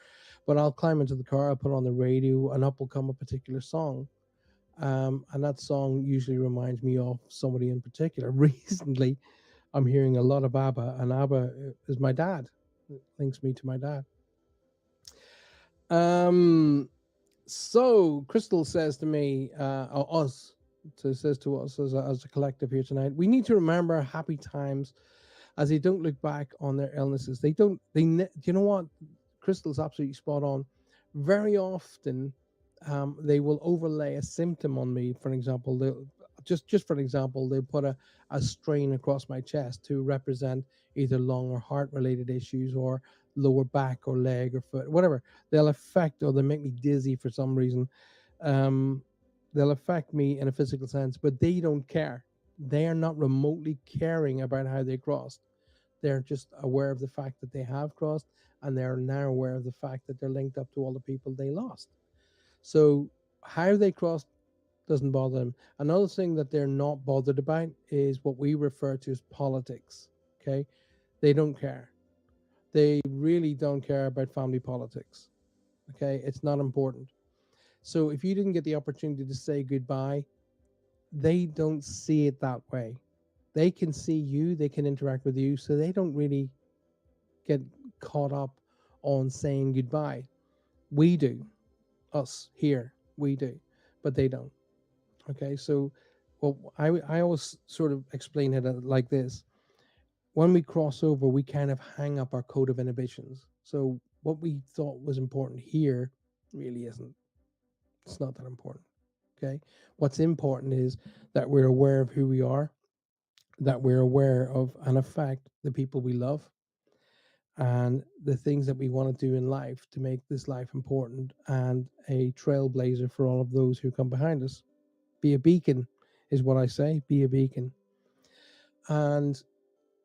But I'll climb into the car, I'll put on the radio, and up will come a particular song. And that song usually reminds me of somebody in particular. Recently, I'm hearing a lot of ABBA, and ABBA is my dad. It links me to my dad. So Crystal says to me, says to us as a collective here tonight, we need to remember happy times as they don't look back on their illnesses. Do you know what? Crystal's absolutely spot on. Very often, they will overlay a symptom on me. For example, for example, they'll put a strain across my chest to represent either lung or heart related issues, or lower back or leg or foot, whatever. They'll affect, or they make me dizzy for some reason. They'll affect me in a physical sense, but they don't care. They are not remotely caring about how they crossed. They're just aware of the fact that they have crossed, and they're now aware of the fact that they're linked up to all the people they lost. So how they crossed doesn't bother them. Another thing that they're not bothered about is what we refer to as politics. Okay, they don't care. They really don't care about family politics. Okay, it's not important. So if you didn't get the opportunity to say goodbye, they don't see it that way. They can see you, they can interact with you, so they don't really get caught up on saying goodbye. We do. Us here, we do, but they don't. Okay, so I always sort of explain it like this. When we cross over, we kind of hang up our code of inhibitions. So what we thought was important here really isn't. It's not that important. Okay, what's important is that we're aware of who we are, that we're aware of and affect the people we love, and the things that we want to do in life to make this life important and a trailblazer for all of those who come behind us. Be a beacon is what I say. Be a beacon. And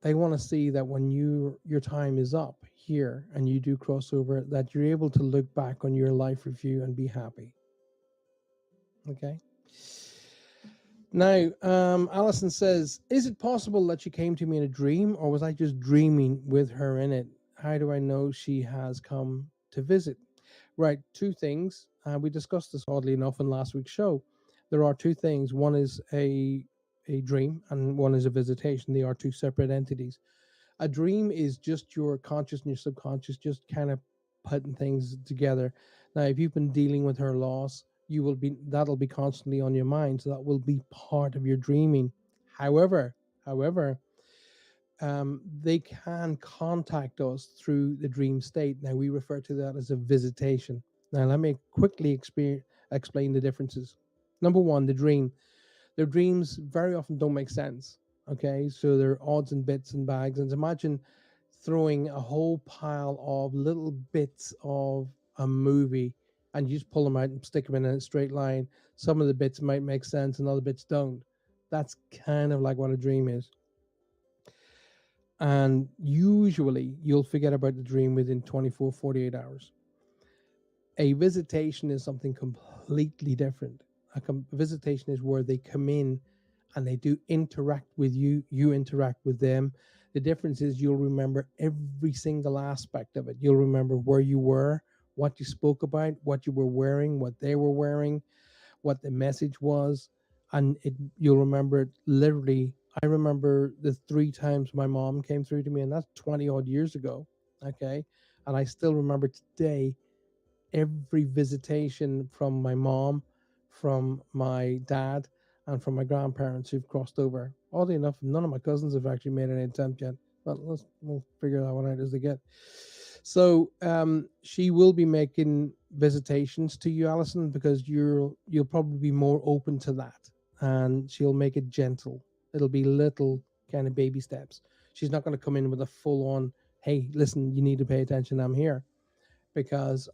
they want to see that when your time is up here and you do crossover, that you're able to look back on your life review and be happy. Okay. Now, Alison says, is it possible that she came to me in a dream, or was I just dreaming with her in it? How do I know she has come to visit? Right, two things. We discussed this oddly enough in last week's show. There are two things. One is a dream, and one is a visitation. They are two separate entities. A dream is just your conscious and your subconscious just kind of putting things together. Now, if you've been dealing with her loss, that'll be constantly on your mind, so that will be part of your dreaming. However, they can contact us through the dream state. Now, we refer to that as a visitation. Now, let me quickly explain the differences. Number one, the dream. Their dreams very often don't make sense. Okay, so they're odds and bits and bags. And imagine throwing a whole pile of little bits of a movie and you just pull them out and stick them in a straight line. Some of the bits might make sense and other bits don't. That's kind of like what a dream is. And usually you'll forget about the dream within 24, 48 hours. A visitation is something completely different. A visitation is where they come in and they do interact with you, you interact with them. The difference is you'll remember every single aspect of it. You'll remember where you were, what you spoke about, what you were wearing, what they were wearing, what the message was, and you'll remember it literally. I remember the 3 times my mom came through to me, and that's 20 odd years ago. Okay. And I still remember today every visitation from my mom, from my dad, and from my grandparents who've crossed over. Oddly enough, none of my cousins have actually made any attempt yet, but we'll figure that one out as they get. So she will be making visitations to you, Alison, because you'll probably be more open to that, and she'll make it gentle. It'll be little kind of baby steps. She's not going to come in with a full on, hey, listen, you need to pay attention, I'm here, because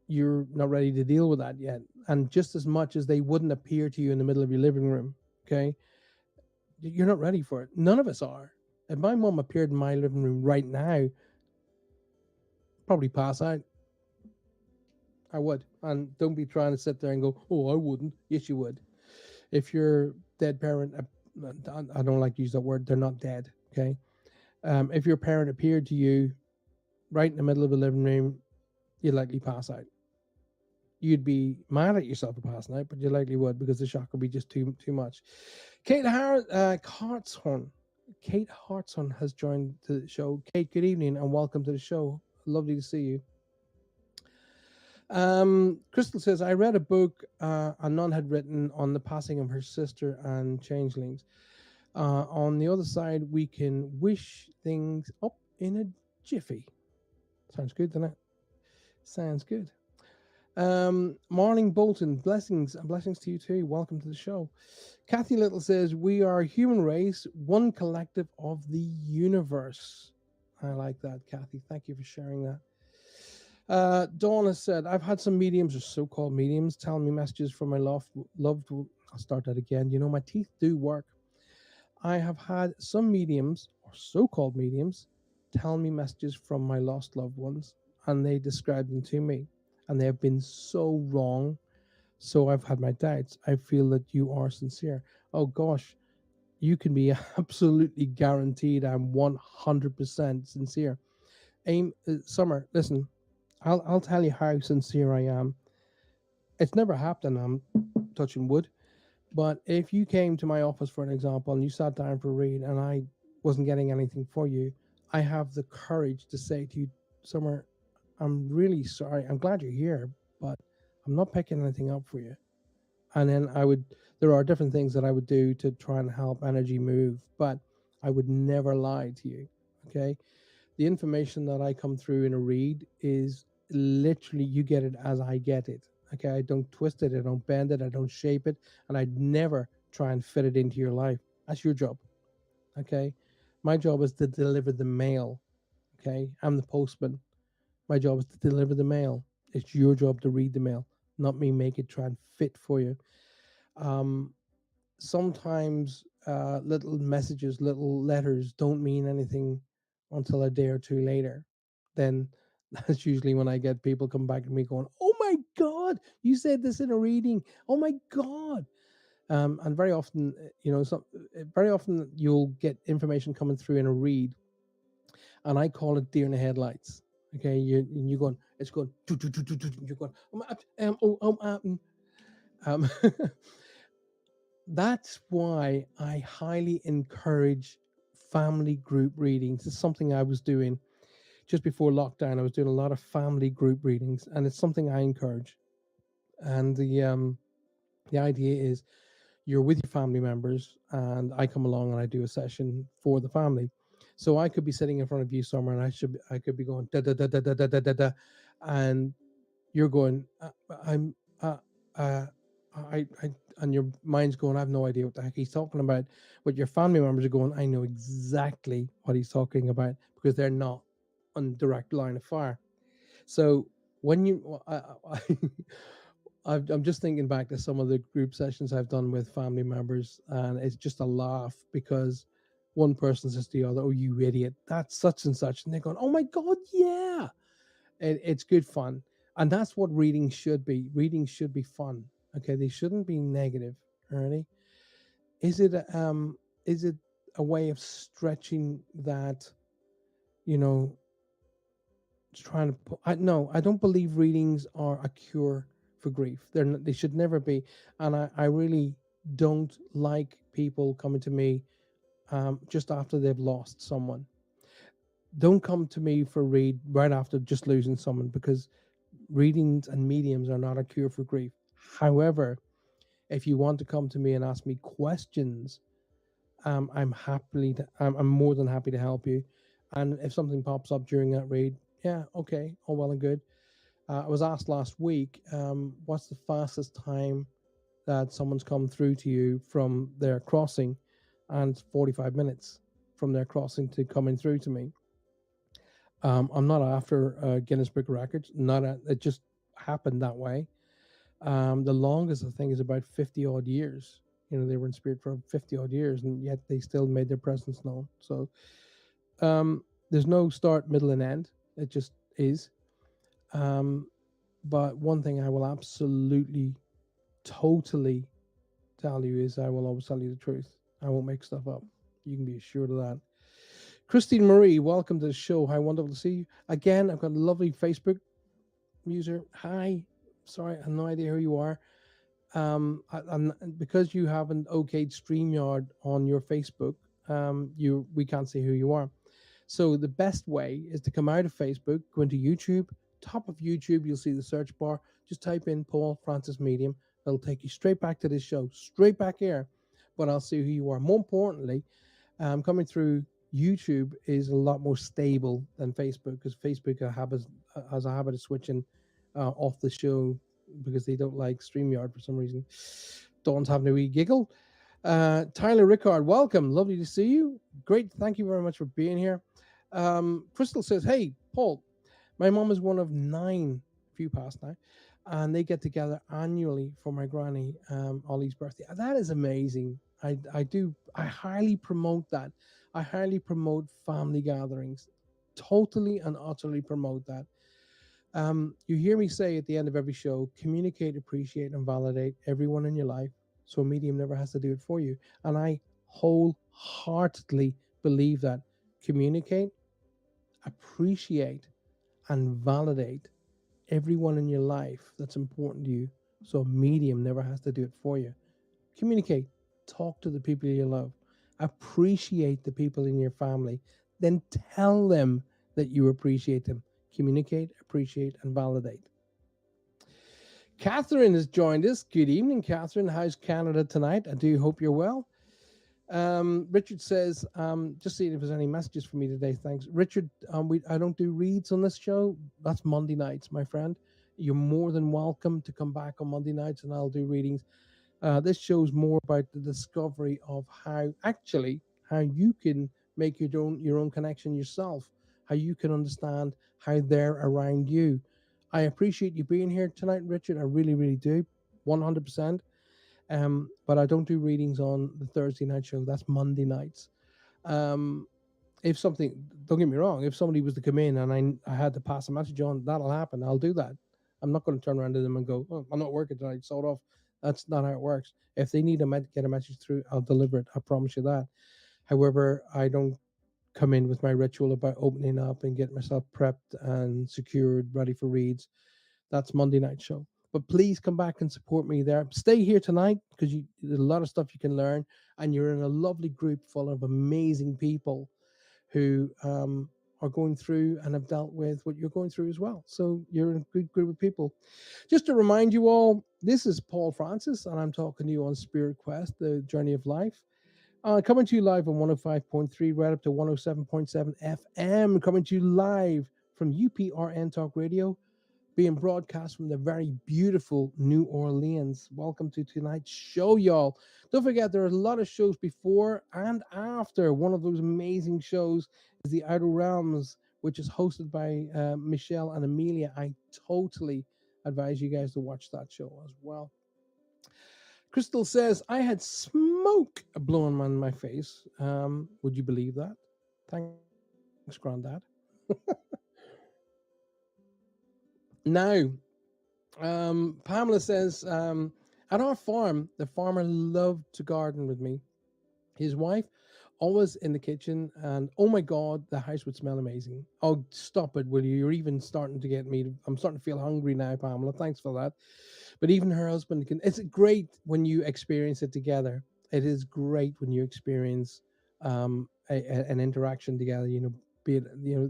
you're not ready to deal with that yet. And just as much as they wouldn't appear to you in the middle of your living room, okay, you're not ready for it. None of us are. If my mom appeared in my living room right now, probably pass out. I would. And don't be trying to sit there and go, oh, I wouldn't. Yes, you would. If your dead parent, I don't like to use that word, they're not dead, okay? If your parent appeared to you right in the middle of the living room, you'd likely pass out. You'd be mad at yourself for passing out, but you likely would, because the shock would be just too much. Kate Hartshorn has joined the show. Kate, good evening and welcome to the show. Lovely to see you. Crystal says, I read a book a nun had written on the passing of her sister and changelings. On the other side, we can wish things up in a jiffy. Sounds good, doesn't it? Sounds good. Marling Bolton, blessings to you too. Welcome to the show. Kathy Little says, we are human race, one collective of the universe. I like that, Kathy. Thank you for sharing that. Dawn has said, I've had some mediums or so-called mediums telling me messages from my loved. I'll start that again. You know, my teeth do work. I have had some mediums or so-called mediums tell me messages from my lost loved ones, and they describe them to me, and they have been so wrong. So I've had my doubts. I feel that you are sincere. Oh gosh, you can be absolutely guaranteed I'm 100% sincere. Summer, listen, I'll tell you how sincere I am. It's never happened, I'm touching wood, but if you came to my office, for an example, and you sat down for a read and I wasn't getting anything for you, I have the courage to say to you, Summer, I'm really sorry. I'm glad you're here, but I'm not picking anything up for you. And then there are different things that I would do to try and help energy move, but I would never lie to you. Okay. The information that I come through in a read is literally, you get it as I get it. Okay. I don't twist it. I don't bend it. I don't shape it. And I'd never try and fit it into your life. That's your job. Okay. My job is to deliver the mail. Okay. I'm the postman. My job is to deliver the mail. It's your job to read the mail, not me make it try and fit for you. Sometimes little messages, little letters don't mean anything until a day or two later. Then that's usually when I get people come back to me going, oh my God, you said this in a reading. Oh my God. And very often, very often you'll get information coming through in a read, and I call it deer in the headlights. Okay, you're going, it's going, you're going, that's why I highly encourage family group readings. It's something I was doing just before lockdown. I was doing a lot of family group readings, and it's something I encourage. And the idea is you're with your family members, and I come along and I do a session for the family. So I could be sitting in front of you somewhere, and I could be going da da da da da da da da, da and you're going, I'm, uh, I, and your mind's going, I have no idea what the heck he's talking about. But your family members are going, I know exactly what he's talking about because they're not on direct line of fire. So when you, I'm just thinking back to some of the group sessions I've done with family members, and it's just a laugh because one person says to the other, "Oh, you idiot! That's such and such," and they're going, "Oh my god, yeah!" It's good fun, and that's what reading should be. Reading should be fun. Okay, they shouldn't be negative. Alrighty, is it is it a way of stretching that, you know, trying to put, no, I don't believe readings are a cure for grief. They should never be. And I really don't like people coming to me just after they've lost someone. Don't come to me for read right after just losing someone, because readings and mediums are not a cure for grief. However, if you want to come to me and ask me questions, I'm more than happy to help you. And if something pops up during that read, yeah, okay, all well and good. I was asked last week, what's the fastest time that someone's come through to you from their crossing? And it's 45 minutes from their crossing to coming through to me. I'm not after Guinness Book of Records. It just happened that way. The longest, I think, is about 50 odd years. You know, they were in spirit for 50 odd years, and yet they still made their presence known. So there's no start, middle, and end. It just is. But one thing I will absolutely, totally tell you is I will always tell you the truth. I won't make stuff up. You can be assured of that. Christine Marie, welcome to the show. How wonderful to see you. Again, I've got a lovely Facebook user. Hi. Sorry, I have no idea who you are. Because you haven't okayed StreamYard on your Facebook, we can't see who you are. So the best way is to come out of Facebook, go into YouTube. Top of YouTube, you'll see the search bar. Just type in Paul Francis Medium. It'll take you straight back to this show, straight back here. But I'll see who you are. More importantly, coming through YouTube is a lot more stable than Facebook, because Facebook has a habit of switching off the show because they don't like StreamYard for some reason. Dawn's having a wee giggle. Tyler Rickard, welcome. Lovely to see you. Great. Thank you very much for being here. Crystal says, hey, Paul, my mom is one of 9, few past now, and they get together annually for my granny Ollie's birthday. That is amazing. I highly promote that. I highly promote family gatherings. Totally and utterly promote that. You hear me say at the end of every show, communicate, appreciate, and validate everyone in your life, so a medium never has to do it for you. And I wholeheartedly believe that. Communicate, appreciate, and validate everyone in your life that's important to you, so a medium never has to do it for you. Communicate, talk to the people you love, appreciate the people in your family, then tell them that you appreciate them. Communicate, appreciate, and validate. Catherine has joined us. Good evening, Catherine. How's Canada tonight? I do hope you're well. Richard says, just seeing if there's any messages for me today. Thanks. Richard, I don't do reads on this show. That's Monday nights, my friend. You're more than welcome to come back on Monday nights and I'll do readings. This show's more about the discovery of how you can make your own connection yourself, how you can understand how they're around you. I appreciate you being here tonight, Richard. I really, really do. 100%. But I don't do readings on the Thursday night show. That's Monday nights. If something, don't get me wrong, if somebody was to come in and I had to pass a message on, that'll happen. I'll do that. I'm not going to turn around to them and go, oh, I'm not working tonight, sort off. That's not how it works. If they need to get a message through, I'll deliver it. I promise you that. However, I don't come in with my ritual about opening up and getting myself prepped and secured, ready for reads. That's Monday night show. But please come back and support me there. Stay here tonight because there's a lot of stuff you can learn, and you're in a lovely group full of amazing people who are going through and have dealt with what you're going through as well. So you're in a good group of people. Just to remind you all, this is Paul Francis, and I'm talking to you on Spirit Quest, the journey of life. Coming to you live on 105.3 right up to 107.7 FM. Coming to you live from UPRN Talk Radio, being broadcast from the very beautiful New Orleans. Welcome to tonight's show, y'all. Don't forget, there are a lot of shows before and after. One of those amazing shows is The Outer Realms, which is hosted by Michelle and Amelia. I totally advise you guys to watch that show as well. Crystal says, I had smoke blowing on my face. Would you believe that? Thanks, Grandad. Now, Pamela says, at our farm, the farmer loved to garden with me. His wife always in the kitchen, and oh my God, the house would smell amazing. Oh, stop it, will you? You're even starting to get me. I'm starting to feel hungry now, Pamela. Thanks for that. But even her husband can. It's great when you experience it together. It is great when you experience an interaction together. Be it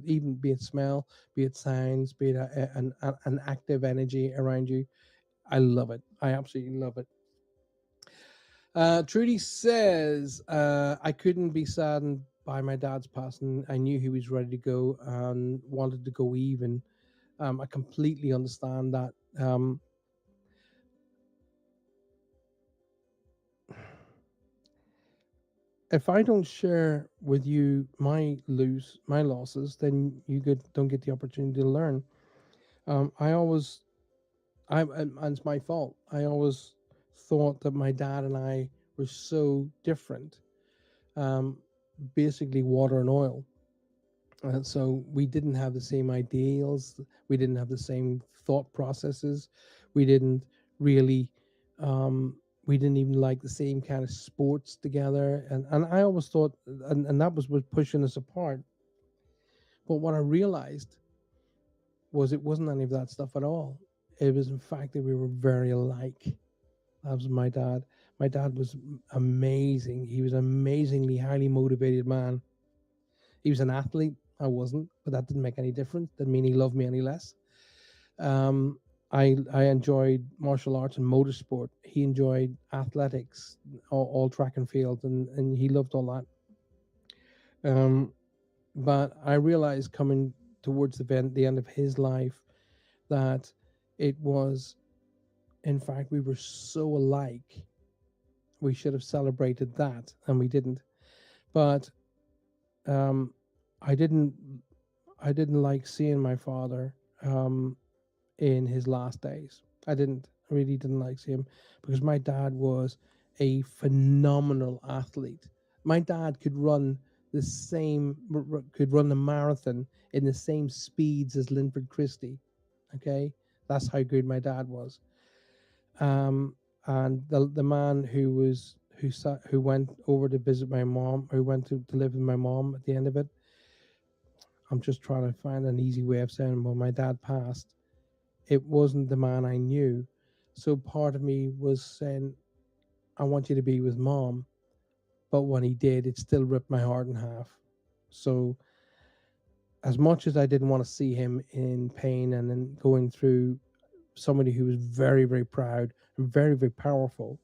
even be it smell, be it sounds, be it an active energy around you. I love it. I absolutely love it. Trudy says, I couldn't be saddened by my dad's passing. I knew he was ready to go and wanted to go even. I completely understand that. If I don't share with you my losses, then you don't get the opportunity to learn. And it's my fault. I always thought that my dad and I were so different, basically water and oil. And so we didn't have the same ideals. We didn't have the same thought processes. We didn't really, we didn't even like the same kind of sports together. And I always thought, and that was what pushing us apart. But what I realized was it wasn't any of that stuff at all. It was, in fact, that we were very alike. That was my dad. My dad was amazing. He was an amazingly highly motivated man. He was an athlete. I wasn't, but that didn't make any difference. Didn't mean he loved me any less. I enjoyed martial arts and motorsport. He enjoyed athletics, all track and field, and he loved all that. But I realized coming towards the end of his life that it was, in fact, we were so alike. We should have celebrated that, and we didn't. But I didn't like seeing my father in his last days. I really didn't like seeing him because my dad was a phenomenal athlete. My dad could run the marathon in the same speeds as Linford Christie. Okay, that's how good my dad was. And the man who went over to visit my mom, who went to live with my mom at the end of it. I'm just trying to find an easy way of saying when my dad passed, it wasn't the man I knew. So part of me was saying, I want you to be with mom. But when he did, it still ripped my heart in half. So as much as I didn't want to see him in pain and then going through somebody who was very, very proud and very, very powerful,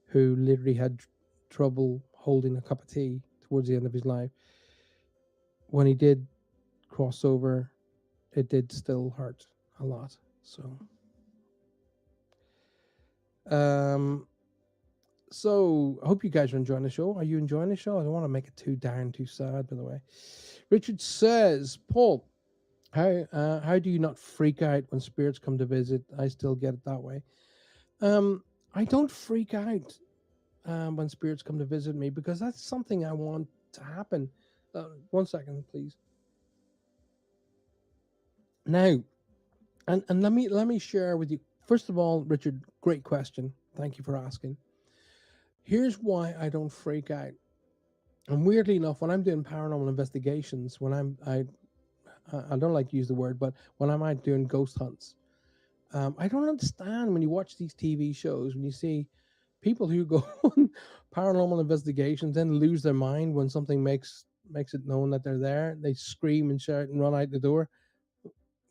who literally had trouble holding a cup of tea towards the end of his life, when he did cross over, it did still hurt a lot. So I hope you guys are enjoying the show. Are you enjoying the show? I don't want to make it too sad, by the way. Richard says, Paul, how do you not freak out when spirits come to visit? I still get it that way. I don't freak out when spirits come to visit me because that's something I want to happen. 1 second, please. Now, and let me share with you. First of all, Richard, great question. Thank you for asking. Here's why I don't freak out. And weirdly enough, when I'm doing paranormal investigations, I don't like to use the word, but when I'm out doing ghost hunts, I don't understand when you watch these TV shows, when you see people who go on paranormal investigations then lose their mind when something makes it known that they're there. They scream and shout and run out the door.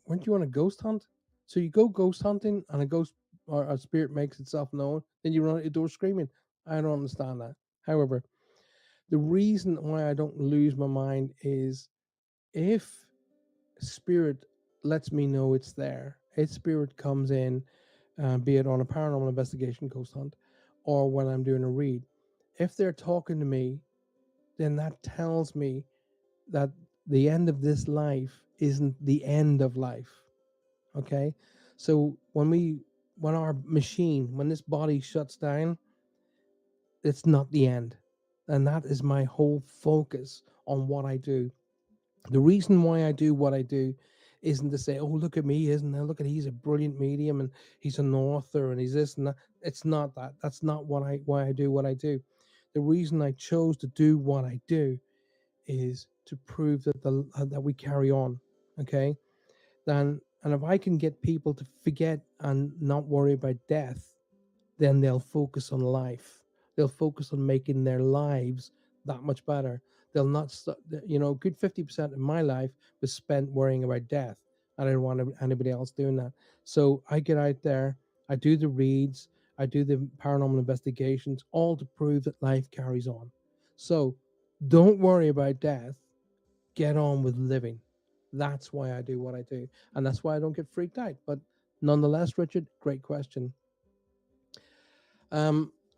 Weren't you on a ghost hunt? So you go ghost hunting and a ghost or a spirit makes itself known, then you run out the door screaming. I don't understand that. However, the reason why I don't lose my mind is if spirit lets me know it's there, if spirit comes in, be it on a paranormal investigation ghost hunt or when I'm doing a read, if they're talking to me, then that tells me that the end of this life isn't the end of life. Okay, so when our machine, when this body shuts down, it's not the end, and that is my whole focus on what I do. The reason why I do what I do isn't to say, oh, look at me, isn't it? Look at, he's a brilliant medium and he's an author and he's this and that. It's not that. That's not why I do what I do. The reason I chose to do what I do is to prove that that we carry on. Okay, then, and if I can get people to forget and not worry about death, then they'll focus on life. They'll focus on making their lives that much better. They'll not, good 50% of my life was spent worrying about death. I didn't want anybody else doing that. So I get out there, I do the reads, I do the paranormal investigations, all to prove that life carries on. So don't worry about death. Get on with living. That's why I do what I do. And that's why I don't get freaked out. But nonetheless, Richard, great question.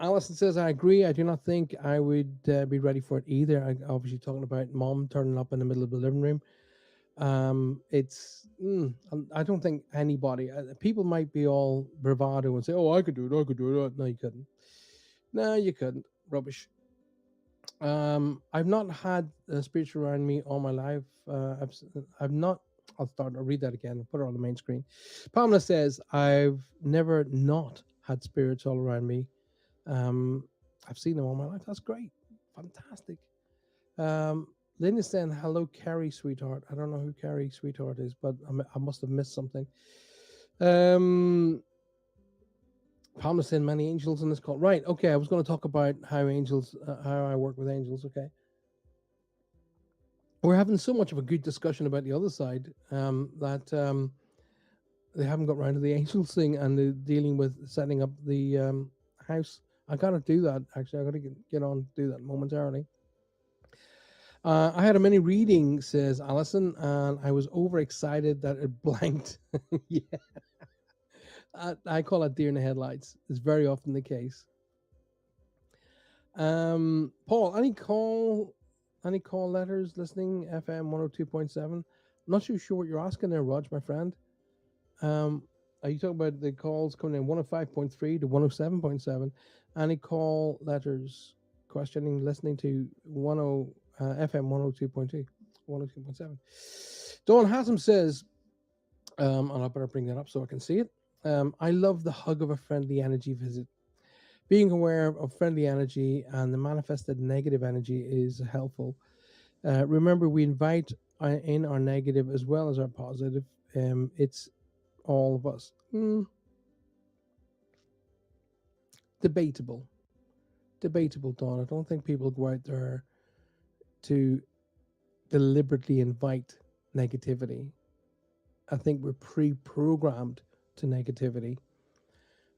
Allison says, I agree. I do not think I would be ready for it either. Obviously, talking about mom turning up in the middle of the living room. I don't think anybody, people might be all bravado and say, oh, I could do it. I could do it. No, you couldn't. No, you couldn't. Rubbish. I've not had spirits around me all my life. I've not. I'll read that again and put it on the main screen. Pamela says, I've never not had spirits all around me. I've seen them all my life. That's great. Fantastic. Lynn is saying, hello, Carrie, sweetheart. I don't know who Carrie, sweetheart is, but I must have missed something. Pamela saying many angels in this call. Right. Okay. I was going to talk about how angels, how I work with angels. Okay. We're having so much of a good discussion about the other side that they haven't got around to the angels thing and the dealing with setting up the house. I got to do that. Actually, I got to get on do that momentarily. I had a mini reading, says Allison, and I was overexcited that it blanked. Yeah. I call it deer in the headlights. It's very often the case. Paul, any call letters listening? FM 102.7. I'm not too sure what you're asking there, Rog, my friend. Are you talking about the calls coming in 105.3 to 107.7? Any call letters questioning listening to FM 102.2, 102.7? Dawn Haslam says, and I better bring that up so I can see it. I love the hug of a friendly energy visit. Being aware of friendly energy and the manifested negative energy is helpful. Remember, we invite in our negative as well as our positive. It's all of us. Debatable, Dawn. I don't think people go out there to deliberately invite negativity. I think we're pre-programmed to negativity.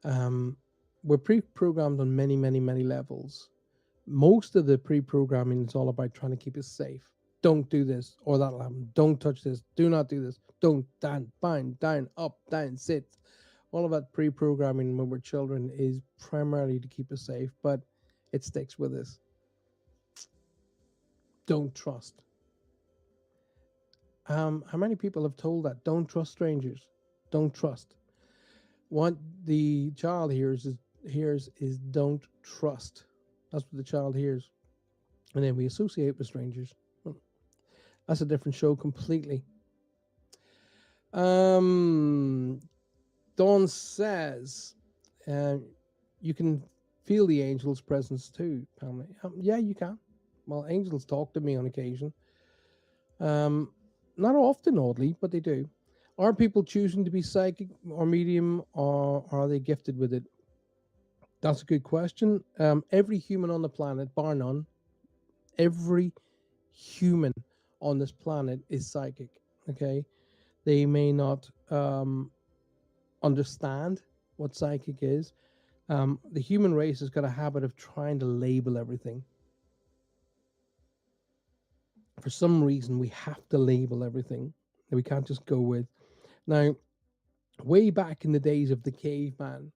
We're pre-programmed on many, many, many levels. Most of the pre-programming is all about trying to keep us safe. Don't do this or that'll happen. Don't touch this. Do not do this. Don't bind, down, up, down, sit. All of that pre-programming when we're children is primarily to keep us safe, but it sticks with us. Don't trust. How many people have told that? Don't trust strangers. Don't trust. What the child hears is don't trust. That's what the child hears. And then we associate with strangers. That's a different show completely. Dawn says, you can feel the angel's presence too, Pamela. Yeah, you can. Well, angels talk to me on occasion. Not often, oddly, but they do. Are people choosing to be psychic or medium, or are they gifted with it? That's a good question. Every human on the planet, bar none, every human on this planet is psychic. Okay, they may not understand what psychic is. The human race has got a habit of trying to label everything. For some reason, we have to label everything. We can't just go with. Now, way back in the days of the caveman,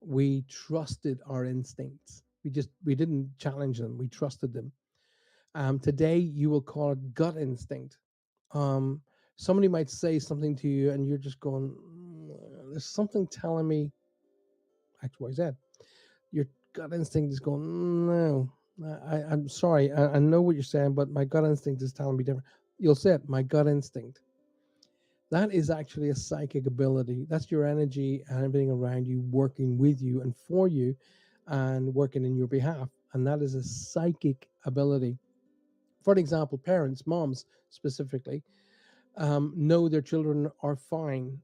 we trusted our instincts. We didn't challenge them. We trusted them. Today, you will call it gut instinct. Somebody might say something to you, and you're just going, "There's something telling me X, Y, Z." Your gut instinct is going, "No, I'm sorry. I know what you're saying, but my gut instinct is telling me different." You'll say it, my gut instinct. That is actually a psychic ability. That's your energy and everything around you working with you and for you and working in your behalf. And that is a psychic ability. For example, parents, moms specifically, know their children are fine,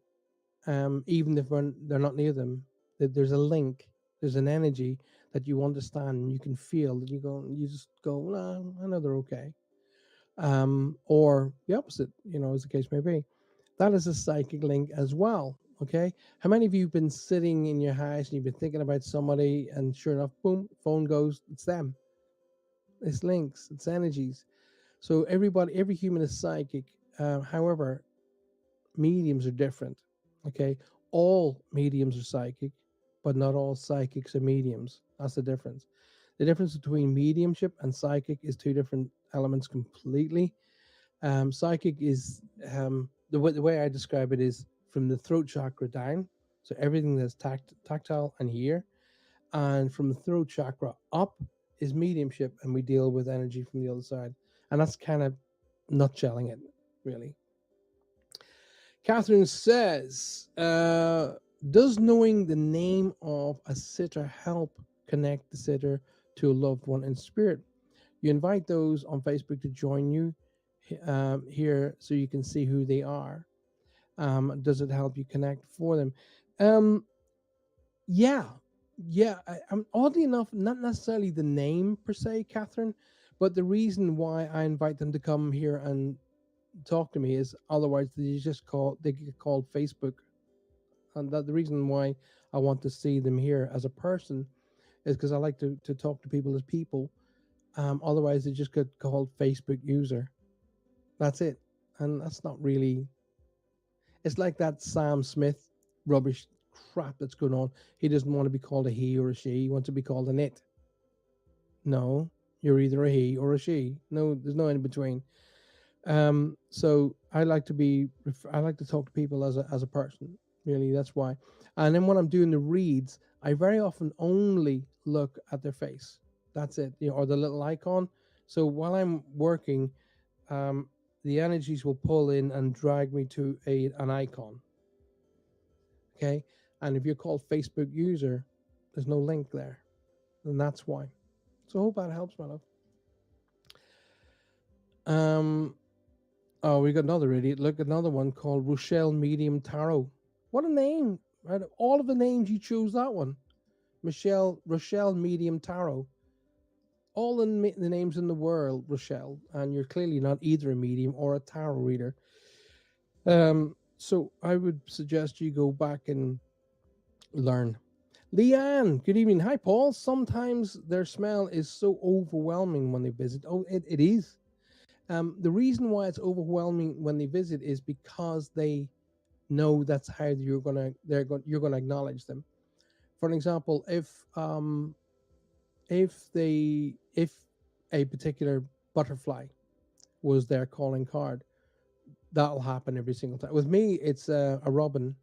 even if they're not near them. That there's a link, there's an energy that you understand and you can feel that you just go, nah, I know they're okay. Or the opposite, as the case may be. That is a psychic link as well. Okay. How many of you have been sitting in your house and you've been thinking about somebody, and sure enough, boom, phone goes, it's them. It's links, it's energies. So every human is psychic. However, mediums are different. Okay. All mediums are psychic, but not all psychics are mediums. That's the difference. The difference between mediumship and psychic is two different elements completely. Psychic is the way I describe it is from the throat chakra down, so everything that's tactile and here, and from the throat chakra up is mediumship, and we deal with energy from the other side, and that's kind of nutshelling it, really. Catherine says, "Does knowing the name of a sitter help connect the sitter to a loved one in spirit? You invite those on Facebook to join you here so you can see who they are. Does it help you connect for them?" Um, yeah, yeah. I'm oddly enough, not necessarily the name per se, Catherine, but the reason why I invite them to come here and talk to me is otherwise they get called Facebook, and that the reason why I want to see them here as a person is because I like to talk to people as people. Otherwise, they just get called Facebook user. That's it. And that's not really. It's like that Sam Smith rubbish crap that's going on. He doesn't want to be called a he or a she. He wants to be called an it. No, you're either a he or a she. No, there's no in between. So I like to talk to people as a person. Really, that's why. And then when I'm doing the reads, I very often only look at their face. That's it, or the little icon. So while I'm working, um, the energies will pull in and drag me to an icon. Okay, and if you're called Facebook user, there's no link there, and that's why. So I hope that helps, my love. Oh, we got another idiot. Look, another one called Rochelle Medium Tarot. What a name! Out of all of the names, you chose that one, Rochelle Medium Tarot. All the names in the world, Rochelle, and you're clearly not either a medium or a tarot reader. So I would suggest you go back and learn. Leanne, good evening. Hi, Paul. Sometimes their smell is so overwhelming when they visit. Oh, it is. The reason why it's overwhelming when they visit is because they know that's how you're gonna acknowledge them. For an example, if a particular butterfly was their calling card, that'll happen every single time. With me, it's a robin.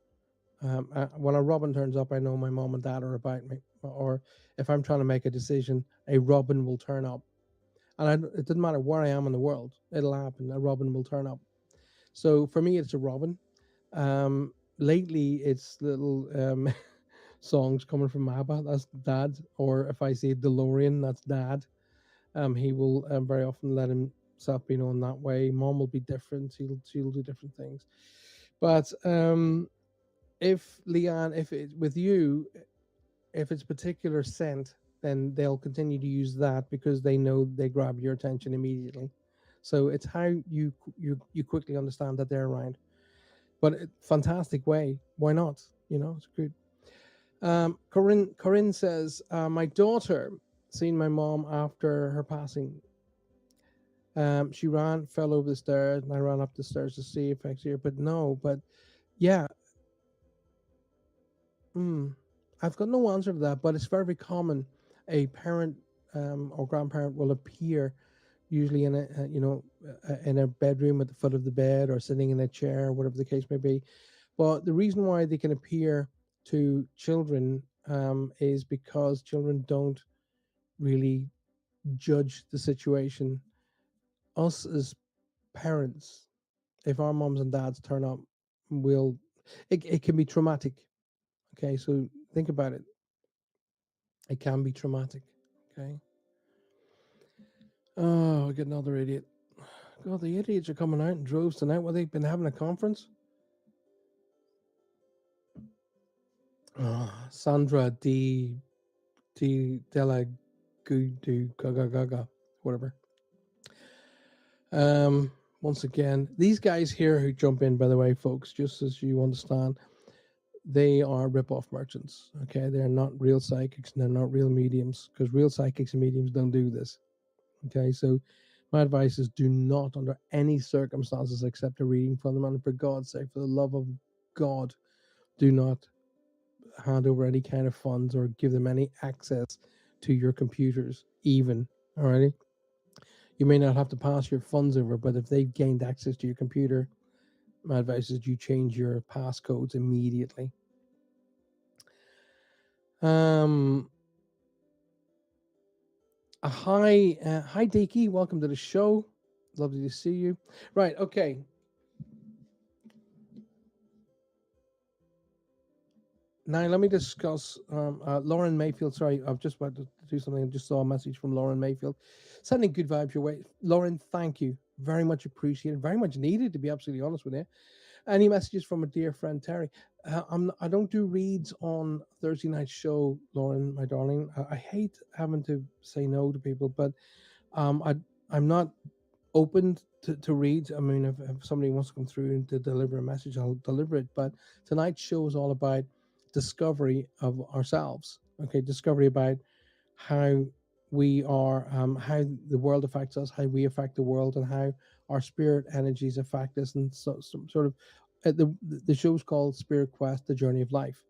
When a robin turns up, I know my mom and dad are about me. Or if I'm trying to make a decision, a robin will turn up, and it doesn't matter where I am in the world, it'll happen. A robin will turn up. So for me, it's a robin. Lately, it's little songs coming from ABBA. That's dad. Or if I say DeLorean, that's dad. He will very often let himself be known that way. Mom will be different. She'll do different things. But if Leanne, if it with you, if it's particular scent, then they'll continue to use that because they know they grab your attention immediately. So it's how you quickly understand that they're around. But fantastic way. Why not? It's good. Corinne says, my daughter seen my mom after her passing. She fell over the stairs, and I ran up the stairs to see if I see her. But no, but yeah, I've got no answer to that. But it's very common. A parent or grandparent will appear, usually in in a bedroom at the foot of the bed or sitting in a chair, whatever the case may be. But the reason why they can appear to children is because children don't really judge the situation. Us as parents, if our moms and dads turn up, it can be traumatic. Okay, so think about it. It can be traumatic. Okay. Oh, I get another idiot. God, the idiots are coming out in droves tonight. Well, they've been having a conference. Oh, Sandra Della Gaga, whatever. Once again, these guys here who jump in, by the way, folks, just as you understand, they are rip-off merchants. Okay, they're not real psychics and they're not real mediums, because real psychics and mediums don't do this. Okay, so my advice is do not, under any circumstances, accept a reading from them, and for God's sake, for the love of God, do not hand over any kind of funds or give them any access to your computers, even. Alrighty, you may not have to pass your funds over, but if they've gained access to your computer, my advice is you change your passcodes immediately. Hi, Deke. Welcome to the show. Lovely to see you. Right. Okay. Now let me discuss Lauren Mayfield. Sorry, I've just about to do something. I just saw a message from Lauren Mayfield, sending good vibes your way. Lauren, thank you. Very much appreciated. Very much needed, to be absolutely honest with you. Any messages from a dear friend, Terry? I don't do reads on Thursday night show, Lauren, my darling. I hate having to say no to people, but I'm not open to reads. I mean, if somebody wants to come through and to deliver a message, I'll deliver it. But tonight's show is all about discovery of ourselves. Okay, discovery about how we are, how the world affects us, how we affect the world, and how our spirit energies affect us, and so some sort of the show's called Spirit Quest: The Journey of Life.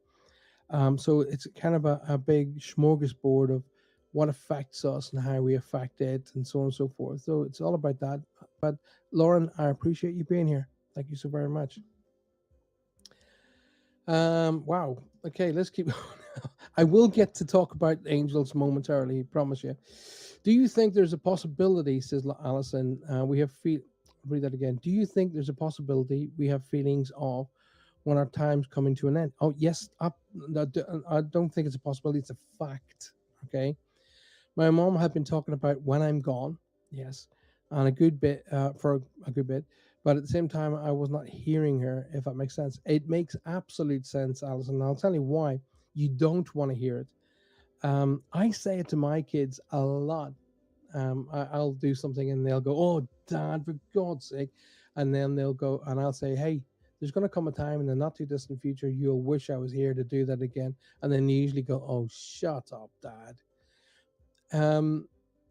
So it's kind of a big smorgasbord of what affects us and how we affect it, and so on and so forth. So it's all about that. But Lauren, I appreciate you being here. Thank you so very much. Wow. Okay, let's keep going. I will get to talk about angels momentarily, I promise you. Do you think there's a possibility, says Alison, read that again. Do you think there's a possibility we have feelings of when our time's coming to an end? Oh, yes. I don't think it's a possibility. It's a fact. Okay. My mom had been talking about when I'm gone. Yes. And a good bit, for a good bit. But at the same time, I was not hearing her, if that makes sense. It makes absolute sense, Alison. I'll tell you why. You don't want to hear it. I say it to my kids a lot. I'll do something and they'll go, "Oh, Dad, for God's sake." And then they'll go, and I'll say, "Hey, there's going to come a time in the not too distant future you'll wish I was here to do that again." And then they usually go, "Oh, shut up, Dad." And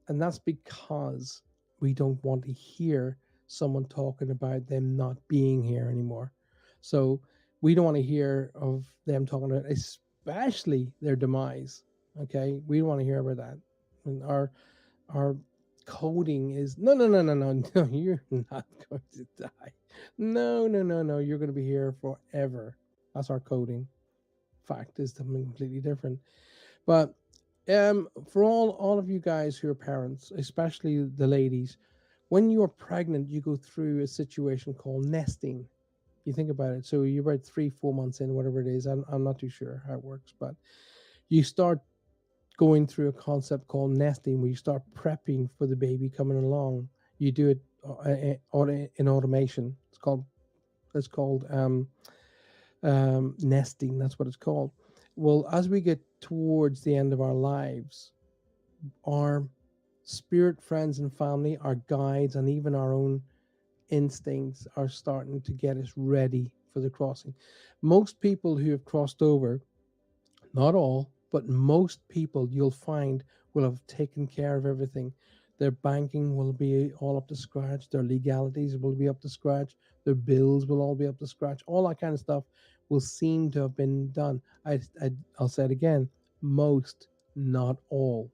that's because we don't want to hear someone talking about them not being here anymore. So we don't want to hear of them talking about, especially their demise. Okay, we don't want to hear about that. And our coding is no, you're not going to die. No, you're going to be here forever. That's our coding. Fact is something completely different. But for all of you guys who are parents, especially the ladies, when you're pregnant, you go through a situation called nesting. You think about it. So you're about 3-4 months in, whatever it is. I'm not too sure how it works, but you start going through a concept called nesting, where you start prepping for the baby coming along. You do it in automation. It's called It's called nesting. That's what it's called. Well, as we get towards the end of our lives, our spirit friends and family, our guides, and even our own instincts are starting to get us ready for the crossing. Most people who have crossed over, not all, but most people you'll find will have taken care of everything. Their banking will be all up to scratch, their legalities will be up to scratch, their bills will all be up to scratch, all that kind of stuff will seem to have been done. I'll say it again, most, not all.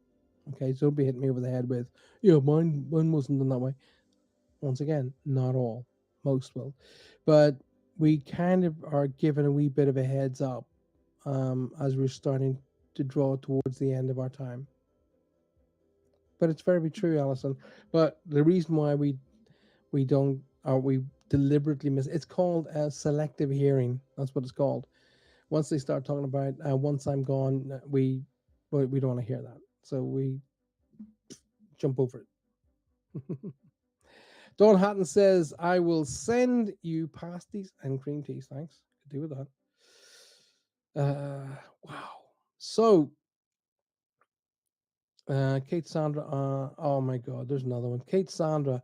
Okay, so don't be hitting me over the head with, yeah, mine wasn't done that way. Once again, not all, most will. But we kind of are given a wee bit of a heads up as we're starting to draw towards the end of our time. But it's very true, Alison. But the reason why we don't, or we deliberately miss, it's called selective hearing. That's what it's called. Once they start talking about once I'm gone, we don't want to hear that, so we jump over it. Don Hatton says, I will send you pasties and cream teas. Thanks. Could do with that. Wow. So, Kate Sandra, oh my God, there's another one. Kate Sandra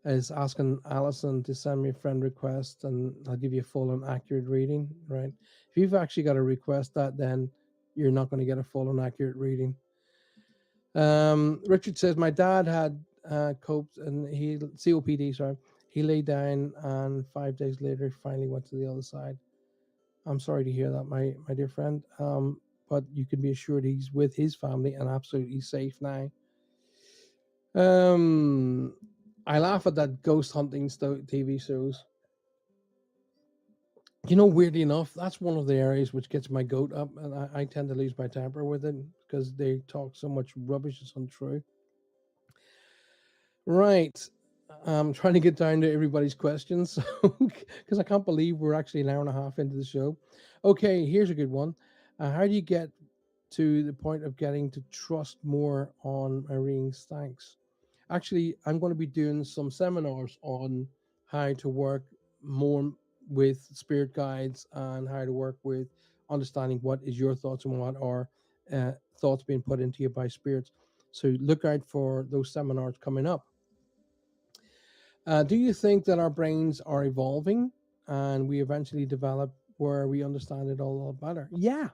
is asking Alison to send me a friend request and I'll give you a full and accurate reading, right? If you've actually got to request that, then you're not going to get a full and accurate reading. Richard says, my dad had COPD, sorry. He lay down and 5 days later, he finally went to the other side. I'm sorry to hear that, my dear friend. But you can be assured he's with his family and absolutely safe now. I laugh at that ghost hunting TV shows. You know, weirdly enough, that's one of the areas which gets my goat up, and I tend to lose my temper with it because they talk so much rubbish, it's untrue. Right. I'm trying to get down to everybody's questions because I can't believe we're actually an hour and a half into the show. Okay, here's a good one. How do you get to the point of getting to trust more on my readings? Thanks. Actually, I'm going to be doing some seminars on how to work more with spirit guides and how to work with understanding what is your thoughts and what are thoughts being put into you by spirits. So look out for those seminars coming up. Do you think that our brains are evolving and we eventually develop where we understand it all better? Yeah,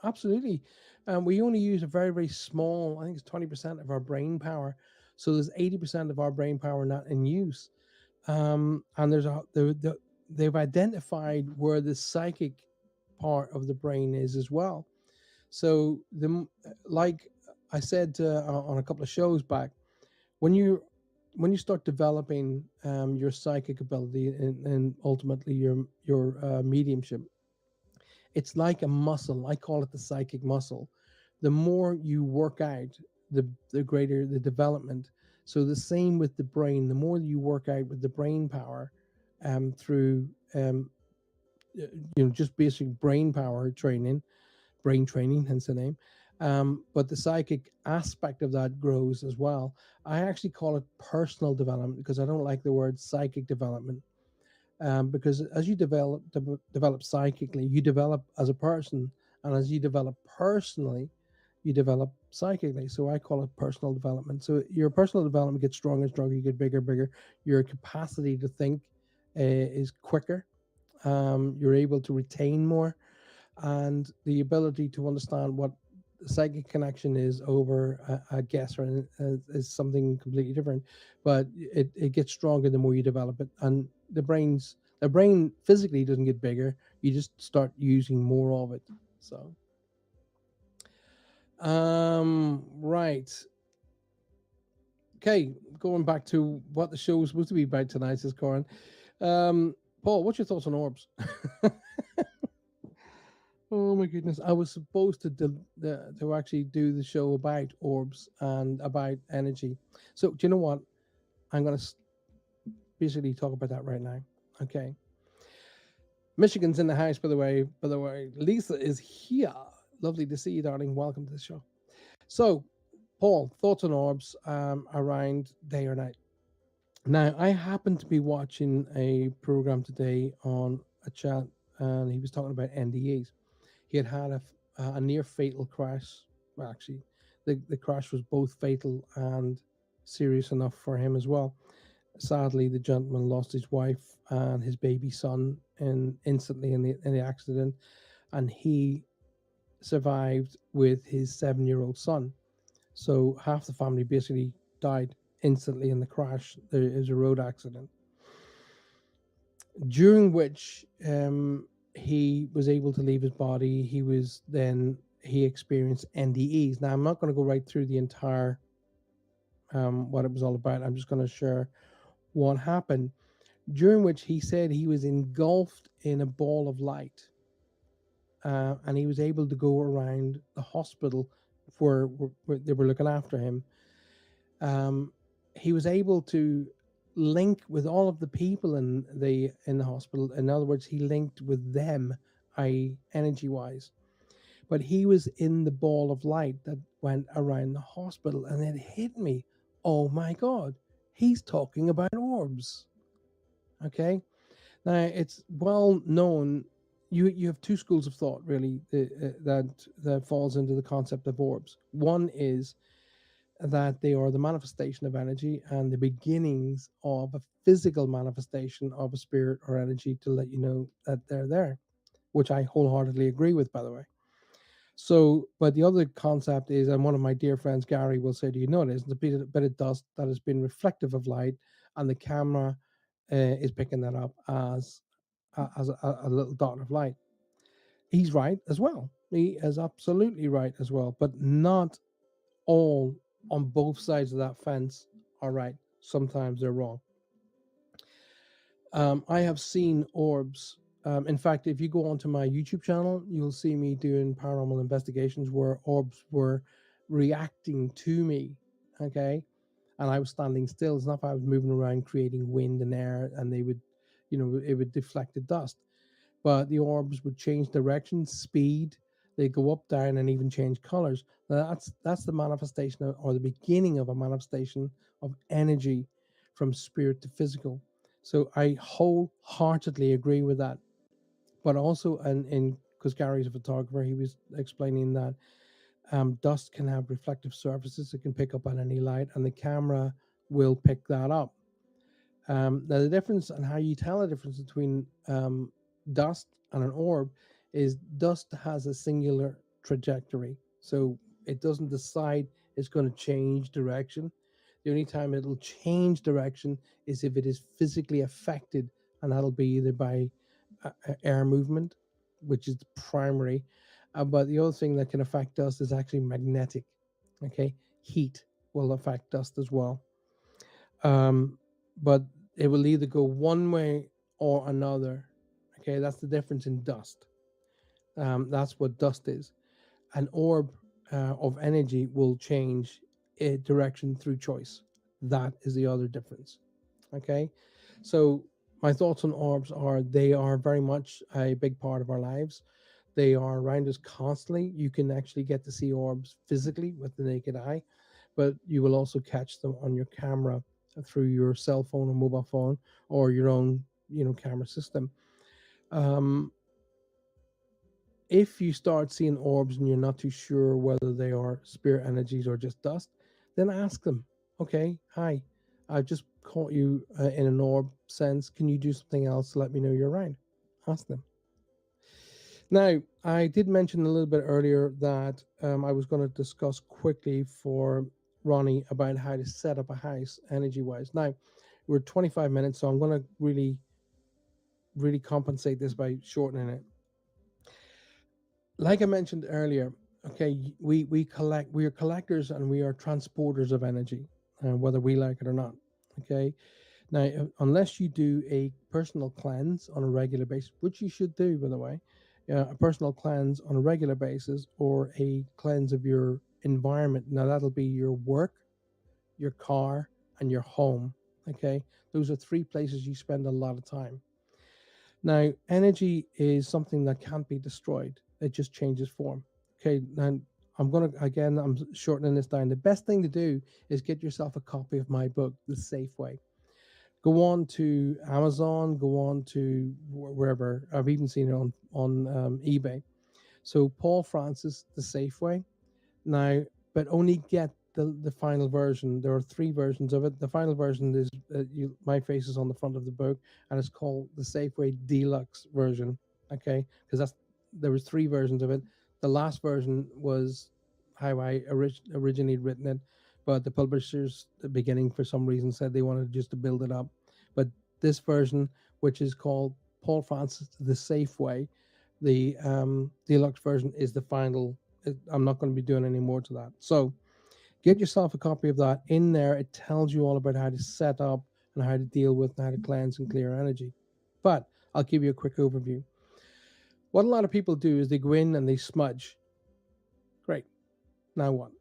absolutely. We only use a very, very small, I think it's 20% of our brain power. So there's 80% of our brain power not in use. And they've identified where the psychic part of the brain is as well. So like I said on a couple of shows back, when you start developing your psychic ability and ultimately your mediumship, it's like a muscle. I call it the psychic muscle. The more you work out, the greater the development. So the same with the brain. The more you work out with the brain power through just basic brain power training, brain training, hence the name. But the psychic aspect of that grows as well. I actually call it personal development because I don't like the word psychic development. Because as you develop psychically, you develop as a person, and as you develop personally, you develop psychically. So I call it personal development. So your personal development gets stronger and stronger. You get bigger and bigger. Your capacity to think is quicker. You're able to retain more, and the ability to understand what the psychic connection is over a guess or is something completely different. But it gets stronger the more you develop it, and the brain physically doesn't get bigger. You just start using more of it. So, right. Okay, going back to what the show was supposed to be about tonight, says Corin. Paul, what's your thoughts on orbs? Oh my goodness! I was supposed to actually do the show about orbs and about energy. So do you know what? I'm going to basically talk about that right now. Okay. Michigan's in the house, by the way. By the way, Lisa is here. Lovely to see you, darling. Welcome to the show. So, Paul, thoughts on orbs around day or night? Now, I happened to be watching a program today on a chat, and he was talking about NDEs. He had a near fatal crash. Well, actually, the crash was both fatal and serious enough for him as well. Sadly, the gentleman lost his wife and his baby son instantly in the accident, and he survived with his 7-year-old son. So half the family basically died instantly in the crash. There was a road accident during which he was able to leave his body. He experienced NDEs. Now I'm not going to go right through the entire what it was all about. I'm just going to share what happened, during which he said he was engulfed in a ball of light, and he was able to go around the hospital where they were looking after him. He was able to link with all of the people in the hospital. In other words, he linked with them, I energy wise. But he was in the ball of light that went around the hospital, and it hit me. Oh my God, he's talking about orbs. Okay, now it's well known. You have two schools of thought really that falls into the concept of orbs. One is that they are the manifestation of energy and the beginnings of a physical manifestation of a spirit or energy to let you know that they're there, which I wholeheartedly agree with, by the way. So, but the other concept is, and one of my dear friends, Gary, will say, do you notice the bit of dust that has been reflective of light, and the camera is picking that up as a little dot of light? He's right as well. He is absolutely right as well, but not all on both sides of that fence are right. Sometimes they're wrong. I have seen orbs. In fact, if you go onto my YouTube channel, you'll see me doing paranormal investigations where orbs were reacting to me. Okay. And I was standing still. It's not that I was moving around creating wind and air, and they would, it would deflect the dust. But the orbs would change direction, speed. They go up, down, and even change colors. Now that's the manifestation or the beginning of a manifestation of energy from spirit to physical. So I wholeheartedly agree with that. But also, and because Gary's a photographer, he was explaining that dust can have reflective surfaces. It can pick up on any light, and the camera will pick that up. Now, the difference and how you tell the difference between dust and an orb is dust has a singular trajectory. So it doesn't decide it's going to change direction. The only time it'll change direction is if it is physically affected, and that'll be either by air movement, which is the primary. But the other thing that can affect dust is actually magnetic. Okay, heat will affect dust as well. But it will either go one way or another. Okay, that's the difference in dust. That's what dust is. An orb of energy will change direction through choice. That is the other difference. Okay, so my thoughts on orbs are they are very much a big part of our lives. They are around us constantly. You can actually get to see orbs physically with the naked eye, but you will also catch them on your camera through your cell phone or mobile phone or your own, camera system. Um, if you start seeing orbs and you're not too sure whether they are spirit energies or just dust, then ask them. Okay, hi, I just caught you in an orb sense. Can you do something else to let me know you're around? Ask them. Now, I did mention a little bit earlier that I was going to discuss quickly for Ronnie about how to set up a house energy wise. Now, we're 25 minutes, so I'm going to really, really compensate this by shortening it. Like I mentioned earlier, okay, we are collectors and we are transporters of energy, whether we like it or not. Okay, now unless you do a personal cleanse on a regular basis, which you should do, by the way, a personal cleanse on a regular basis or a cleanse of your environment. Now that'll be your work, your car, and your home. Okay, those are three places you spend a lot of time. Now, energy is something that can't be destroyed. It just changes form. Okay, now I'm shortening this down. The best thing to do is get yourself a copy of my book, The Safe Way. Go on to Amazon, go on to wherever. I've even seen it on eBay. So Paul Francis, The Safeway. Now, but only get the final version. There are three versions of it. The final version is my face is on the front of the book, and it's called the Safeway Deluxe version. Okay, because there was three versions of it. The last version was how I originally written it, but the publishers at the beginning for some reason said they wanted just to build it up. But this version, which is called Paul Francis The Safeway, the deluxe version is the final. I'm not going to be doing any more to that. So get yourself a copy of that. In there, it tells you all about how to set up and how to deal with and how to cleanse and clear energy. But I'll give you a quick overview. What a lot of people do is they go in and they smudge. Great. Now what?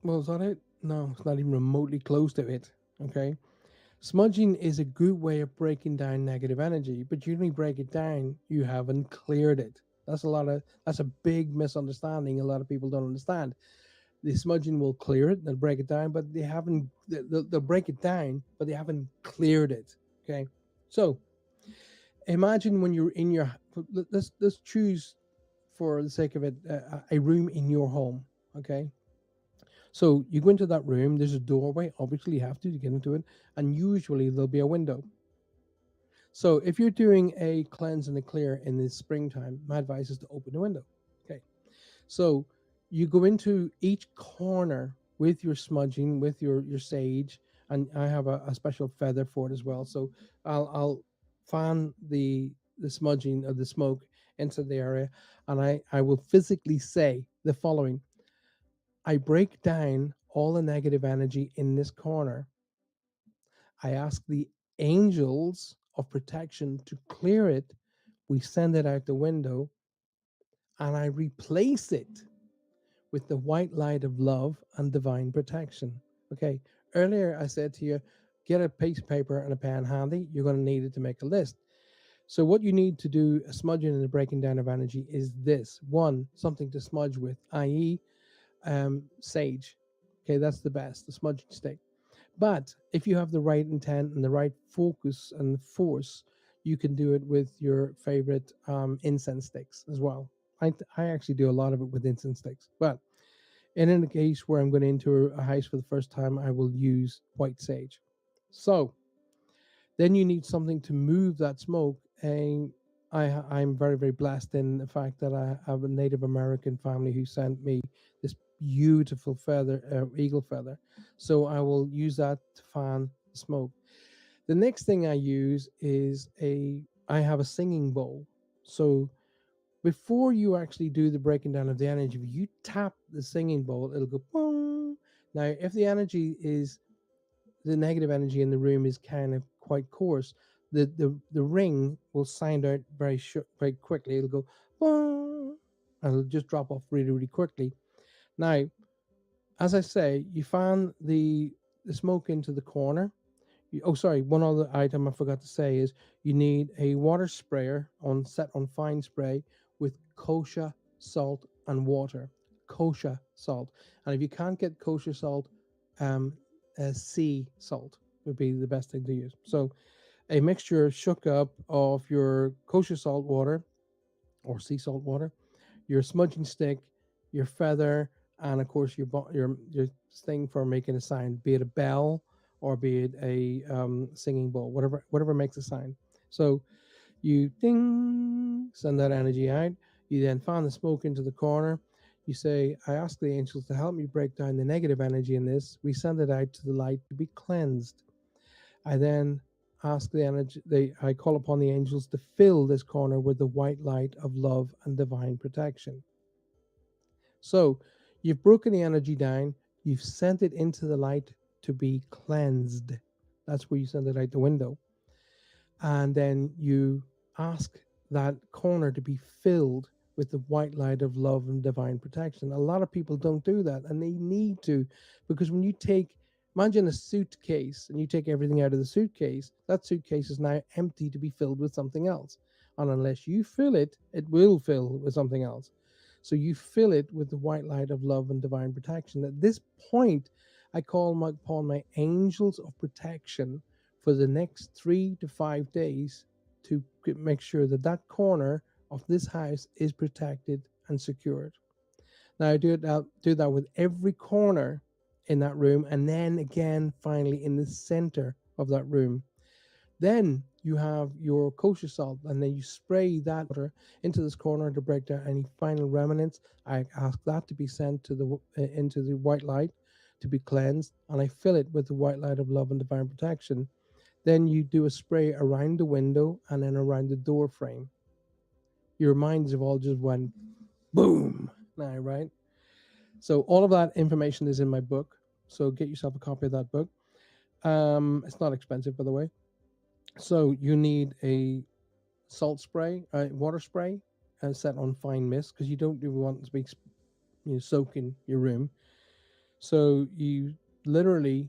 Well, is that it? No, it's not even remotely close to it. Okay. Smudging is a good way of breaking down negative energy, but you only break it down, you haven't cleared it. That's a big misunderstanding. A lot of people don't understand. The smudging will clear it, they'll break it down, but they'll break it down, but they haven't cleared it. Okay. So imagine when you're in your, let's choose for the sake of it, a room in your home. Okay. So you go into that room, there's a doorway, obviously you have to get into it, and usually there'll be a window. So if you're doing a cleanse and a clear in the springtime, my advice is to open the window. Okay. So you go into each corner with your smudging, with your sage, and I have a special feather for it as well. So I'll fan the smudging of the smoke into the area, and I will physically say the following. I break down all the negative energy in this corner. I ask the angels of protection to clear it. We send it out the window, and I replace it with the white light of love and divine protection. Okay. Earlier, I said to you, get a piece of paper and a pen handy. You're going to need it to make a list. So, what you need to do, a smudging and a breaking down of energy, is this: one, something to smudge with, i.e., sage. Okay, that's the best, the smudging stick. But if you have the right intent and the right focus and force, you can do it with your favorite incense sticks as well. I actually do a lot of it with incense sticks. But in a case where I'm going into a house for the first time, I will use white sage. So then you need something to move that smoke. And I'm very, very blessed in the fact that I have a Native American family who sent me this beautiful feather, eagle feather. So I will use that to fan the smoke. The next thing I use is I have a singing bowl. So before you actually do the breaking down of the energy, if you tap the singing bowl, it'll go boom. Now, if the energy is the negative energy in the room is kind of quite coarse, the ring will sound out very quickly. It'll go boom, and it'll just drop off really, really quickly. Now, as I say, you fan the smoke into the corner. One other item I forgot to say is you need a water sprayer set on fine spray with kosher salt and water. Kosher salt. And if you can't get kosher salt, sea salt would be the best thing to use. So a mixture shook up of your kosher salt water or sea salt water, your smudging stick, your feather, and of course your thing for making a sign, be it a bell or be it a singing bowl, whatever makes a sign. So you ding, send that energy out. You then fan the smoke into the corner. You say, I ask the angels to help me break down the negative energy in this. We send it out to the light to be cleansed. I then ask the energy, I call upon the angels to fill this corner with the white light of love and divine protection. So you've broken the energy down, you've sent it into the light to be cleansed. That's where you send it out the window. And then you ask that corner to be filled with the white light of love and divine protection. A lot of people don't do that, and they need to, because when you imagine a suitcase and you take everything out of the suitcase, that suitcase is now empty to be filled with something else. And unless you fill it, it will fill with something else. So you fill it with the white light of love and divine protection. At this point, I call upon my angels of protection for the next 3 to 5 days to make sure that that corner of this house is protected and secured. Now I do that with every corner in that room, and then again finally in the center of that room. Then you have your kosher salt, and then you spray that water into this corner to break down any final remnants. I ask that to be sent to the into the white light to be cleansed, and I fill it with the white light of love and divine protection. Then you do a spray around the window and then around the door frame. Your minds have all just went boom now, right? So all of that information is in my book. So get yourself a copy of that book. It's not expensive, by the way. So you need a salt spray, water spray, set on fine mist, because you don't really want it to be soaking your room. So you literally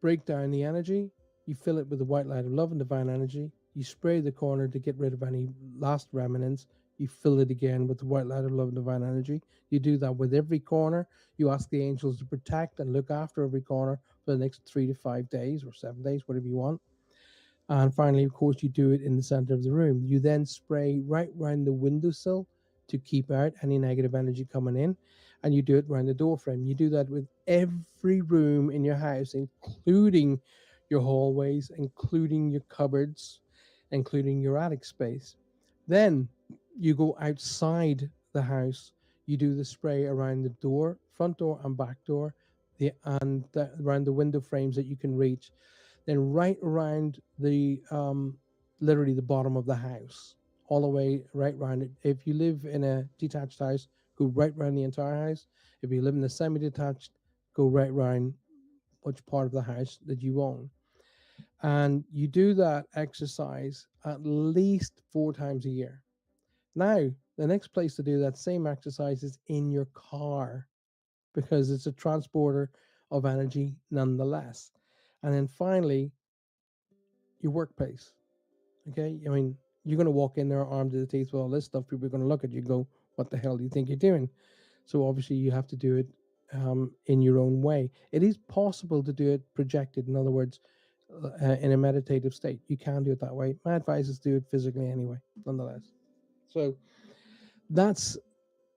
break down the energy. You fill it with the white light of love and divine energy. You spray the corner to get rid of any last remnants. You fill it again with the white light of love and divine energy. You do that with every corner. You ask the angels to protect and look after every corner for the next 3 to 5 days or 7 days, whatever you want. And finally, of course, you do it in the center of the room. You then spray right around the windowsill to keep out any negative energy coming in. And you do it around the door frame. You do that with every room in your house, including your hallways, including your cupboards, including your attic space. Then you go outside the house. You do the spray around the door, front door and back door, around the window frames that you can reach. Then right around the literally the bottom of the house, all the way right around it. If you live in a detached house, go right around the entire house. If you live in a semi-detached, go right around which part of the house that you own. And you do that exercise at least 4 times a year. Now, the next place to do that same exercise is in your car, because it's a transporter of energy nonetheless. And then finally, your workplace. Okay, I mean, you're going to walk in there armed to the teeth with all this stuff. People are going to look at you and go, what the hell do you think you're doing? So obviously you have to do it in your own way. It is possible to do it projected. In other words, in a meditative state. You can do it that way. My advice is do it physically anyway, nonetheless. So that's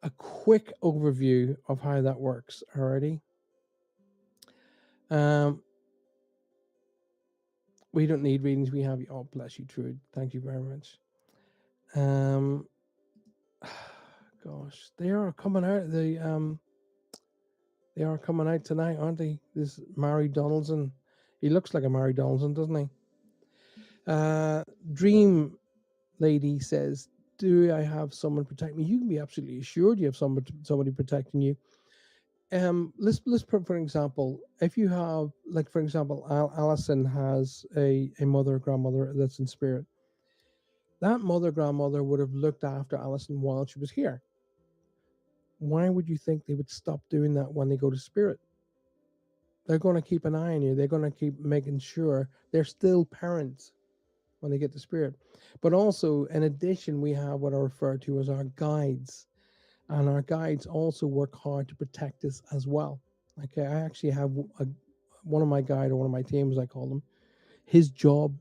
a quick overview of how that works already. We don't need readings. We have you. Oh, bless you, Trude. Thank you very much. Gosh, they are coming out. They are coming out tonight, aren't they? This Mary Donaldson. He looks like a Mary Donaldson, doesn't he? Dream Lady says, "Do I have someone protect me?" You can be absolutely assured you have somebody protecting you. Let's put, for example, if you have, like, for example, Alison has a mother or grandmother that's in spirit. That mother grandmother would have looked after Alison while she was here. Why would you think they would stop doing that when they go to spirit? They're going to keep an eye on you. They're going to keep making sure they're still parents when they get to spirit. But also, in addition, we have what I refer to as our guides. And our guides also work hard to protect us as well. Okay, I actually have one of my guide, or one of my teams, I call them. His job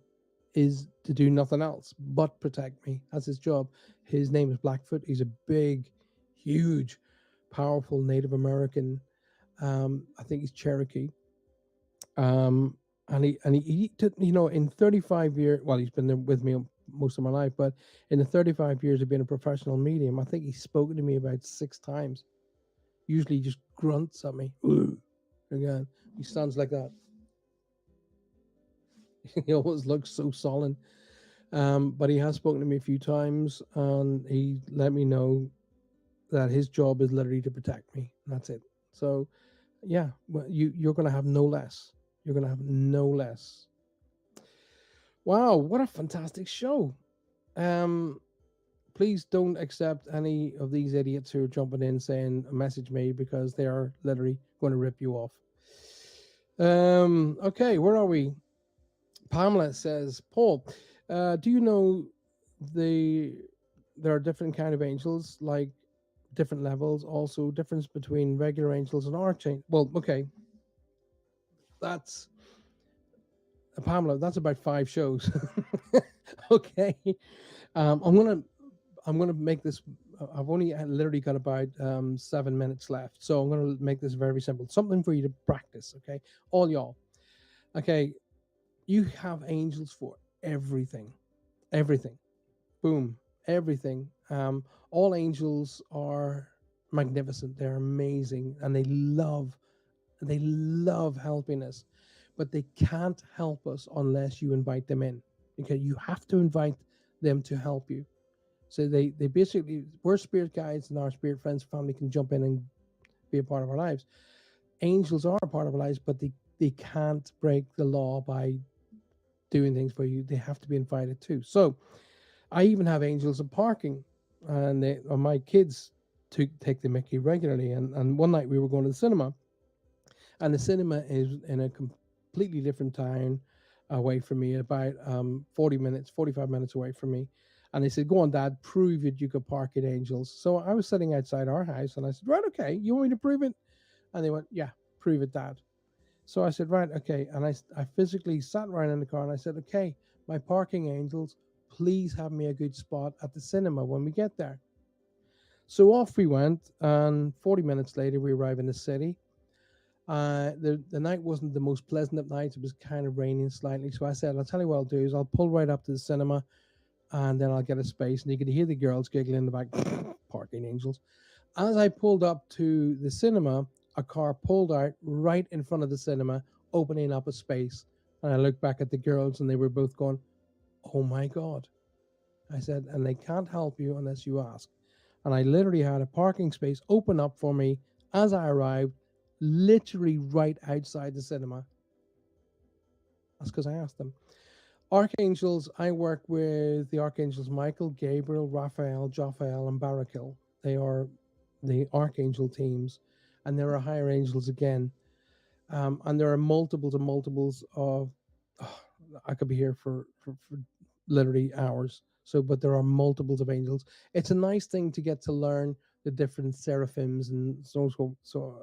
is to do nothing else but protect me. That's his job. His name is Blackfoot. He's a big, huge, powerful Native American. I think he's Cherokee. And he took, in 35 years, well, he's been there with me most of my life, but in the 35 years of being a professional medium, I think he's spoken to me about 6 times. Usually he just grunts at me. Again, he sounds like that. He always looks so solemn. But he has spoken to me a few times, and he let me know that his job is literally to protect me. And that's it. So, yeah, well, you're going to have no less. You're going to have no less. Wow, what a fantastic show. Please don't accept any of these idiots who are jumping in saying message me, because they are literally going to rip you off. Okay, where are we? Pamela says, Paul, do you know there are different kind of angels, like different levels, also difference between regular angels and archangels? Well, okay, that's Pamela, that's about 5 shows. Okay. I'm gonna make this. I've only literally got about 7 minutes left, so I'm gonna make this very simple. Something for you to practice. Okay, all y'all. Okay, you have angels for everything, everything. Boom, everything. All angels are magnificent. They're amazing, and they love helping us, but they can't help us unless you invite them in. Okay, you have to invite them to help you. So they basically, we're spirit guides, and our spirit friends family can jump in and be a part of our lives. Angels are a part of our lives, but they can't break the law by doing things for you. They have to be invited too. So I even have angels in parking, and my kids take the Mickey regularly. And one night we were going to the cinema, and the cinema is in a completely different town away from me, about 45 minutes away from me. And they said, "Go on, Dad, prove it you could park at Angels." So I was sitting outside our house, and I said, "Right, okay, you want me to prove it?" And they went, "Yeah, prove it, Dad." So I said, "Right, okay." And I physically sat around in the car, and I said, "Okay, my parking angels, please have me a good spot at the cinema when we get there." So off we went, and 40 minutes later, we arrive in the city. The night wasn't the most pleasant of nights. It was kind of raining slightly. So I said, "I'll tell you what I'll do is I'll pull right up to the cinema, and then I'll get a space." And you could hear the girls giggling in the back, parking angels. As I pulled up to the cinema, a car pulled out right in front of the cinema, opening up a space. And I looked back at the girls, and they were both going, "Oh my God." I said, "And they can't help you unless you ask." And I literally had a parking space open up for me as I arrived, literally right outside the cinema. That's because I asked them. Archangels, I work with the archangels Michael, Gabriel, Raphael, Jophael, and Barakil. They are the archangel teams, and there are higher angels again. And there are multiples and multiples of. Oh, I could be here for literally hours. So, but there are multiples of angels. It's a nice thing to get to learn the different seraphims and so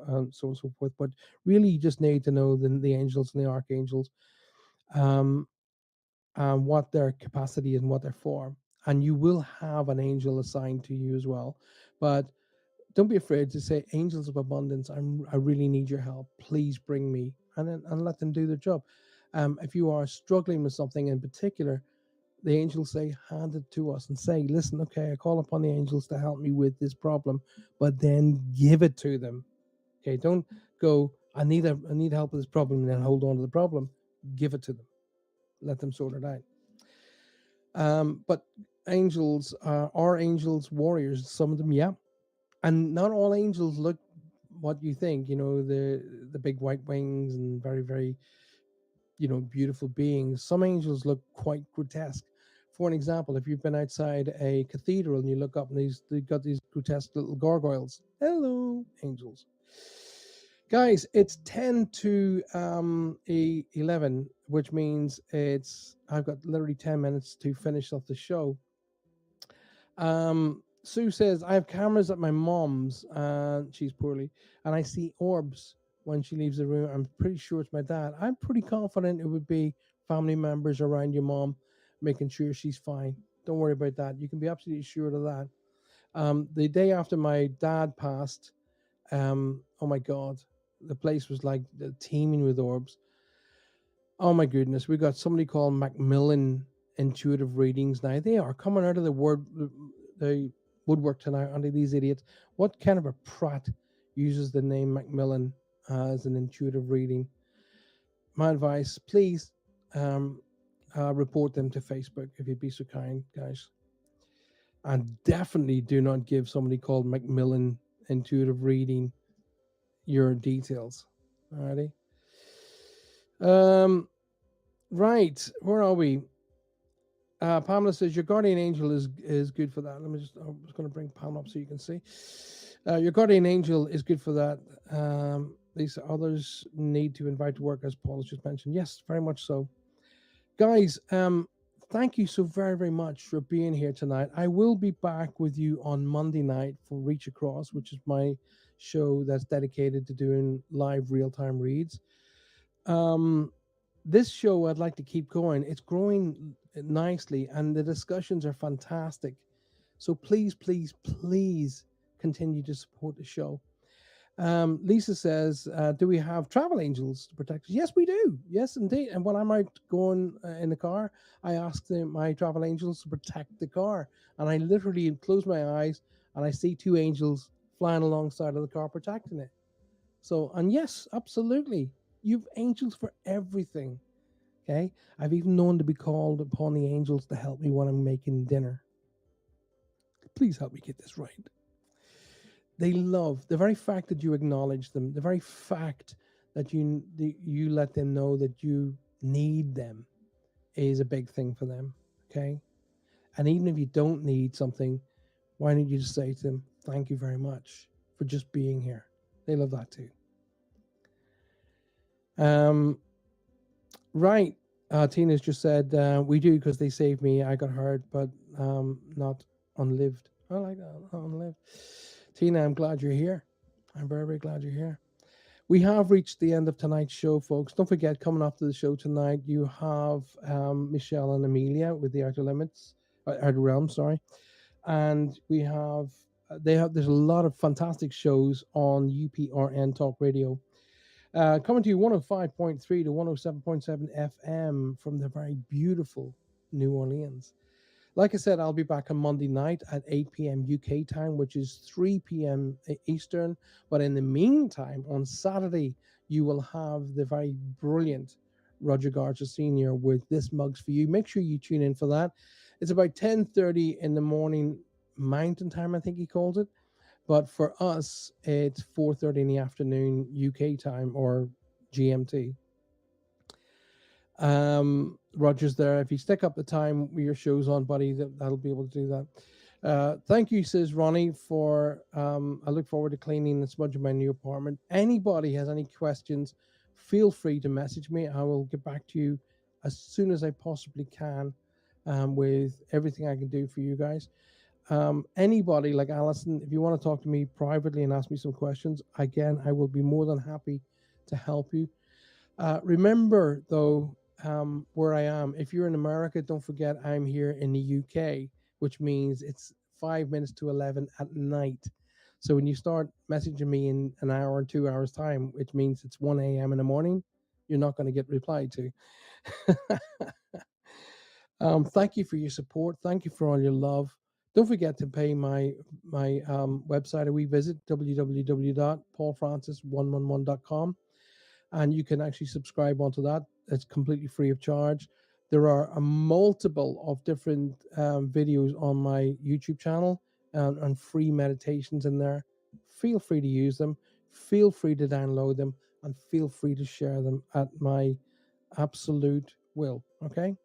and so forth. But really, you just need to know the angels and the archangels. Um, what their capacity is and what they're for. And you will have an angel assigned to you as well. But don't be afraid to say, "Angels of abundance, I really need your help. Please bring me," and let them do their job. If you are struggling with something in particular, the angels say, "Hand it to us," and say, "Listen, okay, I call upon the angels to help me with this problem," but then give it to them. Okay, don't go, I need help with this problem," and then hold on to the problem. Give it to them. Let them sort it out. But angels are angels, warriors. Some of them, yeah, and not all angels look what you think. You know, the big white wings and very very beautiful beings. Some angels look quite grotesque. For an example, if you've been outside a cathedral and you look up and they've got these grotesque little gargoyles. Hello, angels. Guys, it's 10 to 11, which means I've got literally 10 minutes to finish off the show. Sue says, "I have cameras at my mom's, and she's poorly, and I see orbs when she leaves the room. I'm pretty sure it's my dad." I'm pretty confident it would be family members around your mom making sure she's fine. Don't worry about that. You can be absolutely sure of that. The day after my dad passed, oh my God, the place was like teeming with orbs. Oh my goodness, we got somebody called Macmillan intuitive readings now. They are coming out of the woodwork tonight under these idiots. What kind of a prat uses the name Macmillan as an intuitive reading? My advice, please report them to Facebook if you'd be so kind, guys. And definitely do not give somebody called Macmillan intuitive reading your details. Alrighty. Right, where are we? Pamela says your guardian angel is good for that. I was going to bring Pamela up so you can see. Your guardian angel is good for that. These others need to invite to work, as Paul has just mentioned. Yes, very much so. Guys, thank you so very, very much for being here tonight. I will be back with you on Monday night for Reach Across, which is my show that's dedicated to doing live real-time reads. this show I'd like to keep going. It's growing nicely, and the discussions are fantastic. So please, please, please continue to support the show. Lisa says, do we have travel angels to protect us? Yes, we do. Yes, indeed. And when I'm out going in the car, I ask my travel angels to protect the car. And I literally close my eyes and I see two angels flying alongside of the car protecting it. So, and yes, absolutely. You've angels for everything. Okay. I've even known to be called upon the angels to help me when I'm making dinner. Please help me get this right. They love the very fact that you acknowledge them, the very fact that you let them know that you need them is a big thing for them. Okay. And even if you don't need something, why don't you just say to them, thank you very much for just being here? They love that too. Right. Tina's just said, we do because they saved me. I got hurt, but not unlived. I like that, unlived. Tina, I'm glad you're here. I'm very, very glad you're here. We have reached the end of tonight's show, folks. Don't forget, coming after the show tonight, you have Michelle and Amelia with the Outer Realm, sorry. And we have, there's a lot of fantastic shows on UPRN Talk Radio. Coming to you 105.3 to 107.7 FM from the very beautiful New Orleans. Like I said, I'll be back on Monday night at 8 p.m. UK time, which is 3 p.m. Eastern. But in the meantime, on Saturday, you will have the very brilliant Roger Garza Sr. with This Mug's For You. Make sure you tune in for that. It's about 10:30 in the morning, Mountain Time, I think he called it. But for us, it's 4:30 in the afternoon UK time or GMT. Roger's there. If you stick up the time with your show's on, buddy, that'll be able to do that. Thank you, says Ronnie, for I look forward to cleaning and smudging my new apartment. Anybody has any questions, feel free to message me. I will get back to you as soon as I possibly can with everything I can do for you guys. Anybody like Allison, if you want to talk to me privately and ask me some questions, again, I will be more than happy to help you. Remember, though, where I am. If you're in America, don't forget I'm here in the UK, which means it's 5 minutes to 11 at night. So when you start messaging me in an hour or 2 hours time, which means it's 1 a.m. in the morning, you're not going to get replied to. Thank you for your support. Thank you for all your love. Don't forget to pay my website a wee visit, www.paulfrancis111.com. And you can actually subscribe onto that. It's completely free of charge. There are a multiple of different videos on my YouTube channel and free meditations in there. Feel free to use them. Feel free to download them. And feel free to share them at my absolute will. Okay?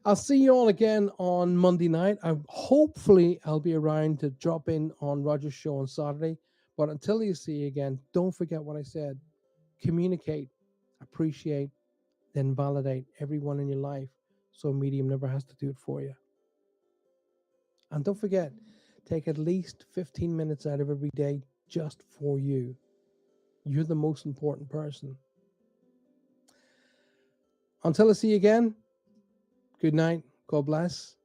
I'll see you all again on Monday night. Hopefully, I'll be around to drop in on Roger's show on Saturday. But until you see you again, don't forget what I said. Communicate, appreciate, then validate everyone in your life so a medium never has to do it for you. And don't forget, take at least 15 minutes out of every day just for you. You're the most important person. Until I see you again, good night, God bless.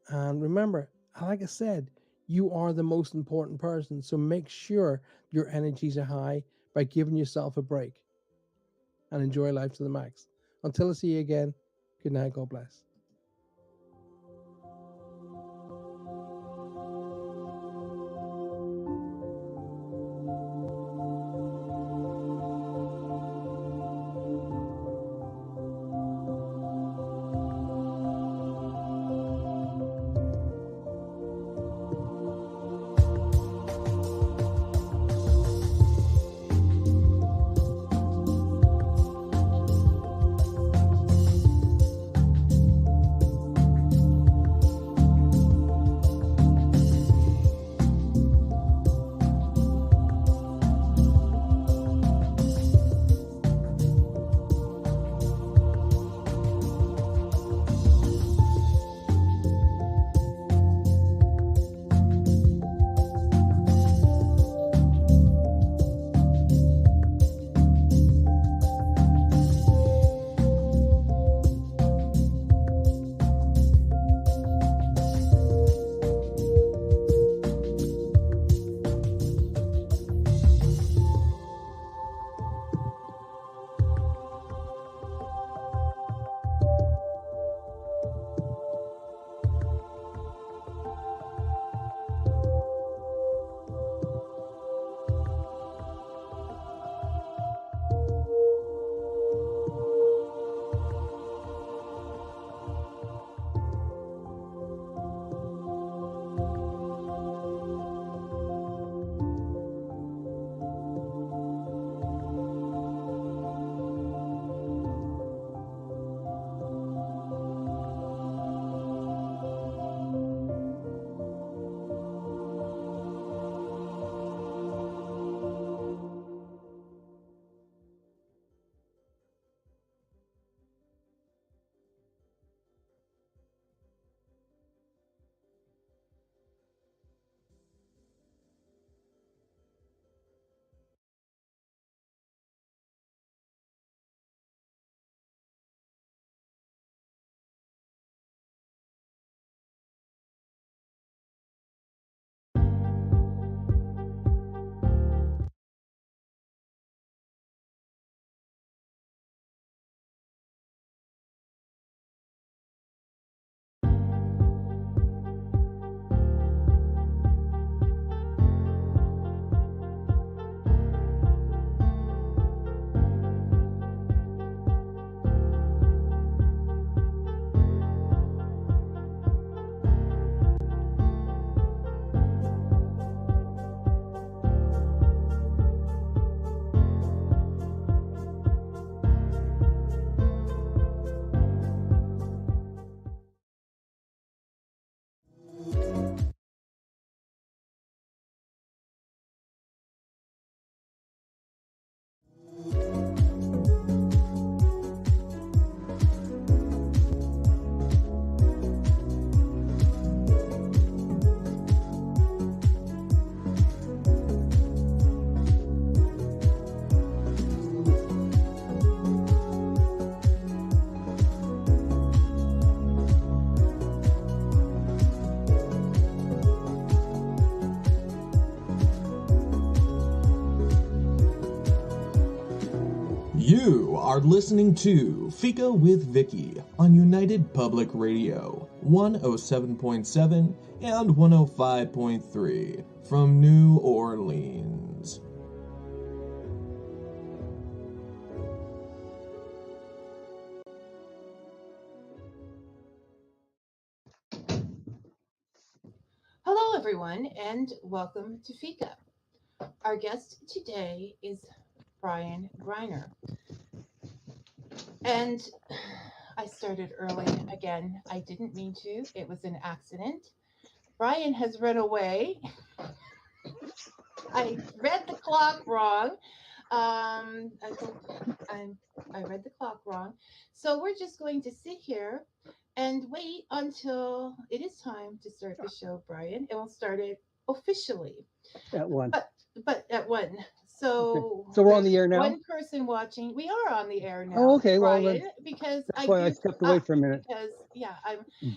And remember, like I said, you are the most important person. So make sure your energies are high by giving yourself a break and enjoy life to the max. Until I see you again, good night, God bless. You are listening to Fika with Vicky on United Public Radio, 107.7 and 105.3 from New Orleans. Hello, everyone, and welcome to Fika. Our guest today is Brian Greiner. And I started early again. I didn't mean to. It was an accident. Brian has run away. I read the clock wrong. I read the clock wrong. So we're just going to sit here and wait until it is time to start the show, Brian. And we'll start it officially. At 1. But at 1. So, okay. So we're on the air now? One person watching. We are on the air now. Oh, okay. Brian, Well, because that's why I stepped away for a minute. Because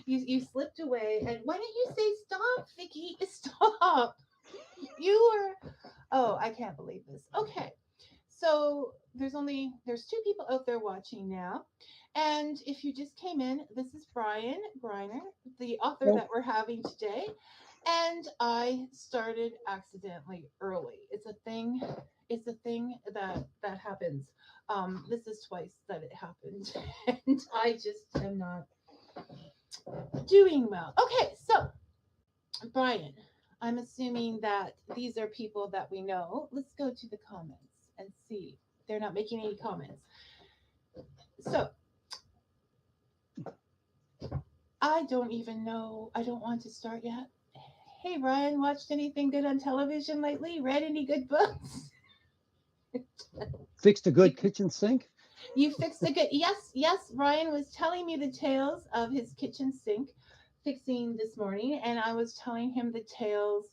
you slipped away. And why don't you say stop, Vicky? Stop. You were. Oh, I can't believe this. Okay. So there's 2 people out there watching now. And if you just came in, this is Brian Greiner, the author that we're having today. And I started accidentally early. It's a thing that happens. This is twice that it happened. And I just am not doing well. Okay, so Brian, I'm assuming that these are people that we know. Let's go to the comments and see. They're not making any comments. So I don't even know. I don't want to start yet. Hey, Ryan, watched anything good on television lately? Read any good books? Fixed a good kitchen sink? You fixed a good... Yes, Ryan was telling me the tales of his kitchen sink fixing this morning, and I was telling him the tales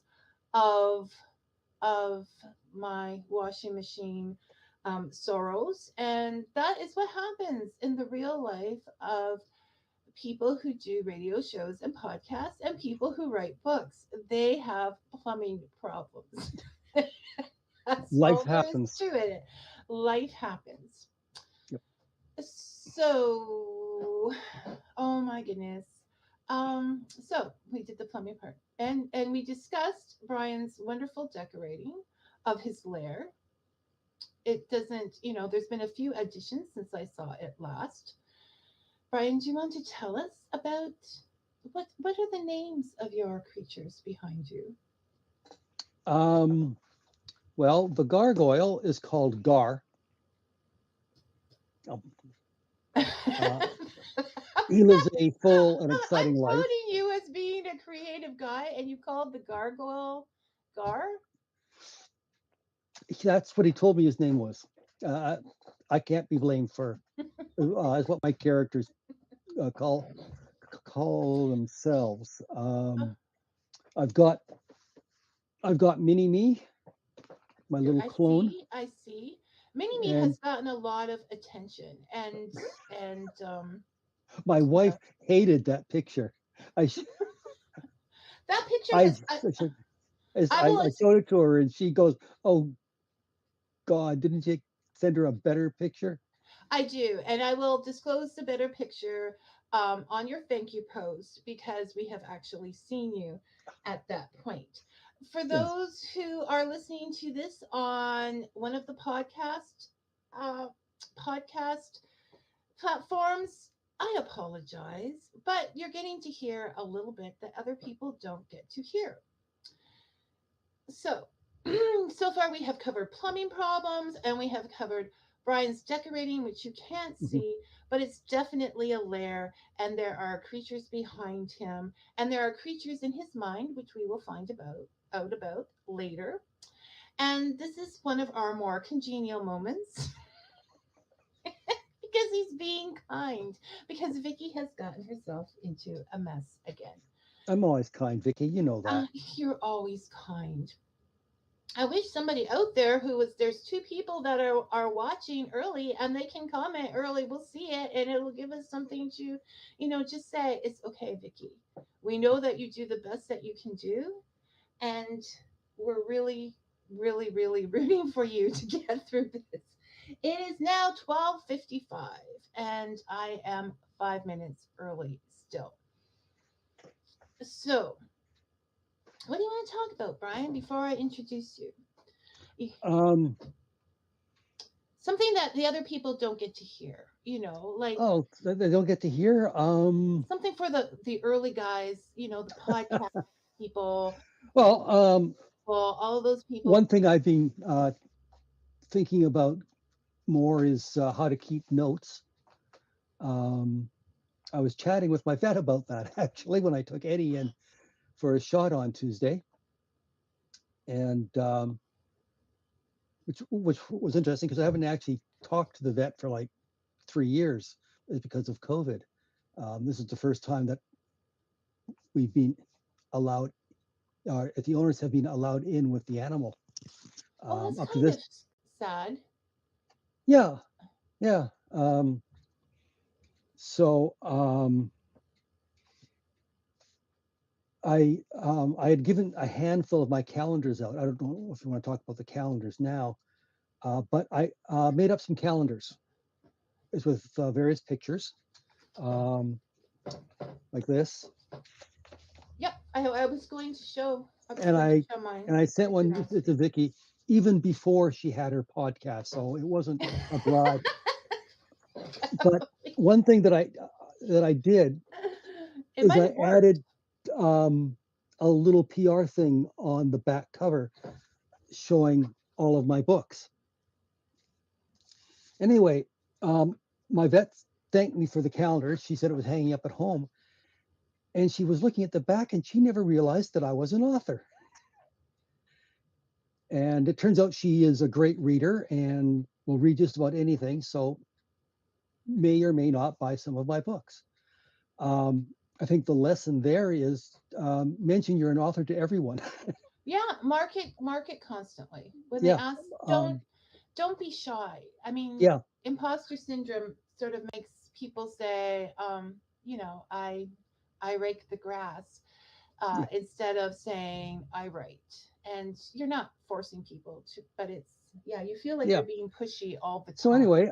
of my washing machine sorrows. And that is what happens in the real life of people who do radio shows and podcasts and people who write books. They have plumbing problems. Life happens. To it. Life happens. Yep. So, oh my goodness. So we did the plumbing part, and we discussed Brian's wonderful decorating of his lair. It doesn't, there's been a few additions since I saw it last. Brian, do you want to tell us about what are the names of your creatures behind you? Well, the gargoyle is called Gar. He lives a full and exciting life. I'm quoting you as being a creative guy, and you called the gargoyle Gar? That's what he told me his name was. I can't be blamed for is what my characters call themselves. I've got Mini Me, my little clone. I see. Mini Me has gotten a lot of attention, and my wife hated that picture. That picture I showed it to her, and she goes, "Oh God, didn't you send her a better picture?" I do, and I will disclose the better picture on your thank you post, because we have actually seen you at that point. For those who are listening to this on one of the podcast platforms, I apologize, but you're getting to hear a little bit that other people don't get to hear. So far we have covered plumbing problems, and we have covered Brian's decorating, which you can't see, but it's definitely a lair, and there are creatures behind him, and there are creatures in his mind, which we will find out about later. And this is one of our more congenial moments. Because he's being kind, because Vicky has gotten herself into a mess again. I'm always kind, Vicky. You know that. You're always kind. I wish somebody out there there's 2 people that are watching early, and they can comment early. We'll see it, and it'll give us something to, just say, it's okay, Vicky. We know that you do the best that you can do, and we're really, really, really rooting for you to get through this. It is now 12:55, and I am 5 minutes early still. So, what do you want to talk about, Brian, before I introduce you? Something that the other people don't get to hear, like they don't get to hear. Something for the early guys, the podcast people. Well, all those people. One thing I've been thinking about more is how to keep notes. I was chatting with my vet about that actually when I took Eddie in for a shot on Tuesday, and which was interesting because I haven't actually talked to the vet for like 3 years because of COVID. This is the first time that we've been allowed, the owners have been allowed in with the animal. That's up to kind this, of sad. yeah. So I had given a handful of my calendars out. I don't know if you want to talk about the calendars now, but I made up some calendars. It's with various pictures, like this. Yep, I was going to show. And I sent one to Vicky even before she had her podcast, so it wasn't a bribe. But one thing that I did is I added a little PR thing on the back cover showing all of my books. Anyway, my vet thanked me for the calendar. She said it was hanging up at home. And she was looking at the back and she never realized that I was an author. And it turns out she is a great reader and will read just about anything. So may or may not buy some of my books. I think the lesson there is mention you're an author to everyone. Yeah, market constantly. When they ask, don't be shy. I mean, imposter syndrome sort of makes people say, I rake the grass, instead of saying I write. And you're not forcing people to, but you feel like you're being pushy all the time. So anyway,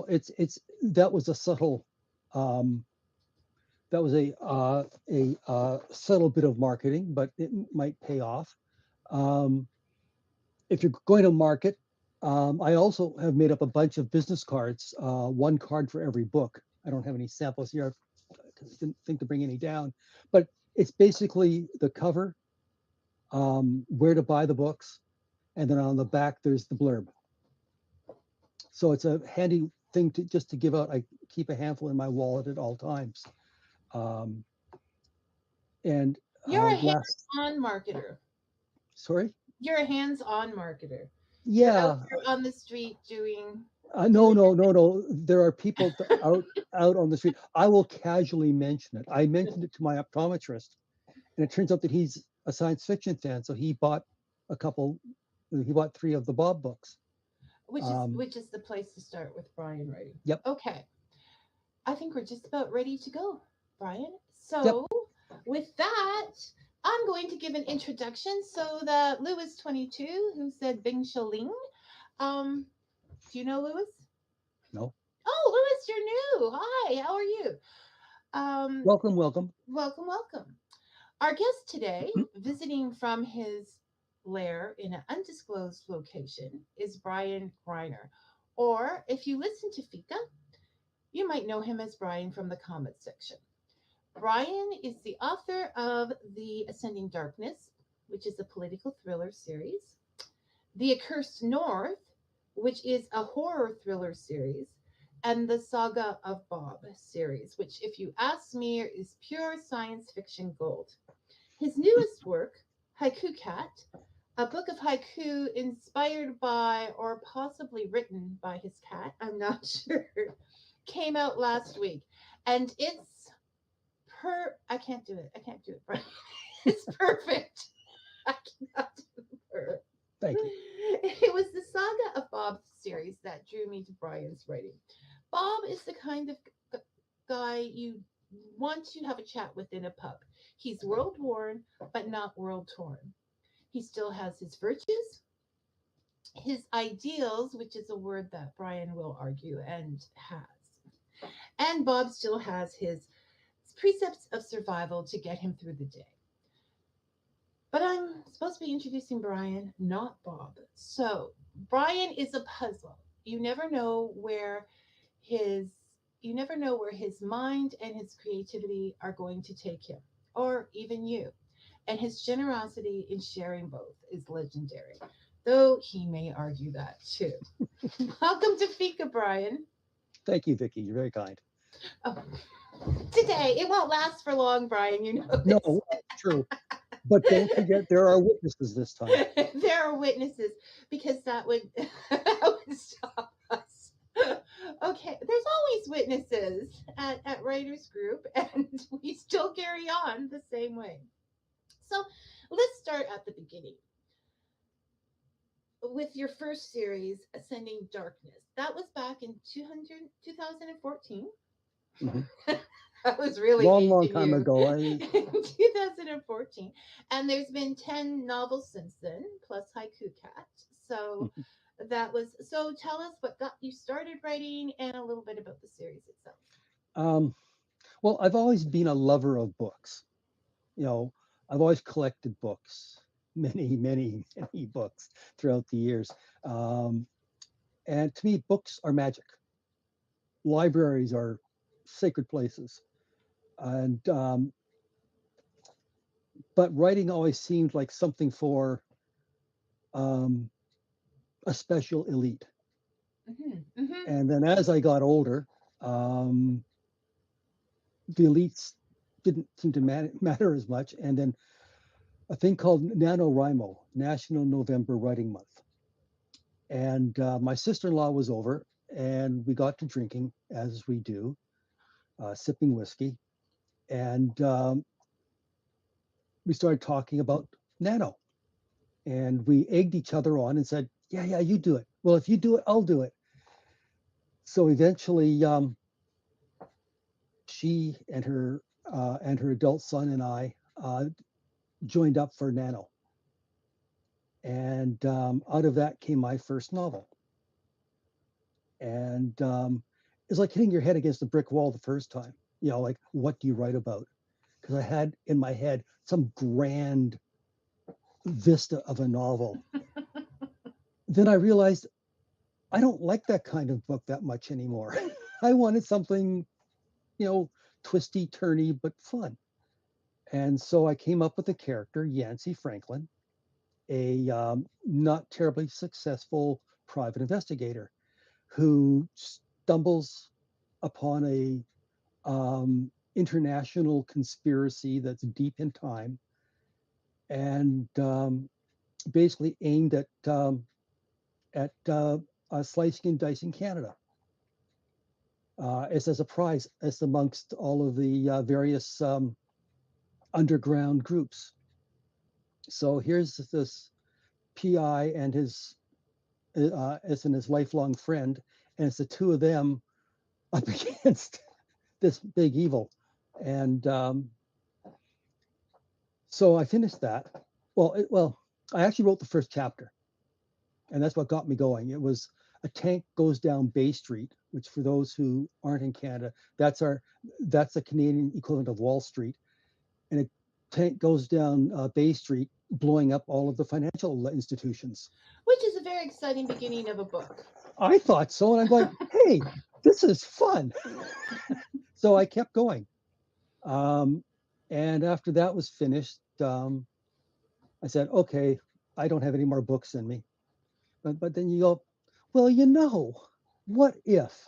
it's that was a subtle, that was a subtle bit of marketing, but it might pay off. If you're going to market, I also have made up a bunch of business cards, one card for every book. I don't have any samples here because I didn't think to bring any down, but it's basically the cover, where to buy the books, and then on the back there's the blurb. So it's a handy thing to just to give out. I keep a handful in my wallet at all times. And you're a hands-on marketer. Sorry? You're a hands-on marketer. Yeah. You're on the street doing. No. There are people out on the street. I will casually mention it. I mentioned it to my optometrist, and it turns out that he's a science fiction fan, so he bought 3 of the Bob books. Which is the place to start with Brian writing. Yep. Okay. I think we're just about ready to go, Brian. So with that, I'm going to give an introduction so that Lewis22, who said Bing Shaling, do you know Lewis? No. Oh, Lewis, you're new. Hi, how are you? Welcome. Welcome. Our guest today, visiting from his lair in an undisclosed location, is Brian Greiner. Or if you listen to Fika, you might know him as Brian from the comment section. Brian is the author of The Ascending Darkness, which is a political thriller series, The Accursed North, which is a horror thriller series, and the Saga of Bob series, which, if you ask me, is pure science fiction gold. His newest work, Haiku Cat, a book of haiku inspired by or possibly written by his cat, I'm not sure, came out last week. And it's I can't do it, Brian. It's perfect. I cannot do it. Thank you. It was the Saga of Bob series that drew me to Brian's writing. Bob is the kind of guy you want to have a chat with in a pub. He's world worn, but not world torn. He still has his virtues. his ideals, which is a word that Brian will argue and has. And Bob still has his precepts of survival to get him through the day. But I'm supposed to be introducing Brian, not Bob. So Brian is a puzzle. You never know where his mind and his creativity are going to take him, or even you. And his generosity in sharing both is legendary, though he may argue that too. Welcome to Fika, Brian. Thank you, Vicki. You're very kind. Oh, today, it won't last for long, Brian. You know No, this. true. But don't forget, there are witnesses this time. There are witnesses, because that would, that would stop us. Okay, there's always witnesses at Writers Group, and we still carry on the same way. So let's start at the beginning with your first series, Ascending Darkness. That was back in 2014. Mm-hmm. That was really long time you. ago. In 2014, and there's been 10 novels since then, plus Haiku Cat. So that was. So tell us what got you started writing, and a little bit about the series itself. Well, I've always been a lover of books. You know, I've always collected books, many books throughout the years. And to me, books are magic. Libraries are sacred places. And but writing always seemed like something for a special elite. Mm-hmm. Mm-hmm. And then as I got older, the elites didn't seem to matter as much. And then a thing called NaNoWriMo, National November Writing Month. And my sister-in-law was over, and we got to drinking, as we do, sipping whiskey. And we started talking about nano. And we egged each other on and said, yeah, you do it. Well, if you do it, I'll do it. So eventually, she and her adult son and I joined up for nano. And out of that came my first novel. And it's like hitting your head against a brick wall the first time. You know, like, what do you write about? Because I had in my head some grand vista of a novel. Then I realized I don't like that kind of book that much anymore. I wanted something, you know, twisty, turny, but fun. And so I came up with a character, Yancey Franklin, a not terribly successful private investigator who stumbles upon a international conspiracy that's deep in time and basically aimed at slicing and dicing Canada. As a surprise, as amongst all of the various underground groups. So here's this PI and his lifelong friend, and it's the two of them up against this big evil. And so I finished that. Well, I actually wrote the first chapter, and that's what got me going. It was a tank goes down Bay Street, which for those who aren't in Canada, that's the Canadian equivalent of Wall Street, and a tank goes down Bay Street, blowing up all of the financial institutions. Which is a very exciting beginning of a book. I thought so, and I'm going, hey, this is fun. So I kept going. And after that was finished, I said, okay, I don't have any more books in me. But then you go, well, you know, what if?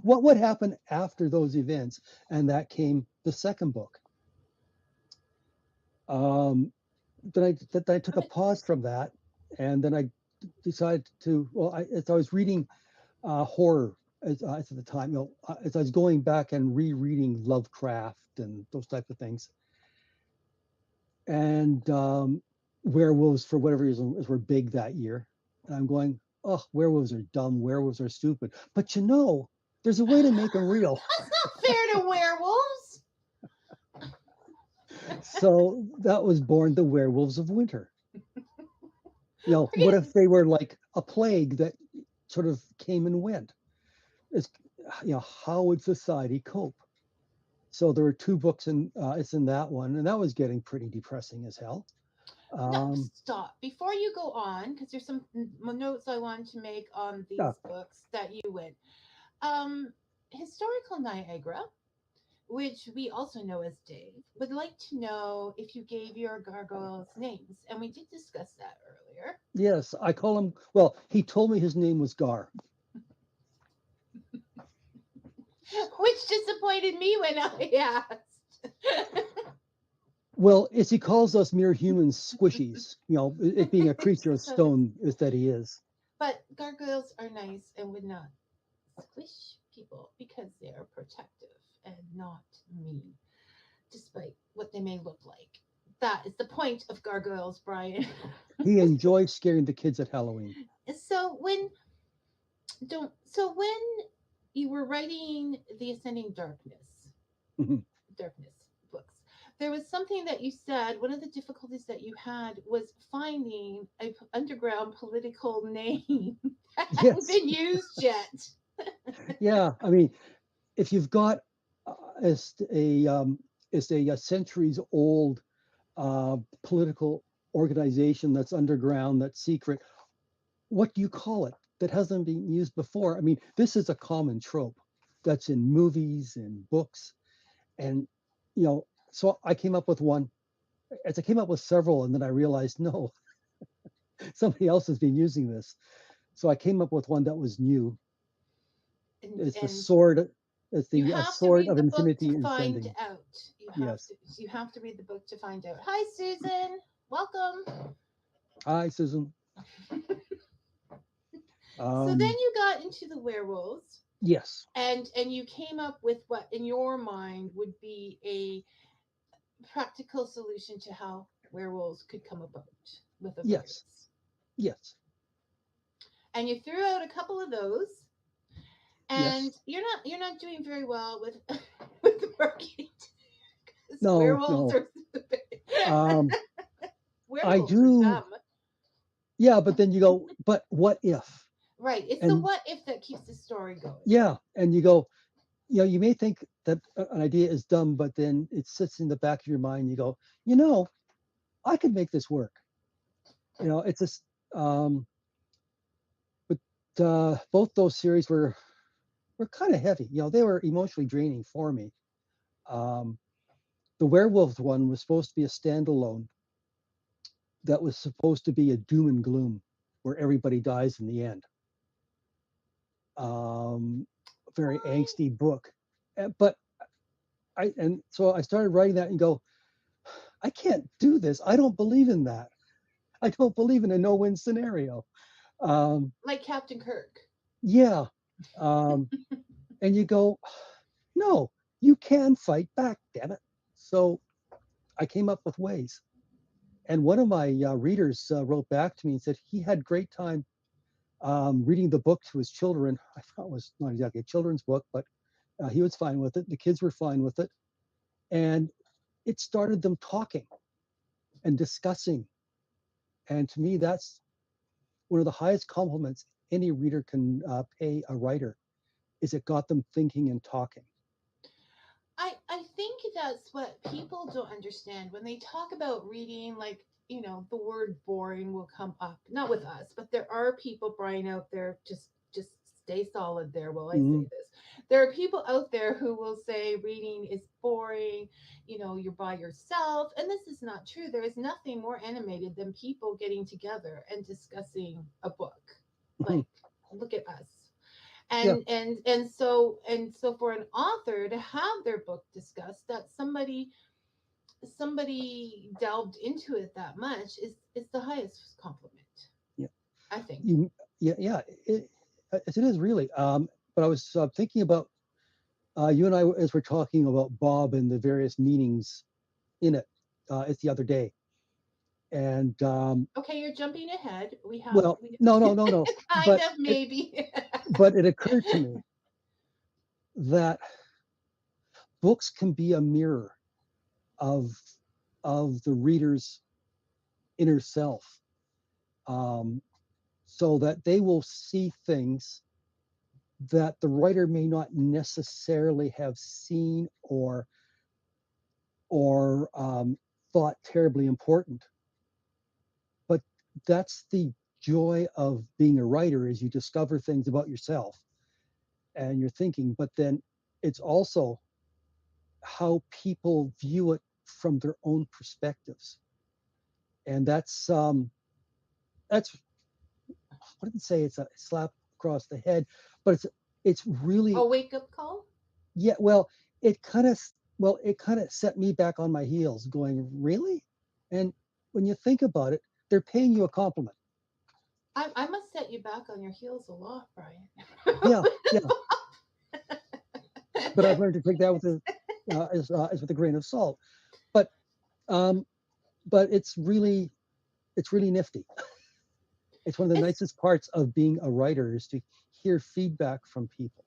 What would happen after those events? And that came the second book. Then I took a pause from that, and then I decided to, as I was reading horror as at the time, you know, as I was going back and rereading Lovecraft and those type of things, and werewolves, for whatever reason, were big that year. And I'm going, oh, werewolves are dumb, werewolves are stupid. But you know, there's a way to make them real. That's not fair to werewolves. So that was born The Werewolves of Winter. What if they were like a plague that sort of came and went? It's, how would society cope? So there were 2 books, and it's in that one, and that was getting pretty depressing as hell. No, stop. Before you go on, because there's some notes I want to make on these books that you went. Historical Niagara, which we also know as Dave, would like to know if you gave your gargoyles names. And we did discuss that earlier. Yes, I call him, well, he told me his name was Gar. Which disappointed me when I asked. Well, as he calls us mere humans squishies, it being a creature of stone is that he is. But gargoyles are nice and would not squish people because they are protective and not mean, despite what they may look like. That is the point of gargoyles, Brian. He enjoys scaring the kids at Halloween. So when you were writing the Ascending Darkness books, there was something that you said. One of the difficulties that you had was finding an underground political name that hadn't been used yet. Yeah, I mean, if you've got a centuries old political organization that's underground, that's secret, what do you call it that hasn't been used before? I mean, this is a common trope that's in movies and books, and so I came up with one. As I came up with several, and then I realized, no, somebody else has been using this. So I came up with one that was new. It's the sword. It's the sword of infinity and sending. You have to read the book to find out. Hi, Susan. Welcome. Hi, Susan. So then you got into the werewolves. Yes. And you came up with what in your mind would be a practical solution to how werewolves could come about with a virus. Yes. And you threw out a couple of those. And you're not doing very well with the marketing. No, werewolves no. I do. Are dumb. Yeah, but then you go, but what if? Right. It's the what if that keeps the story going. Yeah. And you go, you may think that an idea is dumb, but then it sits in the back of your mind. You go, I could make this work. It's just, but both those series were kind of heavy. They were emotionally draining for me. The werewolves one was supposed to be a standalone. That was supposed to be a doom and gloom, where everybody dies in the end. Very angsty book, but so I started writing that and go, I can't do this. I don't believe in that. I don't believe in a no-win scenario. Like Captain Kirk. Yeah. And you go, no, you can fight back, damn it. So I came up with ways. And one of my readers wrote back to me and said he had great time reading the book to his children. I thought it was not exactly a children's book, but he was fine with it. The kids were fine with it. And it started them talking and discussing. And to me, that's one of the highest compliments any reader can pay a writer, is it got them thinking and talking. I think that's what people don't understand when they talk about reading. Like, the word boring will come up, not with us, but there are people, Brian, out there, just stay solid there while I say this. There are people out there who will say reading is boring, you're by yourself, and this is not true. There is nothing more animated than people getting together and discussing a book. Like, look at us. And so for an author to have their book discussed, that somebody delved into it that much is the highest compliment. Yeah, I think. It is really. But I was thinking about you and I, as we're talking about Bob and the various meanings in it. It's the other day, and okay, you're jumping ahead. We have no. kind of maybe. But it occurred to me that books can be a mirror of the reader's inner self. so that they will see things that the writer may not necessarily have seen or thought terribly important. But that's the joy of being a writer, is you discover things about yourself and your thinking, but then it's also how people view it from their own perspectives. And that's I wouldn't say it's a slap across the head, but it's really, A wake up call? yeah, it kind of it kind of set me back on my heels going, really? And when you think about it, they're paying you a compliment. I must set you back on your heels a lot, Brian. Yeah, yeah. But I've learned to take that with as with a grain of salt. But um, but it's really nifty. It's one of the It's nicest parts of being a writer, is to hear feedback from people.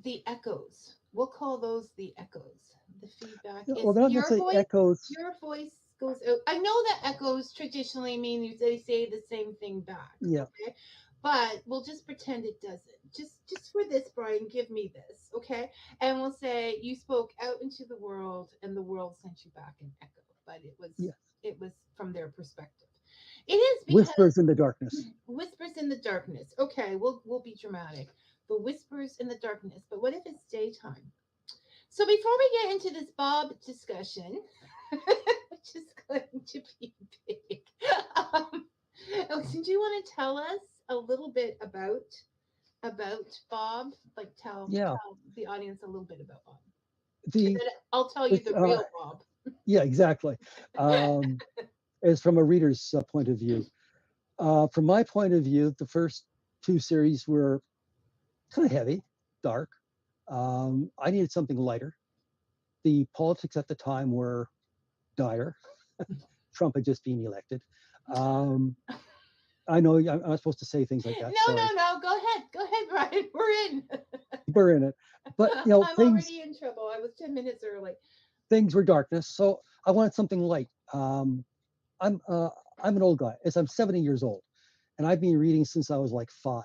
the echoes. We'll call those the echoes. The feedback Yeah, is well, they're not necessarily echoes. your voice goes out. I know that echoes traditionally mean they say the same thing back. Yeah, Okay. But we'll just pretend it doesn't. Just for this, Brian, give me this, okay? And we'll say you spoke out into the world and the world sent you back an echo, but yeah. it was from their perspective. It is because Whispers in the darkness. whispers in the darkness. Okay, we'll be dramatic. The whispers in the darkness. But what if it's daytime? So before we get into this Bob discussion, which is going to be big, do you want to tell us a little bit about Bob? Like Yeah. tell the audience a little bit about Bob, and The then I'll tell you with the real Bob. Yeah, exactly. As from a reader's point of view, from my point of view, the first two series were kind of heavy, dark. I needed something lighter. The politics at the time were dire. Trump had just been elected. Um, I know I'm not supposed to say things like that. No, Sorry, no. Go ahead, Brian. We're in. we're in it, but I'm already in trouble. I was 10 minutes early. things were darkness. So I wanted something light. I'm I'm an old guy. As I'm 70 years old, and I've been reading since I was like 5.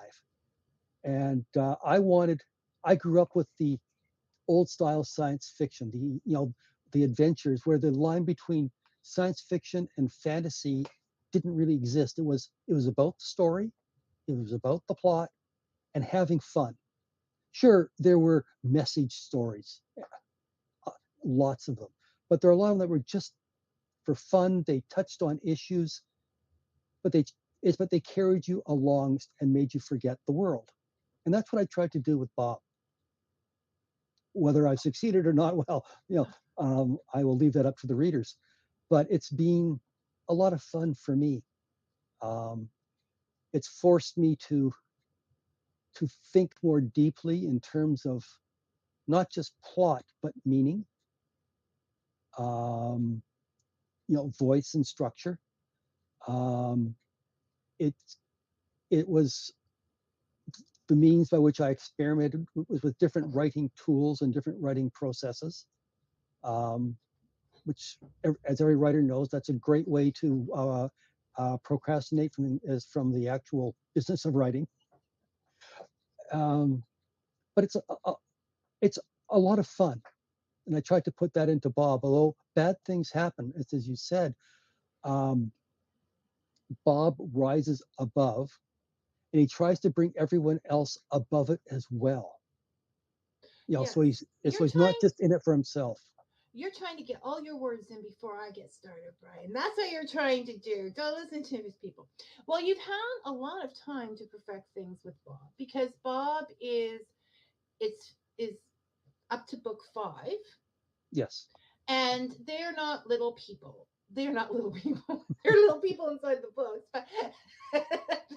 And I grew up with the old style science fiction, the adventures where the line between science fiction and fantasy didn't really exist. It was about the story, it was about the plot, and having fun. Sure, there were message stories, lots of them, but there are a lot of them that were just for fun. They touched on issues, but they carried you along and made you forget the world. And that's what I tried to do with Bob. Whether I succeeded or not, well, I will leave that up to the readers. But it's been a lot of fun for me. Um, it's forced me to think more deeply in terms of not just plot but meaning, um, voice and structure. Um, it it was the means by which I experimented with different writing tools and different writing processes. Um, which, as every writer knows, that's a great way to procrastinate from the actual business of writing. Um, but it's a lot of fun, and I tried to put that into Bob. Although bad things happen, as you said, um, Bob rises above, and he tries to bring everyone else above it as well. Yes, So he's not just in it for himself. you're trying to get all your words in before I get started, Brian. That's what you're trying to do. Don't listen to these people. Well, you've had a lot of time to perfect things with Bob because Bob is up to book 5, Yes. and they're not little people. They're not little people. They're little people inside the books, but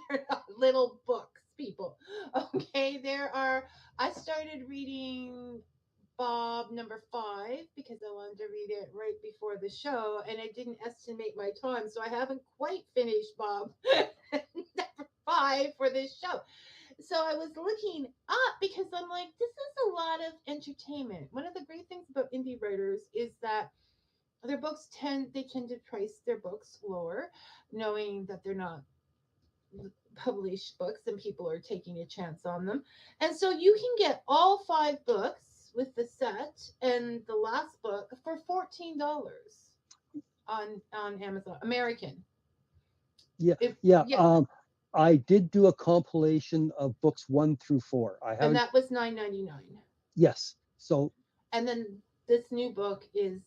they're not little books people. Okay, I started reading Bob number 5 because I wanted to read it right before the show, and I didn't estimate my time, so I haven't quite finished Bob number 5 for this show. So I was looking up because I'm like, this is a lot of entertainment. One of the great things about indie writers is that their books tend to price their books lower, knowing that they're not publish books, and people are taking a chance on them. And so you can get all 5 books with the set and the last book for $14 on Amazon American. Yeah, If, yeah. yeah. I did do a compilation of books 1 through 4. I And haven't. that was $9.99. Yes. So. And then this new book is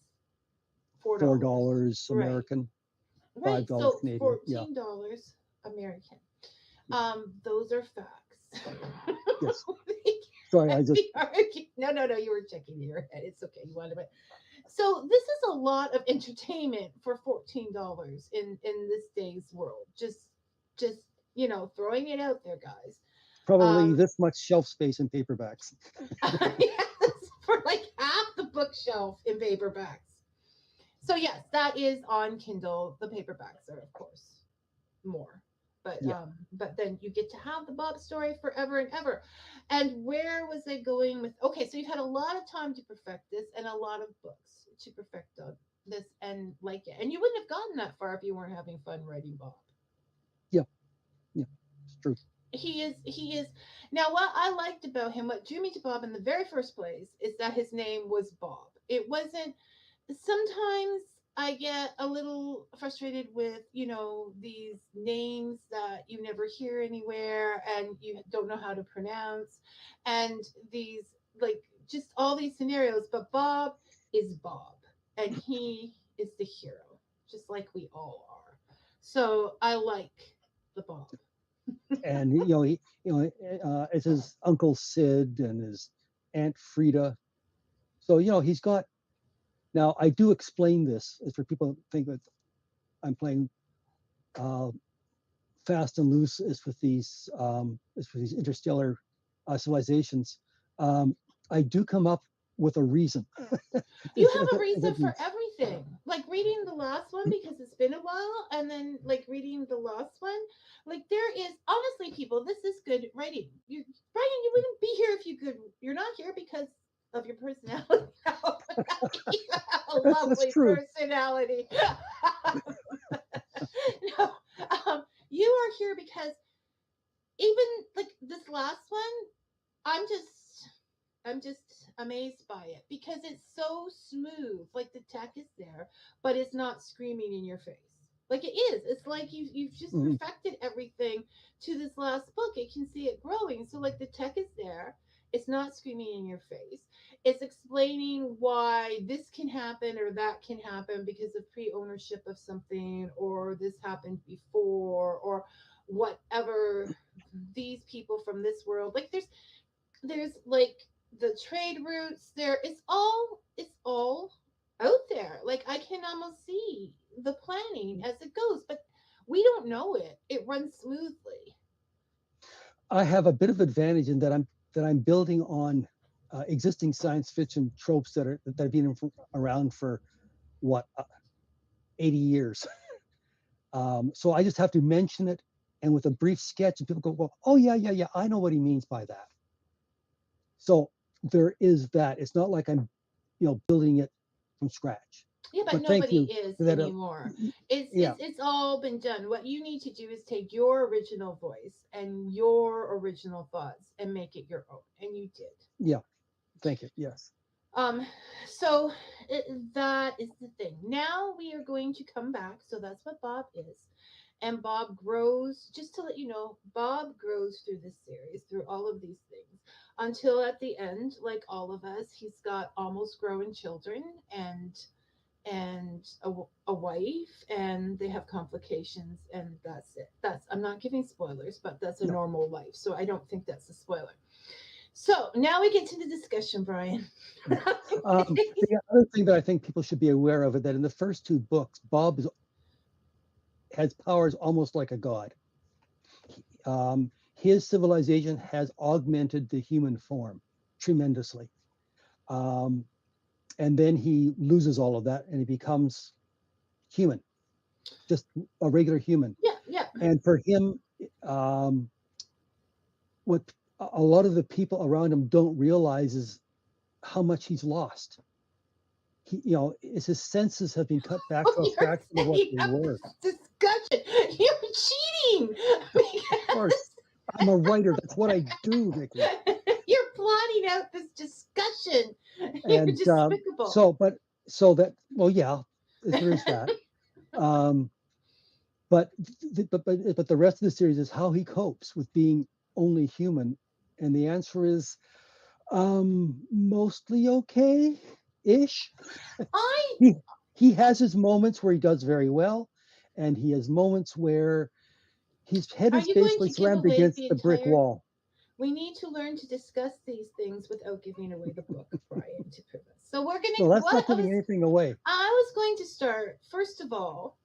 $4. $4 Right. American. Right. $5 So Canadian. $14 Yeah. American. Those are facts. Yes. Sorry, I just. No, you were checking in your head. It's okay. You wanted to. So this is a lot of entertainment for $14 in this day's world. Just throwing it out there, guys. Probably this much shelf space in paperbacks. Yes, for like half the bookshelf in paperbacks. So yes, that is on Kindle. The paperbacks are, of course, more. But yeah. But then you get to have the Bob story forever and ever. And where was I going with? Okay, so you've had a lot of time to perfect this, and a lot of books to perfect this and like it. And you wouldn't have gotten that far if you weren't having fun writing Bob. Yeah, it's true. He is. Now, what I liked about him, what drew me to Bob in the very first place, is that his name was Bob. It wasn't. Sometimes I get a little frustrated with, these names that you never hear anywhere and you don't know how to pronounce, and these, like, just all these scenarios. But Bob is Bob, and he is the hero, just like we all are. So I like the Bob. And it's his uncle Sid and his Aunt Frida. So he's got. Now I do explain this as for people who think that I'm playing fast and loose is with these interstellar civilizations. I do come up with a reason. You have a reason for everything. Like reading the last one because it's been a while, and then like reading the last one. Like there is honestly, people, this is good writing. Brian, you wouldn't be here if you could. You're not here because of your personality. You have a lovely personality. No, you are here because even like this last one, I'm just amazed by it because it's so smooth. Like the tech is there, but it's not screaming in your face. Like it is. It's like you've just perfected everything to this last book. You can see it growing. So like the tech is there. It's not screaming in your face. It's explaining why this can happen or that can happen because of pre-ownership of something, or this happened before, or whatever. These people from this world, like there's like the trade routes there. It's all out there. Like I can almost see the planning as it goes, but we don't know it. It runs smoothly. I have a bit of advantage in that I'm building on existing science fiction tropes that have been around for 80 years. So I just have to mention it, and with a brief sketch, and people go, "Well, oh yeah, I know what he means by that." So there is that. It's not like I'm, building it from scratch. Yeah, but nobody is anymore. It's all been done. What you need to do is take your original voice and your original thoughts and make it your own, and you did. Yeah, thank you. Yes. So that is the thing. Now we are going to come back. So that's what Bob is. And Bob grows, just to let you know, Bob grows through this series, through all of these things, until at the end, like all of us, he's got almost grown children and a wife, and they have complications, and that's it. I'm not giving spoilers, but that's a normal life. So I don't think that's a spoiler. So now we get to the discussion, Brian. The other thing that I think people should be aware of is that in the first 2 books, Bob has powers almost like a god. His civilization has augmented the human form tremendously. And then he loses all of that and he becomes human, just a regular human. Yeah. And for him, what a lot of the people around him don't realize is how much he's lost. His senses have been cut back to a fraction of what they were. Discussion. You're cheating course. I'm a writer. That's what I do, Vicky. You're plotting out this discussion. You're And despicable. well, yeah, there is that. But the rest of the series is how he copes with being only human, and the answer is mostly okay-ish. I He has his moments where he does very well, and he has moments where his head Are is you going basically to give slammed away against the the brick entire? wall. We need to learn to discuss these things without giving away the book, Brian, to prove it. So we're No, gonna. that's What not giving anything away. I was going to start. First of all,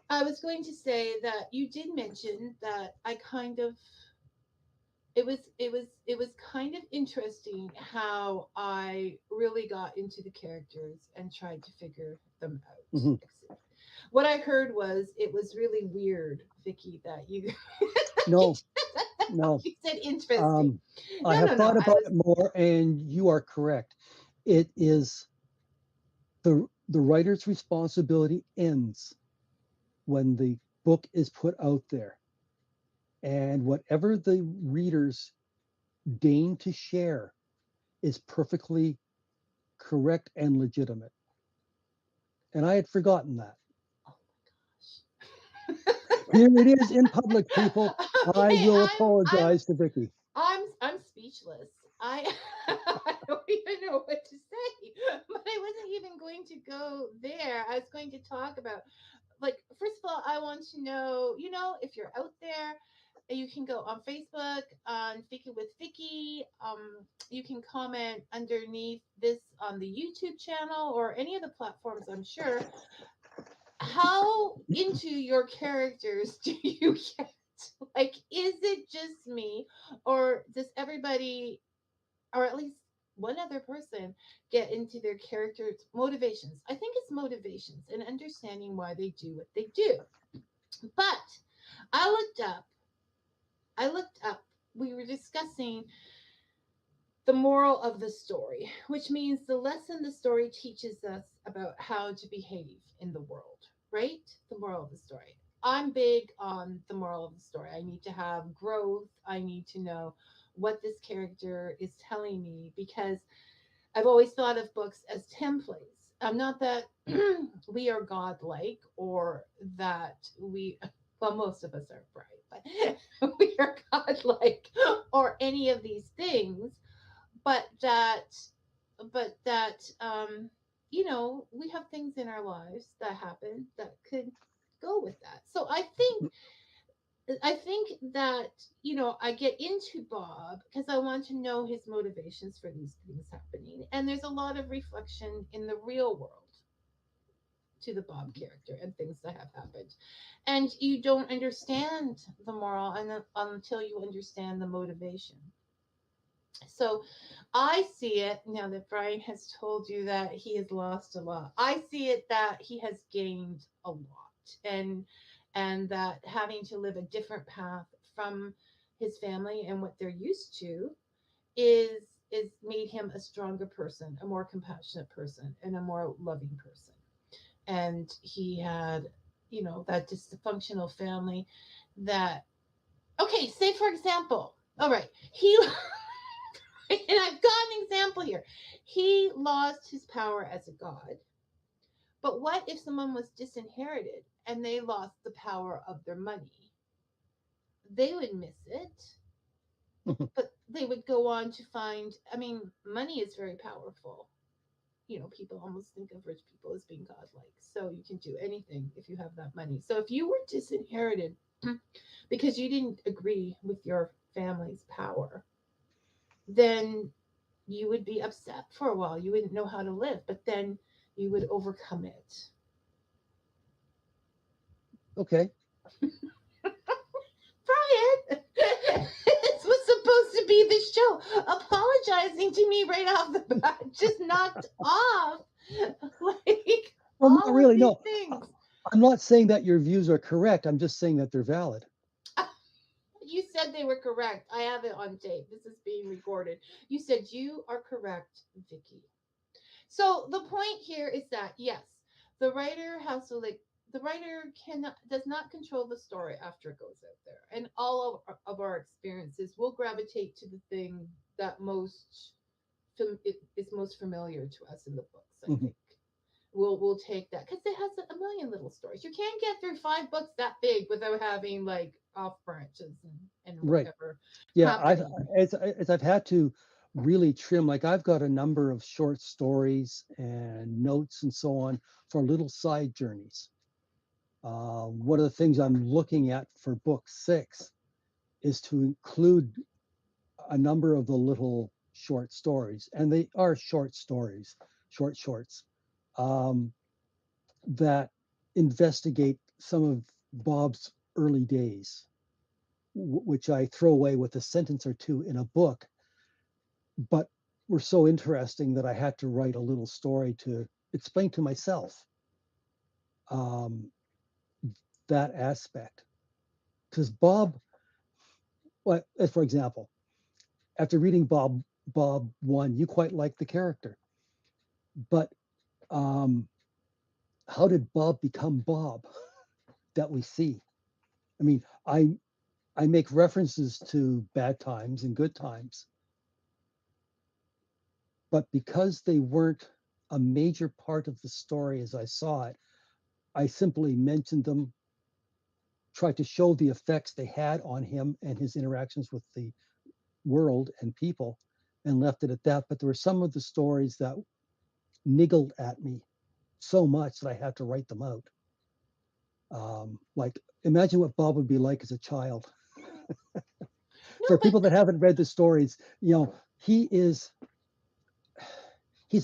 I was going to say that you did mention that I kind of. It was kind of interesting how I really got into the characters and tried to figure them out. Mhm. What I heard was it was really weird, Vicky, that you No, no. you said interesting. I No, have no, no. thought I about was it more, and you are correct. It is the writer's responsibility ends when the book is put out there, and whatever the readers deign to share is perfectly correct and legitimate. And I had forgotten that. Here it is in public, people. I okay. will apologize to Vicky. I'm speechless. I don't even know what to say. But I wasn't even going to go there. I was going to talk about, like, first of all, I want to know, if you're out there, you can go on Facebook on Fika with Vicky. You can comment underneath this on the YouTube channel or any of the platforms, I'm sure. How into your characters do you get? Like, is it just me, or does everybody, or at least one other person, get into their characters' motivations? I think it's motivations and understanding why they do what they do. But I looked up, we were discussing the moral of the story, which means the lesson the story teaches us about how to behave in the world, right? The moral of the story. I'm big on the moral of the story. I need to have growth. I need to know what this character is telling me because I've always thought of books as templates. Not that we are godlike or that well, most of us are bright, but we are godlike or any of these things, but we have things in our lives that happen that could go with that. So I think that I get into Bob because I want to know his motivations for these things happening, and there's a lot of reflection in the real world to the Bob character and things that have happened, and you don't understand the moral until you understand the motivation. So I see it now that Brian has told you that he has lost a lot. I see it that he has gained a lot, and that having to live a different path from his family and what they're used to is made him a stronger person, a more compassionate person, and a more loving person. And he had, that dysfunctional family that, okay, say for example, all right, he and I've got an example here. He lost his power as a god. But what if someone was disinherited and they lost the power of their money? They would miss it, but they would go on to find, money is very powerful. People almost think of rich people as being godlike. So you can do anything if you have that money. So if you were disinherited because you didn't agree with your family's power, then you would be upset for a while. You wouldn't know how to live, but then you would overcome it. Okay. Brian, this was supposed to be the show. Apologizing to me right off the bat just knocked off like Well, not all of really. these No, things. I'm not saying that your views are correct. I'm just saying that they're valid. You said they were correct. I have it on tape. This is being recorded. You said you are correct, Vicky. So the point here is that yes, the writer has to the writer does not control the story after it goes out there, and all of our experiences will gravitate to the thing that is most familiar to us in the books. I think we'll take that because it has a million little stories. You can't get through 5 books that big without having like off branches and whatever. Yeah, as I've had to really trim, like I've got a number of short stories and notes and so on for little side journeys. One of the things I'm looking at for book 6 is to include a number of the little short stories, and they are short stories, shorts, that investigate some of Bob's early days, which I throw away with a sentence or two in a book, but were so interesting that I had to write a little story to explain to myself that aspect. Because Bob, well, for example, after reading Bob 1, you quite like the character, but how did Bob become Bob that we see? I mean, I make references to bad times and good times, but because they weren't a major part of the story as I saw it, I simply mentioned them, tried to show the effects they had on him and his interactions with the world and people, and left it at that. But there were some of the stories that niggled at me so much that I had to write them out. Like, imagine what Bob would be like as a child. For people that haven't read the stories, you know, he's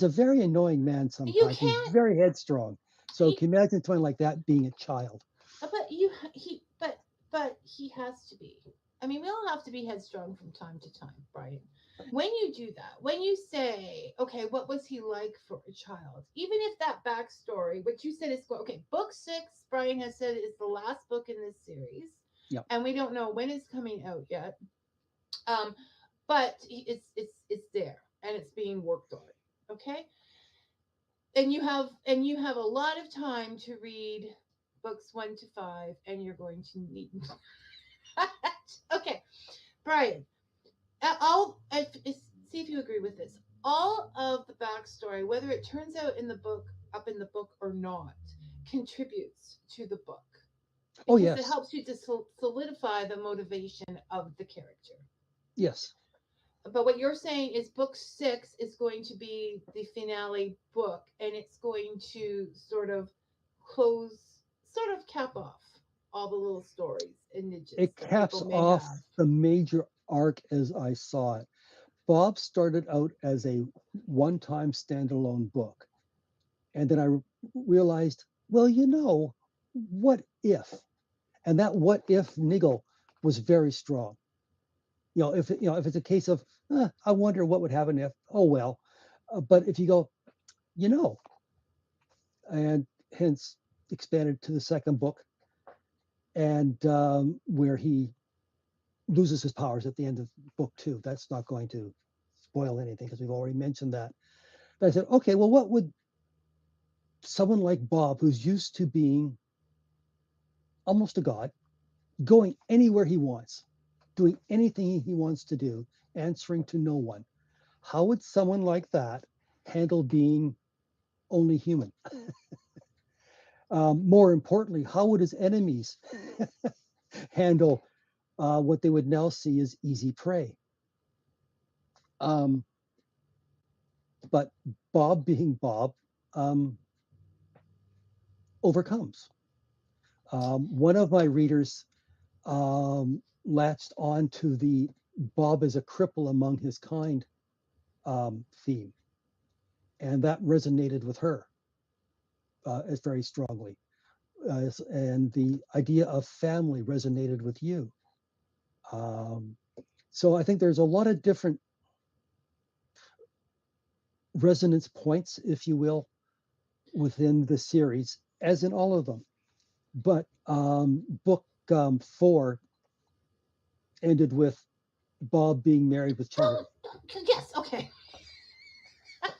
a very annoying man sometimes. He's very headstrong. So can you imagine something like that being a child? But he has to be. I mean, we all have to be headstrong from time to time, Brian. When you do that, when you say, okay, what was he like for a child? Even if that backstory, what you said is, okay, book 6, Brian has said, is the last book in this series. Yep. And we don't know when it's coming out yet. But it's there and it's being worked on. Okay. And you have a lot of time to read books 1 to 5, and you're going to need okay, Brian, see if you agree with this. All of the backstory, whether it turns out up in the book or not, contributes to the book. Oh, yes. It helps you to solidify the motivation of the character. Yes. But what you're saying is book 6 is going to be the finale book, and it's going to sort of cap off all the little stories and niches. It caps off the major arc as I saw it. Bob started out as a one-time standalone book. And then I realized, well, you know, what if? And that what if niggle was very strong. You know, if it's a case of, I wonder what would happen if, oh, well. But if you go, you know, and hence expanded to the second book, and where he loses his powers at the end of book 2. That's not going to spoil anything because we've already mentioned that. But I said, okay, well, what would someone like Bob, who's used to being almost a god, going anywhere he wants, doing anything he wants to do, answering to no one, how would someone like that handle being only human? More importantly, how would his enemies handle what they would now see as easy prey? But Bob, being Bob, overcomes. One of my readers latched on to the Bob is a cripple among his kind theme, and that resonated with her as very strongly. And the idea of family resonated with you. So I think there's a lot of different resonance points, if you will, within the series, as in all of them. But book 4 ended with Bob being married with children. Yes, okay.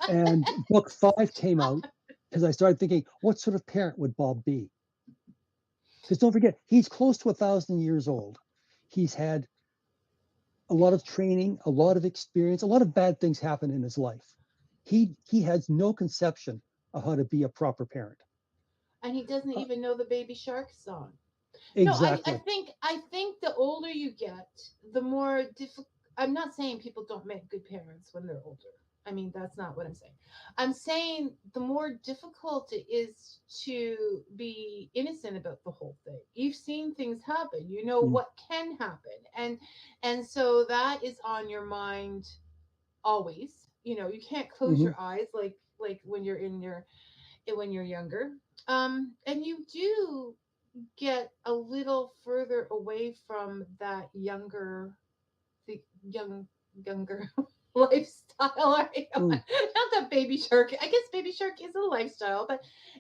And book 5 came out because I started thinking, what sort of parent would Bob be? Because don't forget, he's close to 1,000 years old. He's had a lot of training, a lot of experience, a lot of bad things happen in his life. He has no conception of how to be a proper parent. And he doesn't even know the Baby Shark song. Exactly. No, I think the older you get, the more difficult. I'm not saying people don't make good parents when they're older. I mean, that's not what I'm saying. I'm saying the more difficult it is to be innocent about the whole thing. You've seen things happen. You know what can happen, and so that is on your mind always. You can't close your eyes like when you're when you're younger. And you do get a little further away from that the younger lifestyle. Not that Baby Shark. I guess Baby Shark is a lifestyle,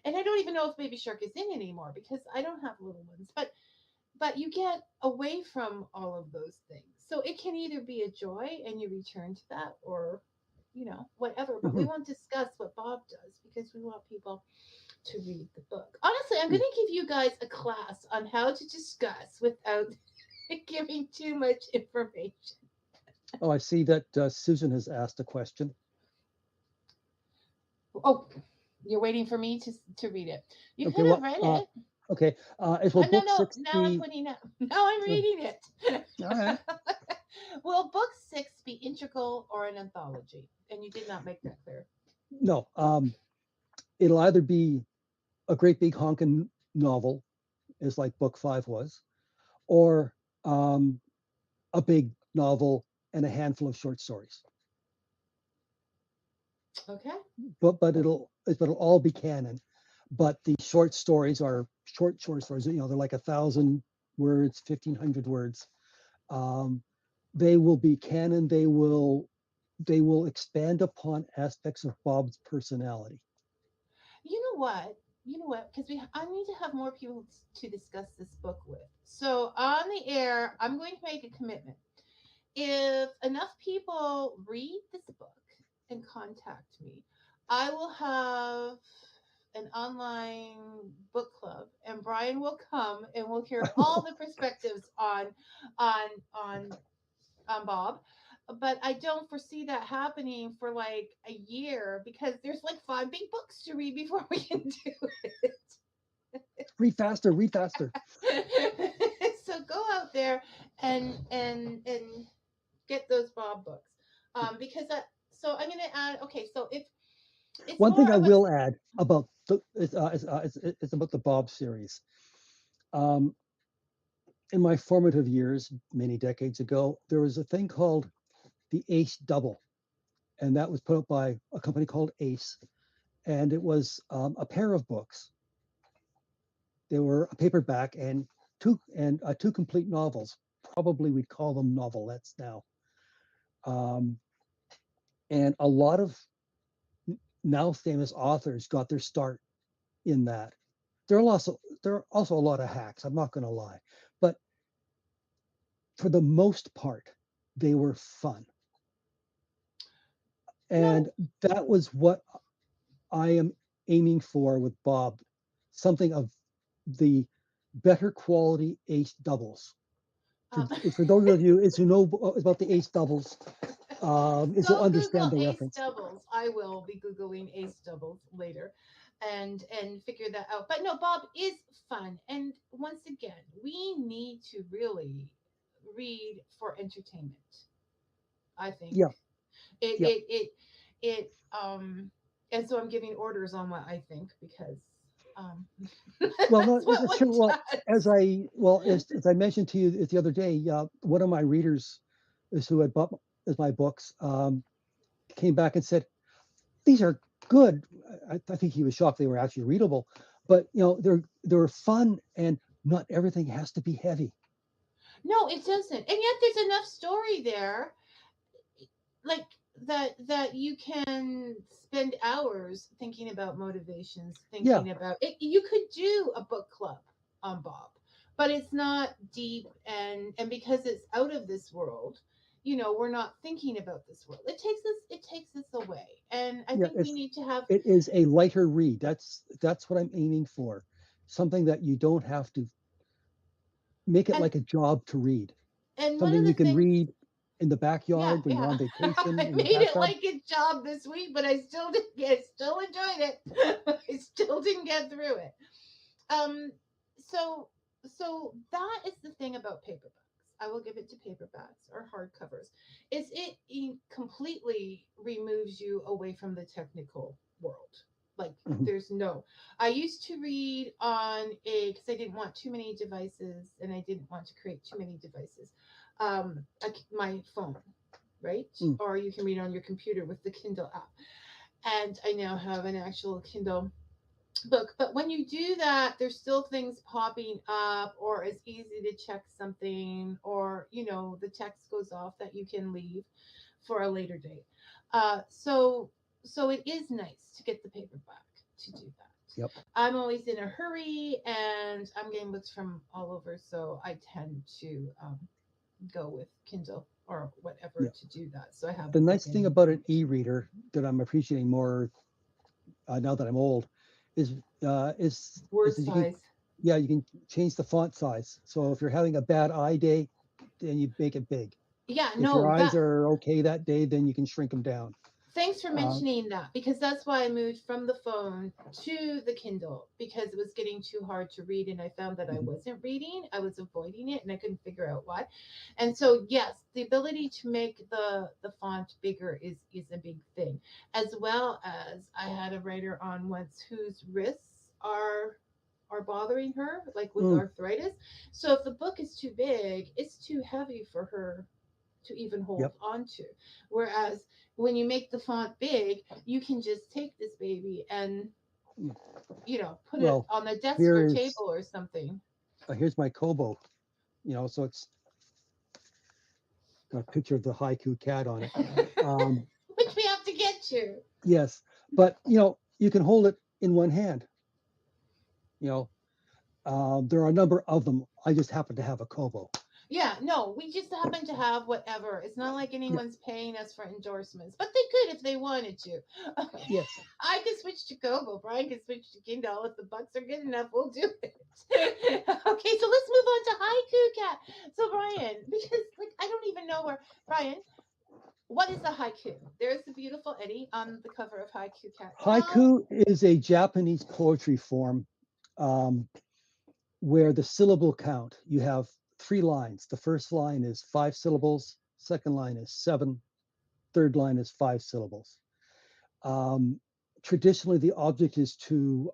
and I don't even know if Baby Shark is in anymore because I don't have little ones. But you get away from all of those things. So it can either be a joy and you return to that, or whatever. But we won't discuss what Bob does because we want people to read the book. Honestly, I'm going to give you guys a class on how to discuss without giving too much information. Oh, I see that Susan has asked a question. Oh, you're waiting for me to read it. You Okay, could have read it. Okay, is will book No. 6 Now I'm putting up. Now I'm reading it. All right. Will book 6 be integral or an anthology? And you did not make that clear. No, it'll either be a great big honkin' novel, as like book 5 was, or a big novel and a handful of short stories. Okay. But it'll all be canon. But the short stories are short stories. They're like 1,000 words, 1,500 words. They will be canon. They will expand upon aspects of Bob's personality. You know what? Because I need to have more people to discuss this book with. So on the air, I'm going to make a commitment. If enough people read this book and contact me, I will have an online book club, and Brian will come and we'll hear all the perspectives on Bob. But I don't foresee that happening for like a year because there's like 5 big books to read before we can do it. Read faster, read faster. So go out there and get those Bob books. Because so I'm going to add. Okay, so if it's one thing I will will add about it's about the Bob series. In my formative years, many decades ago, there was a thing called the Ace Double, and that was put up by a company called Ace, and it was a pair of books. They were a paperback and two complete novels. Probably we'd call them novelettes now. And a lot of now famous authors got their start in that. There are also a lot of hacks. I'm not going to lie, but for the most part, they were fun. And that was what I am aiming for with Bob, something of the better quality Ace doubles. For those of you who know about the Ace doubles, will understand the Ace reference. doubles. I will be googling Ace doubles later, and figure that out. But no, Bob is fun, and once again, we need to really read for entertainment. I think. Yeah. It and so I'm giving orders on what I think because well, no, it's true. Well, as I mentioned to you the other day, one of my readers, who had bought my books, came back and said, "These are good." I think he was shocked they were actually readable, but they're fun, and not everything has to be heavy. No, it doesn't, and yet there's enough story there, like that you can spend hours thinking about motivations, thinking about it. You could do a book club on Bob, but it's not deep, and because it's out of this world, we're not thinking about this world. It takes us away, and I think we need to have. It is a lighter read. That's what I'm aiming for, something that you don't have to make it And like a job to read. and one of Something the you can things, read in the yeah, backyard when you're yeah. on vacation I in the made it bathtub. like a job this week, but I still did get, still enjoyed it. I still didn't get through it. Um, so that is the thing about paperbacks. I will give it to paperbacks or hardcovers. Is completely removes you away from the technical world. Like Mhm. there's no. I used to read on a, because I didn't want too many devices and I didn't want to create too many devices. My phone, right? Mm. Or you can read on your computer with the Kindle app. And I now have an actual Kindle book. But when you do that, there's still things popping up, or it's easy to check something, or the text goes off that you can leave for a later date. So it is nice to get the paperback to do that. Yep. I'm always in a hurry, and I'm getting books from all over, so I tend to go with Kindle or whatever Yeah. to do that. So I have The a book nice thing in about an e-reader that I'm appreciating more now that I'm old is word that you can, size. yeah, you can change the font size. So if you're having a bad eye day, then you make it big. Yeah, If your no, eyes that are okay that day, then you can shrink them down. thanks for Um, mentioning that, because that's why I moved from the phone to the Kindle, because it was getting too hard to read and I found that I Mhm. wasn't reading, I was avoiding it and I couldn't figure out why. And so yes, the ability to make the font bigger is a big thing. As well as I had a writer on once whose wrists are bothering her, like with mm, arthritis. So if the book is too big, it's too heavy for her to even hold yep. onto. Whereas when you make the font big, you can just take this baby and Mm. put it Well, on the desk or here's table or something. here's my Kobo. So it's got a picture of the haiku cat on it. Um, Which we have to get to. yes, but you can hold it in one hand. You know, there are a number of them. I just happen to have a Kobo. Yeah, no, we just happen to have whatever. It's not like Yeah. anyone's paying us for endorsements, but they could if they wanted to. Okay. Yes. I can switch to Kobo. Brian can switch to Kindle. If the bucks are good enough, we'll do it. Okay, so let's move on to Haiku Cat. So Brian, because I don't even know where Brian. What is a haiku? There's the beautiful Eddie on the cover of Haiku Cat. Haiku is a Japanese poetry form where the syllable count, you have 3 lines. The first line is 5 syllables, second line is 7, third line is 5 syllables. Traditionally, the object is to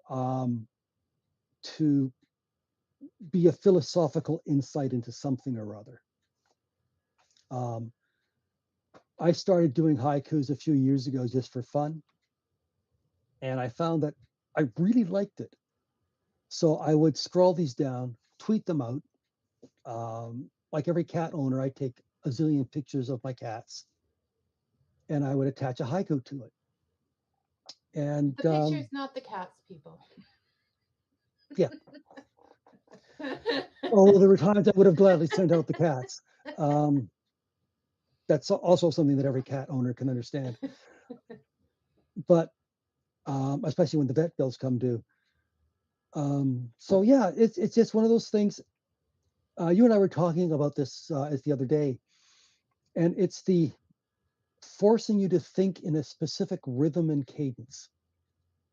be a philosophical insight into something or other. I started doing haikus a few years ago just for fun, and I found that I really liked it. So I would scroll these down, tweet them out. Like every cat owner, I take a zillion pictures of my cats, and I would attach a haiku to it. And The picture is not the cat's, people. yeah, oh, there were times I would have gladly sent out the cats. That's also something that every cat owner can understand. But especially when the vet bills come due. So yeah, it's just one of those things. You and I were talking about this the other day, and it's the forcing you to think in a specific rhythm and cadence.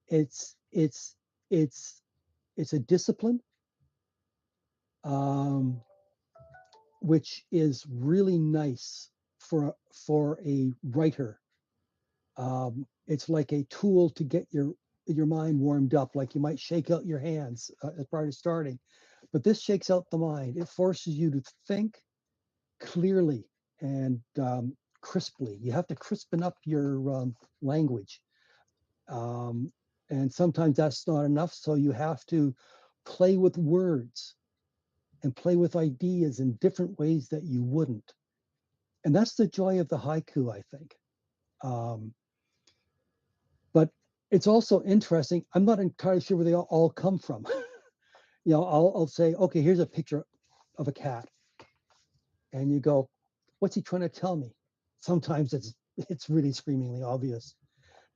It's it's it's it's a discipline, um, which is really nice for a writer. It's like a tool to get your mind warmed up, like you might shake out your hands as part of starting. But this shakes out the mind. It forces you to think clearly and crisply. You have to crispen up your language. Um, and sometimes that's not enough. So you have to play with words and play with ideas in different ways that you wouldn't. And that's the joy of the haiku, I think. Um, but it's also interesting. I'm not entirely sure where they all come from. I'll say, okay, here's a picture of a cat. And you go, what's he trying to tell me? Sometimes it's really screamingly obvious.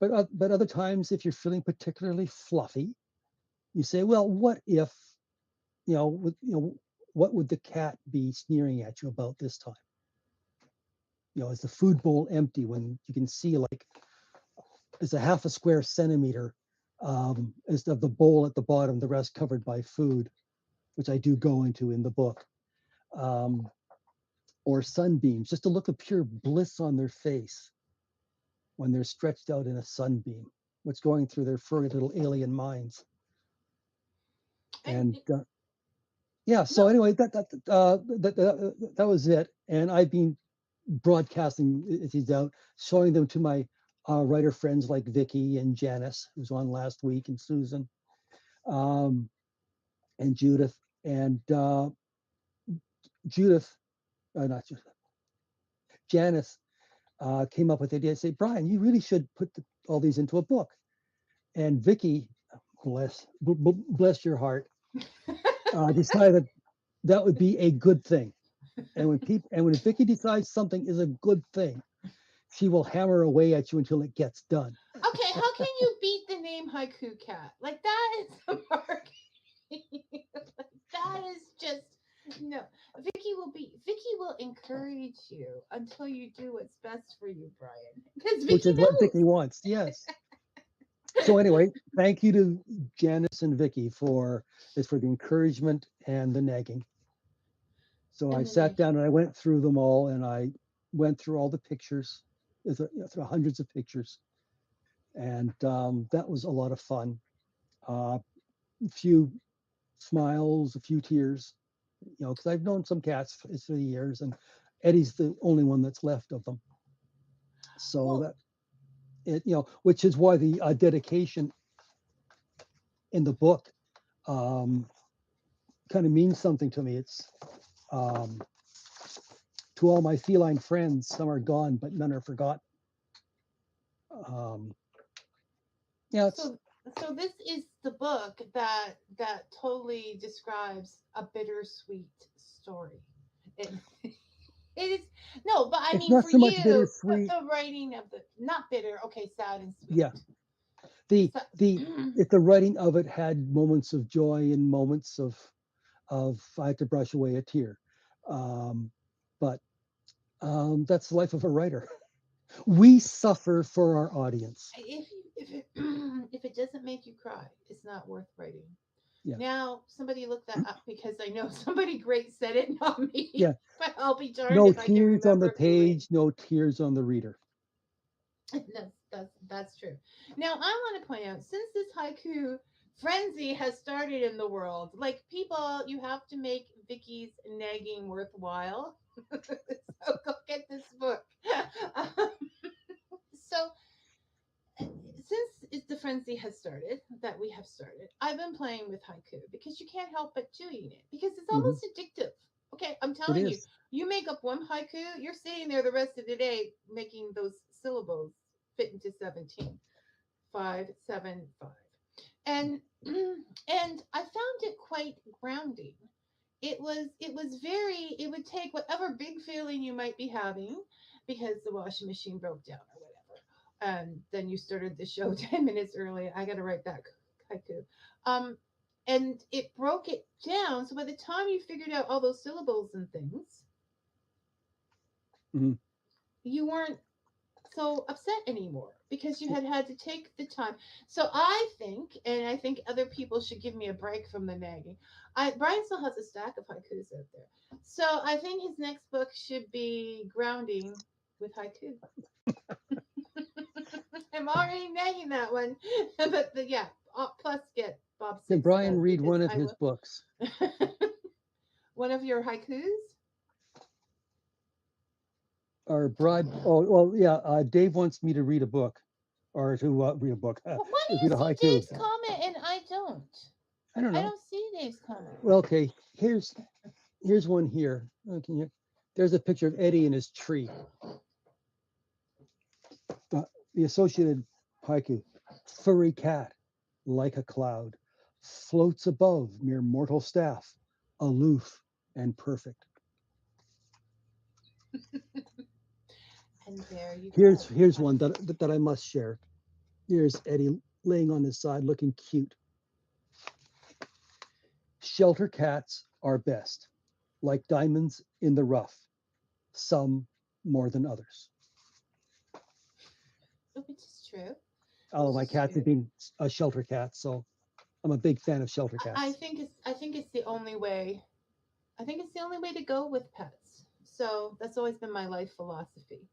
But other times, if you're feeling particularly fluffy, you say, well, what if, what would the cat be sneering at you about this time? Is the food bowl empty when you can see like it's a half a square centimeter instead of the bowl at the bottom, the rest covered by food, which I do go into in the book. Or sunbeams, just a look of pure bliss on their face when they're stretched out in a sunbeam, what's going through their furry little alien minds. And yeah, so anyway, that was it. And I've been broadcasting these out, showing them to my writer friends like Vicky and Janice, who's on last week, and Susan, and Judith. And not Judith, Janice came up with the idea. Say, Brian, you really should put all these into a book. And Vicky, bless your heart, decided that would be a good thing. And when Vicky decides something is a good thing, she will hammer away at you until it gets done. Okay, how can you beat the name Haiku Cat? Like that is the marketing. That is just no. Vicky will encourage you until you do what's best for you, Brian. Because Which is what Vicky wants, yes. So anyway, thank you to Janice and Vicky for the encouragement and the nagging. So I sat down and I went through them all, and I went through all the pictures, through hundreds of pictures, and that was a lot of fun. A few smiles, a few tears, because I've known some cats through the years, and Eddie's the only one that's left of them. So which is why the dedication in the book kind of means something to me. It's to all my feline friends, some are gone, but none are forgotten. So this is the book that totally describes a bittersweet story. It is no, but I mean for so much you, bittersweet. the writing of the not bitter, okay, sad and sweet. Yeah. The writing of it had moments of joy and moments of I had to brush away a tear. But that's the life of a writer. We suffer for our audience. If it doesn't make you cry, it's not worth writing. Yeah. Now somebody look that up because I know somebody great said it, not me. Yeah. But I'll be darned No if I can tears on the remember page, no tears on the reader. That's true. Now I want to point out, since this haiku frenzy has started in the world, like people, you have to make Vicky's nagging worthwhile. So go get this book. So since the frenzy has started, that we have started, I've been playing with haiku because you can't help but doing it because it's almost addictive. Okay, I'm telling you, you make up one haiku, you're sitting there the rest of the day making those syllables fit into 17. 5, 7, 5. And I found it quite grounding. It would take whatever big feeling you might be having because the washing machine broke down or whatever. And then you started the show 10 minutes early. I got to write that haiku. And it broke it down. So by the time you figured out all those syllables and things, you weren't so upset anymore because you had to take the time. So I think, and I think other people should give me a break from the nagging. Brian still has a stack of haikus out there. So I think his next book should be grounding with haiku. I'm already nagging that one. But yeah, plus get Bob. Can Brian read one of his books? One of your haikus? Or bribe? Oh, well, yeah. Dave wants me to read a book, or to read a book. Well, why do you see Dave's comment and I don't? I don't know. I don't see Dave's comment. Well, okay. Here's one here. Okay, there's a picture of Eddie in his tree. The associated haiku: furry cat, like a cloud, floats above mere mortal staff, aloof and perfect. And there you Here's one that I must share. Here's Eddie laying on his side, looking cute. Shelter cats are best. like diamonds in the rough, some more than others. Which is true. All of my cats have been shelter cats, so I'm a big fan of shelter cats. I think it's the only way. I think it's the only way to go with pets. So that's always been my life philosophy.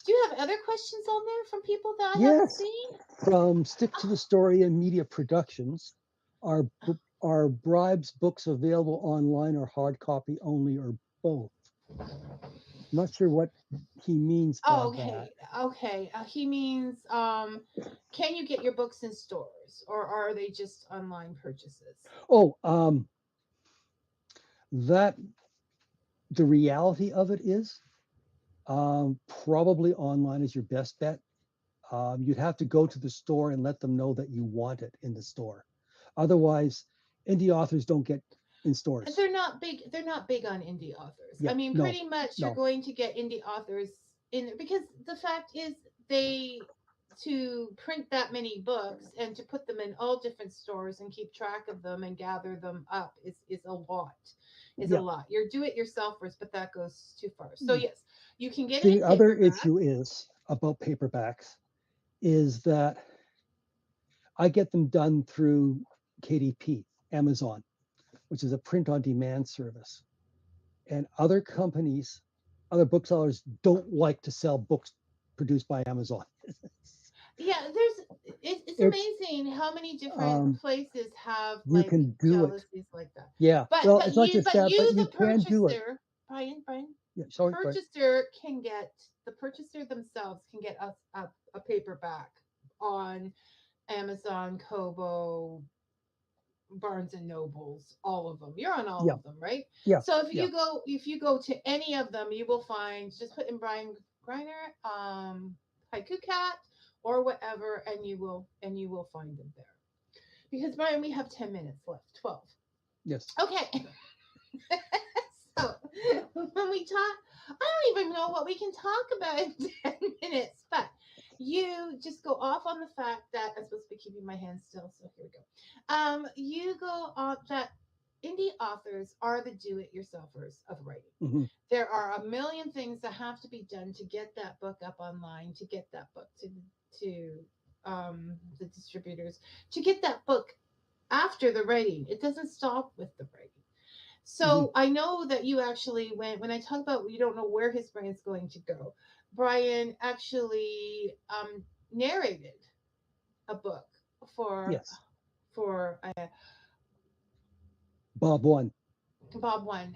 Do you have other questions on there from people that I haven't Yes, seen? from Stick to the Story and Media Productions, are Bribes books available online or hard copy only or both? I'm not sure what he means by Oh, that. okay. Okay. He means, can you get your books in stores or are they just online purchases? Oh, that the reality of it is, probably online is your best bet. You'd have to go to the store and let them know that you want it in the store. Otherwise, indie authors don't get in stores. They're not big. They're not big on indie authors. Yeah, I mean, no, pretty much you're no. going to get indie authors in there because the fact is to print that many books and to put them in all different stores and keep track of them and gather them up is a lot. Is Yeah. a lot. You're do-it-yourselfers, but that goes too far. So yes, you can get it The in other paperback. issue is about paperbacks is that I get them done through KDP, Amazon, which is a print on demand service. And other companies, other booksellers don't like to sell books produced by Amazon. Yeah, it's amazing how many different places have you like can do it. jealousies like that. Yeah. Well, it's not just that, but you the can do it. purchaser, Brian, Yeah, the sorry, go ahead. purchaser can get the purchaser themselves can get a paperback on Amazon, Kobo, Barnes and Nobles, all of them. You're on all Yeah. of them, right? Yeah, So if yeah. you go to any of them, you will find just put in Brian Greiner, Haiku Cat, or whatever, and you will find them there. Because Brian, we have 10 minutes left. 12. Yes. Okay. So when we talk, I don't even know what we can talk about in 10 minutes, but you just go off on the fact that I'm supposed to be keeping my hands still, so here we go. You go on that indie authors are the do-it-yourselfers of writing. Mm-hmm. There are a million things that have to be done to get that book up online, to get that book to the distributors, to get that book after the writing. It doesn't stop with the writing. So I know that you actually when I talk about you don't know where his brain's going to go, Brian actually narrated a book for Yes. for Bob One. Bob One.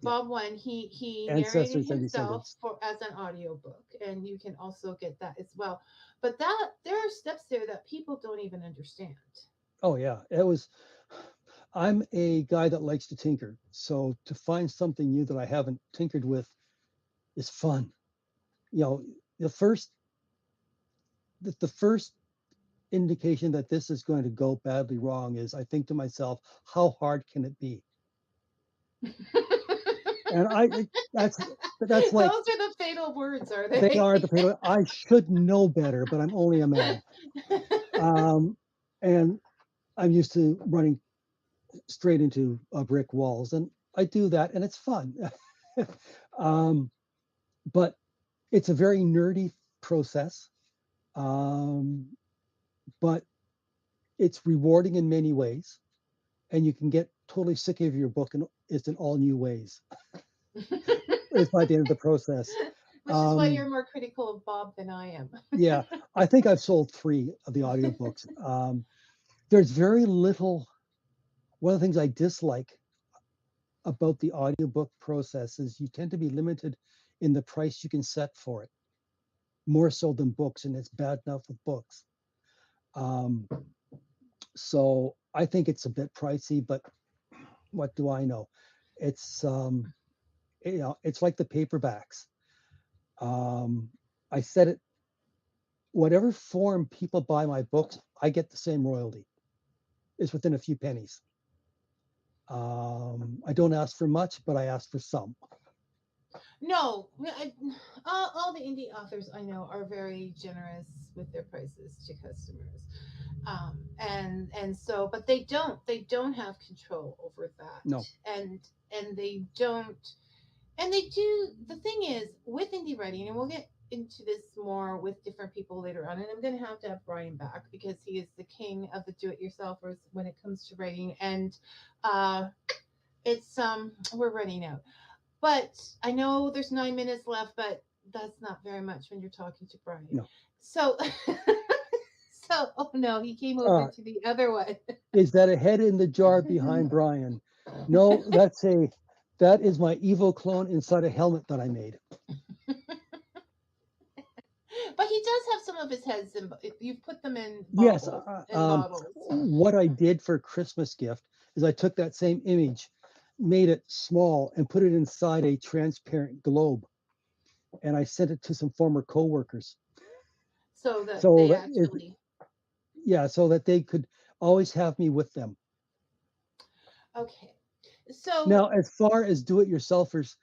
Bob One, he narrated Ancestors and himself Descendants. as an audiobook, and you can also get that as well. But that there are steps there that people don't even understand. Oh yeah, I'm a guy that likes to tinker. So to find something new that I haven't tinkered with is fun. You know, the first indication that this is going to go badly wrong is I think to myself, how hard can it be? And that's like those are the fatal words, are they? They are the fatal. I should know better, but I'm only a man. And I'm used to running straight into brick walls, and I do that, and it's fun. But it's a very nerdy process, but it's rewarding in many ways, and you can get totally sick of your book, and it's in all new ways. It's by the end of the process. Which is why you're more critical of Bob than I am. Yeah, I think I've sold 3 of the audiobooks. There's very little. One of the things I dislike about the audiobook process is you tend to be limited in the price you can set for it, more so than books, and it's bad enough with books. So I think it's a bit pricey, but what do I know? It's it's like the paperbacks. I said it, whatever form people buy my books, I get the same royalty. It's within a few pennies. I don't ask for much, but I ask for some. No, all the indie authors I know are very generous with their prices to customers, and so, but they don't have control over No. that, and they don't, and they do. The thing is with indie writing, and we'll get into this more with different people later on, and I'm going to have Brian back because he is the king of the do-it-yourselfers when it comes to writing, and uh, it's we're running out. But I know there's 9 minutes left, but that's not very much when you're talking to Brian. No. So, so oh no, he came over Uh, to the other one. is that a head in the jar behind Brian? No, that is my evil clone inside a helmet that I made. But he does have some of his heads in. You've put them in Yes. models. What I did for a Christmas gift is I took that same image, made it small, and put it inside a transparent globe, and I sent it to some former coworkers. So that So they that actually. yeah, so that they could always have me with them. Okay. So Now, as far as do-it-yourselfers,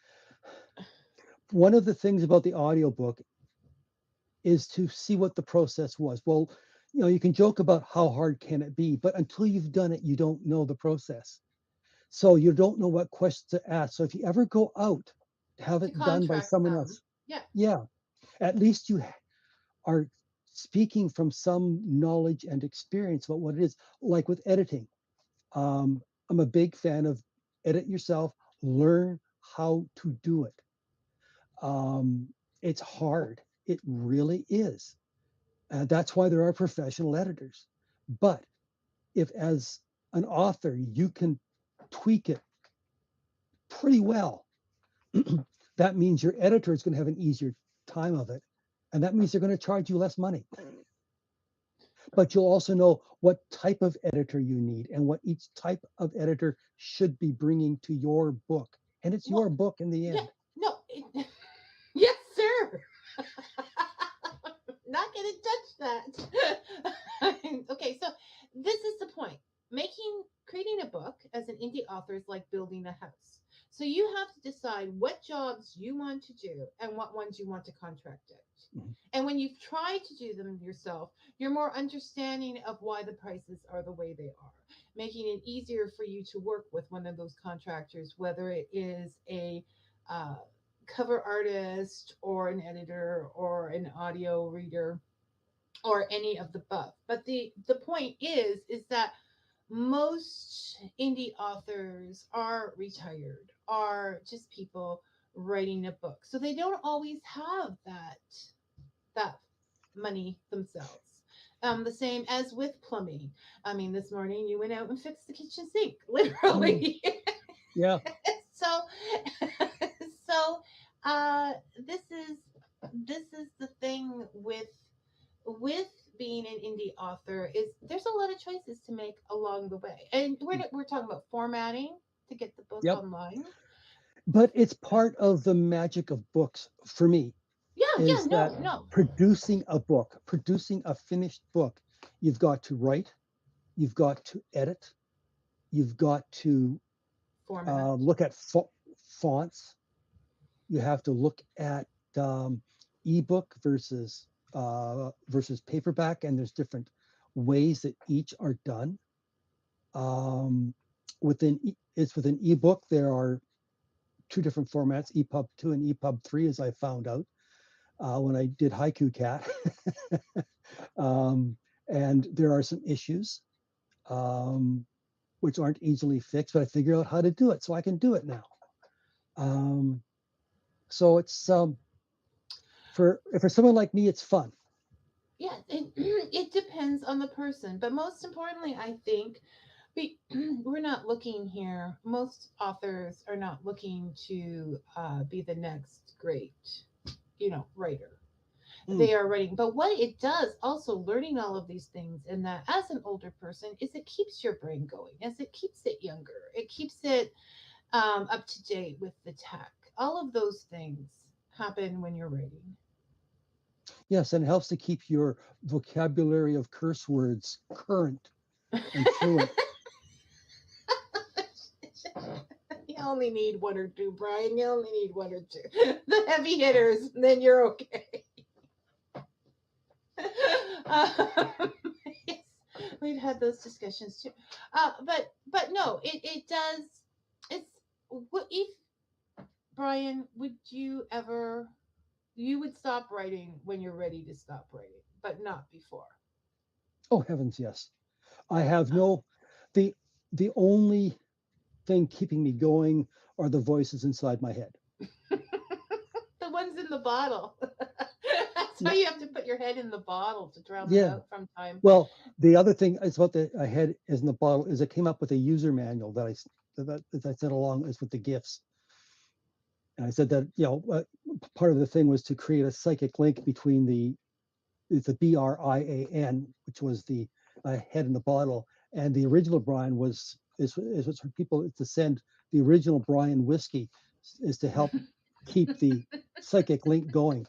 one of the things about the audiobook is to see what the process was. Well, you can joke about how hard can it be, but until you've done it, you don't know the process. So you don't know what questions to ask. So if you ever go out, have to it done by contract someone them. else. Yeah. Yeah, at least you are speaking from some knowledge and experience about what it is. Like with editing, I'm a big fan of edit yourself, learn how to do it. Um, it's hard. It really is. That's why there are professional editors. But if, as an author, you can tweak it pretty well, that means your editor is going to have an easier time of it. And that means they're going to charge you less money. But you'll also know what type of editor you need and what each type of editor should be bringing to your book. And it's your book in the end. Yeah. No. Yes, sir. Not gonna touch that. Okay, so this is the point. Creating a book as an indie author is like building a house. So you have to decide what jobs you want to do and what ones you want to contract out. Mhm. And when you've tried to do them yourself, you're more understanding of why the prices are the way they are, making it easier for you to work with one of those contractors, whether it is a uh, cover artist or an editor or an audio reader or any of the above. But the point is that most indie authors are retired, are just people writing a book. So they don't always have that money themselves. The same as with plumbing. I mean, this morning you went out and fixed the kitchen sink, literally. Yeah. So, so uh, this is this is the thing with being an indie author is there's a lot of choices to make along the way, and we're talking about formatting to get the book Yep. online. But it's part of the magic of books for me, Yeah, is that no. producing a book, producing a finished book, you've got to write, you've got to edit, you've got to Format. look at fonts, you have to look at ebook versus paperback, and there's different ways that each are done. Um, within ebook, there are two different formats, EPUB 2 and EPUB 3, as I found out when I did Haiku Cat. And there are some issues which aren't easily fixed, but I figured out how to do it, so I can do it now. So it's for someone like me, it's fun. Yeah, it depends on the person, but most importantly, I think we're not looking here. Most authors are not looking to be the next great, writer. They are writing, but what it does also learning all of these things, and that as an older person, is it keeps your brain going, as it keeps it younger, it keeps it up to date with the tech. All of those things happen when you're writing. Yes, and it helps to keep your vocabulary of curse words current and fluent. Yeah, only need one or two, Brian. You only need one or two. The heavy hitters, then you're okay. Yes, we've had those discussions too. But no, it does. It's what if Brian, would you ever? You would stop writing when you're ready to stop writing, but not before. Oh heavens, yes. I have no the the only thing keeping me going are the voices inside my head. The ones in the bottle. That's why Yeah. you have to put your head in the bottle to drown them Yeah. out from time. Well, the other thing is about the head is in the bottle is I came up with a user manual that I sent along is with the gifts. And I said that, part of the thing was to create a psychic link between the BRIAN, which was the head in the bottle, and the original Brian is for people to send the original Brian whiskey is to help keep the psychic link going.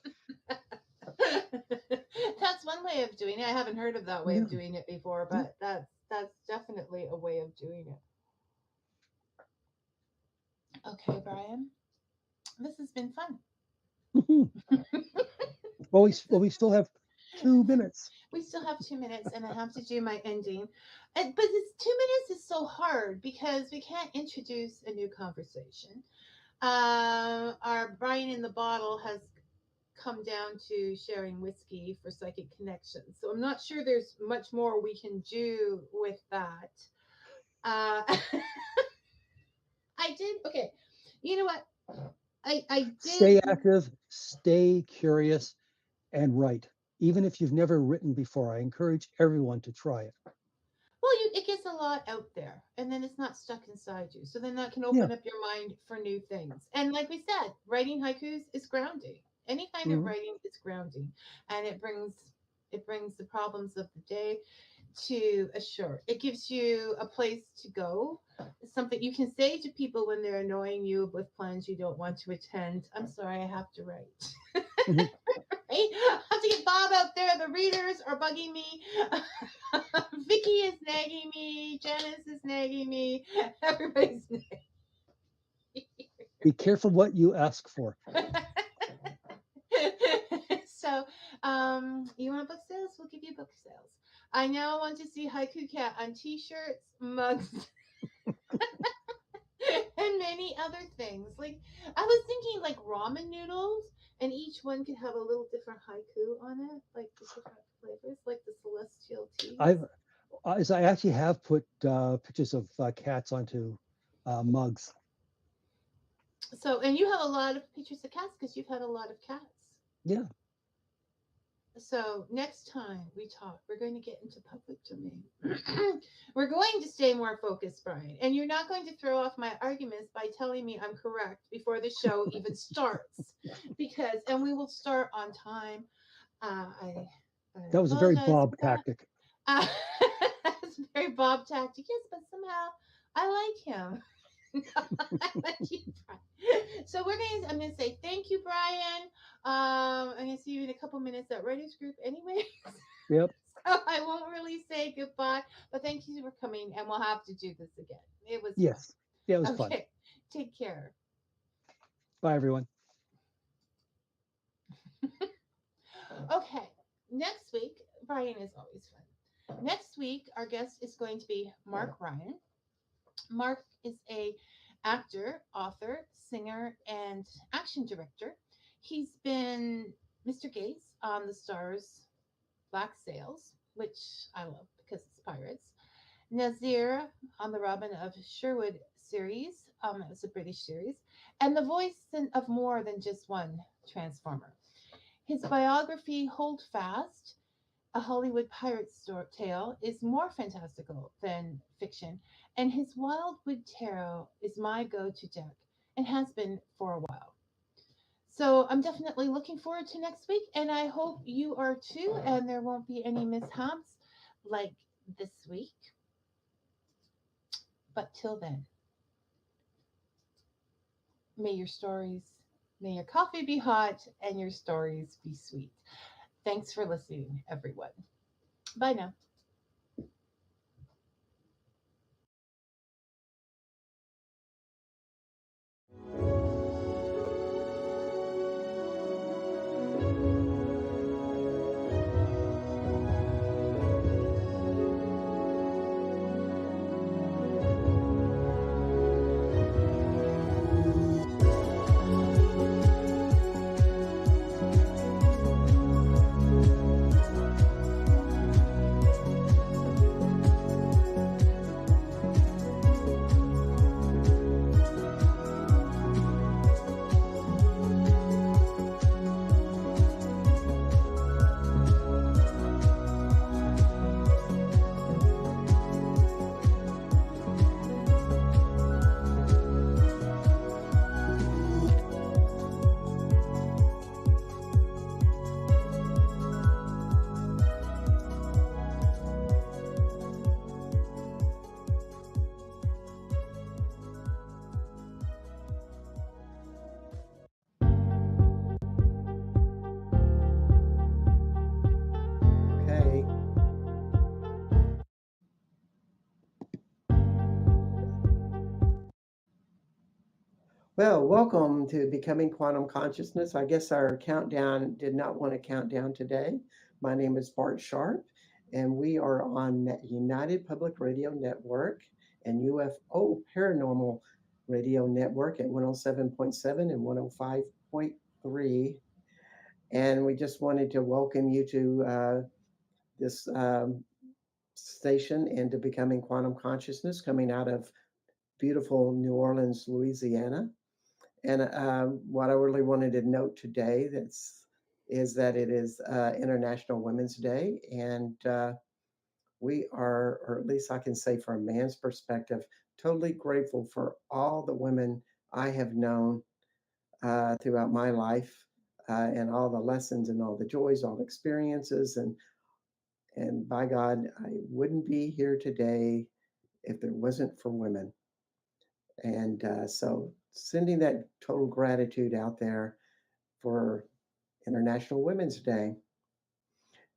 That's one way of doing it. I haven't heard of that way Yeah. of doing it before, but that's definitely a way of doing it. Okay, Brian. This has been fun. Well, we still have 2 minutes. We still have 2 minutes, and I have to do my ending. But this 2 minutes is so hard because we can't introduce a new conversation. Our Brian in the bottle has come down to sharing whiskey for psychic connections. So I'm not sure there's much more we can do with that. I did. Okay. You know what? I did. Stay active, stay curious, and write. Even if you've never written before, I encourage everyone to try it. Well, it gets a lot out there, and then it's not stuck inside you. So then that can Yeah. open up your mind for new things. And like we said, writing haikus is grounding. Any kind of Mhm. writing is grounding, and it brings the problems of the day to a shore. It gives you a place to go, something you can say to people when they're annoying you with plans you don't want to attend. I'm sorry, I have to write. Mhm. Right? I have to get Bob out there. The readers are bugging me. Vicky is nagging me. Janice is nagging me. Everybody's nagging. Be careful what you ask for. So, you want book sales? We'll give you book sales. I now want to see Haiku Cat on t-shirts, mugs, and many other things. Like, I was thinking like ramen noodles, and each one could have a little different haiku on it, like the different flavors, like the celestial tea. I actually have put pictures of cats onto mugs. So, and you have a lot of pictures of cats because you've had a lot of cats. Yeah. So next time we talk, we're going to get into public domain. We're going to stay more focused, Brian, and you're not going to throw off my arguments by telling me I'm correct before the show even starts, and we will start on time. That was a very apologize Bob for that. tactic. That's a very Bob tactic, yes, but somehow I like him. I like you, Brian. So I'm gonna say thank you, Brian. I'm gonna see you in a couple minutes at Writers Group anyway. Yep. So I won't really say goodbye, but thank you for coming, and we'll have to do this again. It was Yes. fun. Yeah, it was fun. Okay, take care. Bye, everyone. Okay, next week, Brian is always fun. Next week, our guest is going to be Mark Ryan. Mark is a actor, author, singer, and action director. He's been Mr. Gates on the Stars Black Sails, which I love because it's pirates. Nazir on the Robin of Sherwood series. It was a British series. And the voice of more than just one Transformer. His biography, Hold Fast, a Hollywood pirate tale, is more fantastical than fiction, and his Wildwood Tarot is my go-to deck and has been for a while. So I'm definitely looking forward to next week, and I hope you are too, and there won't be any mishaps like this week. But till then, may your coffee be hot and your stories be sweet. Thanks for listening, everyone. Bye now. Okay. Well, welcome to Becoming Quantum Consciousness. I guess our countdown did not want to count down today. My name is Bart Sharp, and we are on United Public Radio Network and UFO Paranormal Radio Network at 107.7 and 105.3. And we just wanted to welcome you to this station and to Becoming Quantum Consciousness coming out of beautiful New Orleans, Louisiana. And what I really wanted to note today is that it is International Women's Day, and we are, or at least I can say from a man's perspective, totally grateful for all the women I have known throughout my life, and all the lessons and all the joys, all the experiences, and by God, I wouldn't be here today if there wasn't for women. And so sending that total gratitude out there for International Women's Day.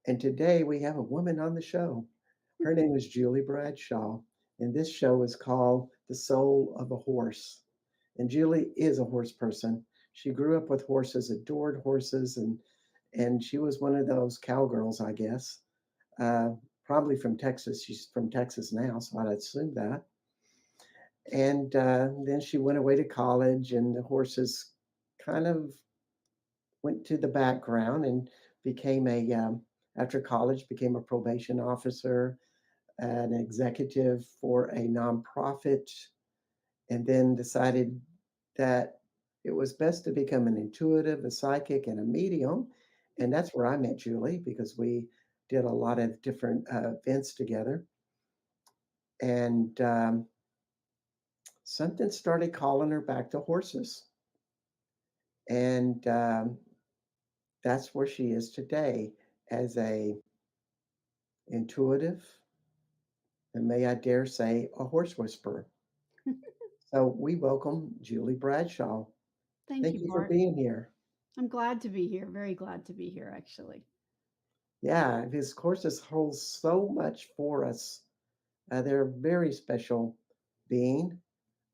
And today we have a woman on the show. Her name is Julie Bradshaw. And this show is called The Soul of a Horse. And Julie is a horse person. She grew up with horses, adored horses, and she was one of those cowgirls, I guess. Probably from Texas. She's from Texas now, so I'd assume that. And then she went away to college, and the horses kind of went to the background and became after college, became a probation officer, an executive for a nonprofit, and then decided that it was best to become an intuitive, a psychic, and a medium. And that's where I met Julie, because we did a lot of different events together. And something started calling her back to horses. And that's where she is today as a intuitive, and may I dare say, a horse whisperer. So we welcome Julie Bradshaw. Thank you, for Bart. being here. I'm glad to be here. Very glad to be here, actually. Yeah, his courses hold so much for us. They're a very special being.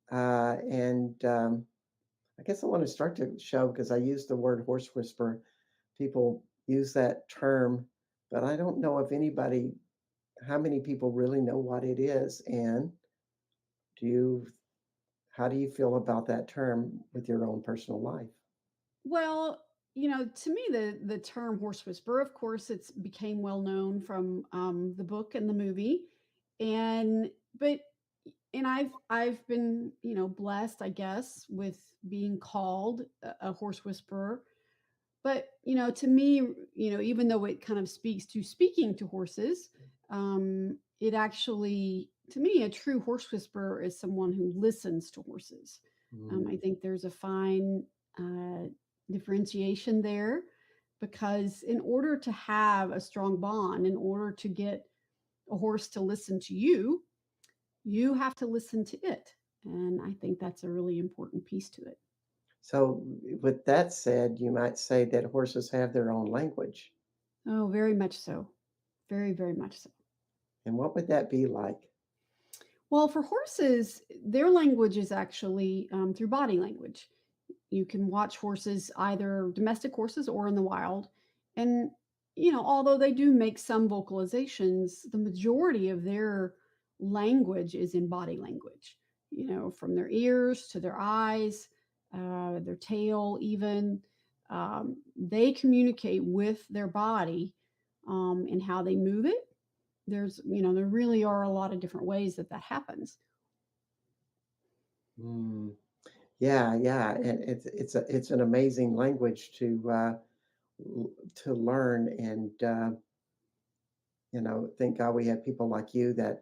And I guess I want to start the show because I use the word horse whisperer. People use that term, but I don't know if how many people really know what it is. And how do you feel about that term with your own personal life? Well, to me, the term horse whisperer, of course, it's became well known from the book and the movie, and I've been blessed, I guess, with being called a horse whisperer. But to me, even though it kind of speaks to speaking to horses, it actually, to me, a true horse whisperer is someone who listens to horses. I think there's a fine differentiation there, because in order to have a strong bond, in order to get a horse to listen to you, you have to listen to it. And I think that's a really important piece to it. So, with that said, you might say that horses have their own language. Oh, very much so. Very, very much so. And what would that be like? Well, for horses, their language is actually through body language. You can watch horses, either domestic horses or in the wild. And, although they do make some vocalizations, the majority of their language is in body language, from their ears to their eyes, their tail, even. They communicate with their body and how they move it. There really are a lot of different ways that happens. Mm. Yeah, yeah, and it's an amazing language to learn, and thank God we have people like you that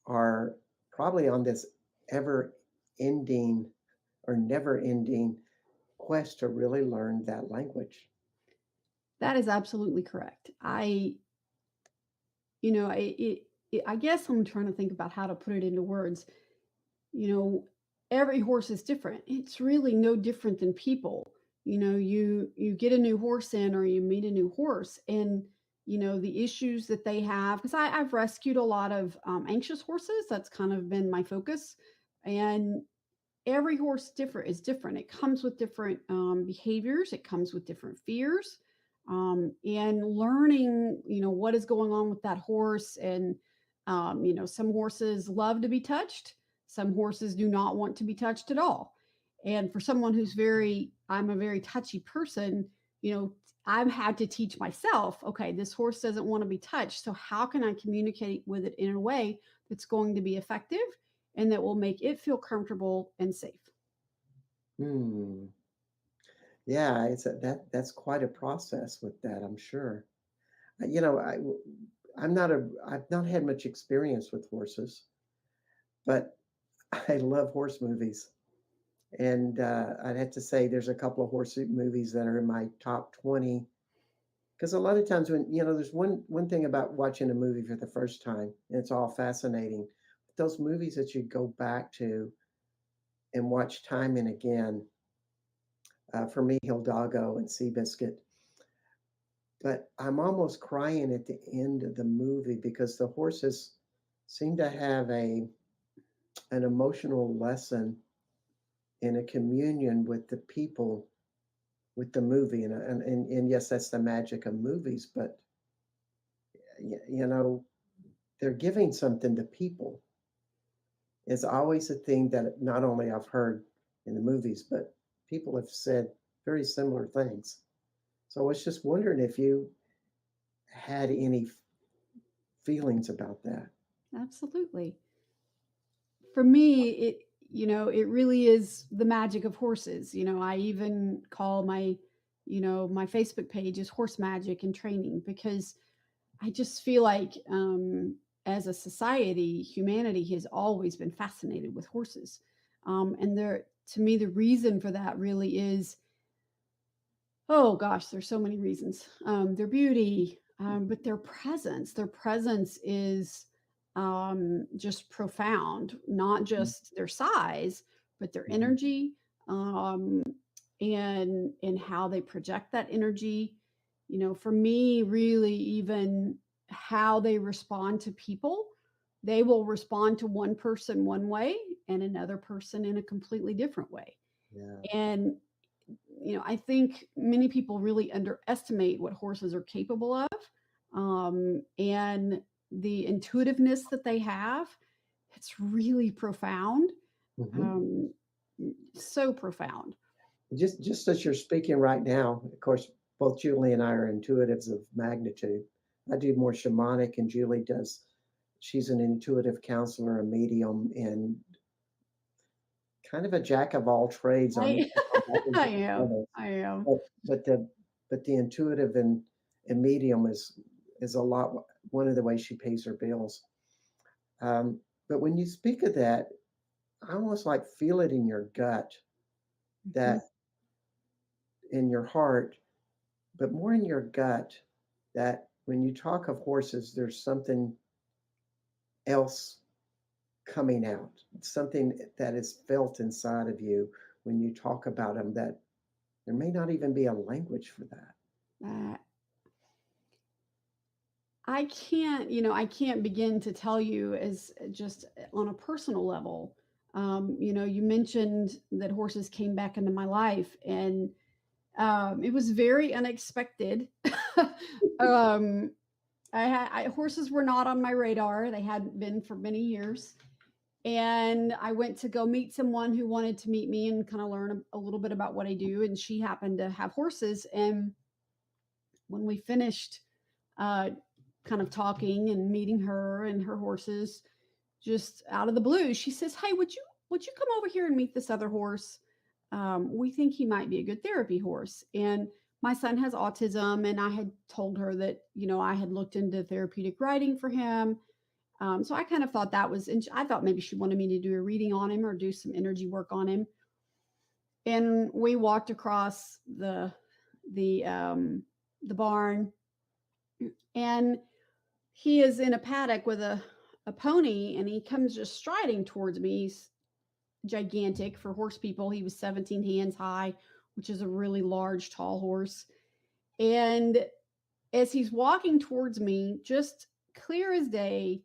are probably on this ever ending or never ending quest to really learn that language. That is absolutely correct. I guess I'm trying to think about how to put it into words. You know, every horse is different. It's really no different than people. You get a new horse in, or you meet a new horse, and the issues that they have. Because I've rescued a lot of anxious horses. That's kind of been my focus, and every horse is different. It comes with different behaviors. It comes with different fears, and learning, what is going on with that horse. And some horses love to be touched. Some horses do not want to be touched at all. And for someone I'm a very touchy person. I've had to teach myself, okay, this horse doesn't want to be touched. So how can I communicate with it in a way that's going to be effective and that will make it feel comfortable and safe? Hmm. Yeah, that's quite a process with that, I'm sure. You know, I've not had much experience with horses, but I love horse movies. And I'd have to say there's a couple of horse movies that are in my top 20. Because a lot of times when, there's one thing about watching a movie for the first time, and it's all fascinating. Those movies that you go back to and watch time and again, for me, Hidalgo and Seabiscuit. But I'm almost crying at the end of the movie because the horses seem to have an emotional lesson in a communion with the people with the movie. And yes, that's the magic of movies, but you know, they're giving something to people. It's always a thing that not only I've heard in the movies, but people have said very similar things. So I was just wondering if you had any feelings about that. Absolutely. For me, it really is the magic of horses. I even call my Facebook page is Horse Magic and Training, because I just feel like, as a society, humanity has always been fascinated with horses. And to me, the reason for that really is, oh gosh, there's so many reasons. Their beauty, but their presence is just profound. Not just their size, but their energy, um, and how they project that energy. For me, really, even how they respond to people. They will respond to one person one way and another person in a completely different way. Yeah. And I think many people really underestimate what horses are capable of, and the intuitiveness that they have. It's really profound, Mhm. so profound. Just as you're speaking right now, of course, both Julie and I are intuitives of magnitude. I do more shamanic, and Julie does. She's an intuitive counselor, a medium, and kind of a jack of all trades on I, multiple I am. levels. I am. But the intuitive and medium is a lot one of the ways she pays her bills. But when you speak of that, I almost like feel it in your gut, that in your heart, but more in your gut, that when you talk of horses, there's something else coming out, something that is felt inside of you when you talk about them, that there may not even be a language for that. Uh, I can't, I can't begin to tell you as just on a personal level. You mentioned that horses came back into my life, and it was very unexpected. um, horses were not on my radar; they hadn't been for many years. And I went to go meet someone who wanted to meet me and kind of learn a little bit about what I do. And she happened to have horses, and when we finished uh, kind of talking and meeting her and her horses, just out of the blue, she says, "Hey, would you come over here and meet this other horse? We think he might be a good therapy horse." And my son has autism, and I had told her that I had looked into therapeutic riding for him. So I kind of thought that was, and I thought maybe she wanted me to do a reading on him or do some energy work on him. And we walked across the barn, and he is in a paddock with a pony, and he comes just striding towards me. He's gigantic for horse people. He was 17 hands high, which is a really large, tall horse. And as he's walking towards me, just clear as day,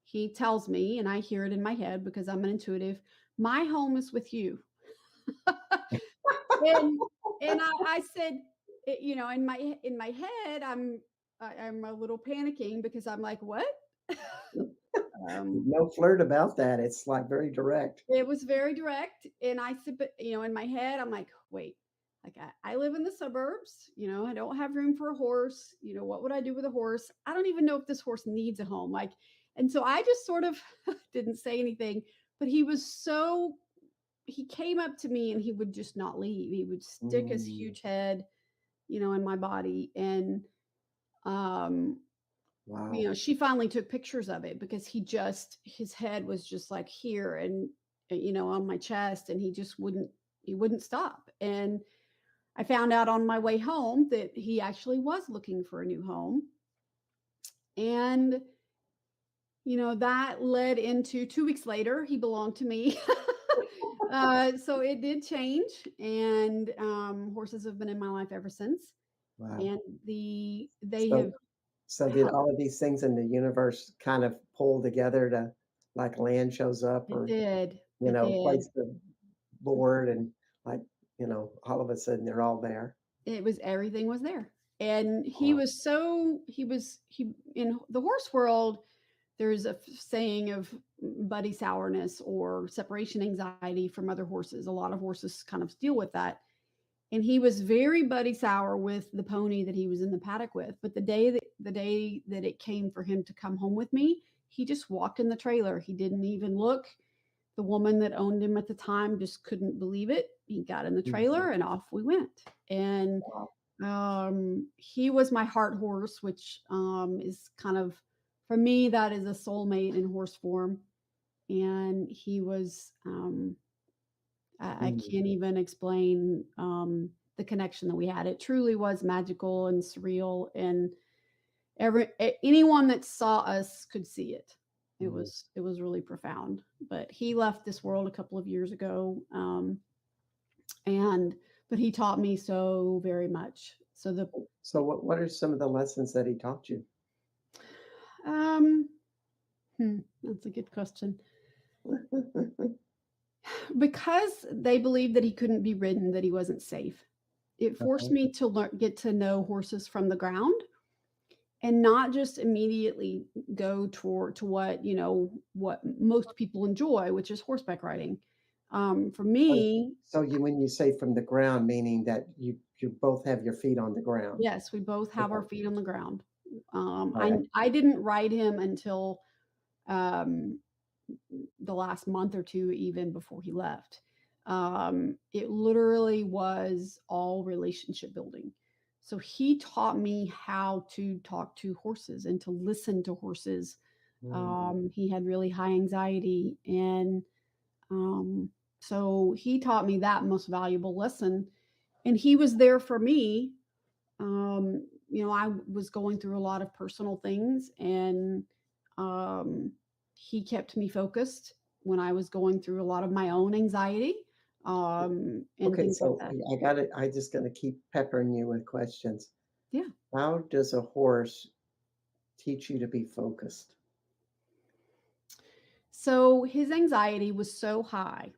he tells me, and I hear it in my head because I'm an intuitive, "My home is with you." and I said, in my head, I'm a little panicking because I'm like, "What?" No flirt about that. It's like very direct. It was very direct, and I said, but in my head, I'm like, "Wait, like I live in the suburbs. I don't have room for a horse. What would I do with a horse? I don't even know if this horse needs a home." Like, and so I just sort of didn't say anything. But he came up to me and he would just not leave. He would stick his huge head, in my body, and um Wow. she finally took pictures of it because his head was just like here and on my chest, and he wouldn't stop. And I found out on my way home that he actually was looking for a new home. And that led into 2 weeks later, he belonged to me. So it did change, and horses have been in my life ever since. Wow. And they So, have so did all of these things in the universe kind of pull together to, like, land shows up, it or did. It did. place the board, and like, all of a sudden they're all there. Everything was there. And Wow. he in the horse world, there's a saying of buddy sourness or separation anxiety from other horses. A lot of horses kind of deal with that. And he was very buddy sour with the pony that he was in the paddock with. But the day that it came for him to come home with me, he just walked in the trailer. He didn't even look. The woman that owned him at the time just couldn't believe it. He got in the trailer and off we went. And he was my heart horse, which is kind of, for me, that is a soulmate in horse form. And he was, I can't even explain the connection that we had. It truly was magical and surreal, and anyone that saw us could see it. It was really profound. But he left this world a couple of years ago, but he taught me so very much. So what are some of the lessons that he taught you? That's a good question. Because they believed that he couldn't be ridden, that he wasn't safe. It forced me to get to know horses from the ground, and not just immediately go to what most people enjoy, which is horseback riding. For me, So when you say from the ground, meaning that you both have your feet on the ground. yes, we both have our feet on the ground. Right. I didn't ride him until the last month or two, even before he left. It literally was all relationship building. So he taught me how to talk to horses and to listen to horses. He had really high anxiety, and so he taught me that most valuable lesson. And he was there for me. I was going through a lot of personal things, and he kept me focused when I was going through a lot of my own anxiety. And Okay, things so like that. I got it. I just gonna keep peppering you with questions. Yeah. How does a horse teach you to be focused? So his anxiety was so high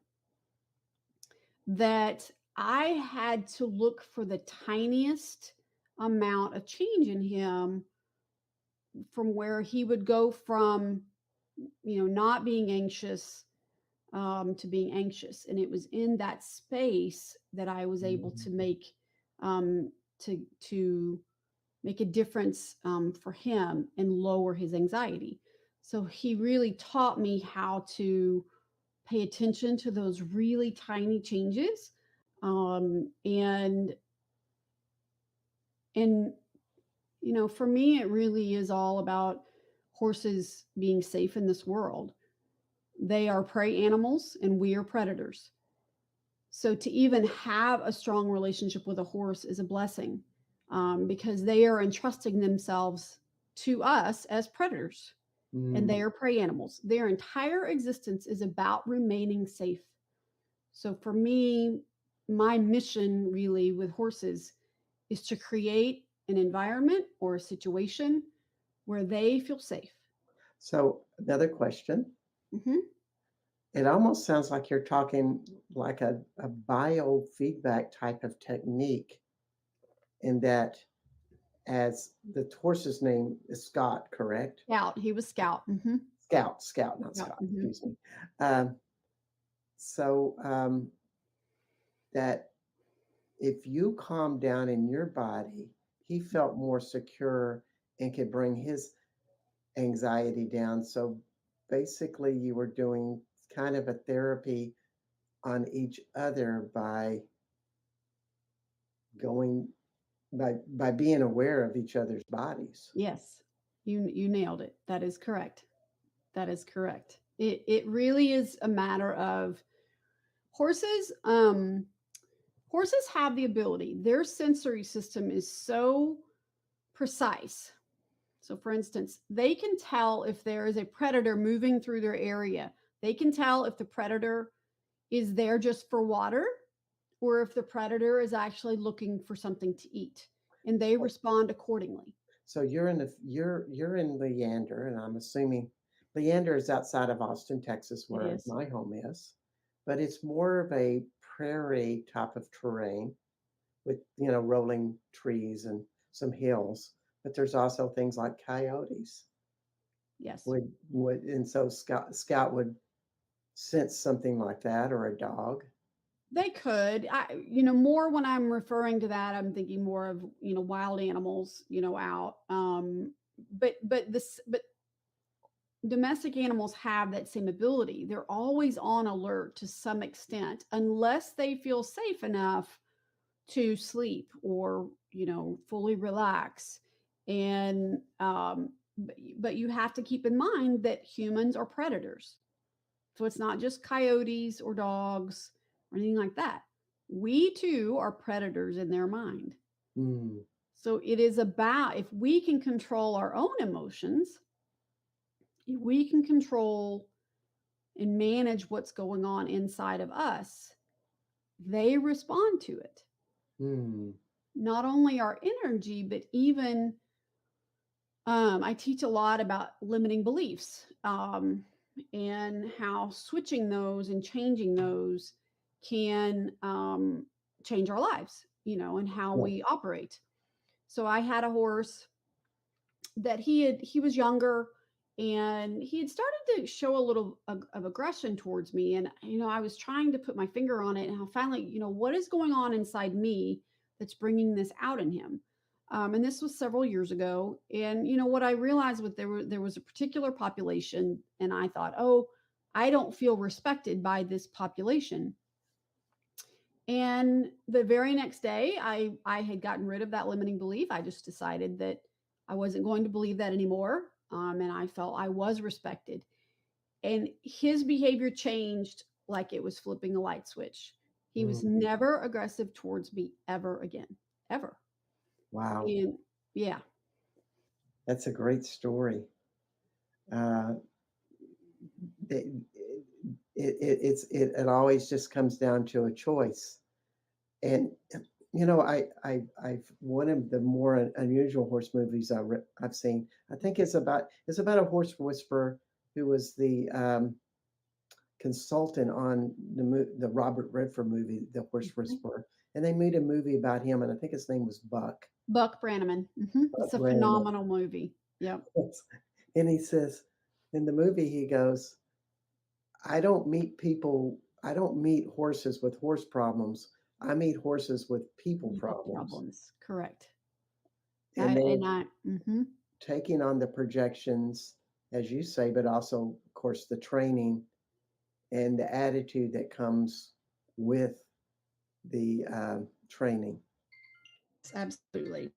that I had to look for the tiniest amount of change in him, from where he would go from, not being anxious, to being anxious. And it was in that space that I was able to make, to make a difference, for him and lower his anxiety. So he really taught me how to pay attention to those really tiny changes, and for me, it really is all about horses being safe in this world. They are prey animals and we are predators. So to even have a strong relationship with a horse is a blessing, because they are entrusting themselves to us as predators, and they are prey animals. Their entire existence is about remaining safe. So for me, my mission really with horses is to create an environment or a situation where they feel safe. So another question. Mm-hmm. It almost sounds like you're talking like a biofeedback type of technique, in that, as the horse's name is Scott, correct? Scout. He was Scout. Mm-hmm. Scout, not Scout. Scott. Mm-hmm. Excuse me. So that if you calm down in your body, he felt more secure and could bring his anxiety down. So basically, you were doing kind of a therapy on each other by going by being aware of each other's bodies. Yes, you nailed it. That is correct. That is correct. It really is a matter of horses. Horses have the ability. Their sensory system is so precise. So, for instance, they can tell if there is a predator moving through their area. They can tell if the predator is there just for water, or if the predator is actually looking for something to eat, and they respond accordingly. So you're in Leander, and I'm assuming Leander is outside of Austin, Texas, where my home is, but it's more of a prairie type of terrain with rolling trees and some hills. But there's also things like coyotes. Yes. And so Scout would sense something like that, or a dog. They could. More when I'm referring to that, I'm thinking more of wild animals, out. But domestic animals have that same ability. They're always on alert to some extent, unless they feel safe enough to sleep or fully relax. And but you have to keep in mind that humans are predators. So it's not just coyotes or dogs or anything like that. We too are predators in their mind. So it is about, if we can control our own emotions, if we can control and manage what's going on inside of us, they respond to it. Not only our energy, but even I teach a lot about limiting beliefs, and how switching those and changing those can change our lives, and how we operate. So I had a horse that he was younger, and he had started to show a little of aggression towards me. And, I was trying to put my finger on it, and I finally, what is going on inside me that's bringing this out in him? And this was several years ago. And, what I realized was there was a particular population, and I thought, oh, I don't feel respected by this population. And the very next day, I had gotten rid of that limiting belief. I just decided that I wasn't going to believe that anymore. And I felt I was respected. And his behavior changed like it was flipping a light switch. He was never aggressive towards me ever again, ever. Wow. And yeah. That's a great story. It always just comes down to a choice. And I've one of the more unusual horse movies I've seen. I think it's about a horse whisperer who was the consultant on the Robert Redford movie, The Horse Whisperer, and they made a movie about him, and I think his name was Buck. Buck Brannaman. It's a Brannaman. phenomenal movie. Yep. And he says in the movie, he goes, I don't meet horses with horse problems. I meet horses with people problems. Correct. And taking on the projections, as you say, but also, of course, the training and the attitude that comes with the training. Absolutely.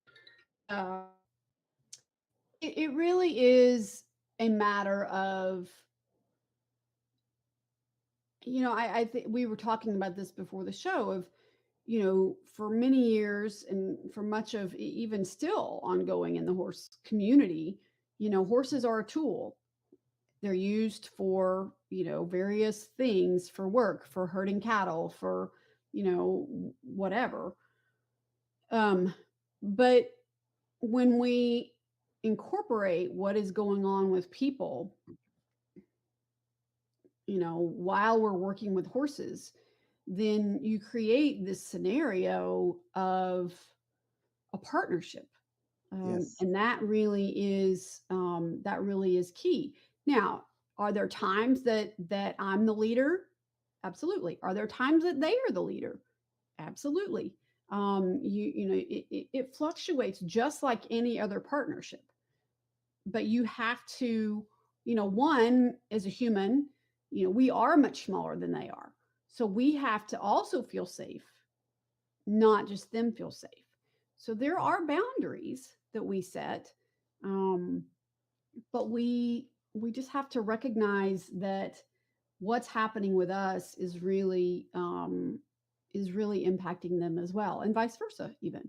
It really is a matter of, I think we were talking about this before the show of, for many years and for much of even still ongoing in the horse community, horses are a tool. They're used for, various things, for work, for herding cattle, for, whatever. But when we incorporate what is going on with people, while we're working with horses, then you create this scenario of a partnership. Yes. And that really is key. Now, are there times that I'm the leader? Absolutely. Are there times that they are the leader? Absolutely. It fluctuates just like any other partnership. But you have to, one, as a human, we are much smaller than they are. So we have to also feel safe, not just them feel safe. So there are boundaries that we set, but we just have to recognize that what's happening with us is really impacting them as well, and vice versa, even.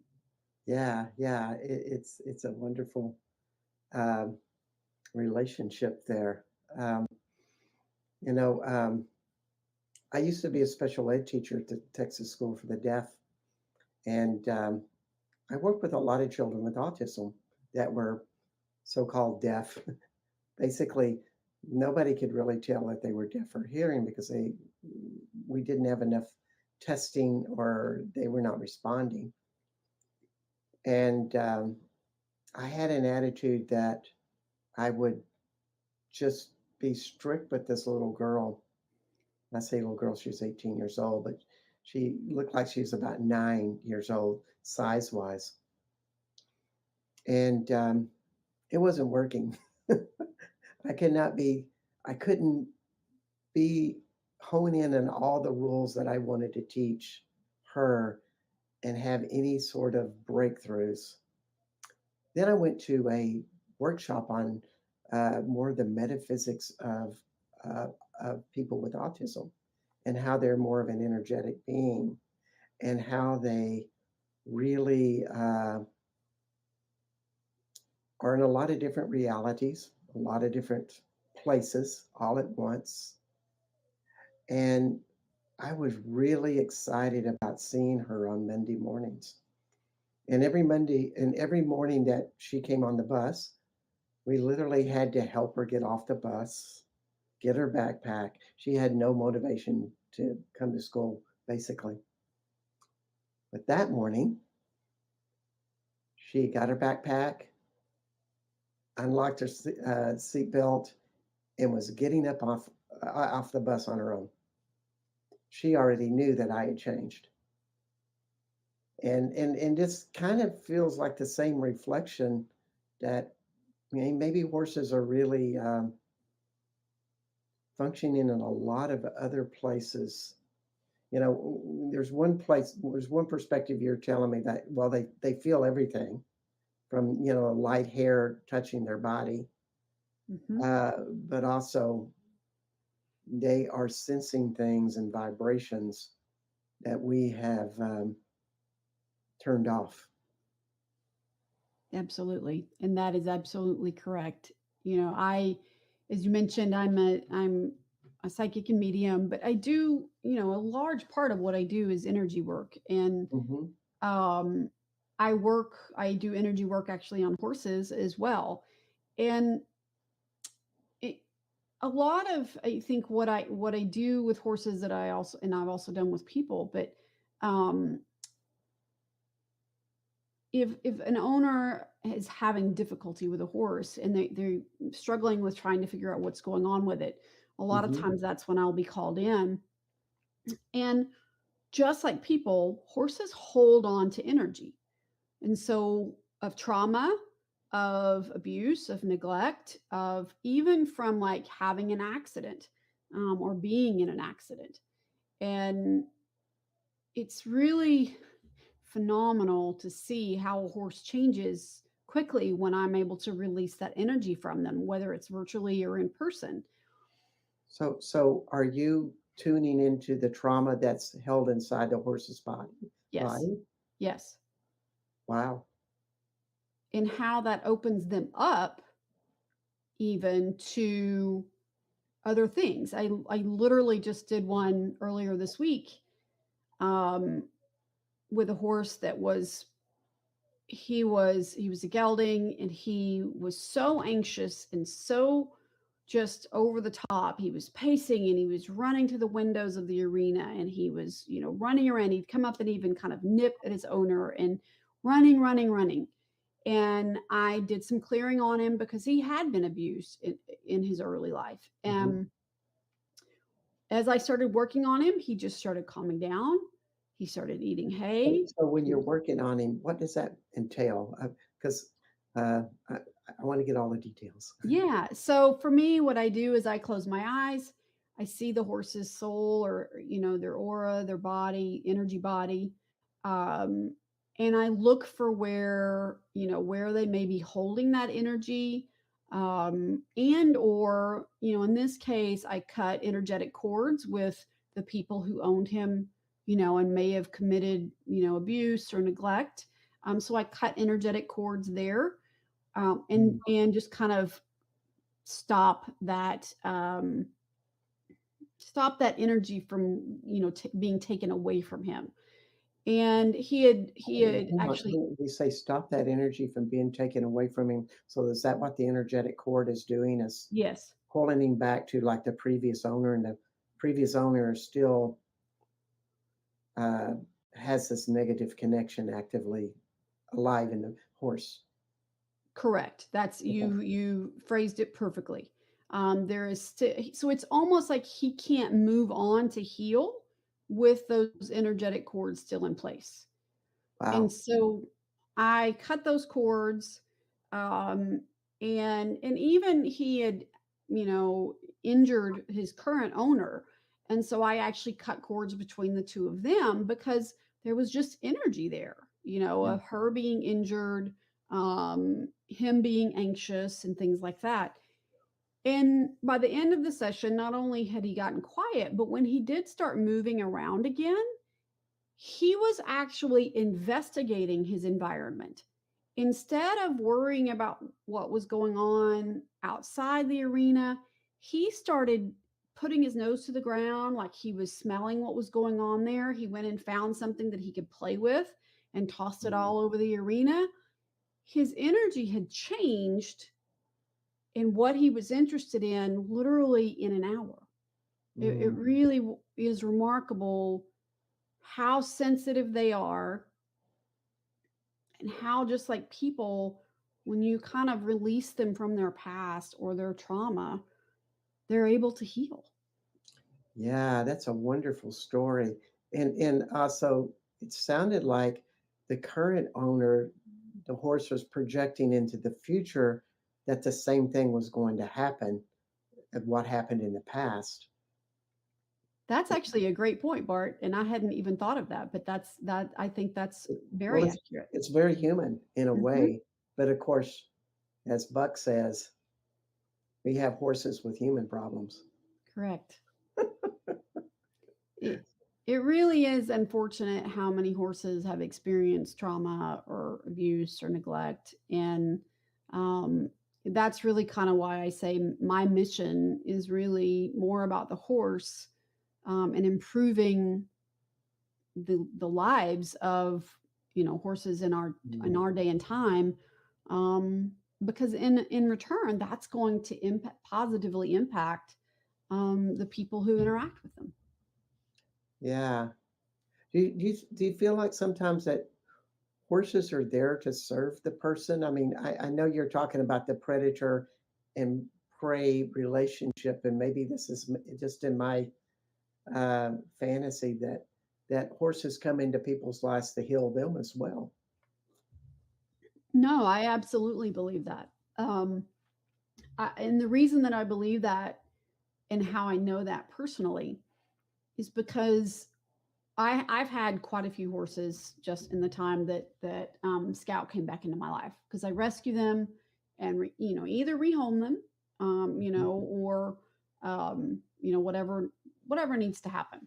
Yeah, it's a wonderful relationship there. I used to be a special ed teacher at the Texas School for the Deaf, and I worked with a lot of children with autism that were so-called deaf. Basically, nobody could really tell if they were deaf or hearing because we didn't have enough testing or they were not responding. And I had an attitude that I would just be strict with this little girl. I say little girl, she was 18 years old, but she looked like she was about 9 years old, size-wise. And it wasn't working. I couldn't be hone in on all the rules that I wanted to teach her and have any sort of breakthroughs. Then I went to a workshop on more the metaphysics of people with autism and how they're more of an energetic being and how they really are in a lot of different realities, a lot of different places all at once. And I was really excited about seeing her on Monday mornings. And every morning that she came on the bus, we literally had to help her get off the bus, get her backpack. She had no motivation to come to school, basically. But that morning, she got her backpack, unlocked her seatbelt, and was getting up off the bus on her own. She already knew that I had changed. And this kind of feels like the same reflection that maybe horses are really functioning in a lot of other places. There's one perspective you're telling me that, well, they feel everything from, light hair touching their body, but also they are sensing things and vibrations that we have turned off. Absolutely. And that is absolutely correct. As you mentioned, I'm a psychic and medium, but I do, a large part of what I do is energy work. And um, I do energy work actually on horses as well. And it, a lot of, I think what I do with horses that I've also done with people, but um, if an owner is having difficulty with a horse and they're struggling with trying to figure out what's going on with it, a lot of Hmm. times that's when I'll be called in. And just like people, horses hold on to energy. And so, of trauma, of abuse, of neglect, of even from like having an accident or being in an accident. And it's really phenomenal to see how a horse changes quickly when I'm able to release that energy from them, whether it's virtually or in person. So are you tuning into the trauma that's held inside the horse's body? Yes. Body? Yes. Wow. And how that opens them up even to other things. I literally just did one earlier this week um, with a horse that was a gelding, and he was so anxious and so just over the top. He was pacing and he was running to the windows of the arena, and he was, running around. He'd come up and even kind of nip at his owner and running, running, running. And I did some clearing on him because he had been abused in his early life. Hmm. And as I started working on him, he just started calming down. He started eating hay. So when you're working on him, what does that entail? Because I want to get all the details. Yeah. So for me, what I do is I close my eyes. I see the horse's soul or, their aura, their body, energy body. Um, and I look for where they may be holding that energy. And or, in this case, I cut energetic cords with the people who owned him, and may have committed, abuse or neglect. So I cut energetic cords there. And just kind of stop that energy from being taken away from him. And he had actually. We say stop that energy from being taken away from him. So is that what the energetic cord is doing? Is Yes. pulling him back to like the previous owner, and the previous owner is still uh, has this negative connection actively alive in the horse. Correct. That's you phrased it perfectly. There is so it's almost like he can't move on to heal with those energetic cords still in place. And Wow. so I cut those cords, um, and even he had, injured his current owner, and so I actually cut cords between the two of them because there was just energy there, of her being injured, him being anxious, and things like that. And by the end of the session, not only had he gotten quiet, but when he did start moving around again, he was actually investigating his environment. Instead of worrying about what was going on outside the arena, he started putting his nose to the ground like he was smelling what was going on there. He went and found something that he could play with and tossed it all over the arena. His energy had changed in what he was interested in literally in an hour. It really is remarkable how sensitive they are, and how just like people, when you kind of release them from their past or their trauma, they're able to heal. Yeah, that's a wonderful story. And also it sounded like the current owner, the horse was projecting into the future that the same thing was going to happen of what happened in the past. That's actually a great point, Bart, and I hadn't even thought of that, but I think that's very Well, accurate. it's very human in a Mhm. way, but of course, as Buck says, we have horses with human problems. Correct. It really is unfortunate how many horses have experienced trauma or abuse or neglect. And that's really kind of why I say my mission is really more about the horse and improving the lives of horses in our day and time, because in return, that's going to positively impact the people who interact with them. Yeah. Do you feel like sometimes that horses are there to serve the person? I mean, I know you're talking about the predator and prey relationship, and maybe this is just in my fantasy that horses come into people's lives to heal them as well. No, I absolutely believe that. And the reason that I believe that and how I know that personally is because I've had quite a few horses just in the time that Scout came back into my life, because I rescue them and either rehome them, or whatever needs to happen.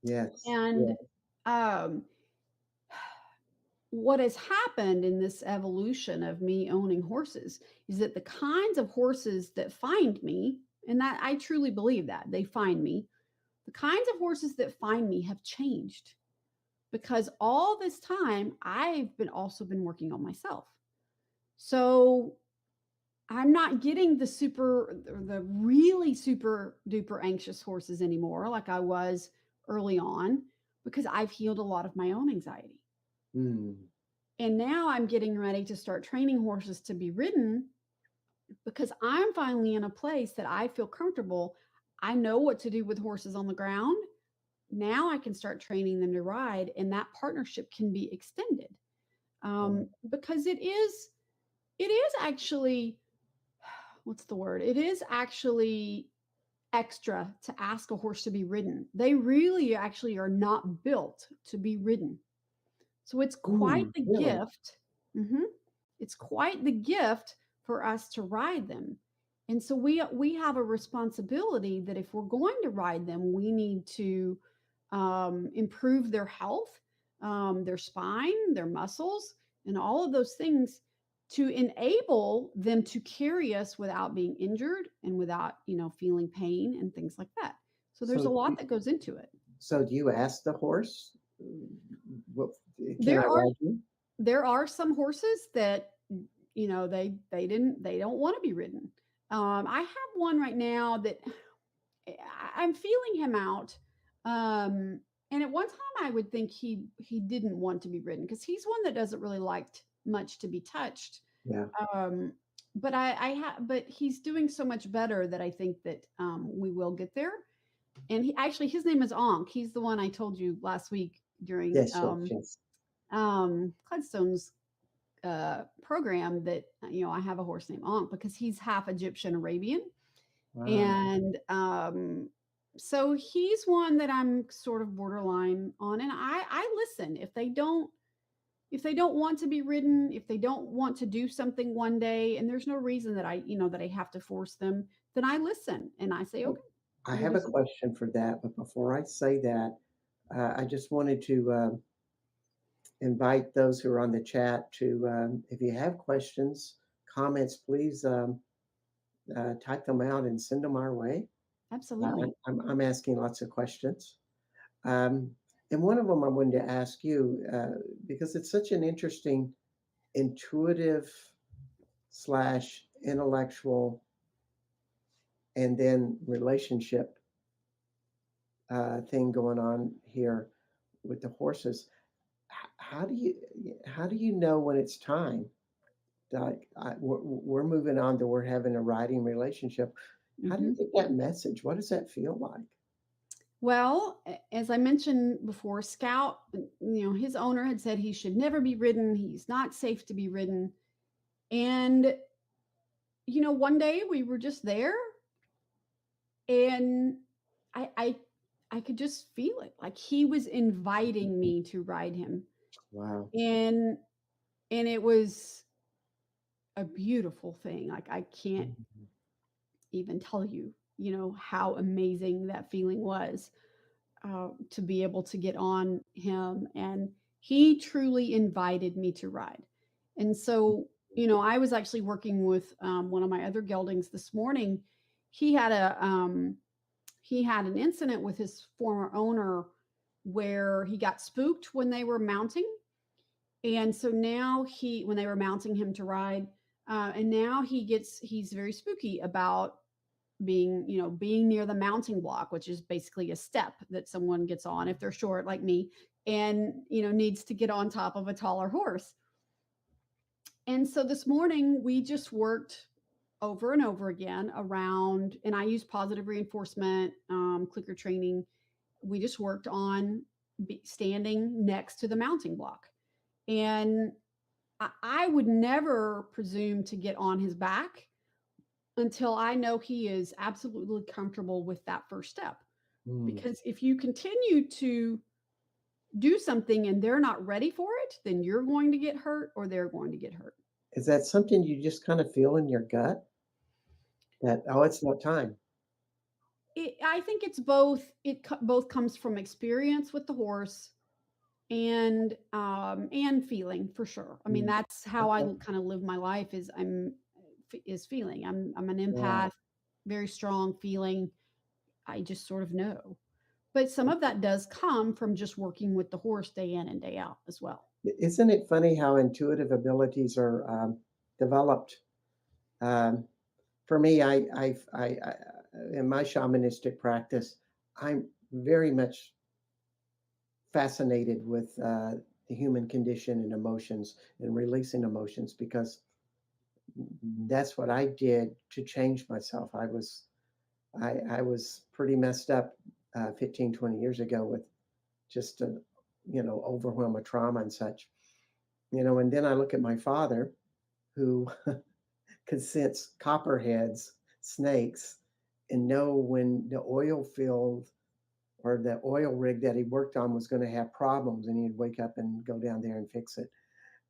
Yes. And what has happened in this evolution of me owning horses is that the kinds of horses that find me, and that I truly believe that they find me, the kinds of horses that find me have changed, because all this time I've also been working on myself. So I'm not getting the really super duper anxious horses anymore like I was early on, because I've healed a lot of my own anxiety. And now I'm getting ready to start training horses to be ridden, because I'm finally in a place that I feel comfortable. I know what to do with horses on the ground. Now I can start training them to ride, and that partnership can be extended, because it is actually, what's the word? It is actually extra to ask a horse to be ridden. They really actually are not built to be ridden. So it's quite the really? gift. It's quite the gift for us to ride them. And so we have a responsibility that if we're going to ride them, we need to improve their health, their spine, their muscles, and all of those things to enable them to carry us without being injured and without, feeling pain and things like that. So there's a lot that goes into it. So do you ask the horse, there are some horses that, they don't want to be ridden. I have one right now that I'm feeling him out. And at one time I would think he didn't want to be ridden, because he's one that doesn't really like much to be touched. Yeah. But but he's doing so much better that I think that we will get there. And his name is Ankh. He's the one I told you last week during Cledstone's program that I have a horse named Ankh, because he's half Egyptian Arabian. Wow. And so he's one that I'm sort of borderline on, and I listen. If they don't want to be ridden, if they don't want to do something one day, and there's no reason that I have to force them, then I listen and I say, okay. I have a question for that, but before I say that, I just wanted to invite those who are on the chat to, if you have questions, comments, please type them out and send them our way. Absolutely. I'm asking lots of questions. And one of them I wanted to ask you, because it's such an interesting, intuitive / intellectual and then relationship thing going on here with the horses. How do you know when it's time? Like we're moving on to we're having a riding relationship. How do you get that message? What does that feel like? Well, as I mentioned before, Scout, his owner had said he should never be ridden. He's not safe to be ridden. And, one day we were just there, and I could just feel it. Like he was inviting me to ride him. Wow. And it was a beautiful thing. Like I can't even tell you, how amazing that feeling was, to be able to get on him. And he truly invited me to ride. And so, I was actually working with one of my other geldings this morning. He had an incident with his former owner where he got spooked when they were mounting. And so now when they were mounting him to ride, and now he's very spooky about being near the mounting block, which is basically a step that someone gets on if they're short like me, and needs to get on top of a taller horse. And so this morning we just worked over and over again around, and I use positive reinforcement, clicker training. We just worked on standing next to the mounting block. And I would never presume to get on his back until I know he is absolutely comfortable with that first step. Because if you continue to do something and they're not ready for it, then you're going to get hurt or they're going to get hurt. Is that something you just kind of feel in your gut? That, oh, it's not time. I think it's both. Both comes from experience with the horse and feeling, for sure. I mean, that's how I kind of live my life. Is feeling. I'm an empath, very strong feeling. I just sort of know. But some of that does come from just working with the horse day in and day out as well. Isn't it funny how intuitive abilities are developed? For me, I in my shamanistic practice, I'm very much fascinated with the human condition and emotions and releasing emotions, because that's what I did to change myself. I was pretty messed up 15, 20 years ago with just a, overwhelm of trauma and such, and then I look at my father, who could sense copperheads, snakes, and know when the oil field or the oil rig that he worked on was going to have problems, and he'd wake up and go down there and fix it.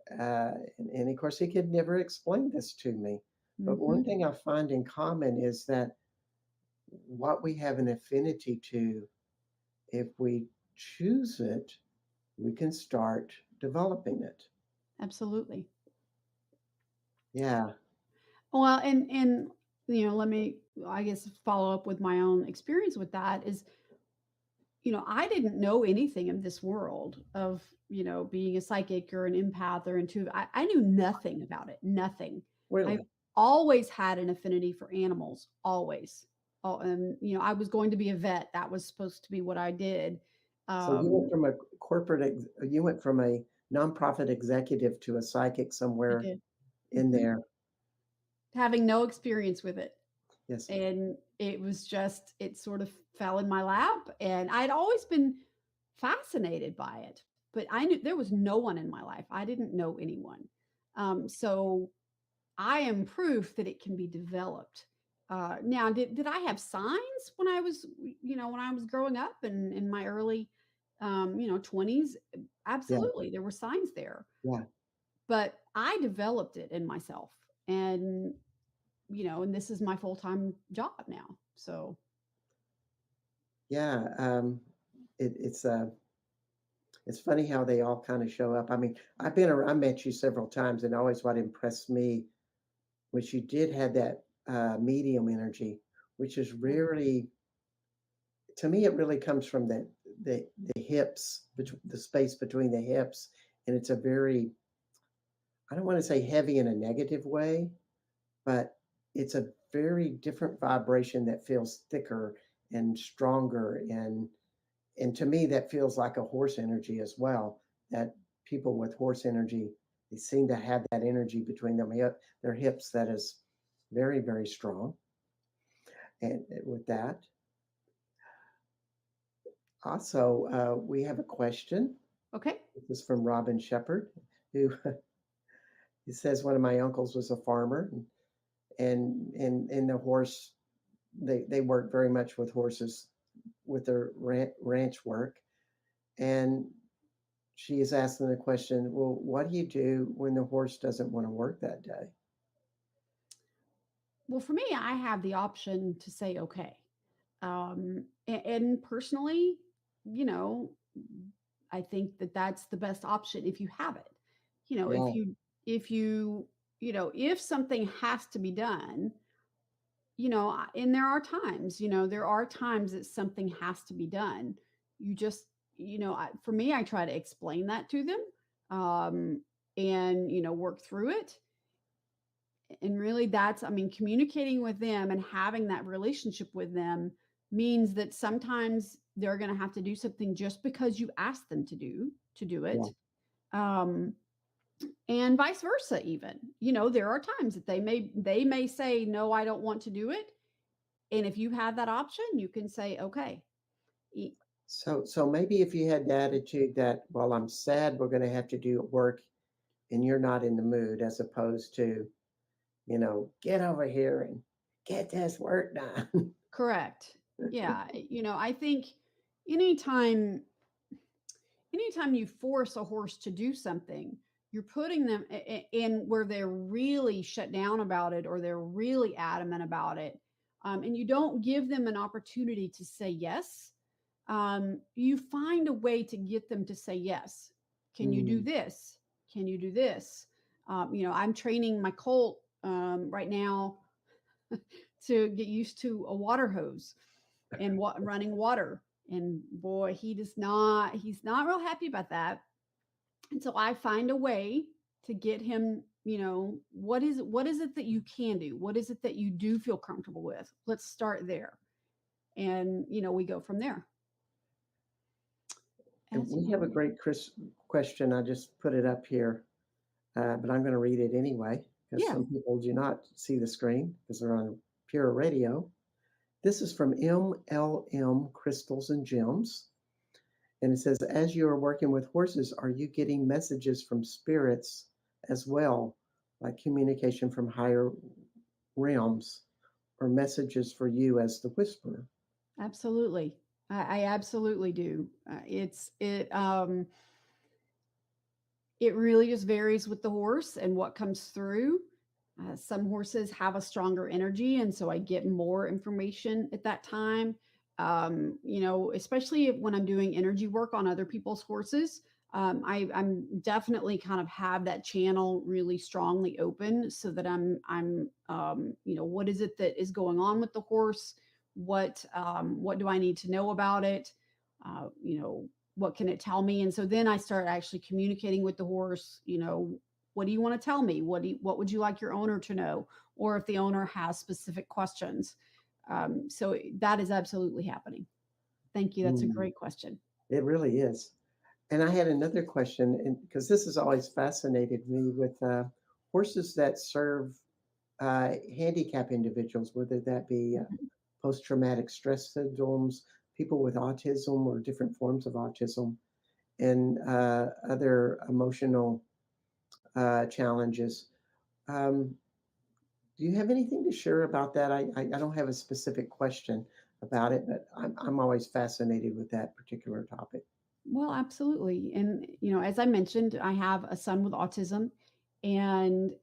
And of course, he could never explain this to me. But one thing I find in common is that what we have an affinity to, if we choose it, we can start developing it. Absolutely. Yeah. Well, and let me, I guess, follow up with my own experience with that is, I didn't know anything of this world of, being a psychic or an empath or intuitive. I knew nothing about it. Nothing. Really? I've always had an affinity for animals, always. Oh, and I was going to be a vet. That was supposed to be what I did. So you went from you went from a nonprofit executive to a psychic somewhere in there. Having no experience with it. Yes. And it was just, it sort of fell in my lap, and I'd always been fascinated by it, but I knew there was no one in my life. I didn't know anyone. So I am proof that it can be developed. Now, did I have signs when I was, when I was growing up and in my early, 20s? Absolutely. There were signs there. Yeah. But I developed it in myself, and and this is my full-time job now. So yeah, it's funny how they all kind of show up. I mean, I met you several times, and always what impressed me was you did have that medium energy, which is really, to me, it really comes from the hips, the space between the hips, and it's a very, I don't want to say heavy in a negative way, but it's a very different vibration that feels thicker and stronger, and to me that feels like a horse energy as well. That people with horse energy, they seem to have that energy between their hips that is very, very strong. And with that, also we have a question. Okay. This is from Robin Shepherd, who he says one of my uncles was a farmer, and the horse, they work very much with horses with their ranch work. And she is asking the question, well, what do you do when the horse doesn't want to work that day? Well, for me, I have the option to say, okay. And personally, I think that that's the best option if you have it. If something has to be done, and there are times that something has to be done. You just, for me, I try to explain that to them. and work through it. And really, that's, I mean, communicating with them and having that relationship with them means that sometimes they're going to have to do something just because you asked them to do it. Um, and vice versa. Even, there are times that they may say, no, I don't want to do it. And if you have that option, you can say, okay. So maybe if you had the attitude that, well, I'm sad we're going to have to do work and you're not in the mood, as opposed to, get over here and get this work done. Correct. Yeah. I think anytime you force a horse to do something, you're putting them in where they're really shut down about it, or they're really adamant about it. And you don't give them an opportunity to say yes. You find a way to get them to say yes. Can you do this? Can you do this? I'm training my colt right now to get used to a water hose and running water. And boy, he's not real happy about that. And so I find a way to get him, what is it that you can do? What is it that you do feel comfortable with? Let's start there. And, we go from there. And we have a great question. I just put it up here, but I'm going to read it anyway, because some people do not see the screen because they're on pure radio. This is from MLM Crystals and Gems. And it says, as you are working with horses, are you getting messages from spirits as well, like communication from higher realms, or messages for you as the whisperer? Absolutely. I absolutely do. It really just varies with the horse and what comes through. Some horses have a stronger energy, and so I get more information at that time. Especially when I'm doing energy work on other people's horses, I'm definitely kind of have that channel really strongly open, so that I'm what is it that is going on with the horse? What do I need to know about it? What can it tell me? And so then I start actually communicating with the horse. What do you want to tell me? What would you like your owner to know? Or if the owner has specific questions. So that is absolutely happening. Thank you. That's a great question. It really is. And I had another question, because this has always fascinated me with horses that serve handicap individuals, whether that be post-traumatic stress syndromes, people with autism or different forms of autism, and other emotional challenges. Do you have anything to share about that? I don't have a specific question about it, but I'm always fascinated with that particular topic. Well, absolutely. And, as I mentioned, I have a son with autism, and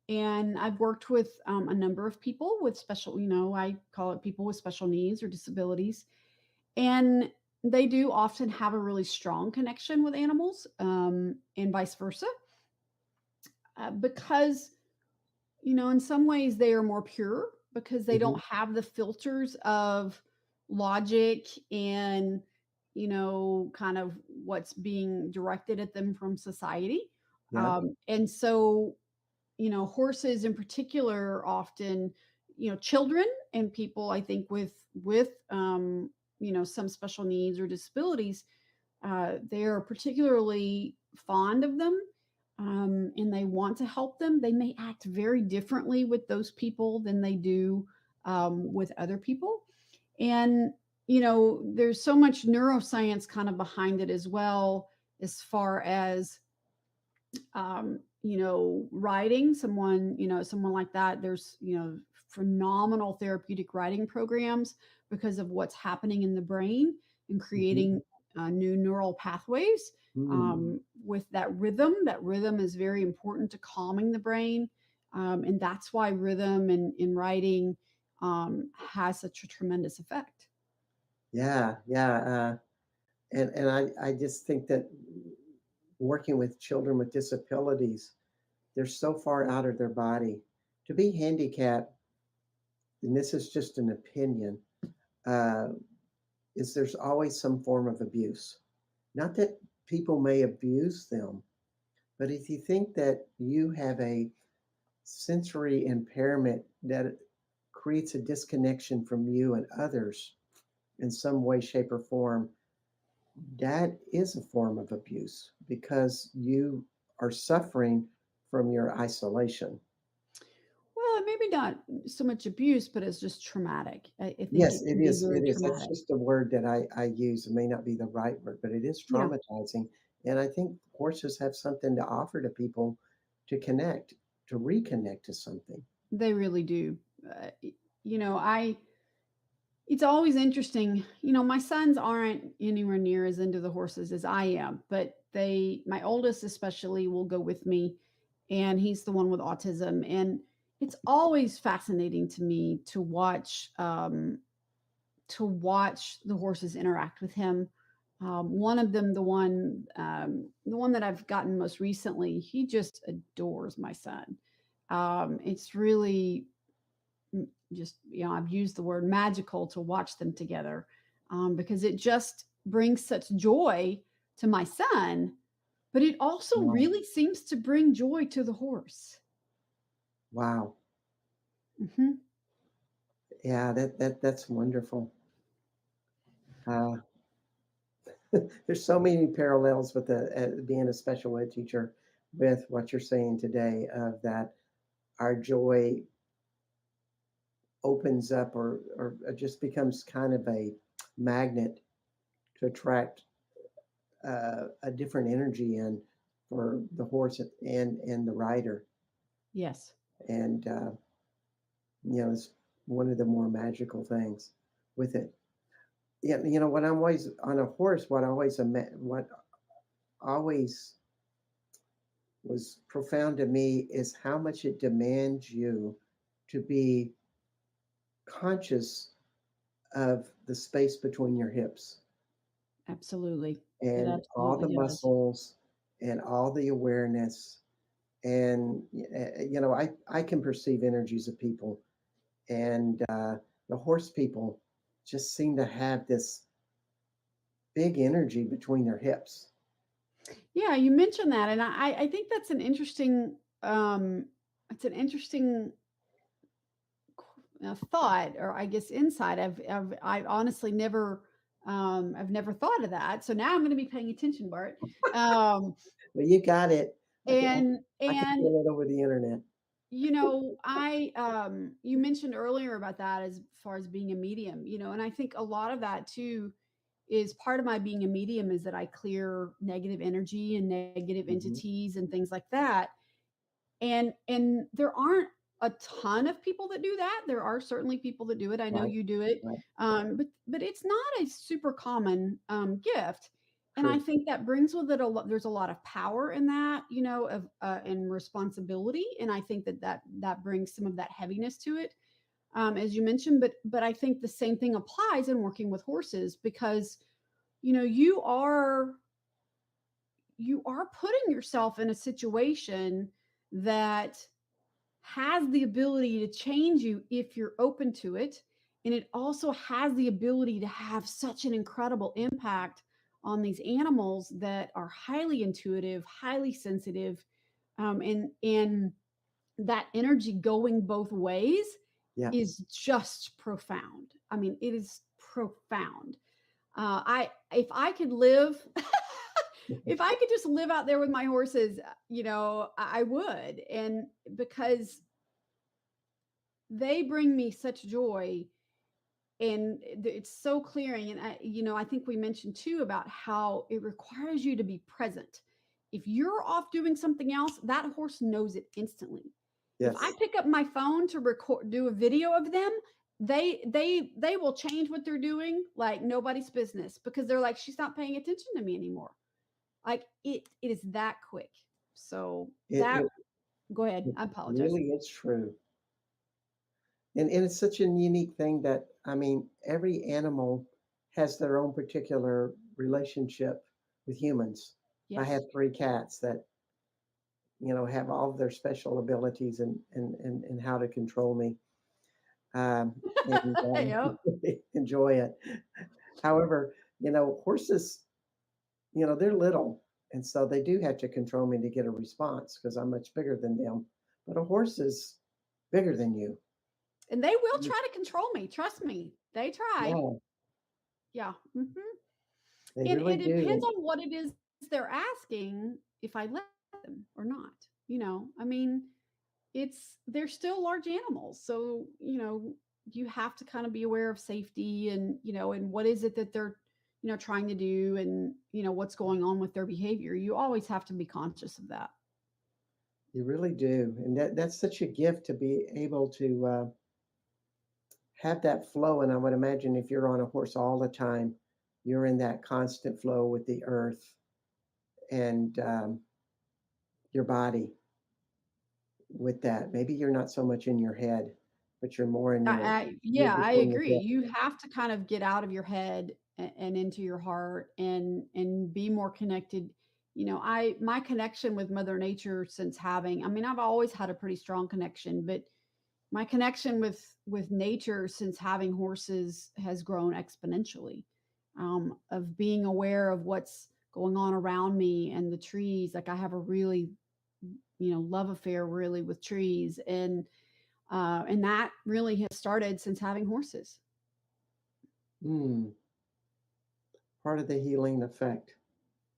I've worked with a number of people with special, I call it people with special needs or disabilities. And they do often have a really strong connection with animals, and vice versa. Because, in some ways they are more pure, because they don't have the filters of logic and, kind of what's being directed at them from society. Yeah. And so, horses in particular, often, children and people, I think with some special needs or disabilities, they are particularly fond of them, and they want to help them. They may act very differently with those people than they do with other people. And, there's so much neuroscience kind of behind it as well, as far as, riding someone, someone like that. There's, phenomenal therapeutic riding programs because of what's happening in the brain and creating new neural pathways with that rhythm. That rhythm is very important to calming the brain. And that's why rhythm in riding has such a tremendous effect. Yeah. And I just think that working with children with disabilities, they're so far out of their body. To be handicapped, and this is just an opinion, is there's always some form of abuse. Not that people may abuse them, But if you think that you have a sensory impairment that creates a disconnection from you and others in some way, shape, or form, that is a form of abuse because you are suffering from your isolation. Well, maybe not so much abuse, but it's just traumatic. I think Yes, it it can be is. very It is. That's traumatic. just a word that I use. It may not be the right word, but it is Yeah, traumatizing. And I think horses have something to offer to people to connect, to reconnect to something. they really do. You know, it's always interesting. You know, my sons aren't anywhere near as into the horses as I am, but my oldest especially will go with me, and he's the one with autism. And it's always fascinating to me to watch the horses interact with him. One of them, the one that I've gotten most recently, he just adores my son. It's really just, you know, I've used the word magical to watch them together, because it just brings such joy to my son, but it also Wow. really seems to bring joy to the horse. Wow. Hmm. Yeah, that's wonderful. Uh, there's so many parallels with being a special ed teacher with what you're saying today of that our joy opens up or just becomes kind of a magnet to attract a different energy in for the horse and the rider. Yes. And, it's one of the more magical things with it. Yeah, when I'm always on a horse, what always was profound to me is how much it demands you to be conscious of the space between your hips Absolutely. It and all absolutely the does. muscles and all the awareness. And, I can perceive energies of people, and the horse people just seem to have this big energy between their hips. Yeah, you mentioned that, and I think that's an interesting it's an interesting thought, or I guess insight. I honestly never I've never thought of that. So now I'm going to be paying attention, Bart. Well, you got it. And I can and feel it over the internet. you know, you mentioned earlier about that as far as being a medium, you know, and I think a lot of that too is part of my being a medium is that I clear negative energy and negative Hmm. entities and things like that. And there aren't a ton of people that do that. There are certainly people that do it. I know Right. you do it. Right. But it's not a super common gift. And I True. think that brings with it a lot. There's a lot of power in that, you know, of and responsibility. And I think that brings some of that heaviness to it, as you mentioned. But I think the same thing applies in working with horses because, you know, you are putting yourself in a situation that has the ability to change you if you're open to it. And it also has the ability to have such an incredible impact on these animals that are highly intuitive, highly sensitive, and that energy going both ways Yeah. is just profound. I mean, it is profound. If I could live, if I could just live out there with my horses, you know, I would. And because they bring me such joy, and it's so clearing. And I think we mentioned too about how it requires you to be present. If you're off doing something else, that horse knows it instantly. If I Yes. pick up my phone to do a video of them, they will change what they're doing like nobody's business because they're like, she's not paying attention to me anymore. Like it is that quick. So It, that it, go ahead. it I apologize. really is true. And it's such a unique thing that, I mean, every animal has their own particular relationship with humans. I Yes. have three cats that, have all of their special abilities and how to control me. And Yep. enjoy it. However, horses, they're little And so they do have to control me to get a response because I'm much bigger than them. But a horse is bigger than you. And they will try to control me. Trust me. They try. Yeah, Yeah. they And really it depends do. on what it is they're asking if I let them or not. I mean, they're still large animals. So, you have to kind of be aware of safety and, and what is it that they're, trying to do and, what's going on with their behavior. You always have to be conscious of that. You really do. And that's such a gift to be able to have that flow. And I would imagine if you're on a horse all the time, you're in that constant flow with the earth and your body with that. Maybe you're not so much in your head, but you're more in your, you're Yeah, I between the agree. breath. You have to kind of get out of your head and into your heart and be more connected. My connection with Mother Nature since having, I mean, I've always had a pretty strong connection, but my connection with nature since having horses has grown exponentially. Of being aware of what's going on around me and the trees. Like I have a really, love affair really with trees, and that really has started since having horses. Part of the healing effect.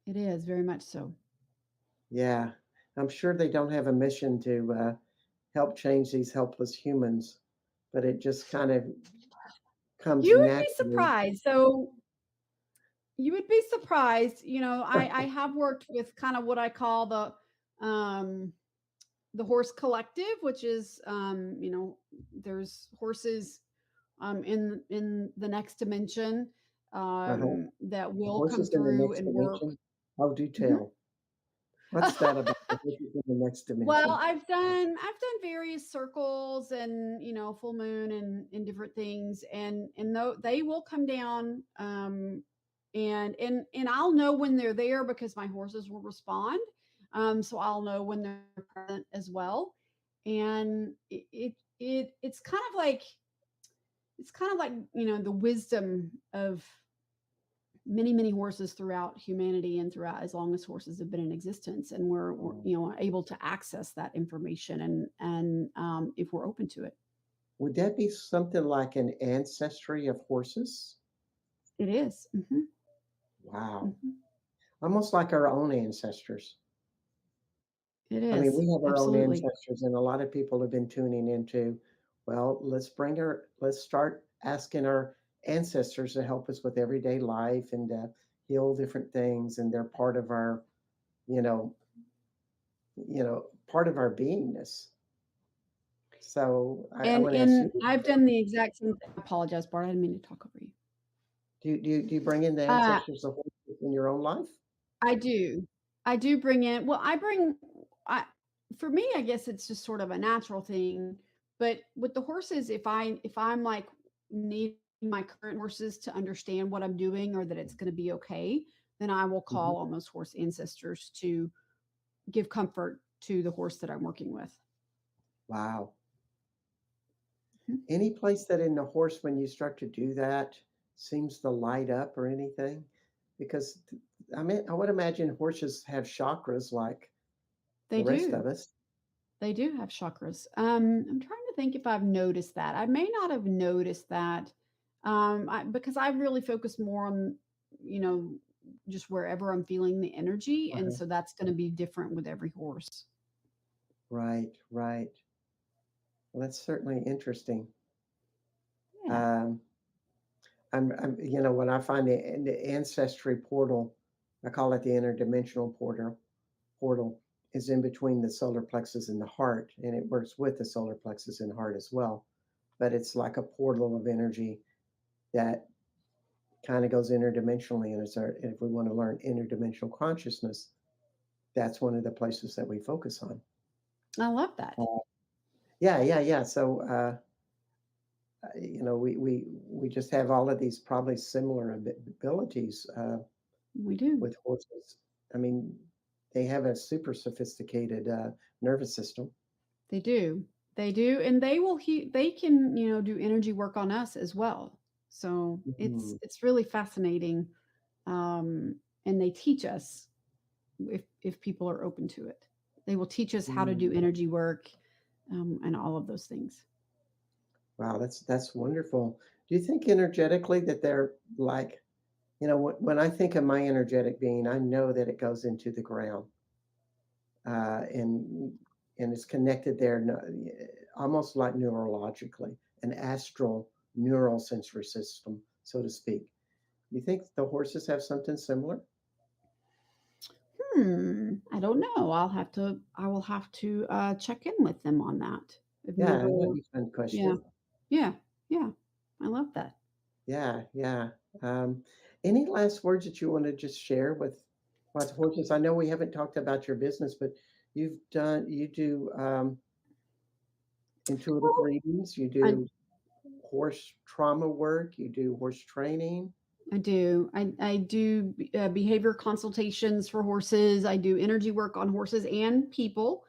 It is very much so. Yeah, I'm sure they don't have a mission to help change these helpless humans, but it just kind of comes You would be naturally. surprised. So you would be surprised. I have worked with kind of what I call the horse collective, which is there's horses in the next dimension that The will come horses in the through next and work. dimension. Oh, do Mhm. tell. What's that about the horses in the next Well, dimension? I've done various circles and full moon and different things, and though they will come down, and I'll know when they're there because my horses will respond, so I'll know when they're present as well, and it's kind of like the wisdom of many horses throughout humanity and throughout as long as horses have been in existence, and we're able to access that information and if we're open to it. Would that be something like an ancestry of horses? It is. Wow. Almost like our own ancestors. It I mean, is we have our own absolutely. ancestors, and a lot of people have been tuning into, well, let's start asking our ancestors to help us with everyday life and heal different things, and they're part of our, you know, part of our beingness. So I want to ask And you, I've done the exact same thing. I apologize, Bart. I didn't mean to talk over you. do you bring in the Uh, ancestors of horses in your own life? I do. I do bring in, well, I, for me, I guess it's just sort of a natural thing. But with the horses, if I'm like need my current horses to understand what I'm doing or that it's going to be okay, then I will Mm-hmm. call on those horse ancestors to give comfort to the horse that I'm working with. Wow. Any place that in the horse, when you start to do that, seems to light up or anything? Because I mean, I would imagine horses have chakras like They the rest do. of us. They do have chakras. I'm trying to think if I've noticed that. I may not have noticed that because I really focus more on, just wherever I'm feeling the energy. And Uh-huh. so that's going to be different with every horse. Right, right. Well, that's certainly interesting. Yeah. When I find the ancestry portal, I call it the interdimensional portal is in between the solar plexus and the heart, and it works with the solar plexus and heart as well. But it's like a portal of energy that kind of goes interdimensionally. And if we want to learn interdimensional consciousness, that's one of the places that we focus on. I love that. Yeah. So, we just have all of these probably similar abilities We do. with horses. I mean, they have a super sophisticated nervous system. They do. They do. And they can, do energy work on us as well. So Mhm. it's really fascinating. And they teach us if people are open to it. They will teach us how to do energy work and all of those things. Wow, that's wonderful. Do you think energetically that they're like, when I think of my energetic being, I know that it goes into the ground, and it's connected there, almost like neurologically, an astral neural sensory system, so to speak. You think the horses have something similar? I don't know. I will have to check in with them on that. I've Yeah, never, that'd be a fun yeah, question. yeah. I love that. Yeah, yeah. Any last words that you want to just share with horses? I know we haven't talked about your business, but you do intuitive readings, you I, do horse trauma work, you do horse training. I do. I do behavior consultations for horses. I do energy work on horses and people,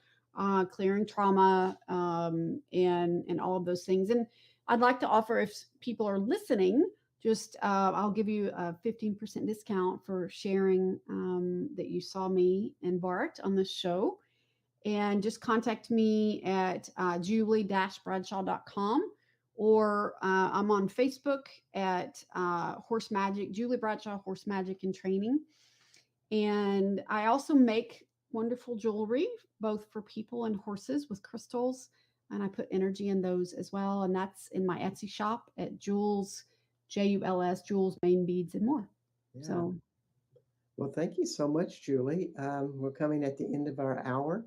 clearing trauma, and all of those things. And I'd like to offer, if people are listening, just I'll give you a 15% discount for sharing that you saw me and Bart on this show. And just contact me at julie-bradshaw.com, or I'm on Facebook at Horse Magic, Julie Bradshaw, Horse Magic and Training. And I also make wonderful jewelry, both for people and horses, with crystals. And I put energy in those as well. And that's in my Etsy shop at Jules, Juls, Jules, Main Beads, and more. Yeah. So, well, thank you so much, Julie. We're coming at the end of our hour,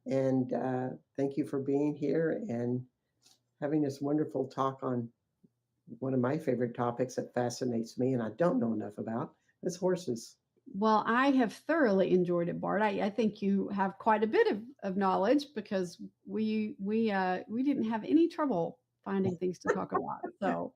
and thank you for being here and having this wonderful talk on one of my favorite topics that fascinates me and I don't know enough about. Is horses. well, I have thoroughly enjoyed it, Bart. I think you have quite a bit of knowledge, because we didn't have any trouble finding things to talk about. So,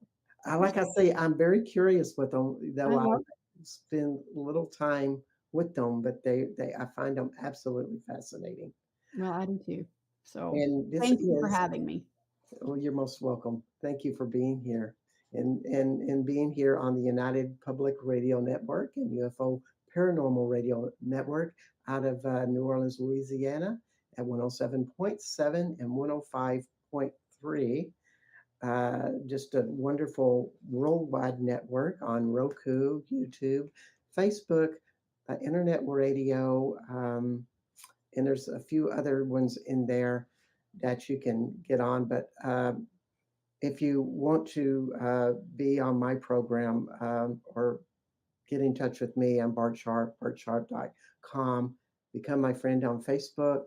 Like I say, I'm very curious with them, I though I love spend little time with them, but I find them absolutely fascinating. Well, I do too. So, And this thank you for is, having me. well, you're most welcome. Thank you for being here and being here on the United Public Radio Network and UFO Paranormal Radio Network out of New Orleans, Louisiana at 107.7 and 105.3. Just a wonderful worldwide network on Roku, YouTube, Facebook, internet radio, and there's a few other ones in there that you can get on. But if you want to be on my program or get in touch with me, I'm Bart Sharp, bartsharp.com. Become my friend on Facebook.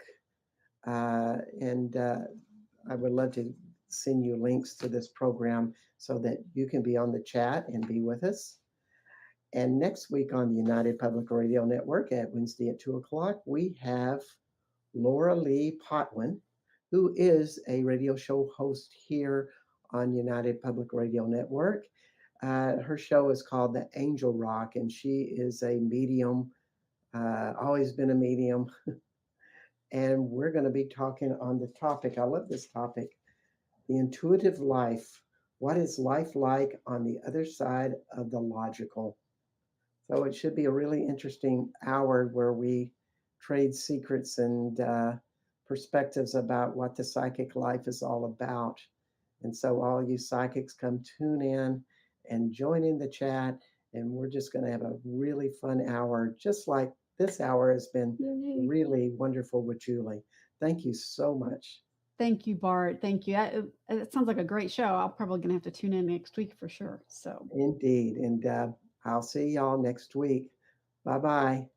And I would love to send you links to this program so that you can be on the chat and be with us. And next week on the United Public Radio Network at Wednesday at 2 o'clock, we have Laura Lee Potwin, who is a radio show host here on United Public Radio Network. Her show is called The Angel Rock, and she is a medium, always been a medium. And we're going to be talking on the topic. I love this topic, the intuitive life. What is life like on the other side of the logical? So it should be a really interesting hour where we trade secrets and perspectives about what the psychic life is all about. And so all you psychics, come tune in and join in the chat. And we're just going to have a really fun hour, just like this hour has been really wonderful with Julie. Thank you so much. Thank you, Bart. Thank you. It sounds like a great show. I'm probably going to have to tune in next week for sure. So, indeed. And I'll see y'all next week. Bye-bye.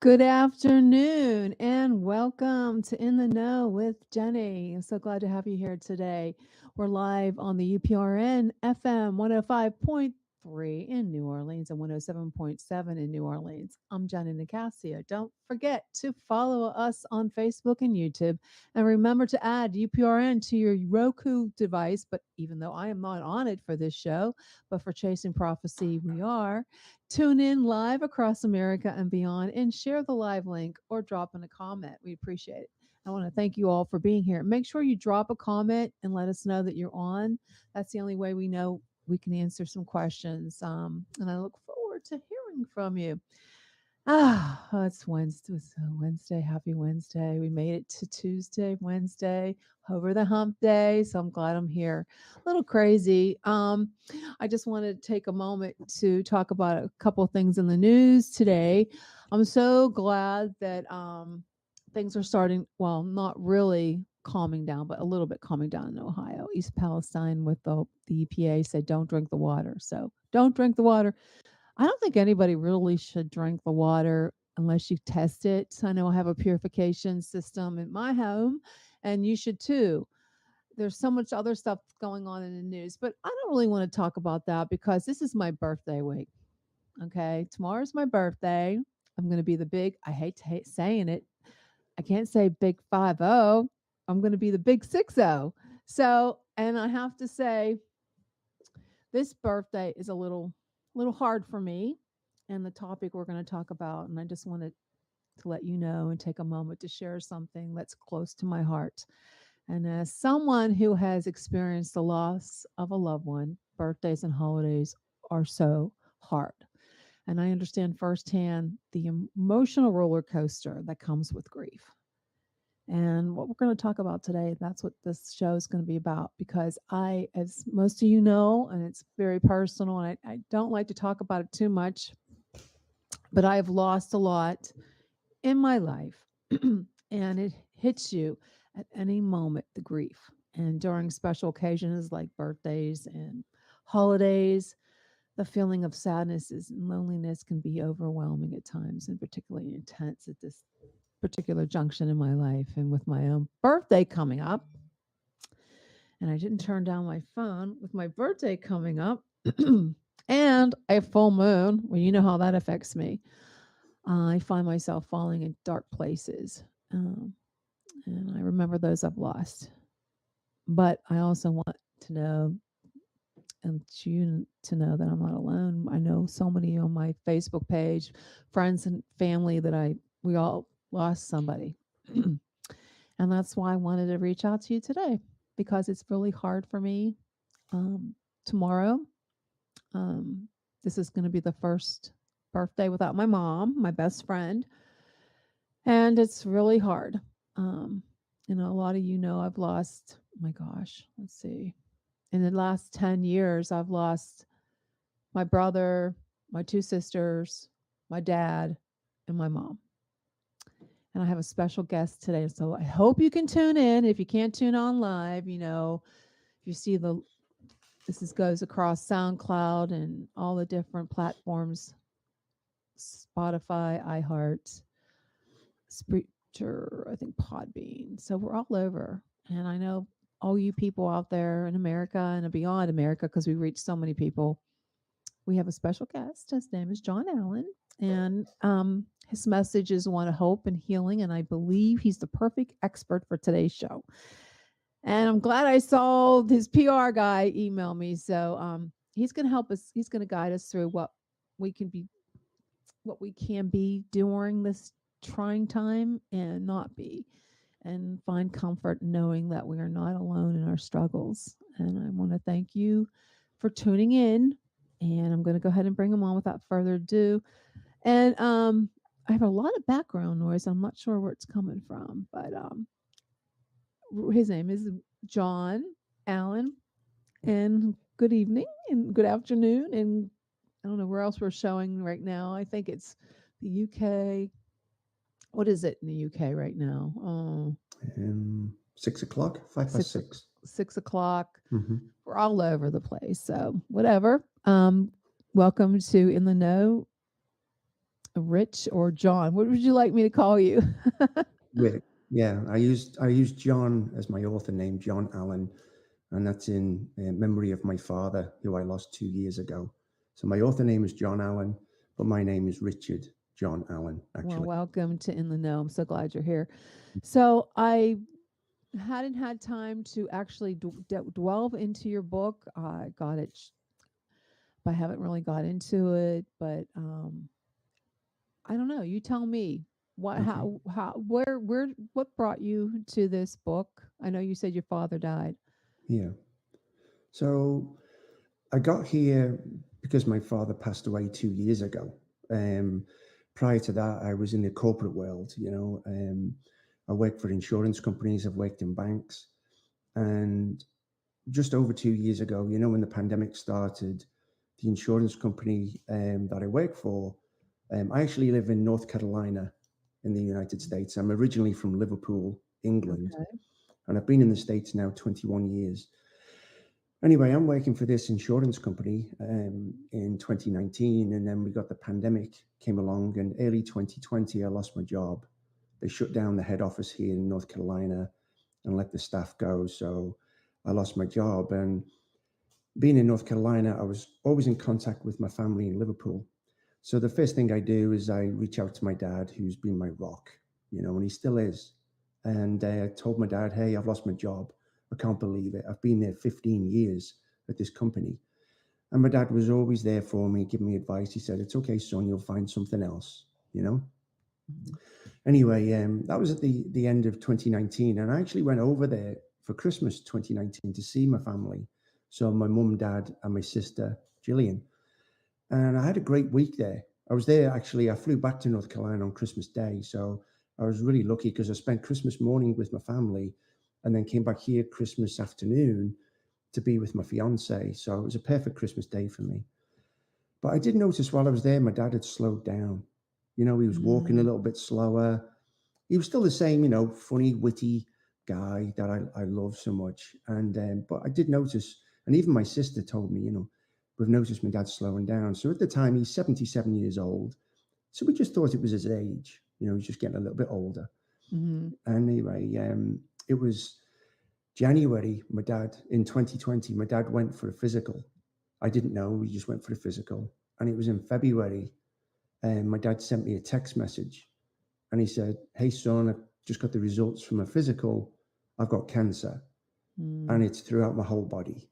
Good afternoon and welcome to In the Know with Jenny. I'm so glad to have you here today. We're live on the UPRN FM 105.3 in New Orleans and 107.7 in New Orleans. I'm Jenny Nicasio. Don't forget to follow us on Facebook and YouTube. And remember to add UPRN to your Roku device. But even though I am not on it for this show, but for Chasing Prophecy, we are. Tune in live across America and beyond and share the live link or drop in a comment. We appreciate it. I want to thank you all for being here. Make sure you drop a comment and let us know that you're on. That's the only way we know we can answer some questions. And I look forward to hearing from you. It's Wednesday. It's Wednesday. Happy Wednesday. We made it to Tuesday, Wednesday, over the hump day. So I'm glad I'm here. A little crazy. I just wanted to take a moment to talk about a couple of things in the news today. I'm so glad that things are starting, well, not really calming down, but a little bit calming down in Ohio. East Palestine with the EPA said don't drink the water. So don't drink the water. I don't think anybody really should drink the water unless you test it. I know I have a purification system in my home, and you should too. There's so much other stuff going on in the news, but I don't really want to talk about that because this is my birthday week. Okay. Tomorrow's my birthday. I'm going to be the big, I hate saying it. I can't say big 5-0. I'm going to be the big 6-0. So, and I have to say, this birthday is a little hard for me, and the topic we're going to talk about, and I just wanted to let you know and take a moment to share something that's close to my heart. And as someone who has experienced the loss of a loved one, birthdays and holidays are so hard. And I understand firsthand the emotional roller coaster that comes with grief. And what we're going to talk about today, that's what this show is going to be about. Because I, as most of you know, and it's very personal, and I don't like to talk about it too much, but I have lost a lot in my life. And it hits you at any moment, the grief. And during special occasions like birthdays and holidays, the feeling of sadness and loneliness can be overwhelming at times, and particularly intense at this particular junction in my life. And with my own birthday coming up, and I didn't turn down my phone with my birthday coming up and a full moon, well, you know how that affects me. I find myself falling in dark places. And I remember those I've lost. But I also want to know, and you to know, that I'm not alone. I know so many on my Facebook page, friends and family, that we all lost somebody. And that's why I wanted to reach out to you today, because it's really hard for me. Tomorrow, this is going to be the first birthday without my mom, my best friend. And it's really hard. A lot of you know I've lost, my gosh, let's see. In the last 10 years, I've lost my brother, my two sisters, my dad, and my mom. And I have a special guest today. So I hope you can tune in. If you can't tune on live, if you see this goes across SoundCloud and all the different platforms, Spotify, iHeart, Spreaker, I think Podbean. So we're all over. And I know all you people out there in America and beyond America, because we reach so many people. We have a special guest. His name is John Allen. And his message is one of hope and healing. And I believe he's the perfect expert for today's show. And I'm glad I saw his PR guy email me. So he's going to help us. He's going to guide us through what we can be during this trying time and not be, and find comfort knowing that we are not alone in our struggles. And I want to thank you for tuning in. And I'm going to go ahead and bring him on without further ado. And I have a lot of background noise. I'm not sure where it's coming from, but his name is John Allen. And good evening and good afternoon. And I don't know where else we're showing right now. I think it's the UK. What is it in the UK right now? 6 o'clock, 6. 6 o'clock. Mm-hmm. We're all over the place. So whatever. Welcome to In the Know, Rich or John. What would you like me to call you? Yeah, I used John as my author name, John Allen, and that's in memory of my father, who I lost 2 years ago. So my author name is John Allen, but my name is Richard John Allen, actually. Well, welcome to In the Know. I'm so glad you're here. So I hadn't had time to actually delve into your book. I got it, but I haven't really got into it. But I don't know. You tell me what, Okay. where, what brought you to this book? I know you said your father died. Yeah. So I got here because my father passed away 2 years ago. Prior to that, I was in the corporate world. I worked for insurance companies. I've worked in banks, and just over 2 years ago, when the pandemic started, the insurance company that I work for, I actually live in North Carolina in the United States. I'm originally from Liverpool, England, Okay. and I've been in the States now 21 years. Anyway, I'm working for this insurance company in 2019, and then we got the pandemic came along, and early 2020, I lost my job. They shut down the head office here in North Carolina and let the staff go. So I lost my job. And being in North Carolina, I was always in contact with my family in Liverpool. So the first thing I do is I reach out to my dad, who's been my rock, and he still is. And I told my dad, hey, I've lost my job. I can't believe it. I've been there 15 years at this company. And my dad was always there for me, giving me advice. He said, it's okay, son, you'll find something else, Anyway, that was at the end of 2019. And I actually went over there for Christmas 2019 to see my family. So my mum, dad, and my sister, Gillian. And I had a great week there. I was there, actually, I flew back to North Carolina on Christmas Day. So I was really lucky because I spent Christmas morning with my family and then came back here Christmas afternoon to be with my fiance. So it was a perfect Christmas day for me. But I did notice while I was there, my dad had slowed down. He was walking a little bit slower. He was still the same, funny, witty guy that I love so much. And but I did notice, and even my sister told me, we've noticed my dad slowing down. So at the time, he's 77 years old. So we just thought it was his age. He's just getting a little bit older. Mm-hmm. Anyway, it was January, in 2020, my dad went for a physical. I didn't know, he just went for a physical. And it was in February, and my dad sent me a text message. And he said, hey, son, I've just got the results from a physical. I've got cancer. And it's throughout my whole body,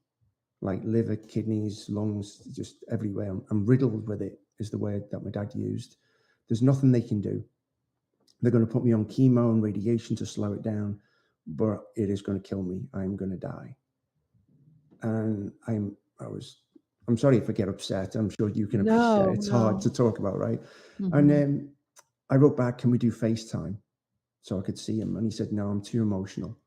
like liver, kidneys, lungs, just everywhere. I'm riddled with it, is the word that my dad used. There's nothing they can do. They're going to put me on chemo and radiation to slow it down, but it is going to kill me. I'm going to die. And I'm sorry if I get upset. I'm sure you can appreciate it's hard to talk about, right? Mm-hmm. And then I wrote back, can we do FaceTime so I could see him? And he said, no, I'm too emotional.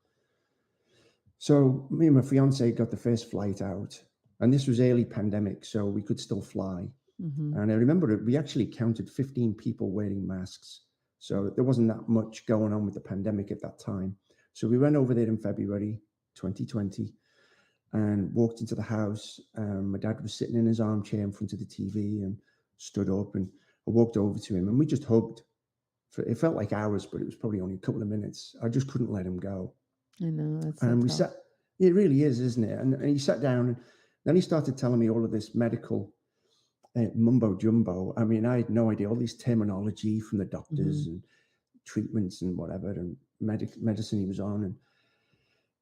So me and my fiance got the first flight out, and this was early pandemic, so we could still fly. Mm-hmm. And I remember we actually counted 15 people wearing masks. So there wasn't that much going on with the pandemic at that time. So we went over there in February 2020 and walked into the house. My dad was sitting in his armchair in front of the TV and stood up, and I walked over to him and we just hugged. It felt like hours, but it was probably only a couple of minutes. I just couldn't let him go. I know. That's And we tough. sat, it really is, isn't it? And he sat down, and then he started telling me all of this medical mumbo jumbo. I mean, I had no idea, all this terminology from the doctors and treatments and whatever, and medicine he was on. And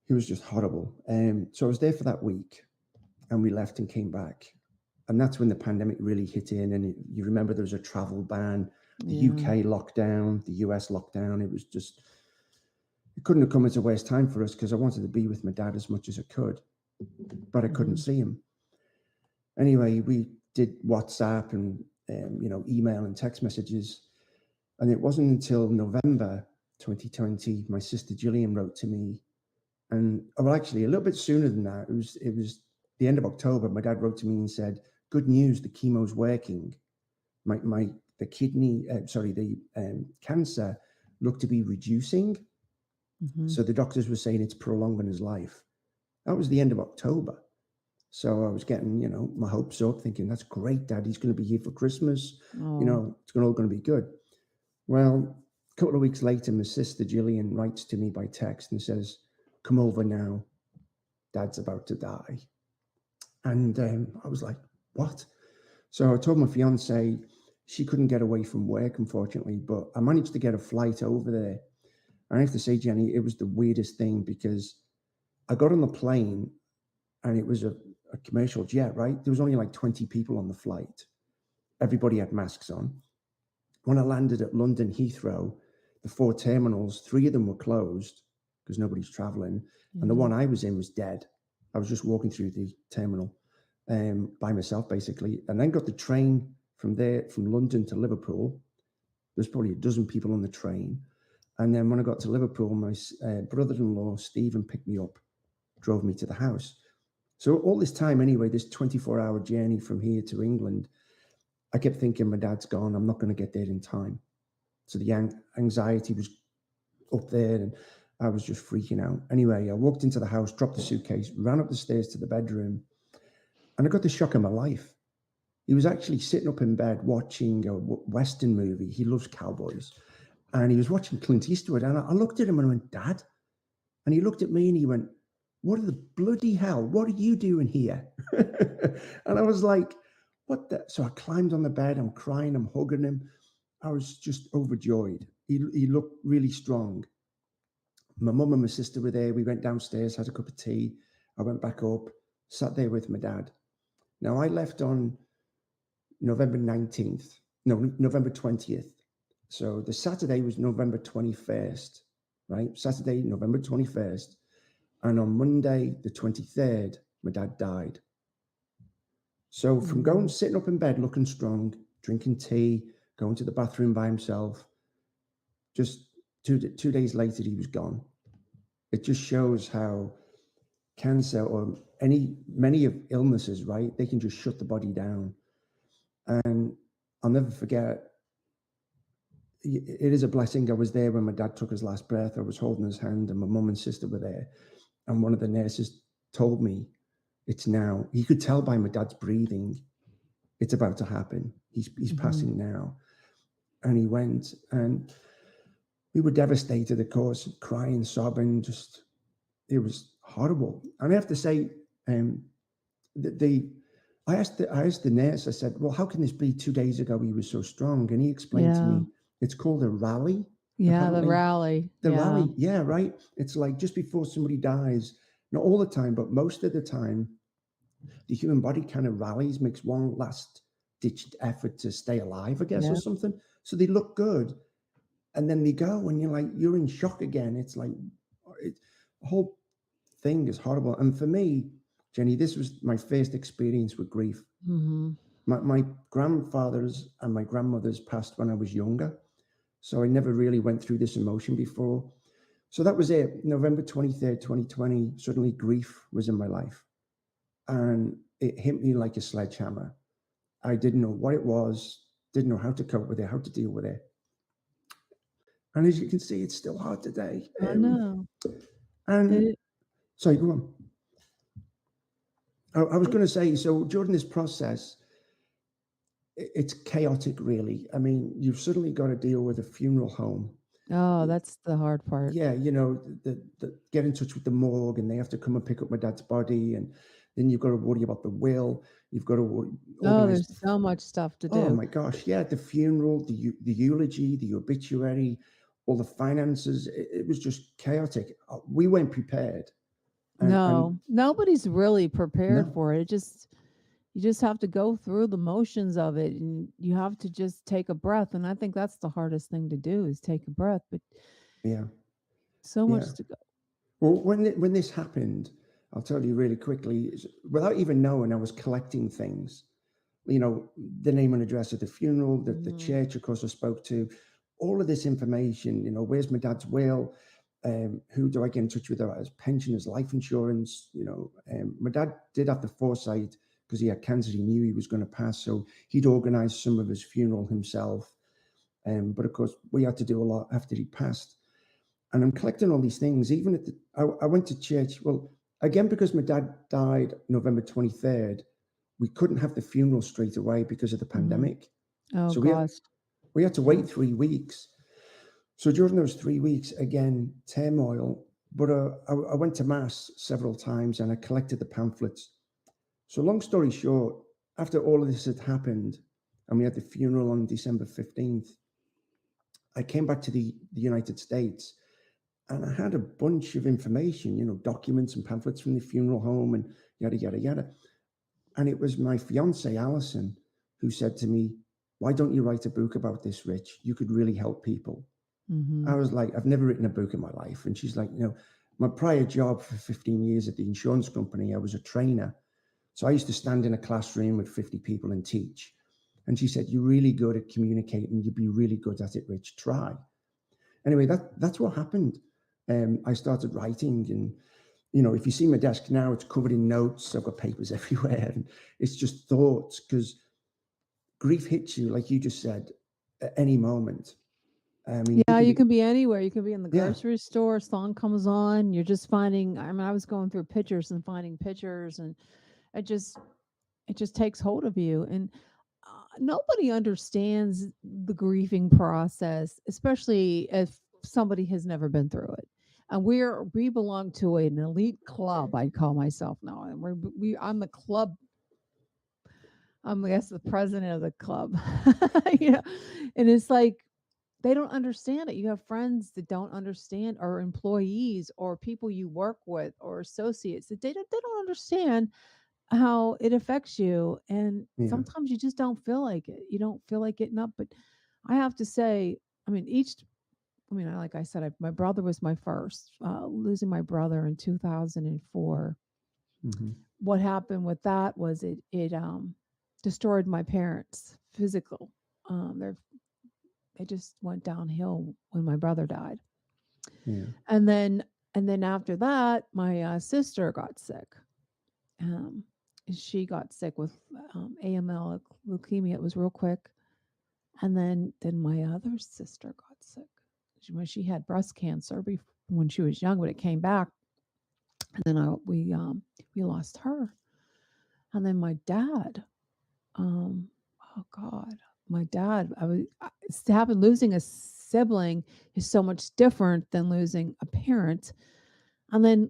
he was just horrible. So I was there for that week, and we left and came back. And that's when the pandemic really hit in. And you remember there was a travel ban, the UK lockdown, the US lockdown. It was just, it couldn't have come at a worse time for us, because I wanted to be with my dad as much as I could, but I couldn't see him. Anyway, we did WhatsApp and email and text messages. And it wasn't until November 2020, my sister Gillian wrote to me. And well, actually a little bit sooner than that, it was the end of October. My dad wrote to me and said, good news, the chemo's working. The kidney, the cancer looked to be reducing. Mm-hmm. So the doctors were saying it's prolonging his life. That was the end of October. So I was getting, my hopes up, thinking, that's great, Dad. He's going to be here for Christmas. Oh. It's all going to be good. Well, a couple of weeks later, my sister Gillian writes to me by text and says, come over now. Dad's about to die. And I was like, what? So I told my fiance she couldn't get away from work, unfortunately, but I managed to get a flight over there. And I have to say, Jenny, it was the weirdest thing because I got on the plane and it was a commercial jet, right? There was only like 20 people on the flight. Everybody had masks on. When I landed at London Heathrow, the 4 terminals, 3 of them were closed because nobody's traveling. And the one I was in was dead. I was just walking through the terminal by myself, basically, and then got the train from there, from London to Liverpool. There's probably a dozen people on the train. And then when I got to Liverpool, my brother-in-law, Stephen, picked me up, drove me to the house. So all this time anyway, this 24-hour journey from here to England, I kept thinking my dad's gone. I'm not going to get there in time. So the anxiety was up there and I was just freaking out. Anyway, I walked into the house, dropped the suitcase, ran up the stairs to the bedroom, and I got the shock of my life. He was actually sitting up in bed watching a Western movie. He loves cowboys. And he was watching Clint Eastwood. And I looked at him and I went, Dad? And he looked at me and he went, what the bloody hell? What are you doing here? And I was like, what the? So I climbed on the bed. I'm crying. I'm hugging him. I was just overjoyed. He looked really strong. My mum and my sister were there. We went downstairs, had a cup of tea. I went back up, sat there with my dad. Now, I left on November 20th. So the Saturday was November 21st, right? Saturday, November 21st. And on Monday, the 23rd, my dad died. So from sitting up in bed, looking strong, drinking tea, going to the bathroom by himself, just two days later, he was gone. It just shows how cancer or many of illnesses, right? They can just shut the body down. And I'll never forget, it is a blessing. I was there when my dad took his last breath. I was holding his hand and my mum and sister were there. And one of the nurses told me, it's now. He could tell by my dad's breathing, it's about to happen. He's passing now. And he went and we were devastated, of course, crying, sobbing, just, it was horrible. And I have to say, I asked the nurse, I said, well, how can this be? 2 days ago, he was so strong. And he explained to me, it's called a rally. Yeah, apparently. the rally. The rally, yeah, right. It's like just before somebody dies, not all the time, but most of the time, the human body kind of rallies, makes one last ditched effort to stay alive, I guess, or something. So they look good. And then they go and you're in shock again. It's like, the whole thing is horrible. And for me, Jenny, this was my first experience with grief. My grandfathers and my grandmothers passed when I was younger. So I never really went through this emotion before. So that was it. November 23rd, 2020, suddenly grief was in my life. And it hit me like a sledgehammer. I didn't know what it was, didn't know how to cope with it, how to deal with it. And as you can see, it's still hard today. I know. And sorry, go on. I was going to say, so during this process, it's chaotic, really. I mean, you've suddenly got to deal with a funeral home. Oh, that's the hard part. Yeah, the get in touch with the morgue, and they have to come and pick up my dad's body, and then you've got to worry about the will. You've got to organize. There's so much stuff to do. Oh my gosh, yeah, the funeral, the eulogy, the obituary, all the finances. It was just chaotic. We weren't prepared. Nobody's really prepared for it. You just have to go through the motions of it, and you have to just take a breath. And I think that's the hardest thing to do, is take a breath. But so much to go. Well, when this happened, I'll tell you really quickly, without even knowing, I was collecting things. The name and address of the funeral, the church, of course, I spoke to, all of this information. Where's my dad's will? Who do I get in touch with about his pension, his life insurance? My dad did have the foresight, because he had cancer. He knew he was going to pass, so he'd organized some of his funeral himself. But of course, we had to do a lot after he passed. And I'm collecting all these things. Even I went to church. Well, again, because my dad died November 23rd, we couldn't have the funeral straight away because of the pandemic. Oh, so gosh. we had to wait 3 weeks. So during those 3 weeks, again, turmoil. But I went to mass several times and I collected the pamphlets. So long story short, after all of this had happened, and we had the funeral on December 15th, I came back to the United States, and I had a bunch of information, you know, documents and pamphlets from the funeral home and yada, yada, yada. And it was my fiance, Alison, who said to me, "Why don't you write a book about this, Rich? You could really help people." I was like, "I've never written a book in my life." And she's like, "You know, my prior job for 15 years at the insurance company, I was a trainer. So I used to stand in a classroom with 50 people and teach." And she said, "You're really good at communicating. You'd be really good at it, Rich. Try." Anyway, that's what happened. I started writing, and you know, if you see my desk now, it's covered in notes. I've got papers everywhere, and it's just thoughts, because grief hits you, like you just said, at any moment. I mean, Yeah, you can be anywhere. You can be in the Yeah. grocery store, song comes on, you're just finding, I mean, I was going through pictures and finding pictures, and it just takes hold of you. And nobody understands the grieving process, especially if somebody has never been through it. And we belong to an elite club, I call myself now. And I'm the club. I'm, I guess, the president of the club. You know, and it's like they don't understand it. You have friends that don't understand, or employees, or people you work with, or associates that they don't understand how it affects you. And Yeah. sometimes you just don't feel like it. You don't feel like getting up. But I have to say, I mean, like I said, my brother was my first. Losing my brother in 2004. What happened with that was it destroyed my parents physical. They just went downhill when my brother died. Yeah. And then after that, my sister got sick. She got sick with AML, leukemia. It was real quick. And then my other sister got sick. She had breast cancer when she was young, but it came back. And then we lost her. And then my dad. Oh God, my dad. Losing a sibling is so much different than losing a parent. And then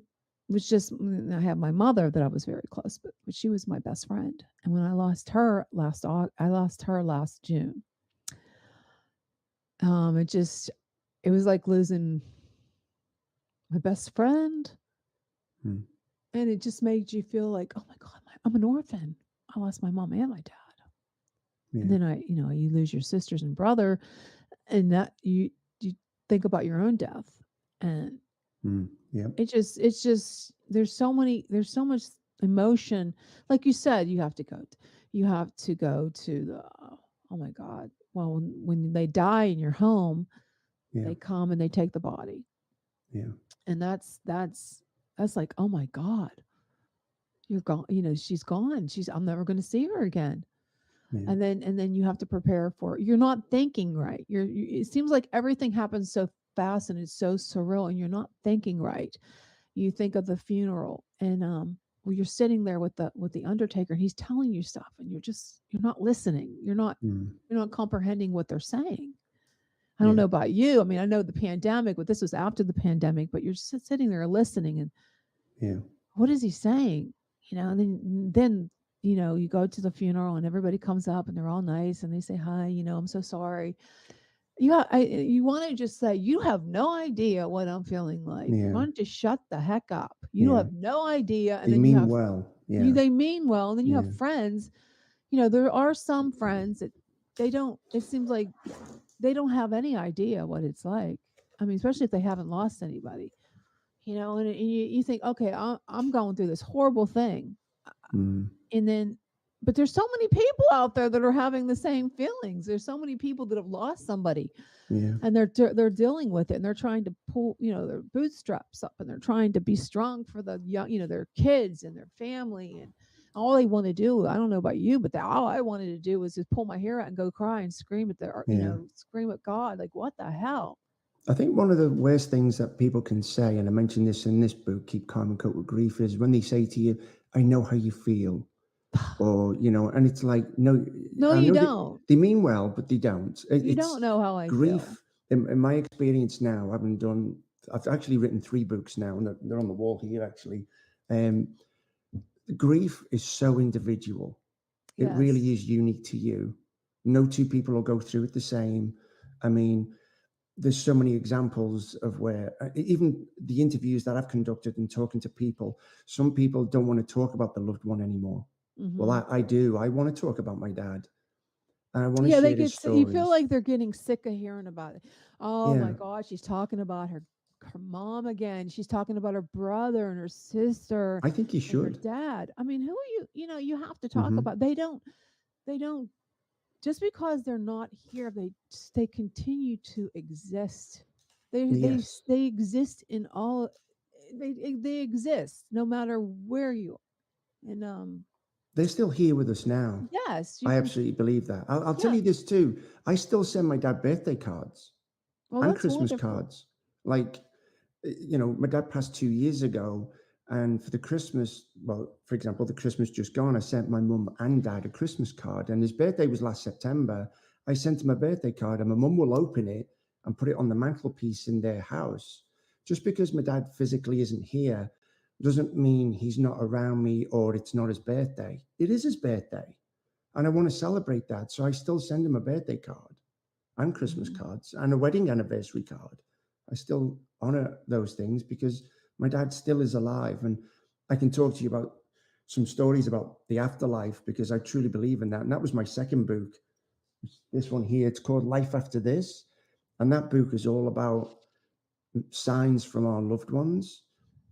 it was just, I have my mother that I was very close with, but she was my best friend. And when I lost her last June. It was like losing my best friend. And it just made you feel like, oh my God, I'm an orphan. I lost my mom and my dad. And then you lose your sisters and brother, and that you think about your own death. And Yeah. it's just there's so much emotion. Like you said, you have to go to the, oh my God. Well, when they die in your home, Yeah. they come and they take the body. Yeah. And that's like, oh my God, you're gone. She's gone. I'm never going to see her again. Yeah. And then you have to prepare for it. You're not thinking right. It seems like everything happens so fast and it's so surreal, and you're not thinking right. You think of the funeral, and you're sitting there with the undertaker, and he's telling you stuff, and you're not listening. You're not comprehending what they're saying. I don't know about you. I mean, I know the pandemic, but this was after the pandemic. But you're just sitting there listening, and Yeah. what is he saying? And then you go to the funeral, and everybody comes up, and they're all nice, and they say hi. I'm so sorry. You want to just say, you have no idea what I'm feeling like. Yeah. Why don't you shut the heck up? You Yeah. have no idea. And They then mean well. Yeah. they mean well. And then you Yeah. have friends. There are some friends that it seems like they don't have any idea what it's like. I mean, especially if they haven't lost anybody, and you think, okay, I'm going through this horrible thing. And then, but there's so many people out there that are having the same feelings. There's so many people that have lost somebody, Yeah. and they're dealing with it, and they're trying to pull, their bootstraps up, and they're trying to be strong for the young, their kids and their family, and all they want to do. I don't know about you, but all I wanted to do was just pull my hair out and go cry and scream at scream at God, like, what the hell? I think one of the worst things that people can say, and I mentioned this in this book, Keep Calm and Cope with Grief, is when they say to you, "I know how you feel." Or, and it's like, no, I you know don't. They mean well, but they don't. You don't know how I grief, feel. In my experience now, I've actually written 3 books now, and they're on the wall here, actually. Grief is so individual. It really Yes. is unique to you. No two people will go through it the same. I mean, there's so many examples of where even the interviews that I've conducted and talking to people, some people don't want to talk about the loved one anymore. Well, I do. I want to talk about my dad. And I want to Yeah, they share his get you feel stories. like they're getting sick of hearing about it. Oh my Yeah. gosh, she's talking about her mom again. She's talking about her brother and her sister I think you and her should. dad. I mean, who are you? You know, you have to talk Mhm. about. They don't just because they're not here, they continue to exist. Yes. They exist in all. They exist no matter where you are. And They're still here with us now. yes, you I can. absolutely believe that. I'll tell Yeah. you this too. I still send my dad birthday cards Well, and that's Christmas wonderful. cards. Like, my dad passed 2 years ago. And for the Christmas, well, for example, the Christmas just gone, I sent my mum and dad a Christmas card. And his birthday was last September. I sent him a birthday card, and my mum will open it and put it on the mantelpiece in their house. Just because my dad physically isn't here doesn't mean he's not around me or it's not his birthday. It is his birthday. And I want to celebrate that. So I still send him a birthday card and Christmas cards and a wedding anniversary card. I still honor those things because my dad still is alive. And I can talk to you about some stories about the afterlife because I truly believe in that. And that was my second book. This one here, it's called Life After This. And that book is all about signs from our loved ones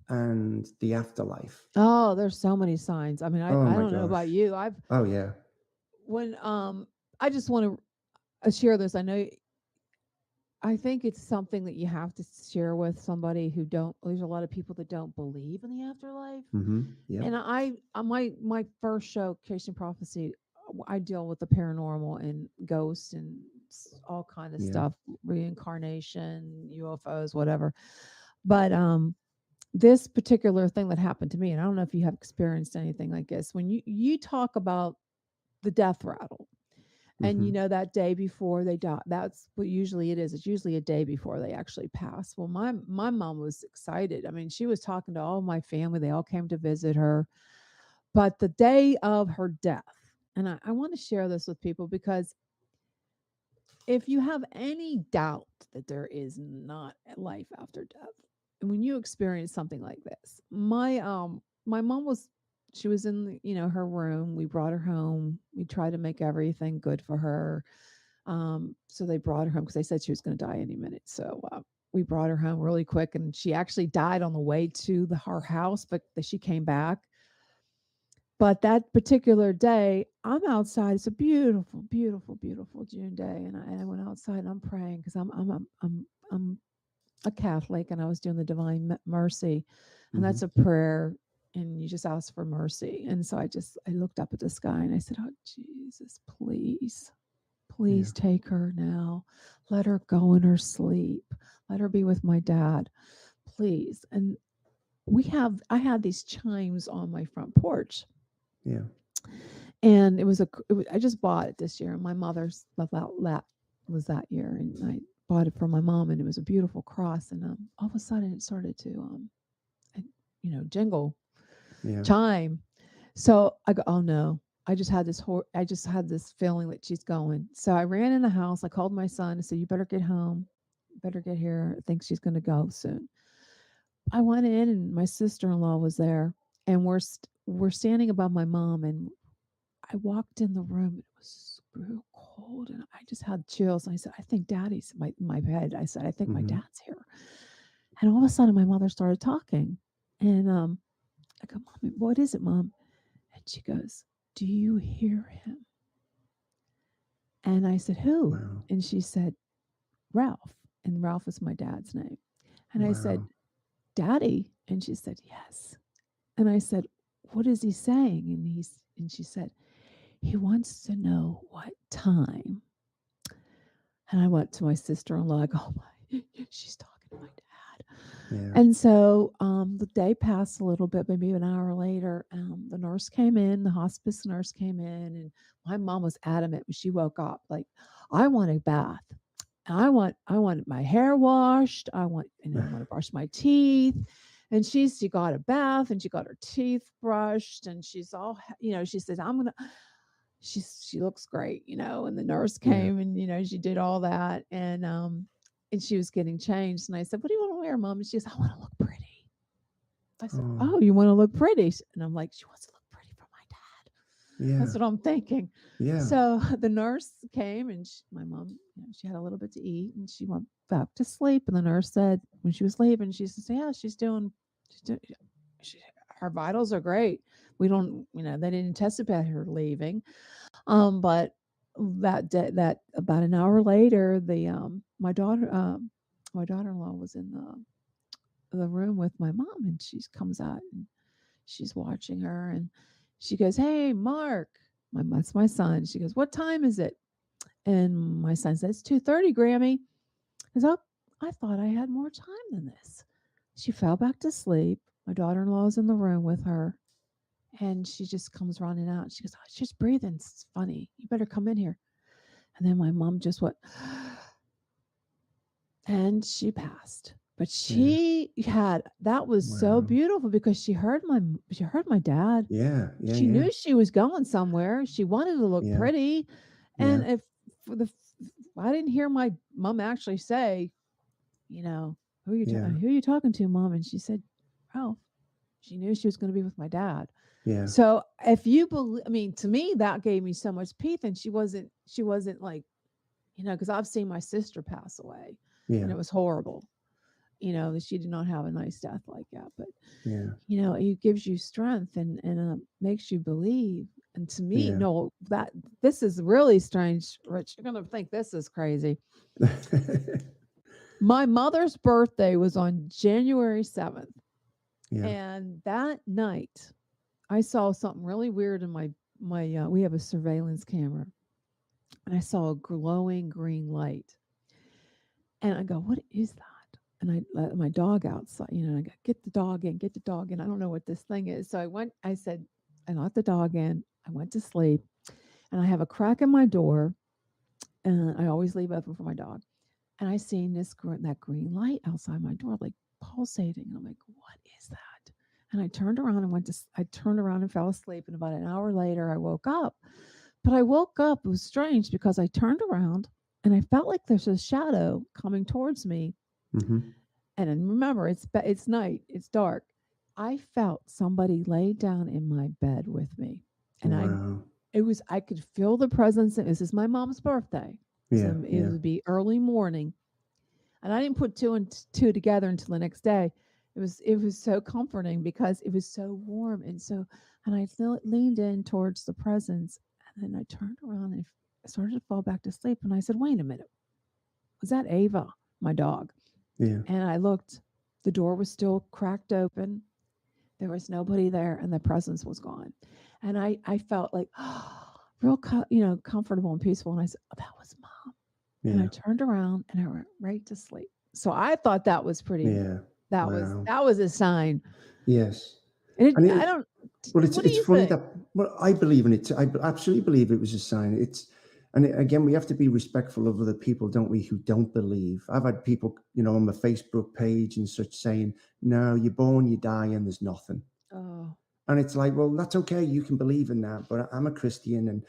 and the afterlife. Oh, there's so many signs. I mean, Oh I my don't know about gosh. you. I've Oh yeah. when I just want to share this. I think it's something that you have to share with somebody who don't. There's a lot of people that don't believe in the afterlife. Yeah. And my first show, Creation Prophecy, I deal with the paranormal and ghosts and all kind of Yeah. stuff, reincarnation, UFOs, whatever. But this particular thing that happened to me, and I don't know if you have experienced anything like this, when you talk about the death rattle, and that day before they die, that's what usually it is. It's usually a day before they actually pass. Well, my mom was excited. I mean, she was talking to all my family. They all came to visit her. But the day of her death, and I want to share this with people because if you have any doubt that there is not a life after death, and when you experience something like this, my mom she was in her room. We brought her home. We tried to make everything good for her. So they brought her home because they said she was going to die any minute. So we brought her home really quick, and she actually died on the way to her house, but she came back. But that particular day, I'm outside. It's a beautiful, beautiful, beautiful June day, and I went outside and I'm praying because I'm a Catholic, and I was doing the Divine Mercy, and that's a prayer, and you just ask for mercy. And so I looked up at the sky and I said, "Oh Jesus, please take her now. Let her go in her sleep. Let her be with my dad, please." And I had these chimes on my front porch. Yeah. And I just bought it this year, and my mother's was that year, and I bought it for my mom, and it was a beautiful cross. And all of a sudden, it started to jingle, Yeah. chime. So I go, oh no! I just had this feeling that she's going. So I ran in the house. I called my son. I said, "You better get home. Better get here. I think she's going to go soon." I went in, and my sister-in-law was there, and we're standing above my mom, and I walked in the room. It was real cold, and I just had chills. And I said, "I think Daddy's my bed." I said, "I think my dad's here." And all of a sudden, my mother started talking, and I go, "Mommy, what is it, Mom?" And she goes, "Do you hear him?" And I said, "Who?" Wow. And she said, "Ralph." And Ralph is my dad's name. And I said, Wow. "Daddy?" And she said, "Yes." And I said, "What is he saying?" And she said, "He wants to know what time." And I went to my sister-in-law. I go, "Oh my, she's talking to my dad." Yeah. And so the day passed a little bit, maybe an hour later. The nurse came in, the hospice nurse came in, and my mom was adamant when she woke up, like, "I want a bath. I want my hair washed. I want to brush my teeth." And she got a bath, and she got her teeth brushed, and she's all, she says, she looks great, and the nurse Yeah. came and she did all that and she was getting changed and I said, "What do you want to wear, Mom?" And she goes, "I want to look pretty." I said, Oh, "Oh, you want to look pretty?" And I'm like, "She wants to look pretty for my dad." yeah. That's what I'm thinking. Yeah. So the nurse came and my mom, she had a little bit to eat and she went back to sleep. And the nurse said when she was leaving, she says, "Yeah, she's doing she, her vitals are great. We don't, they didn't anticipate her leaving." But that day, that about an hour later, my daughter-in-law was in the room with my mom and she comes out and she's watching her and she goes, "Hey, Mark," that's my son. She goes, "What time is it?" And my son says, "2:30, Grammy." He goes, "Oh, I thought I had more time than this." She fell back to sleep. My daughter-in-law is in the room with her and she just comes running out. She goes, "Oh, she's breathing. It's funny. You better come in here." And then my mom just went, and she passed. But that was so Wow. beautiful because she heard my dad. Yeah. Yeah. She Yeah. knew she was going somewhere. She wanted to look Yeah. pretty. Yeah. And if I didn't hear my mom actually say, who Yeah. are you talking to, Mom? And she said, Ralph. She knew she was going to be with my dad. Yeah. So if you believe, to me, that gave me so much peace. And she wasn't like, because I've seen my sister pass away and Yeah. it was horrible, that she did not have a nice death like that. But, Yeah. it gives you strength and makes you believe. And to me, Yeah. no, this is really strange, Rich. You're going to think this is crazy. My mother's birthday was on January 7th. Yeah. And that night, I saw something really weird in my we have a surveillance camera. And I saw a glowing green light. And I go, "What is that?" And I let my dog outside, and I go, get the dog in. I don't know what this thing is. So I said, I let the dog in. I went to sleep and I have a crack in my door and I always leave open for my dog. And I seen that green light outside my door, like pulsating. And I'm like, "What is that?" And I turned around and fell asleep. And about an hour later, I woke up. But I woke up, it was strange because I turned around and I felt like there's a shadow coming towards me. Mm-hmm. And then remember, it's night, it's dark. I felt somebody lay down in my bed with me. And Wow. I could feel the presence. This is my mom's birthday. Yeah. So it Yeah. would be early morning. And I didn't put two and two together until the next day. It was so comforting because it was so warm and I leaned in towards the presence and then I turned around and I started to fall back to sleep and I said, "Wait a minute, was that Ava, my dog?" Yeah. And I looked, the door was still cracked open. There was nobody there and the presence was gone. And I felt like real comfortable and peaceful. And I said, "Oh, that was Mom." And I Yeah. turned around and I went right to sleep. So I thought that was pretty. Yeah. Wow. That was a sign. Yes. And And I don't. Well, What do it's you funny think? that I believe in it. I absolutely believe it was a sign. Again, we have to be respectful of other people, don't we, who don't believe. I've had people, on my Facebook page and such saying, "No, you're born, you die, and there's nothing." Oh, And it's like, well, that's okay. You can believe in that, but I'm a Christian,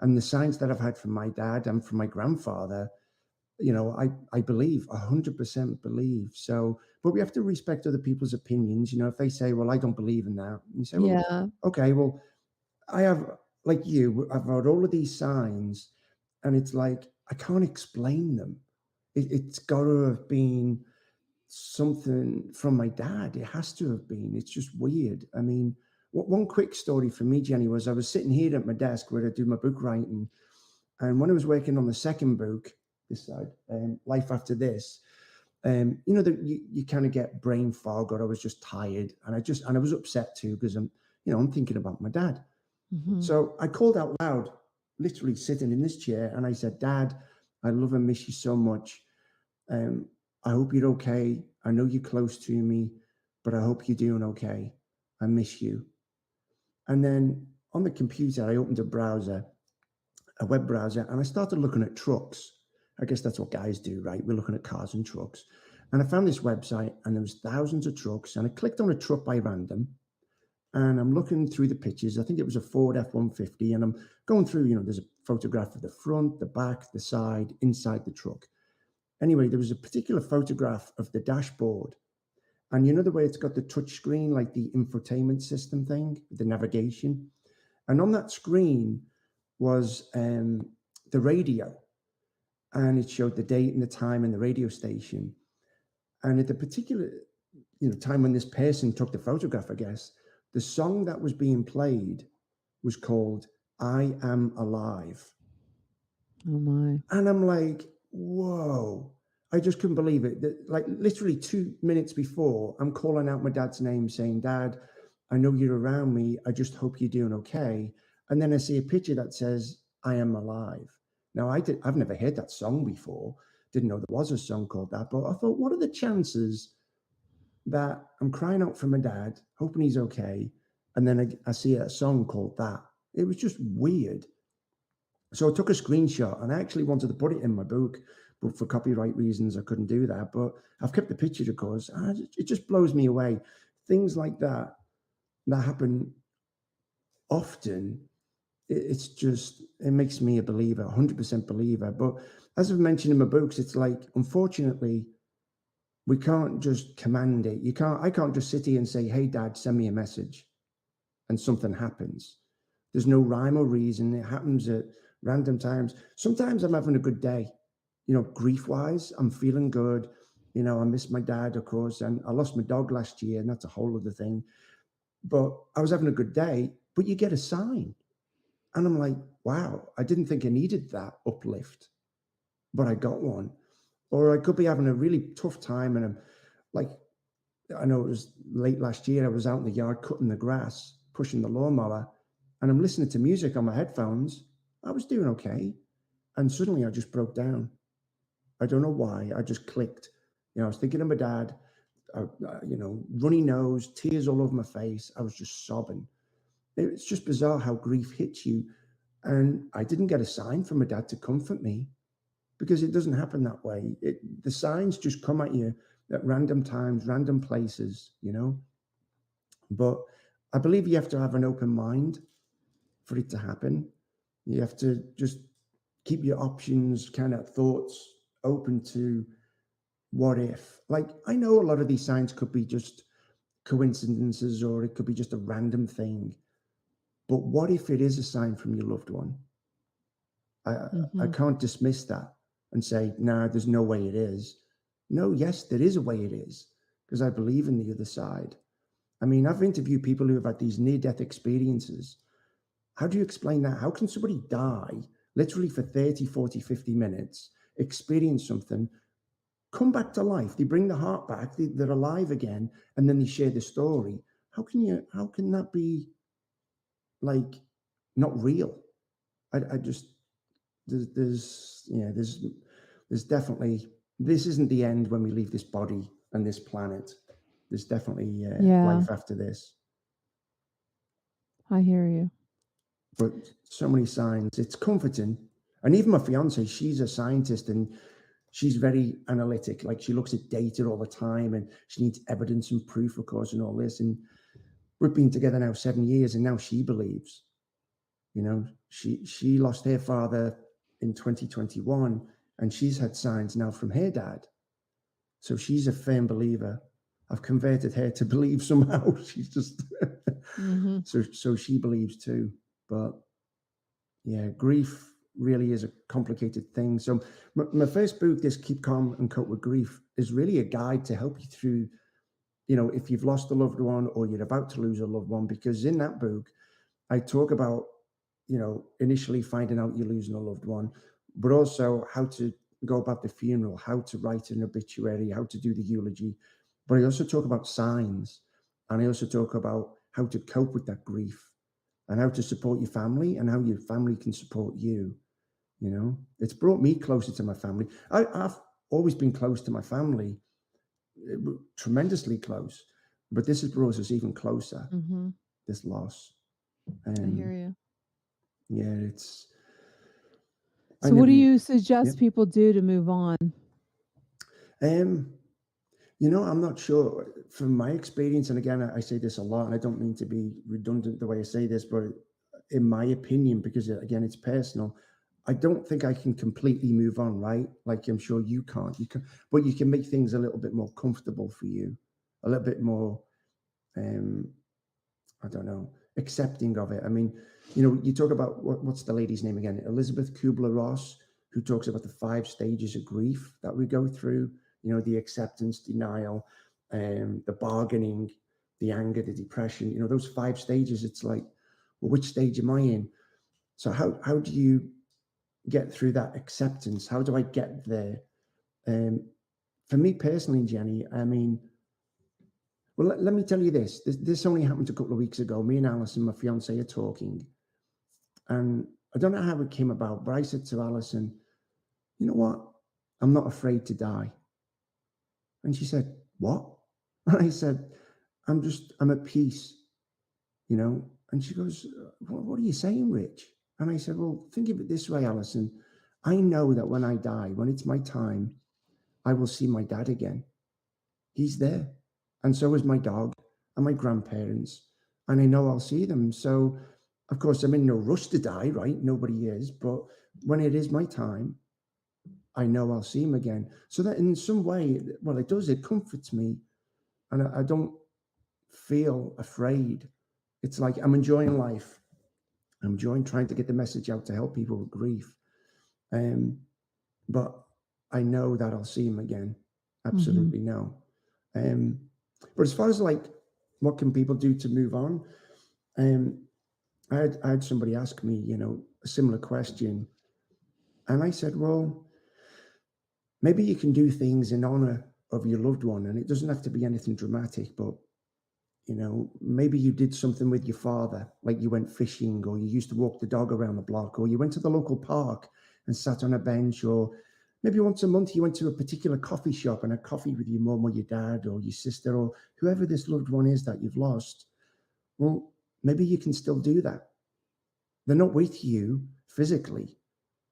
and the signs that I've had from my dad and from my grandfather, I believe 100% believe. So, but we have to respect other people's opinions. If they say, "Well, I don't believe in that," you say, "Well, yeah. okay, well, I have, like you, I've had all of these signs, and it's like I can't explain them. It's got to have been something from my dad. It has to have been. It's just weird. I mean, one quick story for me, Jenny, was I was sitting here at my desk where I do my book writing, and when I was working on the second book, this side, Life After This, that you kind of get brain fog, or I was just tired, and I was upset too because I'm thinking about my dad. Mhm. So I called out loud, literally sitting in this chair, and I said, "Dad, I love and miss you so much. I hope you're okay. I know you're close to me, but I hope you're doing okay. I miss you." And then on the computer, I opened a web browser, and I started looking at trucks. I guess that's what guys do, right? We're looking at cars and trucks. And I found this website, and there was thousands of trucks, and I clicked on a truck by random, and I'm looking through the pictures. I think it was a Ford F-150, and I'm going through, there's a photograph of the front, the back, the side, inside the truck. Anyway, there was a particular photograph of the dashboard. And you know the way it's got the touch screen, like the infotainment system thing, the navigation? And on that screen was the radio. And it showed the date and the time and the radio station. And at the particular time when this person took the photograph, I guess, the song that was being played was called I Am Alive. Oh my. And I'm like, whoa. I just couldn't believe it. Like literally 2 minutes before, I'm calling out my dad's name saying, Dad, I know you're around me. I just hope you're doing okay. And then I see a picture that says, I am alive. Now, I've never heard that song before. Didn't know there was a song called that. But I thought, what are the chances that I'm crying out for my dad, hoping he's okay, and then I see a song called that? It was just weird. So I took a screenshot, and I actually wanted to put it in my book, but for copyright reasons, I couldn't do that. But I've kept the picture, of course. It just blows me away. Things like that happen often. It makes me a believer, 100% believer. But as I've mentioned in my books, it's like, unfortunately, we can't just command it. I can't just sit here and say, hey, Dad, send me a message, and something happens. There's no rhyme or reason. It happens at random times. Sometimes I'm having a good day, grief-wise. I'm feeling good. I miss my dad, of course, and I lost my dog last year, and that's a whole other thing. But I was having a good day, but you get a sign. And I'm like, wow, I didn't think I needed that uplift, but I got one. Or I could be having a really tough time, and I'm like, I know it was late last year, I was out in the yard cutting the grass, pushing the lawnmower, and I'm listening to music on my headphones. I was doing okay. And suddenly I just broke down. I don't know why. I just clicked. I was thinking of my dad, runny nose, tears all over my face. I was just sobbing. It's just bizarre how grief hits you. And I didn't get a sign from my dad to comfort me, because it doesn't happen that way. The signs just come at you at random times, random places, But I believe you have to have an open mind for it to happen. You have to just keep your options, kind of thoughts open to what if. Like, I know a lot of these signs could be just coincidences, or it could be just a random thing. But what if it is a sign from your loved one? I can't dismiss that and say, nah, there's no way it is. No, yes, there is a way it is, because I believe in the other side. I mean, I've interviewed people who have had these near-death experiences. How do you explain that? How can somebody die literally for 30, 40, 50 minutes, experience something, come back to life? They bring the heart back, they're alive again, and then they share the story. How can that be, like, not real? There's definitely, this isn't the end when we leave this body and this planet. There's definitely life after this. I hear you. But so many signs, it's comforting. And even my fiance, she's a scientist, and she's very analytic. Like, she looks at data all the time, and she needs evidence and proof, of course, and all this. And we've been together now 7 years, and now she believes. She lost her father in 2021, and she's had signs now from her dad. So she's a firm believer. I've converted her to believe somehow. She's just so she believes too. But yeah, grief really is a complicated thing. So my first book, this Keep Calm and Cope with Grief, is really a guide to help you through, if you've lost a loved one or you're about to lose a loved one, because in that book, I talk about, initially finding out you're losing a loved one, but also how to go about the funeral, how to write an obituary, how to do the eulogy. But I also talk about signs, and I also talk about how to cope with that grief, and how to support your family, and how your family can support you. It's brought me closer to my family. I've always been close to my family, tremendously close, but this has brought us even closer, this loss. I hear you. Yeah, it's. So what do you suggest people do to move on? I'm not sure. From my experience, and again, I say this a lot, and I don't mean to be redundant the way I say this, but in my opinion, because again, it's personal, I don't think I can completely move on, right? Like I'm sure you can't. But you can make things a little bit more comfortable for you, a little bit more, I don't know, accepting of it. I mean, you talk about what's the lady's name again? Elizabeth Kubler-Ross, who talks about the 5 stages of grief that we go through. The acceptance, denial, the bargaining, the anger, the depression. Those 5 stages. It's like, well, which stage am I in? So how do you get through that acceptance? How do I get there? For me personally, Jenny, I mean, well, let me tell you this. This only happened a couple of weeks ago. Me and Alison, my fiance, are talking. And I don't know how it came about, but I said to Alison, you know what? I'm not afraid to die. And she said, what? And I said, I'm at peace, And she goes, what are you saying, Rich? And I said, well, think of it this way, Alison. I know that when I die, when it's my time, I will see my dad again. He's there. And so is my dog and my grandparents. And I know I'll see them. So, of course, I'm in no rush to die, right? Nobody is. But when it is my time, I know I'll see him again. So that in some way, well, it comforts me. And I don't feel afraid. It's like I'm enjoying life. I'm enjoying trying to get the message out to help people with grief. But I know that I'll see him again. Absolutely no. But as far as like, what can people do to move on? I had somebody ask me, a similar question. And I said, well, maybe you can do things in honor of your loved one. And it doesn't have to be anything dramatic, but, maybe you did something with your father, like you went fishing, or you used to walk the dog around the block, or you went to the local park and sat on a bench, or maybe once a month you went to a particular coffee shop and had coffee with your mom or your dad or your sister or whoever this loved one is that you've lost. Well, maybe you can still do that. They're not with you physically,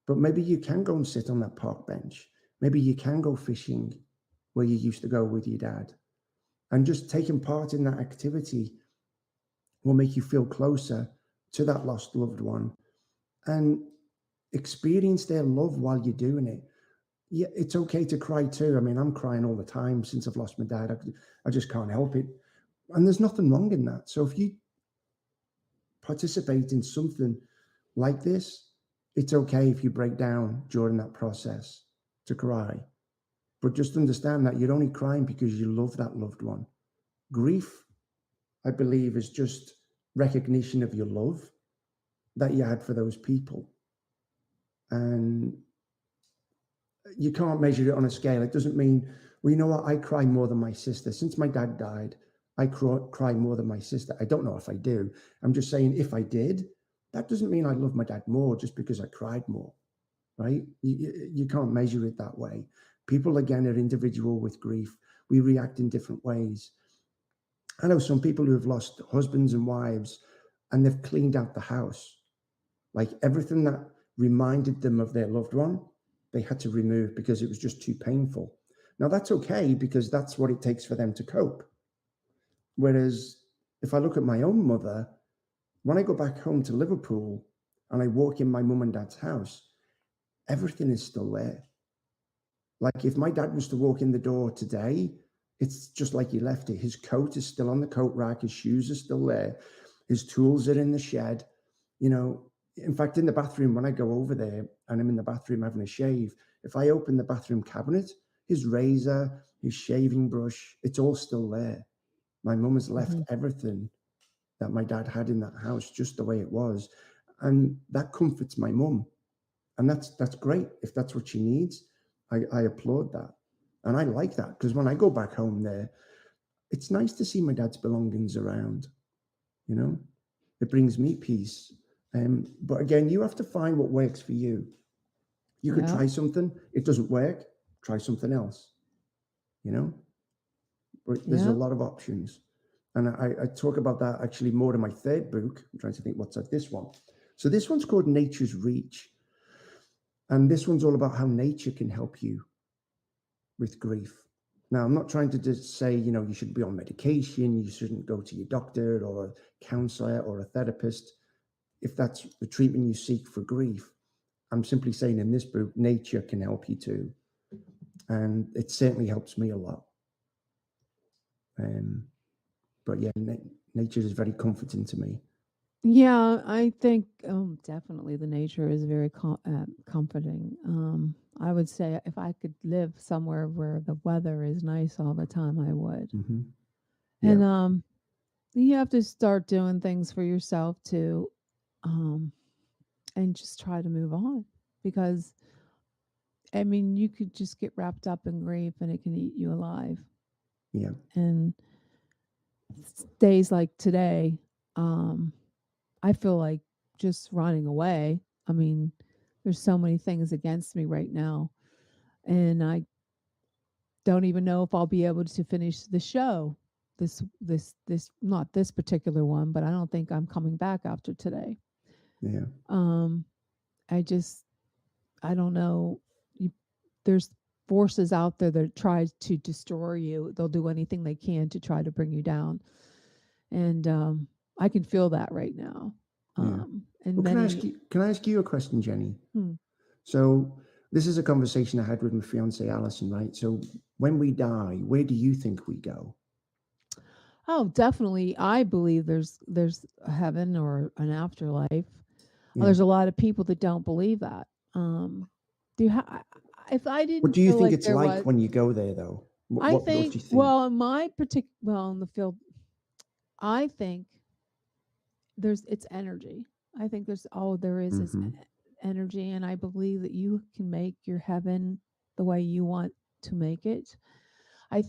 but maybe you can go and sit on that park bench. Maybe you can go fishing where you used to go with your dad. And just taking part in that activity will make you feel closer to that lost loved one and experience their love while you're doing it. Yeah, it's okay to cry too. I mean, I'm crying all the time since I've lost my dad. I just can't help it. And there's nothing wrong in that. So if you participate in something like this, it's okay if you break down during that process to cry. But just understand that you're only crying because you love that loved one. Grief, I believe, is just recognition of your love that you had for those people. And you can't measure it on a scale. It doesn't mean, well, you know what, I cry more than my sister. Since my dad died, I cry more than my sister. I don't know if I do. I'm just saying, if I did, that doesn't mean I love my dad more just because I cried more, right? You can't measure it that way. People, again, are individual with grief. We react in different ways. I know some people who have lost husbands and wives and they've cleaned out the house. Like everything that reminded them of their loved one, they had to remove because it was just too painful. Now that's okay because that's what it takes for them to cope. Whereas if I look at my own mother, when I go back home to Liverpool and I walk in my mum and dad's house, everything is still there. Like if my dad was to walk in the door today, it's just like he left it. His coat is still on the coat rack. His shoes are still there. His tools are in the shed. In fact, in the bathroom, when I go over there and I'm in the bathroom having a shave, if I open the bathroom cabinet, his razor, his shaving brush, it's all still there. My mum has left everything that my dad had in that house just the way it was. And that comforts my mum. And that's great. If that's what she needs, I applaud that. And I like that because when I go back home there, it's nice to see my dad's belongings around, It brings me peace. But again, you have to find what works for you. You could try something. It doesn't work. Try something else, But there's a lot of options. And I talk about that actually more in my third book. I'm trying to think what's like this one. So this one's called Nature's Reach. And this one's all about how nature can help you with grief. Now, I'm not trying to just say, you should be on medication, you shouldn't go to your doctor or a counselor or a therapist if that's the treatment you seek for grief. I'm simply saying in this book, nature can help you too. And it certainly helps me a lot. But yeah, nature is very comforting to me. Yeah, I think definitely the nature is very comforting. I would say if I could live somewhere where the weather is nice all the time, I would. Mm-hmm. And you have to start doing things for yourself too, and just try to move on, because I mean, you could just get wrapped up in grief and it can eat you alive. Yeah. And days like today, I feel like just running away. I mean, there's so many things against me right now, and I don't even know if I'll be able to finish the show. This not this particular one, but I don't think I'm coming back after today. Yeah. I don't know. There's forces out there that try to destroy you. They'll do anything they can to try to bring you down, and I can feel that right now. Yeah. And Well, can I ask you a question, Jenny? So this is a conversation I had with my fiance Alison, right? So when we die, where do you think we go? Oh, definitely. I believe there's a heaven or an afterlife. Yeah. There's a lot of people that don't believe that. Do you if I didn't What do you feel think like it's there like was, when you go there, though? I What do think, you think? well, in my in the field, I think it's energy. I think there's all there is Mhm. energy, and I believe that you can make your heaven the way you want to make it.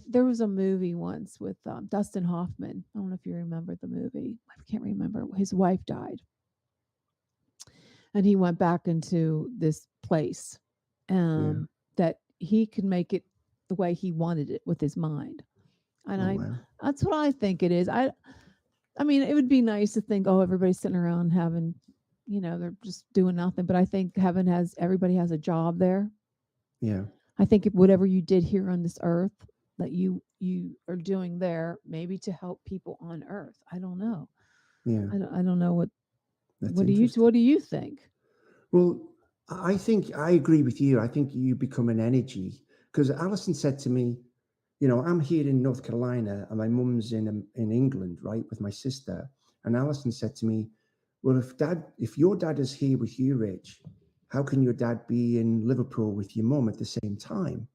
There was a movie once with Dustin Hoffman. I don't know if you remember the movie. I can't remember. His wife died, and he went back into this place that he could make it the way he wanted it with his mind. And wow. that's what I think it is. I mean, it would be nice to think, oh, everybody's sitting around having, they're just doing nothing. But I think everybody has a job there. Yeah. I think if whatever you did here on this earth that you are doing there, maybe to help people on earth. I don't know. Yeah. I don't know what That's what do you think? Well, I think I agree with you. I think you become an energy, because Alison said to me, I'm here in North Carolina and my mum's in England, right, with my sister. And Alison said to me, well, if your dad is here with you, Rich, how can your dad be in Liverpool with your mum at the same time?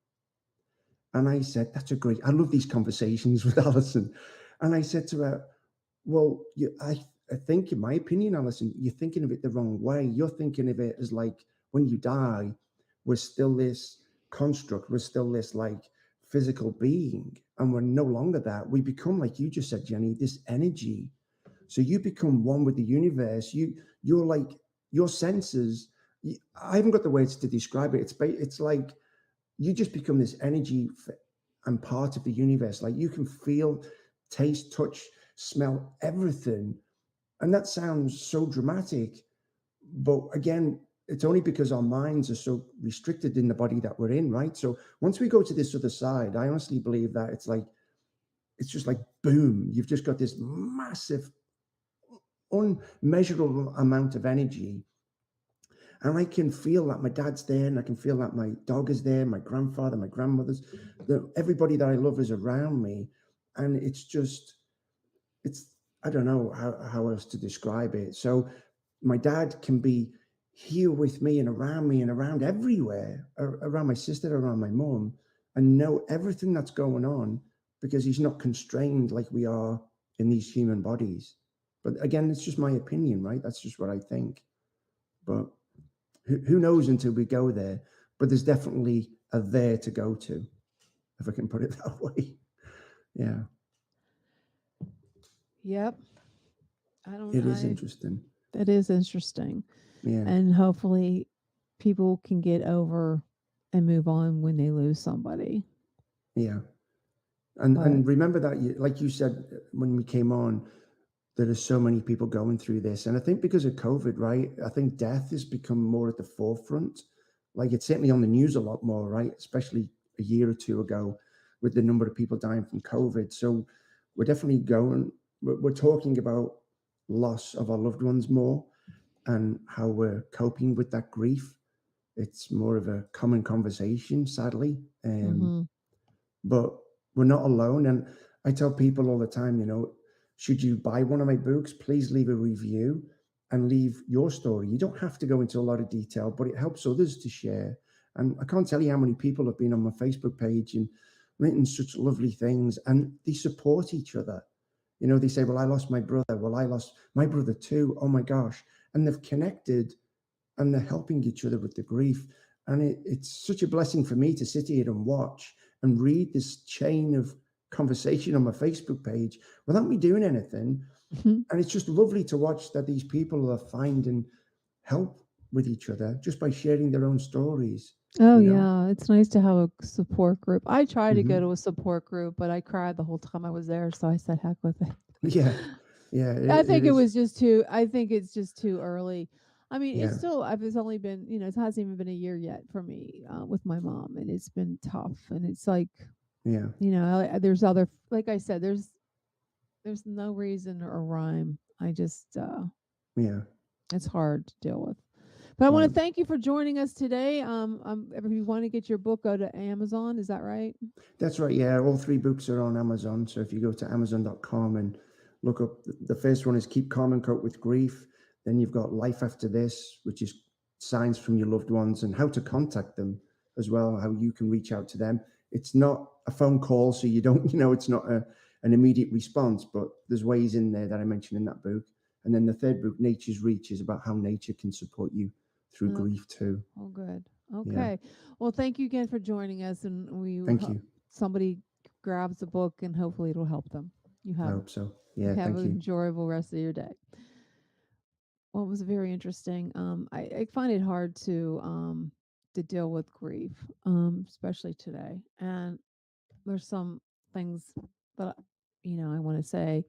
And I said, I love these conversations with Alison. And I said to her, well, I think, in my opinion, Alison, you're thinking of it the wrong way. You're thinking of it as like when you die, we're still this construct, we're still this like physical being, and we're no longer that. We become, like you just said, Jenny, this energy. So you become one with the universe. You're like your senses. I haven't got the words to describe it. It's like you just become this energy and part of the universe. Like you can feel, taste, touch, smell everything. And that sounds so dramatic. But again, it's only because our minds are so restricted in the body that we're in, right? So once we go to this other side, I honestly believe that it's just like, boom, you've just got this massive, unmeasurable amount of energy. And I can feel that my dad's there, and I can feel that my dog is there, my grandfather, my grandmother's, everybody that I love is around me. And I don't know how else to describe it. So my dad can be here with me and around everywhere, around my sister, around my mom, and know everything that's going on, because he's not constrained like we are in these human bodies. But again, it's just my opinion, right? That's just what I think. But who knows until we go there? But there's definitely a there to go to, if I can put it that way. Yeah. Yep. It is interesting. It is interesting. Yeah. And hopefully people can get over and move on when they lose somebody. Yeah. And remember that, like you said when we came on, there are so many people going through this. And I think because of COVID, right, I think death has become more at the forefront. Like it's certainly on the news a lot more, right? Especially a year or two ago. with the number of people dying from COVID. So we're definitely we're talking about loss of our loved ones more and how we're coping with that grief. It's more of a common conversation, sadly. But we're not alone. And I tell people all the time, should you buy one of my books, please leave a review and leave your story. You don't have to go into a lot of detail, but it helps others to share. And I can't tell you how many people have been on my Facebook page and written such lovely things, and they support each other. They say, well, I lost my brother. Well, I lost my brother too. Oh my gosh. And they've connected and they're helping each other with the grief. And it's such a blessing for me to sit here and watch and read this chain of conversation on my Facebook page without me doing anything. And it's just lovely to watch that these people are finding help with each other just by sharing their own stories. Oh, yeah. It's nice to have a support group. I tried to go Mhm. to a support group, but I cried the whole time I was there. So I said, heck with it. Yeah. Yeah. I think it it is. was just too, I think it's just too early. I mean, it's Yeah. still, it's only been, it hasn't even been a year yet for me with my mom, and it's been tough. And it's like, Yeah. there's other, like I said, there's no reason or rhyme. I just, Yeah. it's hard to deal with. But I want Right. to thank you for joining us today. If you want to get your book, go to Amazon. Is that right? That's right. Yeah. All 3 books are on Amazon. So if you go to Amazon.com and look up, the first one is Keep Calm and Cope with Grief. Then you've got Life After This, which is signs from your loved ones and how to contact them as well, how you can reach out to them. It's not a phone call, so you don't, it's not an immediate response, but there's ways in there that I mentioned in that book. And then the third book, Nature's Reach, is about how nature can support you through Okay. grief too. Oh, good. Yeah. Okay. Well, thank you again for joining us, and Thank you. somebody grabs the book, and hopefully it'll help them. You I have hope so. Yeah. have Thank an you. enjoyable rest of your day. Well, it was very interesting. I find it hard to deal with grief, especially today. And there's some things that I want to say.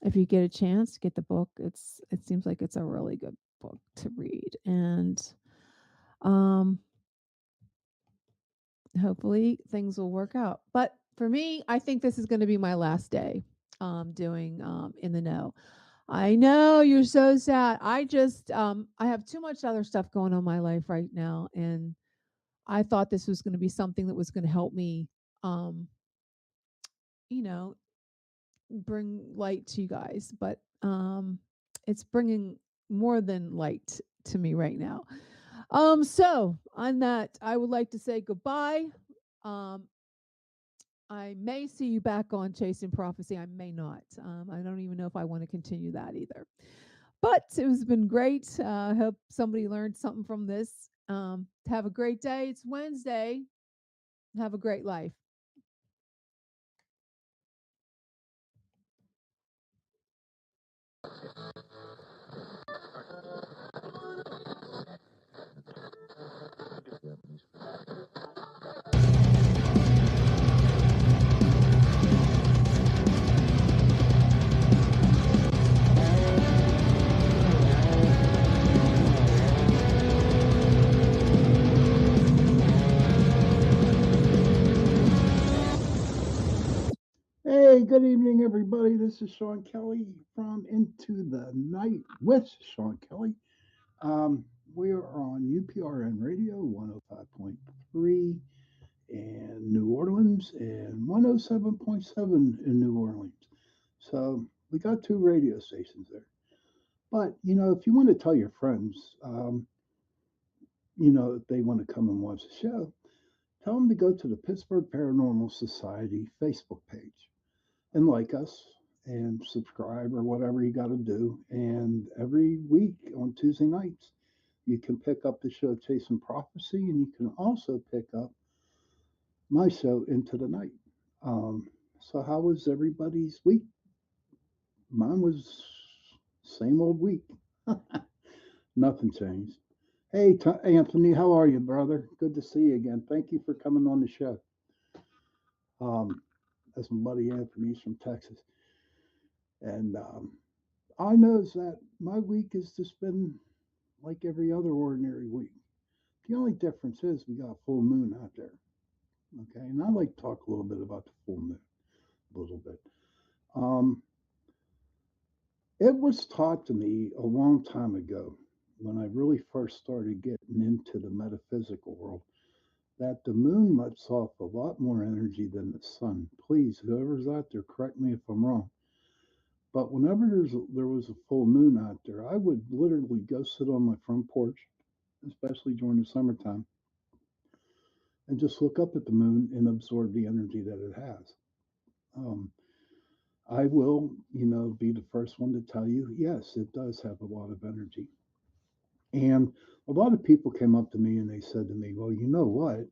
If you get a chance, get the book. It seems like it's a really good book to read, and um, hopefully things will work out. But for me, I think this is going to be my last day doing in the know. I know you're so sad. I have too much other stuff going on in my life right now, and I thought this was going to be something that was going to help me um you know bring light to you guys, but it's bringing more than light to me right now. So on that, I would like to say goodbye. um I may see you back on Chasing Prophecy. I may not. I don't even know if I want to continue that either. But it has been great. I hope somebody learned something from this. Have a great day. It's Wednesday. Have a great life. Hey, good evening, everybody. This is Sean Kelly from Into the Night with Sean Kelly. Um, we are on UPRN Radio 105.3 in New Orleans and 107.7 in New Orleans. So we got 2 radio stations there. But, if you want to tell your friends, if they want to come and watch the show, tell them to go to the Pittsburgh Paranormal Society Facebook page and like us and subscribe or whatever you got to do. And every week on Tuesday nights, you can pick up the show Chasing Prophecy, and you can also pick up my show Into the Night. So how was everybody's week? Mine was same old week. Nothing changed. Hey, Anthony, how are you, brother? Good to see you again. Thank you for coming on the show. That's my buddy Anthony. He's from Texas. And I noticed that my week has just been like every other ordinary week. The only difference is we got a full moon out there. Okay, and I'd like to talk a little bit about the full moon, a little bit. Um, it was taught to me a long time ago when I really first started getting into the metaphysical world that the moon lets off a lot more energy than the sun. Please, whoever's out there, correct me if I'm wrong. But whenever there was a full moon out there, I would literally go sit on my front porch, especially during the summertime, and just look up at the moon and absorb the energy that it has. Um, I will, be the first one to tell you, yes, it does have a lot of energy. And a lot of people came up to me and they said to me, well, you know what?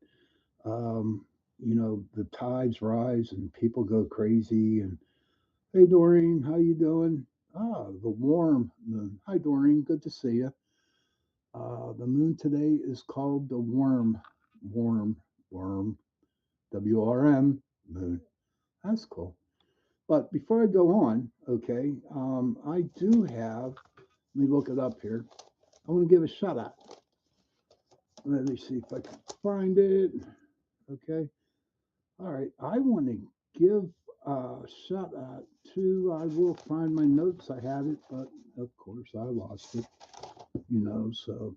The tides rise and people go crazy. And hey, Doreen, how you doing? Ah, the warm moon. Hi, Doreen. Good to see you. The moon today is called the worm, WRM moon. That's cool. But before I go on, okay, I do have, let me look it up here. I want to give a shout out. Let me see if I can find it. Okay. All right. I want to give a shout out to, I will find my notes. I had it, but of course I lost it, so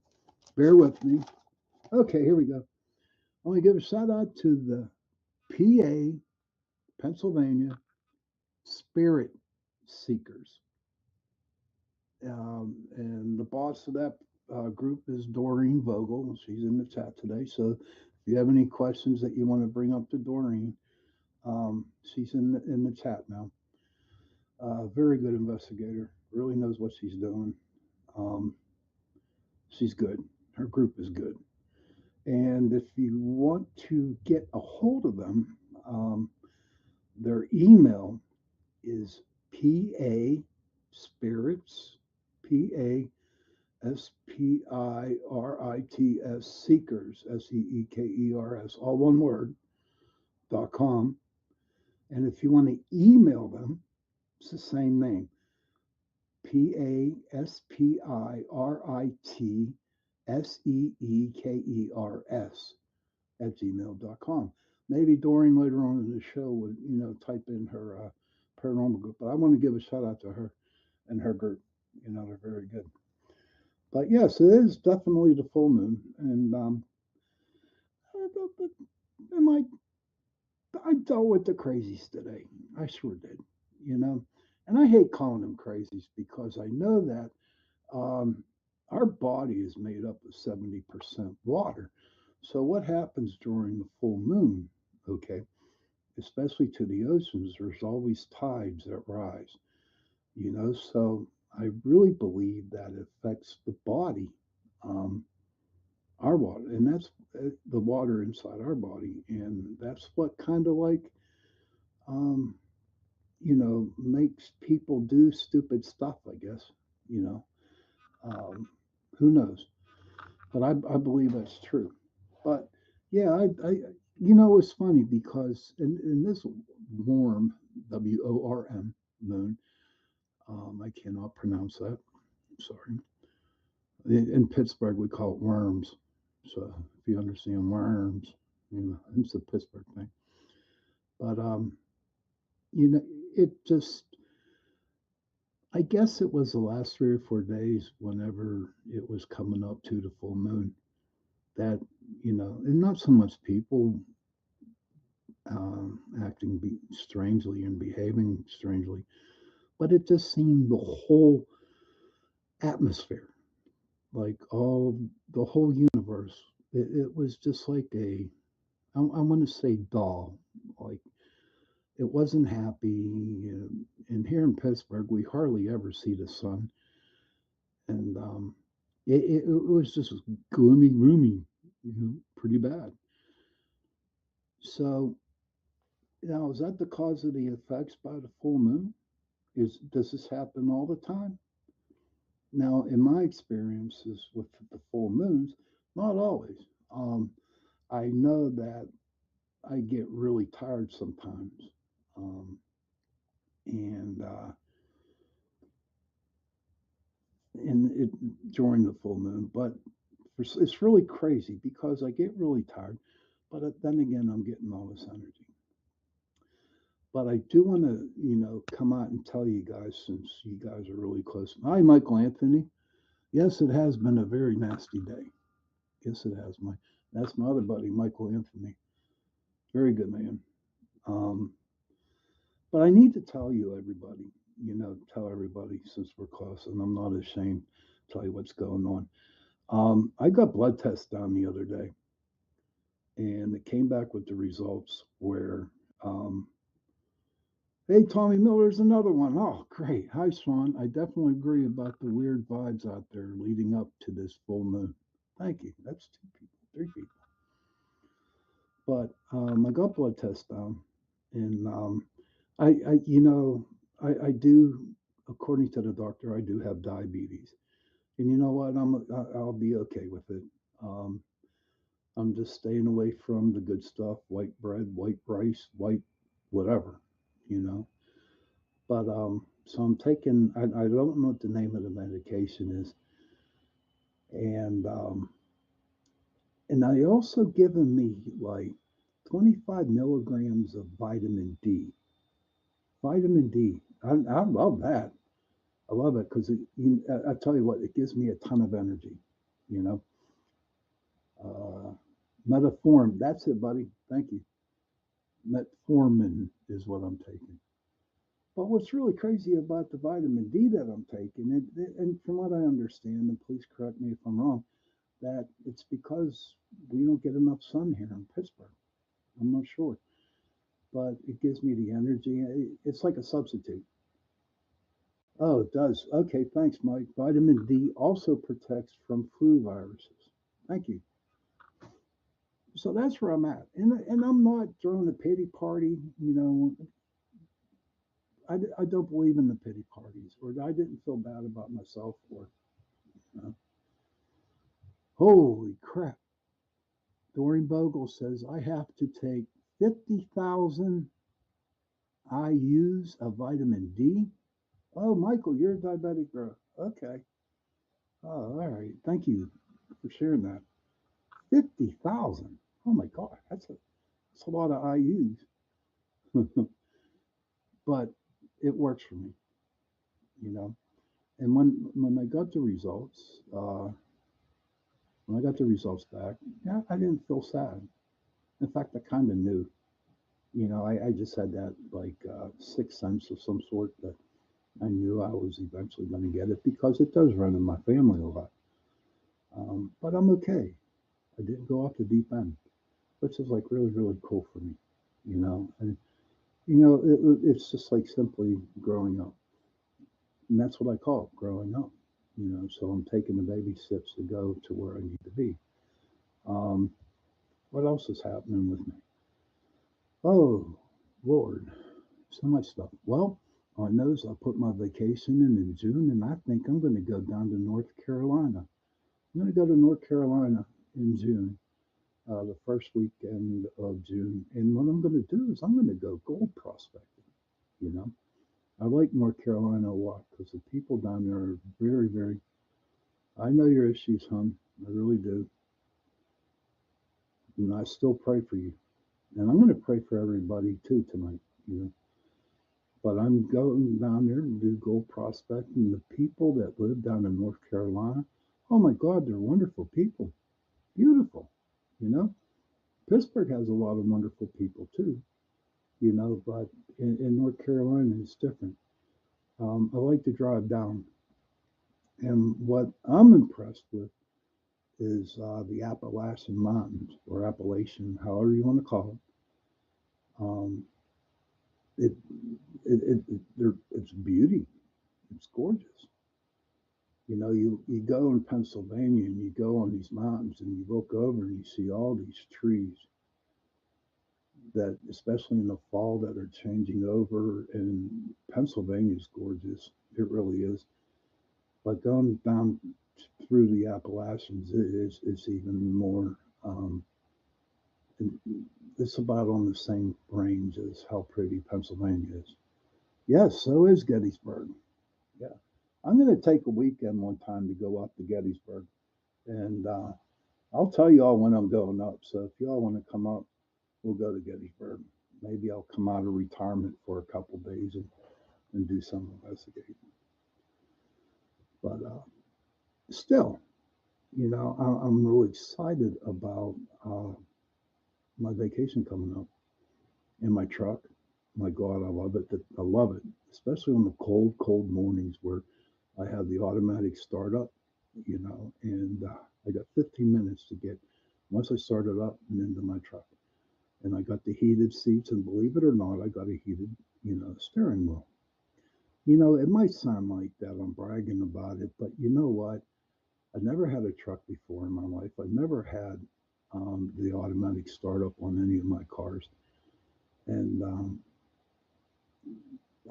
bear with me. Okay, here we go. I want to give a shout out to the PA, Pennsylvania Spirit Seekers. And the boss of that group is Doreen Vogel. She's in the chat today. So if you have any questions that you want to bring up to Doreen, she's in the chat now. Very good investigator. Really knows what she's doing. Um, she's good. Her group is good. And if you want to get a hold of them, their email is PA Spirits, PA SPIRITS Seekers, SEEKERS, all one word, .com. And if you want to email them, it's the same name, PASPIRITSEEKERS @gmail.com. Maybe Doreen later on in the show would, type in her paranormal group. But I want to give a shout out to her and her group. They're very good. But yes, it is definitely the full moon, and I, I dealt with the crazies today. I sure did, and I hate calling them crazies because I know that our body is made up of 70% water. So what happens during the full moon? Okay, especially to the oceans, there's always tides that rise. So I really believe that it affects the body. Um, our water, and that's the water inside our body, and that's what kind of like, um, makes people do stupid stuff. I guess, you know, um, who knows? But I believe that's true. But yeah, it's funny because in this warm WORM moon, I cannot pronounce that. Sorry. In Pittsburgh, we call it worms. So if you understand worms, it's a Pittsburgh thing. But you know, it just I guess it was the last 3 or 4 days whenever it was coming up to the full moon that and not so much people acting strangely and behaving strangely, but it just seemed the whole atmosphere, like all the whole universe. It was just like I want to say dull, like it wasn't happy. And here in Pittsburgh, we hardly ever see the sun, and it was just gloomy, roomy, pretty bad. So now, is that the cause of the effects by the full moon? Does this happen all the time? Now, in my experiences with the full moons, not always. I know that I get really tired sometimes, um, and during the full moon. But it's really crazy because I get really tired. But then again, I'm getting all this energy. But I do want to, come out and tell you guys, since you guys are really close. Hi, Michael Anthony. Yes, it has been a very nasty day. Yes, it has. That's my other buddy, Michael Anthony. Very good man. Um, but I need to tell you, everybody, tell everybody since we're close, and I'm not ashamed to tell you what's going on. I got blood tests done the other day, and it came back with the results where, hey, Tommy Miller's another one. Oh, great. Hi, Swan. I definitely agree about the weird vibes out there leading up to this full moon. Thank you. That's 2 people, 3 people. But I got blood tests done, and I do, according to the doctor, I do have diabetes, and you know what? I'll be okay with it. Um, I'm just staying away from the good stuff, white bread, white rice, white whatever, you know. But so I'm taking. I don't know what the name of the medication is, and I also given me like 25 milligrams of vitamin D. Vitamin D. I love that. I love it because I tell you what, it gives me a ton of energy. You know, uh, Metformin. That's it, buddy. Thank you. Metformin is what I'm taking. But what's really crazy about the vitamin D that I'm taking, and from what I understand, and please correct me if I'm wrong, that it's because we don't get enough sun here in Pittsburgh. I'm not sure, but it gives me the energy. It's like a substitute. Oh, it does. Okay, thanks, Mike. Vitamin D also protects from flu viruses. Thank you. So that's where I'm at, and I'm not throwing a pity party. I don't believe in the pity parties, or I didn't feel bad about myself for. You know. Holy crap! Doreen Bogle says I have to take 50,000 IUs of vitamin D. Oh, Michael, you're a diabetic, bro. Okay. Oh, all right. Thank you for sharing that. 50,000. Oh my God, that's a lot of IUs. But it works for me, you know. And when I got the results, when I got the results back, yeah, I didn't feel sad. In fact, I kind of knew. I just had that like sixth sense of some sort that I knew I was eventually going to get it because it does run in my family a lot. But I'm okay. I didn't go off the deep end, which is like really, really cool for me, And it's just like simply growing up, and that's what I call it, growing up. So I'm taking the baby steps to go to where I need to be. Um, what else is happening with me? Oh, Lord, so much stuff. Well, I knows I put my vacation in June, and I think I'm going to go down to North Carolina. I'm going to go to North Carolina in June, the first weekend of June. And what I'm going to do is I'm going to go gold prospecting. You know, I like North Carolina a lot because the people down there are very, very. I know your issues, hon. I really do. And I still pray for you. And I'm going to pray for everybody too tonight. But I'm going down there to do gold prospecting. The people that live down in North Carolina, oh my God, they're wonderful people. Beautiful. You know, Pittsburgh has a lot of wonderful people too, but in North Carolina it's different. I like to drive down. And what I'm impressed with is the Appalachian Mountains or Appalachian, however you want to call it. It, it's beauty. It's gorgeous. You go in Pennsylvania and you go on these mountains and you look over and you see all these trees that, especially in the fall, that are changing over. And Pennsylvania's gorgeous. It really is. But going down through the Appalachians is even more. It's about on the same range as how pretty Pennsylvania is. Yes, so is Gettysburg. Yeah. I'm going to take a weekend one time to go up to Gettysburg and I'll tell y'all when I'm going up. So if y'all want to come up, we'll go to Gettysburg. Maybe I'll come out of retirement for a couple days and do some investigating. But still, I'm really excited about my vacation coming up in my truck. My God, I love it. I love it, especially on the cold, cold mornings where I have the automatic startup, and I got 15 minutes to get once I start it up and into my truck. And I got the heated seats, and believe it or not, I got a heated, steering wheel. It might sound like that I'm bragging about it, but you know what? I never had a truck before in my life. I never had the automatic startup on any of my cars. And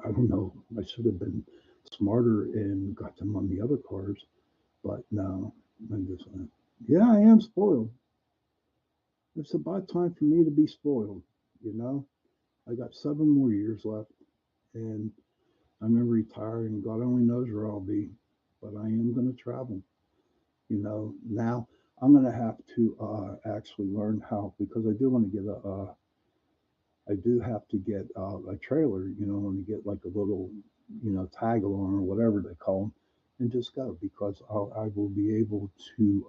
I don't know, I should have been smarter and got them on the other cars, but no, I'm just, yeah, I am spoiled. It's about time for me to be spoiled, you know? I got 7 more years left, and I'm going to retire, and God only knows where I'll be, but I am going to travel. Now I'm going to have to actually learn how, because I do want to get I do have to get a trailer, and get like a little, tag along or whatever they call them, and just go because I will be able to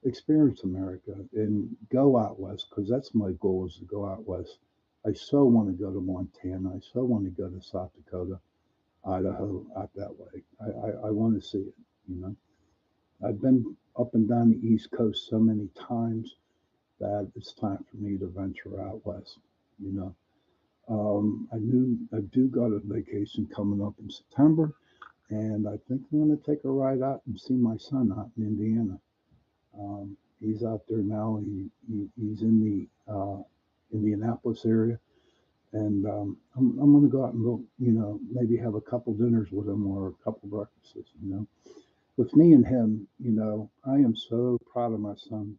experience America and go out west because that's my goal is to go out west. I so want to go to Montana. I so want to go to South Dakota, Idaho, out that way. I want to see it, I've been up and down the East Coast so many times that it's time for me to venture out west, you know. I do got a vacation coming up in September, and I think I'm going to take a ride out and see my son out in Indiana. He's out there now. He's in the Indianapolis area, and I'm going to go out and go, maybe have a couple dinners with him or a couple breakfasts, With me and him, I am so proud of my son,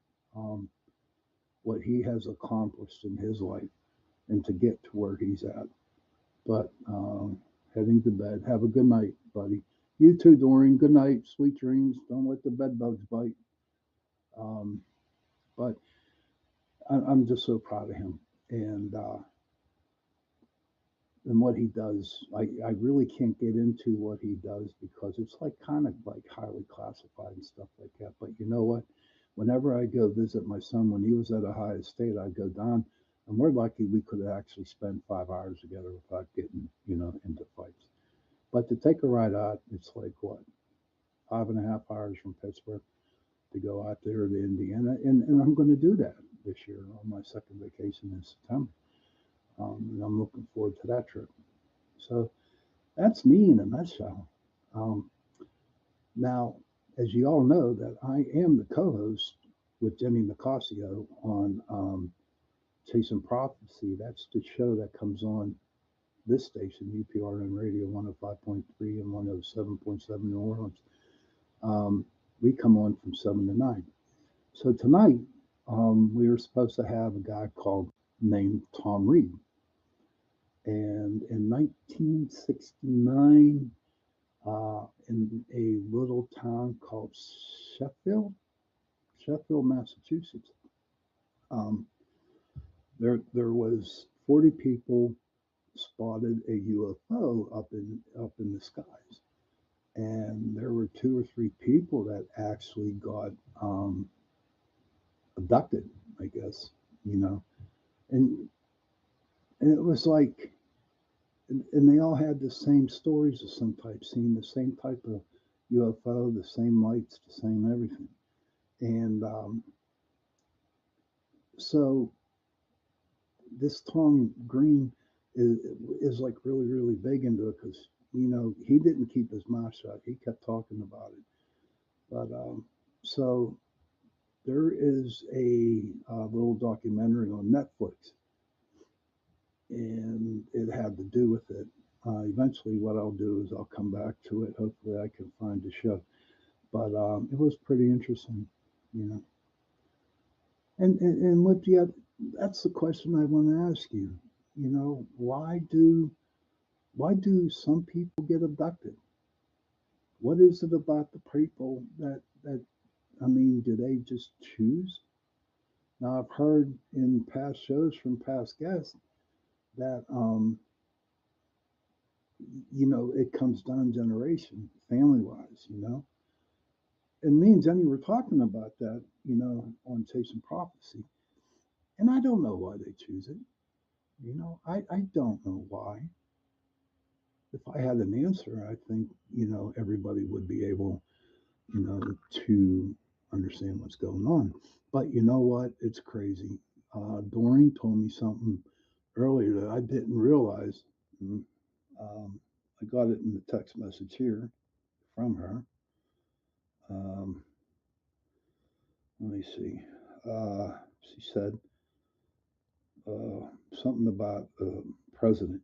what he has accomplished in his life and to get to where he's at. But heading to bed. Have a good night, buddy. You too, Dorian. Good night. Sweet dreams. Don't let the bed bugs bite. Um, but I'm just so proud of him and what he does. I really can't get into what he does because it's like kind of like highly classified and stuff like that. But you know what? Whenever I go visit my son when he was at Ohio State, I'd go down, and we're lucky we could actually spend 5 hours together without getting, into fights. But to take a ride out, it's like what, 5.5 hours from Pittsburgh to go out there to Indiana, and I'm going to do that this year on my second vacation in September, and I'm looking forward to that trip. So that's me in a nutshell. Um, Now, as you all know, that I am the co-host with Jenny Nicasio on Chasing Prophecy. That's the show that comes on this station, UPRN Radio 105.3 and 107.7 New Orleans. We come on from 7 to 9. So tonight, we were supposed to have a guy named Tom Reed. And in 1969, in a little town called Sheffield, Massachusetts. There was 40 people spotted a UFO up in the skies, and there were 2 or 3 people that actually got abducted, I guess, and it was like, and they all had the same stories of some type, seeing the same type of UFO, the same lights, the same everything. And so this Tom Green is like really, really big into it because, he didn't keep his mouth shut. He kept talking about it. But so there is a little documentary on Netflix, and it had to do with it. Eventually, what I'll do is I'll come back to it. Hopefully, I can find the show. But it was pretty interesting, you know. And what you have, that's the question I want to ask you. Why do some people get abducted? What is it about the people that I mean, do they just choose? Now, I've heard in past shows from past guests that, it comes down generation, family wise, And me and Jenny were talking about that, on Chasing Prophecy. And I don't know why they choose it. I don't know why. If I had an answer, I think, everybody would be able, to understand what's going on. But you know what? It's crazy. Doreen told me something earlier that I didn't realize. Mm, I got it in the text message here from her. Um, let me see. She said something about the president.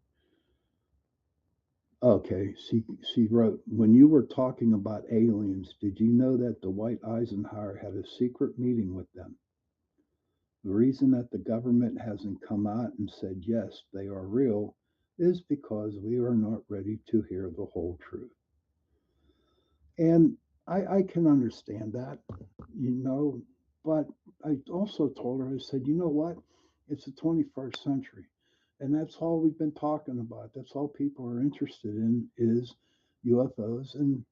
Okay, she wrote, when you were talking about aliens, did you know that Dwight Eisenhower had a secret meeting with them? The reason that the government hasn't come out and said, yes, they are real, is because we are not ready to hear the whole truth. And I can understand that, but I also told her, I said, you know what? It's the 21st century. And that's all we've been talking about. That's all people are interested in is UFOs. And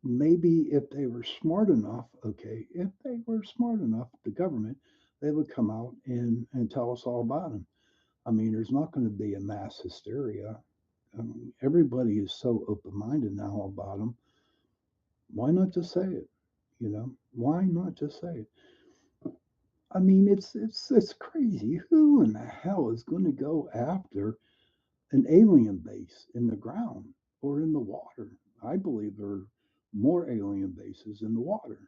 maybe if they were smart enough, okay, if they were smart enough, the government, they would come out and tell us all about them. I mean, there's not going to be a mass hysteria. Everybody is so open minded now about them. Why not just say it? Why not just say it? I mean, it's crazy. Who in the hell is going to go after an alien base in the ground or in the water? I believe there are more alien bases in the water.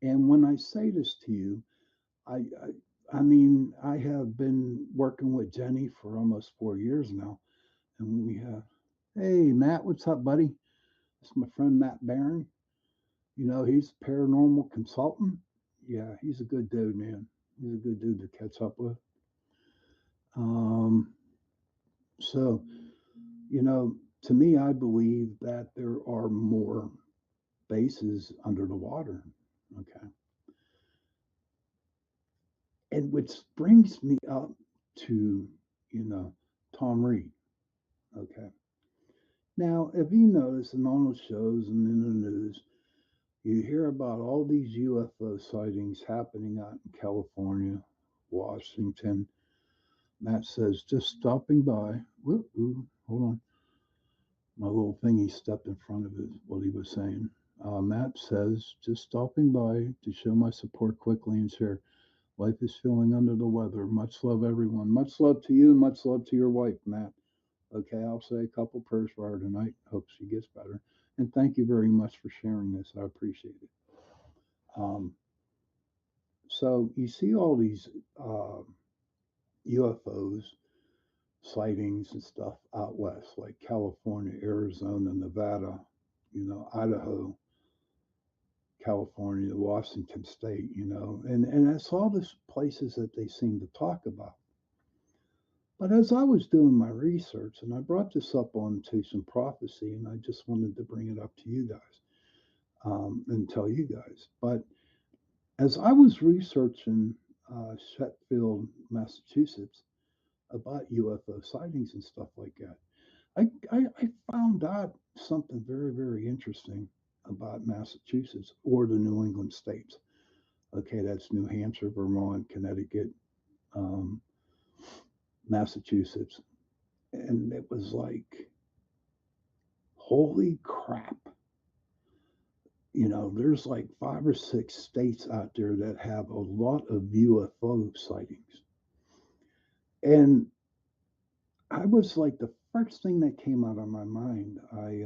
And when I say this to you, I, I mean, I have been working with Jenny for almost 4 years now, and we have. Hey, Matt, what's up, buddy? It's my friend Matt Barron. He's a paranormal consultant. Yeah, he's a good dude, man. He's a good dude to catch up with. Um, so, to me, I believe that there are more bases under the water. Okay. And which brings me up to, Tom Reed. Okay. Now, if you notice in all the shows and in the news, you hear about all these UFO sightings happening out in California, Washington. Matt says, just stopping by. Hold on. My little thingy stepped in front of what he was saying. Matt says, just stopping by to show my support quickly and share. Wife is feeling under the weather. Much love, everyone. Much love to you. Much love to your wife, Matt. Okay, I'll say a couple prayers for her tonight. Hope she gets better. And thank you very much for sharing this. I appreciate it. So you see all these UFOs sightings and stuff out west, like California, Arizona, Nevada, Idaho, California, Washington State, and that's all the places that they seem to talk about. But as I was doing my research, and I brought this up on Chasing Prophecy, and I just wanted to bring it up to you guys and tell you guys. But as I was researching Sheffield, Massachusetts, about UFO sightings and stuff like that, I found out something very, very interesting about Massachusetts or the New England states. Okay, that's New Hampshire, Vermont, Connecticut, um, Massachusetts. And it was like, holy crap. There's like 5 or 6 states out there that have a lot of UFO sightings. And I was like, the first thing that came out of my mind, I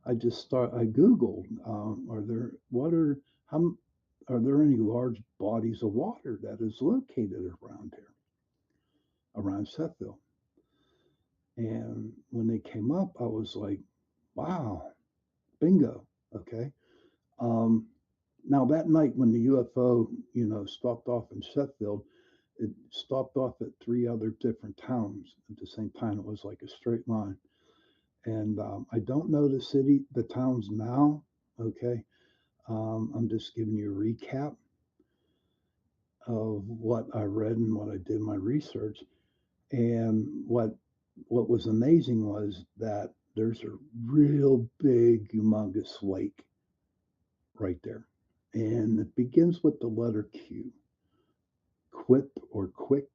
Googled, are there any large bodies of water that is located around here, around Sheffield? And when they came up, I was like, wow, bingo. Okay. Now that night when the UFO, stopped off in Sheffield, it stopped off at 3 other different towns at the same time. It was like a straight line. And I don't know the towns now. Okay. I'm just giving you a recap of what I read and what I did my research. And what was amazing was that there's a real big, humongous lake right there. And it begins with the letter Q. Quip or quick,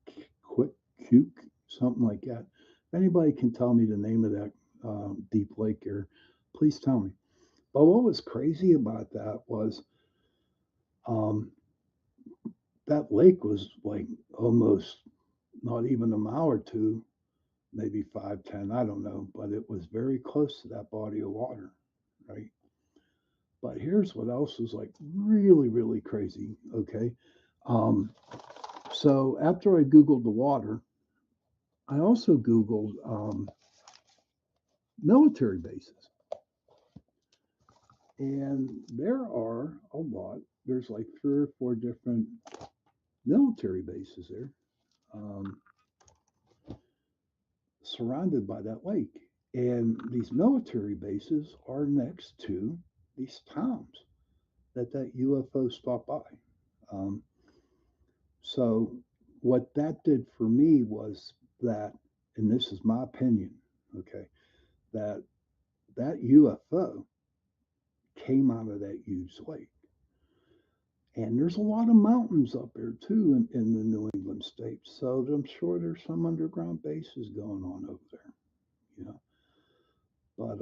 Cuke, something like that. If anybody can tell me the name of that deep lake here, please tell me. But what was crazy about that was um, that lake was like almost not even a mile or two, maybe 5, 10, I don't know, but it was very close to that body of water, right? But here's what else is like really, really crazy. Okay. Um, so after I Googled the water, I also Googled military bases. And there are a lot. There's like 3 or 4 different military bases there, um, surrounded by that lake. And these military bases are next to these towns that UFO stopped by. Um, so what that did for me was that, and this is my opinion, okay, that that UFO came out of that huge lake. And there's a lot of mountains up there too in the New England states. So I'm sure there's some underground bases going on over there, you know. But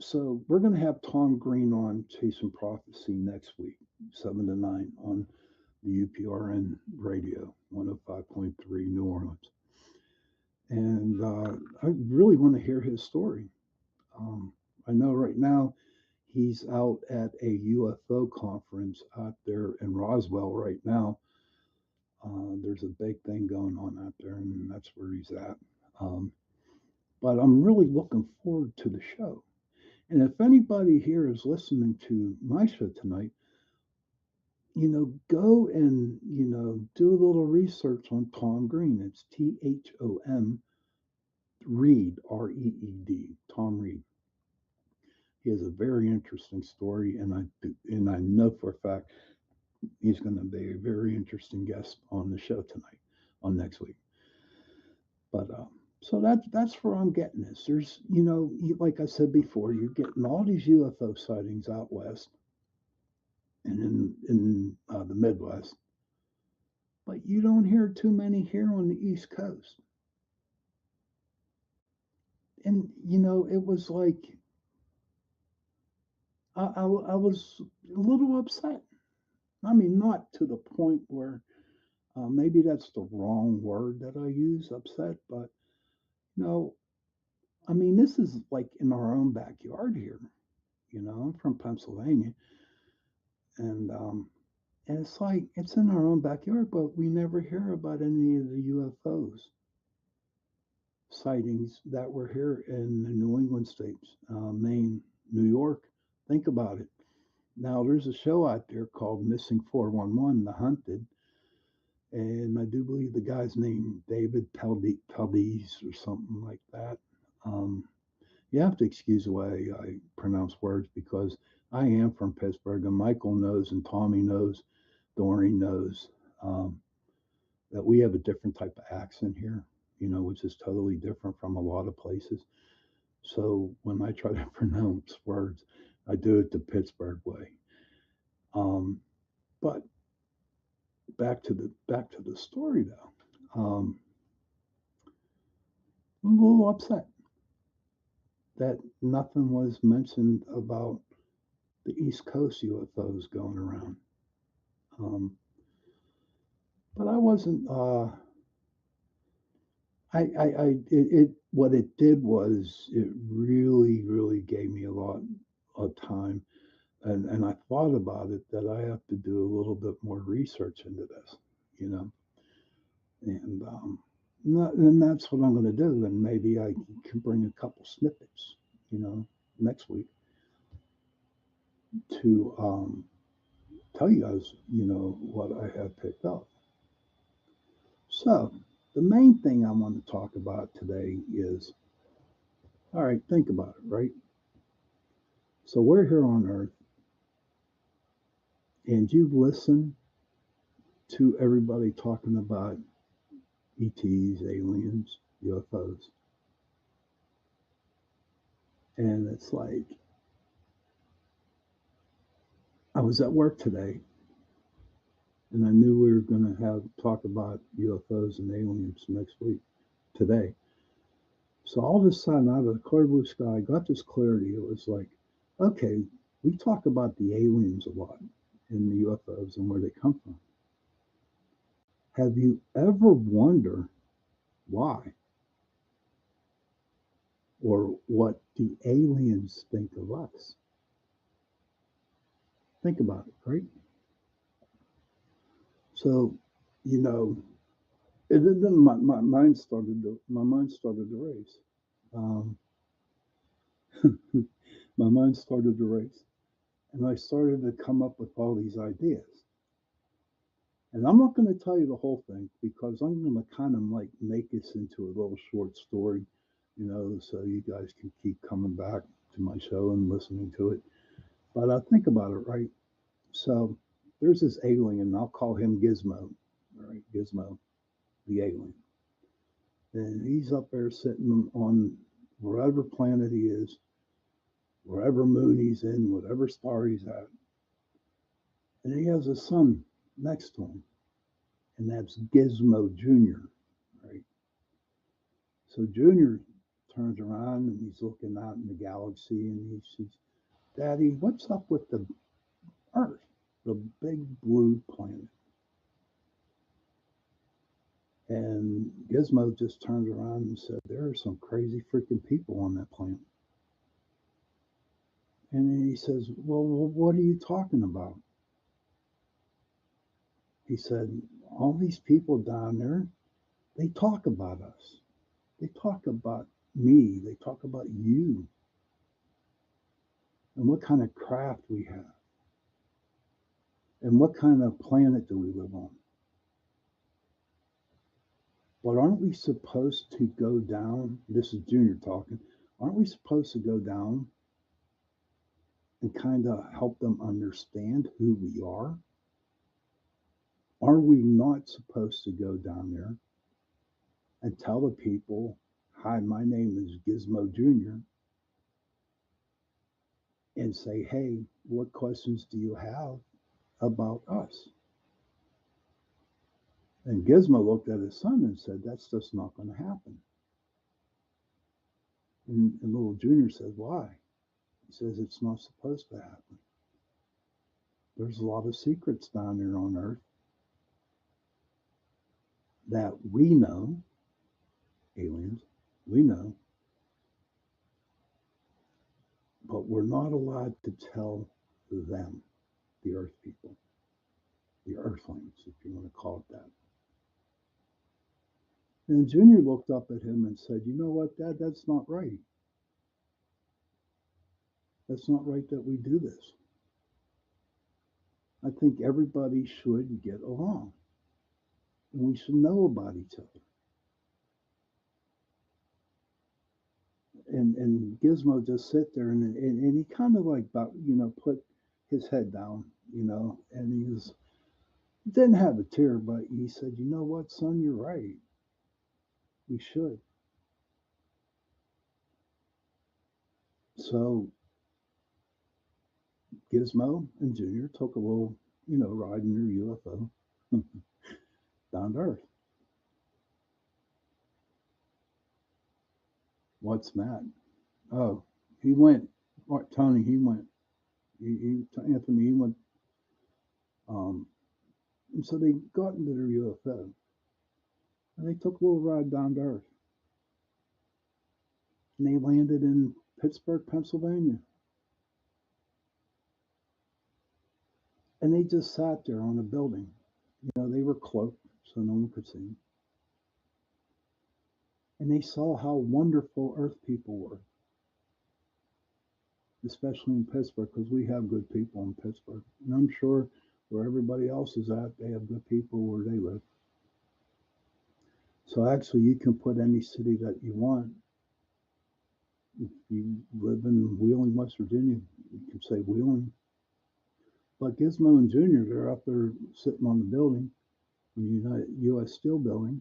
so we're going to have Tom Green on Chasing Prophecy next week, 7 to 9 on the UPRN radio, 105.3 New Orleans. And I really want to hear his story. I know right now he's out at a UFO conference out there in Roswell right now. There's a big thing going on out there, and that's where he's at. Um, but I'm really looking forward to the show. And if anybody here is listening to my show tonight, go and, do a little research on Tom Green. It's THOM Reed, REED, Tom Reed. He has a very interesting story, and I know for a fact he's going to be a very interesting guest on the show tonight, on next week. But so that's where I'm getting this. There's, like I said before, you're getting all these UFO sightings out west and in the Midwest, but you don't hear too many here on the East Coast. And it was like I was a little upset. I mean, not to the point where maybe that's the wrong word that I use, upset, but no, I mean, this is like in our own backyard here. I'm from Pennsylvania, and it's like it's in our own backyard, but we never hear about any of the UFOs sightings that were here in the New England states, Maine, New York. Think about it. Now, there's a show out there called Missing 411, The Hunted, and I do believe the guy's name David Peldes or something like that. Um, you have to excuse the way I pronounce words because I am from Pittsburgh, and Michael knows, and Tommy knows, Doreen knows that we have a different type of accent here, which is totally different from a lot of places. So when I try to pronounce words, I do it the Pittsburgh way. But back to the story though. I'm a little upset that nothing was mentioned about the East Coast UFOs going around. But I wasn't. What it did was it really, really gave me a lot of time, and I thought about it that I have to do a little bit more research into this, and and that's what I'm going to do, and maybe I can bring a couple snippets, next week to tell you guys, what I have picked up. So, the main thing I want to talk about today is all right, think about it, right? So, we're here on Earth, and you listen to everybody talking about ETs, aliens, UFOs. And it's like, I was at work today and I knew we were going to have talk about UFOs and aliens next week, today. So all of a sudden, out of the clear blue sky, I got this clarity. It was like, okay, we talk about the aliens a lot and the UFOs and where they come from. Have you ever wondered why? Or what the aliens think of us? Think about it, right? So, and then my mind started to race. My mind started to race, and I started to come up with all these ideas. And I'm not going to tell you the whole thing because I'm going to kind of like make this into a little short story, so you guys can keep coming back to my show and listening to it. But think about it, right? So there's this alien, and I'll call him Gizmo, all right? Gizmo, the alien. And he's up there sitting on wherever planet he is, wherever moon he's in, whatever star he's at. And he has a son next to him, and that's Gizmo Jr., right? So Junior turns around and he's looking out in the galaxy and he says, Daddy, what's up with the Earth, the big blue planet? And Gizmo just turns around and said, there are some crazy freaking people on that planet. And then he says, well, what are you talking about? He said, all these people down there, they talk about us. They talk about me. They talk about you. And what kind of craft we have. And what kind of planet do we live on? But aren't we supposed to go down? This is Junior talking. Aren't we supposed to go down and kind of help them understand who we are? Are we not supposed to go down there and tell the people, hi, my name is Gizmo Jr., and say, hey, what questions do you have about us? And Gizmo looked at his son and said, that's just not going to happen. And little Junior said, why? He says, it's not supposed to happen. There's a lot of secrets down there on Earth that we know, aliens, we know, but we're not allowed to tell them, the Earth people, the Earthlings, if you want to call it that. And Junior looked up at him and said, you know what, Dad, that's not right. That's not right that we do this. I think everybody should get along. And we should know about each other. And Gizmo just sit there and he kind of like, put his head down, and he didn't have a tear, but he said, you know what, son, you're right. We should. So Gizmo and Junior took a little, ride in their UFO down to Earth. What's Matt? Oh, he went. Tony, he went. Anthony, he went. And so they got into their UFO and they took a little ride down to Earth. And they landed in Pittsburgh, Pennsylvania. And they just sat there on a building. They were cloaked so no one could see them. And they saw how wonderful Earth people were, especially in Pittsburgh, because we have good people in Pittsburgh. And I'm sure where everybody else is at, they have good people where they live. So actually, you can put any city that you want. If you live in Wheeling, West Virginia, you can say Wheeling. But Gizmo and Junior, they're up there sitting on the building, on the U.S. Steel building,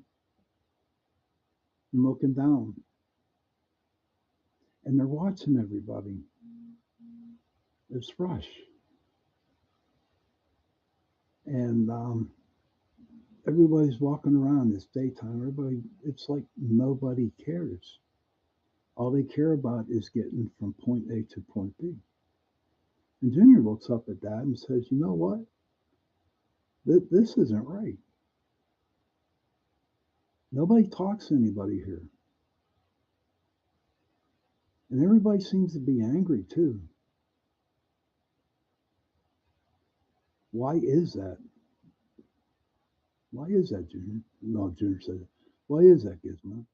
and looking down. And they're watching everybody. It's Rush. And everybody's walking around. It's daytime. Everybody, it's like nobody cares. All they care about is getting from point A to point B. And Junior looks up at Dad and says, you know what? This isn't right. Nobody talks to anybody here. And everybody seems to be angry too. Why is that? Why is that, Junior? No, Junior said, why is that, Gizmo?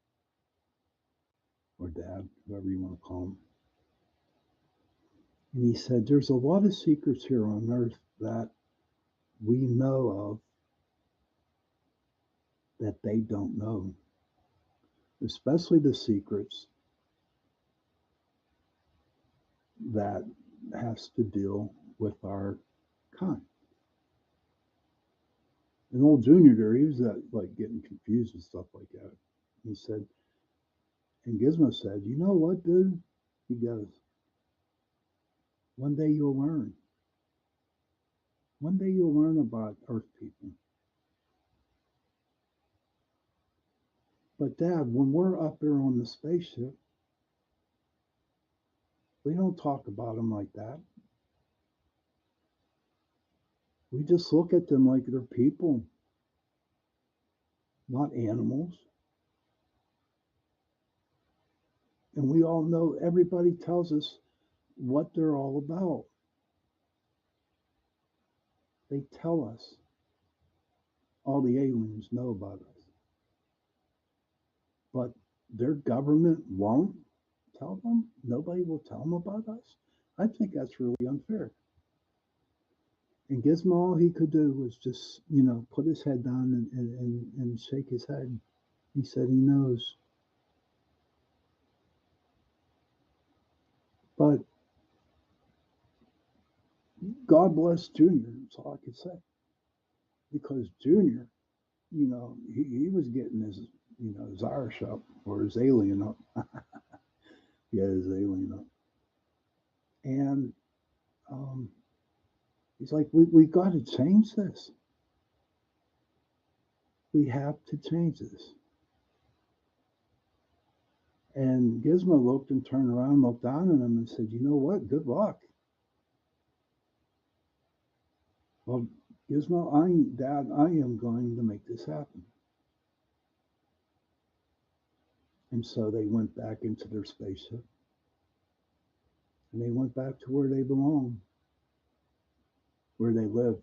Or Dad, whoever you want to call him. And he said, there's a lot of secrets here on earth that we know of that they don't know. Especially the secrets that has to deal with our kind. And old Junior there, he was like getting confused and stuff like that. He said, and Gizmo said, you know what, dude? He goes, one day you'll learn. One day you'll learn about Earth people. But Dad, when we're up there on the spaceship, we don't talk about them like that. We just look at them like they're people, not animals. And we all know, everybody tells us what they're all about. They tell us. All the aliens know about us. But their government won't tell them? Nobody will tell them about us? I think that's really unfair. And Gizmo, all he could do was just, put his head down and shake his head. He said he knows. But God bless Junior, that's all I could say. Because Junior, he was getting his Irish up or his alien up. Yeah, his alien up. And he's like, we got to change this. We have to change this. And Gizmo looked and turned around, looked down at him and said, you know what? Good luck. Well, Gizmo, Dad, I am going to make this happen. And so they went back into their spaceship. And they went back to where they belong, where they live.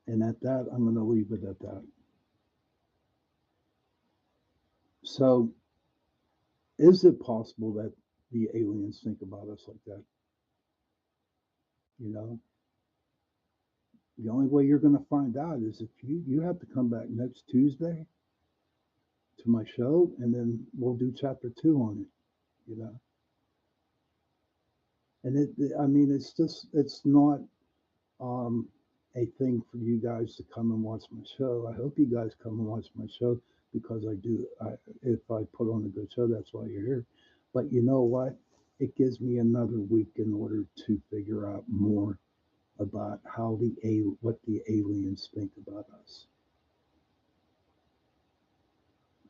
And at that, I'm going to leave it at that. So, is it possible that the aliens think about us like that? The only way you're going to find out is if you have to come back next Tuesday to my show, and then we'll do chapter 2 on it, And it's not a thing for you guys to come and watch my show. I hope you guys come and watch my show because if I put on a good show, that's why you're here. But you know what? It gives me another week in order to figure out more about what the aliens think about us.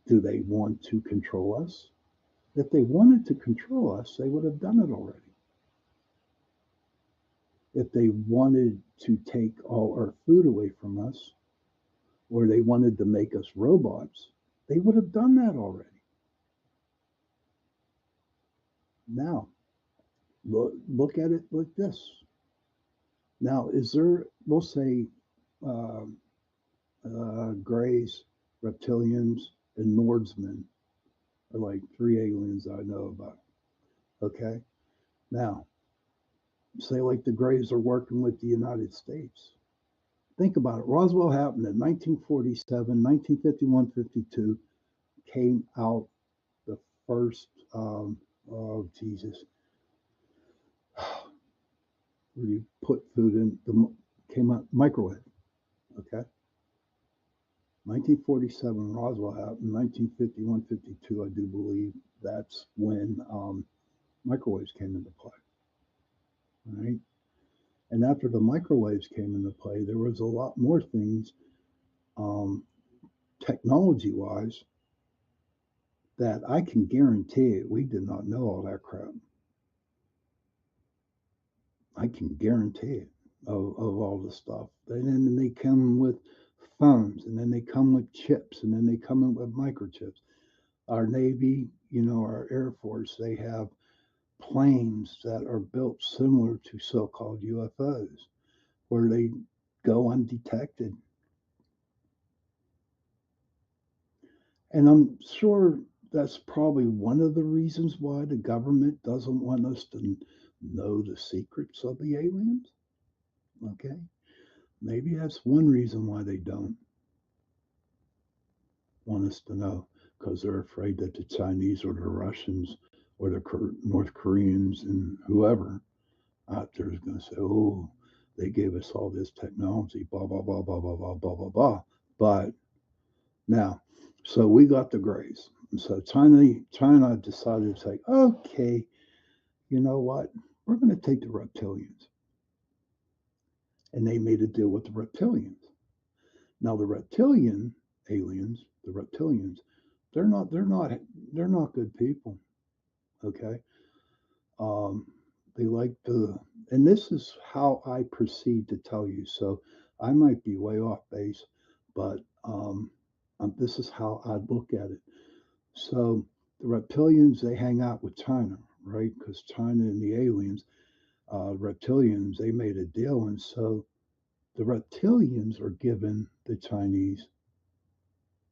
Do they want to control us? If they wanted to control us, they would have done it already. If they wanted to take all our food away from us, or they wanted to make us robots, they would have done that already. Now, look at it like this. Now, we'll say, Greys, reptilians, and Nordsmen are like 3 aliens I know about. Okay? Now, say like the Greys are working with the United States. Think about it. Roswell happened in 1947, 1951, 52 came out the first, where you put food in, came out microwave. Okay. 1947, Roswell happened. 1951, 52, I do believe that's when microwaves came into play. Right. And after the microwaves came into play, there was a lot more things, technology wise, that I can guarantee it, we did not know all that crap. I can guarantee it of all the stuff. And then they come with phones, and then they come with chips, and then they come in with microchips. Our Navy, our Air Force, they have planes that are built similar to so-called UFOs, where they go undetected. And I'm sure that's probably one of the reasons why the government doesn't want us to know the secrets of the aliens. Okay. Maybe that's one reason why they don't want us to know, because they're afraid that the Chinese or the Russians or the North Koreans and whoever out there is going to say, oh, they gave us all this technology, blah, blah, blah, blah, blah, blah, blah, blah, blah. But now, so we got the grays. And so China decided to say, okay, you know what? We're going to take the reptilians. And they made a deal with the reptilians. Now the reptilian aliens, the reptilians, they're not good people. Okay. They like to, and this is how I proceed to tell you. So I might be way off base, but this is how I look at it. So the reptilians, they hang out with China, right? Because China and the aliens, reptilians, they made a deal, and so the reptilians are given the Chinese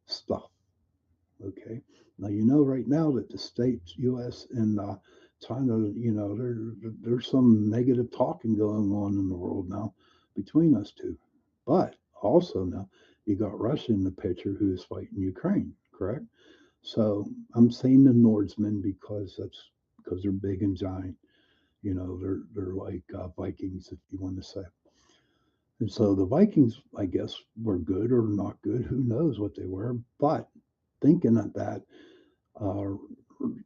stuff. Okay. Now right now that the states, U.S. and China, there's some negative talking going on in the world now between us two. But also now you got Russia in the picture who is fighting Ukraine, correct? So I'm saying the Nordsmen because they're big and giant. They're like Vikings, if you want to say. And so the Vikings, I guess, were good or not good. Who knows what they were? But thinking of that, uh,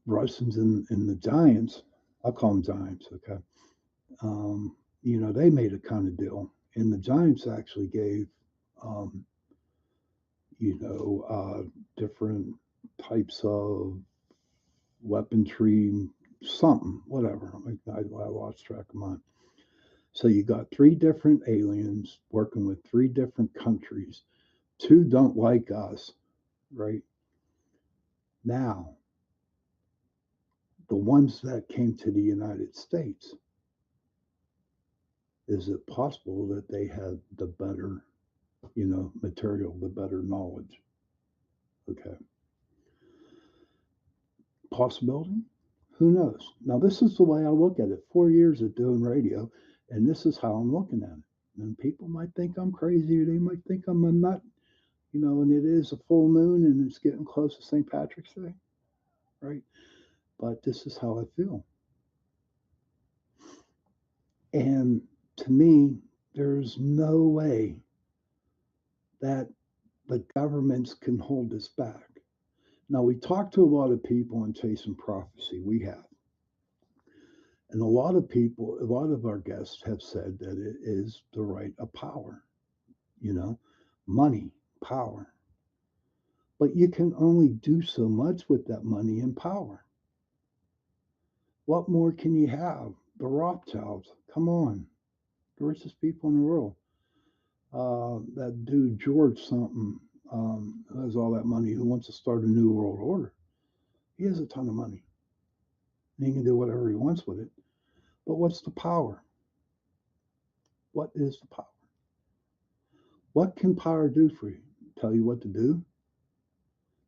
Russians and the Giants, I'll call them Giants, okay? They made a kind of deal. And the Giants actually gave, um, different types of weaponry, something, whatever. I lost track of mine. So you got three different aliens working with three different countries. Two don't like us, right? Now, the ones that came to the United States, is it possible that they had the better, material, the better knowledge? Okay. Possibility? Who knows? Now, this is the way I look at it. 4 years of doing radio, and this is how I'm looking at it. And people might think I'm crazy, or they might think I'm a nut, and it is a full moon and it's getting close to St. Patrick's Day, right? But this is how I feel. And to me, there's no way that the governments can hold us back. Now, we talk to a lot of people in Chasing Prophecy. We have. And a lot of people, a lot of our guests have said that it is the right of power, money, power. But you can only do so much with that money and power. What more can you have? The Rothschilds, come on, the richest people in the world. That dude, George something, who has all that money, who wants to start a new world order. He has a ton of money. And he can do whatever he wants with it. But what's the power? What is the power? What can power do for you? Tell you what to do?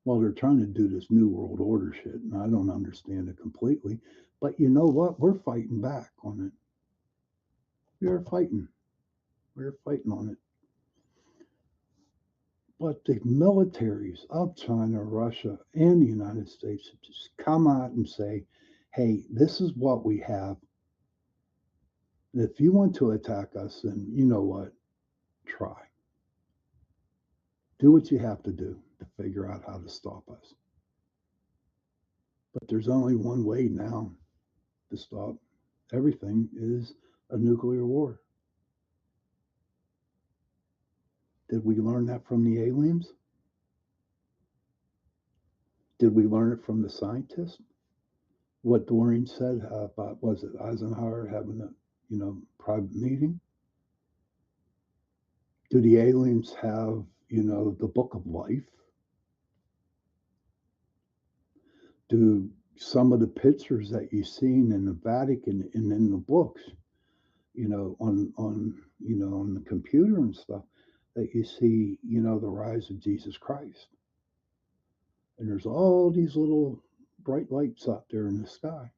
Well, they're trying to do this new world order shit, and I don't understand it completely. But you know what? We're fighting back on it. We are fighting. We're fighting on it. But the militaries of China, Russia, and the United States just come out and say, hey, this is what we have. And if you want to attack us, then you know what? Try. Do what you have to do to figure out how to stop us. But there's only one way now to stop everything is a nuclear war. Did we learn that from the aliens? Did we learn it from the scientists? What Dorian said about, was it Eisenhower having a, private meeting? Do the aliens have, the book of life? Do some of the pictures that you've seen in the Vatican and in the books, on the computer and stuff, that you see, the rise of Jesus Christ. And there's all these little bright lights out there in the sky.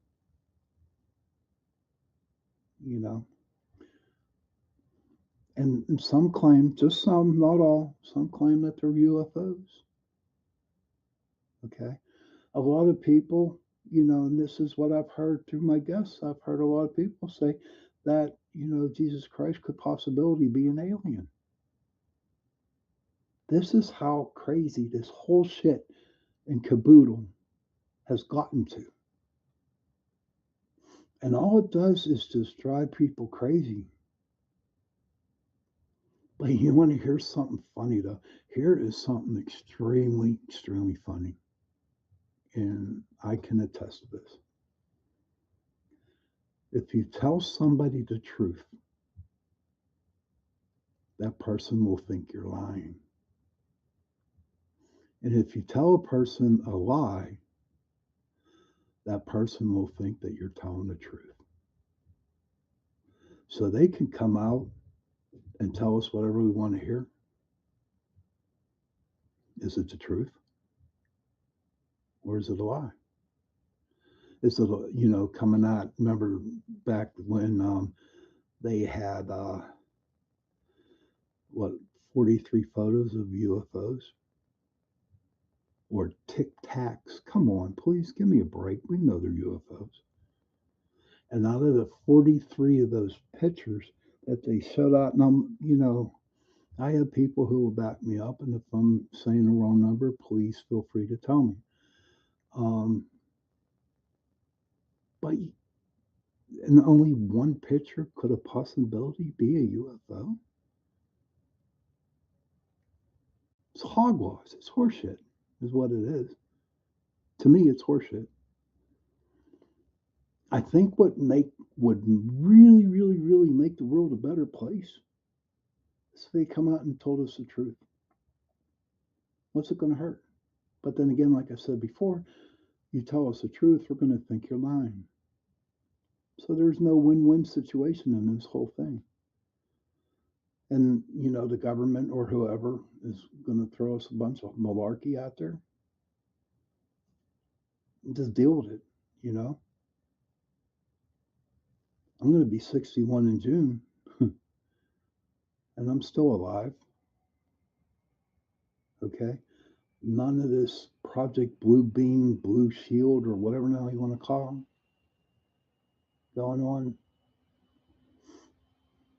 And some claim, just some, not all, some claim that they're UFOs. Okay. A lot of people, and this is what I've heard through my guests, I've heard a lot of people say that, Jesus Christ could possibly be an alien. This is how crazy this whole shit and caboodle has gotten to. And all it does is just drive people crazy. But you want to hear something funny, though? Here is something extremely, extremely funny. And I can attest to this. If you tell somebody the truth, that person will think you're lying. And if you tell a person a lie, that person will think that you're telling the truth. So they can come out and tell us whatever we want to hear. Is it the truth? Or is it a lie? Is it, coming out? Remember back when they had, 43 photos of UFOs? Or Tic Tacs? Come on, please give me a break. We know they're UFOs. And out of the 43 of those pictures that they showed out, and I have people who will back me up, and if I'm saying the wrong number, please feel free to tell me. But in only one picture could a possibility be a UFO? It's hogwash. It's horseshit, is what it is. To me, it's horseshit. I think what would really, really, really make the world a better place is if they come out and told us the truth. What's it going to hurt? But then again, like I said before, you tell us the truth, we're going to think you're lying. So there's no win-win situation in this whole thing. And, the government or whoever is going to throw us a bunch of malarkey out there. Just deal with it, I'm going to be 61 in June, and I'm still alive. Okay? None of this Project Blue Beam, Blue Shield, or whatever now you want to call them, going on.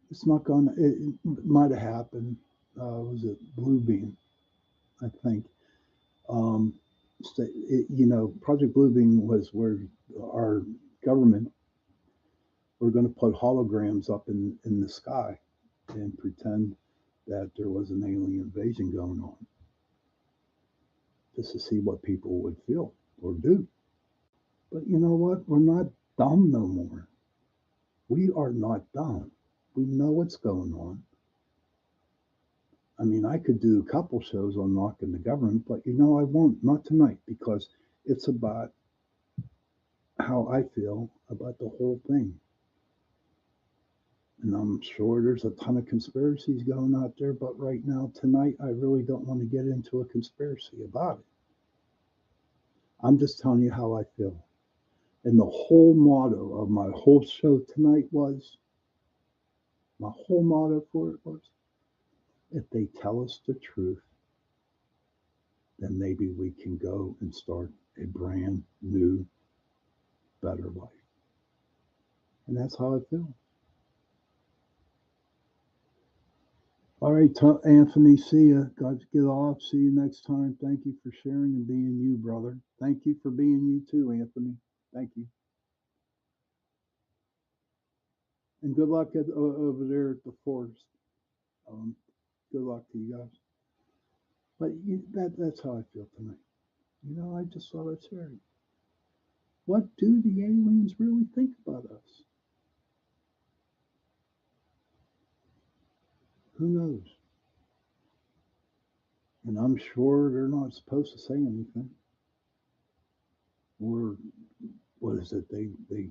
It's not going to, it might have happened. Was it Blue Beam? I think. Project Blue Beam was where our government were going to put holograms up in the sky and pretend that there was an alien invasion going on, just to see what people would feel or do. But you know what? We're not dumb no more. We are not dumb. We know what's going on. I mean, I could do a couple shows on knocking the government, but I won't. Not tonight, because it's about how I feel about the whole thing. And I'm sure there's a ton of conspiracies going out there, but right now, tonight, I really don't want to get into a conspiracy about it. I'm just telling you how I feel. And the whole motto of my whole show tonight was, my whole motto for it was, if they tell us the truth, then maybe we can go and start a brand new, better life. And that's how I feel. All right, Anthony, see ya. Got to get off. See you next time. Thank you for sharing and being you, brother. Thank you for being you too, Anthony. Thank you. And good luck over there at the forest. Good luck to you guys. But that's how I feel tonight. I just thought I'd share it. What do the aliens really think about us? Who knows? And I'm sure they're not supposed to say anything. Or what is it? They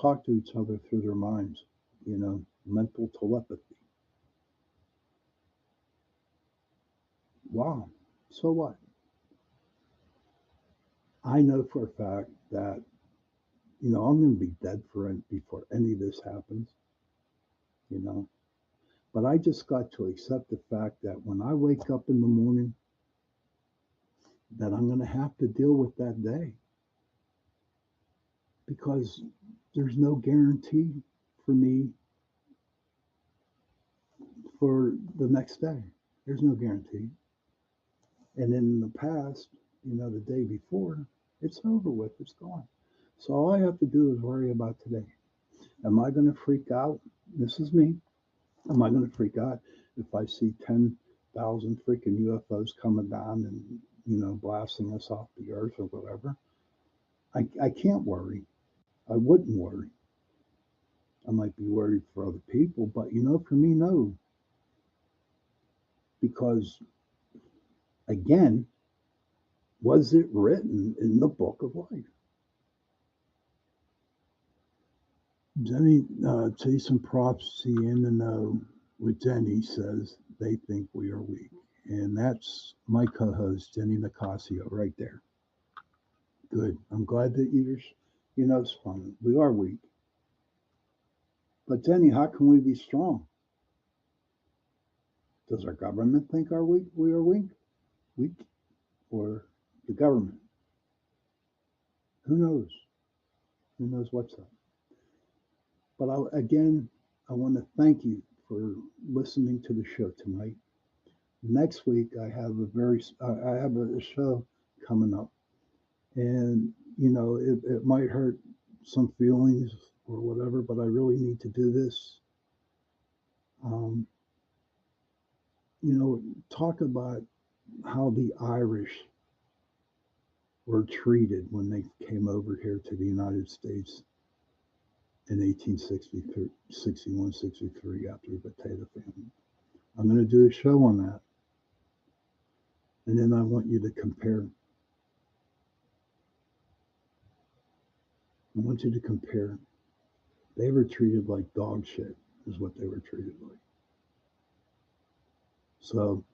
talk to each other through their minds, mental telepathy. Wow. So what? I know for a fact that, I'm going to be dead before any of this happens, But I just got to accept the fact that when I wake up in the morning, that I'm going to have to deal with that day. Because there's no guarantee for me for the next day. There's no guarantee. And in the past, the day before, it's over with. It's gone. So all I have to do is worry about today. Am I going to freak out? This is me. Am I going to freak out if I see 10,000 freaking UFOs coming down and, blasting us off the earth or whatever? I can't worry. I wouldn't worry. I might be worried for other people, but, for me, no. Because, again, was it written in the book of life? Jenny, Jason Prophecy in the Know with Jenny says they think we are weak. And that's my co-host, Jenny Nicasio, right there. Good. I'm glad that it's fun. We are weak. But Jenny, how can we be strong? Does our government think we are weak? Weak? Or the government? Who knows? Who knows what's up? But I want to thank you for listening to the show tonight. Next week, I have a show coming up, and it might hurt some feelings or whatever, but I really need to do this. Talk about how the Irish were treated when they came over here to the United States in 1863, 61, 63 after the Potato Famine. I'm going to do a show on that. And then I want you to compare. I want you to compare. They were treated like dog shit, is what they were treated like. So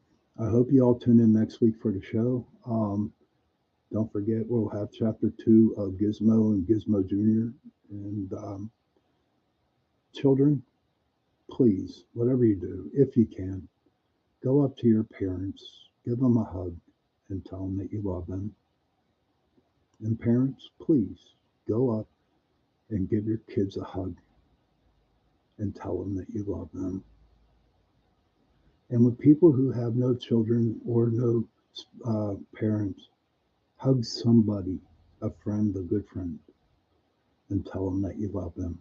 I hope you all tune in next week for the show. Don't forget, we'll have chapter 2 of Gizmo and Gizmo Jr. And children, please, whatever you do, if you can, go up to your parents, give them a hug, and tell them that you love them. And parents, please, go up and give your kids a hug and tell them that you love them. And with people who have no children or no parents, hug somebody, a friend, a good friend, and tell them that you love them.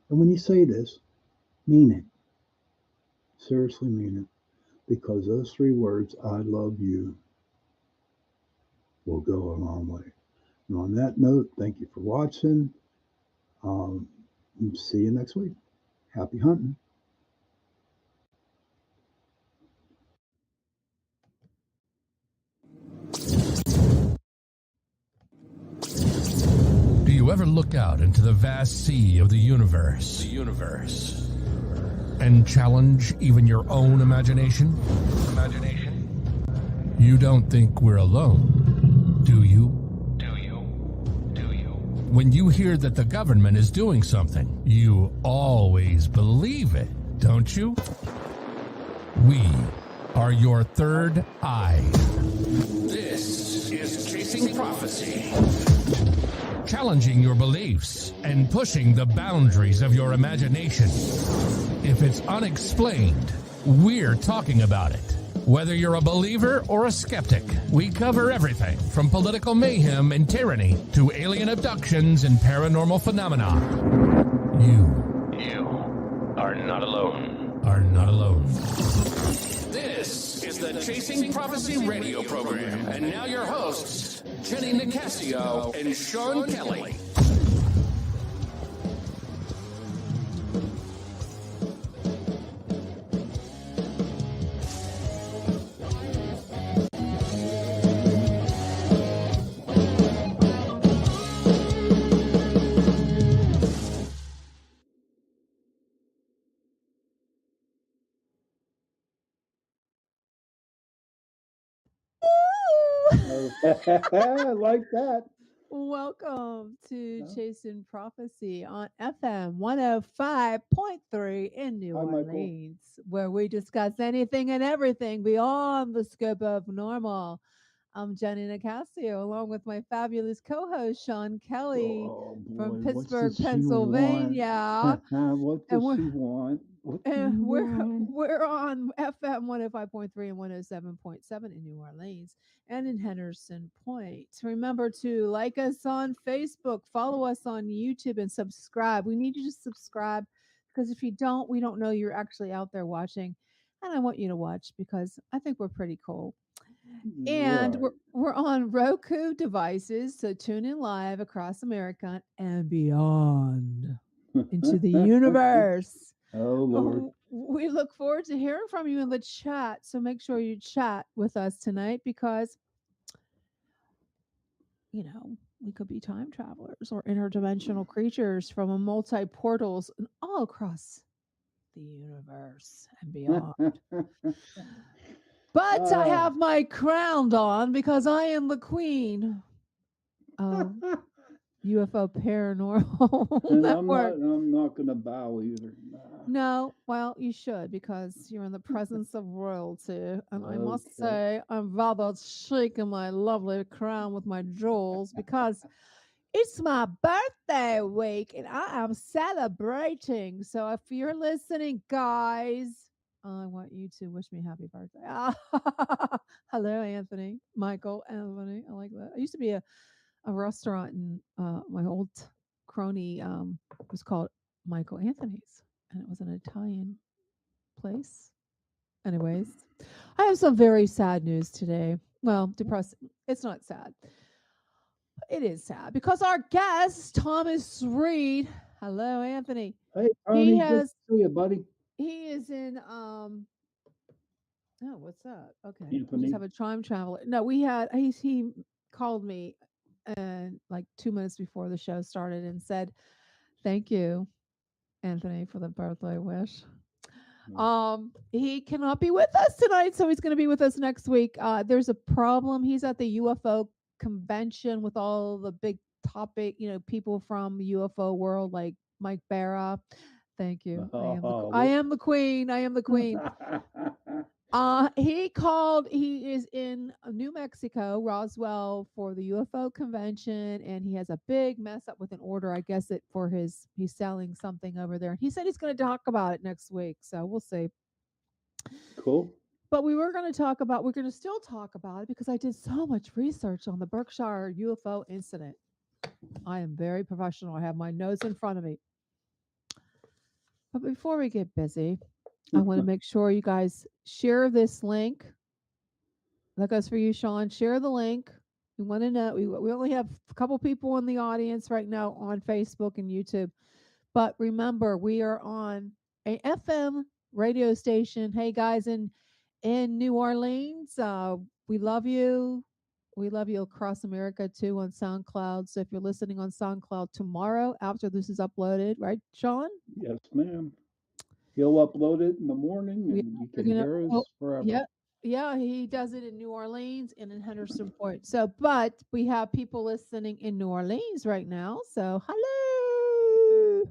And when you say this, mean it. Seriously mean it. Because those 3 words, I love you, will go a long way. And on that note, thank you for watching. See you next week. Happy hunting. Do you ever look out into the vast sea of the universe? And challenge even your own imagination? You don't think we're alone, do you? When you hear that the government is doing something, you always believe it, don't you? We are your third eye. This is Chasing Prophecy. Challenging your beliefs and pushing the boundaries of your imagination. If it's unexplained, we're talking about it. Whether you're a believer or a skeptic, we cover everything from political mayhem and tyranny to alien abductions and paranormal phenomena. You are not alone. Are not alone. This is the Chasing Prophecy radio program. And now your hosts, Jenny Nicasio and Sean Kelly. I like that. Welcome to Chasing Prophecy on FM 105.3 in New Orleans, where we discuss anything and everything beyond the scope of normal. I'm Jenny Nicasio, along with my fabulous co-host Sean Kelly from Pittsburgh, Pennsylvania. What does she want? We're on FM 105.3 and 107.7 in New Orleans and in Henderson Point. Remember to like us on Facebook, follow us on YouTube, and subscribe. We need you to subscribe because if you don't, we don't know you're actually out there watching. And I want you to watch because I think we're pretty cool. And we're on Roku devices, so tune in live across America and beyond into the universe. Oh, Lord. We look forward to hearing from you in the chat. So make sure you chat with us tonight because, you know, we could be time travelers or interdimensional creatures from a multi-portals and all across the universe and beyond. But I have my crown on because I am the queen of UFO Paranormal Network. I'm not going to bow either. No, well, you should because you're in the presence of royalty. And I must say, I'm rather chic in my lovely crown with my jewels because it's my birthday week and I am celebrating. So if you're listening, guys, I want you to wish me happy birthday. Hello, Anthony. Michael, Anthony. I like that. I used to be a restaurant in my old crony was called Michael Anthony's, and it was an Italian place. Anyways, I have some very sad news today. Well, depressing. It's not sad. It is sad because our guest, Thomas Reed. Hello, Anthony. Hey, Tony. Good to see you, buddy. He is in oh, what's that? Okay. We Anthony. just have a time traveler. No, he called me like 2 minutes before the show started and said, "Thank you, Anthony, for the birthday wish." He cannot be with us tonight, so he's going to be with us next week. There's a problem. He's at the UFO convention with all the big topic, people from the UFO world like Mike Barra. Thank you. I am the queen. I am the queen. He called. He is in New Mexico, Roswell, for the UFO convention, and he has a big mess up with an order. I guess he's selling something over there. He said he's going to talk about it next week, so we'll see. Cool. But we're going to still talk about it because I did so much research on the Berkshire UFO incident. I am very professional. I have my notes in front of me. But before we get busy, I want to make sure you guys share this link. That goes for you, Sean. Share the link. We want to know. We only have a couple people in the audience right now on Facebook and YouTube. But remember, we are on a FM radio station. Hey, guys in New Orleans, we love you. We love you across America, too, on SoundCloud. So if you're listening on SoundCloud tomorrow after this is uploaded, right, Sean? Yes, ma'am. He'll upload it in the morning and you can hear us forever. Yeah, he does it in New Orleans and in Henderson Point. So, but we have people listening in New Orleans right now. So, hello.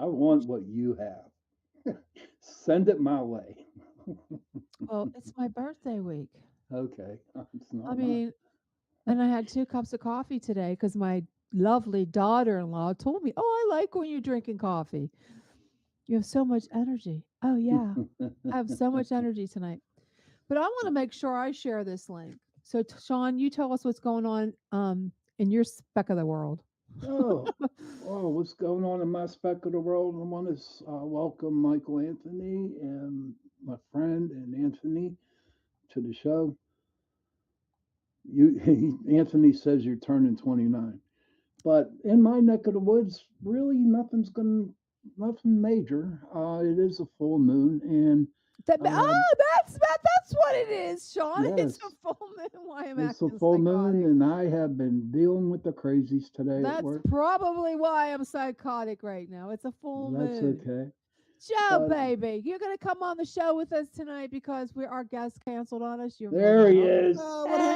I want what you have. Send it my way. Well, it's my birthday week. Okay. It's not and I had 2 cups of coffee today because my lovely daughter-in-law told me, "Oh, I like when you're drinking coffee." You have so much energy. Oh yeah, I have so much energy tonight. But I want to make sure I share this link. So Sean, you tell us what's going on in your speck of the world. Oh, what's going on in my speck of the world? I want to welcome Michael Anthony and my friend and Anthony to the show. Anthony says you're turning 29, but in my neck of the woods, really nothing major. It is a full moon, and That's what it is, Sean. It's yes, a full moon. Why am I it's a acting full psychotic? moon, and I have been dealing with the crazies today at That's work. probably why I'm psychotic right now. It's a full That's moon. okay. Joe, But baby, you're gonna come on the show with us tonight because our guest canceled on us. You're there he welcome. is.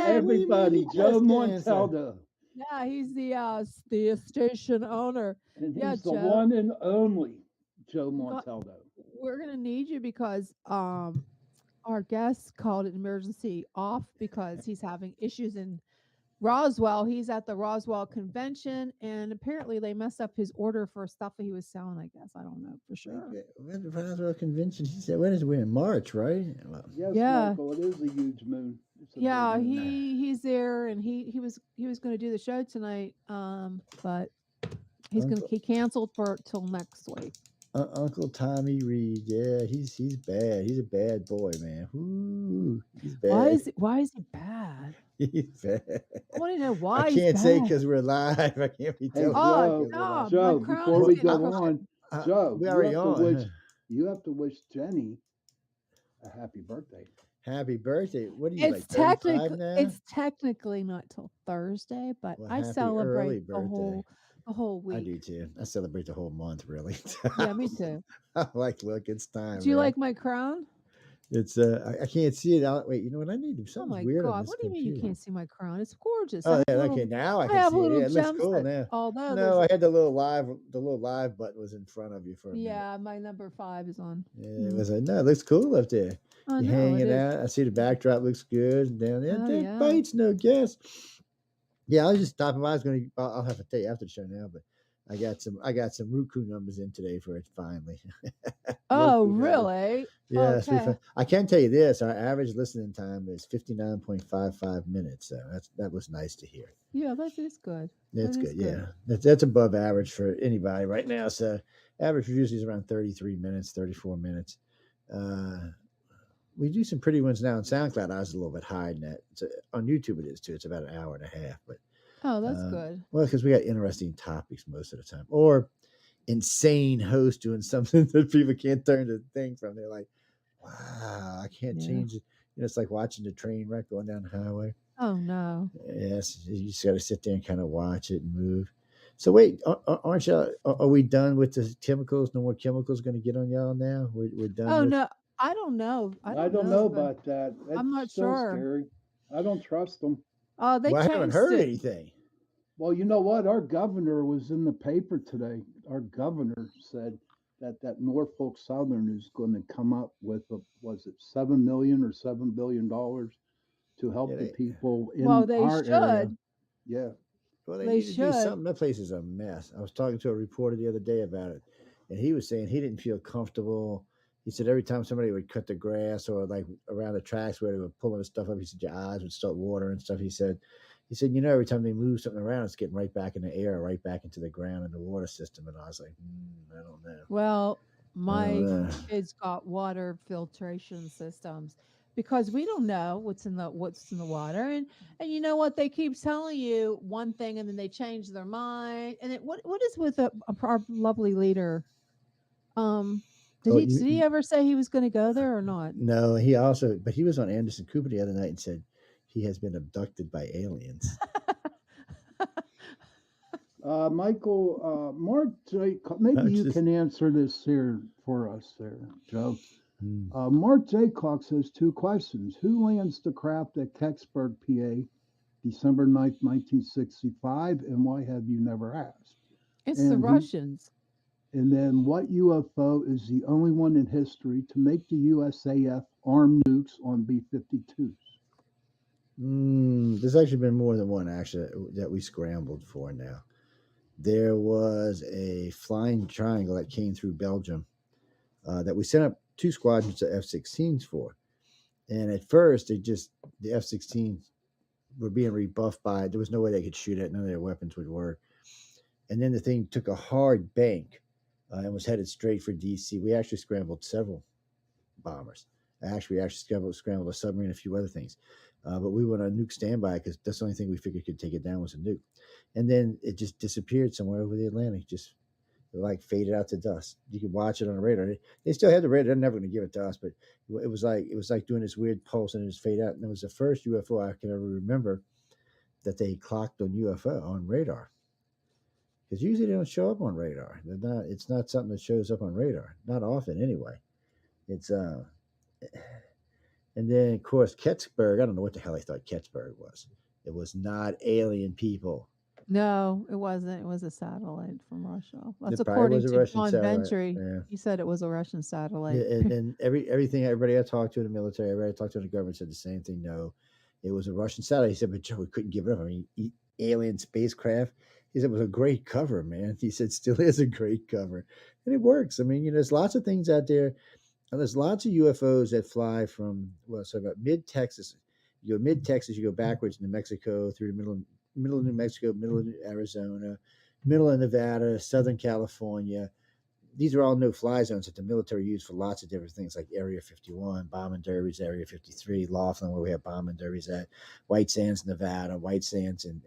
Everybody, Joe Montaldo. Yeah, he's the station owner. And Yeah, he's the Joe. one and only Joe Montaldo. We're gonna need you because our guest called an emergency off because he's having issues in Roswell. He's at the Roswell convention, and apparently they messed up his order for stuff that he was selling. I guess I don't know for sure. When the Roswell convention? He said, "When is we in March, right?" Well, Yes, Yeah. Michael, it is a huge moon. It's a Yeah, big moon. he's there, and he was going to do the show tonight, but he canceled for till next week. Uncle Tommy Reed, yeah, he's bad. He's a bad boy, man. Ooh, he's bad. Why is he bad? He's bad. I want to know why. I he's can't say bad. because we're live. I can't be telling. Oh, you 'cause we're no, live. Joe, my crown before is we getting go crooked. on, Joe, we already on. You have to wish Jenny a happy birthday. Happy birthday! What are you like? It's 35 technically now? not till Thursday, but Well, I happy early celebrate birthday. the whole I week. do too. I celebrate the whole month, really. Yeah, me too. I'm like, look, it's time. Do you man. like my crown? It's I can't see it out. Wait, you know what? I need to do Oh something my weird on God! this What do you mean you computer. can't see my crown? It's gorgeous. Oh I yeah, have okay. little, Now I I can have see it. little Yeah, it looks gems cool that, now. although No, I there's had the little live button was in front of you for a minute. yeah, my number 5 is on. Yeah, it was like, no, it looks cool up there. I You're know, hanging it is. out. I see the backdrop looks good. And down there, Oh, that yeah. bites no guess. Yeah, I was just stopping by. I'll have to tell you after the show now, but I got some Roku numbers in today for it finally. Oh, Roku numbers. really? Yes, Okay. I can tell you this: our average listening time is 59.55 minutes. So that was nice to hear. Yeah, that is good. That's That is good. Yeah, that's above average for anybody right now. So average usually is around 33 minutes, 34 minutes. We do some pretty ones now on SoundCloud. I was a little bit higher than that. On YouTube it is too. It's about an hour and a half. But Oh, that's good. well, because we got interesting topics most of the time, or insane host doing something that people can't turn the thing from. They're like, wow, I can't change it. You know, it's like watching the train wreck going down the highway. Oh no. Yes, you just got to sit there and kind of watch it and move. So wait, aren't y'all? Are we done with the chemicals? No more chemicals going to get on y'all now? We're done. Oh with... no, I don't know. I don't know about that. That's I'm not still sure. scary. I don't trust them. Oh, they Well, I haven't changed heard it. anything. Well, you know what? Our governor was in the paper today. Our governor said that Norfolk Southern is going to come up with was it $7 million or $7 billion to help the people in Well, they our area. should. Yeah. Well, they They need to do should. something. That place is a mess. I was talking to a reporter the other day about it, and he was saying he didn't feel comfortable. He said every time somebody would cut the grass or like around the tracks where they were pulling the stuff up, he said your eyes would start watering and stuff. He said, you know, every time they move something around, it's getting right back in the air, right back into the ground and the water system. And I was like, I don't know. Well, my know. kids got water filtration systems because we don't know what's in the water, and you know what, they keep telling you one thing and then they change their mind. And what is with our lovely leader? Did Oh, he ever say he was going to go there or not? No, but he was on Anderson Cooper the other night and said he has been abducted by aliens. Michael, Mark, maybe you can answer this here for us there, Joe. Mark Jaycox has 2 questions. Who lands the craft at Kecksburg, PA, December 9th, 1965, and why have you never asked? It's the Russians. And then what UFO is the only one in history to make the USAF arm nukes on B-52s? There's actually been more than one actually that we scrambled for now. There was a flying triangle that came through Belgium that we sent up 2 squadrons of F-16s for. And at first, the F-16s were being rebuffed by, there was no way they could shoot it. None of their weapons would work. And then the thing took a hard bank and was headed straight for D.C. We actually scrambled several bombers. We actually scrambled a submarine, a few other things. But we went on nuke standby because that's the only thing we figured could take it down was a nuke. And then it just disappeared somewhere over the Atlantic, just like faded out to dust. You could watch it on the radar. They still had the radar. They're never going to give it to us, but it was like doing this weird pulse and it just fade out. And it was the first UFO I can ever remember that they clocked on UFO on radar. Because usually they don't show up on radar. It's not something that shows up on radar. Not often anyway. It's and then of course Kecksburg. I don't know what the hell I thought Kecksburg was. It was not alien people. No, it wasn't. It was a satellite from Russia. That's It probably according was a to Russian John satellite, Ventry. yeah. He said it was a Russian satellite. And everybody I talked to in the military, everybody I talked to in the government said the same thing. No, it was a Russian satellite. He said, but Joe, we couldn't give it up. I mean, alien spacecraft. He said it was a great cover, man. He said still is a great cover, and it works. I mean, there's lots of things out there. And there's lots of UFOs that fly from about mid Texas. You go mid Texas, you go backwards New Mexico through the middle of New Mexico, middle of Arizona, middle of Nevada, Southern California. These are all no-fly zones that the military used for lots of different things, like Area 51, bombing derbies, Area 53, Laughlin, where we have bombing derbies at, White Sands, Nevada, White Sands, and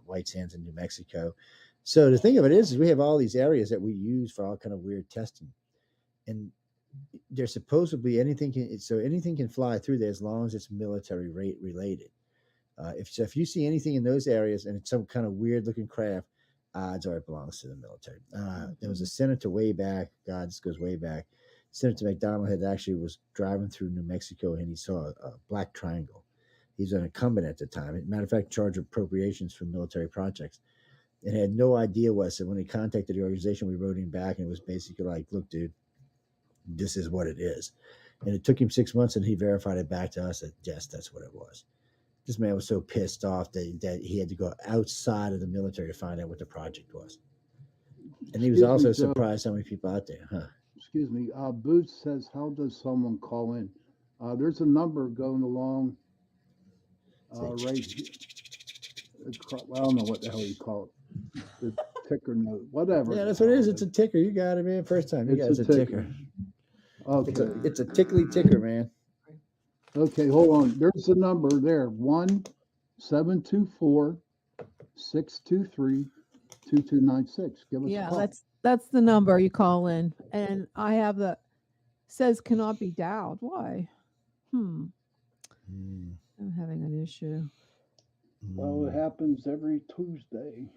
White Sands in New Mexico. So the thing of it is we have all these areas that we use for all kind of weird testing, and there's supposedly anything can fly through there as long as it's military rate related. If you see anything in those areas and it's some kind of weird looking craft, odds are it belongs to the military. There was a senator way back. God, this goes way back. Senator McDonald was driving through New Mexico and he saw a black triangle. He's an incumbent at the time. Matter of fact, in charge of appropriations for military projects, and had no idea what. So when he contacted the organization, we wrote him back and it was basically like, "Look, dude, this is what it is." And it took him 6 months and he verified it back to us that yes, that's what it was. This man was so pissed off that he had to go outside of the military to find out what the project was. And he was also surprised how many people out there, huh? Excuse me. Boots says, how does someone call in? There's a number going along right. I don't know what the hell you call it. The ticker note, whatever. Yeah, that's what it is. It's a ticker. You got it, man. First time. It's a ticker. Okay. It's a tickly ticker, man. Okay, hold on. There's a number there. 1-724-623-2296. Give us a call. That's the number you call in. And I have says cannot be dialed. Why? I'm having an issue. Well, it happens every Tuesday.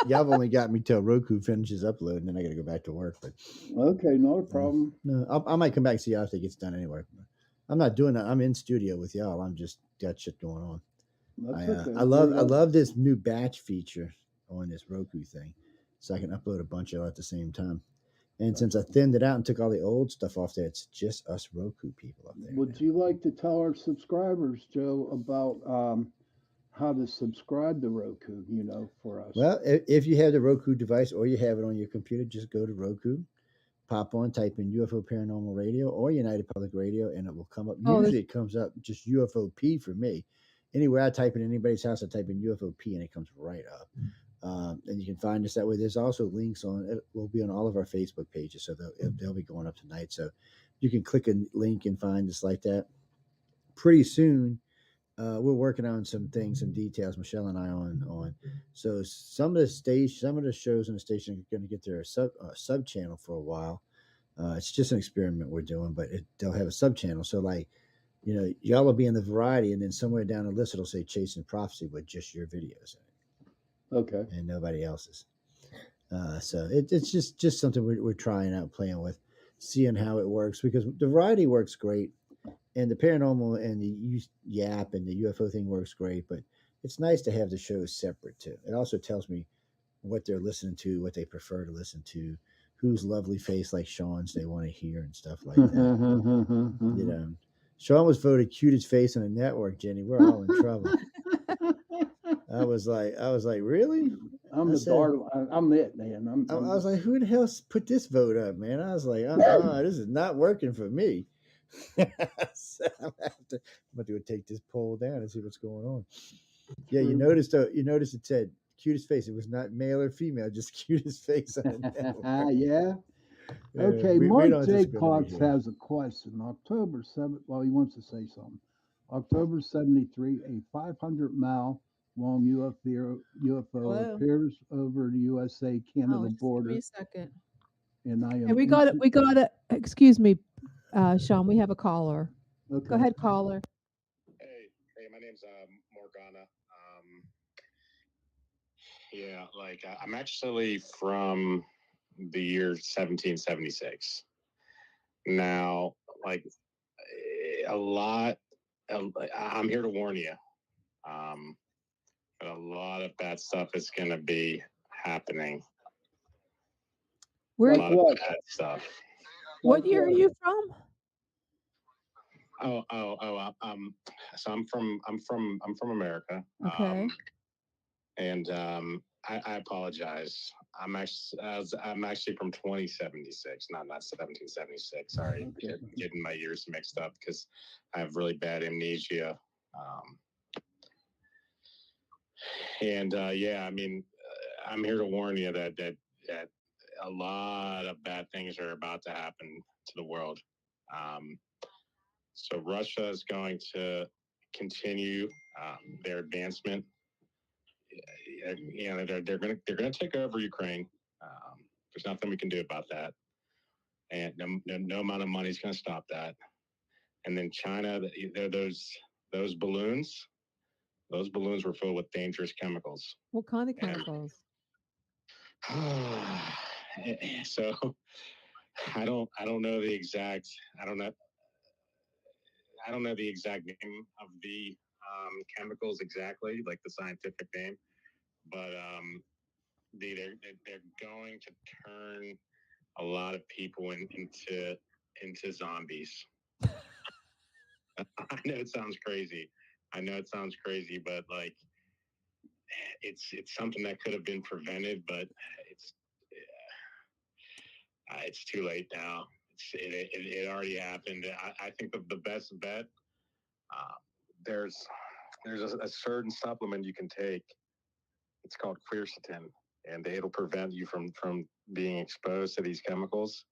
Y'all only got me till Roku finishes uploading, then I got to go back to work. But okay, not a problem. No, I might come back and see you after it gets done anyway. I'm not doing that. I'm in studio with y'all. I'm just got shit going on. I love this new batch feature on this Roku thing, so I can upload a bunch of it at the same time. And since I thinned it out and took all the old stuff off there, it's just us Roku people up there. Would you like to tell our subscribers, Joe, about how to subscribe to Roku, for us? Well, if you have the Roku device or you have it on your computer, just go to Roku, pop on, type in UFO Paranormal Radio or United Public Radio, and it will come up. Usually it comes up just UFOP for me. Anywhere I type in anybody's house, I type in UFOP and it comes right up. And you can find us that way. There's also links on it. Will be on all of our Facebook pages, so they'll be going up tonight. So you can click a link and find us like that. Pretty soon, we're working on some things, some details. Michelle and I on. So some of the shows on the station are going to get their sub channel for a while. It's just an experiment we're doing, but they'll have a sub channel. So like, y'all will be in the variety, and then somewhere down the list it'll say Chasing Prophecy with just your videos in it. Okay. And nobody else's. So it's just something we're trying out, playing with, seeing how it works, because the variety works great. And the paranormal and the YAP and the UFO thing works great, but it's nice to have the shows separate too. It also tells me what they're listening to, what they prefer to listen to, whose lovely face like Sean's they want to hear and stuff like that. Sean was voted cutest face on the network, Jenny. We're all in trouble. I was like, really? I'm I the said, dart. I'm it, man. I was like, who the hell put this vote up, man? I was like, this is not working for me. So I'm gonna go take this poll down and see what's going on. Yeah, you noticed it said cutest face. It was not male or female, just cutest face on the network. Yeah. Yeah, Okay, we Mark don't J. discriminate Cox here. has a question. October 7th, well, he wants to say something. October 73, a 500-mile long UFO Hello. appears over the USA-Canada Oh, just give border. me a second. And I Hey, am we got it. Excuse me, Sean. We have a caller. Okay. Go ahead, caller. Hey, my name's Morgana. Yeah, like I'm actually from the year 1776. Now, like a lot, I'm here to warn you. But a lot of bad stuff is going to be happening. Where? A lot of bad stuff. What year are you from? So I'm from America. Okay. And I apologize. I'm actually from 2076, not 1776. Sorry, getting my years mixed up because I have really bad amnesia. Yeah, I mean, I'm here to warn you that a lot of bad things are about to happen to the world. So Russia is going to continue their advancement. They're gonna take over Ukraine. There's nothing we can do about that, and no amount of money is going to stop that. And then China, those balloons. Those balloons were filled with dangerous chemicals. What kind of chemicals? So I don't know the exact name of the chemicals exactly, like the scientific name, but they're going to turn a lot of people into zombies. I know it sounds crazy. But like it's something that could have been prevented, but it's too late now. It already happened. I think the best bet. There's a certain supplement you can take. It's called quercetin, and it'll prevent you from being exposed to these chemicals.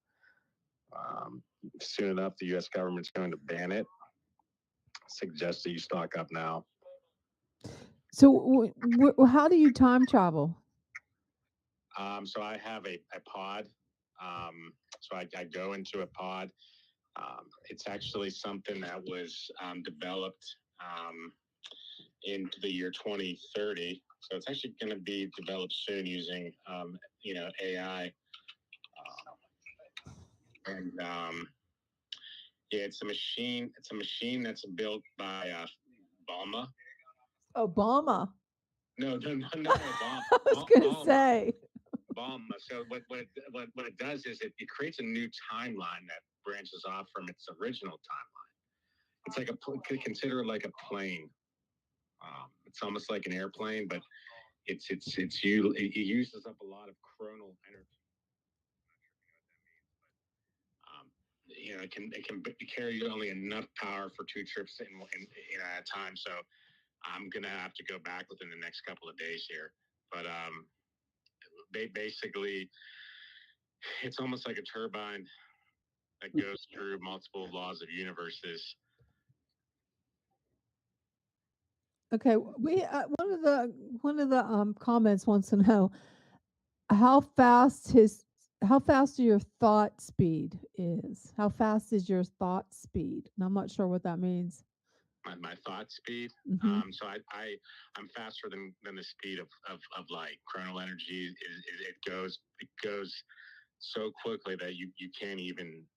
Soon enough, the U.S. government's going to ban it. Suggest that you stock up now. So, how do you time travel? So I have a pod. So I go into a pod. It's actually something that was developed into the year 2030. So it's actually going to be developed soon using AI. Yeah, it's a machine. It's a machine that's built by Obama. Obama. No, Obama. I was going to say. Obama. So what it does is it creates a new timeline that branches off from its original timeline. It's like consider it like a plane. It's almost like an airplane, but it uses up a lot of coronal energy. It can carry only enough power for 2 trips at a time. So I'm gonna have to go back within the next couple of days here. But basically, it's almost like a turbine that goes through multiple laws of universes. Okay, we one of the comments wants to know how fast your thought speed is. How fast is your thought speed? And I'm not sure what that means. My thought speed. So I'm faster than the speed of light. Coronal energy it goes so quickly that you can't even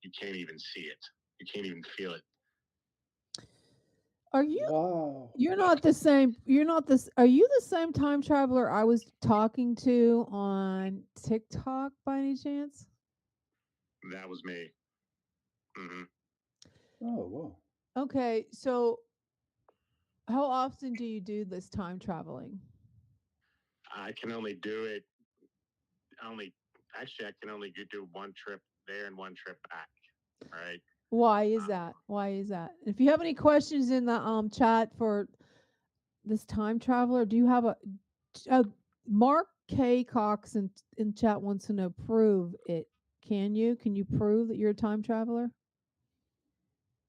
see it. You can't even feel it. Are you? Wow. You're not the same. You're not this. Are you the same time traveler I was talking to on TikTok by any chance? That was me. Mm-hmm. Oh, wow. Okay, so how often do you do this time traveling? I can only do it. Actually, I can only do one trip there and one trip back. Right. Why is that? Why is that? If you have any questions in the chat for this time traveler, do you have a Mark K Cox in chat wants to know prove it. Can you prove that you're a time traveler?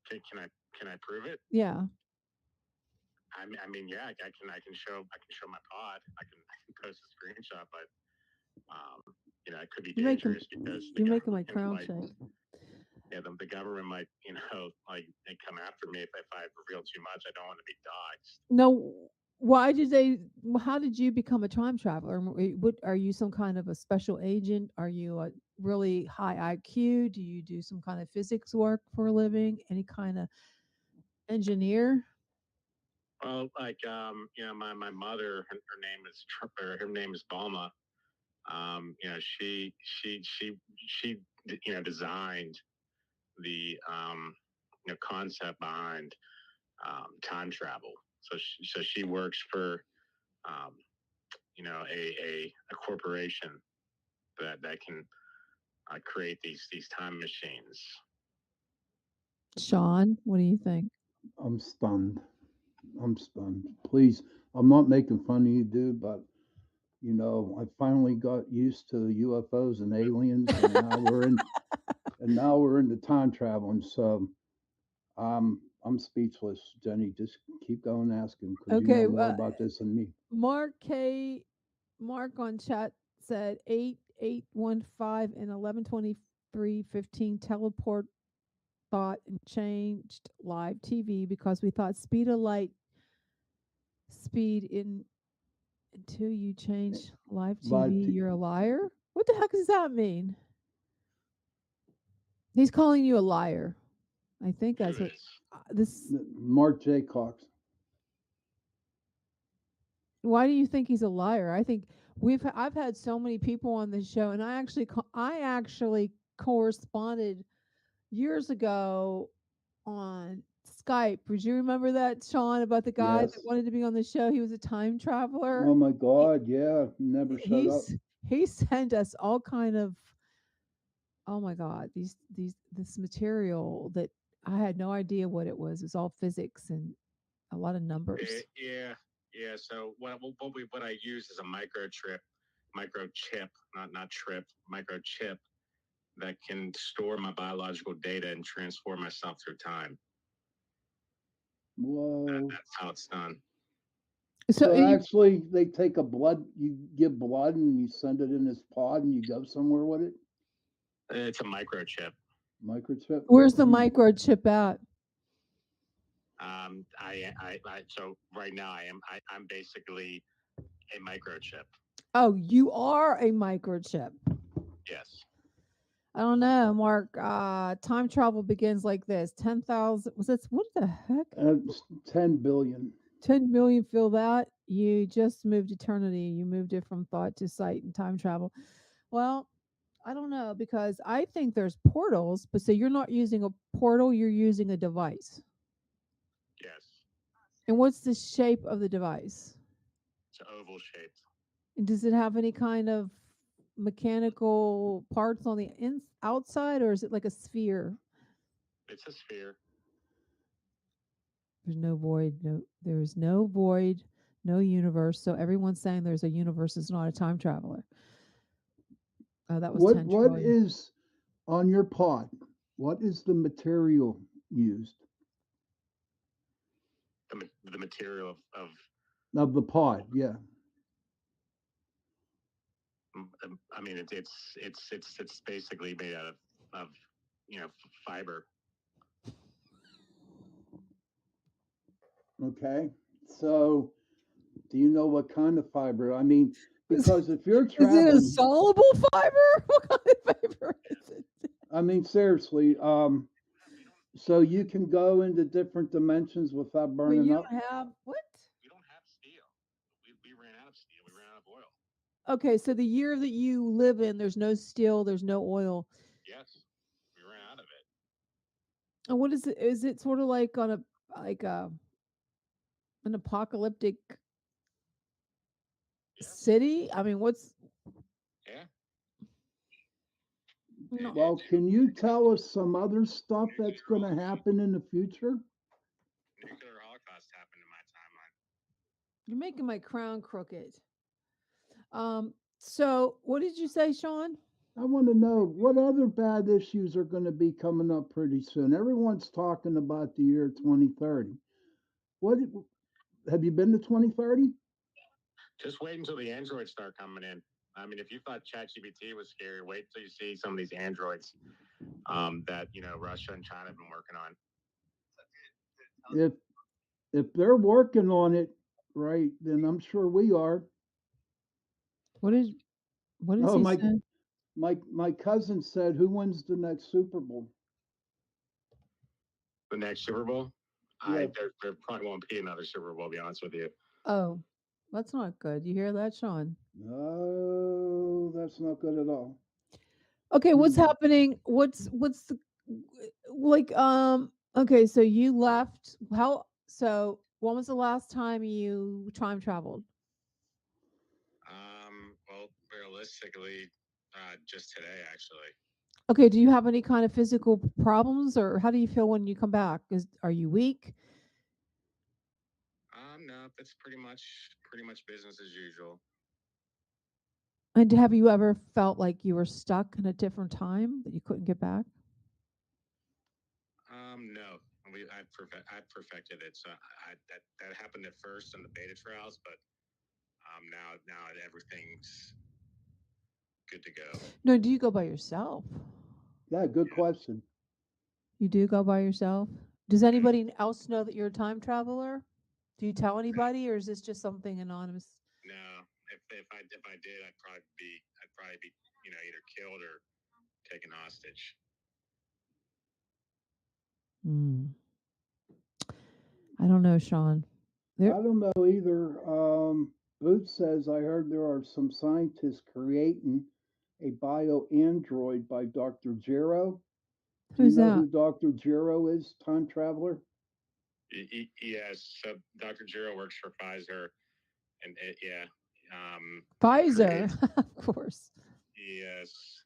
Can I prove it? Yeah. I mean, yeah, I can show my pod. I can post a screenshot, but it could be dangerous because you're making my crown shake. Yeah, the government might, like they come after me if I reveal too much. I don't want to be doxxed. No, why did they? How did you become a time traveler? What are you, some kind of a special agent? Are you a really high IQ? Do you do some kind of physics work for a living? Any kind of engineer? Well, like my mother, her name is Balma. She designed the concept behind time travel. So she works for a corporation that can create these time machines. Sean, what do you think? I'm stunned. Please, I'm not making fun of you, dude, but I finally got used to UFOs and aliens, and now we're into time traveling. So I'm speechless, Jenny. Just keep going asking because you Okay, know more about this than me. Mark on chat said 8815 and 112315 teleport thought and changed live TV because we thought speed of light speed in until you change live TV. You're a liar. What the heck does that mean? He's calling you a liar. I think that's what this. Mark J. Cox. Why do you think he's a liar? I think I've had so many people on this show, and I actually corresponded years ago on Skype. Would you remember that, Sean, about the guy that wanted to be on the show? He was a time traveler. Oh my God! Yeah, never showed up. He sent us all kind of, oh my God, this material that I had no idea what it was. It's all physics and a lot of numbers. Yeah. So what I use is a microchip, microchip that can store my biological data and transform myself through time. Whoa! That's how it's done. So actually, they take you give blood and you send it in this pod and you go somewhere with it? It's a microchip. Microchip? Where's the microchip at? So right now I'm basically a microchip. Oh, you are a microchip. Yes. I don't know, Mark. Time travel begins like this. 10,000. Was that what the heck? 10 billion. 10 million. Feel that? You just moved eternity. You moved it from thought to sight and time travel. Well, I don't know because I think there's portals, but so you're not using a portal, you're using a device. Yes. And what's the shape of the device? It's oval shaped. And does it have any kind of mechanical parts on the outside, or is it like a sphere? It's a sphere. There's no void. There's no void, no universe. So everyone's saying there's a universe is not a time traveler. That was what is on your pod? What is the material used? The material of the pod, yeah. I mean, it's basically made out of fiber. Okay, so do you know what kind of fiber? I mean, because if you're traveling, is it a soluble fiber? What kind of fiber is it? I mean, seriously, so you can go into different dimensions without burning you up. Don't have what? We don't have steel. We ran out of steel. We ran out of oil. Okay, so the year that you live in, there's no steel, there's no oil. Yes, we ran out of it. And what is it? Is it sort of like on an apocalyptic city? I mean, what's no, Well, can you tell us some other stuff that's going to happen in the future? you're making my crown crooked. So what did you say, Sean? I want to know what other bad issues are going to be coming up pretty soon. Everyone's talking about the year 2030. What have you been to 2030? Just wait until the androids start coming in. I mean, if you thought ChatGPT was scary, wait till you see some of these androids that Russia and China have been working on. If they're working on it, right, then I'm sure we are. What is Oh, he my saying? my cousin said, "Who wins the next Super Bowl?" The next Super Bowl? Yeah. There probably won't be another Super Bowl, to be honest with you. Oh, that's not good. You hear that, Sean? No, that's not good at all. Okay, what's happening? What's the like okay, so you left so when was the last time you time traveled? Well, realistically, just today, actually. Okay, do you have any kind of physical problems or how do you feel when you come back? Are you weak? No, it's pretty much business as usual. And have you ever felt like you were stuck in a different time that you couldn't get back? No, I perfected it. So that happened at first in the beta trials, but now everything's good to go. No, do you go by yourself? Yeah, good question. You do go by yourself? Does anybody else know that you're a time traveler? Do you tell anybody or is this just something anonymous? No, if I did, I'd probably be either killed or taken hostage. I don't know, Sean. I don't know either. Booth says, I heard there are some scientists creating a bio android by Dr. Jiro. Do you Who's know that? who Dr. Jiro is, time traveler? Yes, so Dr. Jiro works for Pfizer, and Pfizer, of course. Yes.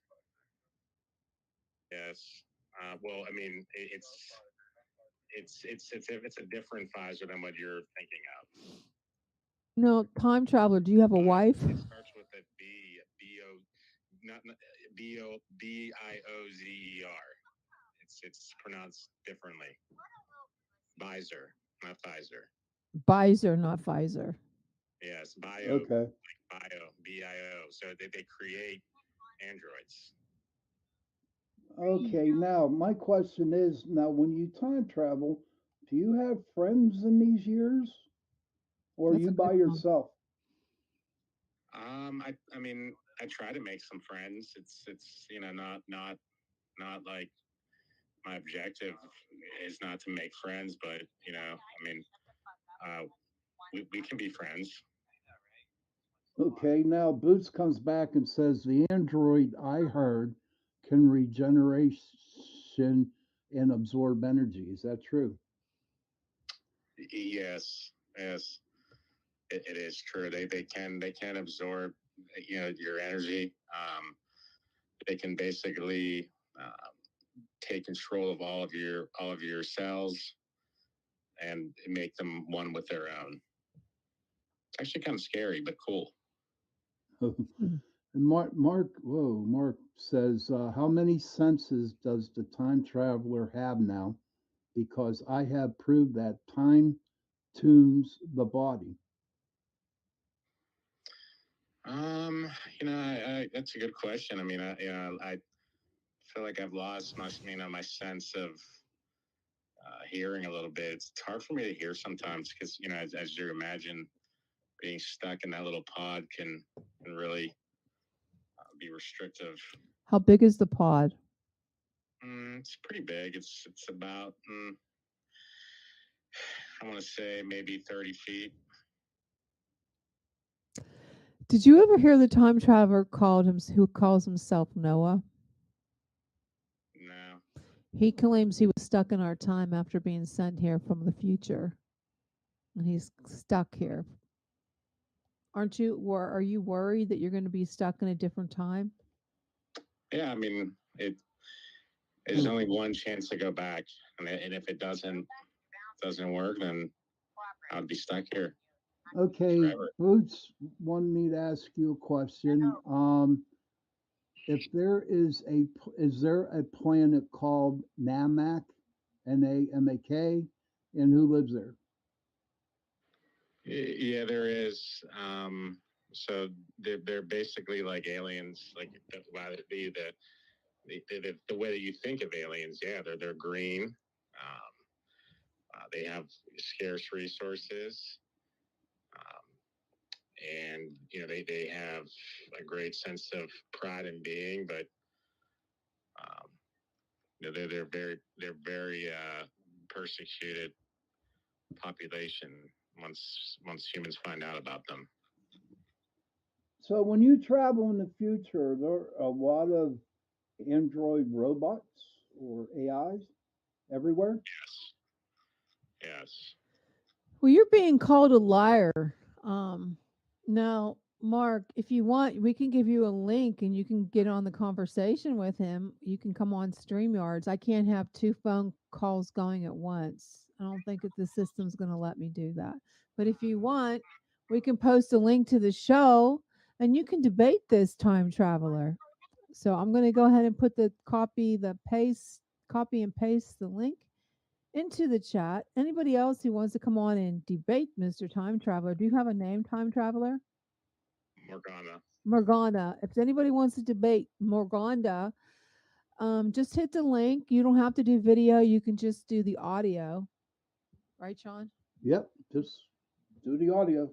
Well, I mean, it's a different Pfizer than what you're thinking of. No, time traveler. Do you have a wife? It starts with a Biozer. It's pronounced differently. Pfizer, not Pfizer. Pfizer, not Pfizer. Yes, bio. Okay. Like bio. So they create androids. Okay, now my question is, now when you time travel, do you have friends in these years? Or are That's you a by good one. yourself? I mean, I try to make some friends. It's not like my objective is not to make friends, but I mean, we can be friends. Okay, now Boots comes back and says the android I heard can regeneration and absorb energy. Is that true? Yes, it is true. They can absorb your energy. They can basically take control of all of your cells and make them one with their own. It's actually kind of scary, but cool. And Mark says, how many senses does the time traveler have now? Because I have proved that time tunes the body. That's a good question. I mean, I feel like I've lost my sense of hearing a little bit. It's hard for me to hear sometimes because as you imagine, being stuck in that little pod can really be restrictive. How big is the pod? It's pretty big. It's about I want to say maybe 30 feet. Did you ever hear the time traveler who calls himself Noah? No. He claims he was stuck in our time after being sent here from the future. And he's stuck here. Aren't you? Or are you worried that you're going to be stuck in a different time? Yeah, I mean, there's only one chance to go back, and if it doesn't work, then I'd be stuck here. Okay, forever. Boots wanted me to ask you a question. If there is there a planet called Namak, Namak, and who lives there? Yeah, there is. So they're basically like aliens, like whether it be the way that you think of aliens. Yeah, they're green. They have scarce resources, and they have a great sense of pride in being, but they're very persecuted population once humans find out about them. So when you travel in the future, there are a lot of android robots or AIs everywhere. Yes. Well, you're being called a liar. Now, Mark, if you want, we can give you a link and you can get on the conversation with him. You can come on StreamYards. I can't have two phone calls going at once. I don't think that the system's going to let me do that. But if you want, we can post a link to the show and you can debate this time traveler. So I'm going to go ahead and put copy and paste the link into the chat. Anybody else who wants to come on and debate Mr. Time Traveler? Do you have a name, Time Traveler? Morgana. If anybody wants to debate Morgana, just hit the link. You don't have to do video. You can just do the audio. Right, Sean? Yep, just do the audio.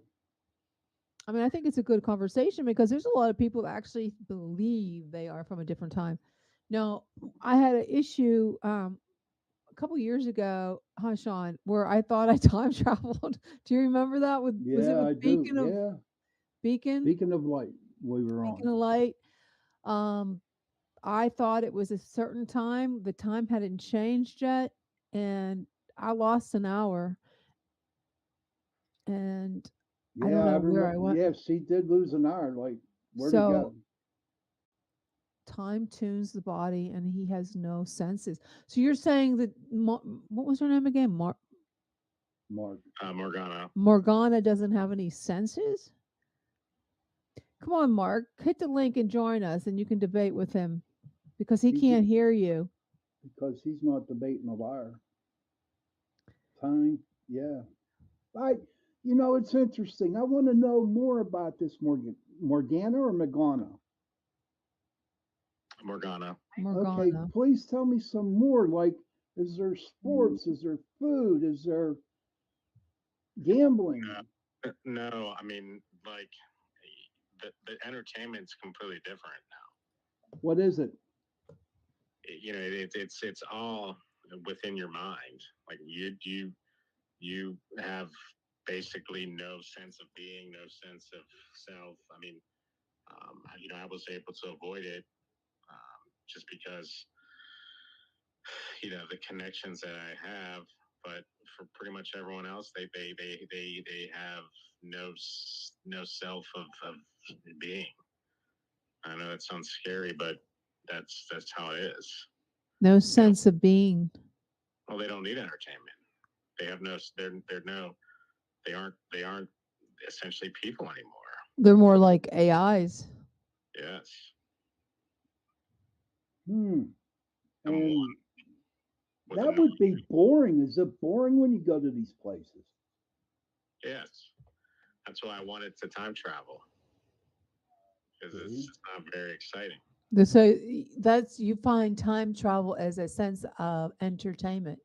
I mean, I think it's a good conversation because there's a lot of people that actually believe they are from a different time. Now, I had an issue a couple years ago, huh, Sean, where I thought I time traveled. Do you remember that? Was it Yeah, with I do. Yeah, Beacon? Beacon of Light. We were Beacon on. of Light. I thought it was a certain time. The time hadn't changed yet, and I lost an hour, and I don't Yeah, I know where remember. I went. Yeah, she did lose an hour. Like, where'd he So go? time tunes the body, and he has no senses. So you're saying that what was her name again? Mark. Morgana. Morgana doesn't have any senses? Come on, Mark, hit the link and join us, and you can debate with him because he can't hear you. Because he's not debating a liar. Time, yeah. It's interesting. I want to know more about this Morgana or Morgana. Morgana. Okay, please tell me some more. Like, is there sports? Is there food? Is there gambling? No, I mean, like the entertainment's completely different now. What is it? It's all within your mind. Like you have basically no sense of being, no sense of self. I mean, I was able to avoid it just because the connections that I have. But for pretty much everyone else, they have no self of being. I know that sounds scary, but that's how it is. No sense of being. Well, they don't need entertainment. They have no. They're no. They aren't essentially people anymore. They're more like AIs. Yes. And that would be boring. Is it boring when you go to these places? Yes. That's why I wanted to time travel. Because it's not very exciting. So you find time travel as a sense of entertainment.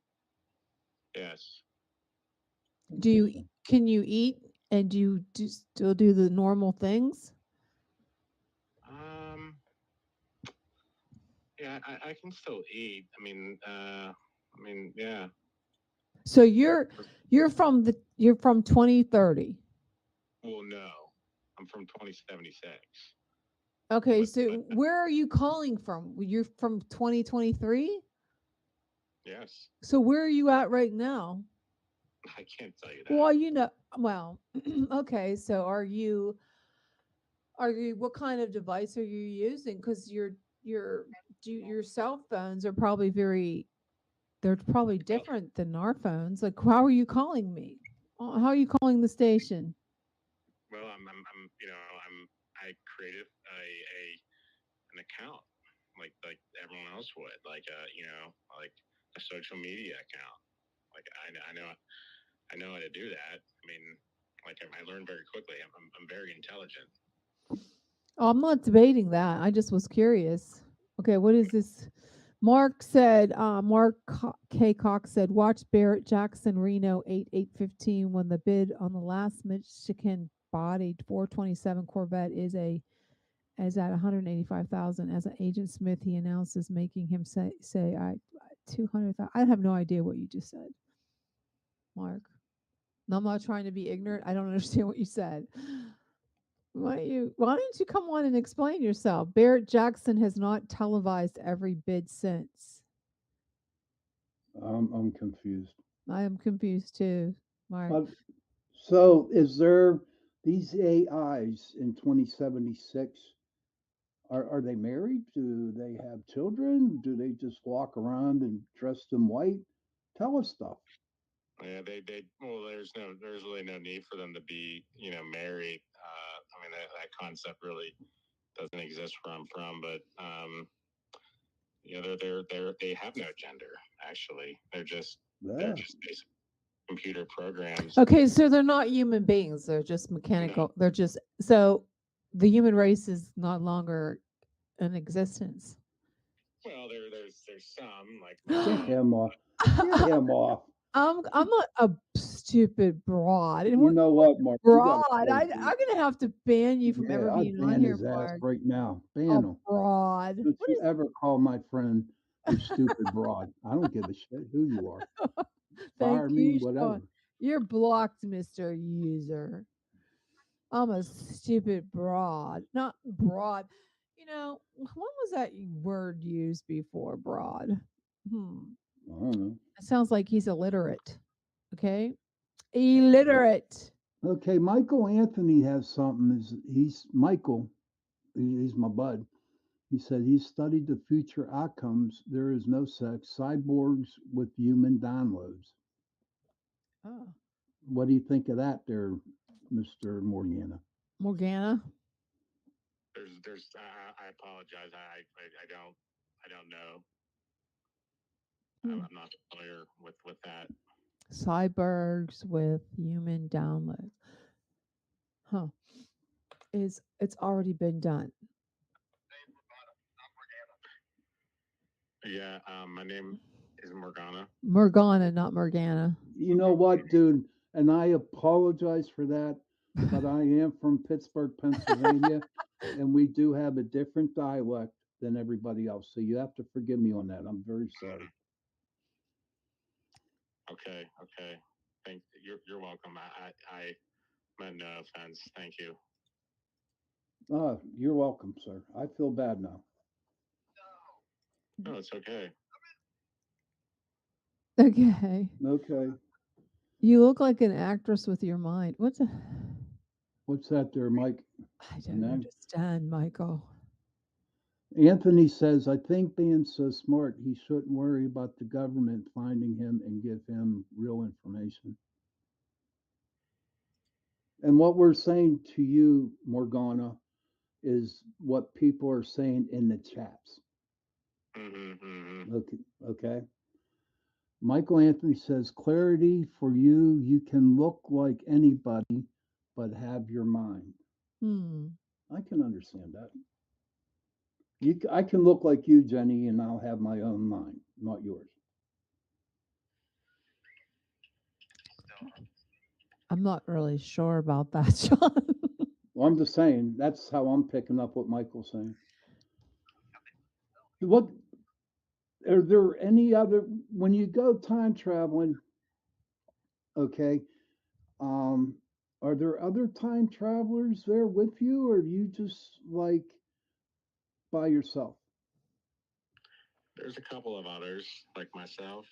Yes. Can you eat and do you still do the normal things? Yeah, I can still eat. I mean, yeah. So you're from 2030. Well, no, I'm from 2076. Okay, so where are you calling from? You're from 2023? Yes. So where are you at right now? I can't tell you that. Well, well, okay. So what kind of device are you using? Because your cell phones are probably they're probably different than our phones. Like, how are you calling me? How are you calling the station? Well, I created an account like everyone else would, like like a social media account. Like I know how to do that. I mean, like I learned very quickly. I'm very intelligent. Oh, I'm not debating that. I just was curious. Okay, what is this? Mark K. Cox said, watch Barrett Jackson Reno 8815 when the bid on the last Michigan bodied 427 Corvette is at 185,000. As an Agent Smith, he announces making him say I 200,000. I have no idea what you just said, Mark. No, I'm not trying to be ignorant. I don't understand what you said. Why don't you come on and explain yourself? Barrett Jackson has not televised every bid since. I'm confused. I am confused too, Mark. So, is there these AIs in 2076? Are they married? Do they have children? Do they just walk around and dressed in white? Tell us stuff. Yeah, well, there's really no need for them to be, married. I mean, that concept really doesn't exist where I'm from, but they have no gender. Actually, they're just basic computer programs. Okay, so they're not human beings. They're just mechanical. They're just so the human race is not longer in existence. Well, there's some like Get him off. Get him off. I'm not a stupid broad. And You know what, Mark? You broad? gotta I'm gonna have to ban you from ever I'd being on ban here, his ass Mark. right now. Ban Oh, him. broad. Don't you ever call my friend a stupid broad. I don't give a shit who you are. Fire Thank me, you, whatever. Sean. You're blocked, Mr. User. I'm a stupid broad. Not broad. When was that word used before? Broad. I don't know. It sounds like he's illiterate. Okay? Illiterate. Okay, Michael Anthony has something. He's Michael. He's my bud. He said he studied the future outcomes. There is no sex. Cyborgs with human downloads. Oh. What do you think of that, there, Mr. Morgana? Morgana. There's. I apologize. I don't know. I'm not familiar with that. Cyborgs with human downloads. Huh. It's already been done. Yeah, my name is Morgana. Morgana, not Morgana. You know what, dude? And I apologize for that, but I am from Pittsburgh, Pennsylvania, and we do have a different dialect than everybody else. So you have to forgive me on that. I'm very sorry. Okay. You're welcome. I meant no offense. Thank you. You're welcome, sir. I feel bad now. No, it's okay. Okay. Okay. You look like an actress with your mind. What's that there, Mike? I don't understand, Michael. Anthony says, I think being so smart, he shouldn't worry about the government finding him and give him real information. And what we're saying to you, Morgana, is what people are saying in the chats. Okay. Michael Anthony says, clarity for you, you can look like anybody, but have your mind. I can understand that. I can look like you, Jenny, and I'll have my own mind, not yours. I'm not really sure about that, Sean. Well, I'm just saying, that's how I'm picking up what Michael's saying. What are there any other, when you go time traveling, okay, are there other time travelers there with you, or are you just like by yourself? There's a couple of others like myself.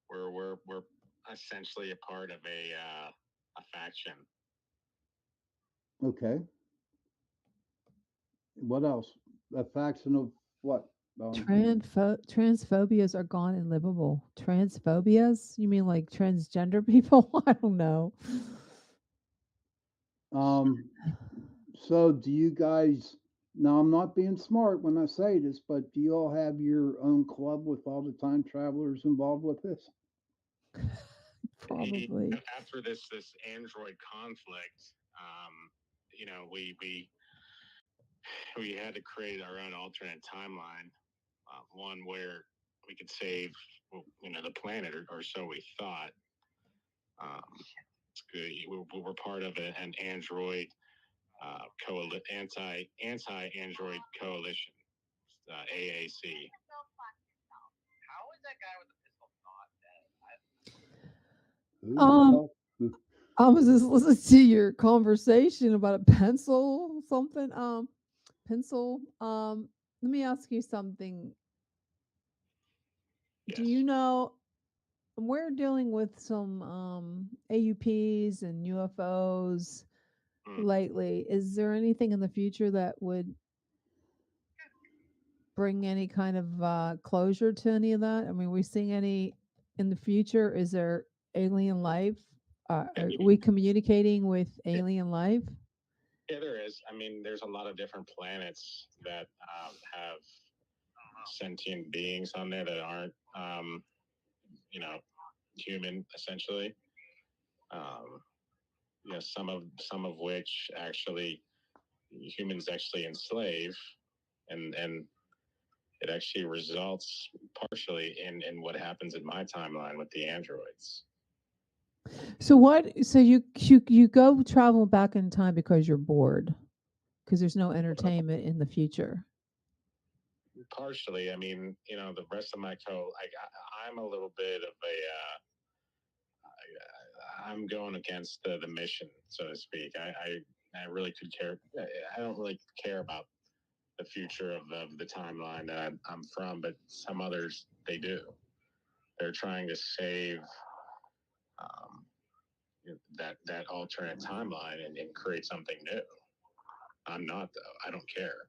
We're essentially a part of a faction. Okay. What else? A faction of what? Transphobias are gone and livable. Transphobias? You mean like transgender people? I don't know. So do you guys, now I'm not being smart when I say this, but do you all have your own club with all the time travelers involved with this? Probably. After this android conflict, we had to create our own alternate timeline, one where we could save, the planet, or so we thought. It's good. We're part of an android anti-android coalition, AAC. I was just listening to your conversation about a pencil, something. Pencil. Let me ask you something. Do you know we're dealing with some AUPs and UFOs lately? Is there anything in the future that would bring any kind of closure to any of that? I mean, are we seeing any in the future? Is there alien life? Are we communicating with alien life? Yeah, there is. I mean, there's a lot of different planets that have sentient beings on there that aren't, human, essentially. Some of which actually humans actually enslave, and it actually results partially in what happens in my timeline with the androids. So what? So you go travel back in time because you're bored, because there's no entertainment in the future. Partially, I mean, the rest of my I'm a little bit of I'm going against the mission, so to speak. I really could care. I don't really care about the future of the timeline that I'm from, but some others, they do. They're trying to save that alternate timeline and create something new. I'm not, though. I don't care.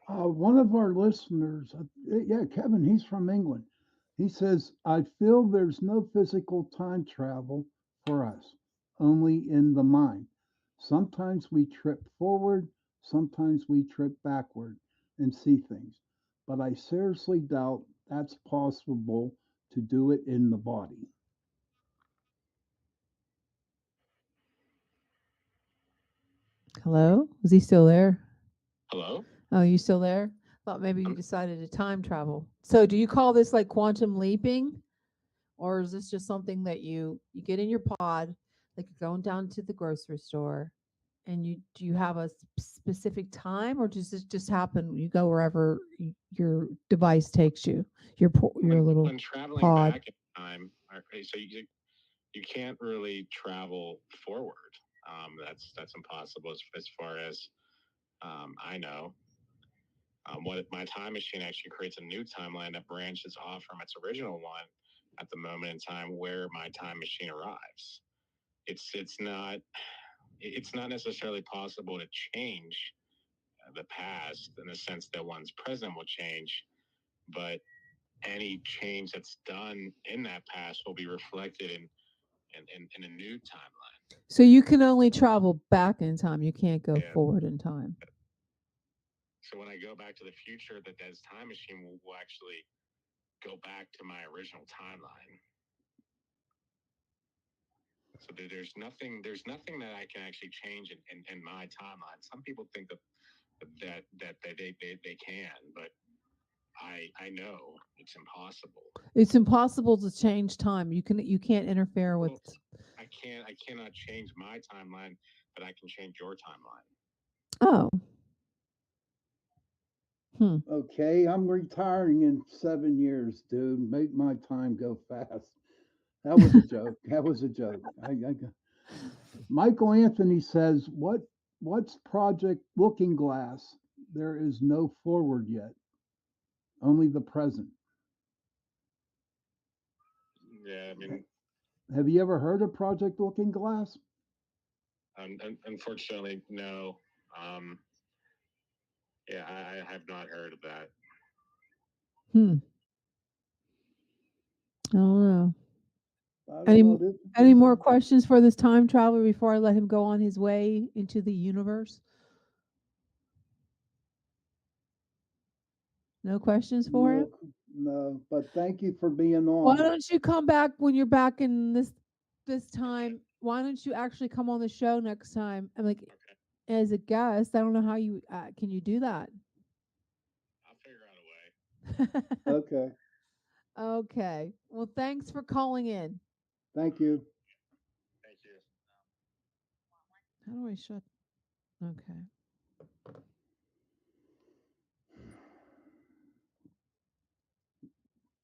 One of our listeners, yeah, Kevin, he's from England. He says, I feel there's no physical time travel for us, only in the mind. Sometimes we trip forward, sometimes we trip backward and see things. But I seriously doubt that's possible to do it in the body. Hello? Is he still there? Hello? Oh, you still there? Thought maybe you decided to time travel. So do you call this like quantum leaping? Or is this just something that you get in your pod, like you're going down to the grocery store, and do you have a specific time, or does this just happen? You go wherever your device takes you, your little when traveling pod. back in time, so you can't really travel forward. That's impossible as far as I know. What my time machine actually creates a new timeline that branches off from its original one at the moment in time where my time machine arrives. It's not necessarily possible to change the past in the sense that one's present will change, but any change that's done in that past will be reflected in a new timeline. So you can only travel back in time. You can't go forward in time. So when I go back to the future, that time machine will actually go back to my original timeline. So there's nothing that I can actually change in my timeline. Some people think that they can, but I know it's impossible. It's impossible to change time. You can't interfere with. I cannot change my timeline, but I can change your timeline. Oh. Okay, I'm retiring in 7 years, dude. Make my time go fast. That was a joke. That was a joke. Michael Anthony says, "What's Project Looking Glass? There is no forward yet, only the present." Yeah, I mean, Have you ever heard of Project Looking Glass? Unfortunately, no. Um, yeah, I have not heard of that. Hmm. I don't know. I Any don't know. any more questions for this time traveler before I let him go on his way into the universe? No questions for him? No, but thank you for being Why on. don't you come back when you're back in this time? Why don't you actually come on the show next time? I'm like as a guest. I don't know how you can you do that? I'll figure out a way. Okay. Okay. Well, thanks for calling in. Thank you. Thank you. How do I shut? Okay.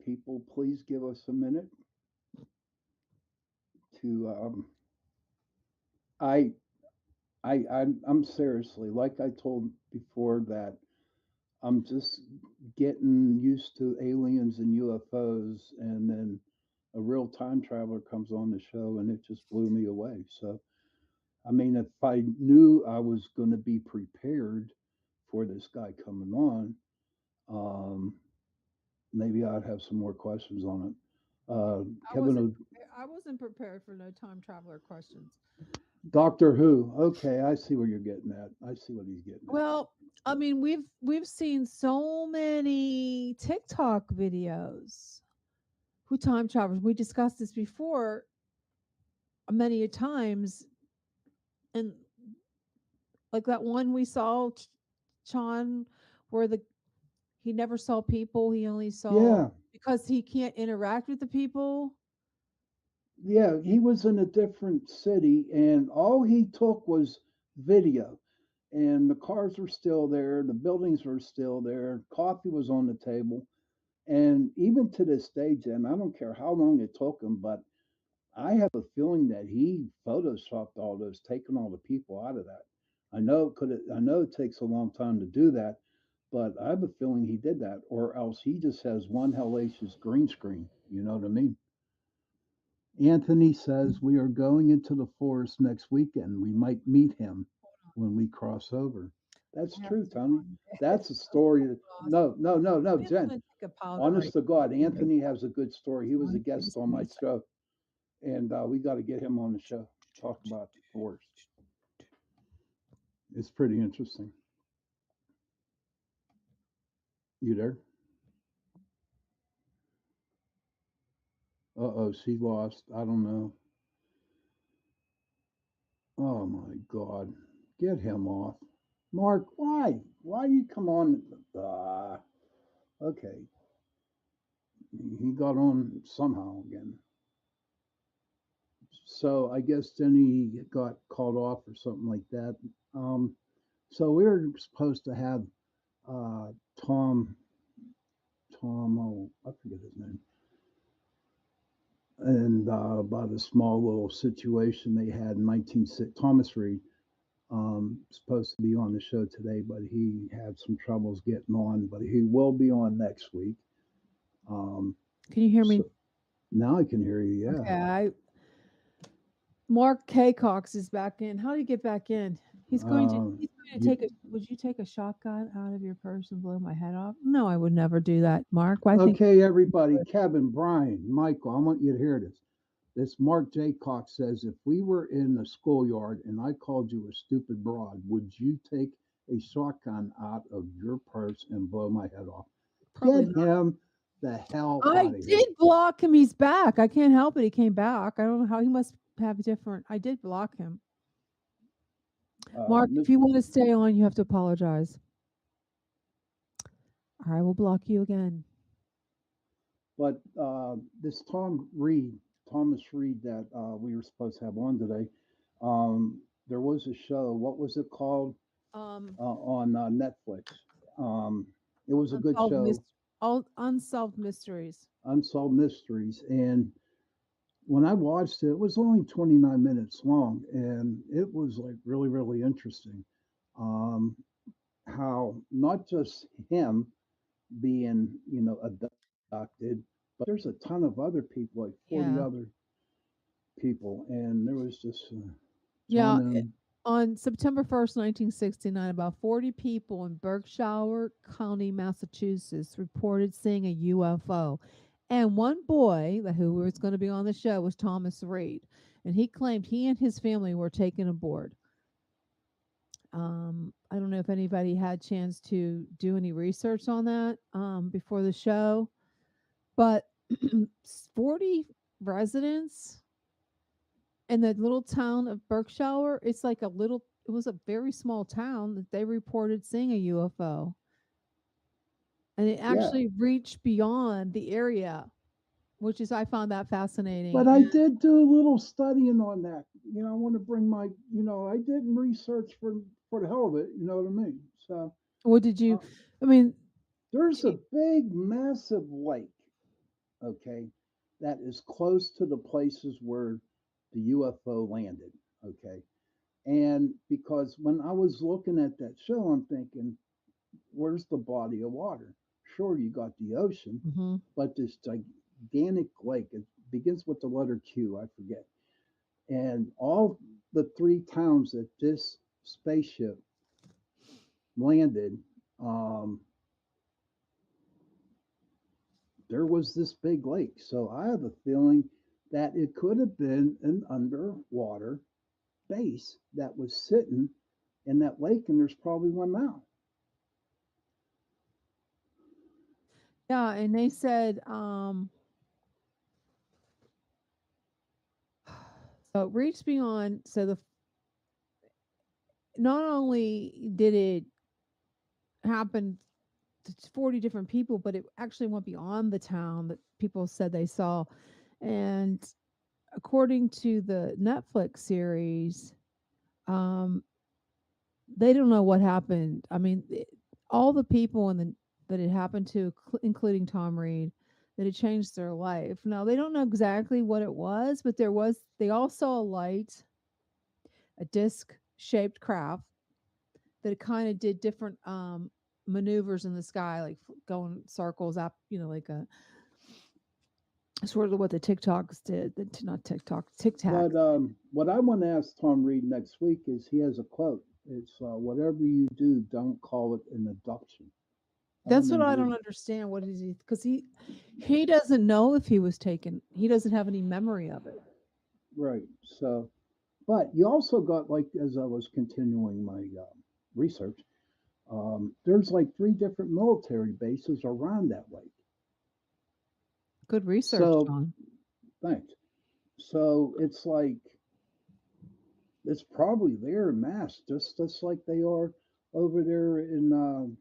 People, please give us a minute to. I, I'm seriously, like I told before, that I'm just getting used to aliens and UFOs, and then a real time traveler comes on the show, and it just blew me away. So, I mean, if I knew I was going to be prepared for this guy coming on, um, maybe I'd have some more questions on it. Kevin, I wasn't prepared for no time traveler questions. Doctor Who. Okay, I see where you're getting at. I see what he's getting at. Well, I mean, we've seen so many TikTok videos who time travels. We discussed this before many a times, and like that one we saw, Sean, where he never saw people. He only saw Yeah, because he can't interact with the people. yeah, he was in a different city, and all he took was video. And the cars were still there, the buildings were still there, coffee was on the table. And even to this day, Jen, I don't care how long it took him, but I have a feeling that he photoshopped all those, taking all the people out of that. I know it takes a long time to do that, but I have a feeling he did that, or else he just has one hellacious green screen. You know what I mean? Anthony says we are going into the forest next weekend. We might meet him when we cross over. That's true, Tony. That's a story. No, Jen. Honest to God, Anthony has a good story. He was a guest on my show, and we got to get him on the show. Talk about the forest. It's pretty interesting. You there? Uh-oh, she lost. I don't know. Oh my God. Get him off. Mark, why? Why you come on? Okay. He got on somehow again. So I guess then he got called off or something like that. Um, so we were supposed to have uh, Tom, oh, I forget his name, and about a small little situation they had in 1960. Thomas Reed supposed to be on the show today, but he had some troubles getting on. But he will be on next week. Can you hear me? So now I can hear you. Yeah. Okay. Mark K. Cox is back in. How do you get back in? He's going to take a would you take a shotgun out of your purse and blow my head off? No, I would never do that, Mark. I think Okay, everybody, Kevin, Brian, Michael, I want you to hear this. This Mark J. Cox says, if we were in the schoolyard and I called you a stupid broad, would you take a shotgun out of your purse and blow my head off? Probably Get not. him the hell I out of here. did block him. He's back. I can't help it. He came back. I don't know how he must have different. I did block him. Mark, if you want to stay on, you have to apologize. I will block you again. But this Thomas Reed that we were supposed to have on today, there was a show. What was it called? On Netflix. It was a good show. All unsolved mysteries. Unsolved Mysteries. And when I watched it, it was only 29 minutes long, and it was like really, really interesting. Um, how not just him being, abducted, but there's a ton of other people, like 40 Yeah. other. people, and there was just Yeah, John. on September 1st, 1969, about 40 people in Berkshire County, Massachusetts, reported seeing a UFO. And one boy who was going to be on the show was Thomas Reed, and he claimed he and his family were taken aboard. I don't know if anybody had a chance to do any research on that before the show, but 40 residents in the little town of Berkshire, it's like it was a very small town that they reported seeing a UFO. And it Yeah, actually reached beyond the area, which is, I found that fascinating. but I did do a little studying on that. I want to bring my, I did research for the hell of it. You know what I mean? So What did you, I mean, there's a big, massive lake, okay, that is close to the places where the UFO landed, okay. And because when I was looking at that show, I'm thinking, where's the body of water? Sure, you got the ocean, mhm. but this gigantic lake, it begins with the letter Q, I forget. And all the three towns that this spaceship landed, um, there was this big lake. So I have a feeling that it could have been an underwater base that was sitting in that lake, and there's probably one now. Yeah, and they said, so it reached beyond, so not only did it happen to 40 different people, but it actually went beyond the town that people said they saw. And according to the Netflix series, um, they don't know what happened. I mean, all the people that it happened to, including Tom Reed, that it changed their life. Now they don't know exactly what it was, but they all saw a light, a disc shaped craft that it kind of did different maneuvers in the sky, like going circles up, like a sort of what the TikToks did. Not TikTok, Tic Tac. But what I want to ask Tom Reed next week is he has a quote. It's whatever you do, don't call it an abduction. That's what I don't understand. What is he? Because he doesn't know if he was taken. He doesn't have any memory of it. Right. So, but you also got, like, as I was continuing my research, there's like 3 different military bases around that lake. Good research, So, John. thanks. So it's like it's probably there in mass, just like they are over there in.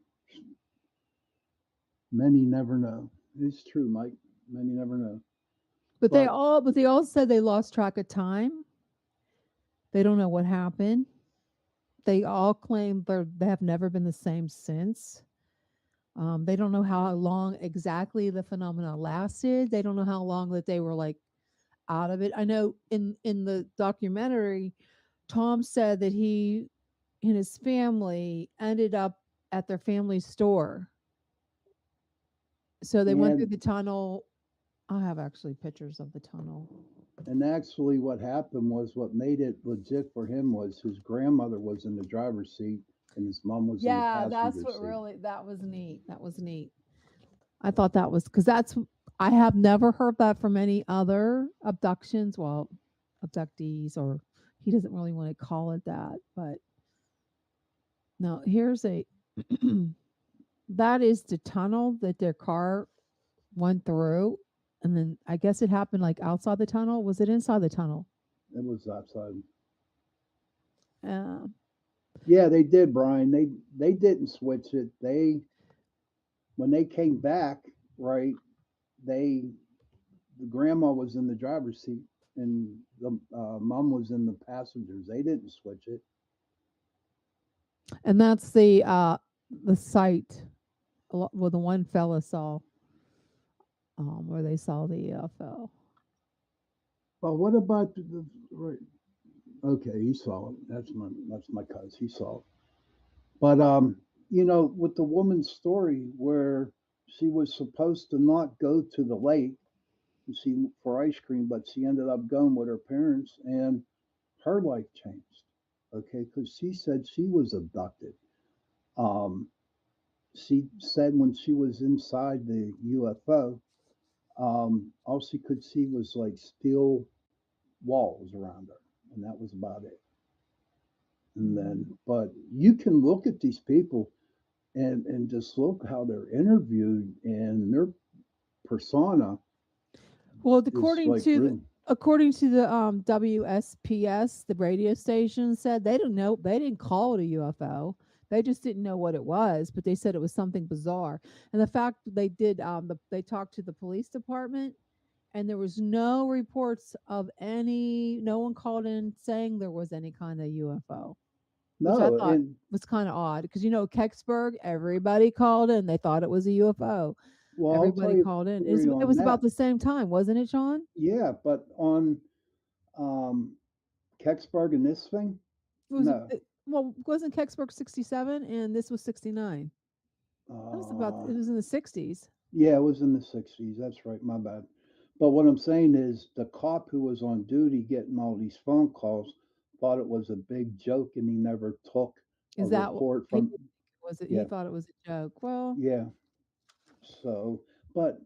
Many never know. It's true, Mike. Many never know. But they all said they lost track of time. They don't know what happened. They all claim they have never been the same since. They don't know how long exactly the phenomena lasted. They don't know how long that they were like out of it. I know in the documentary, Tom said that he and his family ended up at their family store. So they went through And the tunnel. I have actually pictures of the tunnel. and actually, what happened was what made it legit for him was his grandmother was in the driver's seat and his mom was in the Yeah, that's passenger what seat. that was neat. That was neat. I thought that was because I have never heard that from any other abductions. Well, abductees, or he doesn't really want to call it that. But no, here's that is the tunnel that their car went through. And then I guess it happened like outside the tunnel. Was it inside the tunnel? It was outside. Uh, Yeah, they did, Brian. They didn't switch it. They when they came back, right? They the grandma was in the driver's seat and the mom was in the passengers. They didn't switch it. and that's the site well, the one fella saw where they saw the UFO. Well, what about right? Okay, he saw it. That's my cuz. He saw it. But with the woman's story where she was supposed to not go to the lake she for ice cream, but she ended up going with her parents, and her life changed. Okay, because she said she was abducted. Um, she said when she was inside the UFO, all she could see was like steel walls around her, and that was about it. And then, but you can look at these people and just look how they're interviewed and their persona Well, is like really according to the WSPS, the radio station said they don't know, they didn't call it a UFO. They just didn't know what it was, but they said it was something bizarre. And the fact they did they talked to the police department, and there was no reports of any, no one called in saying there was any kind of UFO, which I no, thought and was kind of odd because Kecksburg, everybody called in, they thought it was a UFO. well, I'll tell Everybody you called a in. story It on was about that. the same time, wasn't it, Sean? Yeah, but on um, Kecksburg and this thing, no. Well, wasn't Kecksburg 67 and this was 69? It was in the 60s. Yeah, it was in the 60s. That's right. My bad. But what I'm saying is the cop who was on duty getting all these phone calls thought it was a big joke and he never took a Is that what report he from, was it? He yeah, thought it was a joke. Well, yeah. So, but,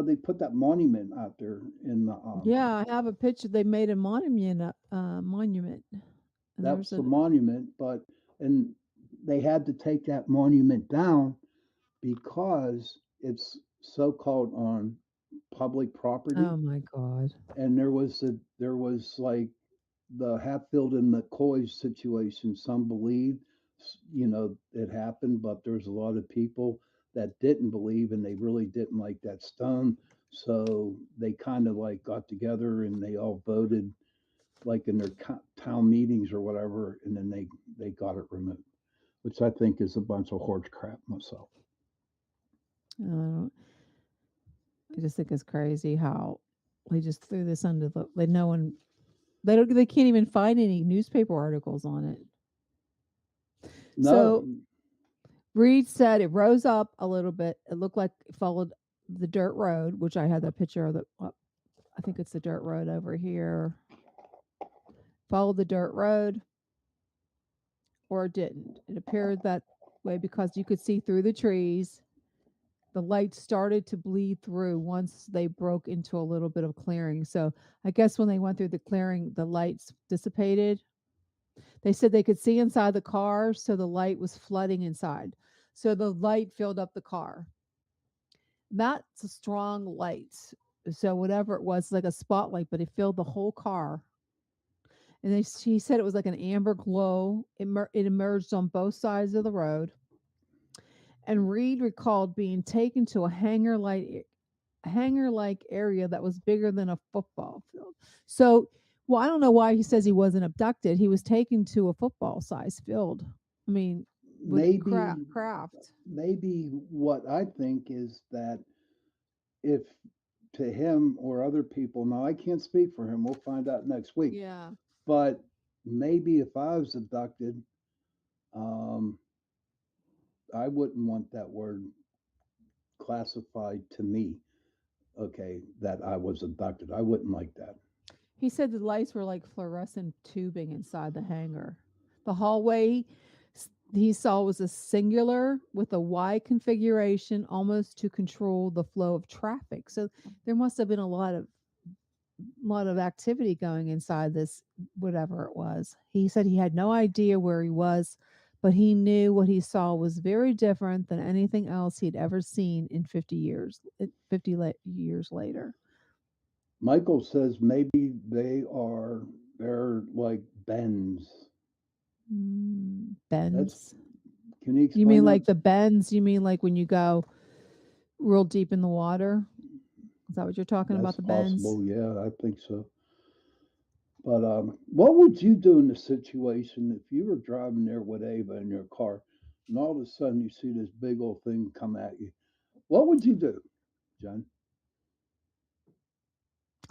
they put that monument out there in the, yeah, I have a picture. They made a monument, and that's there's the a monument, and they had to take that monument down because it's so called on public property. oh my god. And there was like the Hatfield and McCoy situation. Some believed, it happened, but there's a lot of people that didn't believe, and they really didn't like that stone. So they kind of like got together and they all voted like in their town meetings or whatever, and then they got it removed, which I think is a bunch of horse crap myself. Uh, I just think it's crazy how they just threw this under the like no one they can't even find any newspaper articles on it. No, So Reed said it rose up a little bit. It looked like it followed the dirt road, which I had that picture of I think it's the dirt road over here. Followed the dirt road or it didn't. It appeared that way because you could see through the trees. The light started to bleed through once they broke into a little bit of clearing. So I guess when they went through the clearing, the lights dissipated. They said they could see inside the car, so the light was flooding inside. So the light filled up the car. That's a strong light. So whatever it was, like a spotlight, but it filled the whole car. And she said it was like an amber glow. It emerged on both sides of the road. And Reed recalled being taken to a hangar-like area that was bigger than a football field. So, well, I don't know why he says he wasn't abducted. He was taken to a football-sized field. I mean, with maybe craft. maybe what I think is that if to him or other people, now I can't speak for him, we'll find out next week. Yeah. But maybe if I was abducted, um, I wouldn't want that word classified to me. Okay, that I was abducted. I wouldn't like that. He said the lights were like fluorescent tubing inside the hangar. The hallway he saw was a singular with a Y configuration almost to control the flow of traffic. So there must have been a lot of activity going inside this whatever it was. He said he had no idea where he was, but he knew what he saw was very different than anything else he'd ever seen in 50 years 50 years later. Michael says maybe they're like bends. Bends. Can you explain You mean that? like the bends? You mean like when you go real deep in the water? Is that what you're talking about, That's the bends? possible. Yeah, I think so. But what would you do in the situation if you were driving there with Ava in your car, and all of a sudden you see this big old thing come at you? What would you do, John?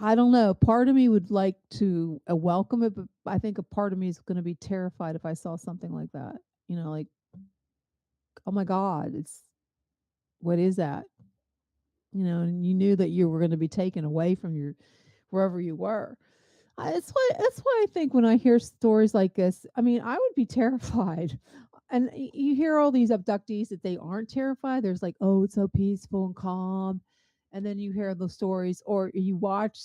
I don't know. Part of me would like to welcome it, but I think a part of me is going to be terrified if I saw something like that. Like, oh my God, what is that? and you knew that you were going to be taken away from your wherever you were. That's why I think when I hear stories like this, I mean, I would be terrified. And you hear all these abductees that they aren't terrified. There's like, oh, it's so peaceful and calm. And then you hear the stories, or you watch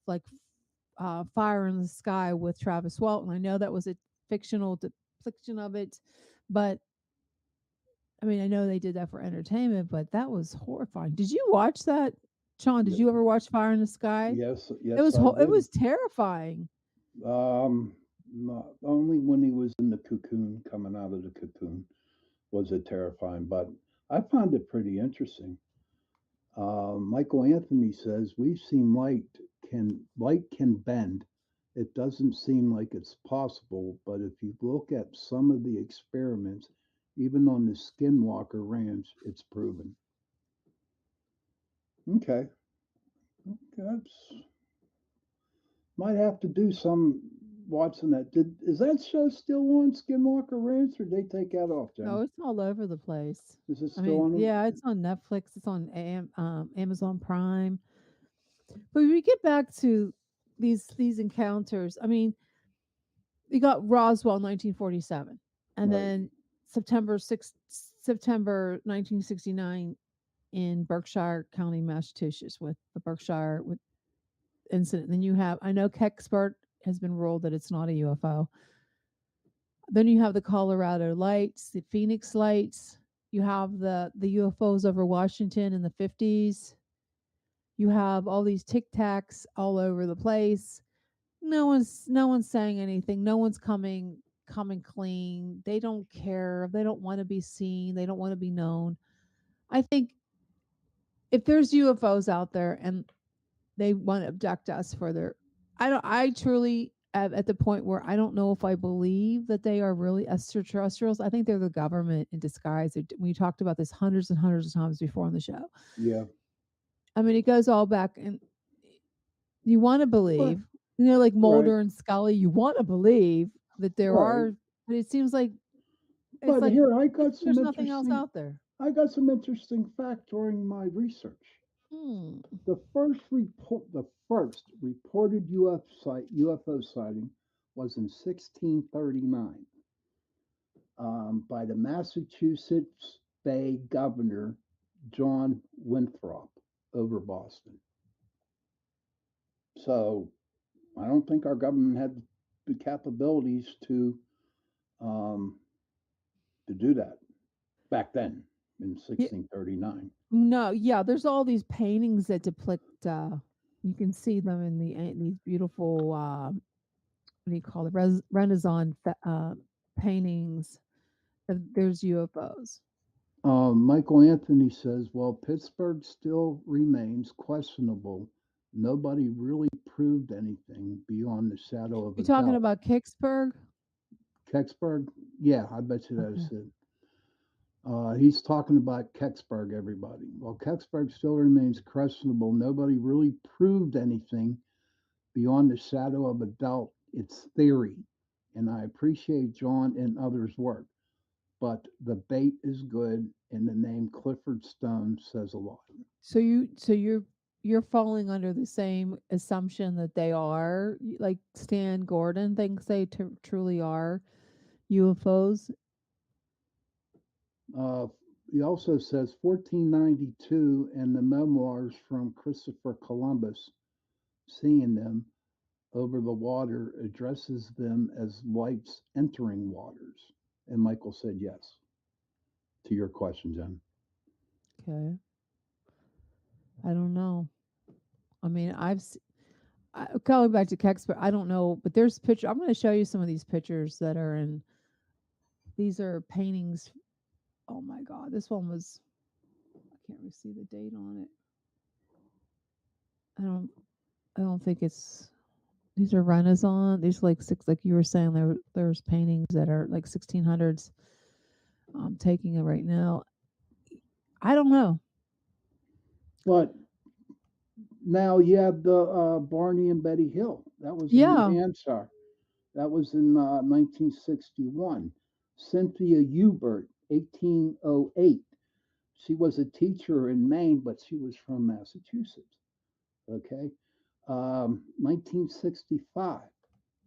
like Fire in the Sky with Travis Walton. I know that was a fictional depiction of it, but I mean, I know they did that for entertainment, but that was horrifying. Did you watch that, Sean? Did you ever watch Fire in the Sky? Yes, It was I it did. was terrifying. Not only when he was in the cocoon, coming out of the cocoon, was it terrifying, but I found it pretty interesting. Michael Anthony says we've seen light can bend. It doesn't seem like it's possible, but if you look at some of the experiments, even on the Skinwalker Ranch, it's proven. Okay, that's might have to do some watching that. Is that show still on Skinwalker Ranch, or did they take that off, No, Jen? it's all over the place. Is it I still mean, on? yeah, it's on Netflix. It's on Amazon Prime. But we get back to these encounters. I mean, you got Roswell, 1947, and Right. then September 1969 in Berkshire County, Massachusetts, with the Berkshire with incident. Then you have, I know Kecksburg has been ruled that it's not a UFO. Then you have the Colorado lights, the Phoenix lights. You have the UFOs over Washington in the 50s. You have all these tic tacs all over the place. No one's saying anything. No one's coming clean. They don't care. They don't want to be seen. They don't want to be known. I think if there's UFOs out there and they want to abduct us for their, I truly am at the point where I don't know if I believe that they are really extraterrestrials. I think they're the government in disguise. We talked about this hundreds and hundreds of times before on the show. Yeah. I mean, it goes all back, and you want to believe, like Mulder and Scully, you want to believe that there Right. are, but it seems like it's But like here I got some there's nothing else interesting. out there. I got some interesting fact during my research. The first reported UFO sighting was in 1639 by the Massachusetts Bay Governor John Winthrop over Boston. So I don't think our government had the capabilities to do that back then in 1639. No, yeah, there's all these paintings that depict. You can see them in these beautiful. What do you call it? Renaissance paintings. There's UFOs. Michael Anthony says, while Pittsburgh still remains questionable, nobody really proved anything beyond the shadow of You a talking doubt. about Kicksburg? Kecksburg? Yeah, I bet you that is it. He's talking about Kecksburg, everybody. While Kecksburg still remains questionable, nobody really proved anything beyond the shadow of a doubt. It's theory, and I appreciate John and others' work, but the bait is good, and the name Clifford Stone says a lot. So you're falling under the same assumption that they are, like Stan Gordon thinks they truly are UFOs. He also says 1492 and the memoirs from Christopher Columbus, seeing them over the water, addresses them as lights entering waters. And Michael said yes to your question, Jen. Okay. I don't know. I mean, going back to Kecksburg, I don't know, but there's picture. I'm going to show you some of these pictures that are in. These are paintings. Oh my God, this one was. I can't really see the date on it. I don't think it's. These are Renaissance. These are like you were saying, there's paintings that are like 1600s. I'm taking it right now. I don't know. But now you have the Barney and Betty Hill. That was in New Hampshire. That was in 1961. Cynthia Hubert, 1808. she was a teacher in Maine, but she was from Massachusetts. Okay, 1965,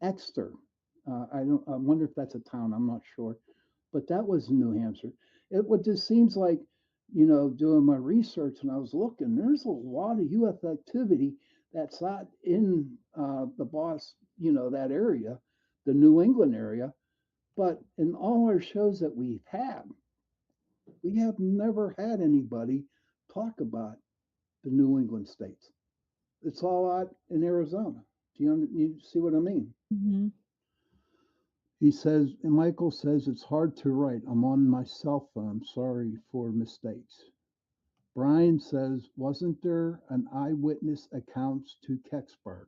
Exeter. I don't. I wonder if that's a town. I'm not sure, but that was New Hampshire. What just seems like, doing my research and I was looking. There's a lot of UFO activity that's not in the boss, that area, the New England area. But in all our shows that we've had, we have never had anybody talk about the New England states. It's all out in Arizona. You see what I mean? Mm-hmm. He says, and Michael says, it's hard to write. I'm on my cell phone. Sorry for mistakes. Brian says, wasn't there an eyewitness accounts to Kecksburg?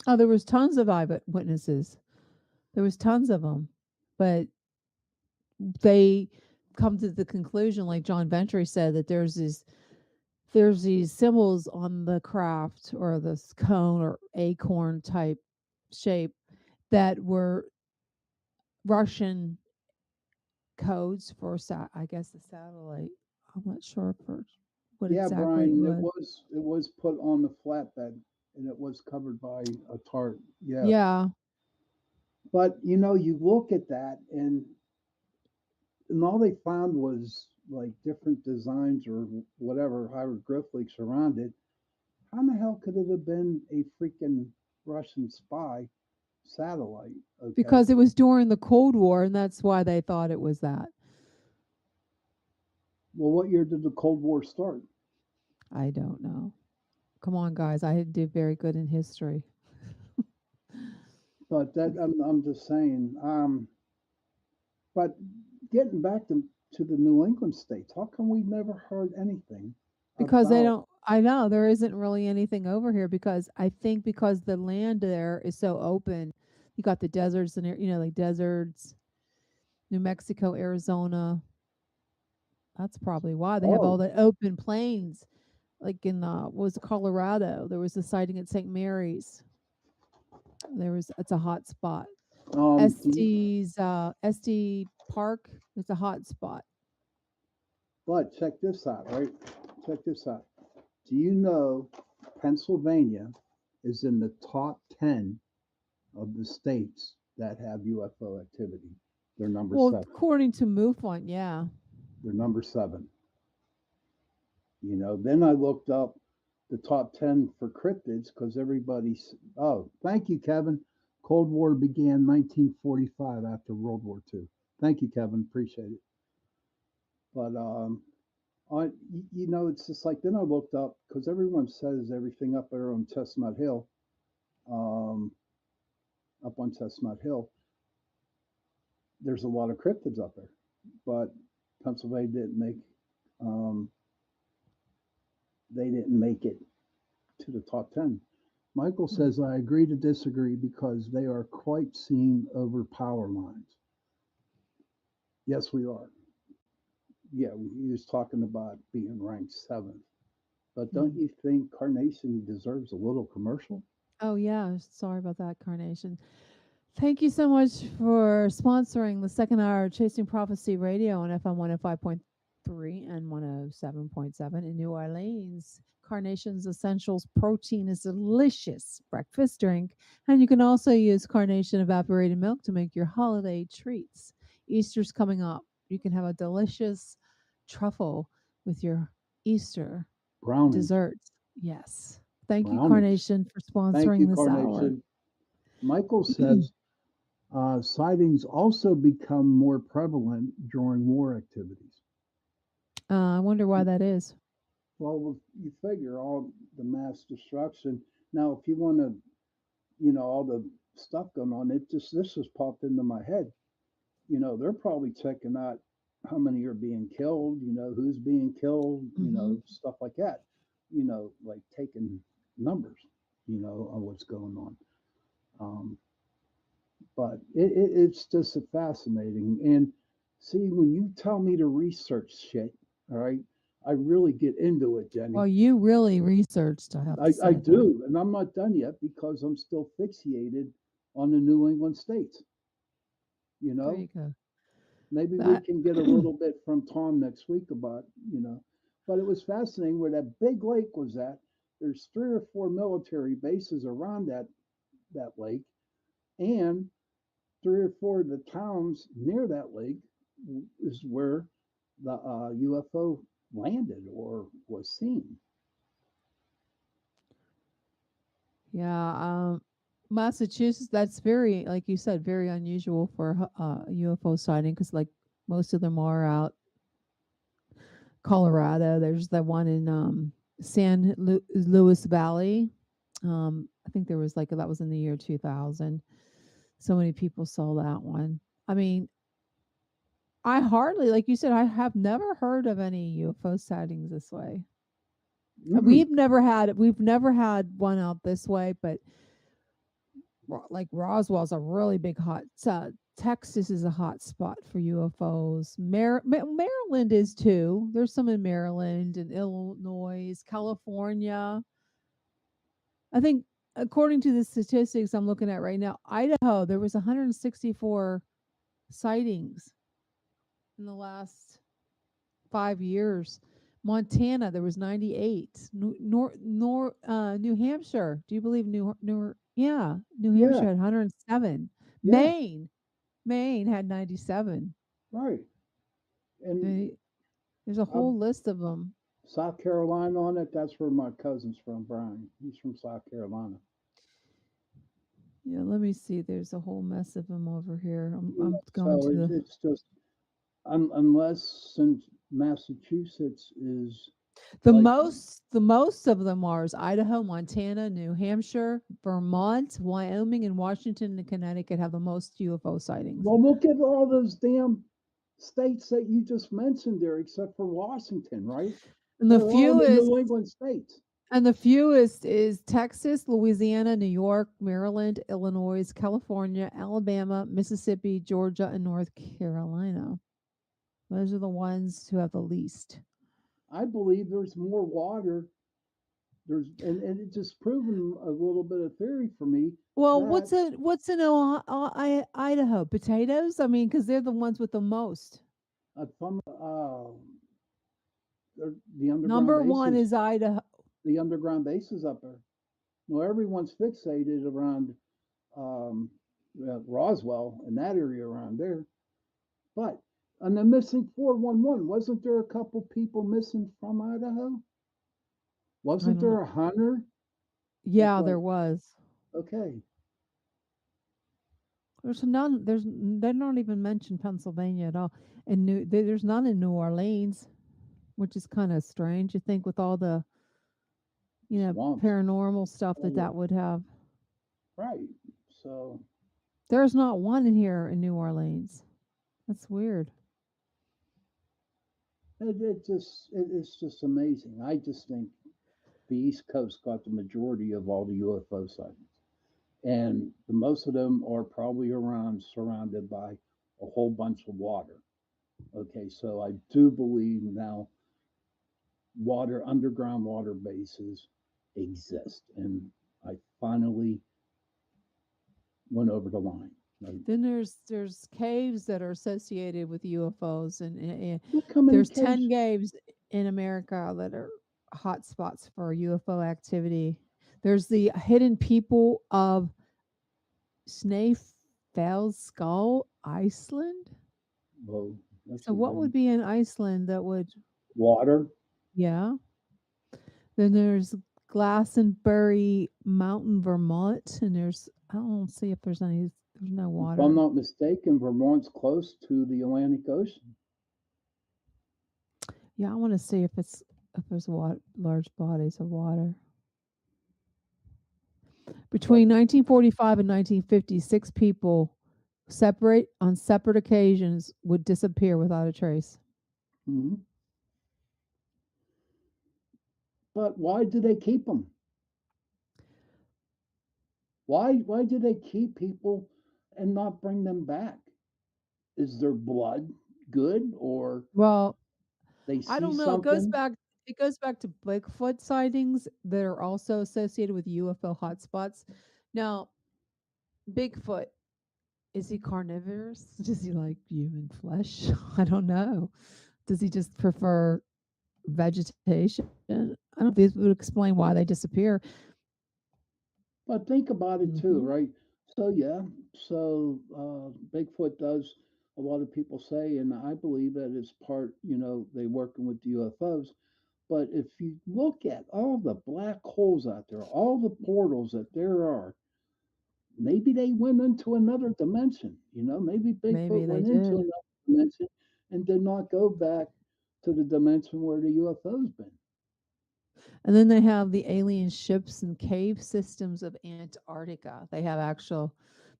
Oh, there was tons of eyewitnesses. There was tons of them, but they come to the conclusion, like John Ventry said, that there's these symbols on the craft or this cone or acorn type shape that were Russian codes for I guess the satellite. I'm not sure for what Yeah, exactly it Brian, was. it was put on the flatbed and it was covered by a tarp. Yes. Yeah. But you look at that and all they found was like different designs or whatever hieroglyphics around it. How in the hell could it have been a freaking Russian spy satellite? Okay. Because it was during the Cold War, and that's why they thought it was that. Well, what year did the Cold War start? I don't know. Come on, guys. I did very good in history. But that I'm just saying. But getting back to the New England states, how come we've never heard anything Because they about? don't, I know there isn't really anything over here because I think because the land there is so open. You got the deserts and, like deserts, New Mexico, Arizona. That's probably why they have all Oh, the open plains. Like in what was it, Colorado, there was a sighting at St. Mary's. It's a hot spot. SD Park, it's a hot spot. but check this out, right? Check this out. Do you know Pennsylvania is in the top 10 of the states that have UFO activity? They're number Well, 7. according to MUFON, yeah. They're number 7. Then I looked up the top 10 for cryptids because everybody's. Oh, thank you, Kevin. Cold War began 1945 after World War II. Thank you, Kevin. Appreciate it. But it's just like then I looked up because everyone says everything up there on Chestnut Hill, um, up on Chestnut Hill. There's a lot of cryptids up there, but Pennsylvania didn't make. Um, they didn't make it to the top 10. Michael says, I agree to disagree because they are quite seen over power lines. Yes, we are. Yeah, he was talking about being ranked 7th. But don't you think Carnation deserves a little commercial? Oh, yeah. Sorry about that, Carnation. Thank you so much for sponsoring the second hour of Chasing Prophecy Radio on FM 105.3 and 107.7 in New Orleans. Carnation's Essentials Protein is a delicious breakfast drink, and you can also use Carnation evaporated milk to make your holiday treats. Easter's coming up. You can have a delicious truffle with your Easter Brownies. desserts. Yes. Thank you, Brownies. Carnation, for Thank sponsoring you, this hour. Carnation. Michael says sightings also become more prevalent during war activities. I wonder why that is. Well, you figure all the mass destruction. Now, if you want to, all the stuff going on, this just popped into my head. They're probably checking out how many are being killed, who's being killed, stuff like that, like taking numbers, on what's going on. But it's just fascinating. And see, when you tell me to research shit, all right, I really get into it, Jenny. Well, you really researched, I have to say. I do, and I'm not done yet because I'm still fixated on the New England states. There you go. Maybe we That can get a little bit from Tom next week about, but it was fascinating where that big lake was at. There's 3 or 4 military bases around that lake, and 3 or 4 of the towns near that lake is where the UFO landed or was seen. Yeah, Massachusetts, that's very, like you said, very unusual for UFO sighting because, like, most of them are out Colorado. There's the one in Louis Valley. I think there was like that was in the year 2000. So many people saw that one. I mean, I hardly, like you said, I have never heard of any UFO sightings this way. We've never had one out this way, but like Roswell's a really big hot. Texas is a hot spot for UFOs. Maryland is too. There's some in Maryland and Illinois, California. I think according to the statistics I'm looking at right now, Idaho, there was 164 sightings in the last 5 years. Montana, there was 98. New Hampshire. Do you believe New Hampshire had 107. Yeah. Maine had 97. Right. And there's a whole list of them. South Carolina on it. That's where my cousin's from, Brian. He's from South Carolina. Yeah, let me see. There's a whole mess of them over here. I'm going So to the. it's just unless since Massachusetts is The most of them are is Idaho, Montana, New Hampshire, Vermont, Wyoming, and Washington and Connecticut have the most UFO sightings. Well, look at all those damn states that you just mentioned there, except for Washington, right? And the They're all the fewest New England states. And the fewest is Texas, Louisiana, New York, Maryland, Illinois, California, Alabama, Mississippi, Georgia, and North Carolina. Those are the ones who have the least. I believe there's more water. And it's just proven a little bit of theory for me. Well, what's in Idaho? Potatoes? I mean, because they're the ones with the most. From the underground Number one bases. is Idaho. The underground bases up there. Well, everyone's fixated around Roswell and that area around there. But on the missing 411, wasn't there a couple people missing from Idaho? Wasn't there a hunter? Yeah, there was. Okay. There's none. They're not even mentioned Pennsylvania at all, and there's none in New Orleans, which is kind of strange. You think with all the, paranormal stuff that would have. Right. So there's not one in here in New Orleans. That's weird. It's just amazing. I just think the East Coast got the majority of all the UFO sightings. And most of them are probably surrounded by a whole bunch of water. Okay, so I do believe now underground water bases exist. And I finally went over the line. Then there's caves that are associated with UFOs, and how many there's caves? 10 caves in America that are hot spots for UFO activity. There's the hidden people of Snæfellsskull, Iceland. Well, So what would be in Iceland that would water? Yeah. Then there's Glastonbury Mountain, Vermont, and I don't see if there's no water. If I'm not mistaken, Vermont's close to the Atlantic Ocean. Yeah, I want to see if there's large bodies of water. Between 1945 and 1956, people on separate occasions would disappear without a trace. Mm-hmm. But why do they keep them? Why do they keep people and not bring them back? Is their blood good, or they see I don't know. something? It goes back to Bigfoot sightings that are also associated with UFO hotspots. Now, Bigfoot, Is he carnivorous? Does he like human flesh? I don't know. Does he just prefer vegetation? I don't know. This would explain why they disappear. But think about it too, Hmm. right? So yeah, so Bigfoot does a lot of people say, and I believe that it's part, they working with the UFOs. But if you look at all the black holes out there, all the portals that there are, maybe they went into another dimension. Maybe Bigfoot Maybe they went into did. another dimension and did not go back to the dimension where the UFO's been. And then they have the alien ships and cave systems of Antarctica. They have actual,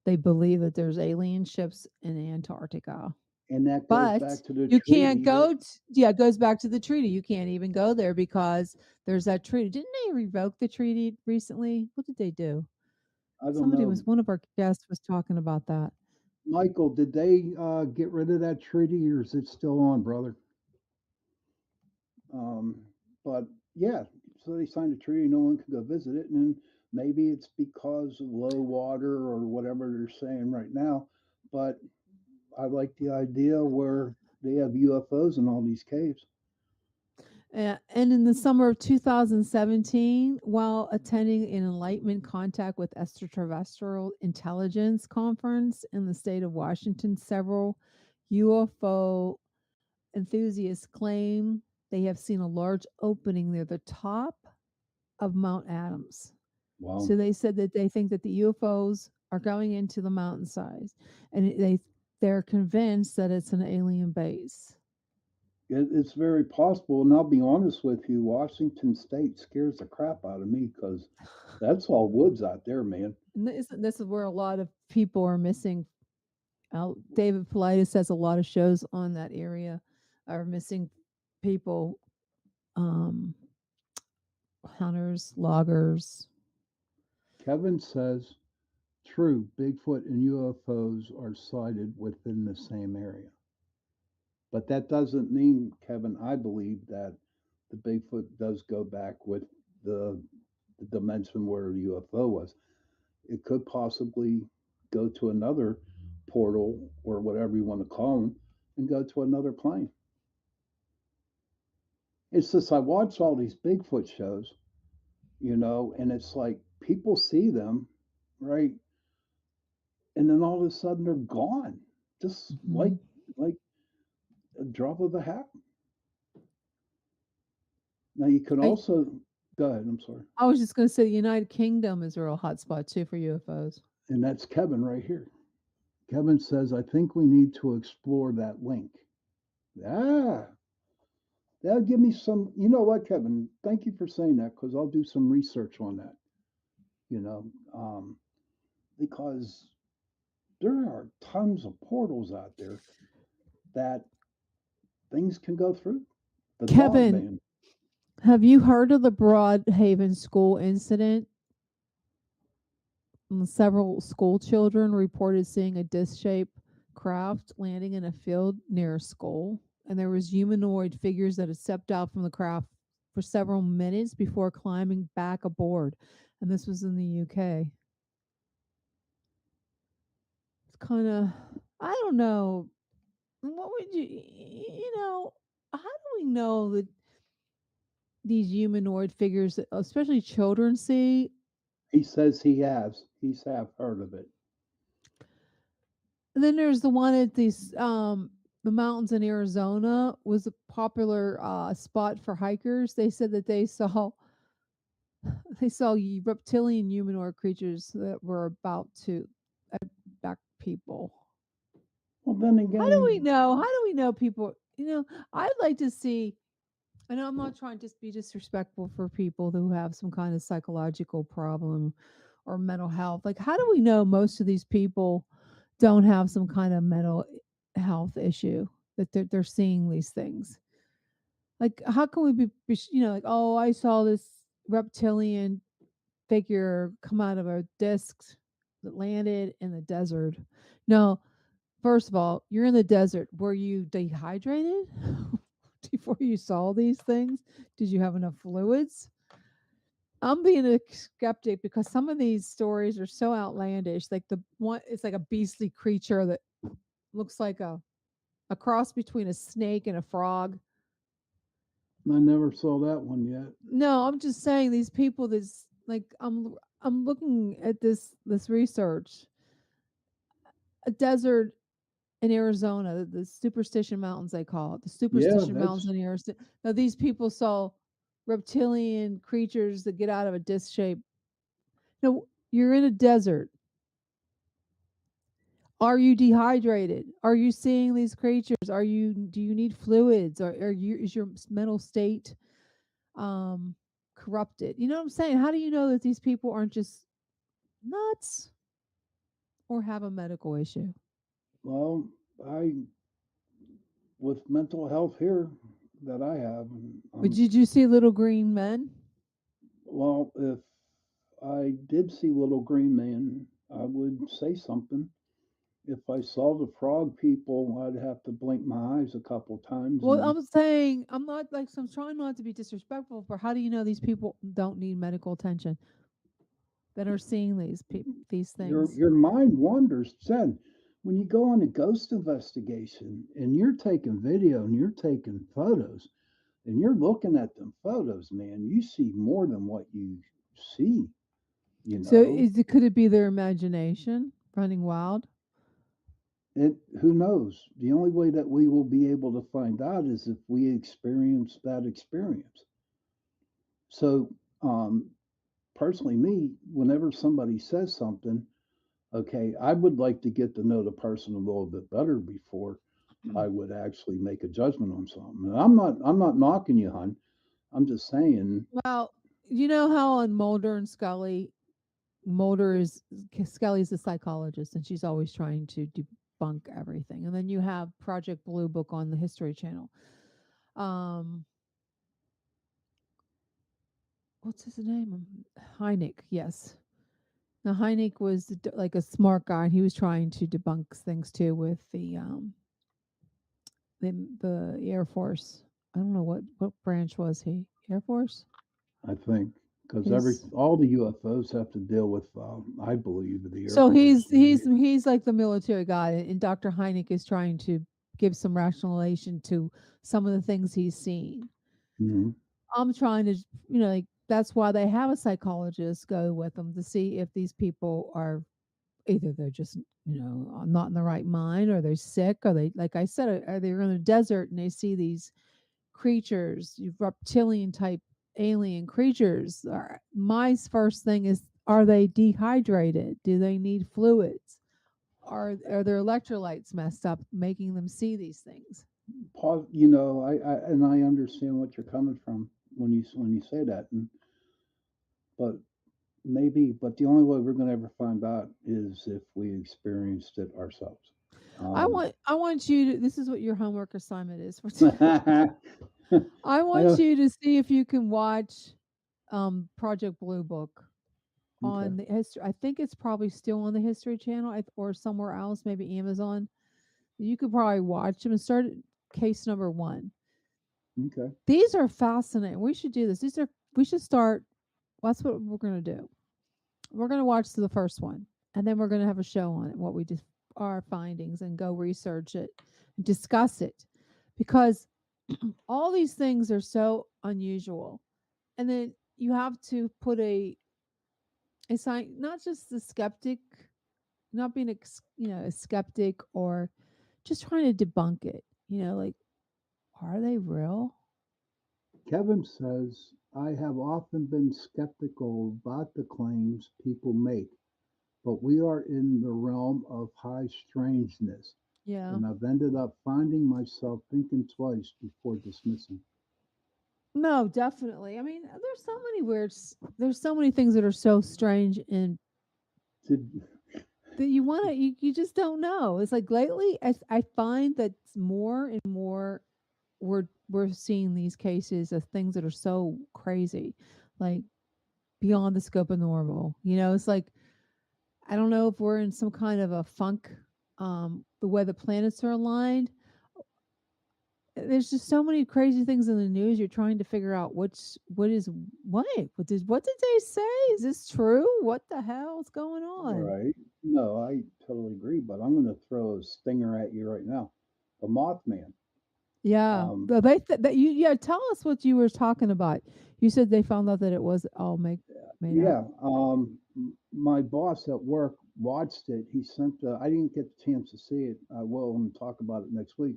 they believe that there's alien ships in Antarctica. And that goes But back to the you can't treaty that go, yeah, it goes back to the treaty. You can't even go there because there's that treaty. Didn't they revoke the treaty recently? What did they do? I don't Somebody know. was, one of our guests was talking about that. Michael, did they get rid of that treaty or is it still on, brother? Um, but yeah, so they signed a treaty, no one could go visit it, and then maybe it's because of low water or whatever they're saying right now. But I like the idea where they have UFOs in all these caves. And in the summer of 2017, while attending an Enlightenment Contact with Extraterrestrial Intelligence conference in the state of Washington, several UFO enthusiasts claim they have seen a large opening near the top of Mount Adams. Wow. So they said that they think that the UFOs are going into the mountainside, and they're convinced that it's an alien base. It's very possible, and I'll be honest with you, Washington State scares the crap out of me because that's all woods out there, man. And this is where a lot of people are missing. David Politis has a lot of shows on that area, are missing people, um, hunters, loggers. Kevin says, true, Bigfoot and UFOs are sighted within the same area. But that doesn't mean, Kevin, I believe that the Bigfoot does go back with the dimension where the UFO was. It could possibly go to another portal or whatever you want to call them and go to another plane. It's just I watch all these Bigfoot shows, and it's like people see them, right? And then all of a sudden they're gone. Just like a drop of a hat. Now you can also go ahead. I'm sorry. I was just going to say the United Kingdom is a real hotspot too for UFOs. And that's Kevin right here. Kevin says, I think we need to explore that link. Ah, that'll give me some. You know what, Kevin? Thank you for saying that because I'll do some research on that. Because there are tons of portals out there that things can go through. The dog Kevin, man. have you heard of the Broadhaven school incident? Several school children reported seeing a disc-shaped craft landing in a field near a school, and there was humanoid figures that had stepped out from the craft for several minutes before climbing back aboard. And this was in the UK. It's kind of, I don't know. What would how do we know that these humanoid figures, especially children, see? He says he has. He's have heard of it. And then there's the one at these the mountains in Arizona was a popular spot for hikers. They said that they saw reptilian humanoid creatures that were about to attack people. Well, then again, How do we know? How do we know people? I'd like to see. I know I'm not trying to be disrespectful for people who have some kind of psychological problem or mental health. Like, how do we know most of these people don't have some kind of mental health issue that they're seeing these things? Like, how can we be like, oh, I saw this reptilian figure come out of a disc that landed in the desert? No, first of all, you're in the desert. Were you dehydrated before you saw these things? Did you have enough fluids? I'm being a skeptic because some of these stories are so outlandish. Like the one, it's like a beastly creature that looks like a cross between a snake and a frog. I never saw that one yet. No, I'm just saying these people. This like I'm looking at this research. A desert in Arizona, the Superstition Mountains, they call it the Yeah, Superstition Mountains that's in Arizona. Now these people saw reptilian creatures that get out of a disc shape. No, you're in a desert. Are you dehydrated? Are you seeing these creatures? Do you need fluids? Or is your mental state corrupted? You know what I'm saying? How do you know that these people aren't just nuts or have a medical issue? well, I with mental health here that I have, But did you see little green men? well, if I did see Little Green Man, I would say something. If I saw the frog people, I'd have to blink my eyes a couple times. Well, And I'm saying I'm not like so I'm trying not to be disrespectful, but how do you know these people don't need medical attention that are seeing these things? your mind wanders. Then, when you go on a ghost investigation and you're taking video and you're taking photos and you're looking at them photos, man, you see more than what you see. You So know, could it be their imagination running wild? it. Who knows? The only way that we will be able to find out is if we experience that experience. So, personally, me, whenever somebody says something, okay, I would like to get to know the person a little bit better before I would actually make a judgment on something. And I'm not knocking you, hon. I'm just saying, Well, you know how on Mulder and Scully, Scully's a psychologist and she's always trying to debunk everything. And then you have Project Blue Book on the History Channel. What's his name? Hynek, yes. Now Hynek was like a smart guy, and he was trying to debunk things too with the Air Force. I don't know what branch was he? Air Force. I think because His all the UFOs have to deal with, I believe, the Air so Force. he's like the military guy, and Dr. Hynek is trying to give some rationalization to some of the things he's seen. Mhm. I'm trying to, like that's why they have a psychologist go with them to see if these people are either they're just not in the right mind, or they're sick, or they, like I said, are they in the desert and they see these creatures, reptilian type alien creatures. My first thing is, are they dehydrated? Do they need fluids? Are their electrolytes messed up, making them see these things? I understand what you're coming from when you say that, but maybe, but the only way we're going to ever find out is if we experienced it ourselves. I want you to, this is what your homework assignment is for I I want you to see if you can watch Project Blue Book on the history. I think it's probably still on the History Channel, or somewhere else, maybe Amazon. You could probably watch them and start at case number 1. Okay. These are fascinating. We should do this. We should start. That's what we're going to do. We're going to watch the first one, and then we're going to have a show on it, what we just our findings, and go research it, discuss it, because all these things are so unusual. And then you have to put a sign, not just the skeptic, not being a skeptic, or just trying to debunk it. Like, are they real? Kevin says, I have often been skeptical about the claims people make, but we are in the realm of high strangeness, Yeah. and I've ended up finding myself thinking twice before dismissing. No, definitely. I mean, there's so many things that are so strange, and that you just don't know. It's like lately, I find that more and more we're seeing these cases of things that are so crazy, like beyond the scope of normal. It's like, I don't know if we're in some kind of a funk, the way the planets are aligned, there's just so many crazy things in the news. You're trying to figure out what did they say? Is this true? What the hell's going on? Right. No, I totally agree, but I'm going to throw a stinger at you right now. The Mothman. Yeah, but tell us what you were talking about. You said they found out that it was all made up. Yeah. My boss at work watched it. He sent. I didn't get the chance to see it. I will and talk about it next week.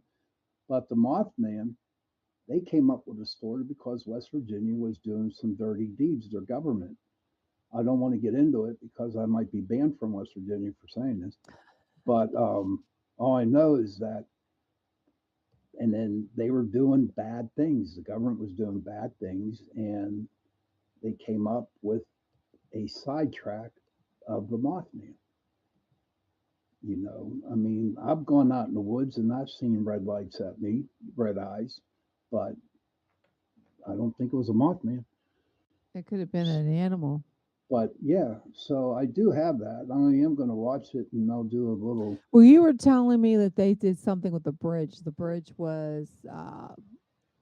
But the Mothman, they came up with a story because West Virginia was doing some dirty deeds. Their government. I don't want to get into it because I might be banned from West Virginia for saying this. But all I know is that, and then they were doing bad things. The government was doing bad things, and they came up with a sidetrack of the Mothman. I mean, I've gone out in the woods and I've seen red lights at me, red eyes, but I don't think it was a Mothman. It could have been an animal. But yeah, so I do have that. I am going to watch it and I'll do a little. Well, you were telling me that they did something with the bridge. The bridge was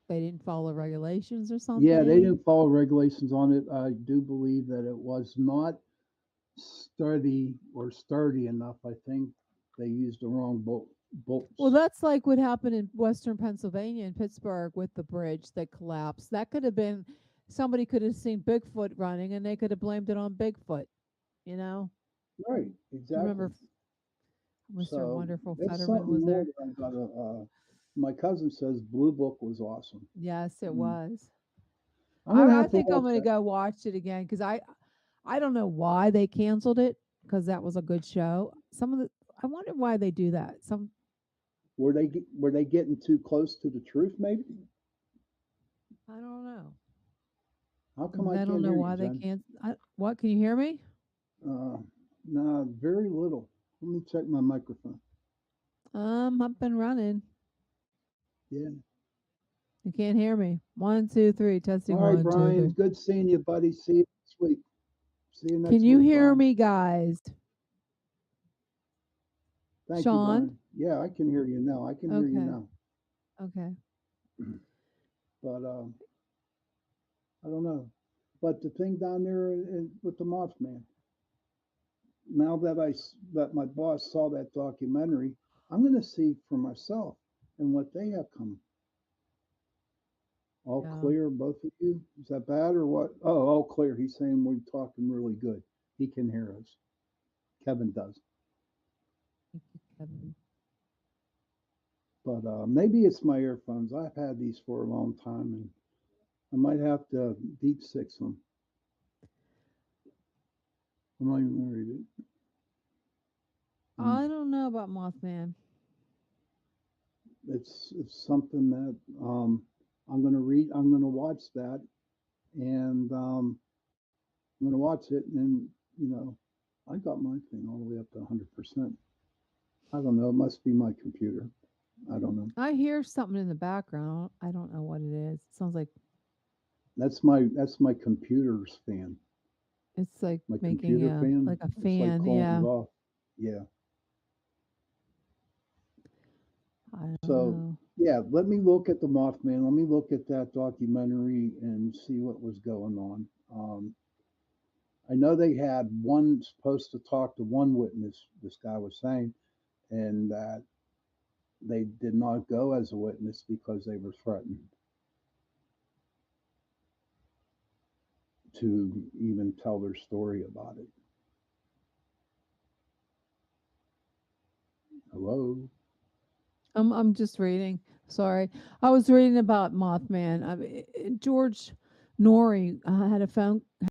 they didn't follow regulations or something. Yeah, they didn't follow regulations on it. I do believe that it was not sturdy enough. I think they used the wrong bolts. Well, that's like what happened in Western Pennsylvania in Pittsburgh with the bridge that collapsed. That could have been somebody could have seen Bigfoot running and they could have blamed it on Bigfoot, you know? Right, exactly. Remember Mr. Wonderful it's Fetterman was there? My cousin says Blue Book was awesome. Yes, it was. I think I'm going to go watch it again because I don't know why they canceled it because that was a good show. I wonder why they do that. Were they getting too close to the truth? Maybe. I don't know. How come I don't know why they can't. What can you hear me? No, very little. Let me check my microphone. Up and running. Yeah. You can't hear me. 1, 2, 3. Testing. All right, 1, Brian. 2, 3. Good seeing you, buddy. See you next week. See you next week. Can you hear Brian. me, guys? Thank Sean? you, Brian. Yeah, I can hear you now. I can hear you now. Okay. But I don't know. But the thing down there with the Mothman. Now that my boss saw that documentary, I'm going to see for myself and what they have come. All clear, both of you? Is that bad or what? Oh, all clear. He's saying we're talking really good. He can hear us. Kevin does. Thank you, Kevin. But maybe it's my earphones. I've had these for a long time, and I might have to deep six them. I'm not even going to read it. I don't know about Mothman. It's something that I'm going to read. I'm going to watch that, and I'm going to watch it. And I got my thing all the way up to 100%. I don't know. It must be my computer. I don't know. I hear something in the background. I don't know what it is. It sounds like that's my computer's fan. It's like my making computer fan. like a It's fan. like calling Yeah. it off. Yeah. I don't So know. yeah, let me look at the Mothman. Let me look at that documentary and see what was going on. I know they had one supposed to talk to one witness. This guy was saying, and that they did not go as a witness because they were threatened to even tell their story about it. Hello. I'm just reading. Sorry, I was reading about Mothman. George Norrie had a phone